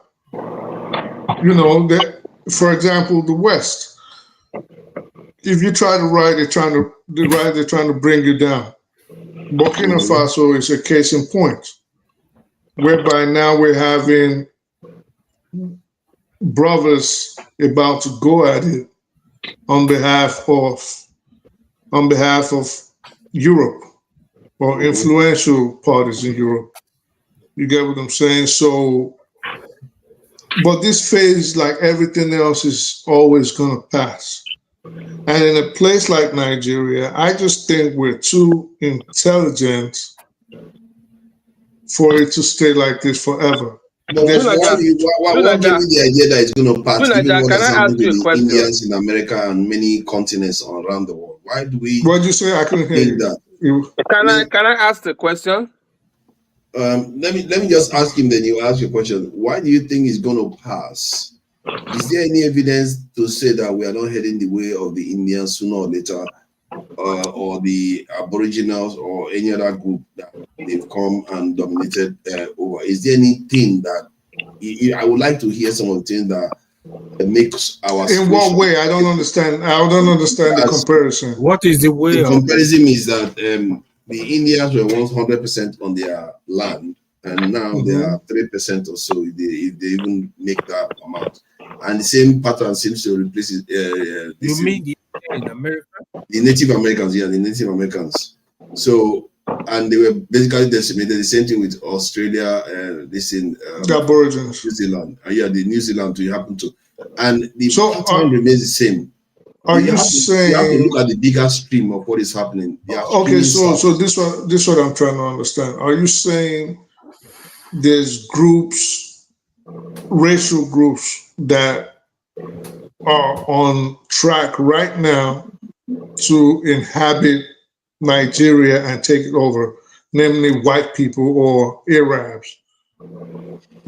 [SPEAKER 9] For example, the West. If you try to ride, they're trying to bring you down. Burkina Faso is a case in point, whereby now we're having brothers about to go at it on behalf of Europe or influential parties in Europe. You get what I'm saying? So. But this phase, like everything else, is always going to pass. And in a place like Nigeria, I just think we're too intelligent for it to stay like this forever.
[SPEAKER 2] But what gave you the idea that it's going to pass, given what has happened to the Indians in America and many continents around the world? Why do we?
[SPEAKER 9] What did you say? I couldn't hear you.
[SPEAKER 20] Can I ask the question?
[SPEAKER 2] Let me just ask him, then you ask your question. Why do you think it's going to pass? Is there any evidence to say that we are not heading the way of the Indians sooner or later, or the Aboriginals or any other group that they've come and dominated over? Is there anything that I would like to hear some of the things that makes our
[SPEAKER 9] in what way? I don't understand. I don't understand the comparison.
[SPEAKER 5] What is the way?
[SPEAKER 2] The comparison is that the Indians were once 100% on their land, and now they are 3% or so if they even make that amount. And the same pattern seems to replace it.
[SPEAKER 5] You mean in America?
[SPEAKER 2] The Native Americans, yeah, the Native Americans. So, and they were basically decimated. The same thing with Australia,
[SPEAKER 9] the Aborigines.
[SPEAKER 2] New Zealand. The New Zealand too, you happen to. And the pattern remains the same.
[SPEAKER 9] Are you saying
[SPEAKER 2] you have to look at the bigger stream of what is happening?
[SPEAKER 9] Okay, so this is what I'm trying to understand. Are you saying there's groups, racial groups that are on track right now to inhabit Nigeria and take it over, namely white people or Arabs?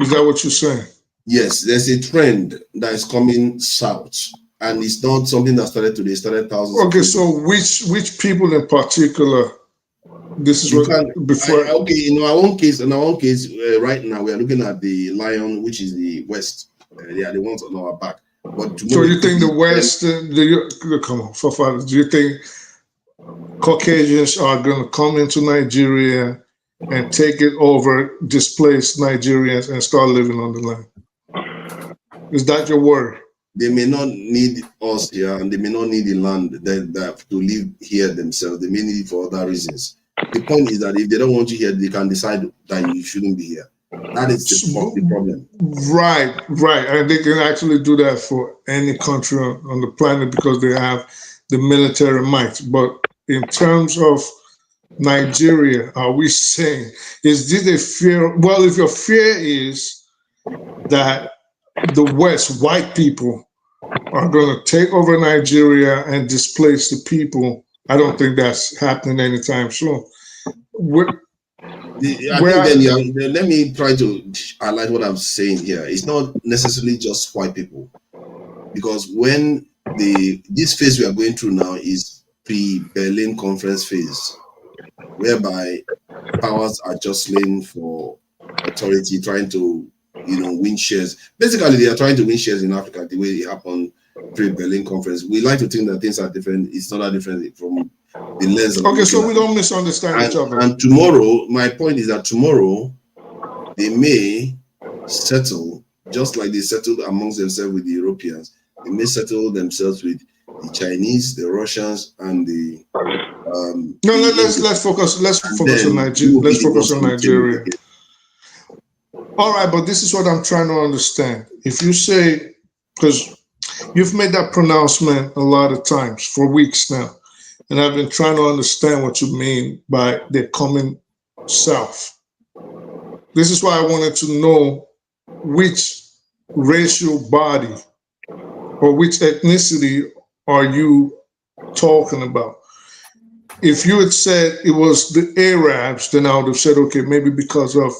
[SPEAKER 9] Is that what you're saying?
[SPEAKER 2] Yes, there's a trend that is coming south. And it's not something that started today. It started thousands.
[SPEAKER 9] Okay, so which people in particular? This is before.
[SPEAKER 2] In our own case, right now we are looking at the lion, which is the West. They are the ones on our back. But
[SPEAKER 9] so you think the West? Come on, for fathers. Do you think Caucasians are going to come into Nigeria and take it over, displace Nigerians, and start living on the land. Is that your word?
[SPEAKER 2] They may not need us here, and they may not need the land that to live here themselves. They may need it for other reasons. The point is that if they don't want you here, they can decide that you shouldn't be here. That is the problem.
[SPEAKER 9] Right. And they can actually do that for any country on the planet because they have the military might. But in terms of Nigeria, are we saying, is this a fear? Well, if your fear is that the West, white people, are going to take over Nigeria and displace the people, I don't think that's happening anytime soon.
[SPEAKER 2] Let me try to highlight what I'm saying here. It's not necessarily just white people, because when this phase we are going through now is pre-Berlin conference phase, whereby powers are jostling for authority, trying to win shares. Basically, they are trying to win shares in Africa the way it happened pre-Berlin conference. We like to think that things are different. It's not that different from the lens of
[SPEAKER 9] okay, so we don't misunderstand each other.
[SPEAKER 2] And tomorrow, my point is that tomorrow they may settle, just like they settled amongst themselves with the Europeans. They may settle themselves with the Chinese, the Russians, and the let's focus on Nigeria. Let's focus on Nigeria.
[SPEAKER 9] All right, but this is what I'm trying to understand. If you say, because you've made that pronouncement a lot of times for weeks now, and I've been trying to understand what you mean by they're coming south. This is why I wanted to know which racial body or which ethnicity are you talking about? If you had said it was the Arabs, then I would have said, okay, maybe because of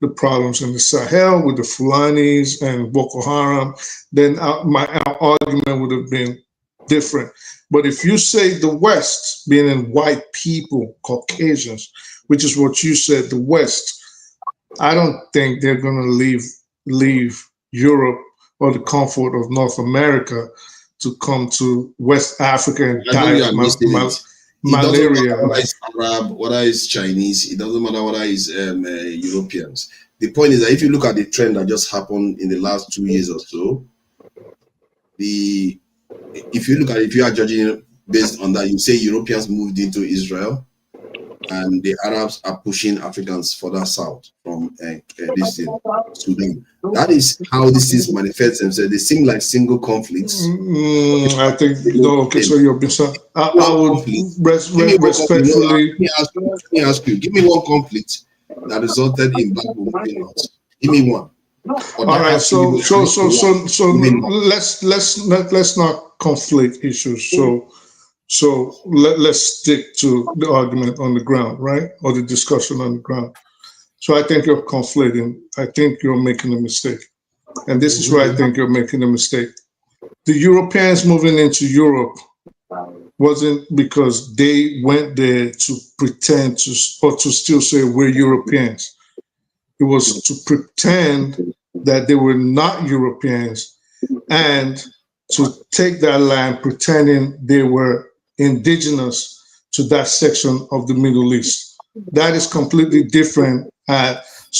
[SPEAKER 9] the problems in the Sahel with the Fulanis and Boko Haram, then my argument would have been different. But if you say the West, being in white people, Caucasians, which is what you said, the West, I don't think they're going to leave Europe or the comfort of North America to come to West Africa and die of malaria.
[SPEAKER 2] Whether it's Arab, whether it's Chinese, it doesn't matter whether it's Europeans. The point is that if you look at the trend that just happened in the last 2 years or so, if you are judging based on that, you say Europeans moved into Israel and the Arabs are pushing Africans further south from Sudan. That is how this is manifests themselves. They seem like single conflicts.
[SPEAKER 9] I think okay. So you're I would respectfully.
[SPEAKER 2] Let me ask you. Give me one conflict that resulted in black people being lost. Give me one.
[SPEAKER 9] All right. So let's not conflict issues. So let's stick to the argument on the ground, right? Or the discussion on the ground. So I think you're conflating. I think you're making a mistake. And this is where I think you're making a mistake. The Europeans moving into Europe wasn't because they went there to pretend to, or to still say we're Europeans. It was to pretend that they were not Europeans and to take that land pretending they were indigenous to that section of the Middle East. That is completely different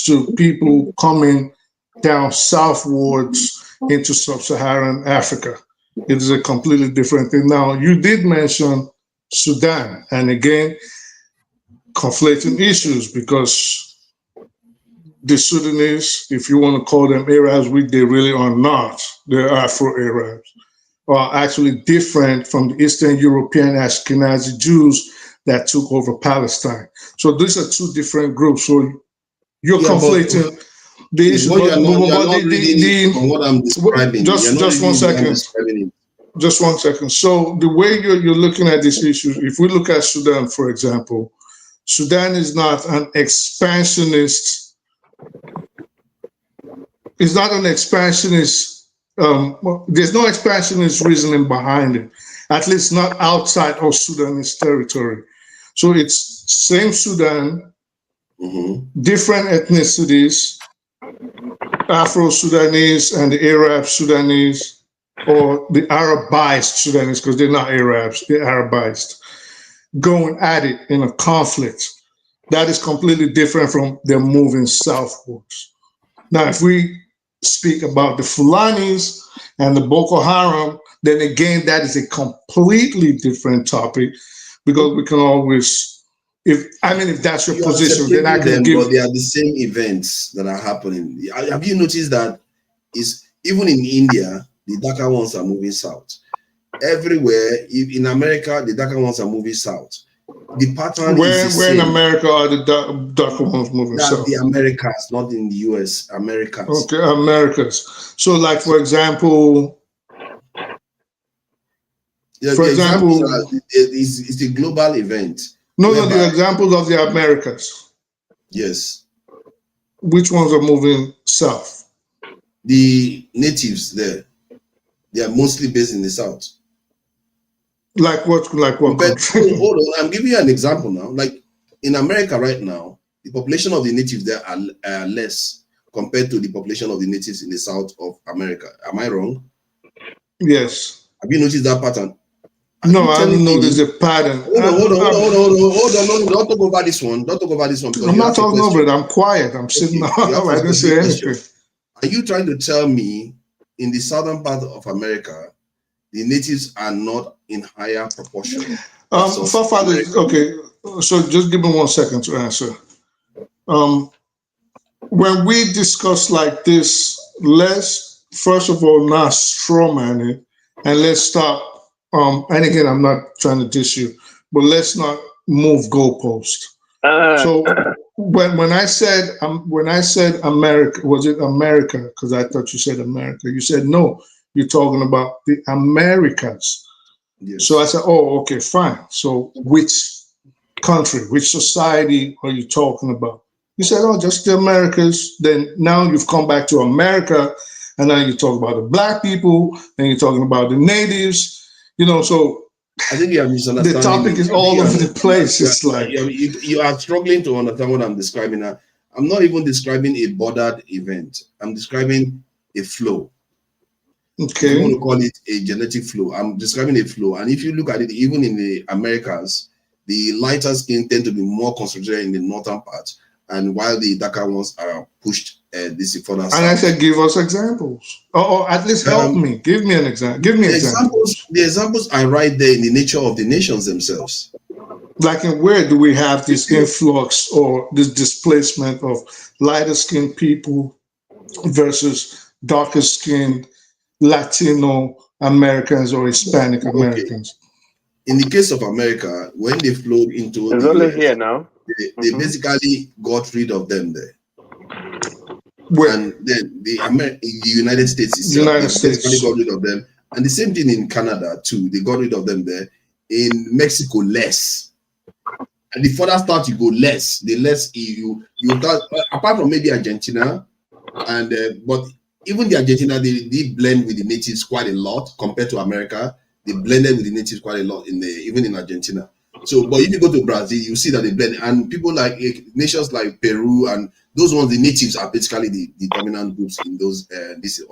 [SPEAKER 9] to people coming down southwards into sub-Saharan Africa. It is a completely different thing. Now, you did mention Sudan, and again, conflicting issues, because the Sudanese, if you want to call them Arabs, which they really are not, they're Afro-Arabs, are actually different from the Eastern European Ashkenazi Jews that took over Palestine. So these are two different groups. So you're conflating the issue.
[SPEAKER 2] What I'm describing.
[SPEAKER 9] Just 1 second. Just 1 second. So the way you're looking at these issues, if we look at Sudan, for example, Sudan is not an expansionist. It's not an expansionist. There's no expansionist reasoning behind it, at least not outside of Sudanese territory. So it's same Sudan, different ethnicities, Afro-Sudanese and the Arab Sudanese, or the Arabized Sudanese, because they're not Arabs, they're Arabized. going at it in a conflict. That is completely different from them moving southwards. Now, if we speak about the Fulanis and the Boko Haram, then again, that is a completely different topic, because we can always, if that's your position, then I can give.
[SPEAKER 2] But they are the same events that are happening. Have you noticed that even in India, the darker ones are moving south? Everywhere, in America, the darker ones are moving south. The pattern is the
[SPEAKER 9] where
[SPEAKER 2] same.
[SPEAKER 9] in America are the darker ones moving south?
[SPEAKER 2] The Americas, not in the US. Americas.
[SPEAKER 9] Okay, Americas. So, like, for example,
[SPEAKER 2] it's a global event.
[SPEAKER 9] No, the examples of the Americas.
[SPEAKER 2] Yes.
[SPEAKER 9] Which ones are moving south?
[SPEAKER 2] The natives there. They are mostly based in the south.
[SPEAKER 9] Like what country?
[SPEAKER 2] Hold on, I'm giving you an example now. Like in America right now, the population of the natives there are less compared to the population of the natives in the south of America. Am I wrong?
[SPEAKER 9] Yes.
[SPEAKER 2] Have you noticed that pattern?
[SPEAKER 9] No, I haven't noticed a pattern.
[SPEAKER 2] Hold on. Don't talk about this one.
[SPEAKER 9] I'm not talking over it. I'm quiet. I'm sitting down. I didn't say anything.
[SPEAKER 2] Are you trying to tell me in the southern part of America, the natives are not in higher proportion?
[SPEAKER 9] Okay, so just give me 1 second to answer. When we discuss like this, let's first of all not strawman it, and let's stop. And again, I'm not trying to diss you, but let's not move goalposts. So when I said America, was it America? Because I thought you said America. You said no. You're talking about the Americas.
[SPEAKER 2] Yes.
[SPEAKER 9] So I said, oh, okay, fine. So which country, which society are you talking about? You said, oh, just the Americas. Then now you've come back to America, and now you talk about the black people, and you're talking about the natives. So
[SPEAKER 2] I think you are misunderstanding.
[SPEAKER 9] The topic is all over the place. It's like
[SPEAKER 2] you are struggling to understand what I'm describing now. I'm not even describing a bordered event. I'm describing a flow.
[SPEAKER 9] Okay.
[SPEAKER 2] If you want to call it a genetic flow, I'm describing a flow. And if you look at it, even in the Americas, the lighter skin tend to be more concentrated in the northern part, and while the darker ones are pushed this further south.
[SPEAKER 9] And I said, give us examples, or at least help me. Give me an example. Give me examples.
[SPEAKER 2] The examples are right there in the nature of the nations themselves.
[SPEAKER 9] Like, in where do we have this influx or this displacement of lighter skinned people versus darker skinned Latino Americans or Hispanic Americans?
[SPEAKER 2] In the case of America, when they flowed into
[SPEAKER 20] it's only here now.
[SPEAKER 2] They basically got rid of them there. And then the United States basically got rid of them. And the same thing in Canada too. They got rid of them there. In Mexico, less. And the further start you go, less. The less you start, apart from maybe Argentina, and but even the Argentina, they blend with the natives quite a lot compared to America. They blended with the natives quite a lot even in Argentina. So, but if you go to Brazil, you see that they blend, and people like nations like Peru and those ones, the natives are basically the dominant groups in those this.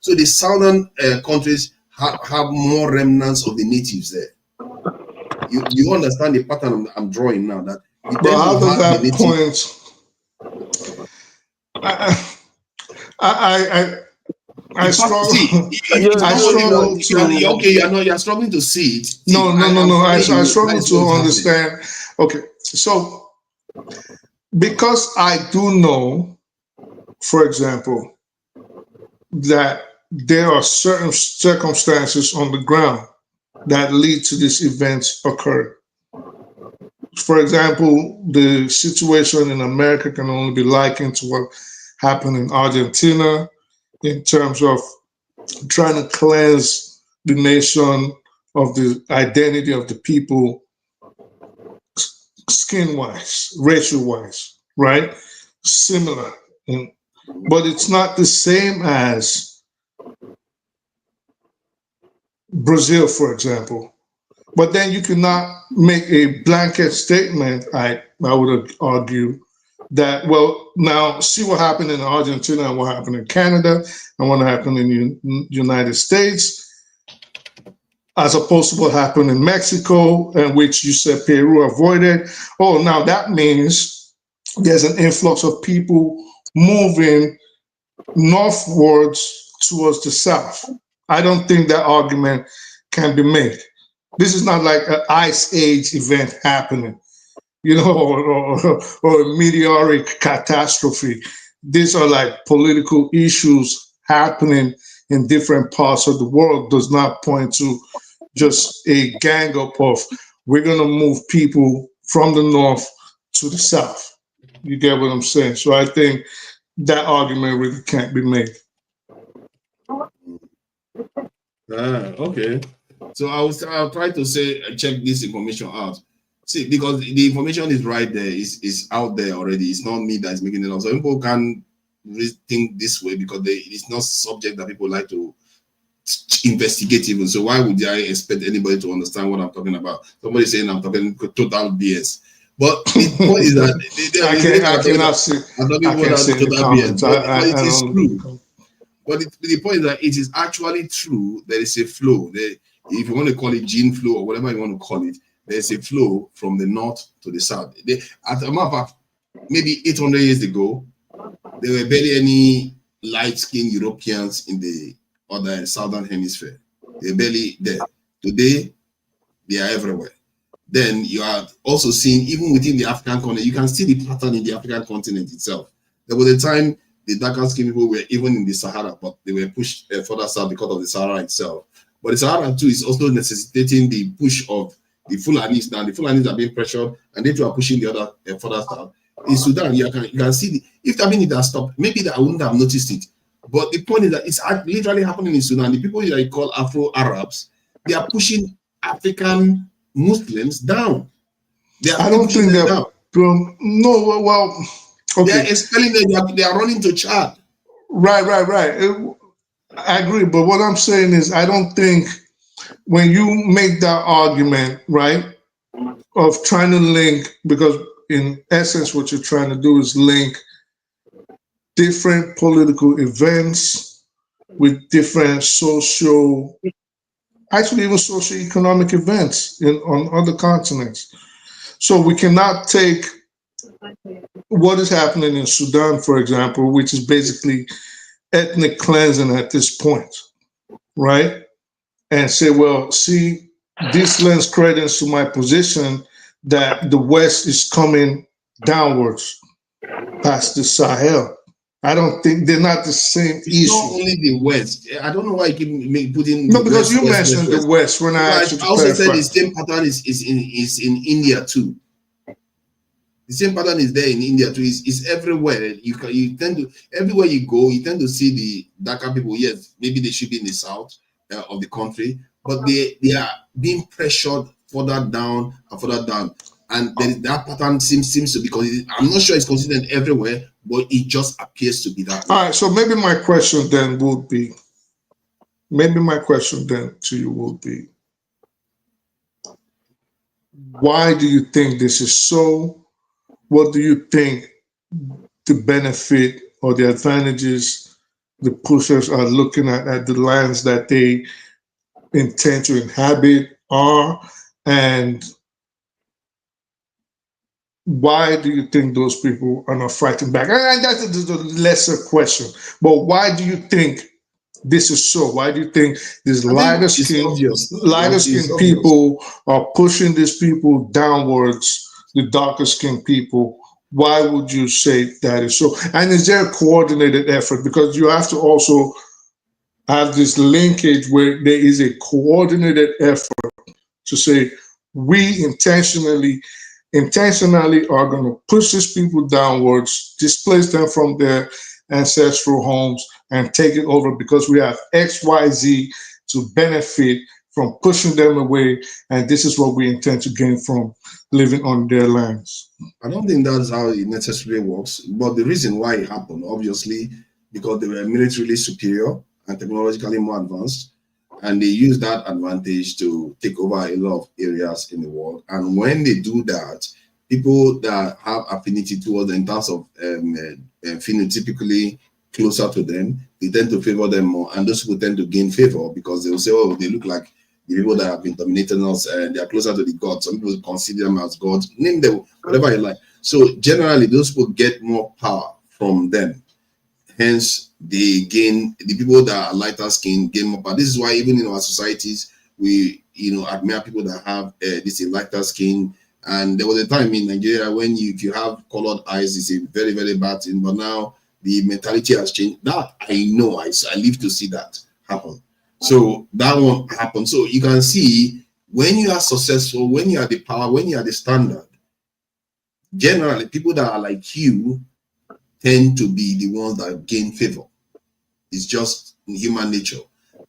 [SPEAKER 2] So the southern countries have more remnants of the natives there. You understand the pattern I'm drawing now? That
[SPEAKER 9] but how does that point? I struggle.
[SPEAKER 2] You're struggling to see it.
[SPEAKER 9] No. I struggle to understand. Okay, so because I do know, for example, that there are certain circumstances on the ground that lead to these events occurring. For example, the situation in America can only be likened to what happened in Argentina, in terms of trying to cleanse the nation of the identity of the people, skin-wise, racial-wise, right? Similar. But it's not the same as Brazil, for example. But then you cannot make a blanket statement, I would argue, that, well, now see what happened in Argentina and what happened in Canada and what happened in the United States. as opposed to what happened in Mexico, in which you said Peru avoided. Oh, now that means there's an influx of people moving northwards towards the south. I don't think that argument can be made. This is not like an ice age event happening, or a meteoric catastrophe. These are like political issues happening in different parts of the world. Does not point to just a gang up of we're going to move people from the north to the south. You get what I'm saying? So I think that argument really can't be made.
[SPEAKER 2] Okay. So I'll try to say check this information out. See, because the information is right there, is out there already. It's not me that's making it up. So people can think this way because it's not subject that people like to investigate even. So why would I expect anybody to understand what I'm talking about? Somebody saying I'm talking total BS. But the point is that it is true. But the point is that it is actually true. There is a flow. If you want to call it gene flow or whatever you want to call it, there's a flow from the north to the south. At a matter of fact, maybe 800 years ago, there were barely any light-skinned Europeans in the other southern hemisphere. They're barely there. Today, they are everywhere. Then you are also seeing, even within the African continent, you can see the pattern in the African continent itself. There was a time the darker skinned people were even in the Sahara, but they were pushed further south because of the Sahara itself. But the Sahara too is also necessitating the push of the Fulanis. Now the Fulanis are being pressured, and they too are pushing the other further south. In Sudan, you can see if it has stopped, maybe that I wouldn't have noticed it. But the point is that it's literally happening in Sudan. The people that you call Afro-Arabs, they are pushing African Muslims down.
[SPEAKER 9] I don't think they're down. No, well, okay.
[SPEAKER 2] They are expelling them. They are running to Chad.
[SPEAKER 9] Right. I agree, but what I'm saying is, I don't think when you make that argument, right, of trying to link, because in essence, what you're trying to do is link different political events with different actually even socio-economic events on other continents. So we cannot take what is happening in Sudan, for example, which is basically ethnic cleansing at this point, right? And say, well, see, this lends credence to my position that the West is coming downwards past the Sahel. I don't think they're not the same issue.
[SPEAKER 2] It's not only the West. I don't know why you keep putting.
[SPEAKER 9] No, because you mentioned the West when I asked you to
[SPEAKER 2] also said the same pattern is in India too. The same pattern is there in India too. It's everywhere. You tend to everywhere you go, you tend to see the darker people. Yes, maybe they should be in the south of the country, but they are being pressured further down and further down. And that pattern seems to be consistent. I'm not sure it's consistent everywhere, but it just appears to be that way.
[SPEAKER 9] All right, so maybe my question then would be, why do you think this is so? What do you think the benefit or the advantages the pushers are looking at the lands that they intend to inhabit are? And why do you think those people are not fighting back? And that's the lesser question. But why do you think this is so? Why do you think these lighter skinned people are pushing these people downwards, the darker skinned people? Why would you say that is so? And is there a coordinated effort? Because you have to also have this linkage where there is a coordinated effort to say, we intentionally are going to push these people downwards, displace them from their ancestral homes, and take it over because we have XYZ to benefit from pushing them away, and this is what we intend to gain from living on their lands.
[SPEAKER 2] I don't think that's how it necessarily works, but the reason why it happened, obviously, because they were militarily superior and technologically more advanced, and they use that advantage to take over a lot of areas in the world. And when they do that, people that have affinity towards them in terms of phenotypically closer to them, they tend to favor them more. And those people tend to gain favor because they will say, oh, they look like the people that have been dominating us, and they are closer to the gods. Some people consider them as gods. Name them whatever you like. So generally, those people get more power from them. Hence, they gain, the people that are lighter skin gain more power. This is why even in our societies, we admire people that have this lighter skin. And there was a time in Nigeria when if you have colored eyes, it's a very, very bad thing. But now the mentality has changed. That I know, I live to see that happen. So that won't happen. So you can see when you are successful, when you are the power, when you are the standard, generally people that are like you tend to be the ones that gain favor. It's just human nature.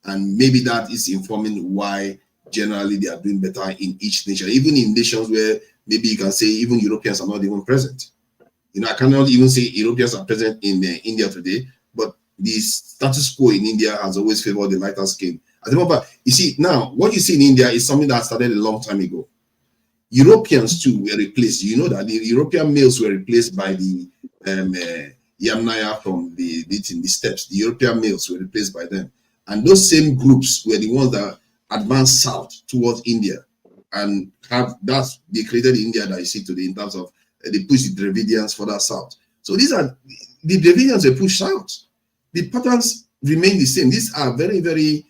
[SPEAKER 2] And maybe that is informing why generally they are doing better in each nation, even in nations where maybe you can say even Europeans are not even present. I cannot even say Europeans are present in India today, but the status quo in India has always favored the lighter skin. You see, now what you see in India is something that started a long time ago. Europeans too were replaced. You know that the European males were replaced by the Yamnaya from the steppes. The European males were replaced by them. And those same groups were the ones that advanced south towards India and they created the India that you see today in terms of they push the Dravidians further south. So these are the Dravidians were pushed south. The patterns remain the same. These are very, very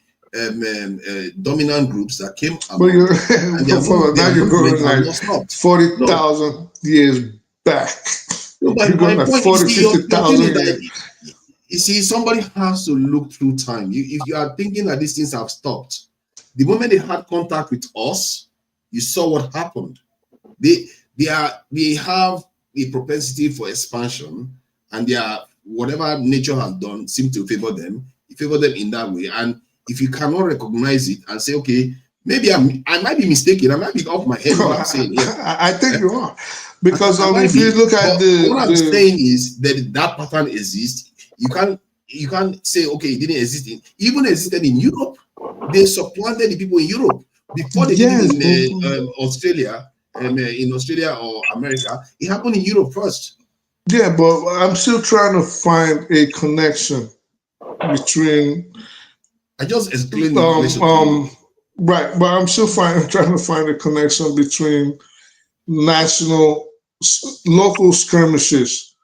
[SPEAKER 2] dominant groups that came along.
[SPEAKER 9] But now you're going like 40,000 years back.
[SPEAKER 2] No, but
[SPEAKER 9] you're going like 40, 50,000 years.
[SPEAKER 2] You see, somebody has to look through time. If you are thinking that these things have stopped, the moment they had contact with us, you saw what happened. They have a propensity for expansion, and whatever nature has done seems to favor them. You favor them in that way. And if you cannot recognize it and say, okay, maybe I might be mistaken, I might be off my head what I'm saying. Yeah.
[SPEAKER 9] I think you are. Because if you look at
[SPEAKER 2] what I'm saying is that pattern exists. You can't say, okay, it didn't exist even existed in Europe. They supplanted the people in Europe before they did in Australia, in Australia or America. It happened in Europe first.
[SPEAKER 9] Yeah, but I'm still trying to find a connection between.
[SPEAKER 2] I just explained the connection.
[SPEAKER 9] Right, but I'm still trying to find a connection between local skirmishes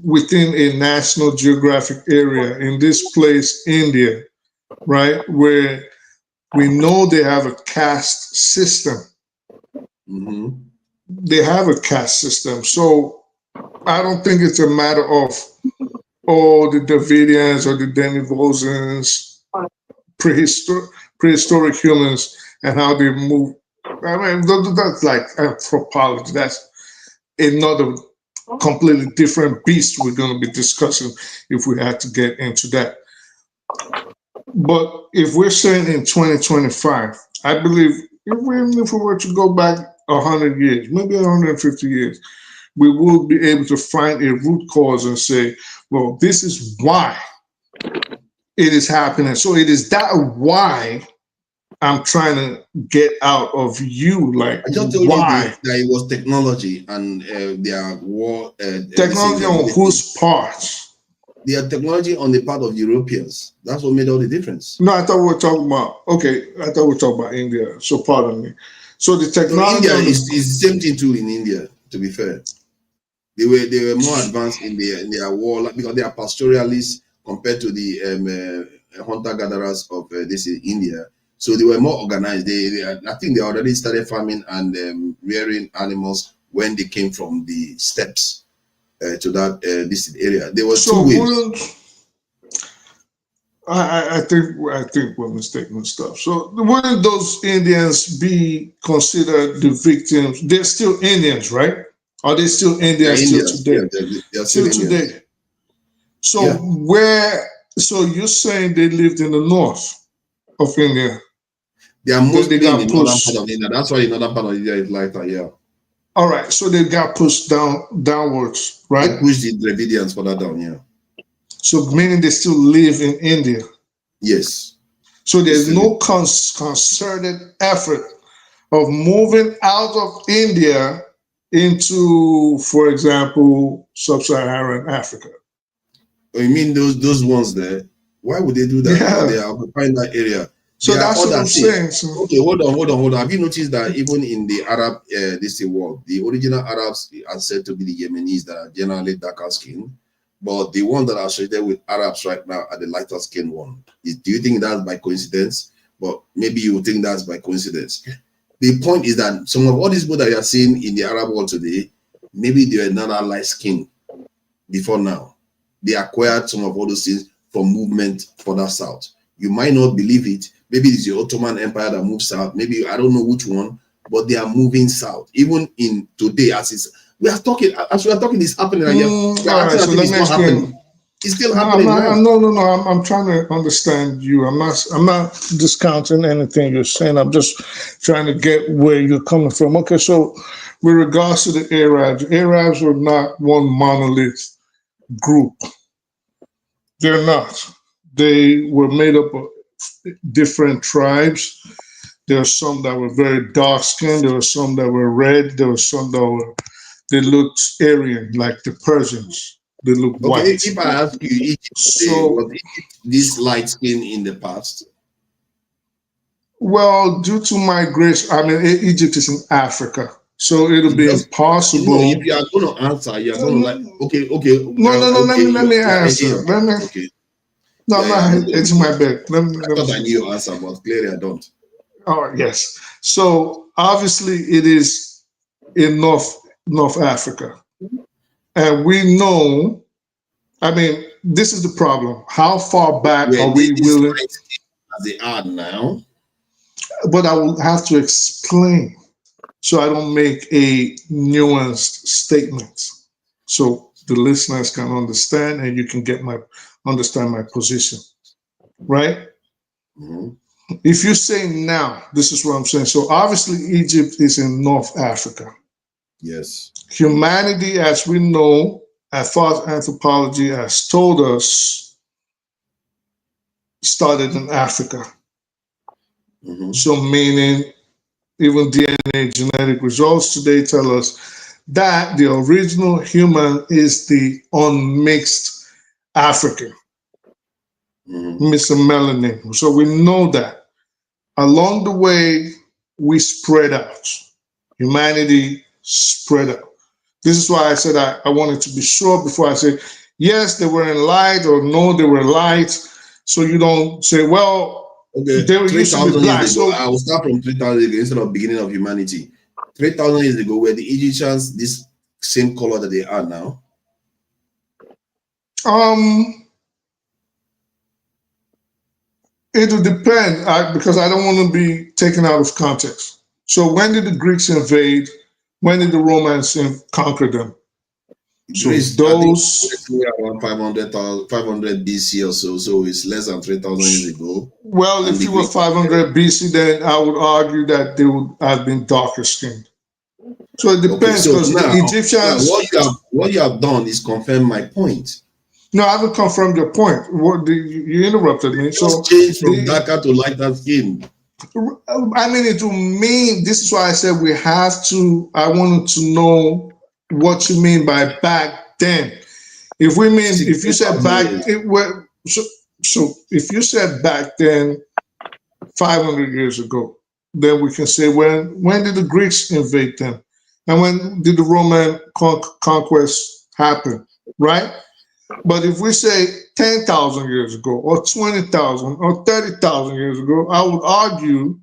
[SPEAKER 9] within a national geographic area. In this place, India, right, where we know they have a caste system.
[SPEAKER 2] Mm-hmm.
[SPEAKER 9] They have a caste system. So I don't think it's a matter of, the Davidians or the Denivosians, prehistoric humans and how they move. I mean, that's like anthropology. That's another completely different beast we're going to be discussing if we had to get into that. But if we're saying in 2025, I believe even if we were to go back 100 years, maybe 150 years, we will be able to find a root cause and say, well, this is why it is happening. So it is that why I'm trying to get out of you. Like,
[SPEAKER 2] I just told
[SPEAKER 9] why?
[SPEAKER 2] you that it was technology and their war.
[SPEAKER 9] Technology on whose part?
[SPEAKER 2] Their technology on the part of Europeans. That's what made all the difference.
[SPEAKER 9] No, I thought we were talking about, I thought we were talking about India. So pardon me. So the technology.
[SPEAKER 2] India is the same thing too in India, to be fair. They were more advanced in their war because they are pastoralists compared to the hunter-gatherers of this in India. So they were more organized. I think they already started farming and rearing animals when they came from the steppes to that this area. There was two ways.
[SPEAKER 9] I think we're mistaken and stuff. So wouldn't those Indians be considered the victims? They're still Indians, right? Are they still Indians still today?
[SPEAKER 2] Yeah, they're still
[SPEAKER 9] today. So so you're saying they lived in the north of India?
[SPEAKER 2] They are mostly in the northern part of India. That's why the northern part of India is lighter, yeah.
[SPEAKER 9] All right, so they got pushed downwards, right?
[SPEAKER 2] They pushed the Dravidians further down, yeah.
[SPEAKER 9] So meaning they still live in India?
[SPEAKER 2] Yes.
[SPEAKER 9] So there's no concerted effort of moving out of India into, for example, sub-Saharan Africa.
[SPEAKER 2] Oh, you mean those ones there? Why would they do that?
[SPEAKER 9] Yeah.
[SPEAKER 2] They are occupying that area.
[SPEAKER 9] So that's what I'm saying. So.
[SPEAKER 2] Okay, hold on. Have you noticed that even in the Arab world, the original Arabs are said to be the Yemenis that are generally darker skin, but the one that are associated with Arabs right now are the lighter skin one. Do you think that's by coincidence? But maybe you think that's by coincidence. The point is that some of all these people that you are seeing in the Arab world today, maybe they were not light skin before now. They acquired some of all those things from movement further south. You might not believe it. Maybe it's the Ottoman Empire that moved south. Maybe I don't know which one, but they are moving south. Even in today, as we are talking, it's happening.
[SPEAKER 9] All right, so let me explain.
[SPEAKER 2] It's still happening now.
[SPEAKER 9] No. I'm trying to understand you. I'm not discounting anything you're saying. I'm just trying to get where you're coming from. Okay, so with regards to the Arabs were not one monolith group. They're not. They were made up of different tribes. There are some that were very dark skinned. There were some that were red. There were some that they looked Aryan, like the Persians. They look white.
[SPEAKER 2] If I ask you, Egypt, was this light skin in the past?
[SPEAKER 9] Well, due to migration, I mean, Egypt is in Africa, so it'll be impossible.
[SPEAKER 2] If you are going to answer, you're going to okay.
[SPEAKER 9] No. Let me answer. No, I'm not. It's my bet.
[SPEAKER 2] I thought I knew your answer, but clearly I don't.
[SPEAKER 9] Oh, yes. So obviously it is in North Africa. And we know, I mean, this is the problem. How far back are we willing?
[SPEAKER 2] As they are now.
[SPEAKER 9] But I will have to explain so I don't make a nuanced statement. So the listeners can understand and you can understand my position. Right?
[SPEAKER 2] Mm-hmm.
[SPEAKER 9] If you say now, this is what I'm saying. So obviously Egypt is in North Africa.
[SPEAKER 2] Yes.
[SPEAKER 9] Humanity, as we know, as far as anthropology has told us, started in Africa.
[SPEAKER 2] Mm-hmm.
[SPEAKER 9] So meaning even DNA genetic results today tell us that the original human is the unmixed African. Mr. Melanin. So we know that. Along the way, we spread out. Humanity spread out. This is why I said I wanted to be sure before I say, yes, they were in light, or no, they were light. So you don't say, well,
[SPEAKER 2] okay,
[SPEAKER 9] they were used to be black.
[SPEAKER 2] So I will start from 3,000 years ago instead of beginning of humanity. 3,000 years ago, were the Egyptians this same color that they are now?
[SPEAKER 9] It will depend because I don't want to be taken out of context. So when did the Greeks invade? When did the Romans conquer them? So those
[SPEAKER 2] around 500 BC or so. So it's less than 3,000 years ago.
[SPEAKER 9] Well, if you were 500 BC, then I would argue that they would have been darker skinned. So it depends because the Egyptians.
[SPEAKER 2] What you have done is confirm my point.
[SPEAKER 9] No, I haven't confirmed your point. You interrupted me. So
[SPEAKER 2] change from darker to lighter skin.
[SPEAKER 9] I mean, it will mean, this is why I said we have to, I wanted to know what you mean by back then. If we mean, if you said back, so if you said back then, 500 years ago, then we can say when did the Greeks invade them? And when did the Roman conquest happen, right? But if we say 10,000 years ago, or 20,000, or 30,000 years ago, I would argue,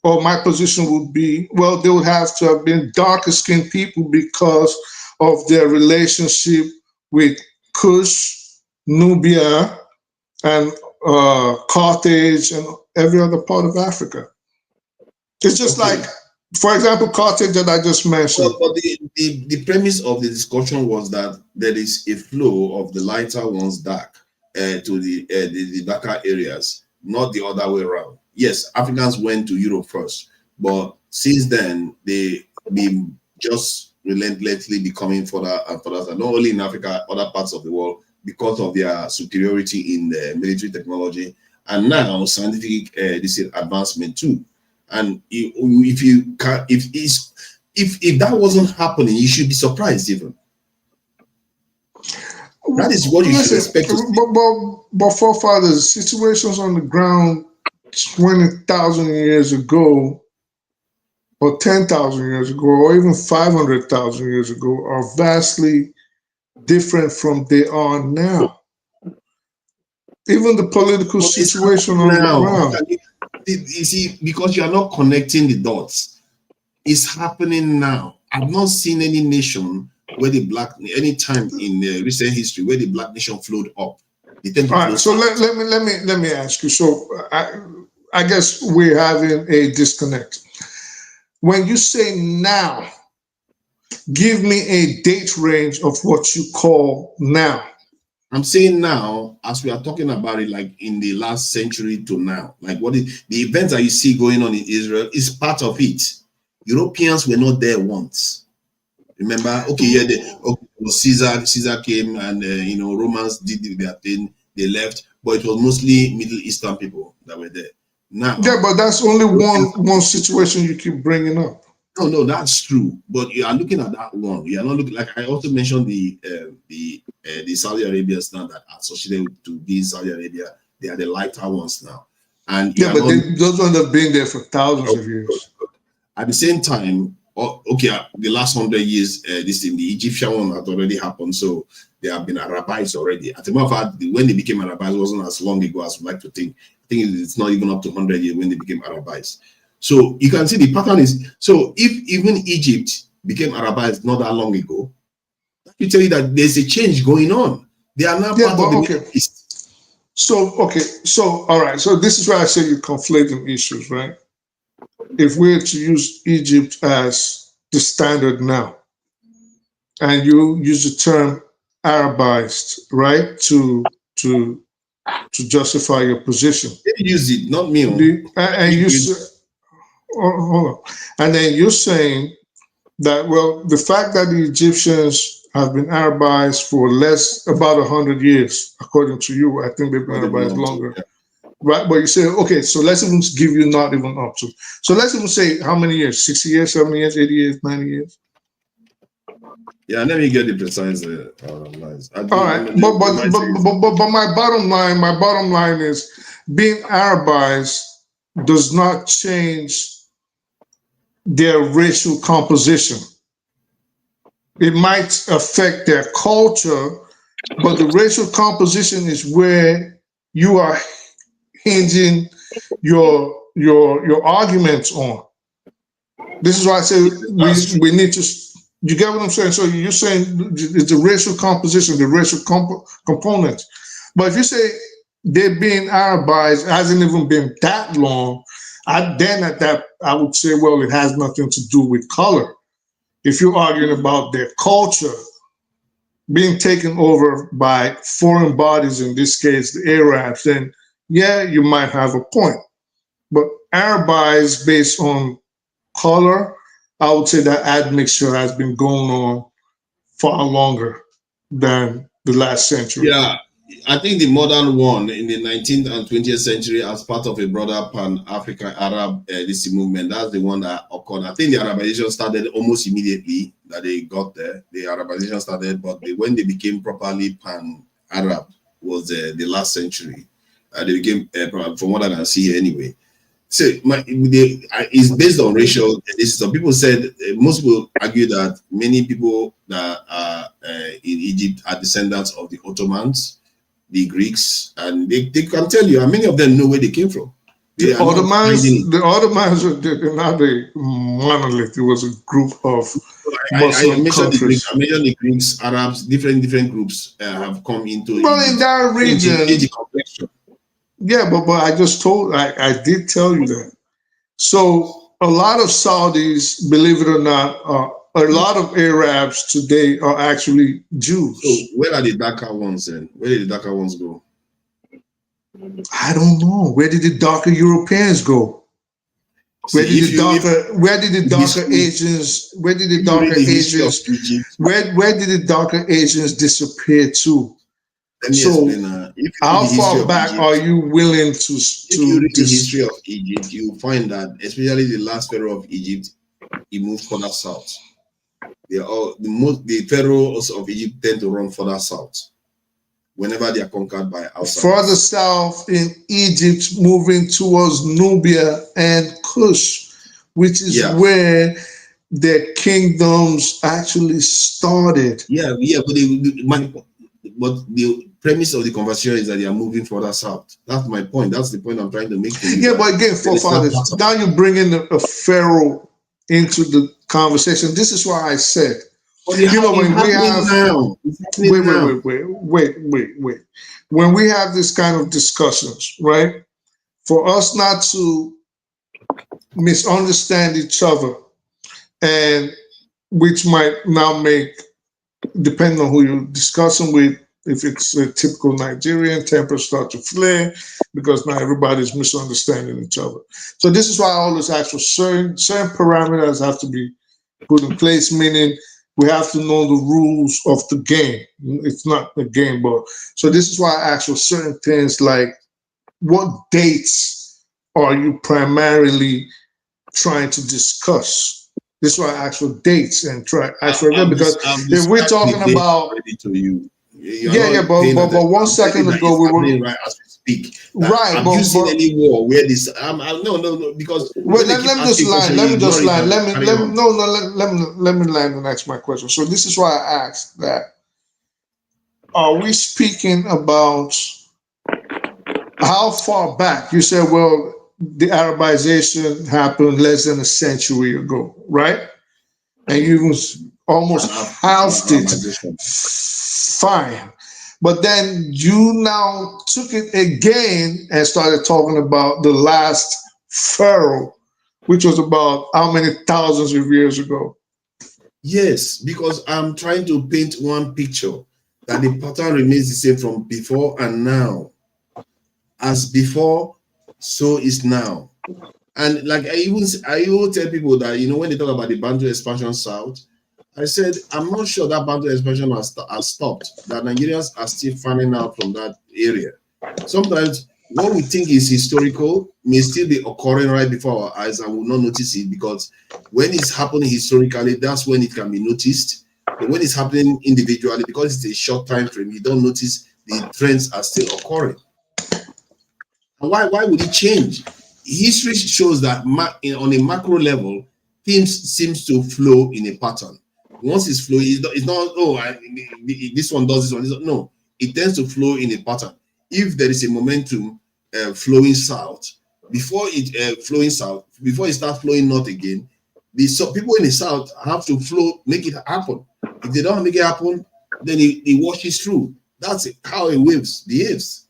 [SPEAKER 9] or my position would be, well, they would have to have been darker skinned people because of their relationship with Kush, Nubia, and Carthage, and every other part of Africa. It's just like, for example, Carthage that I just mentioned.
[SPEAKER 2] But the premise of the discussion was that there is a flow of the lighter ones dark to the darker areas, not the other way around. Yes, Africans went to Europe first, but since then they've been just relentlessly becoming further and further, not only in Africa, other parts of the world, because of their superiority in the military technology and now scientific advancement too. And if that wasn't happening, you should be surprised even. That is what you should expect.
[SPEAKER 9] But forefathers, situations on the ground 20,000 years ago, or 10,000 years ago, or even 500,000 years ago, are vastly different from they are now. Even the political situation on the ground.
[SPEAKER 2] You see, because you are not connecting the dots, it's happening now. I've not seen any nation where the black, any time in recent history where the black nation flowed up. They tend to
[SPEAKER 9] All right, so let me ask you. So I guess we're having a disconnect. When you say now, give me a date range of what you call now.
[SPEAKER 2] I'm saying now, as we are talking about it, like in the last century to now, like the events that you see going on in Israel is part of it. Europeans were not there once. Remember? Okay, yeah, Caesar came and Romans did their thing. They left, but it was mostly Middle Eastern people that were there. Now,
[SPEAKER 9] yeah, but that's only one situation you keep bringing up.
[SPEAKER 2] No, that's true. But you are looking at that one. You are not looking, like I also mentioned the Saudi Arabians now that are associated to be in Saudi Arabia. They are the lighter ones now. And
[SPEAKER 9] yeah, but those ones have been there for thousands of years.
[SPEAKER 2] At the same time, the last 100 years, the Egyptian one had already happened, so they have been Arabized already. At the matter of fact, when they became Arabized, it wasn't as long ago as we like to think. I think it's not even up to 100 years when they became Arabized. So you can see the pattern is, so if even Egypt became Arabized not that long ago, that will tell you that there's a change going on. They are now part of the Middle East.
[SPEAKER 9] So all right, so this is why I say you're conflating issues, right? If we're to use Egypt as the standard now, and you use the term Arabized, right, to justify your position.
[SPEAKER 2] They use it, not me.
[SPEAKER 9] Hold on. And then you're saying that, well, the fact that the Egyptians have been Arabized for about 100 years, according to you, I think they've been Arabized longer. Yeah. Right, but you say, okay, so let's even give you not even up to. So let's even say how many years? 60 years, 70 years, 80 years, 90 years?
[SPEAKER 2] Yeah, let me get the precise lines.
[SPEAKER 9] All right, but my bottom line is being Arabized does not change their racial composition. It might affect their culture, but the racial composition is where you are hinging your arguments on. This is why I say we need to. You get what I'm saying? So you're saying it's the racial composition, the racial component. But if you say they're being Arabized, it hasn't even been that long, then at that I would say, well, it has nothing to do with color. If you're arguing about their culture being taken over by foreign bodies, in this case the Arabs, then yeah, you might have a point. But Arabized based on color, I would say that admixture has been going on far longer than the last century.
[SPEAKER 2] Yeah, I think the modern one in the 19th and 20th century as part of a broader Pan-African Arab movement, that's the one that occurred. I think the Arabization started almost immediately that they got there. The Arabization started, but when they became properly Pan-Arab was the last century. They became, from what I can see here anyway. So it's based on racial. Some people said, most people argue that many people that are in Egypt are descendants of the Ottomans, the Greeks, and they can tell you, and many of them know where they came from.
[SPEAKER 9] The Ottomans are not a monolith. It was a group of Muslim countries.
[SPEAKER 2] I mentioned the Greeks, Arabs, different groups have come into.
[SPEAKER 9] Well, in that region. Yeah, but I did tell you that. So a lot of Saudis, believe it or not, a lot of Arabs today are actually Jews.
[SPEAKER 2] So where are the darker ones then? Where did the darker ones go?
[SPEAKER 9] I don't know. Where did the darker Europeans go? Where did the darker Asians disappear to? So how far back are you willing to?
[SPEAKER 2] If you read the history of Egypt, you find that especially the last pharaoh of Egypt, he moved further south. The pharaohs of Egypt tend to run further south. whenever they are conquered by outsiders.
[SPEAKER 9] Further south in Egypt, moving towards Nubia and Kush, which is where their kingdoms actually started.
[SPEAKER 2] Yeah, but the premise of the conversation is that they are moving further south. That's my point. That's the point I'm trying to make to you.
[SPEAKER 9] Yeah, but again, forefathers, now you bring in a pharaoh into the conversation. This is why I said, you know, when we have wait. When we have this kind of discussions, right? For us not to misunderstand each other, and which might now make, depending on who you're discussing with, if it's a typical Nigerian, tempers start to flare because now everybody's misunderstanding each other. So this is why I always ask for certain parameters have to be put in place, meaning we have to know the rules of the game. It's not a game, but so this is why I ask for certain things like what dates are you primarily trying to discuss? This is why I ask for dates and ask for them, because if we're talking about but 1 second ago we were
[SPEAKER 2] right as we speak. Have you seen any war where this? No, because
[SPEAKER 9] let me land and ask my question. So this is why I asked that. Are we speaking about how far back? You said, well, the Arabization happened less than a century ago, right? And you almost housed it. Fine. But then you now took it again and started talking about the last pharaoh, which was about how many thousands of years ago?
[SPEAKER 2] Yes, because I'm trying to paint one picture that the pattern remains the same from before and now. As before, so is now. And like I even tell people that, you know, when they talk about the boundary expansion south, I said, I'm not sure that boundary expansion has stopped, that Nigerians are still finding out from that area. Sometimes what we think is historical may still be occurring right before our eyes and we'll not notice it, because when it's happening historically, that's when it can be noticed. But when it's happening individually, because it's a short time frame, you don't notice the trends are still occurring. And why would it change? History shows that on a macro level, things seems to flow in a pattern. Once it's flowing, it's not, this one does this one. No, it tends to flow in a pattern. If there is a momentum flowing south, before it starts flowing north again, people in the south have to flow, make it happen. If they don't make it happen, then it washes through. That's how it behaves.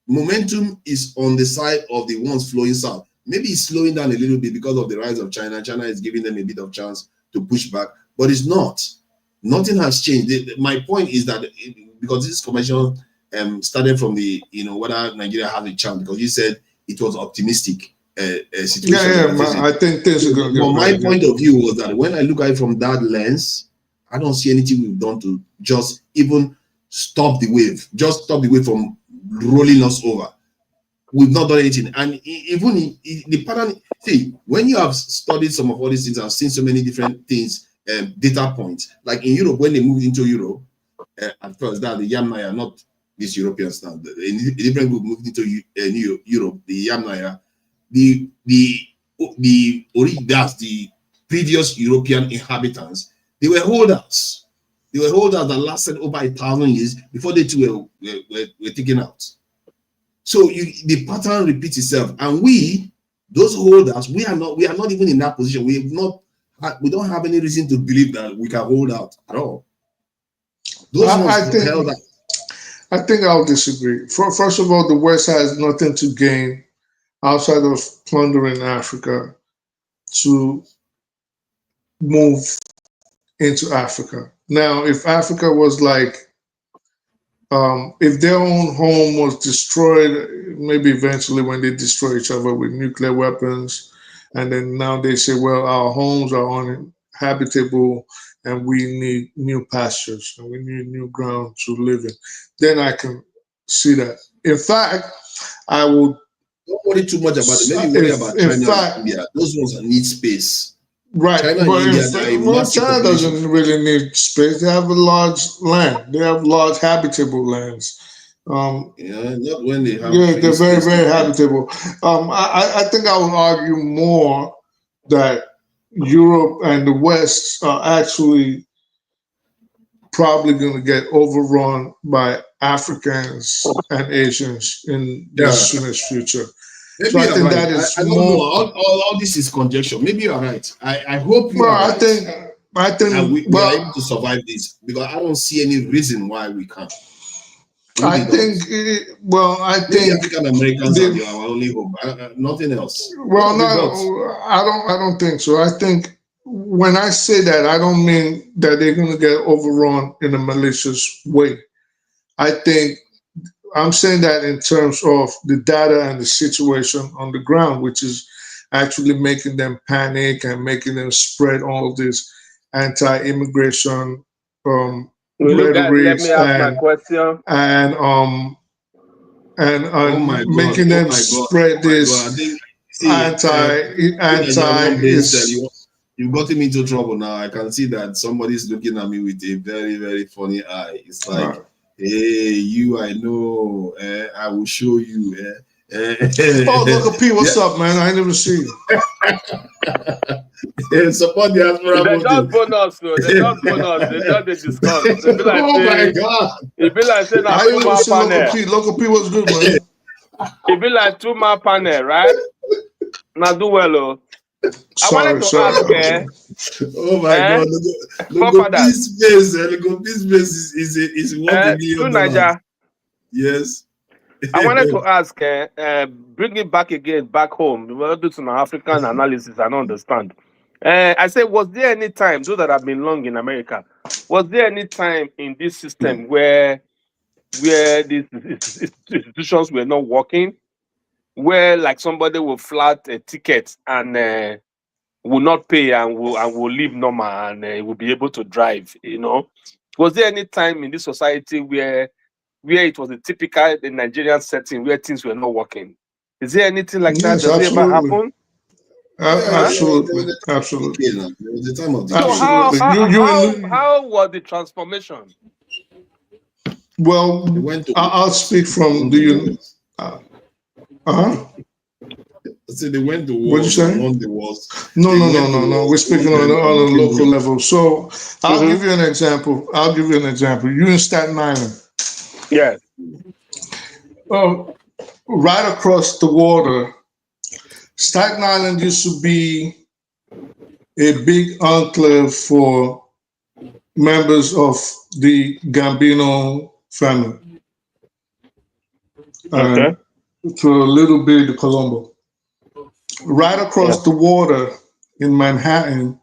[SPEAKER 2] Momentum is on the side of the ones flowing south. Maybe it's slowing down a little bit because of the rise of China. China is giving them a bit of chance to push back, but it's not. Nothing has changed. My point is that because this convention started from the, whether Nigeria has a chance, because you said it was optimistic situation.
[SPEAKER 9] I think things are going to get
[SPEAKER 2] my point of view was that when I look at it from that lens, I don't see anything we've done to just even stop the wave, from rolling us over. We've not done anything. And even the pattern, see, when you have studied some of all these things, I've seen so many different things, data points. Like in Europe, when they moved into Europe, at first, that the Yamnaya, not this European stand, a different group moved into Europe, the Yamnaya, that's the previous European inhabitants, they were holdouts. They were holdouts that lasted over 1,000 years before they too were taken out. So the pattern repeats itself, and those holdouts, we are not even in that position. We don't have any reason to believe that we can hold out at all.
[SPEAKER 9] I think I'll disagree. First of all, the West has nothing to gain outside of plundering Africa to move into Africa. Now, if Africa was like, if their own home was destroyed, maybe eventually when they destroy each other with nuclear weapons, and then now they say, well, our homes are uninhabitable and we need new pastures and we need new ground to live in, then I can see that. In fact, I would...
[SPEAKER 2] Don't worry too much about it. Maybe worry about China and India. Those ones need space.
[SPEAKER 9] Right,
[SPEAKER 2] China
[SPEAKER 9] but
[SPEAKER 2] and India,
[SPEAKER 9] China doesn't really need space. They have a large land. They have large habitable lands.
[SPEAKER 2] Yeah, not when they have.
[SPEAKER 9] Yeah, they're very, very habitable. I think I would argue more that Europe and the West are actually probably going to get overrun by Africans and Asians in the soonest future.
[SPEAKER 2] Maybe
[SPEAKER 9] So I think
[SPEAKER 2] right.
[SPEAKER 9] that is
[SPEAKER 2] I don't
[SPEAKER 9] more.
[SPEAKER 2] know. All this is conjecture. Maybe you are right. I hope you
[SPEAKER 9] Well,
[SPEAKER 2] are right.
[SPEAKER 9] I think
[SPEAKER 2] and we
[SPEAKER 9] well,
[SPEAKER 2] are able to survive this because I don't see any reason why we can't.
[SPEAKER 9] I think. Well, I think
[SPEAKER 2] African Americans are our only hope. Nothing else.
[SPEAKER 9] Well, no, I don't think so. I think when I say that, I don't mean that they're going to get overrun in a malicious way. I think I'm saying that in terms of the data and the situation on the ground, which is actually making them panic and making them spread all this anti-immigration rhetoric
[SPEAKER 20] me ask my question.
[SPEAKER 9] and making them spread this
[SPEAKER 2] you got him into trouble now. I can see that somebody's looking at me with a very, very funny eye. It's like, hey, you, I know, I will show you.
[SPEAKER 9] Oh, look at P, what's up, man? I ain't never seen you.
[SPEAKER 2] Support the Admiral.
[SPEAKER 20] They just bonus, though. They just bonus. They just discuss. They be like,
[SPEAKER 2] oh my God!
[SPEAKER 20] It be like saying
[SPEAKER 9] I ain't never seen Local P was good, man.
[SPEAKER 20] It be like 2-man panel, right? Now do well, oh. I wanted to ask,
[SPEAKER 2] oh my God! Look, this space is $1 billion. Yes.
[SPEAKER 20] I wanted to ask, bring it back again, back home. We will do some African analysis and understand. I said, was there any time, those that have been long in America, was there any time in this system where these institutions were not working, where like somebody will flat a ticket and will not pay and will leave normal and will be able to drive, you know? Was there any time in this society where it was a typical Nigerian setting where things were not working? Is there anything like that? Does it ever happen?
[SPEAKER 9] Absolutely.
[SPEAKER 2] The time of the
[SPEAKER 20] so how was the transformation?
[SPEAKER 9] Well, I'll speak from the
[SPEAKER 2] So they went to war.
[SPEAKER 9] What you say?
[SPEAKER 2] Won the wars.
[SPEAKER 9] No. We're speaking on a local level. So I'll give you an example. You in Staten Island.
[SPEAKER 20] Yeah.
[SPEAKER 9] Right across the water, Staten Island used to be a big enclave for members of the Gambino family.
[SPEAKER 20] Okay.
[SPEAKER 9] To a little bit of Colombo. Right across the water in Manhattan,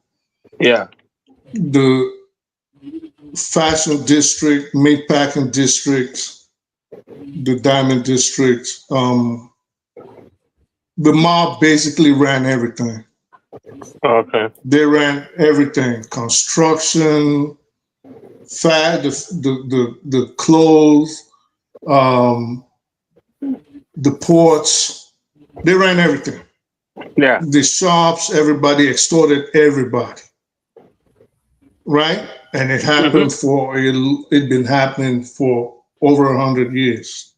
[SPEAKER 9] the fashion district, meatpacking district, the diamond district, the mob basically ran everything.
[SPEAKER 20] Okay.
[SPEAKER 9] They ran everything: construction, the clothes, the ports. They ran everything.
[SPEAKER 20] Yeah.
[SPEAKER 9] The shops, everybody extorted everybody. Right? And it happened it'd been happening for over 100 years.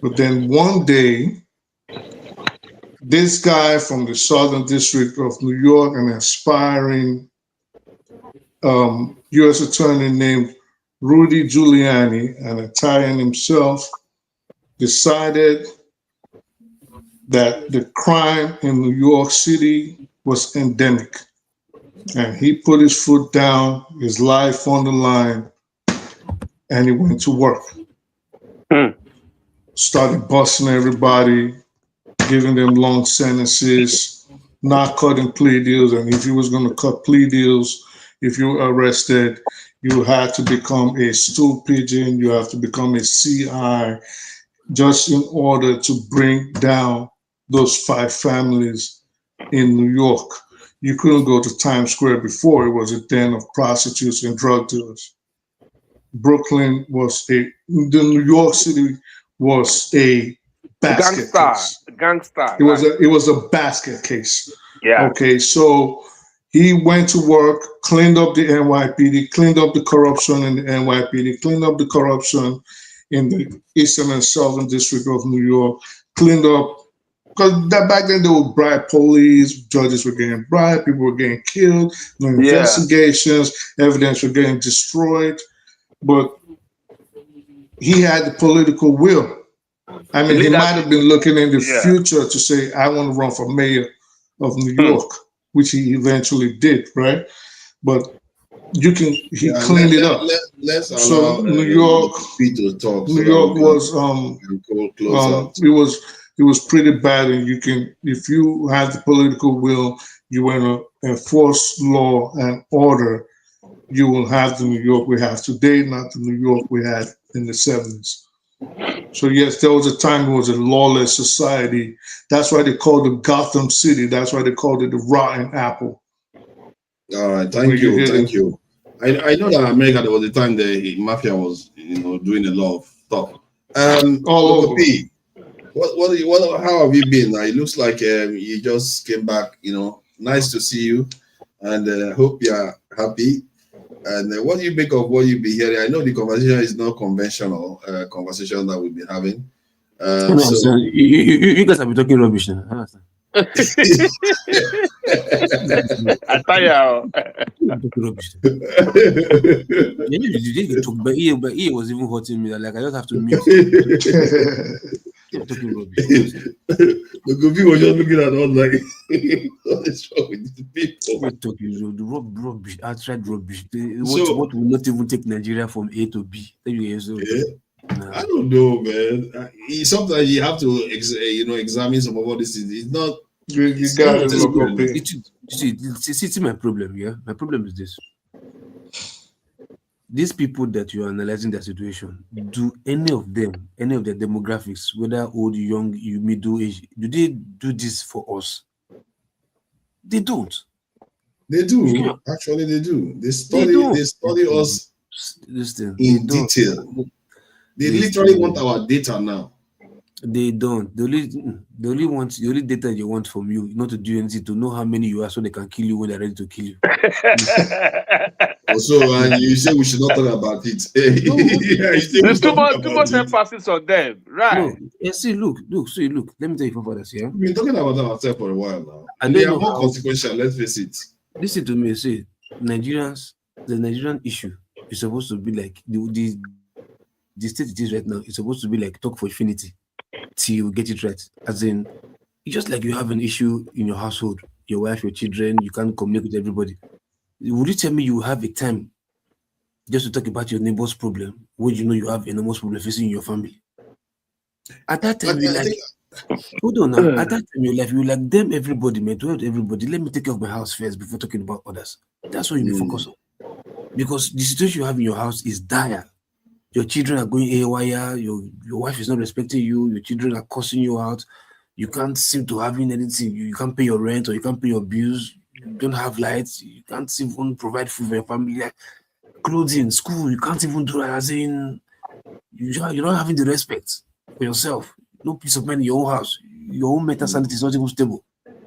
[SPEAKER 9] But then one day, this guy from the Southern District of New York, an aspiring U.S. attorney named Rudy Giuliani, an Italian himself, decided that the crime in New York City was endemic. And he put his foot down, his life on the line, and he went to work. Started busting everybody, giving them long sentences, not cutting plea deals. And if he was going to cut plea deals, if you were arrested, you had to become a stool pigeon, you have to become a CI, just in order to bring down those 5 families in New York. You couldn't go to Times Square before. It was a den of prostitutes and drug dealers. Brooklyn the New York City was a basket case.
[SPEAKER 20] Gangster.
[SPEAKER 9] It was a basket case.
[SPEAKER 20] Yeah.
[SPEAKER 9] Okay, so He went to work, cleaned up the NYPD, cleaned up the corruption in the NYPD, cleaned up the corruption in the Eastern and Southern District of New York, cleaned up, because back then they would bribe police, judges were getting bribed, people were getting killed, no investigations, evidence were getting destroyed, but he had the political will. I mean, he might have been looking in the future to say, I want to run for mayor of New York, which he eventually did, right? But he cleaned it up. So New York was it was pretty bad, and if you have the political will, you want to enforce law and order, you will have the New York we have today, not the New York we had in the 70s. So yes, there was a time it was a lawless society. That's why they called it Gotham City. That's why they called it the Rotten Apple.
[SPEAKER 2] All right, thank you. I know that America, there was a time the mafia was, doing a lot of stuff.
[SPEAKER 9] All over.
[SPEAKER 2] P, how have you been? It looks like you just came back. Nice to see you, and hope you're happy. And what do you make of what you've been hearing? I know the conversation is not conventional conversation that we've been having.
[SPEAKER 7] You guys have been talking rubbish now. I understand.
[SPEAKER 6] I tell you,
[SPEAKER 7] but he was even hurting me. Like I just have to mute. Talking rubbish.
[SPEAKER 2] The people were just looking at us like, what is wrong with these people?
[SPEAKER 7] We're talking rubbish, outright rubbish. What will not even take Nigeria from A to B?
[SPEAKER 2] I don't know, man. Sometimes you have to, examine some of all this. It's not.
[SPEAKER 7] You see my problem. Yeah, my problem is this. These people that you are analyzing their situation, do any of their demographics, whether old, young, middle age, do they do this for us? They don't.
[SPEAKER 2] They do. Yeah. Actually, they do. They study us in detail. They literally want our data now.
[SPEAKER 7] They don't. The only data they want from you, not to do anything, to know how many you are, so they can kill you when they're ready to kill you.
[SPEAKER 2] Also, and you say we should not talk about it.
[SPEAKER 6] There's too much emphasis on them, right?
[SPEAKER 7] No. Look. Let me tell you for others here.
[SPEAKER 2] We've been talking about ourselves for a while now. And they are more consequential, let's face it.
[SPEAKER 7] Listen to me, say Nigerians, the Nigerian issue is supposed to be like the state it is right now. It's supposed to be like talk for infinity till you get it right. As in, it's just like you have an issue in your household, your wife, your children, you can't communicate with everybody. Would you tell me you have a time just to talk about your neighbor's problem when you know you have enormous problem facing your family? At that time, hold on now. At that time, you like them, everybody, man, to help everybody. Let me take care of my house first before talking about others. That's what you need to focus on. Because the situation you have in your house is dire. Your children are going haywire, your wife is not respecting you, your children are cursing you out, you can't seem to having anything, you can't pay your rent or you can't pay your bills, you don't have lights, you can't even provide food for your family, like clothing, school, you can't even do that, as in, you're not having the respect for yourself, no peace of mind in your own house, your own mental sanity is not even stable.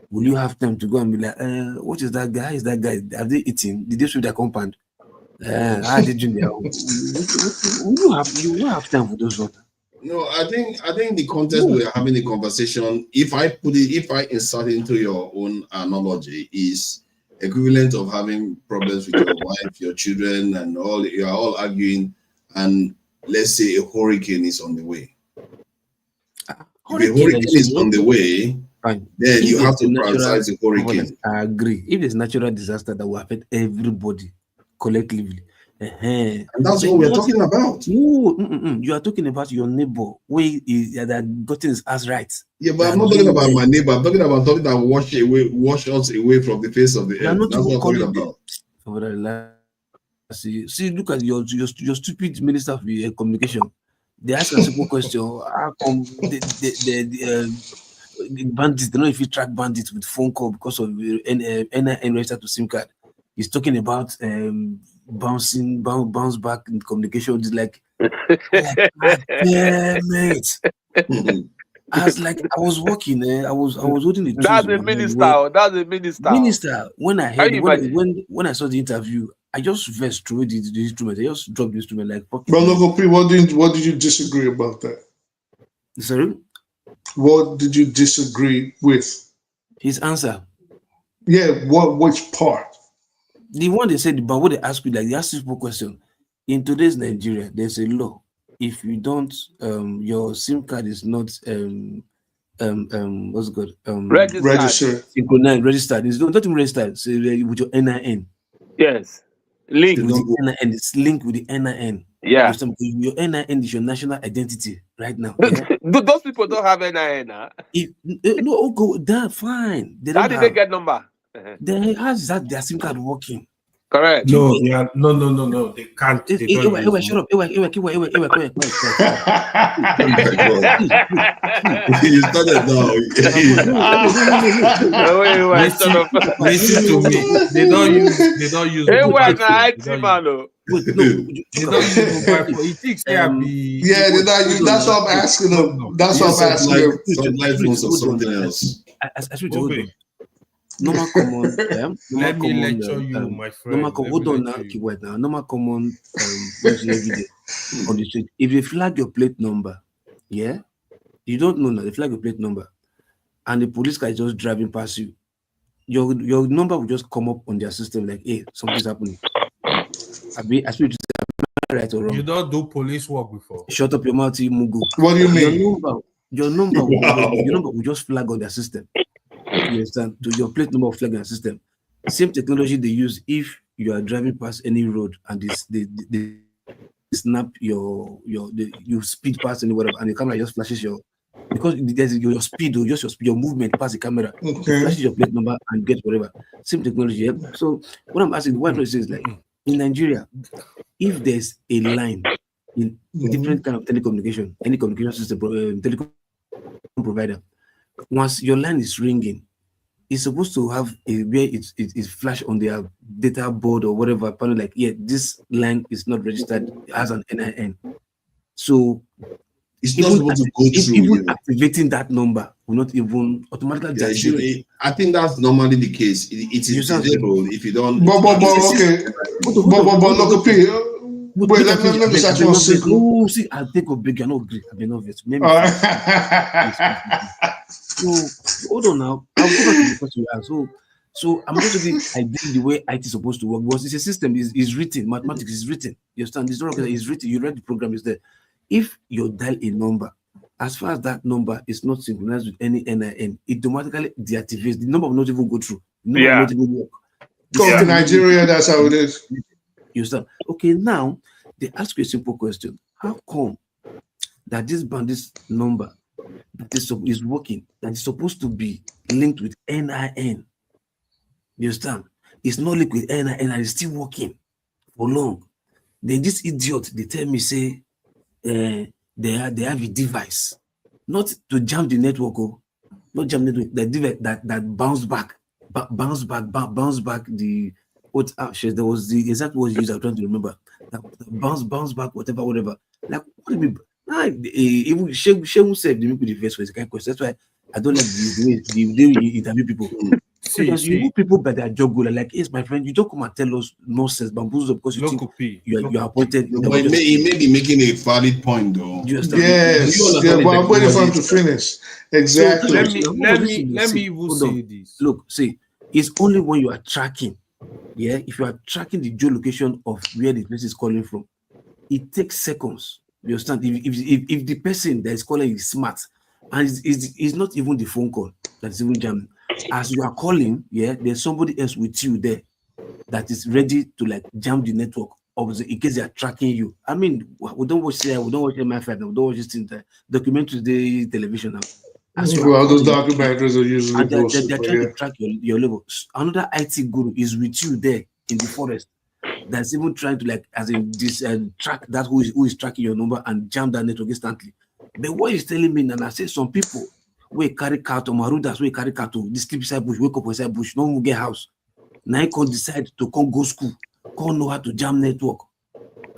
[SPEAKER 7] Will you have time to go and be like, what is that guy? How is that guy? Have they eaten? Did they sweep their compound? How did you know? You have time for those ones.
[SPEAKER 2] No, I think the context we're having the conversation, if I insert into your own analogy, is equivalent of having problems with your wife, your children, and you are all arguing, and let's say a hurricane is on the way. If a hurricane is on the way, then you have to prioritize the hurricane.
[SPEAKER 7] I agree. If it's natural disaster that will affect everybody collectively,
[SPEAKER 2] and that's what we're talking about.
[SPEAKER 7] No, you are talking about your neighbor that gotten his ass right.
[SPEAKER 2] Yeah, but I'm not talking about my neighbor. I'm talking about something that wash us away from the face of the earth. That's what I'm talking about.
[SPEAKER 7] See, look at your stupid minister of communication. They ask a simple question: how come the bandits? They don't know if you track bandits with phone call because of NIN register to SIM card. He's talking about bounce back in communication. It's like, damn it. I was like, I was walking. I was holding the tools.
[SPEAKER 20] That's a minister. That's a minister.
[SPEAKER 7] Minister. When I heard when I saw the interview, I just first threw the instrument. I just dropped the instrument like.
[SPEAKER 9] But Local P, what did you disagree about that?
[SPEAKER 7] Sorry.
[SPEAKER 9] What did you disagree with?
[SPEAKER 7] His answer.
[SPEAKER 9] Yeah. Which part?
[SPEAKER 7] The one they said, but what they ask you, like they ask simple question. In today's Nigeria, there's a law. If you don't, your SIM card is not what's it called?
[SPEAKER 9] Registered.
[SPEAKER 7] Synchronized, registered. It's not even registered. So with your NIN.
[SPEAKER 20] Yes. Link.
[SPEAKER 7] With the NIN. It's linked with the NIN.
[SPEAKER 20] Yeah.
[SPEAKER 7] Your NIN is your national identity right now.
[SPEAKER 20] Those people don't have NIN. Huh?
[SPEAKER 7] No, go that fine.
[SPEAKER 20] How did they get number?
[SPEAKER 7] Then how's that their SIM card working?
[SPEAKER 20] Correct.
[SPEAKER 5] No, they are, no. They can't. They don't
[SPEAKER 7] shut up.
[SPEAKER 2] You started now.
[SPEAKER 5] Listen to me. They don't use.
[SPEAKER 20] Hey, where na IT man?
[SPEAKER 5] They don't use mobile phone. It thinks they are be.
[SPEAKER 9] Yeah, they don't use. That's what I'm asking them. That's what I'm asking them.
[SPEAKER 2] Some light phones or something else.
[SPEAKER 7] Normal common.
[SPEAKER 5] Let me lecture you, my friend.
[SPEAKER 7] Hold on now. Keep quiet now. Normal common. Every day on the street. If you flag your plate number, yeah, you don't know now. They flag your plate number, and the police car is just driving past you. Your number will just come up on their system like, hey, something's happening. I speak to say, right or wrong.
[SPEAKER 5] You don't do police work before.
[SPEAKER 7] Shut up your mouth, Mugo.
[SPEAKER 9] What do you mean?
[SPEAKER 7] Your number will just flag on their system. You understand? To your plate number of flag and system. Same technology they use if you are driving past any road and they snap you speed past any whatever, and the camera just flashes because there's your speed or just your movement past the camera. Okay. Flashes your plate number and get whatever. Same technology. Yeah? So what I'm asking, what I'm saying is like in Nigeria, if there's a line in different kind of telecommunication, any communication system, telecom provider, once your line is ringing, it's supposed to have a where it's flash on their data board or whatever, probably like, yeah, this line is not registered as an NIN. So
[SPEAKER 2] it's not supposed to go through.
[SPEAKER 7] Even activating that number will not even automatically.
[SPEAKER 2] Yeah, I think that's normally the case. It is disabled if you don't.
[SPEAKER 9] But okay. Look, wait, let me start one second.
[SPEAKER 7] Oh, see, I'll take a big and agree. I've been obvious. Maybe. So hold on now. I'll go back to the question you asked. So I'm going to be ideally the way IT is supposed to work, because it's a system is written, mathematics is written. You understand? It's not okay, it's written. You read the program is there. If you dial a number, as far as that number is not synchronized with any NIN, it automatically deactivates. The number will not even go through. The number will not even work.
[SPEAKER 9] In Nigeria, that's how it is.
[SPEAKER 7] You understand? Okay, now they ask you a simple question: how come that this number that is working, that is supposed to be linked with NIN? You understand? It's not linked with NIN and it's still working for long. Then this idiot, they tell me, say, they have a device, not to jam the network, not jam the network, the device that bounce back the what there was the exact word used. I'm trying to remember. That bounce back, whatever. Like what do you mean? Even Shehu said the people the first was the kind of question. That's why I don't like the way you interview people. Because you put people by their job goal, like, yes, my friend, you don't come and tell us nonsense, bamboozle, because you think you are appointed.
[SPEAKER 2] But he may be making a valid point, though.
[SPEAKER 9] Yes, but I'm waiting for him to finish. Exactly.
[SPEAKER 5] So let me even say this.
[SPEAKER 7] Look, see, it's only when you are tracking. Yeah, if you are tracking the geolocation of where the place is calling from, it takes seconds. You understand? If the person that is calling is smart, and it's not even the phone call that is even jamming. As you are calling, yeah, there's somebody else with you there that is ready to like jam the network, obviously, in case they are tracking you. I mean, we don't watch MI5 now, we don't watch this in documentary the television now.
[SPEAKER 9] Those documentaries are usually
[SPEAKER 7] they're trying to track your level. Another IT guru is with you there in the forest. That's even trying to like, as in this track that who is tracking your number and jam that network instantly. But what he's telling me, and I say some people we carry cattle, Marudas, we carry cattle, they sleep inside bush, wake up inside bush, no one get house. Now you can decide to come go school, can't know how to jam network.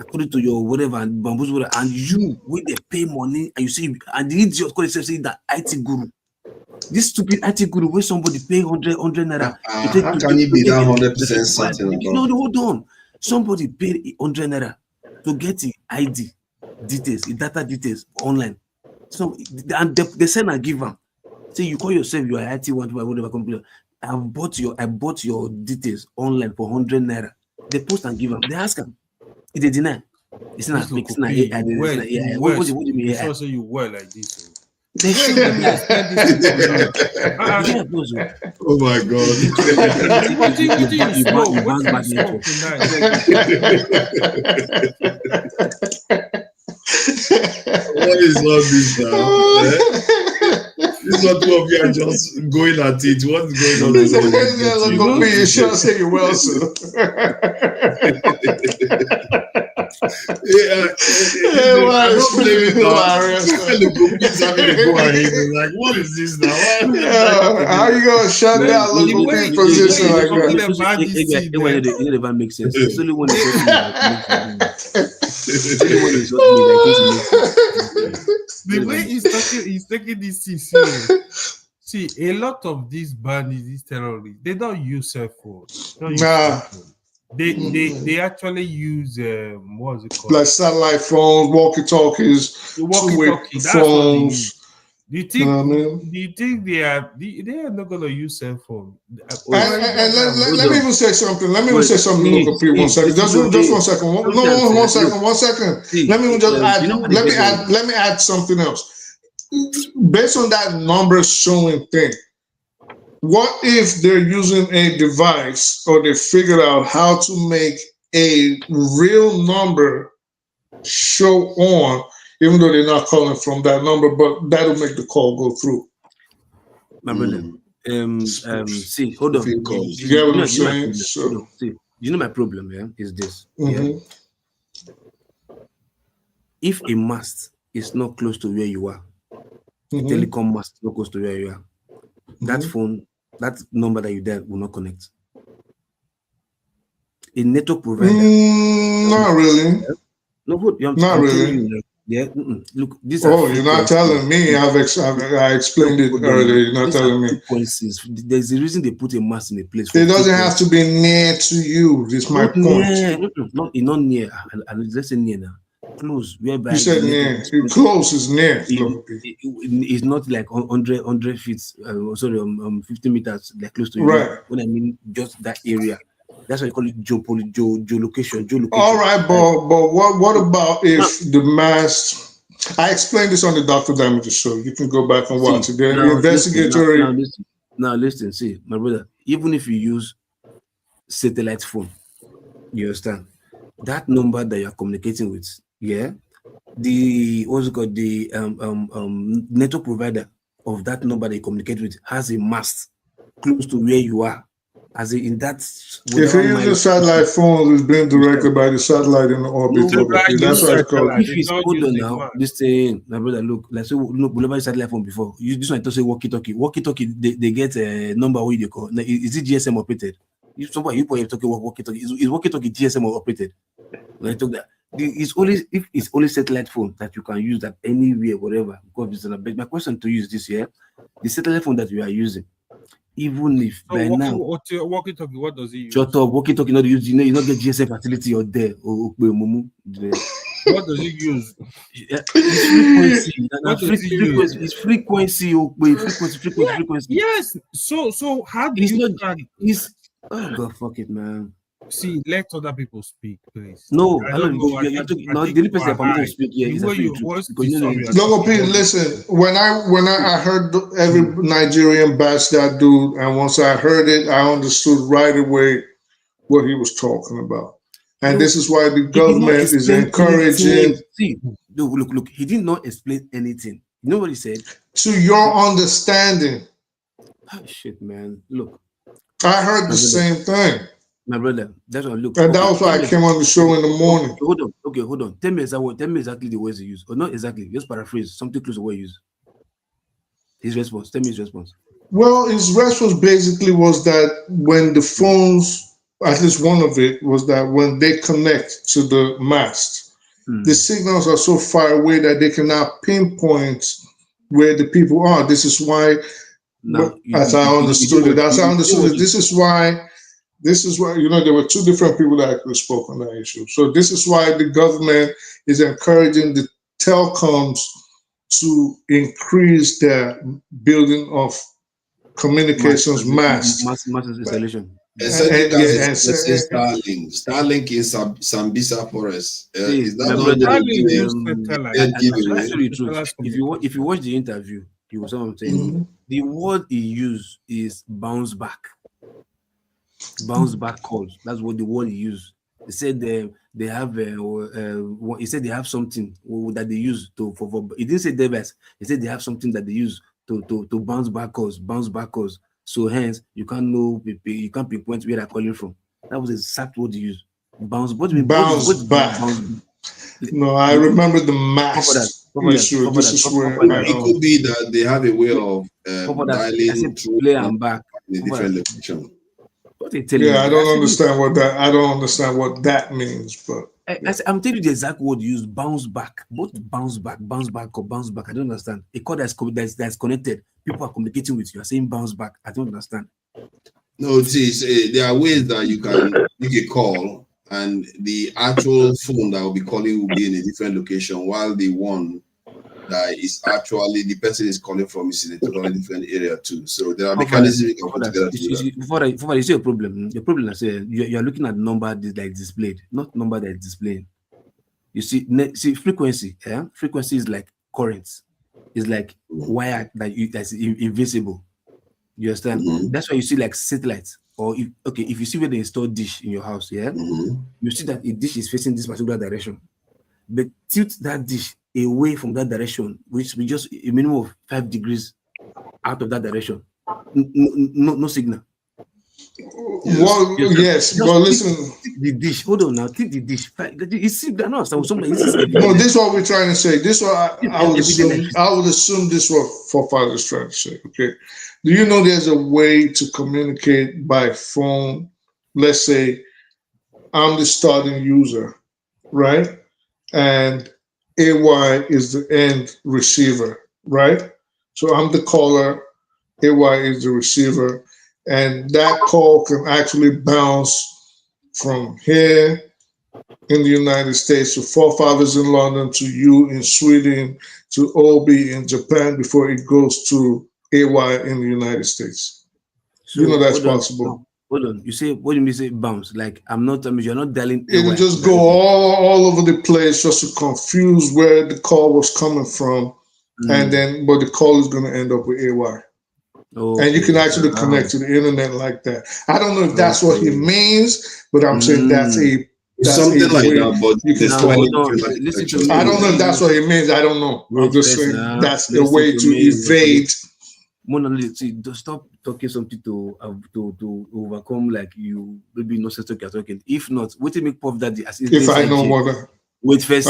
[SPEAKER 7] according to your whatever and bamboos, whatever, and you when they pay money and you say, and the idiot call himself saying that IT guru. This stupid IT guru where somebody paying 100 naira.
[SPEAKER 2] How can you be that 100% certain about?
[SPEAKER 7] No, hold on. Somebody paid 100 naira to get the ID details, the data details online. So and they send and give them. Say you call yourself your IT whatever computer. I bought your details online for 100 naira. They post and give them. They ask them. If they deny, it's not fake. It's not AI. What do you mean?
[SPEAKER 5] AI? So you were like this.
[SPEAKER 7] They should be.
[SPEAKER 2] Oh my God! What is all this now? This is what two of you are just going at it. What's going on?
[SPEAKER 9] You sure say you well, sir. I don't blame it now.
[SPEAKER 2] Like, what is this now?
[SPEAKER 9] How you gonna shut down local position like that?
[SPEAKER 7] It never makes sense. It's only when
[SPEAKER 5] the way he's taking this serious. See, a lot of these bandits, these terrorists, they don't use cell phones. They actually use what is it called?
[SPEAKER 9] Like satellite phones, walkie-talkies, two-way phones.
[SPEAKER 5] Do you think they are not gonna use cell phone?
[SPEAKER 9] Let me even say something. Let me even say something. One second. Just 1 second. One second. Let me add something else. Based on that number showing thing, what if they're using a device or they figured out how to make a real number show on, even though they're not calling from that number, but that'll make the call go through?
[SPEAKER 7] My brother, see, hold on.
[SPEAKER 9] You get what I'm saying?
[SPEAKER 7] You know my problem, is this. Yeah? If a mast is not close to where you are, a telecom mast is not close to where you are, that phone, that number that you dial will not connect. A network provider.
[SPEAKER 9] Not really.
[SPEAKER 7] No,
[SPEAKER 9] not really.
[SPEAKER 7] Look, this.
[SPEAKER 9] Oh, you're not telling me. I explained it earlier. You're not telling me.
[SPEAKER 7] Frequencies. There's a reason they put a mast in a place.
[SPEAKER 9] It doesn't have to be near to you. This is my point.
[SPEAKER 7] Not near. Let's say near now. Close. Whereby
[SPEAKER 9] you said near. Close is near.
[SPEAKER 7] It's not like 100 feet. 50 meters. Like close to you.
[SPEAKER 9] Right.
[SPEAKER 7] When I mean just that area. That's why you call it geolocation.
[SPEAKER 9] All right, but what about if the mast? I explained this on the Dr. Damages show. You can go back and watch it. The investigatory.
[SPEAKER 7] Now listen. See, my brother. Even if you use satellite phone, you understand that number that you are communicating with. Yeah, the what's it called? The network provider of that number that you communicate with has a mast close to where you are. As in that,
[SPEAKER 9] if you use a satellite phone, it's being directed by the satellite in the orbit. That's what it's called.
[SPEAKER 7] If it's older now, this thing, my brother, look, let's say whenever you satellite phone before, you this one to say walkie-talkie. Walkie-talkie, they get a number where you call. Now, is it GSM operated? Somebody you probably talking walkie-talkie. Is walkie-talkie GSM operated? When I talk that, it's only if it's only satellite phone that you can use that anywhere, whatever. Because but my question to you is this: the satellite phone that you are using. Even if by now,
[SPEAKER 5] walkie-talkie, what does he use?
[SPEAKER 7] Shut up, walkie-talkie not use. You not get GSM facility you're there. What
[SPEAKER 5] does he use?
[SPEAKER 7] It's frequency. Frequency.
[SPEAKER 5] Yes. So how do you?
[SPEAKER 7] Oh God, fuck it, man.
[SPEAKER 5] See, let other people speak, please.
[SPEAKER 7] No, I don't know. The only person that to speak here is
[SPEAKER 9] listen. When I heard every Nigerian bash that dude, and once I heard it, I understood right away what he was talking about. And this is why the government is encouraging.
[SPEAKER 7] See, look. He did not explain anything. You know what he said?
[SPEAKER 9] To your understanding.
[SPEAKER 7] Oh, shit, man. Look.
[SPEAKER 9] I heard the same thing.
[SPEAKER 7] My brother, that's what I look.
[SPEAKER 9] And that was why I came on the show in the morning.
[SPEAKER 7] Hold on. Tell me exactly the words he used. Or not exactly. Just paraphrase. Something close to what he used. His response. Tell me his response.
[SPEAKER 9] Well, his response basically was that when the phones at least one of it, was that when they connect to the mast, the signals are so far away that they cannot pinpoint where the people are. This is why, as I understood it, this is why, there were two different people that actually spoke on that issue. So this is why the government is encouraging the telecoms to increase their building of communications masts.
[SPEAKER 7] Mass installation.
[SPEAKER 2] Starlink. Starlink in Sambisa Forest. Is that
[SPEAKER 7] if you watch the interview, you will see what I'm saying. The word he used is bounce back. Bounce back calls. That's what the word he used. He said they have he said they have something that they use for he didn't say device. He said they have something that they use to bounce back calls. So hence you can't know, you can't pinpoint where they're calling from. That was the exact word you used. Bounce
[SPEAKER 9] back. No, I remember the mass issue. This is where
[SPEAKER 2] it could be that they have a way of dialing through and back in a different location.
[SPEAKER 9] I don't understand what that means, but
[SPEAKER 7] I'm telling you the exact word you use, bounce back. Both bounce back or bounce back. I don't understand. A call that's connected, people are communicating with you. Are saying bounce back. I don't understand.
[SPEAKER 2] No, see, there are ways that you can make a call and the actual phone that will be calling will be in a different location, while the one that is actually the person is calling from is in a totally different area too. So there are mechanisms you can put together.
[SPEAKER 7] Before you see your problem is you are looking at number that is displayed, not number that is displaying. You see frequency. Frequency is like currents. It's like wire that's invisible. You understand? That's why you see like satellites. Or if you see where they install dish in your house, you see that a dish is facing this particular direction. But tilt that dish away from that direction, which we just a minimum of 5 degrees out of that direction. No signal.
[SPEAKER 9] Yes, but listen.
[SPEAKER 7] The dish. Hold on now. Take the dish. You see that? No,
[SPEAKER 9] this is what we're trying to say. This is what I would assume this is what forefathers trying to say. Okay. Do you know there's a way to communicate by phone? Let's say I'm the starting user, right? And AY is the end receiver, right? So I'm the caller, AY is the receiver, and that call can actually bounce from here in the United States to forefathers in London, to you in Sweden, to Obi in Japan before it goes to AY in the United States. So, that's possible.
[SPEAKER 7] Hold on. You say, what do you mean say bounce? Like you're not dialing.
[SPEAKER 9] It will just go all over the place just to confuse where the call was coming from. And then, but the call is going to end up with AY. And you can actually connect to the internet like that. I don't know if that's what he means, but I'm saying that's
[SPEAKER 2] something like that. But
[SPEAKER 9] listen to me. I don't know if that's what he means. I don't know. I'm just saying that's a way to evade.
[SPEAKER 7] Stop talking something to overcome like you maybe not you're talking. If not, what to make Puff Daddy as
[SPEAKER 9] if I know what.
[SPEAKER 7] Wait first.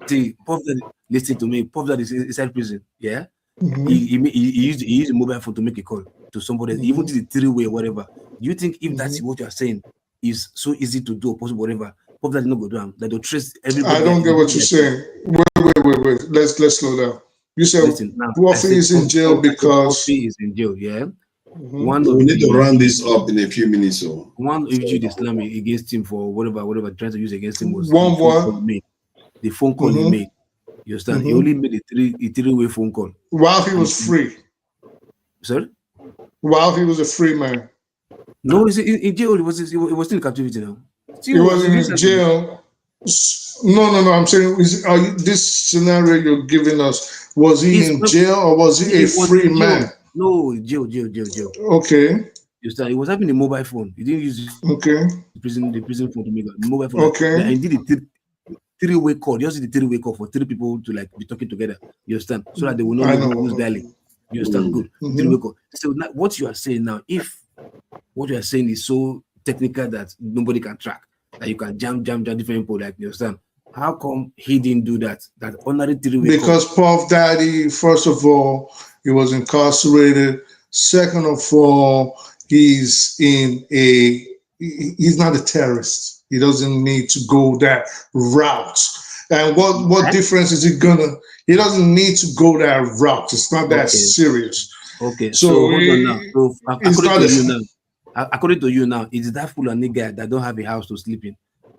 [SPEAKER 7] See, Puff Daddy, listen to me. Puff Daddy is inside prison. Yeah. He used a mobile phone to make a call to somebody. He even did a 3-way or whatever. Do you think if that's what you're saying is so easy to do or possible, whatever, Puff Daddy not go down? That they'll trace everybody.
[SPEAKER 9] I don't get what you're saying. Wait. Let's slow down. You said Puffy is in jail because
[SPEAKER 7] Puffy is in jail, yeah.
[SPEAKER 2] We need to round this up in a few minutes. So
[SPEAKER 7] one issued Islam against him for whatever trying to use against him was the phone call he made. You understand? He only made a 3-way phone call
[SPEAKER 9] while he was free.
[SPEAKER 7] Sorry?
[SPEAKER 9] While he was a free man.
[SPEAKER 7] No, he's in jail. He was still in captivity now.
[SPEAKER 9] He was in jail. No. I'm saying this scenario you're giving us. Was he in jail or was he a free man?
[SPEAKER 7] No, jail.
[SPEAKER 9] Okay.
[SPEAKER 7] You understand? He was having a mobile phone. He didn't use the prison phone to make a mobile phone.
[SPEAKER 9] Okay.
[SPEAKER 7] And he did a 3-way call. Just did a 3-way call for 3 people to like be talking together. You understand? So that they will not know who's dialing. You understand? Good. 3-way call. So now, what you are saying now, if what you are saying is so technical that nobody can track, that you can jam different people, like you understand? How come he didn't do that? That ordinary 3-way
[SPEAKER 9] because
[SPEAKER 7] call?
[SPEAKER 9] Puff Daddy, first of all, he was incarcerated. Second of all, he's in a he's not a terrorist. He doesn't need to go that route. And what difference is it gonna? He doesn't need to go that route. It's not that serious.
[SPEAKER 7] Okay, so hold on now. So according to you now, it's that Fulani guy that don't have a house to sleep in.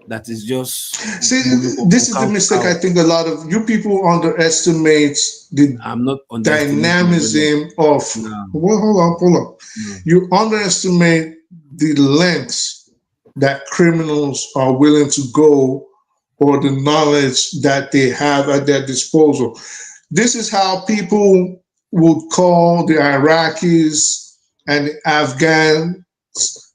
[SPEAKER 7] That is just
[SPEAKER 9] this is the mistake. I think a lot of you people underestimate the dynamism of. Well, hold on. You underestimate the lengths that criminals are willing to go, or the knowledge that they have at their disposal. This is how people would call the Iraqis and the Afghan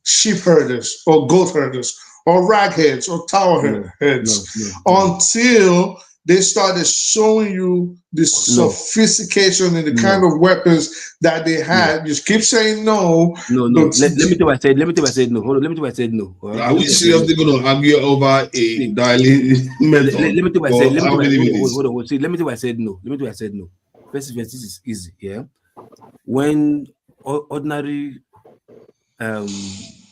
[SPEAKER 9] sheep herders or goat herders or ragheads or tower heads until they started showing you the sophistication and the kind of weapons that they had. You keep saying no.
[SPEAKER 7] No. Let me tell you what I said. Let me tell you what I said no. Hold on. Let me tell you what I said no.
[SPEAKER 2] Are we seriously going to argue over a dialing method?
[SPEAKER 7] Let me tell you what I said. Hold on. See, let me tell you what I said no. Let me tell you what I said no. First, this is easy. Yeah. When ordinary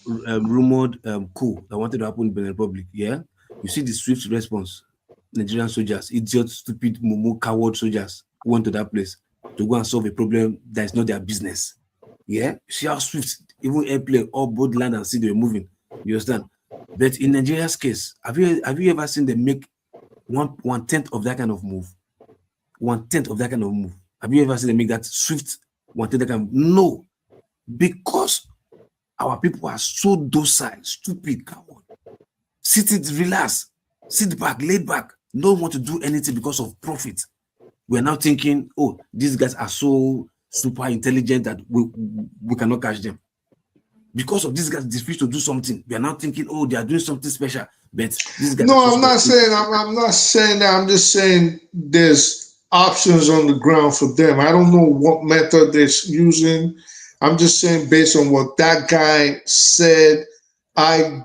[SPEAKER 7] rumored coup that wanted to happen in Benin Republic, yeah, you see the swift response. Nigerian soldiers, idiot, stupid, mumu, coward soldiers who went to that place to go and solve a problem that is not their business. Yeah, see how swift, even airplane, all both land and sea they were moving. You understand? But in Nigeria's case, have you ever seen them make one tenth of that kind of move? 1/10 of that kind of move. Have you ever seen them make that swift 1/10 that kind of move? No, because our people are so docile, stupid, coward. Relax, sit back, laid back. Don't want to do anything because of profit. We're now thinking, oh, these guys are so super intelligent that we cannot catch them. Because of these guys refuse to do something, we are now thinking, oh, they are doing something special. But these guys.
[SPEAKER 9] No, I'm not saying that. I'm just saying there's options on the ground for them. I don't know what method they're using. I'm just saying based on what that guy said, I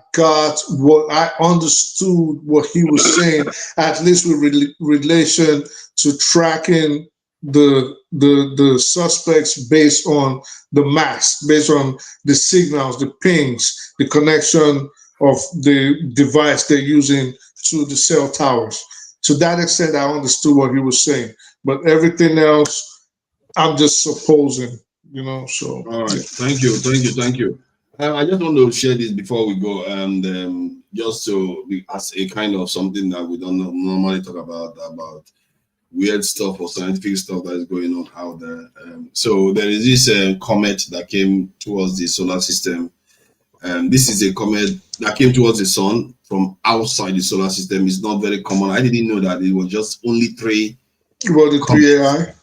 [SPEAKER 9] understood what he was saying, at least with relation to tracking the suspects based on the mask, based on the signals, the pings, the connection of the device they're using to the cell towers. To that extent, I understood what he was saying, but everything else, I'm just supposing, so.
[SPEAKER 2] All right, thank you. I just want to share this before we go, and just so as a kind of something that we don't normally talk about weird stuff or scientific stuff that is going on out there. So there is this comet that came towards the solar system. This is a comet that came towards the sun from outside the solar system. It's not very common. I didn't know that it was just only 3.
[SPEAKER 9] What the 3 AI?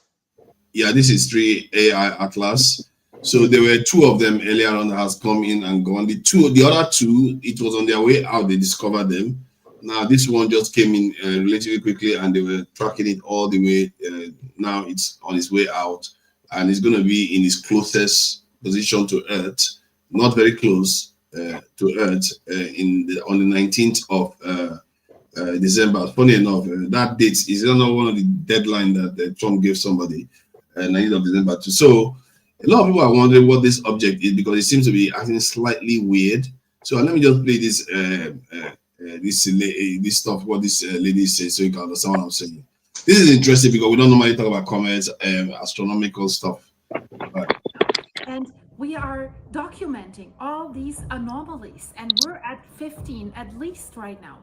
[SPEAKER 2] Yeah, this is 3 AI Atlas. So there were 2 of them earlier on that has come in and gone. The other 2, it was on their way out. They discovered them. Now this one just came in relatively quickly, and they were tracking it all the way. Now it's on its way out, and it's going to be in its closest position to Earth, not very close to Earth, on the 19th of December. Funny enough, that date is not one of the deadlines that Trump gave somebody, 19th of December too. So a lot of people are wondering what this object is because it seems to be acting slightly weird. So let me just play this this stuff, what this lady says, so you can understand what I'm saying. This is interesting because we don't normally talk about comets and astronomical stuff.
[SPEAKER 14] And we are documenting all these anomalies, and we're at 15 at least right now.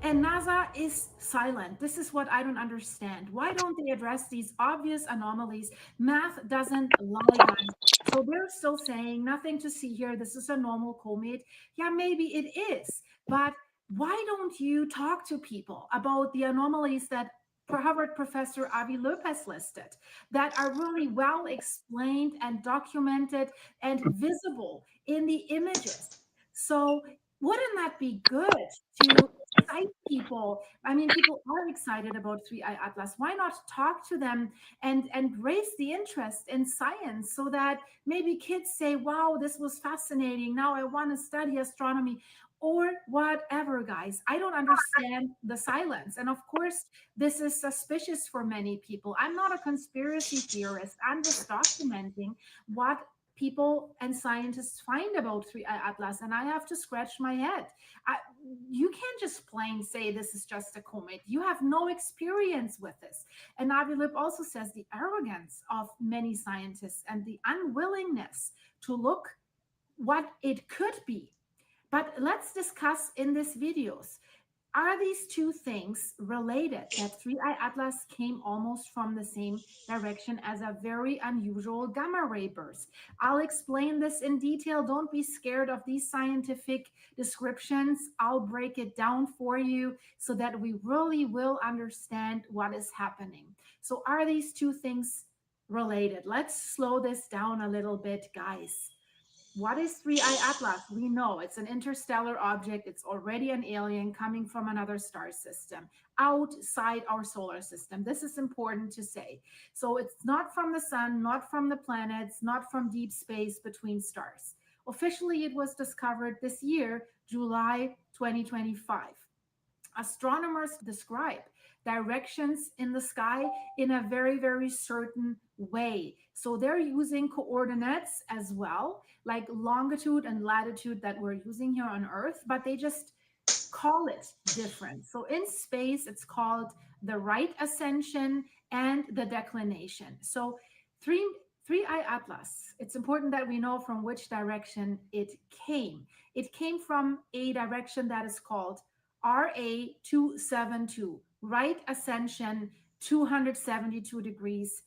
[SPEAKER 14] And NASA is silent. This is what I don't understand. Why don't they address these obvious anomalies? Math doesn't lie, guys. So they're still saying nothing to see here. This is a normal comet. Yeah, maybe it is. But why don't you talk to people about the anomalies that Harvard professor Avi Lopez listed that are really well explained and documented and visible in the images? So wouldn't that be good to excite people? I mean, people are excited about 3i Atlas. Why not talk to them and raise the interest in science so that maybe kids say, wow, this was fascinating. Now I want to study astronomy. Or whatever, guys. I don't understand the silence. And of course, this is suspicious for many people. I'm not a conspiracy theorist. I'm just documenting what people and scientists find about 3I Atlas, and I have to scratch my head. You can't just plain say this is just a comet. You have no experience with this. And Adeleke also says the arrogance of many scientists and the unwillingness to look what it could be. But let's discuss in this videos. Are these two things related? That 3I Atlas came almost from the same direction as a very unusual gamma ray burst. I'll explain this in detail. Don't be scared of these scientific descriptions. I'll break it down for you so that we really will understand what is happening. So are these two things related? Let's slow this down a little bit, guys. What is 3I Atlas? We know it's an interstellar object. It's already an alien coming from another star system outside our solar system. This is important to say. So it's not from the sun, not from the planets, not from deep space between stars. Officially, it was discovered this year, July 2025. Astronomers describe directions in the sky in a very, very certain way. So they're using coordinates as well, like longitude and latitude that we're using here on Earth, but they just call it different. So in space, it's called the right ascension and the declination. So 3I Atlas, it's important that we know from which direction it came. It came from a direction that is called RA272, right ascension 272 degrees,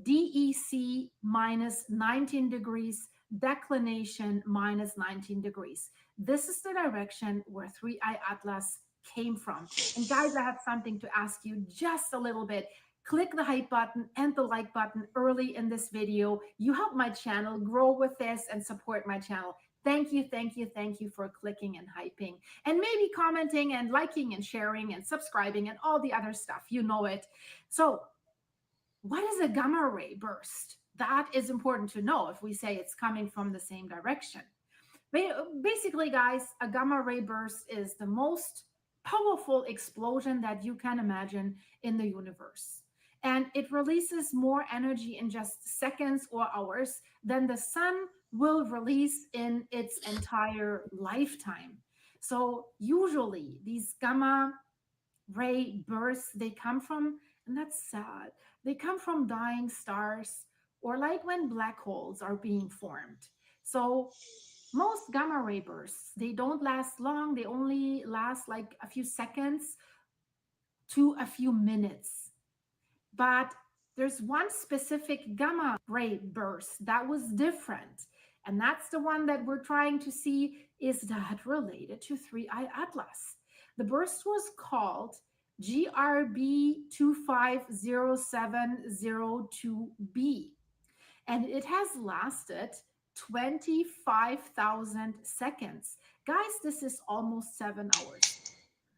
[SPEAKER 14] DEC minus 19 degrees, declination minus 19 degrees. This is the direction where 3I Atlas came from. And guys, I have something to ask you just a little bit. Click the hype button and the like button early in this video. You help my channel grow with this and support my channel. Thank you, thank you, thank you for clicking and hyping and maybe commenting and liking and sharing and subscribing and all the other stuff. You know it. So what is a gamma ray burst? That is important to know if we say it's coming from the same direction. Basically, guys, a gamma ray burst is the most powerful explosion that you can imagine in the universe. And it releases more energy in just seconds or hours than the sun will release in its entire lifetime. So usually these gamma ray bursts, they come from, and that's sad, they come from dying stars or like when black holes are being formed. So most gamma ray bursts, they don't last long. They only last like a few seconds to a few minutes. But there's one specific gamma ray burst that was different. And that's the one that we're trying to see, is that related to 3I Atlas? The burst was called GRB250702b. And it has lasted 25,000 seconds. Guys, this is almost 7 hours.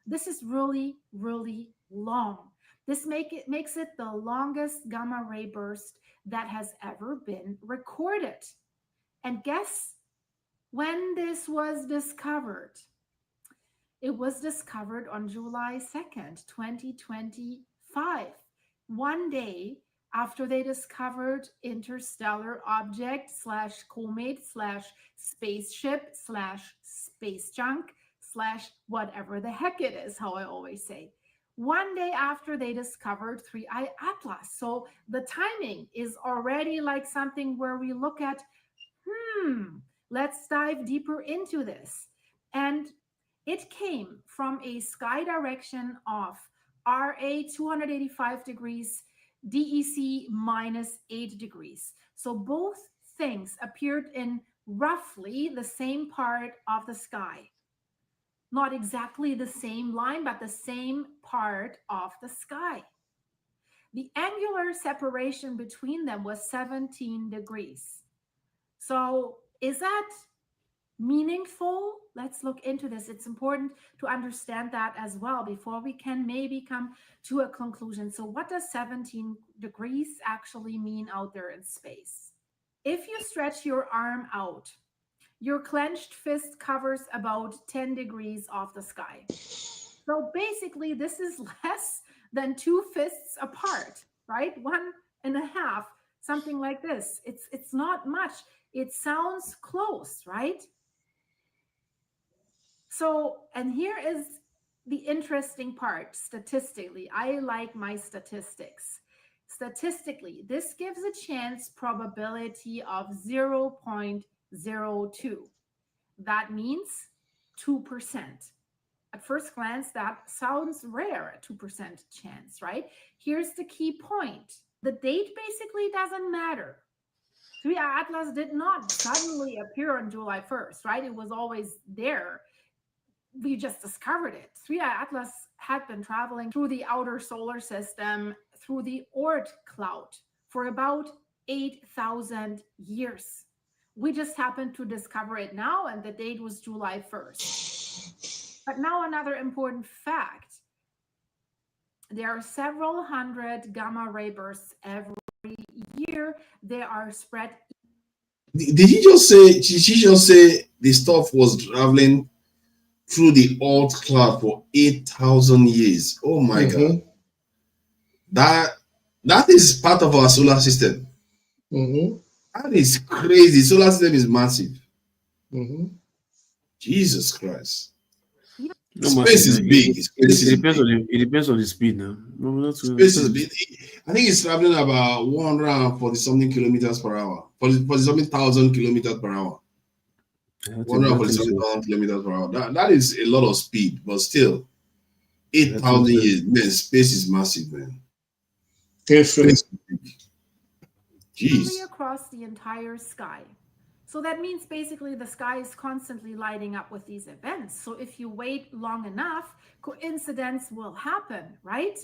[SPEAKER 14] This is really, really long. This makes it the longest gamma ray burst that has ever been recorded. And guess when this was discovered? It was discovered on July 2nd, 2025. One day after they discovered interstellar object / comet / spaceship / space junk / whatever the heck it is, how I always say. One day after they discovered 3I Atlas. So the timing is already like something where we look at, let's dive deeper into this. And it came from a sky direction of RA 285 degrees, DEC minus 8 degrees. So both things appeared in roughly the same part of the sky. Not exactly the same line, but the same part of the sky. The angular separation between them was 17 degrees. So is that meaningful? Let's look into this. It's important to understand that as well before we can maybe come to a conclusion. So what does 17 degrees actually mean out there in space? If you stretch your arm out, your clenched fist covers about 10 degrees off the sky. So basically, this is less than 2 fists apart, right? 1.5, something like this. It's not much. It sounds close, right? So, and here is the interesting part statistically. I like my statistics. Statistically, this gives a chance probability of 0.02. That means 2%. At first glance, that sounds rare, a 2% chance, right? Here's the key point. The date basically doesn't matter. 3i Atlas did not suddenly appear on July 1st, right? It was always there. We just discovered it. 3i Atlas had been traveling through the outer solar system, through the Oort cloud for about 8,000 years. We just happened to discover it now, and the date was July 1st. But now another important fact. There are several hundred gamma ray bursts every year. They are spread.
[SPEAKER 2] Did she just say the stuff was traveling through the Oort cloud for 8,000 years? Oh my God. That is part of our solar system. That is crazy. Solar system is massive. Jesus Christ. Space is big.
[SPEAKER 7] It depends on the speed now.
[SPEAKER 2] Space is big. I think it's traveling about 140 something kilometers per hour. 40 something thousand kilometers per hour. 140 something thousand kilometers per hour. That is a lot of speed, but still 8,000 years. Man, space is massive, man. Space.
[SPEAKER 14] Jeez. Across the entire sky. So that means basically the sky is constantly lighting up with these events. So if you wait long enough, coincidence will happen, right?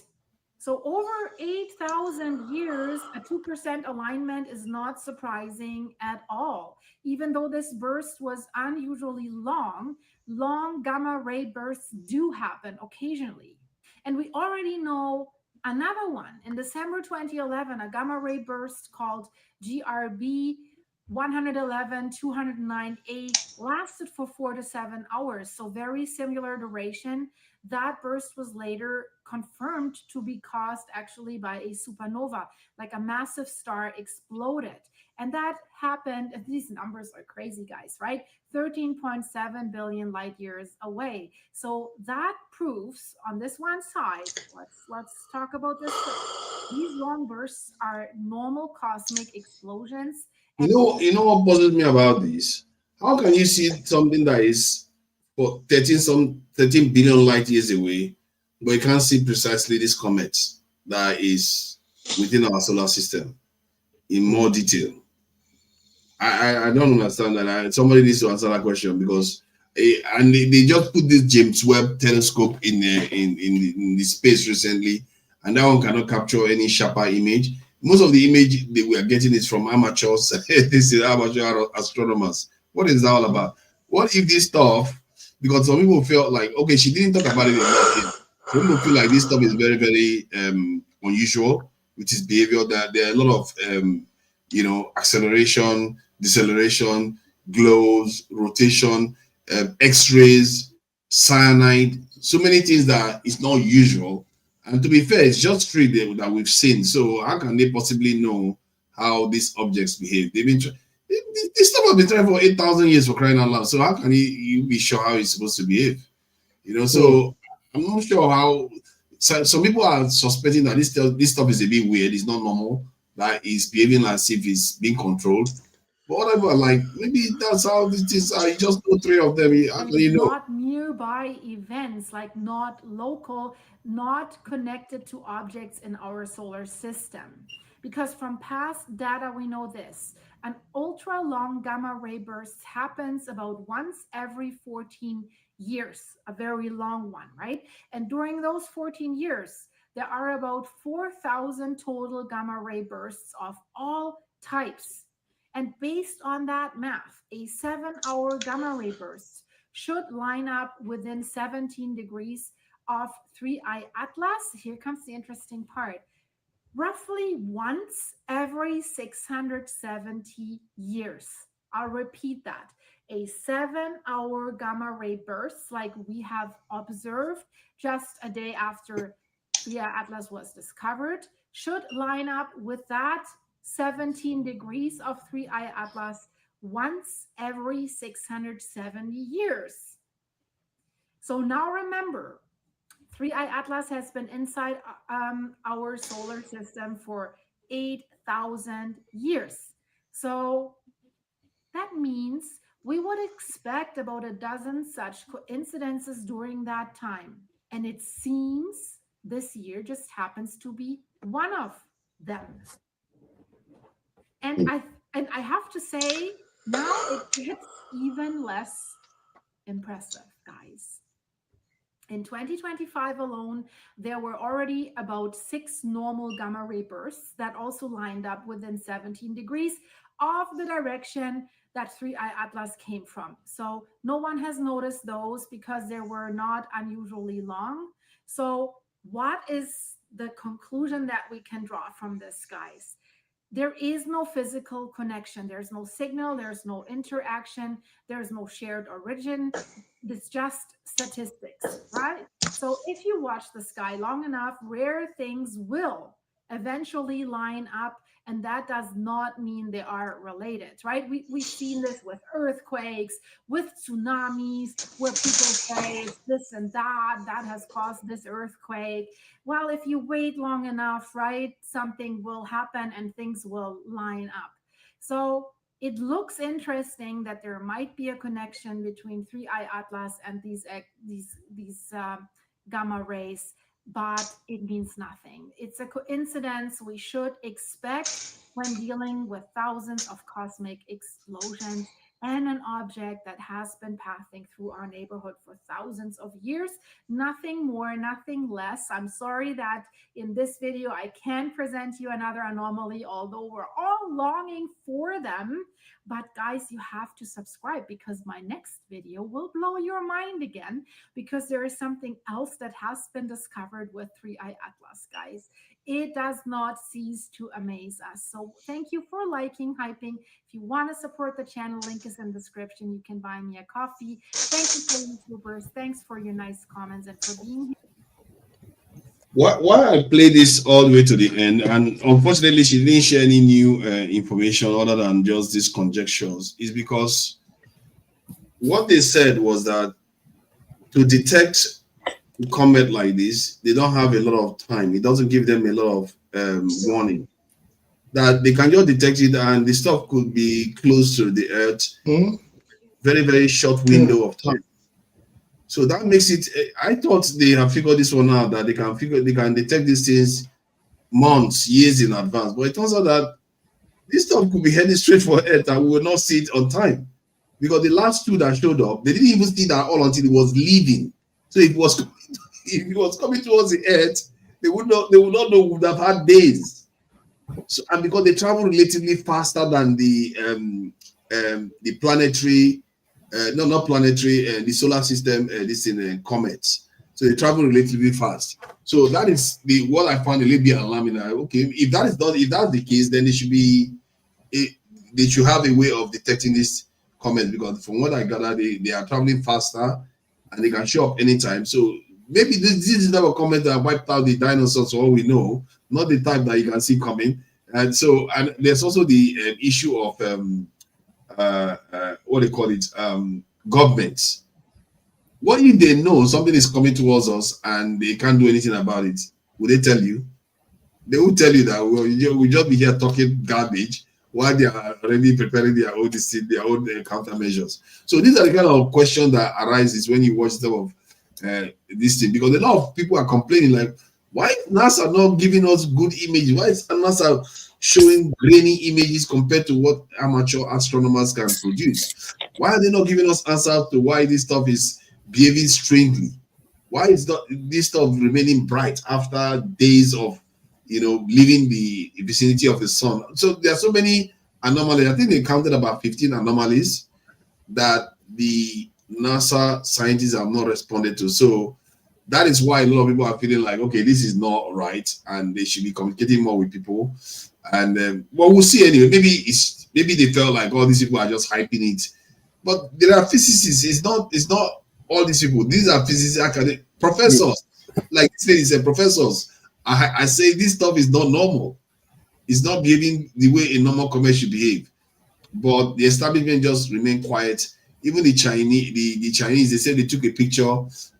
[SPEAKER 14] So over 8,000 years, a 2% alignment is not surprising at all. Even though this burst was unusually long gamma ray bursts do happen occasionally. And we already know another one. In December 2011, a gamma ray burst called GRB 111-209A lasted for 4 to 7 hours, so very similar duration. That burst was later confirmed to be caused actually by a supernova, like a massive star exploded. And that happened, and these numbers are crazy, guys, right? 13.7 billion light years away. So that proves on this one side, let's talk about this. These long bursts are normal cosmic explosions.
[SPEAKER 2] You know what bothers me about this? How can you see something that is for 13 billion light years away, but you can't see precisely this comet that is within our solar system in more detail? I don't understand that. Somebody needs to answer that question, because and they just put this James Webb telescope in the space recently, and that one cannot capture any sharper image. Most of the image that we are getting is from amateurs. This is amateur astronomers. What is that all about? What if this stuff, because some people feel like, okay, she didn't talk about it enough. Some people feel like this stuff is very, very unusual, which is behavior, that there are a lot of acceleration, deceleration, glows, rotation, X-rays, cyanide, so many things that is not usual. And to be fair, it's just three that we've seen. So how can they possibly know how these objects behave? They've been this stuff has been trying for 8,000 years, for crying out loud. So how can you be sure how it's supposed to behave? So I'm not sure how. Some people are suspecting that this stuff is a bit weird. It's not normal. That is behaving as if it's being controlled. But whatever, like, maybe that's how this is. You just know three of them.
[SPEAKER 14] Not nearby events, like not local, not connected to objects in our solar system. Because from past data, we know this. An ultra long gamma ray burst happens about once every 14 years, a very long one, right? And during those 14 years, there are about 4,000 total gamma ray bursts of all types. And based on that math, a 7-hour gamma ray burst should line up within 17 degrees of 3i Atlas. Here comes the interesting part. Roughly once every 670 years. I'll repeat that. A 7-hour gamma ray burst, like we have observed just a day after 3i Atlas was discovered, should line up with that 17 degrees of 3i Atlas once every 670 years. So now remember, 3I Atlas has been inside our solar system for 8,000 years. So that means we would expect about a dozen such coincidences during that time. And it seems this year just happens to be one of them. And I have to say, now it gets even less impressive, guys. In 2025 alone, there were already about 6 normal gamma ray bursts that also lined up within 17 degrees of the direction that 3I Atlas came from. So no one has noticed those because they were not unusually long. So what is the conclusion that we can draw from this, guys? There is no physical connection. There's no signal. There's no interaction. There's no shared origin. It's just statistics, right? So if you watch the sky long enough, rare things will eventually line up, and that does not mean they are related, right? We've seen this with earthquakes, with tsunamis, where people say it's this and that has caused this earthquake. Well, if you wait long enough, right, something will happen and things will line up. So it looks interesting that there might be a connection between 3I Atlas and these gamma rays, but it means nothing. It's a coincidence we should expect when dealing with thousands of cosmic explosions and an object that has been passing through our neighborhood for thousands of years. Nothing more, nothing less. I'm sorry that in this video I can present you another anomaly, although we're all longing for them. But guys, you have to subscribe because my next video will blow your mind again, because there is something else that has been discovered with 3I Atlas, guys. It does not cease to amaze us. So thank you for liking, hyping. If you want to support the channel, link is in the description. You can buy me a coffee. Thank you for YouTubers. Thanks for your nice comments and for being here.
[SPEAKER 2] Why I play this all the way to the end, and unfortunately she didn't share any new information other than just these conjectures, is because what they said was that to detect a comet like this, they don't have a lot of time. It doesn't give them a lot of warning. That they can just detect it and the stuff could be close to the Earth, very, very short window of time. So that makes it, I thought they have figured this one out, that they can detect these things months, years in advance. But it turns out that this stuff could be heading straight for Earth and we will not see it on time. Because the last 2 that showed up, they didn't even see that all until it was leaving. So if it was coming towards the Earth, they would not know, would have had days. So, and because they travel relatively faster than the planetary, not planetary, the solar system, comets. So they travel relatively fast. So that is what I found a little bit alarming. Okay, if that's the case, then they should have a way of detecting this comet, because from what I gather, they are traveling faster and they can show up anytime. So maybe this is the type of comet that wiped out the dinosaurs, for all we know, not the type that you can see coming. And so, and there's also the issue of what they call it, governments. What if they know something is coming towards us and they can't do anything about it? Will they tell you? They will tell you that we'll just be here talking garbage while they are already preparing their own countermeasures. So these are the kind of questions that arises when you watch some of this thing, because a lot of people are complaining, like, why is NASA not giving us good images? Why is NASA showing grainy images compared to what amateur astronomers can produce? Why are they not giving us answers to why this stuff is behaving strangely? Why is this stuff remaining bright after days of, leaving the vicinity of the sun? So there are so many anomalies. I think they counted about 15 anomalies that the NASA scientists have not responded to. So that is why a lot of people are feeling like, okay, this is not right, and they should be communicating more with people. And well, we'll see anyway. Maybe they felt like all these people are just hyping it, but there are physicists. It's not all these people. These are physicists, academic professors. Like this lady said, professors. I say this stuff is not normal. It's not behaving the way a normal comet should behave. but the establishment just remained quiet. Even the Chinese, they said they took a picture,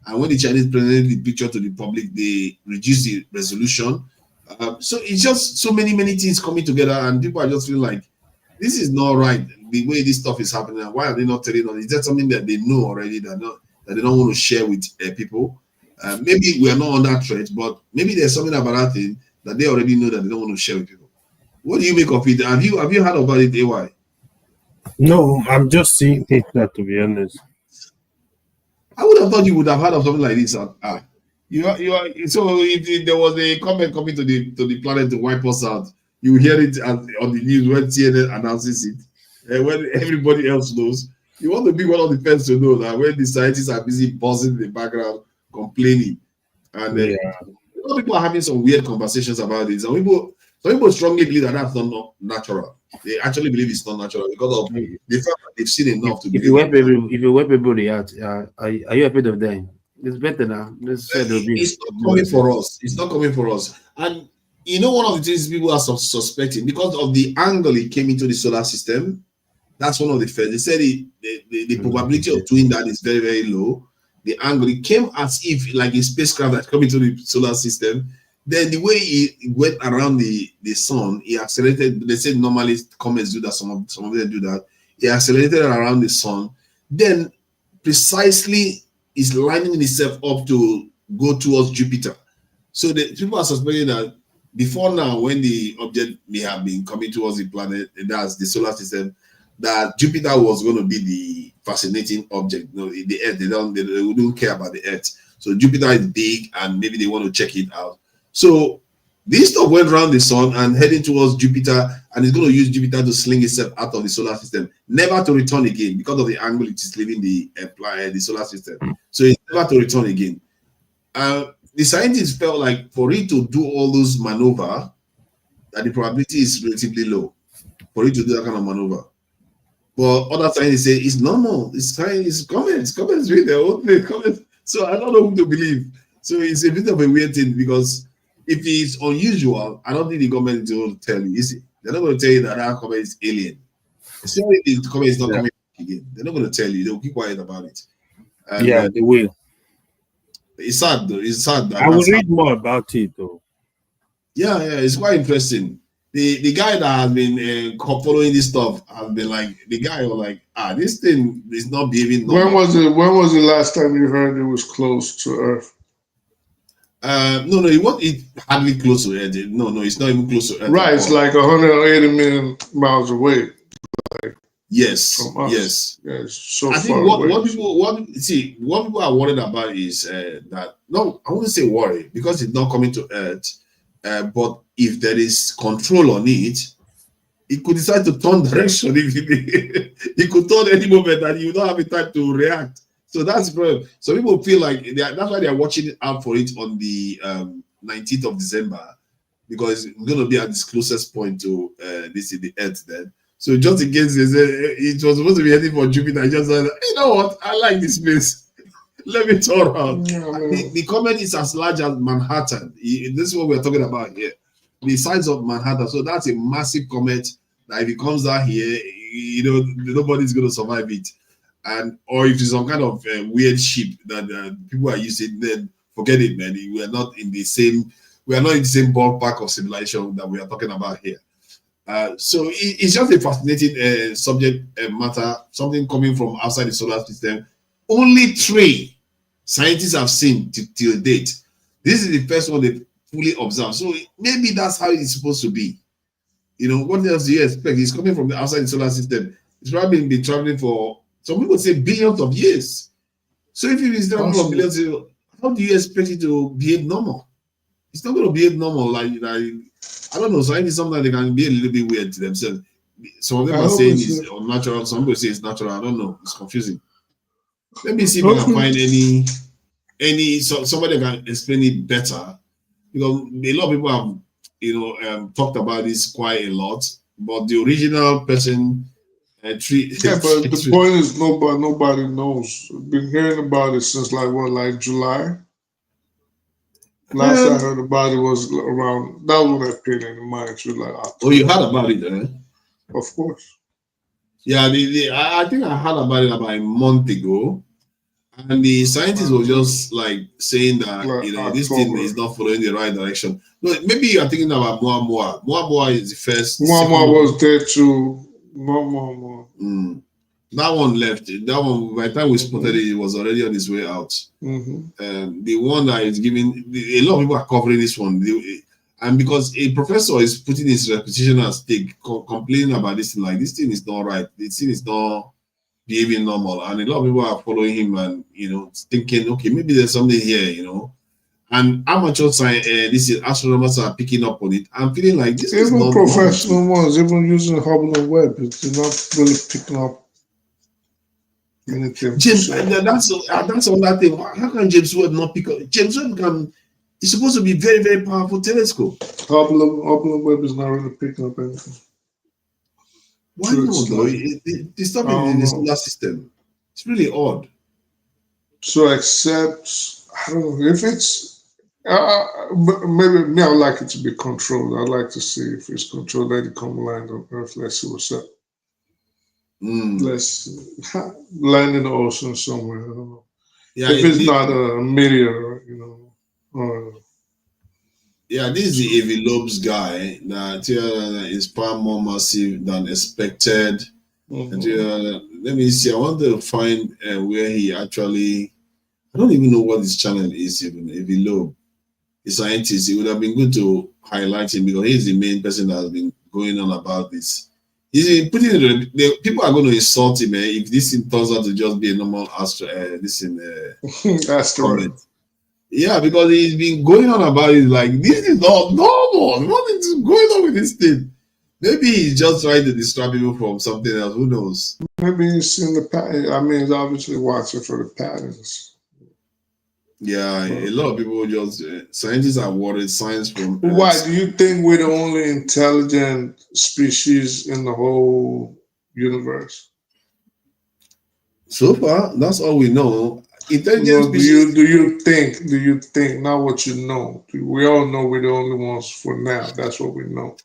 [SPEAKER 2] and when the Chinese presented the picture to the public, they reduced the resolution. So it's just so many things coming together, and people are just feeling like this is not right. The way this stuff is happening, and why are they not telling us? Is that something that they know already that they don't want to share with people? Maybe we are not on that threat, but maybe there's something about that thing that they already know that they don't want to share with people. What do you make of it? Have you heard about it, AY?
[SPEAKER 5] No, I'm just seeing it, to be honest.
[SPEAKER 2] I would have thought you would have heard of something like this. You are. So if there was a comment coming to the planet to wipe us out, you hear it on the news when CNN announces it, and when everybody else knows. You want to be one of the first to know that when the scientists are busy buzzing in the background, complaining, and people are having some weird conversations about this. Some people strongly believe that that's not natural. They actually believe it's not natural because of the fact that they've seen enough to
[SPEAKER 7] if you wipe everybody out, are you afraid of dying? It's better now.
[SPEAKER 2] It's not coming for us. It's not coming for us. And you know, one of the things people are suspecting because of the angle it came into the solar system. That's one of the first. They said the probability of doing that is very, very low. The angle, it came as if like a spacecraft that come into the solar system. Then the way it went around the sun, it accelerated. They said normally comets do that. Some of them do that. It accelerated around the sun. Then precisely is lining itself up to go towards Jupiter. So the people are suspecting that before now, when the object may have been coming towards the planet, that's the solar system, that Jupiter was going to be the fascinating object. You know, the Earth, they don't care about the Earth. So Jupiter is big, and maybe they want to check it out. So this stuff went around the sun and heading towards Jupiter, and it's going to use Jupiter to sling itself out of the solar system, never to return again because of the angle it is leaving the solar system. So it's never to return again. The scientists felt like for it to do all those maneuver, that the probability is relatively low for it to do that kind of maneuver. But other scientists say it's normal. It's comments read their own comments. So I don't know who to believe. So it's a bit of a weird thing because if it's unusual, I don't think the government will tell you, is it? They're not going to tell you that our comment is alien. Especially if the comment is not coming again. They're not going to tell you. They'll keep quiet about it. And,
[SPEAKER 5] they will.
[SPEAKER 2] It's sad though. It's sad.
[SPEAKER 5] I will read more about it though.
[SPEAKER 2] Yeah, it's quite interesting. The guy that has been following this stuff has been like, the guy was like, this thing is not behaving normal.
[SPEAKER 9] When was the last time you heard it was close to Earth?
[SPEAKER 2] No, it hardly close to Earth. No, it's not even close to Earth.
[SPEAKER 9] Right, it's like 180 million miles away. Like
[SPEAKER 2] yes.
[SPEAKER 9] Yeah, it's so
[SPEAKER 2] I
[SPEAKER 9] far
[SPEAKER 2] think what
[SPEAKER 9] away.
[SPEAKER 2] people are worried about is that, no, I wouldn't say worry because it's not coming to Earth. But if there is control on it, it could decide to turn direction. It could turn any moment and you don't have the time to react. So that's the problem. So people feel like that's why they are watching out for it on the 19th of December, because it's going to be at this closest point to the Earth then. So just in case it was supposed to be heading for Jupiter, I just said, you know what? I like this place. Let me turn around. The comet is as large as Manhattan. This is what we're talking about here. The size of Manhattan. So that's a massive comet that if it comes down here, nobody's going to survive it. Or if it's some kind of weird ship that people are using, then forget it, man. We are not in the same ballpark of civilization that we are talking about here. So it's just a fascinating subject matter, something coming from outside the solar system. Only 3 scientists have seen till date. This is the first one they fully observed. So maybe that's how it's supposed to be. What else do you expect? It's coming from the outside the solar system. It's probably been traveling for, some people say, billions of years. So if it is traveling for billions, how do you expect it to behave normal? It's not going to behave normal. Like I don't know. Scientists sometimes they can be a little bit weird to themselves. Some of them are saying it's unnatural. Some people say it's natural. I don't know. It's confusing. Let me see if I can find somebody can explain it better, because a lot of people have talked about this quite a lot, but the original person
[SPEAKER 9] but the point is nobody knows. I've been hearing about it since like July. Last I heard about it was around, that was when I paid in March, July. October.
[SPEAKER 2] Oh, you heard about it, eh?
[SPEAKER 9] Of course.
[SPEAKER 2] Yeah, I think I heard about it about a month ago, and the scientists were just like saying that this thing is not following the right direction. No, maybe you are thinking about Moa. Moa is the first.
[SPEAKER 9] Moa was there too. Moa.
[SPEAKER 2] That one left. That one, by the time we spotted it, it was already on its way out. The one that is giving, a lot of people are covering this one. And because a professor is putting his reputation at stake, complaining about this thing, like this thing is not right, this thing is not behaving normal, and a lot of people are following him and thinking, okay, maybe there's something here, And amateur science, astronomers are picking up on it. I'm feeling like this is not
[SPEAKER 9] professional ones, even using Hubble and Webb, they're not really picking up anything.
[SPEAKER 2] James, that's another thing. How can James Webb not pick up? James Webb it's supposed to be very, very powerful telescope.
[SPEAKER 9] Hubble and Webb is not really picking up anything.
[SPEAKER 2] Why not, though? It's not in the solar system. It's really odd.
[SPEAKER 9] So, except, I don't know, if it's, maybe me, I would like it to be controlled. I'd like to see if it's controlled. Let it come land on Earth. Let's see what's up. Let's land in the ocean somewhere. I don't know.
[SPEAKER 2] Yeah,
[SPEAKER 9] if it's not a meteor,
[SPEAKER 2] yeah, this is the Avi Lobes guy that is far more massive than expected. And, let me see. I want to find where he actually. I don't even know what his channel is. Even Avi Lobe, the scientist, it would have been good to highlight him because he's the main person that has been going on about this. He's been putting it. People are going to insult him if this thing turns out to just be a normal asteroid. Yeah, because he's been going on about it like this is not normal. What is going on with this thing? Maybe he's just trying to distract people from something else. Who knows?
[SPEAKER 9] Maybe he's seen the pattern. I mean, he's obviously watching for the patterns.
[SPEAKER 2] Yeah, a lot of people just scientists are worried. Science from
[SPEAKER 9] why do you think we're the only intelligent species in the whole universe?
[SPEAKER 2] So far, that's all we know.
[SPEAKER 9] Well, do you think not what you know? We all know we're the only ones for now. That's what we know.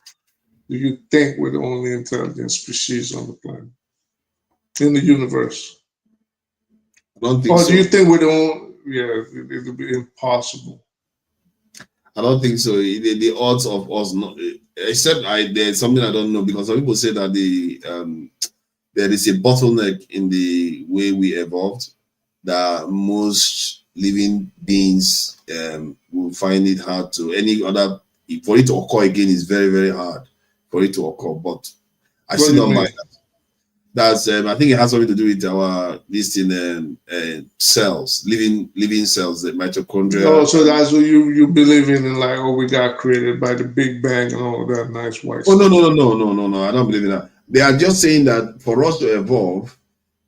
[SPEAKER 9] Do you think we're the only intelligent species on the planet in the universe?
[SPEAKER 2] I don't think
[SPEAKER 9] or
[SPEAKER 2] so.
[SPEAKER 9] Do you think we're the only? Yeah, it'll be impossible.
[SPEAKER 2] I don't think so. The odds of us not, except there's something I don't know because some people say that there is a bottleneck in the way we evolved. That most living beings will find it hard to for it to occur again is very, very hard for it to occur. But I still don't like that. That's I think it has something to do with our cells, living cells, the mitochondria.
[SPEAKER 9] Oh, so that's what you believe in like, we got created by the Big Bang and all that nice white stuff.
[SPEAKER 2] No. I don't believe in that. They are just saying that for us to evolve,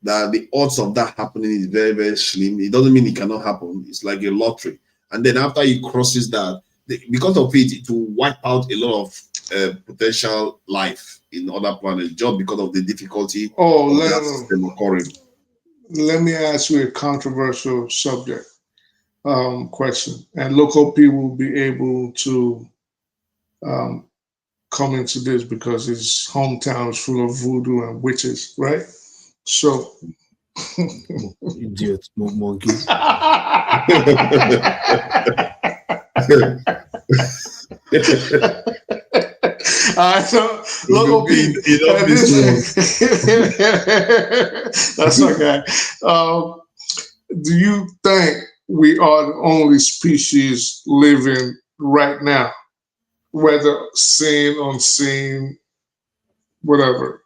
[SPEAKER 2] that the odds of that happening is very, very slim. It doesn't mean it cannot happen. It's like a lottery. And then after it crosses that, because of it will wipe out a lot of potential life in other planets just because of the difficulty of that system occurring.
[SPEAKER 9] Let me ask you a controversial subject question. And local people will be able to come into this because his hometown is full of voodoo and witches, right? So,
[SPEAKER 7] idiot, monkey.
[SPEAKER 9] So local people. That's okay. Do you think we are the only species living right now, whether seen, unseen, whatever?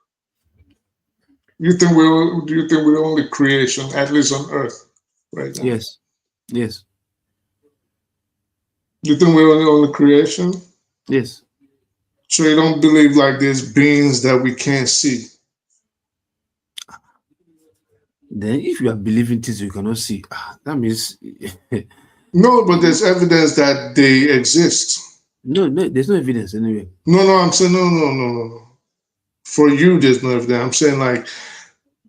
[SPEAKER 9] Do you think we're the only creation, at least on Earth, right now?
[SPEAKER 7] Yes. Yes.
[SPEAKER 9] You think we're the only creation?
[SPEAKER 7] Yes.
[SPEAKER 9] So you don't believe like there's beings that we can't see?
[SPEAKER 7] Then if you are believing things you cannot see, that means
[SPEAKER 9] no, but there's evidence that they exist.
[SPEAKER 7] No, there's no evidence anyway.
[SPEAKER 9] No, I'm saying no. For you, there's no evidence. I'm saying like,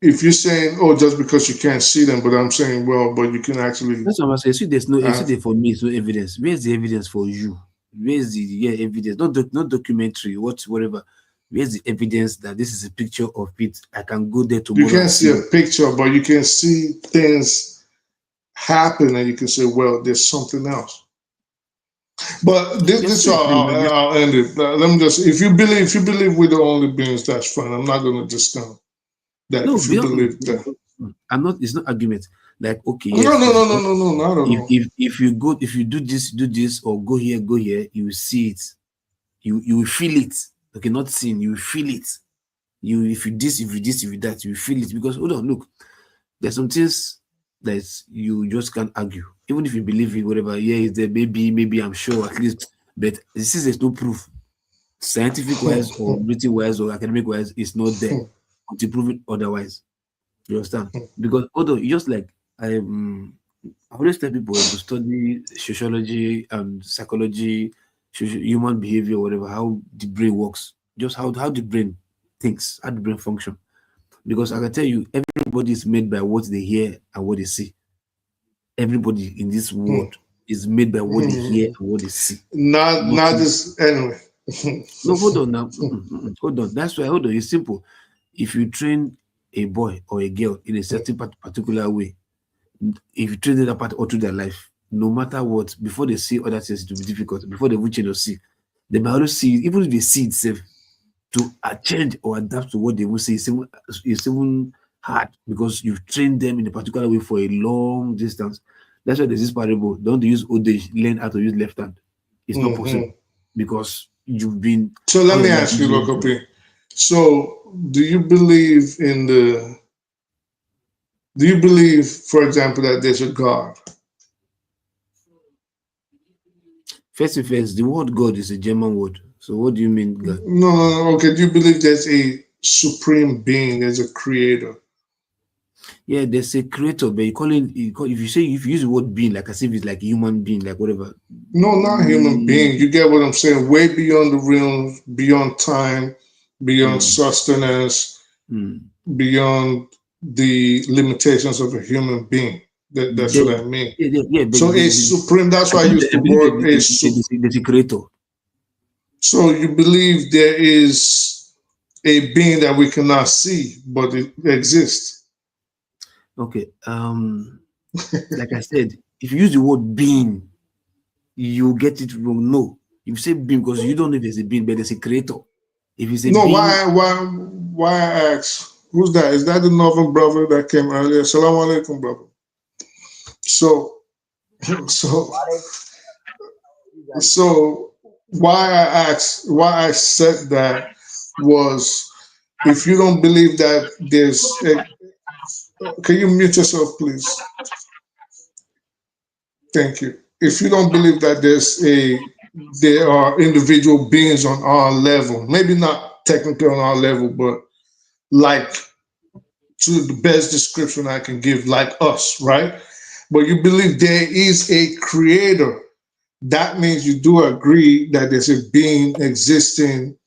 [SPEAKER 9] if you're saying, just because you can't see them, but I'm saying, well, but you can actually.
[SPEAKER 7] That's what I'm saying. See, there's no evidence for me. It's no evidence. Where's the evidence for you? Where's the evidence? Not documentary, whatever. Where's the evidence that this is a picture of it? I can go there tomorrow.
[SPEAKER 9] You can't see a picture, but you can see things happen, and you can say, "Well, there's something else." But this I'll end it. Let me just, if you believe we're the only beings, that's fine. I'm not going to discount that.
[SPEAKER 7] No,
[SPEAKER 9] if you believe that,
[SPEAKER 7] I'm not. It's not argument. Like, okay,
[SPEAKER 9] yes, no, not at all.
[SPEAKER 7] If you do this, or go here, you will see it. You will feel it. Okay, not seeing. You will feel it. If you that, you will feel it. Because hold on, look, there's some things that you just can't argue. Even if you believe it, whatever, is there, maybe I'm sure at least, but there's no proof. Scientific wise or written wise or academic wise, it's not there to prove it otherwise. You understand? Because although you just like I always tell people to study sociology and psychology, human behavior, whatever, how the brain works, just how the brain thinks, how the brain functions. Because I can tell you, everybody is made by what they hear and what they see. Everybody in this world is made by what they hear and what they see.
[SPEAKER 9] Not this anyway.
[SPEAKER 7] No, hold on now. Hold on. That's why, hold on. It's simple. If you train a boy or a girl in a certain particular way, if you train them apart all through their life, no matter what, before they see other things, it will be difficult. Before they will change or see, they might always see, even if they see itself, to change or adapt to what they will see, it's even hard because you've trained them in a particular way for a long distance. That's why there's this parable: don't use old age, learn how to use left hand. It's not possible because you've been.
[SPEAKER 9] So let me ask you, Lokopi. So do you believe, for example, that there's a God?
[SPEAKER 7] First and first, the word God is a German word. So what do you mean, God?
[SPEAKER 9] No. Okay. Do you believe there's a supreme being, there's a creator?
[SPEAKER 7] Yeah, there's a creator, but if you use the word being like as if it's like human being, like whatever.
[SPEAKER 9] No, not human being. You get what I'm saying? Way beyond the realm, beyond time, beyond sustenance, beyond the limitations of a human being. That's what I mean. So a supreme, that's why I use the word
[SPEAKER 7] a creator.
[SPEAKER 9] So you believe there is a being that we cannot see, but it exists.
[SPEAKER 7] Okay. Like I said, if you use the word being, you get it wrong. No. If you say being, because you don't know if there's a being, but there's a creator. If you say
[SPEAKER 9] no,
[SPEAKER 7] being,
[SPEAKER 9] why I ask? Who's that? Is that the northern brother that came earlier? Assalamu alaikum, brother. So why I said that was, if you don't believe that there's can you mute yourself, please? Thank you. If you don't believe that there are individual beings on our level, maybe not technically on our level, but like, to the best description I can give, like us, right? But you believe there is a creator, that means you do agree that there's a being existing,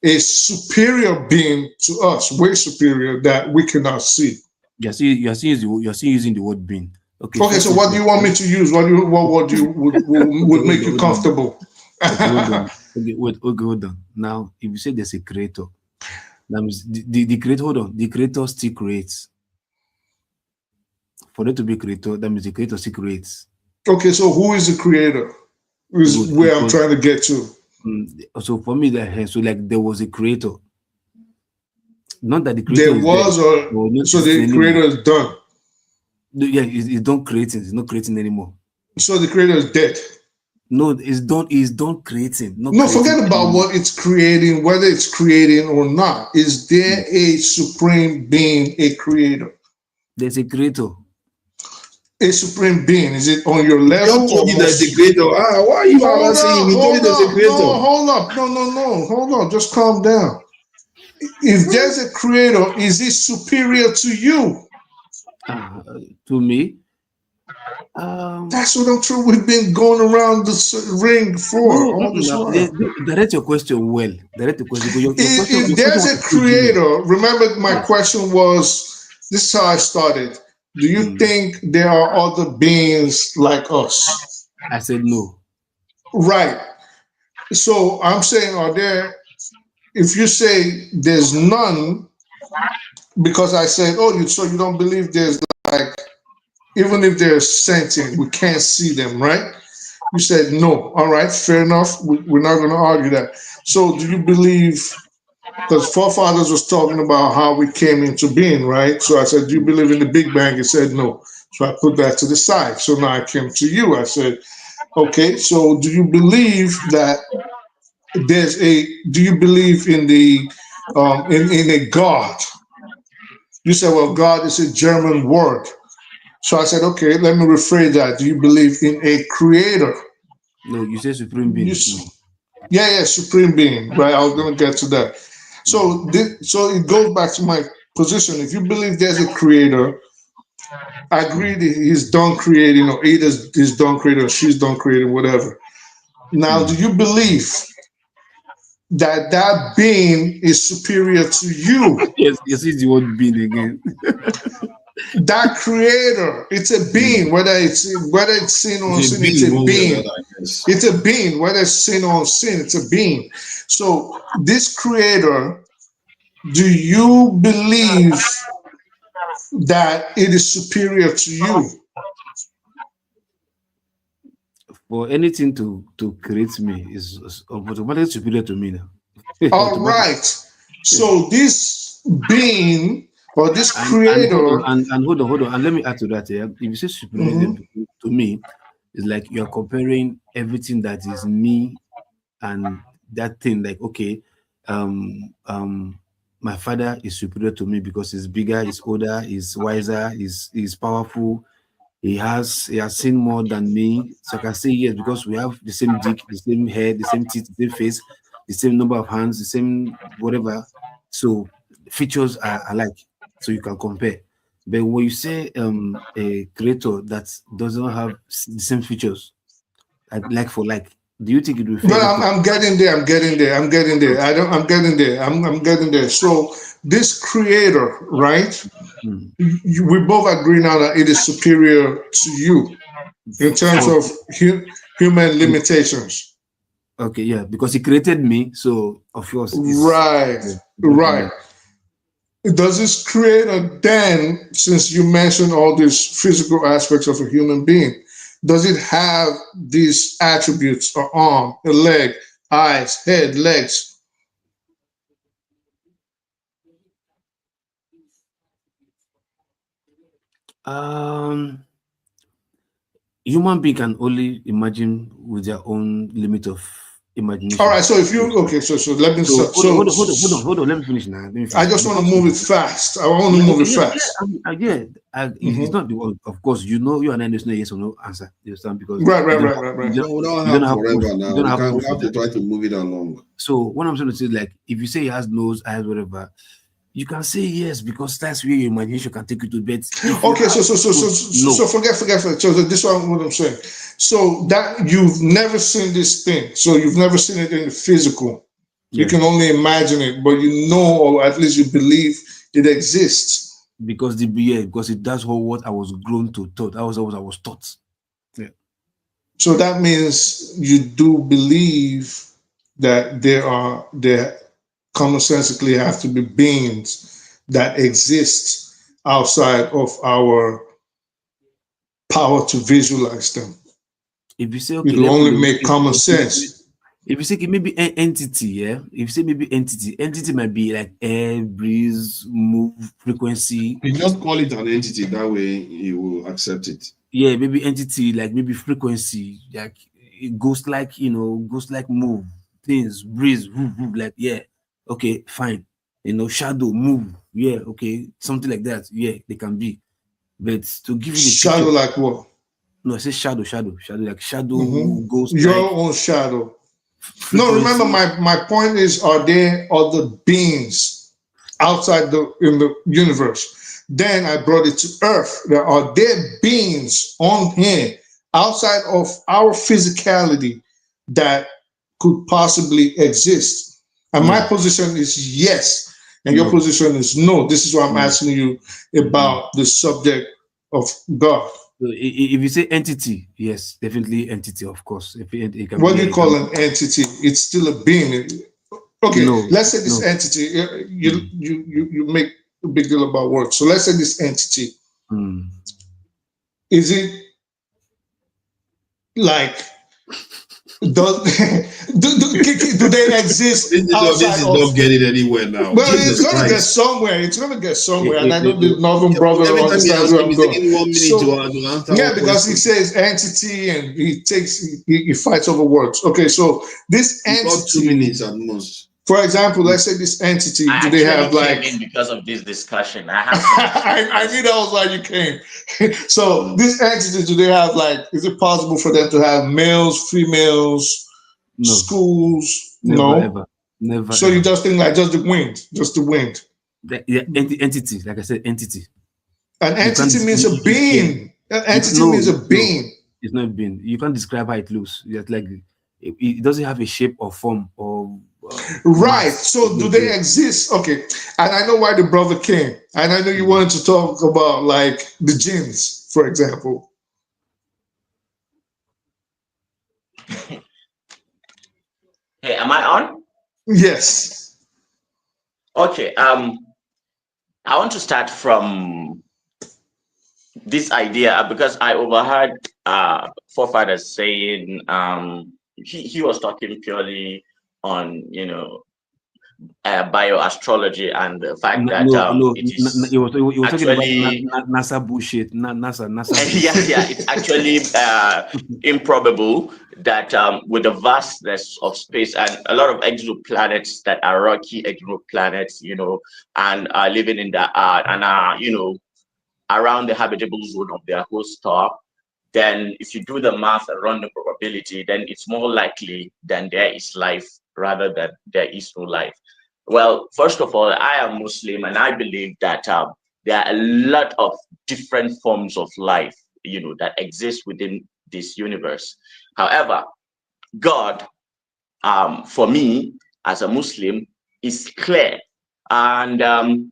[SPEAKER 9] a superior being to us, way superior, that we cannot see.
[SPEAKER 7] You're still using the word being.
[SPEAKER 9] Okay, so what do you want me to use? What would make you comfortable?
[SPEAKER 7] Hold on. Now, if you say there's a creator, that means the creator, hold on, the creator still creates. For there to be a creator, that means the creator still creates.
[SPEAKER 9] Okay, so who is the creator? Is where I'm trying to get to.
[SPEAKER 7] So for me, there was a creator. Not that the creator
[SPEAKER 9] there was, so the creator is done.
[SPEAKER 7] Yeah, it's done creating. It's not creating anymore.
[SPEAKER 9] So the creator is dead.
[SPEAKER 7] No, it's done creating.
[SPEAKER 9] Forget about what it's creating, whether it's creating or not. Is there a supreme being, a creator?
[SPEAKER 7] There's a creator.
[SPEAKER 9] A supreme being, is it on your level?
[SPEAKER 2] I told you there's a creator. Why are you saying we told you there's a creator?
[SPEAKER 9] No, hold up. No. Hold on. Just calm down. If there's a creator, is he superior to you?
[SPEAKER 7] To me?
[SPEAKER 9] That's what I'm sure we've been going around the ring for.
[SPEAKER 7] Direct your question well. Direct the question.
[SPEAKER 9] If there's a creator, remember my question was, this is how I started. Do you think there are other beings like us?
[SPEAKER 7] I said no.
[SPEAKER 9] Right. So I'm saying, are there if you say there's none, because I said, oh, so you don't believe there's like, even if they're sentient, we can't see them, right? You said no. All right, fair enough. We're not going to argue that. So do you believe, because forefathers was talking about how we came into being, right? So I said, do you believe in the Big Bang? He said no. So I put that to the side. So now I came to you. I said, okay, so do you believe that do you believe in in a God? You said, well, God is a German word. So I said, okay, let me rephrase that. Do you believe in a creator?
[SPEAKER 7] No, you say supreme being.
[SPEAKER 9] Yeah, supreme being, right? I was going to get to that. So, so it goes back to my position. If you believe there's a creator, I agree that he's done creating, or either he's done creating or she's done creating, whatever. Now, do you believe that being is superior to you?
[SPEAKER 7] Yes, it's the word being again.
[SPEAKER 9] That creator, it's a being, whether it's sin or sin, it's a being. It's a being, whether it's sin or sin, it's a being. So this creator, do you believe that it is superior to you?
[SPEAKER 7] For anything to create me is automatically superior to me now.
[SPEAKER 9] All right. So this being or this creator,
[SPEAKER 7] and hold on, and let me add to that. If you say superior to me, it's like you're comparing everything that is me and that thing. Like, okay, my father is superior to me because he's bigger, he's older, he's wiser, he's powerful. He has seen more than me. So I can say yes because we have the same dick, the same head, the same teeth, the same face, the same number of hands, the same whatever. So features are alike. So you can compare. But when you say a creator that doesn't have the same features, like for like, do you think it will fail?
[SPEAKER 9] Well, I'm getting there. I'm getting there. I'm getting there. I'm getting there. I'm getting there. So this creator, right? We both agree now that it is superior to you in terms of human limitations.
[SPEAKER 7] Okay, yeah, because he created me, so of course.
[SPEAKER 9] Right. Does this creator then, since you mentioned all these physical aspects of a human being, does it have these attributes: an arm, a leg, eyes, head, legs?
[SPEAKER 7] Human being can only imagine with their own limit of imagination.
[SPEAKER 9] All right, so if you so let me
[SPEAKER 7] hold on, let me finish now.
[SPEAKER 9] I just want to move it fast. I want to move it fast.
[SPEAKER 7] It's not the one. Of course, you and I there's no yes or no answer. You understand? Because
[SPEAKER 9] right.
[SPEAKER 2] We don't have forever now. We have to try to move it along.
[SPEAKER 7] So what I'm trying to say is, like, if you say he has nose, eyes, whatever, you can say yes because that's where your imagination can take you to bed.
[SPEAKER 9] Okay, so forget. So this is what I'm saying. So that you've never seen this thing, so you've never seen it in the physical. You can only imagine it, but you know, or at least you believe it exists.
[SPEAKER 7] Because that's what I was grown to thought. That was what I was taught. Yeah.
[SPEAKER 9] So that means you do believe that there commonsensically have to be beings that exist outside of our power to visualize them.
[SPEAKER 7] If you say okay,
[SPEAKER 9] it'll only make common sense.
[SPEAKER 7] If you say maybe an entity, yeah. If you say maybe entity might be like air, breeze, move, frequency.
[SPEAKER 2] You just call it an entity. That way you will accept it.
[SPEAKER 7] Yeah, maybe entity, like maybe frequency, like it goes like move things, breeze, like okay, fine. Shadow, move, okay, something like that. Yeah, they can be. But to give you the
[SPEAKER 9] shadow
[SPEAKER 7] picture,
[SPEAKER 9] like what?
[SPEAKER 7] No, I say shadow, like shadow goes
[SPEAKER 9] your
[SPEAKER 7] like
[SPEAKER 9] own shadow. No, remember my point is, are there other beings outside in the universe? Then I brought it to Earth. Are there beings on here outside of our physicality that could possibly exist? And my position is yes, and your position is no. This is why I'm asking you about the subject of God.
[SPEAKER 7] So if you say entity, yes, definitely entity, of course.
[SPEAKER 9] What do you call an entity? It's still a being. Okay,
[SPEAKER 7] No,
[SPEAKER 9] let's say this
[SPEAKER 7] no.
[SPEAKER 9] entity, you make a big deal about work. So let's say this entity, is it like, do they exist
[SPEAKER 2] This
[SPEAKER 9] outside
[SPEAKER 2] is
[SPEAKER 9] of?
[SPEAKER 2] not getting anywhere now.
[SPEAKER 9] Well,
[SPEAKER 2] Jesus
[SPEAKER 9] it's gonna get
[SPEAKER 2] Christ.
[SPEAKER 9] somewhere. It's gonna get somewhere, and I know the Northern brother
[SPEAKER 2] Every time he
[SPEAKER 9] understands
[SPEAKER 2] asks
[SPEAKER 9] where
[SPEAKER 2] him,
[SPEAKER 9] I'm
[SPEAKER 2] he's
[SPEAKER 9] going.
[SPEAKER 2] taking 1 minute
[SPEAKER 9] So,
[SPEAKER 2] to answer
[SPEAKER 9] yeah,
[SPEAKER 2] one
[SPEAKER 9] because he
[SPEAKER 2] question.
[SPEAKER 9] says entity, and he fights over words. Okay, so this
[SPEAKER 2] He got 2
[SPEAKER 9] entity,
[SPEAKER 2] minutes at most.
[SPEAKER 9] for example, let's say this entity,
[SPEAKER 10] I
[SPEAKER 9] do they have
[SPEAKER 10] actually
[SPEAKER 9] like?
[SPEAKER 10] came in because of this discussion. I have some
[SPEAKER 9] I knew that was why you came. So this entity, do they have like? Is it possible for them to have males, females,
[SPEAKER 7] No.
[SPEAKER 9] schools?
[SPEAKER 7] Never
[SPEAKER 9] No.
[SPEAKER 7] ever. Never.
[SPEAKER 9] So
[SPEAKER 7] ever.
[SPEAKER 9] you just think like just the wind, just the wind.
[SPEAKER 7] Entity, like I said, entity.
[SPEAKER 9] An entity means a being. An entity means a being.
[SPEAKER 7] It's not a being. You can't describe how it looks. It's like it doesn't have a shape or form or
[SPEAKER 9] right.
[SPEAKER 7] mass.
[SPEAKER 9] So do they exist? Okay. And I know why the brother came. And I know you wanted to talk about like the jinns, for example.
[SPEAKER 10] Hey, am I on?
[SPEAKER 9] Yes.
[SPEAKER 10] Okay. I want to start from this idea because I overheard forefathers saying he was talking purely on bioastrology and the fact that it is
[SPEAKER 7] he was
[SPEAKER 10] actually
[SPEAKER 7] talking about NASA bullshit. NASA.
[SPEAKER 10] yeah, it's actually improbable that with the vastness of space and a lot of exoplanets that are rocky exoplanets, and are living in the and are around the habitable zone of their host star, then if you do the math and run the probability, then it's more likely than there is life rather than there is no life. Well, first of all, I am Muslim and I believe that there are a lot of different forms of life, that exist within this universe. However, God, for me as a Muslim, is clear. And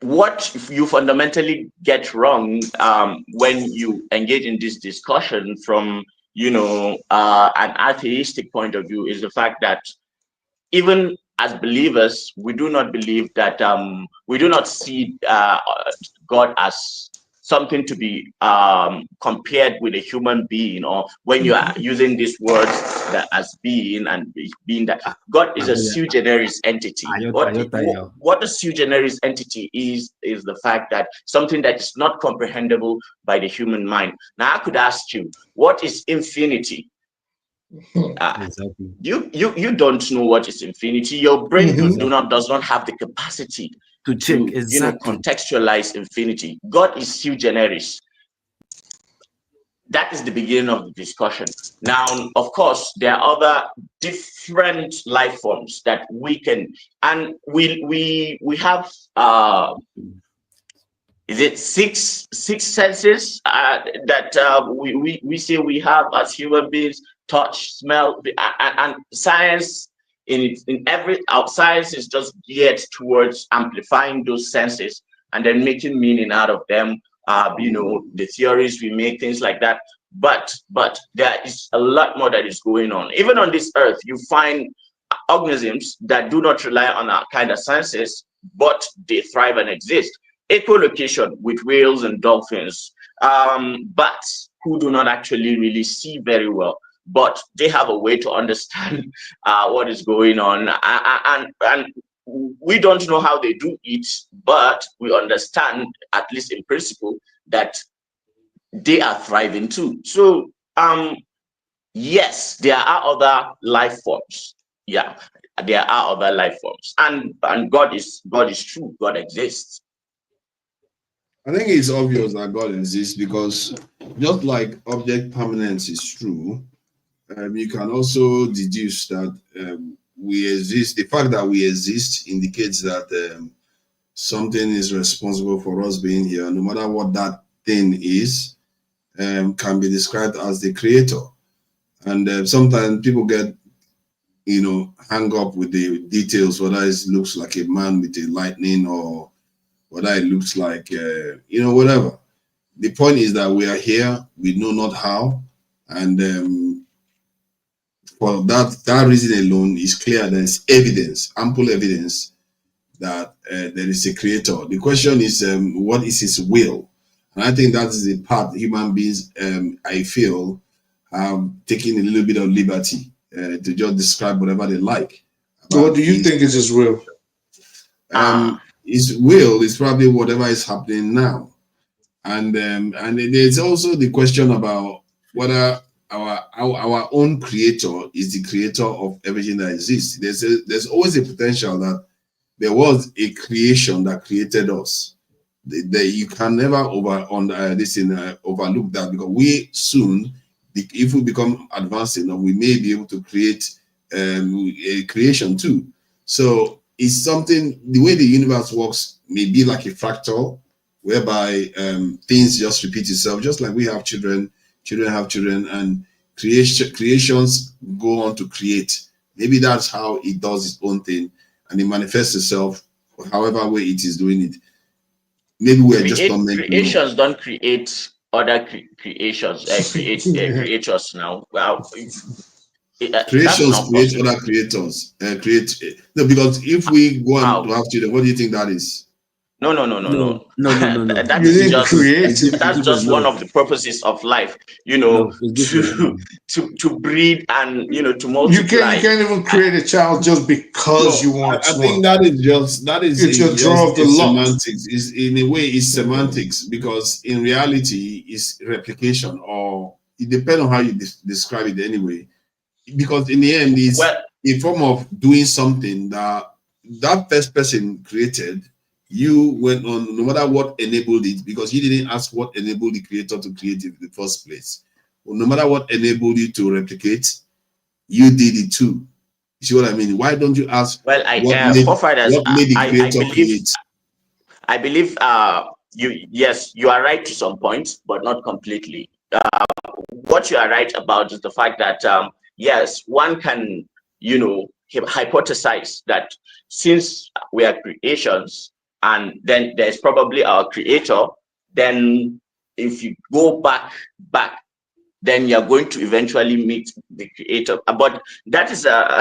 [SPEAKER 10] what you fundamentally get wrong when you engage in this discussion from an atheistic point of view is the fact that even as believers, we do not believe that we do not see God as something to be compared with a human being, or when you are using these words that as being and being that God is a sui generis entity. What a sui generis entity is the fact that something that is not comprehensible by the human mind. Now I could ask you, what is infinity?
[SPEAKER 7] Exactly.
[SPEAKER 10] You don't know what is infinity. Your brain does not have the capacity
[SPEAKER 7] to check
[SPEAKER 10] contextualize infinity. God is sui generis. That is the beginning of the discussion. Now, of course, there are other different life forms that we can, and we have is it six senses that we say we have as human beings: touch, smell, and science. In every science is just geared towards amplifying those senses and then making meaning out of them. The theories we make, things like that. But there is a lot more that is going on. Even on this earth, you find organisms that do not rely on our kind of senses, but they thrive and exist. Echolocation with whales and dolphins, bats who do not actually really see very well, but they have a way to understand what is going on, and we don't know how they do it, but we understand, at least in principle, that they are thriving too. So yes, there are other life forms. Yeah, there are other life forms, and God is true. God exists.
[SPEAKER 2] I think it's obvious that God exists because just like object permanence is true, you can also deduce that we exist. The fact that we exist indicates that something is responsible for us being here, no matter what that thing is, can be described as the creator. And sometimes people get, hang up with the details, whether it looks like a man with a lightning or whether it looks like, whatever. The point is that we are here, we know not how, and for that reason alone, it's clear there is evidence, ample evidence that there is a creator. The question is, what is his will? And I think that is the part human beings, I feel, have taken a little bit of liberty to just describe whatever they like.
[SPEAKER 9] What do you think is his will?
[SPEAKER 2] His will is probably whatever is happening now. And there's also the question about whether our own creator is the creator of everything that exists. There's always a potential that there was a creation that created us. You can never overlook that, because we soon, if we become advanced enough, we may be able to create a creation too. So it's something, the way the universe works may be like a fractal, whereby things just repeat itself, just like we have children have children, and creations go on to create. Maybe that's how it does its own thing, and it manifests itself however way it is doing it. Maybe we're just not meant to know.
[SPEAKER 10] Creations don't create other creations, creators now. Well,
[SPEAKER 2] creations create other creators. No, because if we go on to have children, what do you think that is?
[SPEAKER 10] No. That's just one of the purposes of life, to breed and to multiply.
[SPEAKER 9] You can't even create a child just because you want.
[SPEAKER 2] I think that is
[SPEAKER 9] it's draw of the
[SPEAKER 2] semantics. Is in a way it's semantics, because in reality it's replication, or it depends on how you describe it anyway. Because in the end, it's a form of doing something that first person created. You went on, no matter what enabled it, because you didn't ask what enabled the creator to create it in the first place. Well, no matter what enabled you to replicate, you did it too. You see what I mean? Why don't you ask
[SPEAKER 10] what made the creator create? I believe you are right to some points, but not completely. What you are right about is the fact that yes, one can hypothesize that since we are creations, and then there's probably our creator, then if you go back, then you're going to eventually meet the creator. But that is a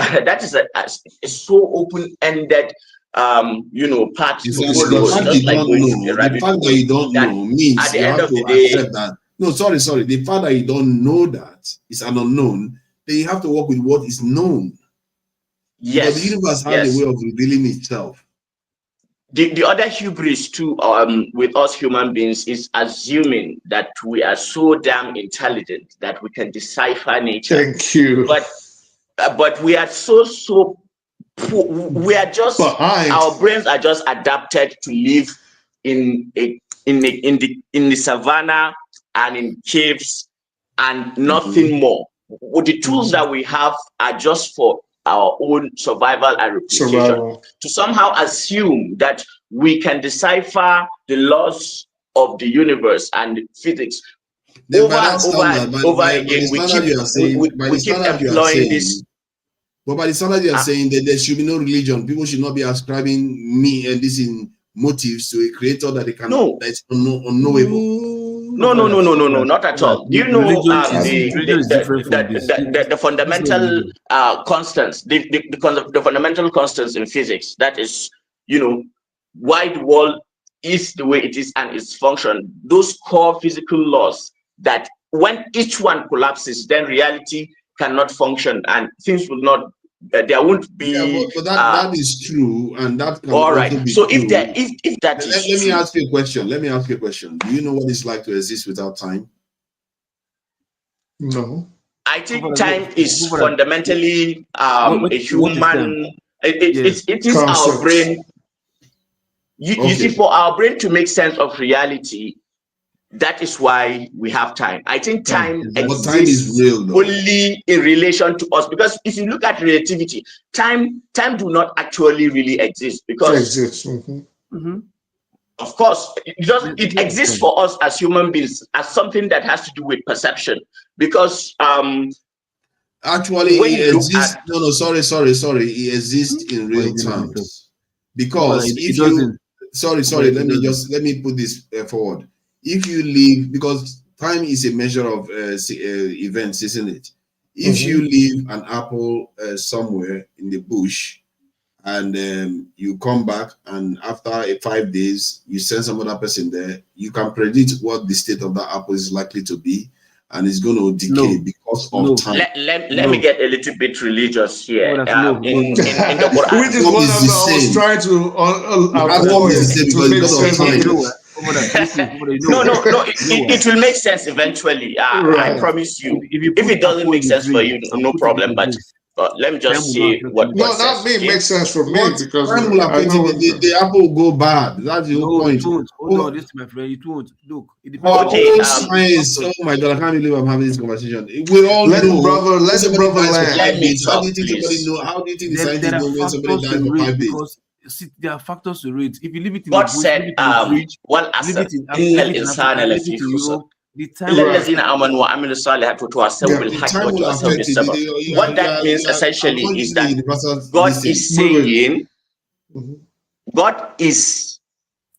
[SPEAKER 10] so open-ended part to follow.
[SPEAKER 2] The fact that you don't know means
[SPEAKER 10] at the
[SPEAKER 2] you
[SPEAKER 10] end
[SPEAKER 2] have
[SPEAKER 10] of
[SPEAKER 2] to
[SPEAKER 10] the day,
[SPEAKER 2] accept that. No, sorry. The fact that you don't know that is an unknown, then you have to work with what is known.
[SPEAKER 10] Yes,
[SPEAKER 2] because the universe has a way of revealing itself.
[SPEAKER 10] The other hubris too, with us human beings, is assuming that we are so damn intelligent that we can decipher nature.
[SPEAKER 9] Thank you.
[SPEAKER 10] But we are so we are just behind. Our brains are just adapted to live in the savannah and in caves and nothing more. The tools that we have are just for our own survival and replication. To somehow assume that we can decipher the laws of the universe and physics over and over again. We keep employing this.
[SPEAKER 2] But by the standard you are saying that there should be no religion, people should not be ascribing me and this in motives to a creator that they can that's unknowable.
[SPEAKER 10] No, not at all. Do you know the fundamental constants, the fundamental constants in physics? That is, why the world is the way it is and its function. Those core physical laws that when each one collapses, then reality cannot function and things will not. There won't be.
[SPEAKER 2] Yeah, but that is true, and that can
[SPEAKER 10] all right.
[SPEAKER 2] be
[SPEAKER 10] so
[SPEAKER 2] true.
[SPEAKER 10] if that is
[SPEAKER 2] let me ask you a question. Let me ask you a question. Do you know what it's like to exist without time?
[SPEAKER 9] No.
[SPEAKER 10] I think time is fundamentally a human. It is our brain. You see, for our brain to make sense of reality, that is why we have time. I think time exists
[SPEAKER 2] is real,
[SPEAKER 10] only in relation to us, because if you look at relativity, time do not actually really exist, because of course it exists for us as human beings as something that has to do with perception, because
[SPEAKER 2] actually it exists. Sorry, it exists in real terms, because if you let me put this forward. If you live, because time is a measure of events, isn't it? If you leave an apple somewhere in the bush, and you come back, and after 5 days, you send some other person there, you can predict what the state of that apple is likely to be, and it's going to decay because of time.
[SPEAKER 10] Let me get a little bit religious here. In the Quran,
[SPEAKER 9] which is what I was trying to avoid to make sense.
[SPEAKER 10] No, it will make sense eventually. I promise you. If it doesn't make sense for you, no problem. But let me just say what.
[SPEAKER 9] No, that makes sense for me because
[SPEAKER 2] the apple will go bad. That's the whole point.
[SPEAKER 7] Hold on, this my friend. It won't. Look, it depends.
[SPEAKER 2] Okay, science. Oh my God, I can't believe I'm having this conversation. We all
[SPEAKER 9] let
[SPEAKER 2] know.
[SPEAKER 9] Let the brother land.
[SPEAKER 2] How do you think somebody know? How do you think the scientists know when somebody died for 5 days?
[SPEAKER 7] Because see, there are factors to it. If you leave it in
[SPEAKER 10] God
[SPEAKER 7] the bush,
[SPEAKER 10] said,
[SPEAKER 7] one asset. The time
[SPEAKER 10] what that means essentially is that God is saying, God is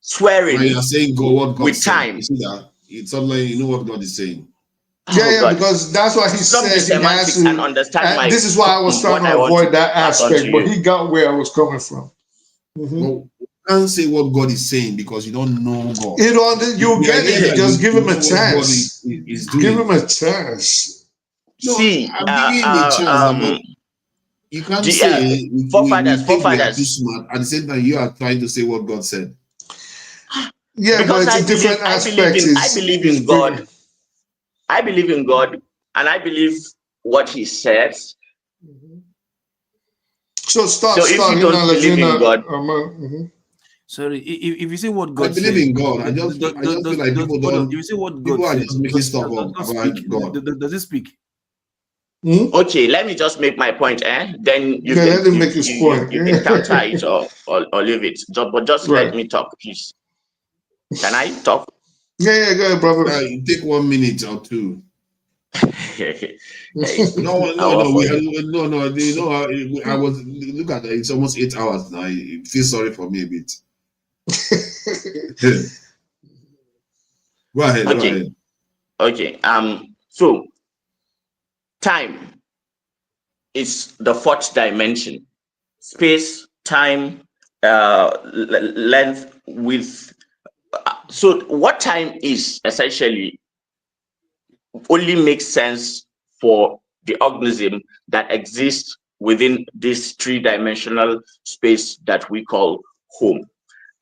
[SPEAKER 10] swearing
[SPEAKER 2] you're saying God
[SPEAKER 10] with time.
[SPEAKER 2] It's not like you know what God is saying.
[SPEAKER 9] Yeah, because that's why he said he has to.
[SPEAKER 10] And understand
[SPEAKER 9] this is why I was trying to avoid that aspect, but he got where I was coming from.
[SPEAKER 2] Well, you can't say what God is saying because you don't know God.
[SPEAKER 9] You get it. Just give him a chance. Give him a chance.
[SPEAKER 2] No, I'm giving him a chance. You can't say forefathers. Too smart. At the same time, you are trying to say what God said.
[SPEAKER 9] Yeah,
[SPEAKER 10] because
[SPEAKER 9] but it's a different aspect.
[SPEAKER 10] I believe in God. I believe in God, and I believe what He says.
[SPEAKER 9] So
[SPEAKER 10] if you don't believe in God,
[SPEAKER 7] sorry, if you say what God
[SPEAKER 2] said, I believe in God. I just feel like people don't.
[SPEAKER 7] If you say what
[SPEAKER 2] God
[SPEAKER 7] said,
[SPEAKER 2] are just making stuff up about God.
[SPEAKER 7] Does it speak?
[SPEAKER 10] Okay, let me just make my point. Then you
[SPEAKER 9] let him make his point.
[SPEAKER 10] You can counter it or leave it. But just let me talk, please. Can I talk?
[SPEAKER 9] Yeah, go ahead, brother.
[SPEAKER 2] You take 1 minute or two. No. I was look at it. It's almost 8 hours now. I feel sorry for me a bit. Go ahead.
[SPEAKER 10] Okay. So time is the fourth dimension. Space, time, length, width. So what time is essentially only makes sense for the organism that exists within this three-dimensional space that we call home.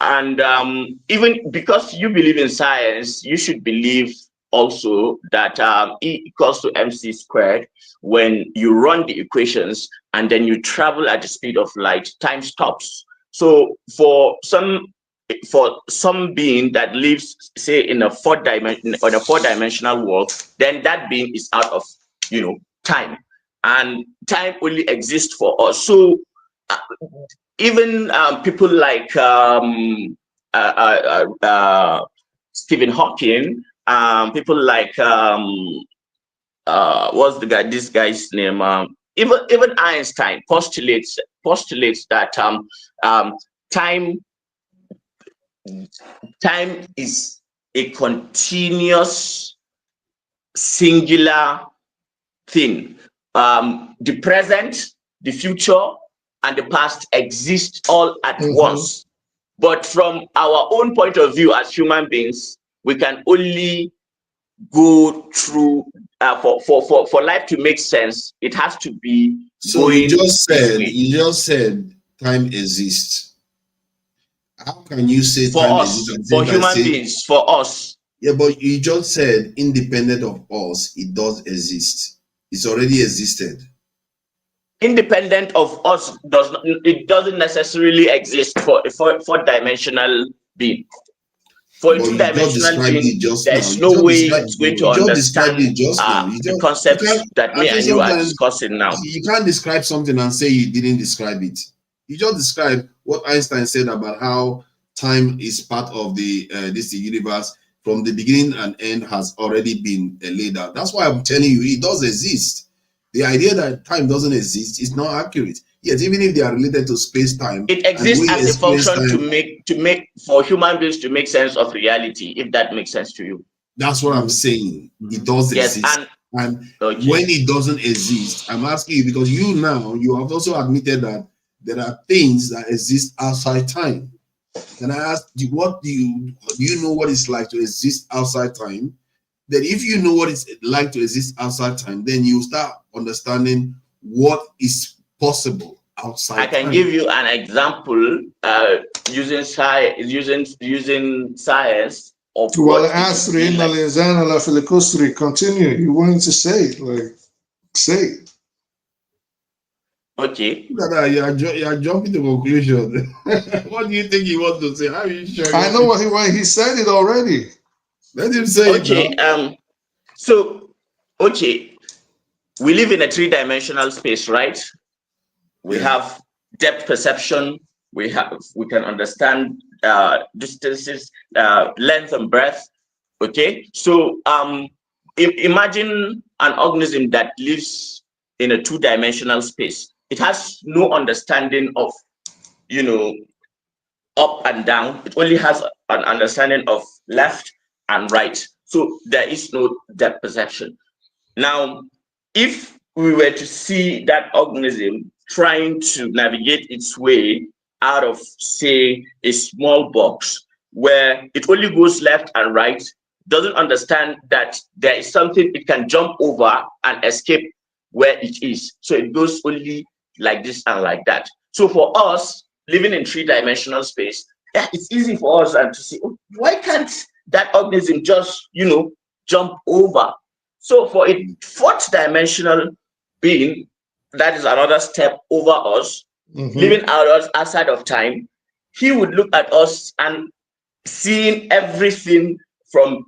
[SPEAKER 10] And even because you believe in science, you should believe also that E equals to mc squared. When you run the equations and then you travel at the speed of light, time stops. So for some being that lives, say, in a four-dimensional world, then that being is out of time, and time only exists for us. So even people like Stephen Hawking, people like what's this guy's name? Even Einstein postulates that time is a continuous singular thing. The present, the future, and the past exist all at once. But from our own point of view as human beings, we can only go through for life to make sense. It has to be.
[SPEAKER 2] So you just said time exists. How can you say
[SPEAKER 10] for
[SPEAKER 2] time
[SPEAKER 10] us,
[SPEAKER 2] exists
[SPEAKER 10] for human beings, for us?
[SPEAKER 2] Yeah, but you just said independent of us, it does exist. It's already existed.
[SPEAKER 10] Independent of us doesn't necessarily exist for a four-dimensional being. For a two-dimensional being, there's no way it's going to understand the concepts that me and you are discussing now.
[SPEAKER 2] You can't describe something and say you didn't describe it. You just described what Einstein said about how time is part of the universe from the beginning and end has already been laid out. That's why I'm telling you it does exist. The idea that time doesn't exist is not accurate. Yes, even if they are related to space-time,
[SPEAKER 10] it exists as a function to make for human beings to make sense of reality. If that makes sense to you,
[SPEAKER 2] that's what I'm saying. It does exist. And when it doesn't exist, I'm asking you because you have also admitted that there are things that exist outside time. And I asked you, do you know what it's like to exist outside time? Then if you know what it's like to exist outside time, then you start understanding what is possible outside
[SPEAKER 10] I can
[SPEAKER 2] time.
[SPEAKER 10] give you an example using science of
[SPEAKER 9] Well, continue. You wanted to say it, say it.
[SPEAKER 10] Okay.
[SPEAKER 2] You're jumping to conclusion. What do you think he wants to say? How are you sure?
[SPEAKER 9] I know what he said it already.
[SPEAKER 2] Let him say it now.
[SPEAKER 10] We live in a three-dimensional space, right? We have depth perception. We can understand distances, length and breadth. Okay, so imagine an organism that lives in a two-dimensional space. It has no understanding of, up and down. It only has an understanding of left and right. So there is no depth perception. Now, if we were to see that organism trying to navigate its way out of, say, a small box where it only goes left and right, doesn't understand that there is something it can jump over and escape where it is. So it goes only like this and like that. So for us, living in three-dimensional space, it's easy for us to see, why can't that organism just, jump over? So for a fourth dimensional being, that is another step over us, living outside of time, he would look at us and seeing everything from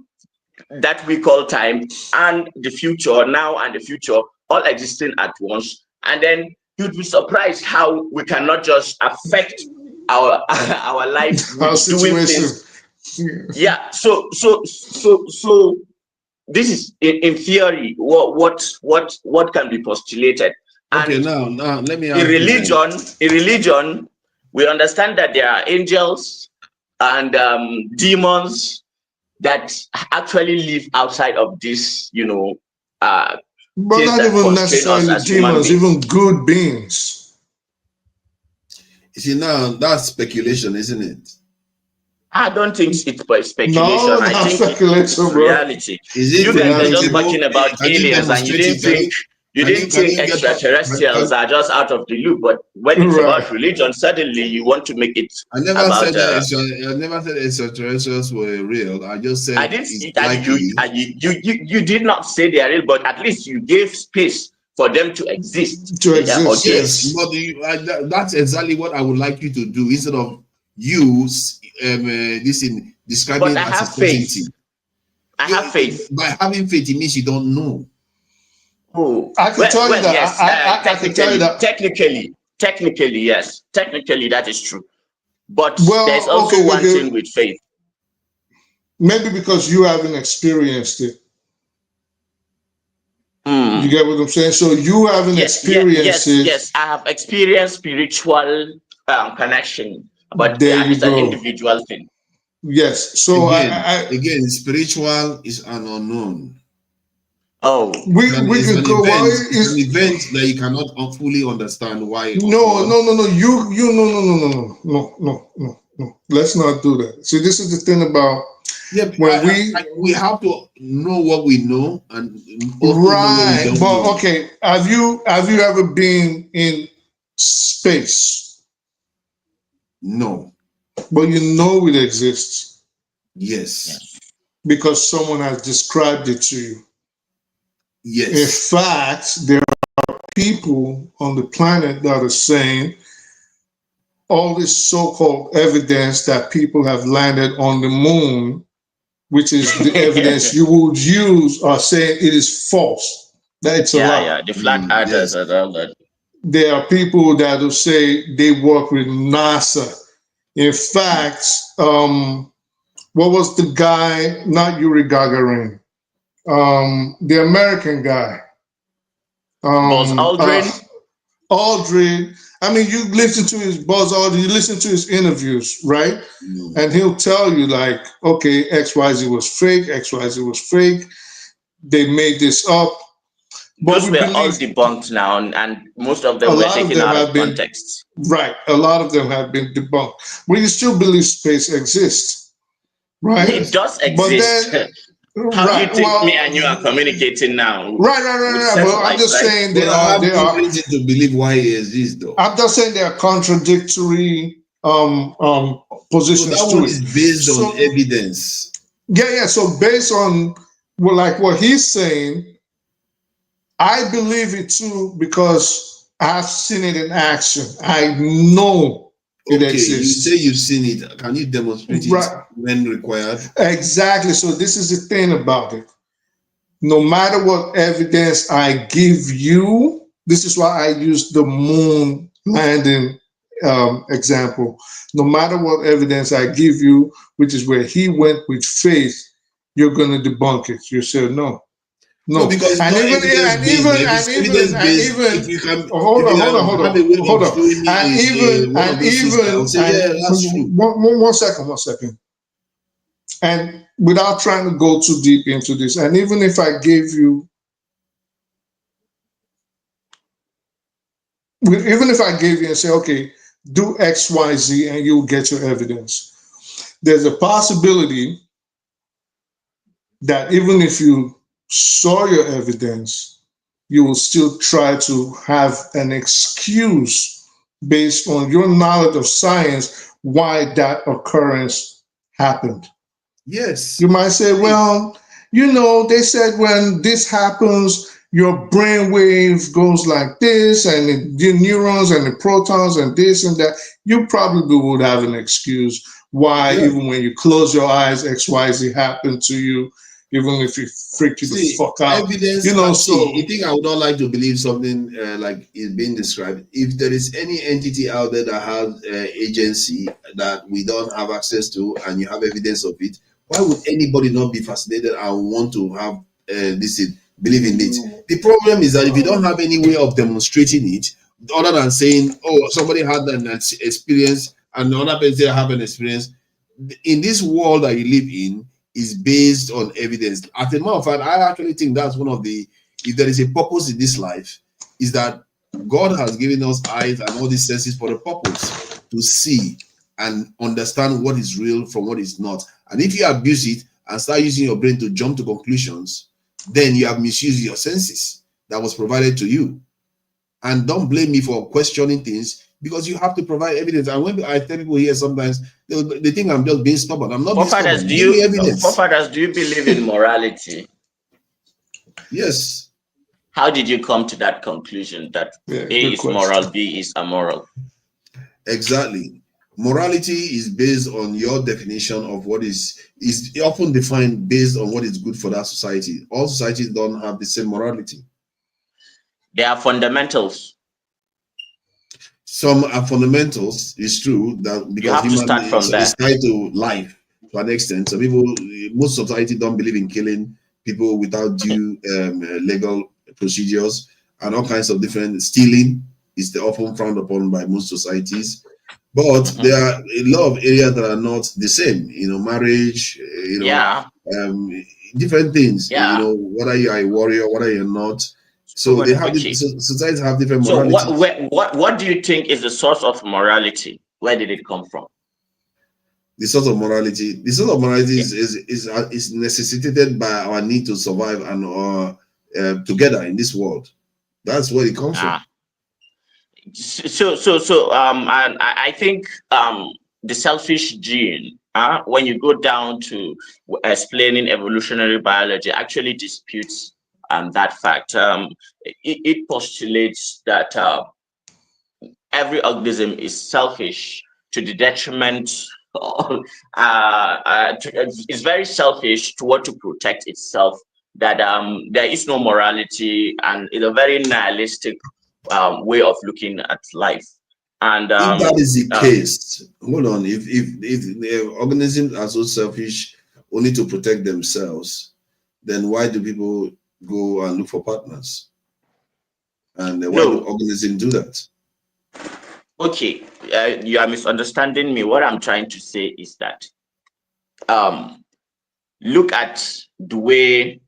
[SPEAKER 10] that we call time and the future, now and the future, all existing at once. And then you'd be surprised how we cannot just affect our life with doing things. Yeah. So this is in theory what can be postulated.
[SPEAKER 2] Okay,
[SPEAKER 10] and
[SPEAKER 2] now let me ask
[SPEAKER 10] in religion, we understand that there are angels and demons that actually live outside of this,
[SPEAKER 9] but not even necessarily demons, even good beings.
[SPEAKER 2] You see, now that's speculation, isn't it?
[SPEAKER 10] I don't think it's speculation.
[SPEAKER 9] No,
[SPEAKER 10] I think
[SPEAKER 9] speculation,
[SPEAKER 10] it's reality. You guys are just talking about aliens, and you didn't think extraterrestrials are just out of the loop. But when it's about religion, suddenly you want to make it.
[SPEAKER 2] I never said extraterrestrials were real. I just said
[SPEAKER 10] I didn't see that you did not say they are real, but at least you gave space for them to exist.
[SPEAKER 2] Yes, but that's exactly what I would like you to do instead of use this in describing
[SPEAKER 10] but I have faith. I have faith.
[SPEAKER 2] By having faith, it means you don't know.
[SPEAKER 10] Oh,
[SPEAKER 9] I can tell you that.
[SPEAKER 10] Yes,
[SPEAKER 9] I can tell you that.
[SPEAKER 10] Technically, yes. Technically, that is true. But there's also one thing with faith.
[SPEAKER 9] Maybe because you haven't experienced it. You get what I'm saying? So you haven't experienced it.
[SPEAKER 10] Yes, I have experienced spiritual connection, but it's an individual thing.
[SPEAKER 9] Yes. So
[SPEAKER 2] again, spiritual is an unknown.
[SPEAKER 10] Oh,
[SPEAKER 9] we can go.
[SPEAKER 2] It's an event that you cannot fully understand why.
[SPEAKER 9] No. Let's not do that. See, this is the thing about
[SPEAKER 2] we have to know what we know and
[SPEAKER 9] right. But okay, have you ever been in space?
[SPEAKER 2] No.
[SPEAKER 9] But you know it exists.
[SPEAKER 2] Yes.
[SPEAKER 9] Because someone has described it to you.
[SPEAKER 2] Yes.
[SPEAKER 9] In fact, there are people on the planet that are saying all this so-called evidence that people have landed on the moon, which is the evidence you would use, are saying it is false. That it's a lie.
[SPEAKER 10] Yeah, the flat earthers and all that.
[SPEAKER 9] There are people that will say they work with NASA. In fact, what was the guy, not Yuri Gagarin, the American guy?
[SPEAKER 10] Buzz Aldrin?
[SPEAKER 9] Aldrin. I mean, you listen to his Buzz Aldrin, you listen to his interviews, right? And he'll tell you like, okay, XYZ was fake, XYZ was fake. They made this up.
[SPEAKER 10] those were all debunked now, and most of them were taken out of context.
[SPEAKER 9] Right, a lot of them have been debunked. But you still believe space exists, right?
[SPEAKER 10] It does exist.
[SPEAKER 9] But then,
[SPEAKER 10] How do you think me and you are communicating now?
[SPEAKER 9] Right. But I'm just saying they are.
[SPEAKER 2] reason to believe why it exists, though.
[SPEAKER 9] I'm just saying they are contradictory positions
[SPEAKER 2] So that
[SPEAKER 9] to
[SPEAKER 2] one
[SPEAKER 9] it.
[SPEAKER 2] is based on evidence.
[SPEAKER 9] Yeah. So based on like what he's saying, I believe it too because I've seen it in action. I know it exists.
[SPEAKER 2] You say you've seen it. Can you demonstrate it when required?
[SPEAKER 9] Exactly. So this is the thing about it. No matter what evidence I give you, this is why I use the moon landing example. No matter what evidence I give you, which is where he went with faith, you're going to debunk it. You say no. No,
[SPEAKER 2] because
[SPEAKER 9] and even hold on, one second. And without trying to go too deep into this, and even if I gave you, and say, okay, do X, Y, Z, and you'll get your evidence. There's a possibility that even if you saw your evidence, you will still try to have an excuse based on your knowledge of science why that occurrence happened.
[SPEAKER 2] Yes.
[SPEAKER 9] You might say, well, they said when this happens, your brain wave goes like this, and the neurons and the protons and this and that. You probably would have an excuse why, even when you close your eyes, X, Y, Z happened to you. Even if it freaked you the fuck out,
[SPEAKER 2] evidence. You think I would not like to believe something like is being described? If there is any entity out there that has agency that we don't have access to, and you have evidence of it, why would anybody not be fascinated and want to have believe in it? The problem is that if you don't have any way of demonstrating it, other than saying, "Oh, somebody had an experience," and another person have an experience, in this world that you live in, is based on evidence. As a matter of fact, I actually think that's one of the, if there is a purpose in this life, is that God has given us eyes and all these senses for a purpose, to see and understand what is real from what is not. And if you abuse it and start using your brain to jump to conclusions, then you have misused your senses that was provided to you. And don't blame me for questioning things, because you have to provide evidence. And when I tell people here, sometimes they think I'm just being stubborn. I'm not being stubborn.
[SPEAKER 10] Forefathers, do you believe in morality?
[SPEAKER 2] Yes.
[SPEAKER 10] How did you come to that conclusion that A is moral, B is immoral?
[SPEAKER 2] Exactly. Morality is based on your definition of what is often defined based on what is good for that society. All societies don't have the same morality.
[SPEAKER 10] They are fundamentals.
[SPEAKER 2] Some are fundamentals, it's true, that because human is tied to life to an extent. So most society don't believe in killing people without due legal procedures, and all kinds of different stealing is often frowned upon by most societies. But there are a lot of areas that are not the same, marriage, different things, whether you are a warrior, whether you're not. So they have societies have different moralities.
[SPEAKER 10] So what do you think is the source of morality? Where did it come from?
[SPEAKER 2] The source of morality is necessitated by our need to survive and together in this world. That's where it comes from.
[SPEAKER 10] And I think the selfish gene, when you go down to explaining evolutionary biology, actually disputes that fact. It postulates that every organism is selfish to the detriment of, it's very selfish to protect itself, that there is no morality, and it's a very nihilistic way of looking at life. And
[SPEAKER 2] if that is the case, hold on, if the organisms are so selfish only to protect themselves, then why do people go and look for partners? And why do organisms do that?
[SPEAKER 10] Okay, you are misunderstanding me. What I'm trying to say is that look at the way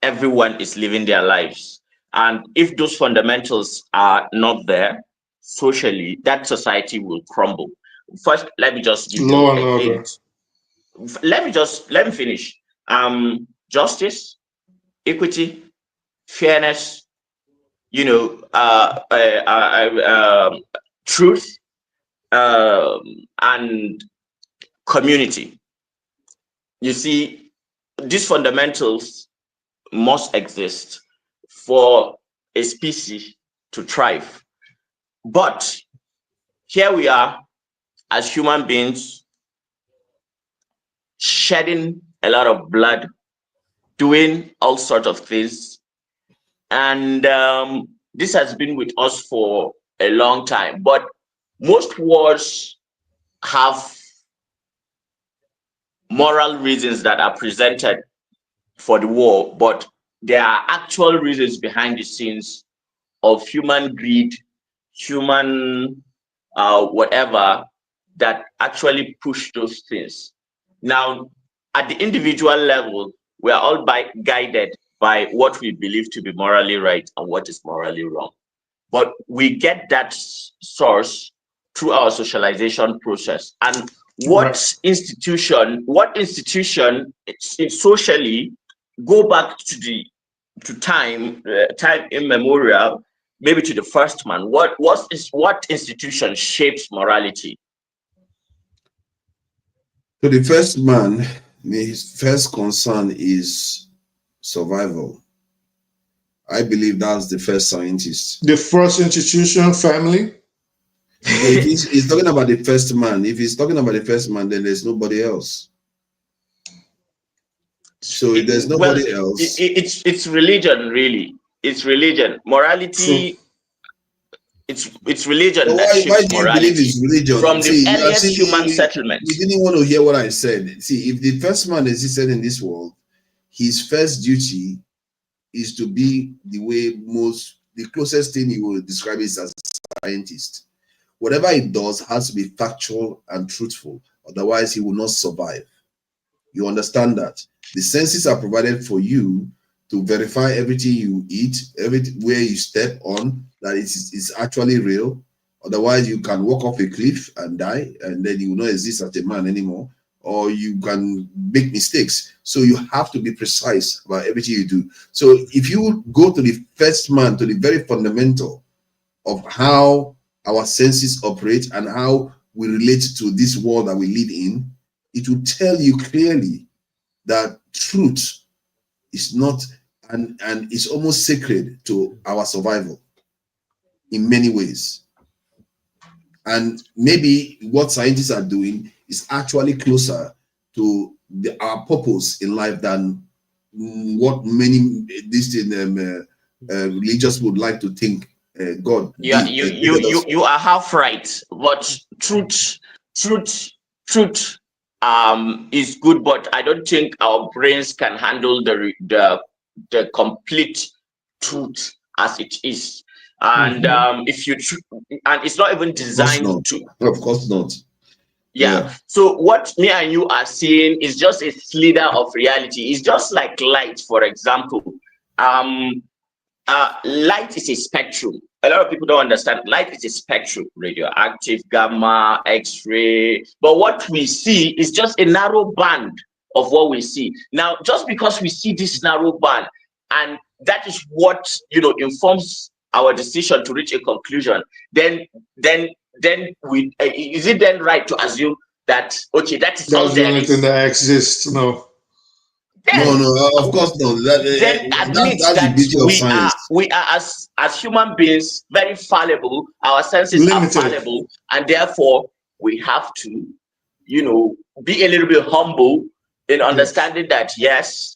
[SPEAKER 10] everyone is living their lives. And if those fundamentals are not there socially, that society will crumble. First, let me just give you a hint. Let me finish. Justice, equity, fairness, truth, and community. You see, these fundamentals must exist for a species to thrive. But here we are as human beings, shedding a lot of blood, doing all sorts of things. And this has been with us for a long time. But most wars have moral reasons that are presented for the war, but there are actual reasons behind the scenes of human greed, human whatever, that actually push those things. Now, at the individual level, we are all guided by what we believe to be morally right and what is morally wrong. But we get that source through our socialization process. And what institution it's socially go back to time immemorial, maybe to the first man. What institution shapes morality?
[SPEAKER 2] So the first man, his first concern is survival. I believe that's the first scientist.
[SPEAKER 9] The first institution, family.
[SPEAKER 2] If he's talking about the first man, if he's talking about the first man, then there's nobody else. So if there's nobody else,
[SPEAKER 10] it's religion, really. It's religion. Morality. It's religion.
[SPEAKER 2] So
[SPEAKER 10] why do
[SPEAKER 2] you believe it's religion?
[SPEAKER 10] From the earliest human settlement.
[SPEAKER 2] You didn't want to hear what I said. See, if the first man existed in this world, his first duty is to be the closest thing he will describe is as a scientist. Whatever he does has to be factual and truthful, otherwise he will not survive. You understand that? The senses are provided for you to verify everything you eat, everywhere you step on, that it's actually real. Otherwise, you can walk off a cliff and die, and then you will not exist as a man anymore, or you can make mistakes. So you have to be precise about everything you do. So if you go to the first man, to the very fundamental of how our senses operate and how we relate to this world that we live in, it will tell you clearly that truth is not, and it's almost sacred to our survival in many ways. And maybe what scientists are doing is actually closer to our purpose in life than what many religious would like to think. God.
[SPEAKER 10] Yeah, you are half right, but truth is good, but I don't think our brains can handle the complete truth as it is. And if you and it's not even designed to.
[SPEAKER 2] Of course not.
[SPEAKER 10] Yeah. So what me and you are seeing is just a slither of reality. It's just like light, for example. Light is a spectrum. A lot of people don't understand. Light is a spectrum: radioactive, gamma, X-ray. But what we see is just a narrow band of what we see. Now, just because we see this narrow band, and that is what informs our decision to reach a conclusion, then we is it then right to assume that that is all
[SPEAKER 9] that's the
[SPEAKER 10] there
[SPEAKER 9] only
[SPEAKER 10] is?
[SPEAKER 9] thing that exists? No.
[SPEAKER 2] No, of course not.
[SPEAKER 10] Then admit that we are as human beings very fallible. Our senses are fallible, and therefore we have to, be a little bit humble in understanding that yes,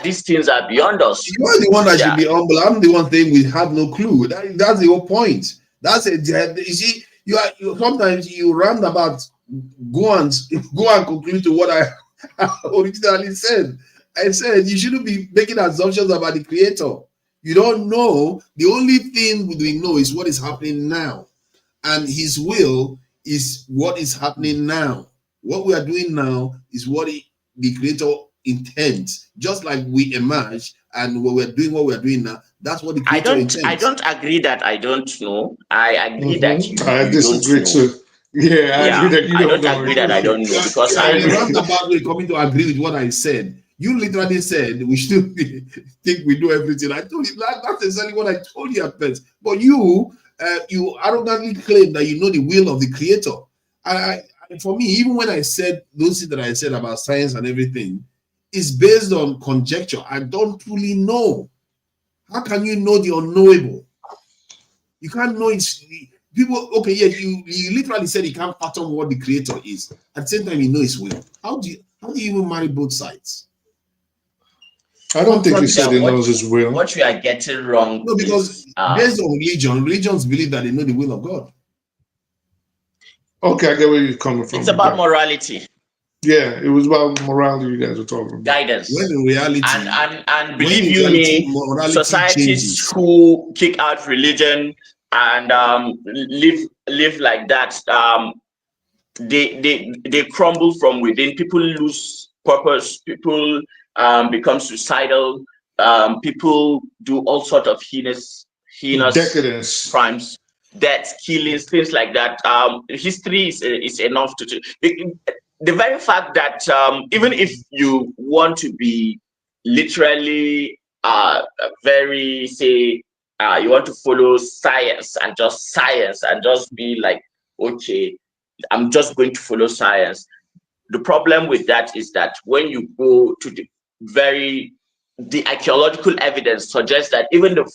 [SPEAKER 10] these things are beyond us.
[SPEAKER 2] You are the one that should be humble. I'm the one saying we have no clue. That's the whole point. That's it. You see, sometimes you roundabout go and conclude to what I originally said. I said you shouldn't be making assumptions about the creator. You don't know. The only thing we know is what is happening now, and his will is what is happening now. What we are doing now is what the creator intent, just like we emerged and we were doing what we're doing now. That's what the creator intends.
[SPEAKER 10] I don't agree that I don't know. I agree that you
[SPEAKER 9] I disagree
[SPEAKER 10] don't know.
[SPEAKER 9] too. Yeah, I agree that you
[SPEAKER 10] I
[SPEAKER 9] don't
[SPEAKER 10] don't
[SPEAKER 9] know.
[SPEAKER 10] agree that I don't know, because
[SPEAKER 2] I roundabout way coming to agree with what I said. You literally said we still think we do everything. I told you that's exactly what I told you at first. But you arrogantly claim that you know the will of the creator. For me, even when I said those things that I said about science and everything, it's based on conjecture. I don't truly know. How can you know the unknowable? You can't know it's people. Okay, yeah, you literally said you can't fathom what the creator is. At the same time, you know his will. How do you even marry both sides?
[SPEAKER 9] I don't think he said he knows his will.
[SPEAKER 10] What you are getting wrong.
[SPEAKER 2] No, because based on religions believe that they know the will of God.
[SPEAKER 9] Okay, I get where you're coming from.
[SPEAKER 10] It's about morality.
[SPEAKER 9] Yeah, it was about morality you guys were talking about.
[SPEAKER 10] Guidance.
[SPEAKER 2] When in reality,
[SPEAKER 10] and believe you me, societies who kick out religion and live like that, they crumble from within. People lose purpose. People become suicidal. People do all sorts of heinous
[SPEAKER 9] decadence
[SPEAKER 10] crimes, deaths, killings, things like that. History is enough to. The very fact that even if you want to be literally very, say, you want to follow science and just be like, okay, I'm just going to follow science. The problem with that is that when you go to the archaeological evidence suggests that even the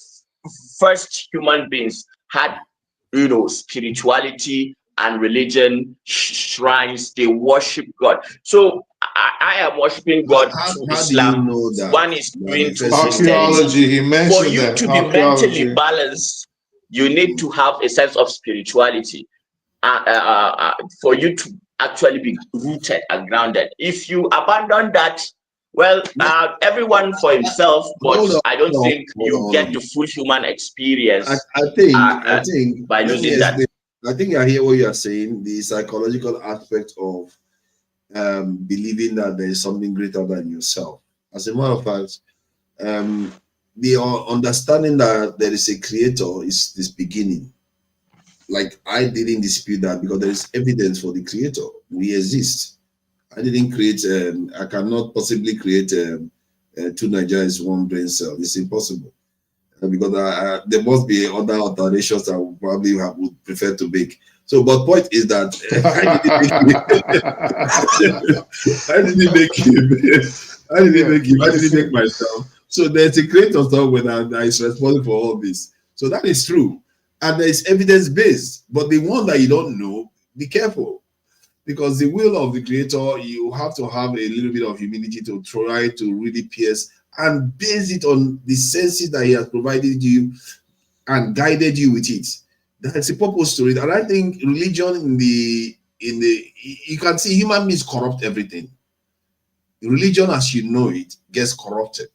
[SPEAKER 10] first human beings had, spirituality and religion, shrines. They worship God. So I am worshiping God through Islam.
[SPEAKER 2] Do you know that?
[SPEAKER 10] One is doing to
[SPEAKER 9] archaeology. He mentioned
[SPEAKER 10] for you
[SPEAKER 9] that.
[SPEAKER 10] to be mentally balanced, you need to have a sense of spirituality. For you to actually be rooted and grounded. If you abandon that, well, everyone for himself, but I don't think you get the full human experience.
[SPEAKER 2] I think
[SPEAKER 10] by losing that.
[SPEAKER 2] I think I hear what you are saying, the psychological aspect of believing that there is something greater than yourself. As a matter of fact, the understanding that there is a creator is this beginning. Like, I didn't dispute that because there is evidence for the creator. We exist. I didn't create, I cannot possibly create two Nigerians, one brain cell. It's impossible. Because there must be other alterations that I probably would prefer to make. So, but point is that I didn't make myself. So there's a creator somewhere that is responsible for all this. So that is true. And there is evidence-based. But the one that you don't know, be careful. Because the will of the creator, you have to have a little bit of humility to try to really pierce and base it on the senses that he has provided you and guided you with it. That's a purpose to it. And I think religion you can see human beings corrupt everything. Religion as you know it gets corrupted.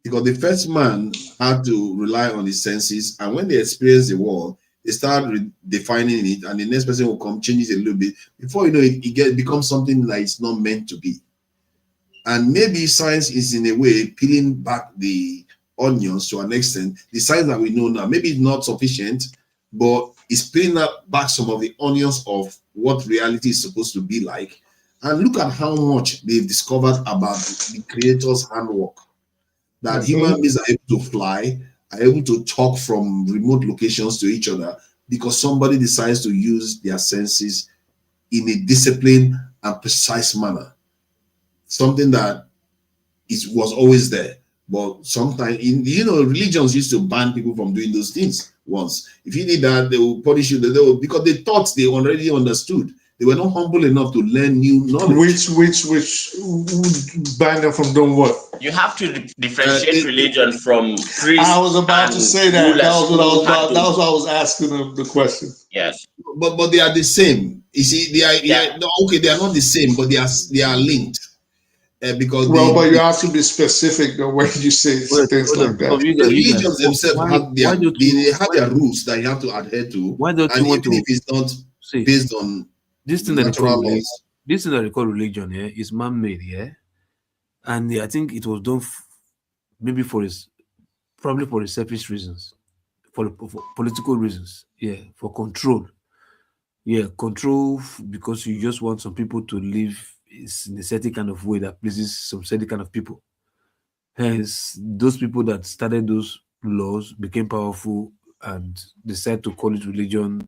[SPEAKER 2] Because the first man had to rely on his senses, and when they experience the world, they start defining it, and the next person will come change it a little bit. Before you know it, it becomes something that it's not meant to be. And maybe science is in a way peeling back the onions to an extent. The science that we know now, maybe it's not sufficient, but it's peeling back some of the onions of what reality is supposed to be like. And look at how much they've discovered about the creator's handwork. That human beings are able to fly, are able to talk from remote locations to each other because somebody decides to use their senses in a disciplined and precise manner. Something that was always there. But sometimes, religions used to ban people from doing those things once. If you did that, they will punish you. Because they thought they already understood. They were not humble enough to learn new knowledge.
[SPEAKER 9] Which ban them from doing what?
[SPEAKER 10] You have to differentiate religion from priests.
[SPEAKER 9] I was about to say that. That was what I was asking them the question.
[SPEAKER 10] Yes.
[SPEAKER 2] But they are the same. You see, they are not the same, but they are linked. Because
[SPEAKER 9] but you have to be specific the way you say things like that.
[SPEAKER 2] The religions themselves have their rules that you have to adhere to.
[SPEAKER 7] Why don't you want to?
[SPEAKER 2] If it's not based on
[SPEAKER 7] this thing that they call religion, is man-made, yeah. And I think it was done maybe probably for selfish reasons, for political reasons, for control. Control, because you just want some people to live in a certain kind of way that pleases some certain kind of people. Hence, those people that started those laws became powerful and decided to call it religion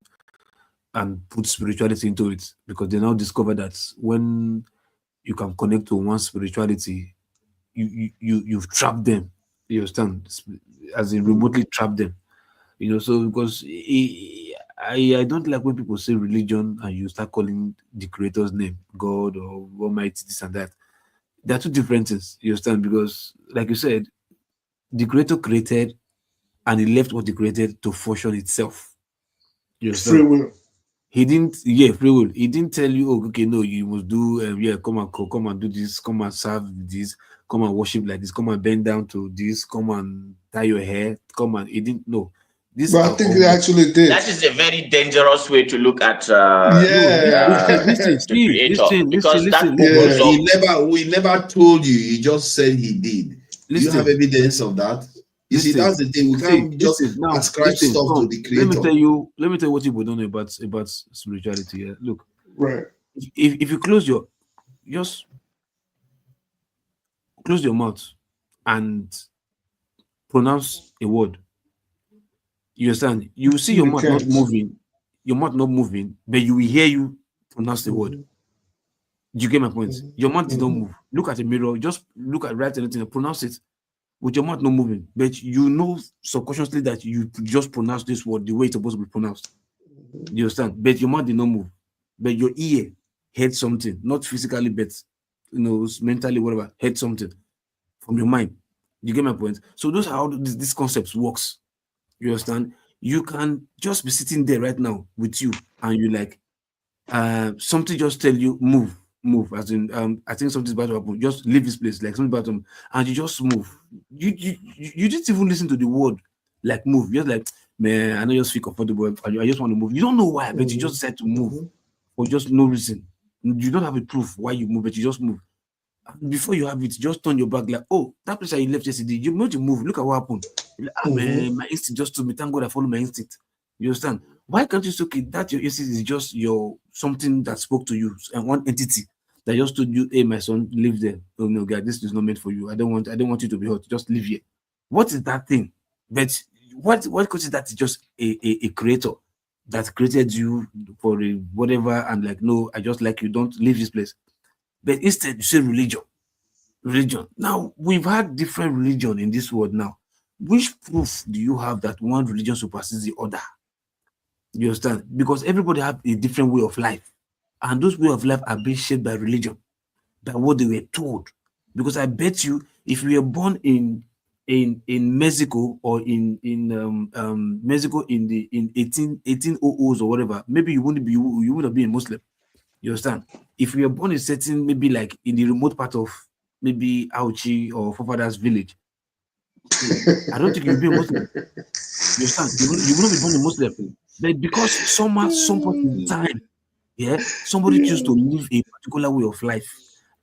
[SPEAKER 7] and put spirituality into it, because they now discover that when you can connect to one spirituality, you've trapped them. You understand? As in remotely trapped them. So because I don't like when people say religion and you start calling the creator's name God or Almighty, this and that. There are two different things, you understand? Because, like you said, the creator created and he left what he created to function itself. You understand?
[SPEAKER 9] Free will.
[SPEAKER 7] He didn't, free will. He didn't tell you, oh, okay, no, you must do, come and do this, come and serve this, come and worship like this, come and bend down to this, come and tie your hair, he didn't know.
[SPEAKER 9] But I think he actually did.
[SPEAKER 10] That is a very dangerous way to look at
[SPEAKER 7] the
[SPEAKER 10] creator, because
[SPEAKER 2] we never told you. He just said he did. Do you have evidence of that? You see, that's the thing. We can't just ascribe stuff to the creator.
[SPEAKER 7] Let me tell you what people don't know about spirituality. Yeah? Look,
[SPEAKER 9] right.
[SPEAKER 7] If you close your mouth and pronounce a word, you understand? You will see your mouth not moving, but you will hear you pronounce the word. Do you get my point? Your mouth did not move. Look at the mirror, just look at write anything and pronounce it with your mouth not moving, but you know subconsciously that you just pronounce this word the way it's supposed to be pronounced. You understand? But your mouth did not move, but your ear heard something, not physically, but mentally, whatever, heard something from your mind. You get my point? So those are how this concept works. You understand? You can just be sitting there right now with you, and you like something just tell you move. As in, I think something's about to happen. Just leave this place, like something about them, and you just move. You didn't even listen to the word, like move. You're like, man, I know you feel comfortable. I just want to move. You don't know why, but you just said to move, for just no reason. You don't have a proof why you move, but you just move. And before you have it, just turn your back like, oh, that place that you left yesterday, you made you move. Look at what happened. Like, man, my instinct just told me. Thank God I follow my instinct. You understand? Why can't you say, okay, that your instinct is just your something that spoke to you and one entity that just told you, hey, my son, live there. Oh no, God, this is not meant for you. I don't want you to be hurt. Just live here. What is that thing? But what causes that is just a creator that created you for whatever, and like, no, I just like you, don't leave this place. But instead, you say religion. Now, we've had different religion in this world now. Which proof do you have that one religion supersedes the other? You understand? Because everybody have a different way of life. And those way of life are being shaped by religion, by what they were told. Because I bet you, if you were born in Mexico or in Mexico in 1800s or whatever, maybe you wouldn't have been a Muslim. You understand? If you were born in certain, maybe like in the remote part of maybe Auchi or Fofadas village, I don't think you'll be a Muslim. You understand? You wouldn't be born a Muslim. But because some point in time, somebody choose to live a particular way of life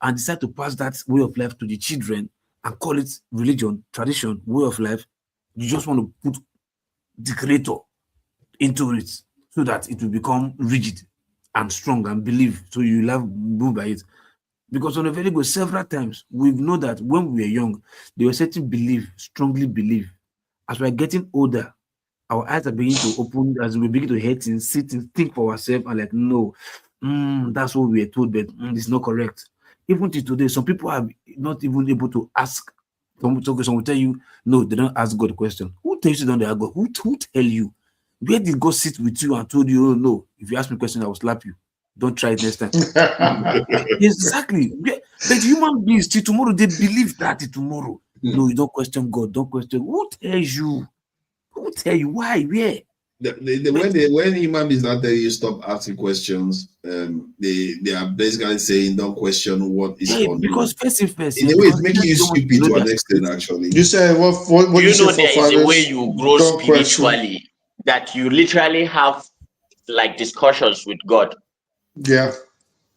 [SPEAKER 7] and decide to pass that way of life to the children and call it religion, tradition, way of life, you just want to put the creator into it so that it will become rigid and strong and believe. So you move by it. Because on a very good, several times, we've known that when we were young, there were certain strongly believe. As we're getting older, our eyes are beginning to open, as we begin to hear things, sit and think for ourselves, and like, no, that's what we were told, but it's not correct. Even till today, some people are not even able to ask. Some will tell you, no, they don't ask God a question. Who tells you they don't ask God? Who tell you? Where did God sit with you and told you, oh, no, if you ask me a question, I will slap you. Don't try it next time. Exactly. But human beings, till tomorrow, they believe that tomorrow. No, you don't question God. Don't question. Who tells you? Who tell you? Why? Where?
[SPEAKER 2] When human beings not telling you stop asking questions, they are basically saying don't question what is on
[SPEAKER 7] because first.
[SPEAKER 2] In a way, it's making you stupid to an extent. Actually,
[SPEAKER 9] you say what
[SPEAKER 10] you know there is a way you grow spiritually that you literally have like discussions with God.
[SPEAKER 9] Yeah.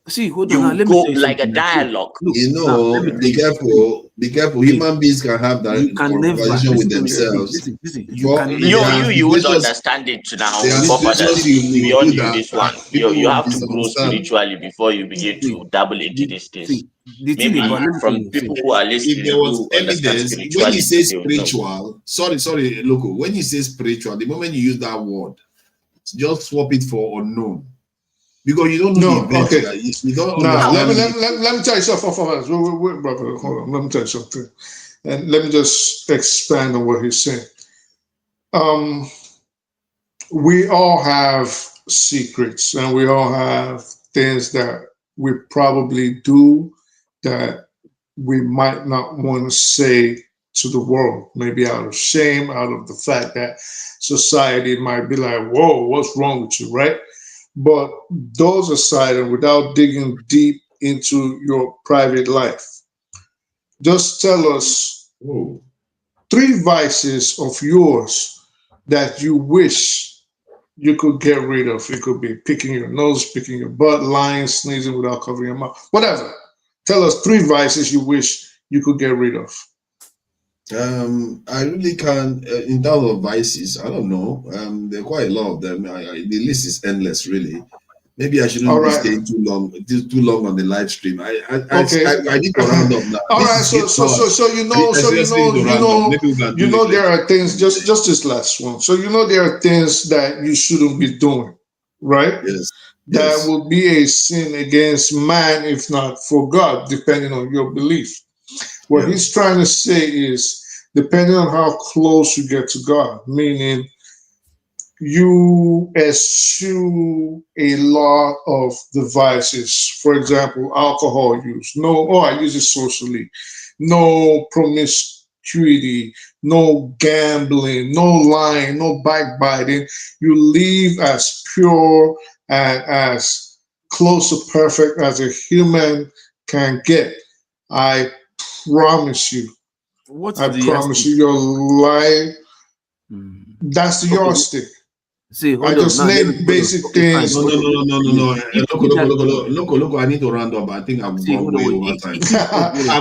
[SPEAKER 7] See, hold
[SPEAKER 10] You
[SPEAKER 7] on. Let me
[SPEAKER 10] go
[SPEAKER 7] tell you
[SPEAKER 10] like a
[SPEAKER 7] something.
[SPEAKER 10] dialogue.
[SPEAKER 7] Look,
[SPEAKER 2] You
[SPEAKER 7] now, let
[SPEAKER 2] know,
[SPEAKER 7] me
[SPEAKER 2] be careful. Be careful. Human beings can have that
[SPEAKER 7] you can never
[SPEAKER 2] conversation with
[SPEAKER 7] listen to me.
[SPEAKER 2] themselves.
[SPEAKER 7] Listen. You
[SPEAKER 2] Before
[SPEAKER 7] can
[SPEAKER 10] You
[SPEAKER 7] never.
[SPEAKER 10] you would understand it now,
[SPEAKER 2] there are
[SPEAKER 10] forefathers.
[SPEAKER 2] situations you will
[SPEAKER 10] Beyond
[SPEAKER 2] do
[SPEAKER 10] you,
[SPEAKER 2] that
[SPEAKER 10] this one.
[SPEAKER 2] people
[SPEAKER 10] You
[SPEAKER 2] will
[SPEAKER 10] have to grow
[SPEAKER 2] misunderstand.
[SPEAKER 10] spiritually before you begin to dabble into these things.
[SPEAKER 7] The thing
[SPEAKER 10] Maybe
[SPEAKER 7] about, let me tell
[SPEAKER 10] from
[SPEAKER 7] you,
[SPEAKER 10] people who are
[SPEAKER 2] If
[SPEAKER 10] listening
[SPEAKER 2] there was
[SPEAKER 10] who understand
[SPEAKER 2] evidence, when you
[SPEAKER 10] spirituality,
[SPEAKER 2] say
[SPEAKER 10] they would know.
[SPEAKER 2] spiritual, sorry, loco, when you say spiritual, the moment you use that word, just swap it for unknown. Because you don't know the event.
[SPEAKER 9] Okay.
[SPEAKER 2] You don't
[SPEAKER 9] Now,
[SPEAKER 2] understand.
[SPEAKER 9] let me tell you something. Wait, brother, hold on. Let me tell you something. And let me just expand on what he's saying. We all have secrets and we all have things that we probably do that we might not want to say to the world, maybe out of shame, out of the fact that society might be like, whoa, what's wrong with you, right? But those aside, and without digging deep into your private life, just tell us 3 vices of yours that you wish you could get rid of. It could be picking your nose, picking your butt, lying, sneezing without covering your mouth, whatever. Tell us 3 vices you wish you could get rid of.
[SPEAKER 2] I really can't, in terms of vices, I don't know. There are quite a lot of them. The list is endless, really. Maybe I shouldn't be staying too long on the live stream. I need to round up now.
[SPEAKER 9] All right, so you know there are things, just this last one. So you know there are things that you shouldn't be doing, right?
[SPEAKER 2] Yes.
[SPEAKER 9] That will be a sin against man, if not for God, depending on your belief. What he's trying to say is, depending on how close you get to God, meaning you eschew a lot of the vices. For example, alcohol use. I use it socially. No promiscuity, no gambling, no lying, no backbiting. You live as pure and as close to perfect as a human can get. I promise you. Promise you, your life. That's the yardstick.
[SPEAKER 7] See,
[SPEAKER 9] I just named basic things.
[SPEAKER 2] No. Look, I need to round up. I think I've gone way over time.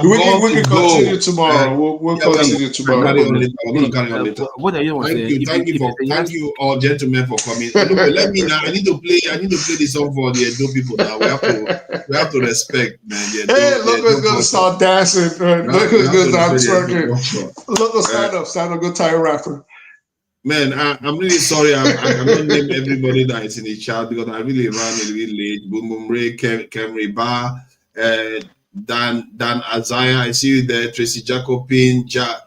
[SPEAKER 9] We can continue tomorrow. We'll continue tomorrow.
[SPEAKER 2] We're going to carry on later. Thank you all gentlemen for coming. Look, let me now. I need to play the song for the Edo people now. We have to respect, man.
[SPEAKER 9] Hey, look who's gonna start dancing. Look who's gonna start twerking. Look, stand up, good Thai rapper.
[SPEAKER 2] Man, I'm really sorry. I cannot name everybody that is in the chat because I really ran a little late. Boom Boom Ray, Kemri Bar, Dan Azaya, I see you there. Tracy Jacobin, Jajon,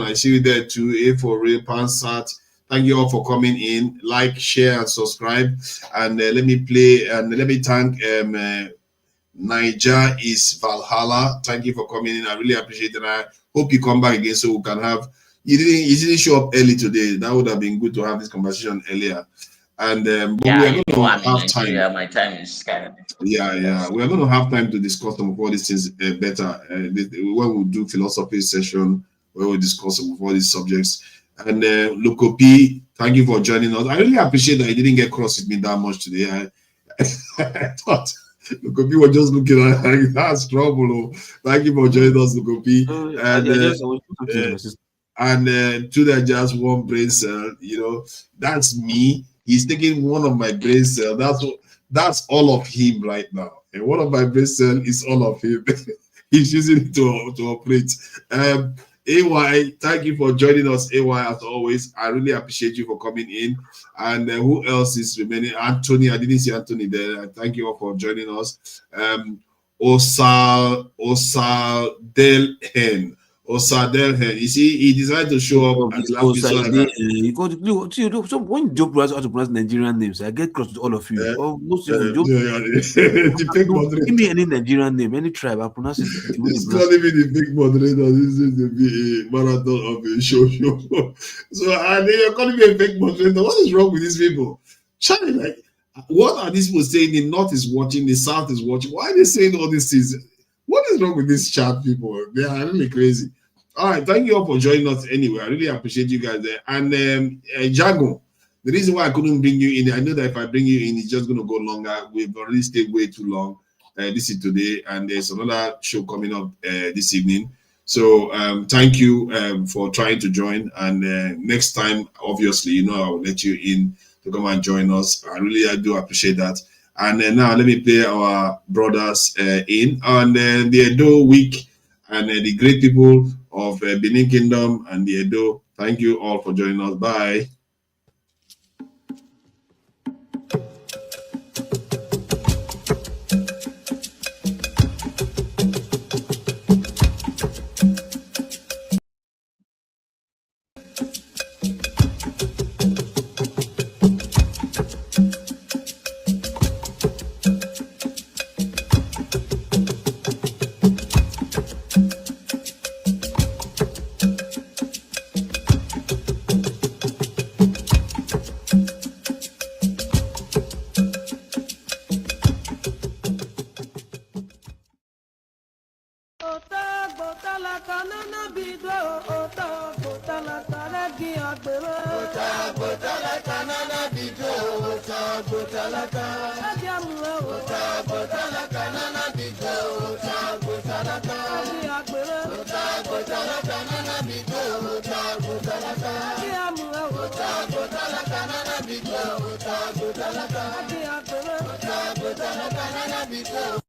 [SPEAKER 2] I see you there too. A for Real Pansat. Thank you all for coming in. Like, share, and subscribe. And let me play and let me thank Niger is Valhalla. Thank you for coming in. I really appreciate it. And I hope you come back again so we can have. You didn't show up early today. That would have been good to have this conversation earlier. And but we are going to have time.
[SPEAKER 10] My time is kind of difficult.
[SPEAKER 2] Yeah. We are going to have time to discuss some of all these things better. When we do philosophy session, where we discuss some of all these subjects. And Loco P, thank you for joining us. I really appreciate that you didn't get cross with me that much today. I thought Loco P was just looking at like, that's trouble. Thank you for joining us, Loco P. And to that just one brain cell, that's me. He's taking one of my brain cells. That's all of him right now. And one of my brain cells is all of him. He's using it to operate. AY, thank you for joining us, AY, as always. I really appreciate you for coming in. And who else is remaining? Anthony, I didn't see Anthony there. Thank you all for joining us. Osal Delhen. You see, he decided to show up at
[SPEAKER 7] when you do how to pronounce Nigerian names, I get cross with all of you. Give me any Nigerian name, any tribe, I pronounce it.
[SPEAKER 2] It's not even the big moderator. This is the marathon of a show. So, and they're calling me a big moderator. What is wrong with these people? Charlie, like, what are these people saying? The North is watching, the South is watching. Why are they saying all these things? What is wrong with these chat people? They are really crazy. All right, thank you all for joining us anyway. I really appreciate you guys there. And Jago, The reason why I couldn't bring you in, I know that if I bring you in, it's just going to go longer. We've already stayed way too long. This is today, and there's another show coming up this evening. So thank you for trying to join. And next time, obviously, you know, I will let you in to come and join us. I do appreciate that. And now let me play our brothers in on the Edo week and the great people of Benin Kingdom and the Edo. Thank you all for joining us. Bye.
[SPEAKER 15] Big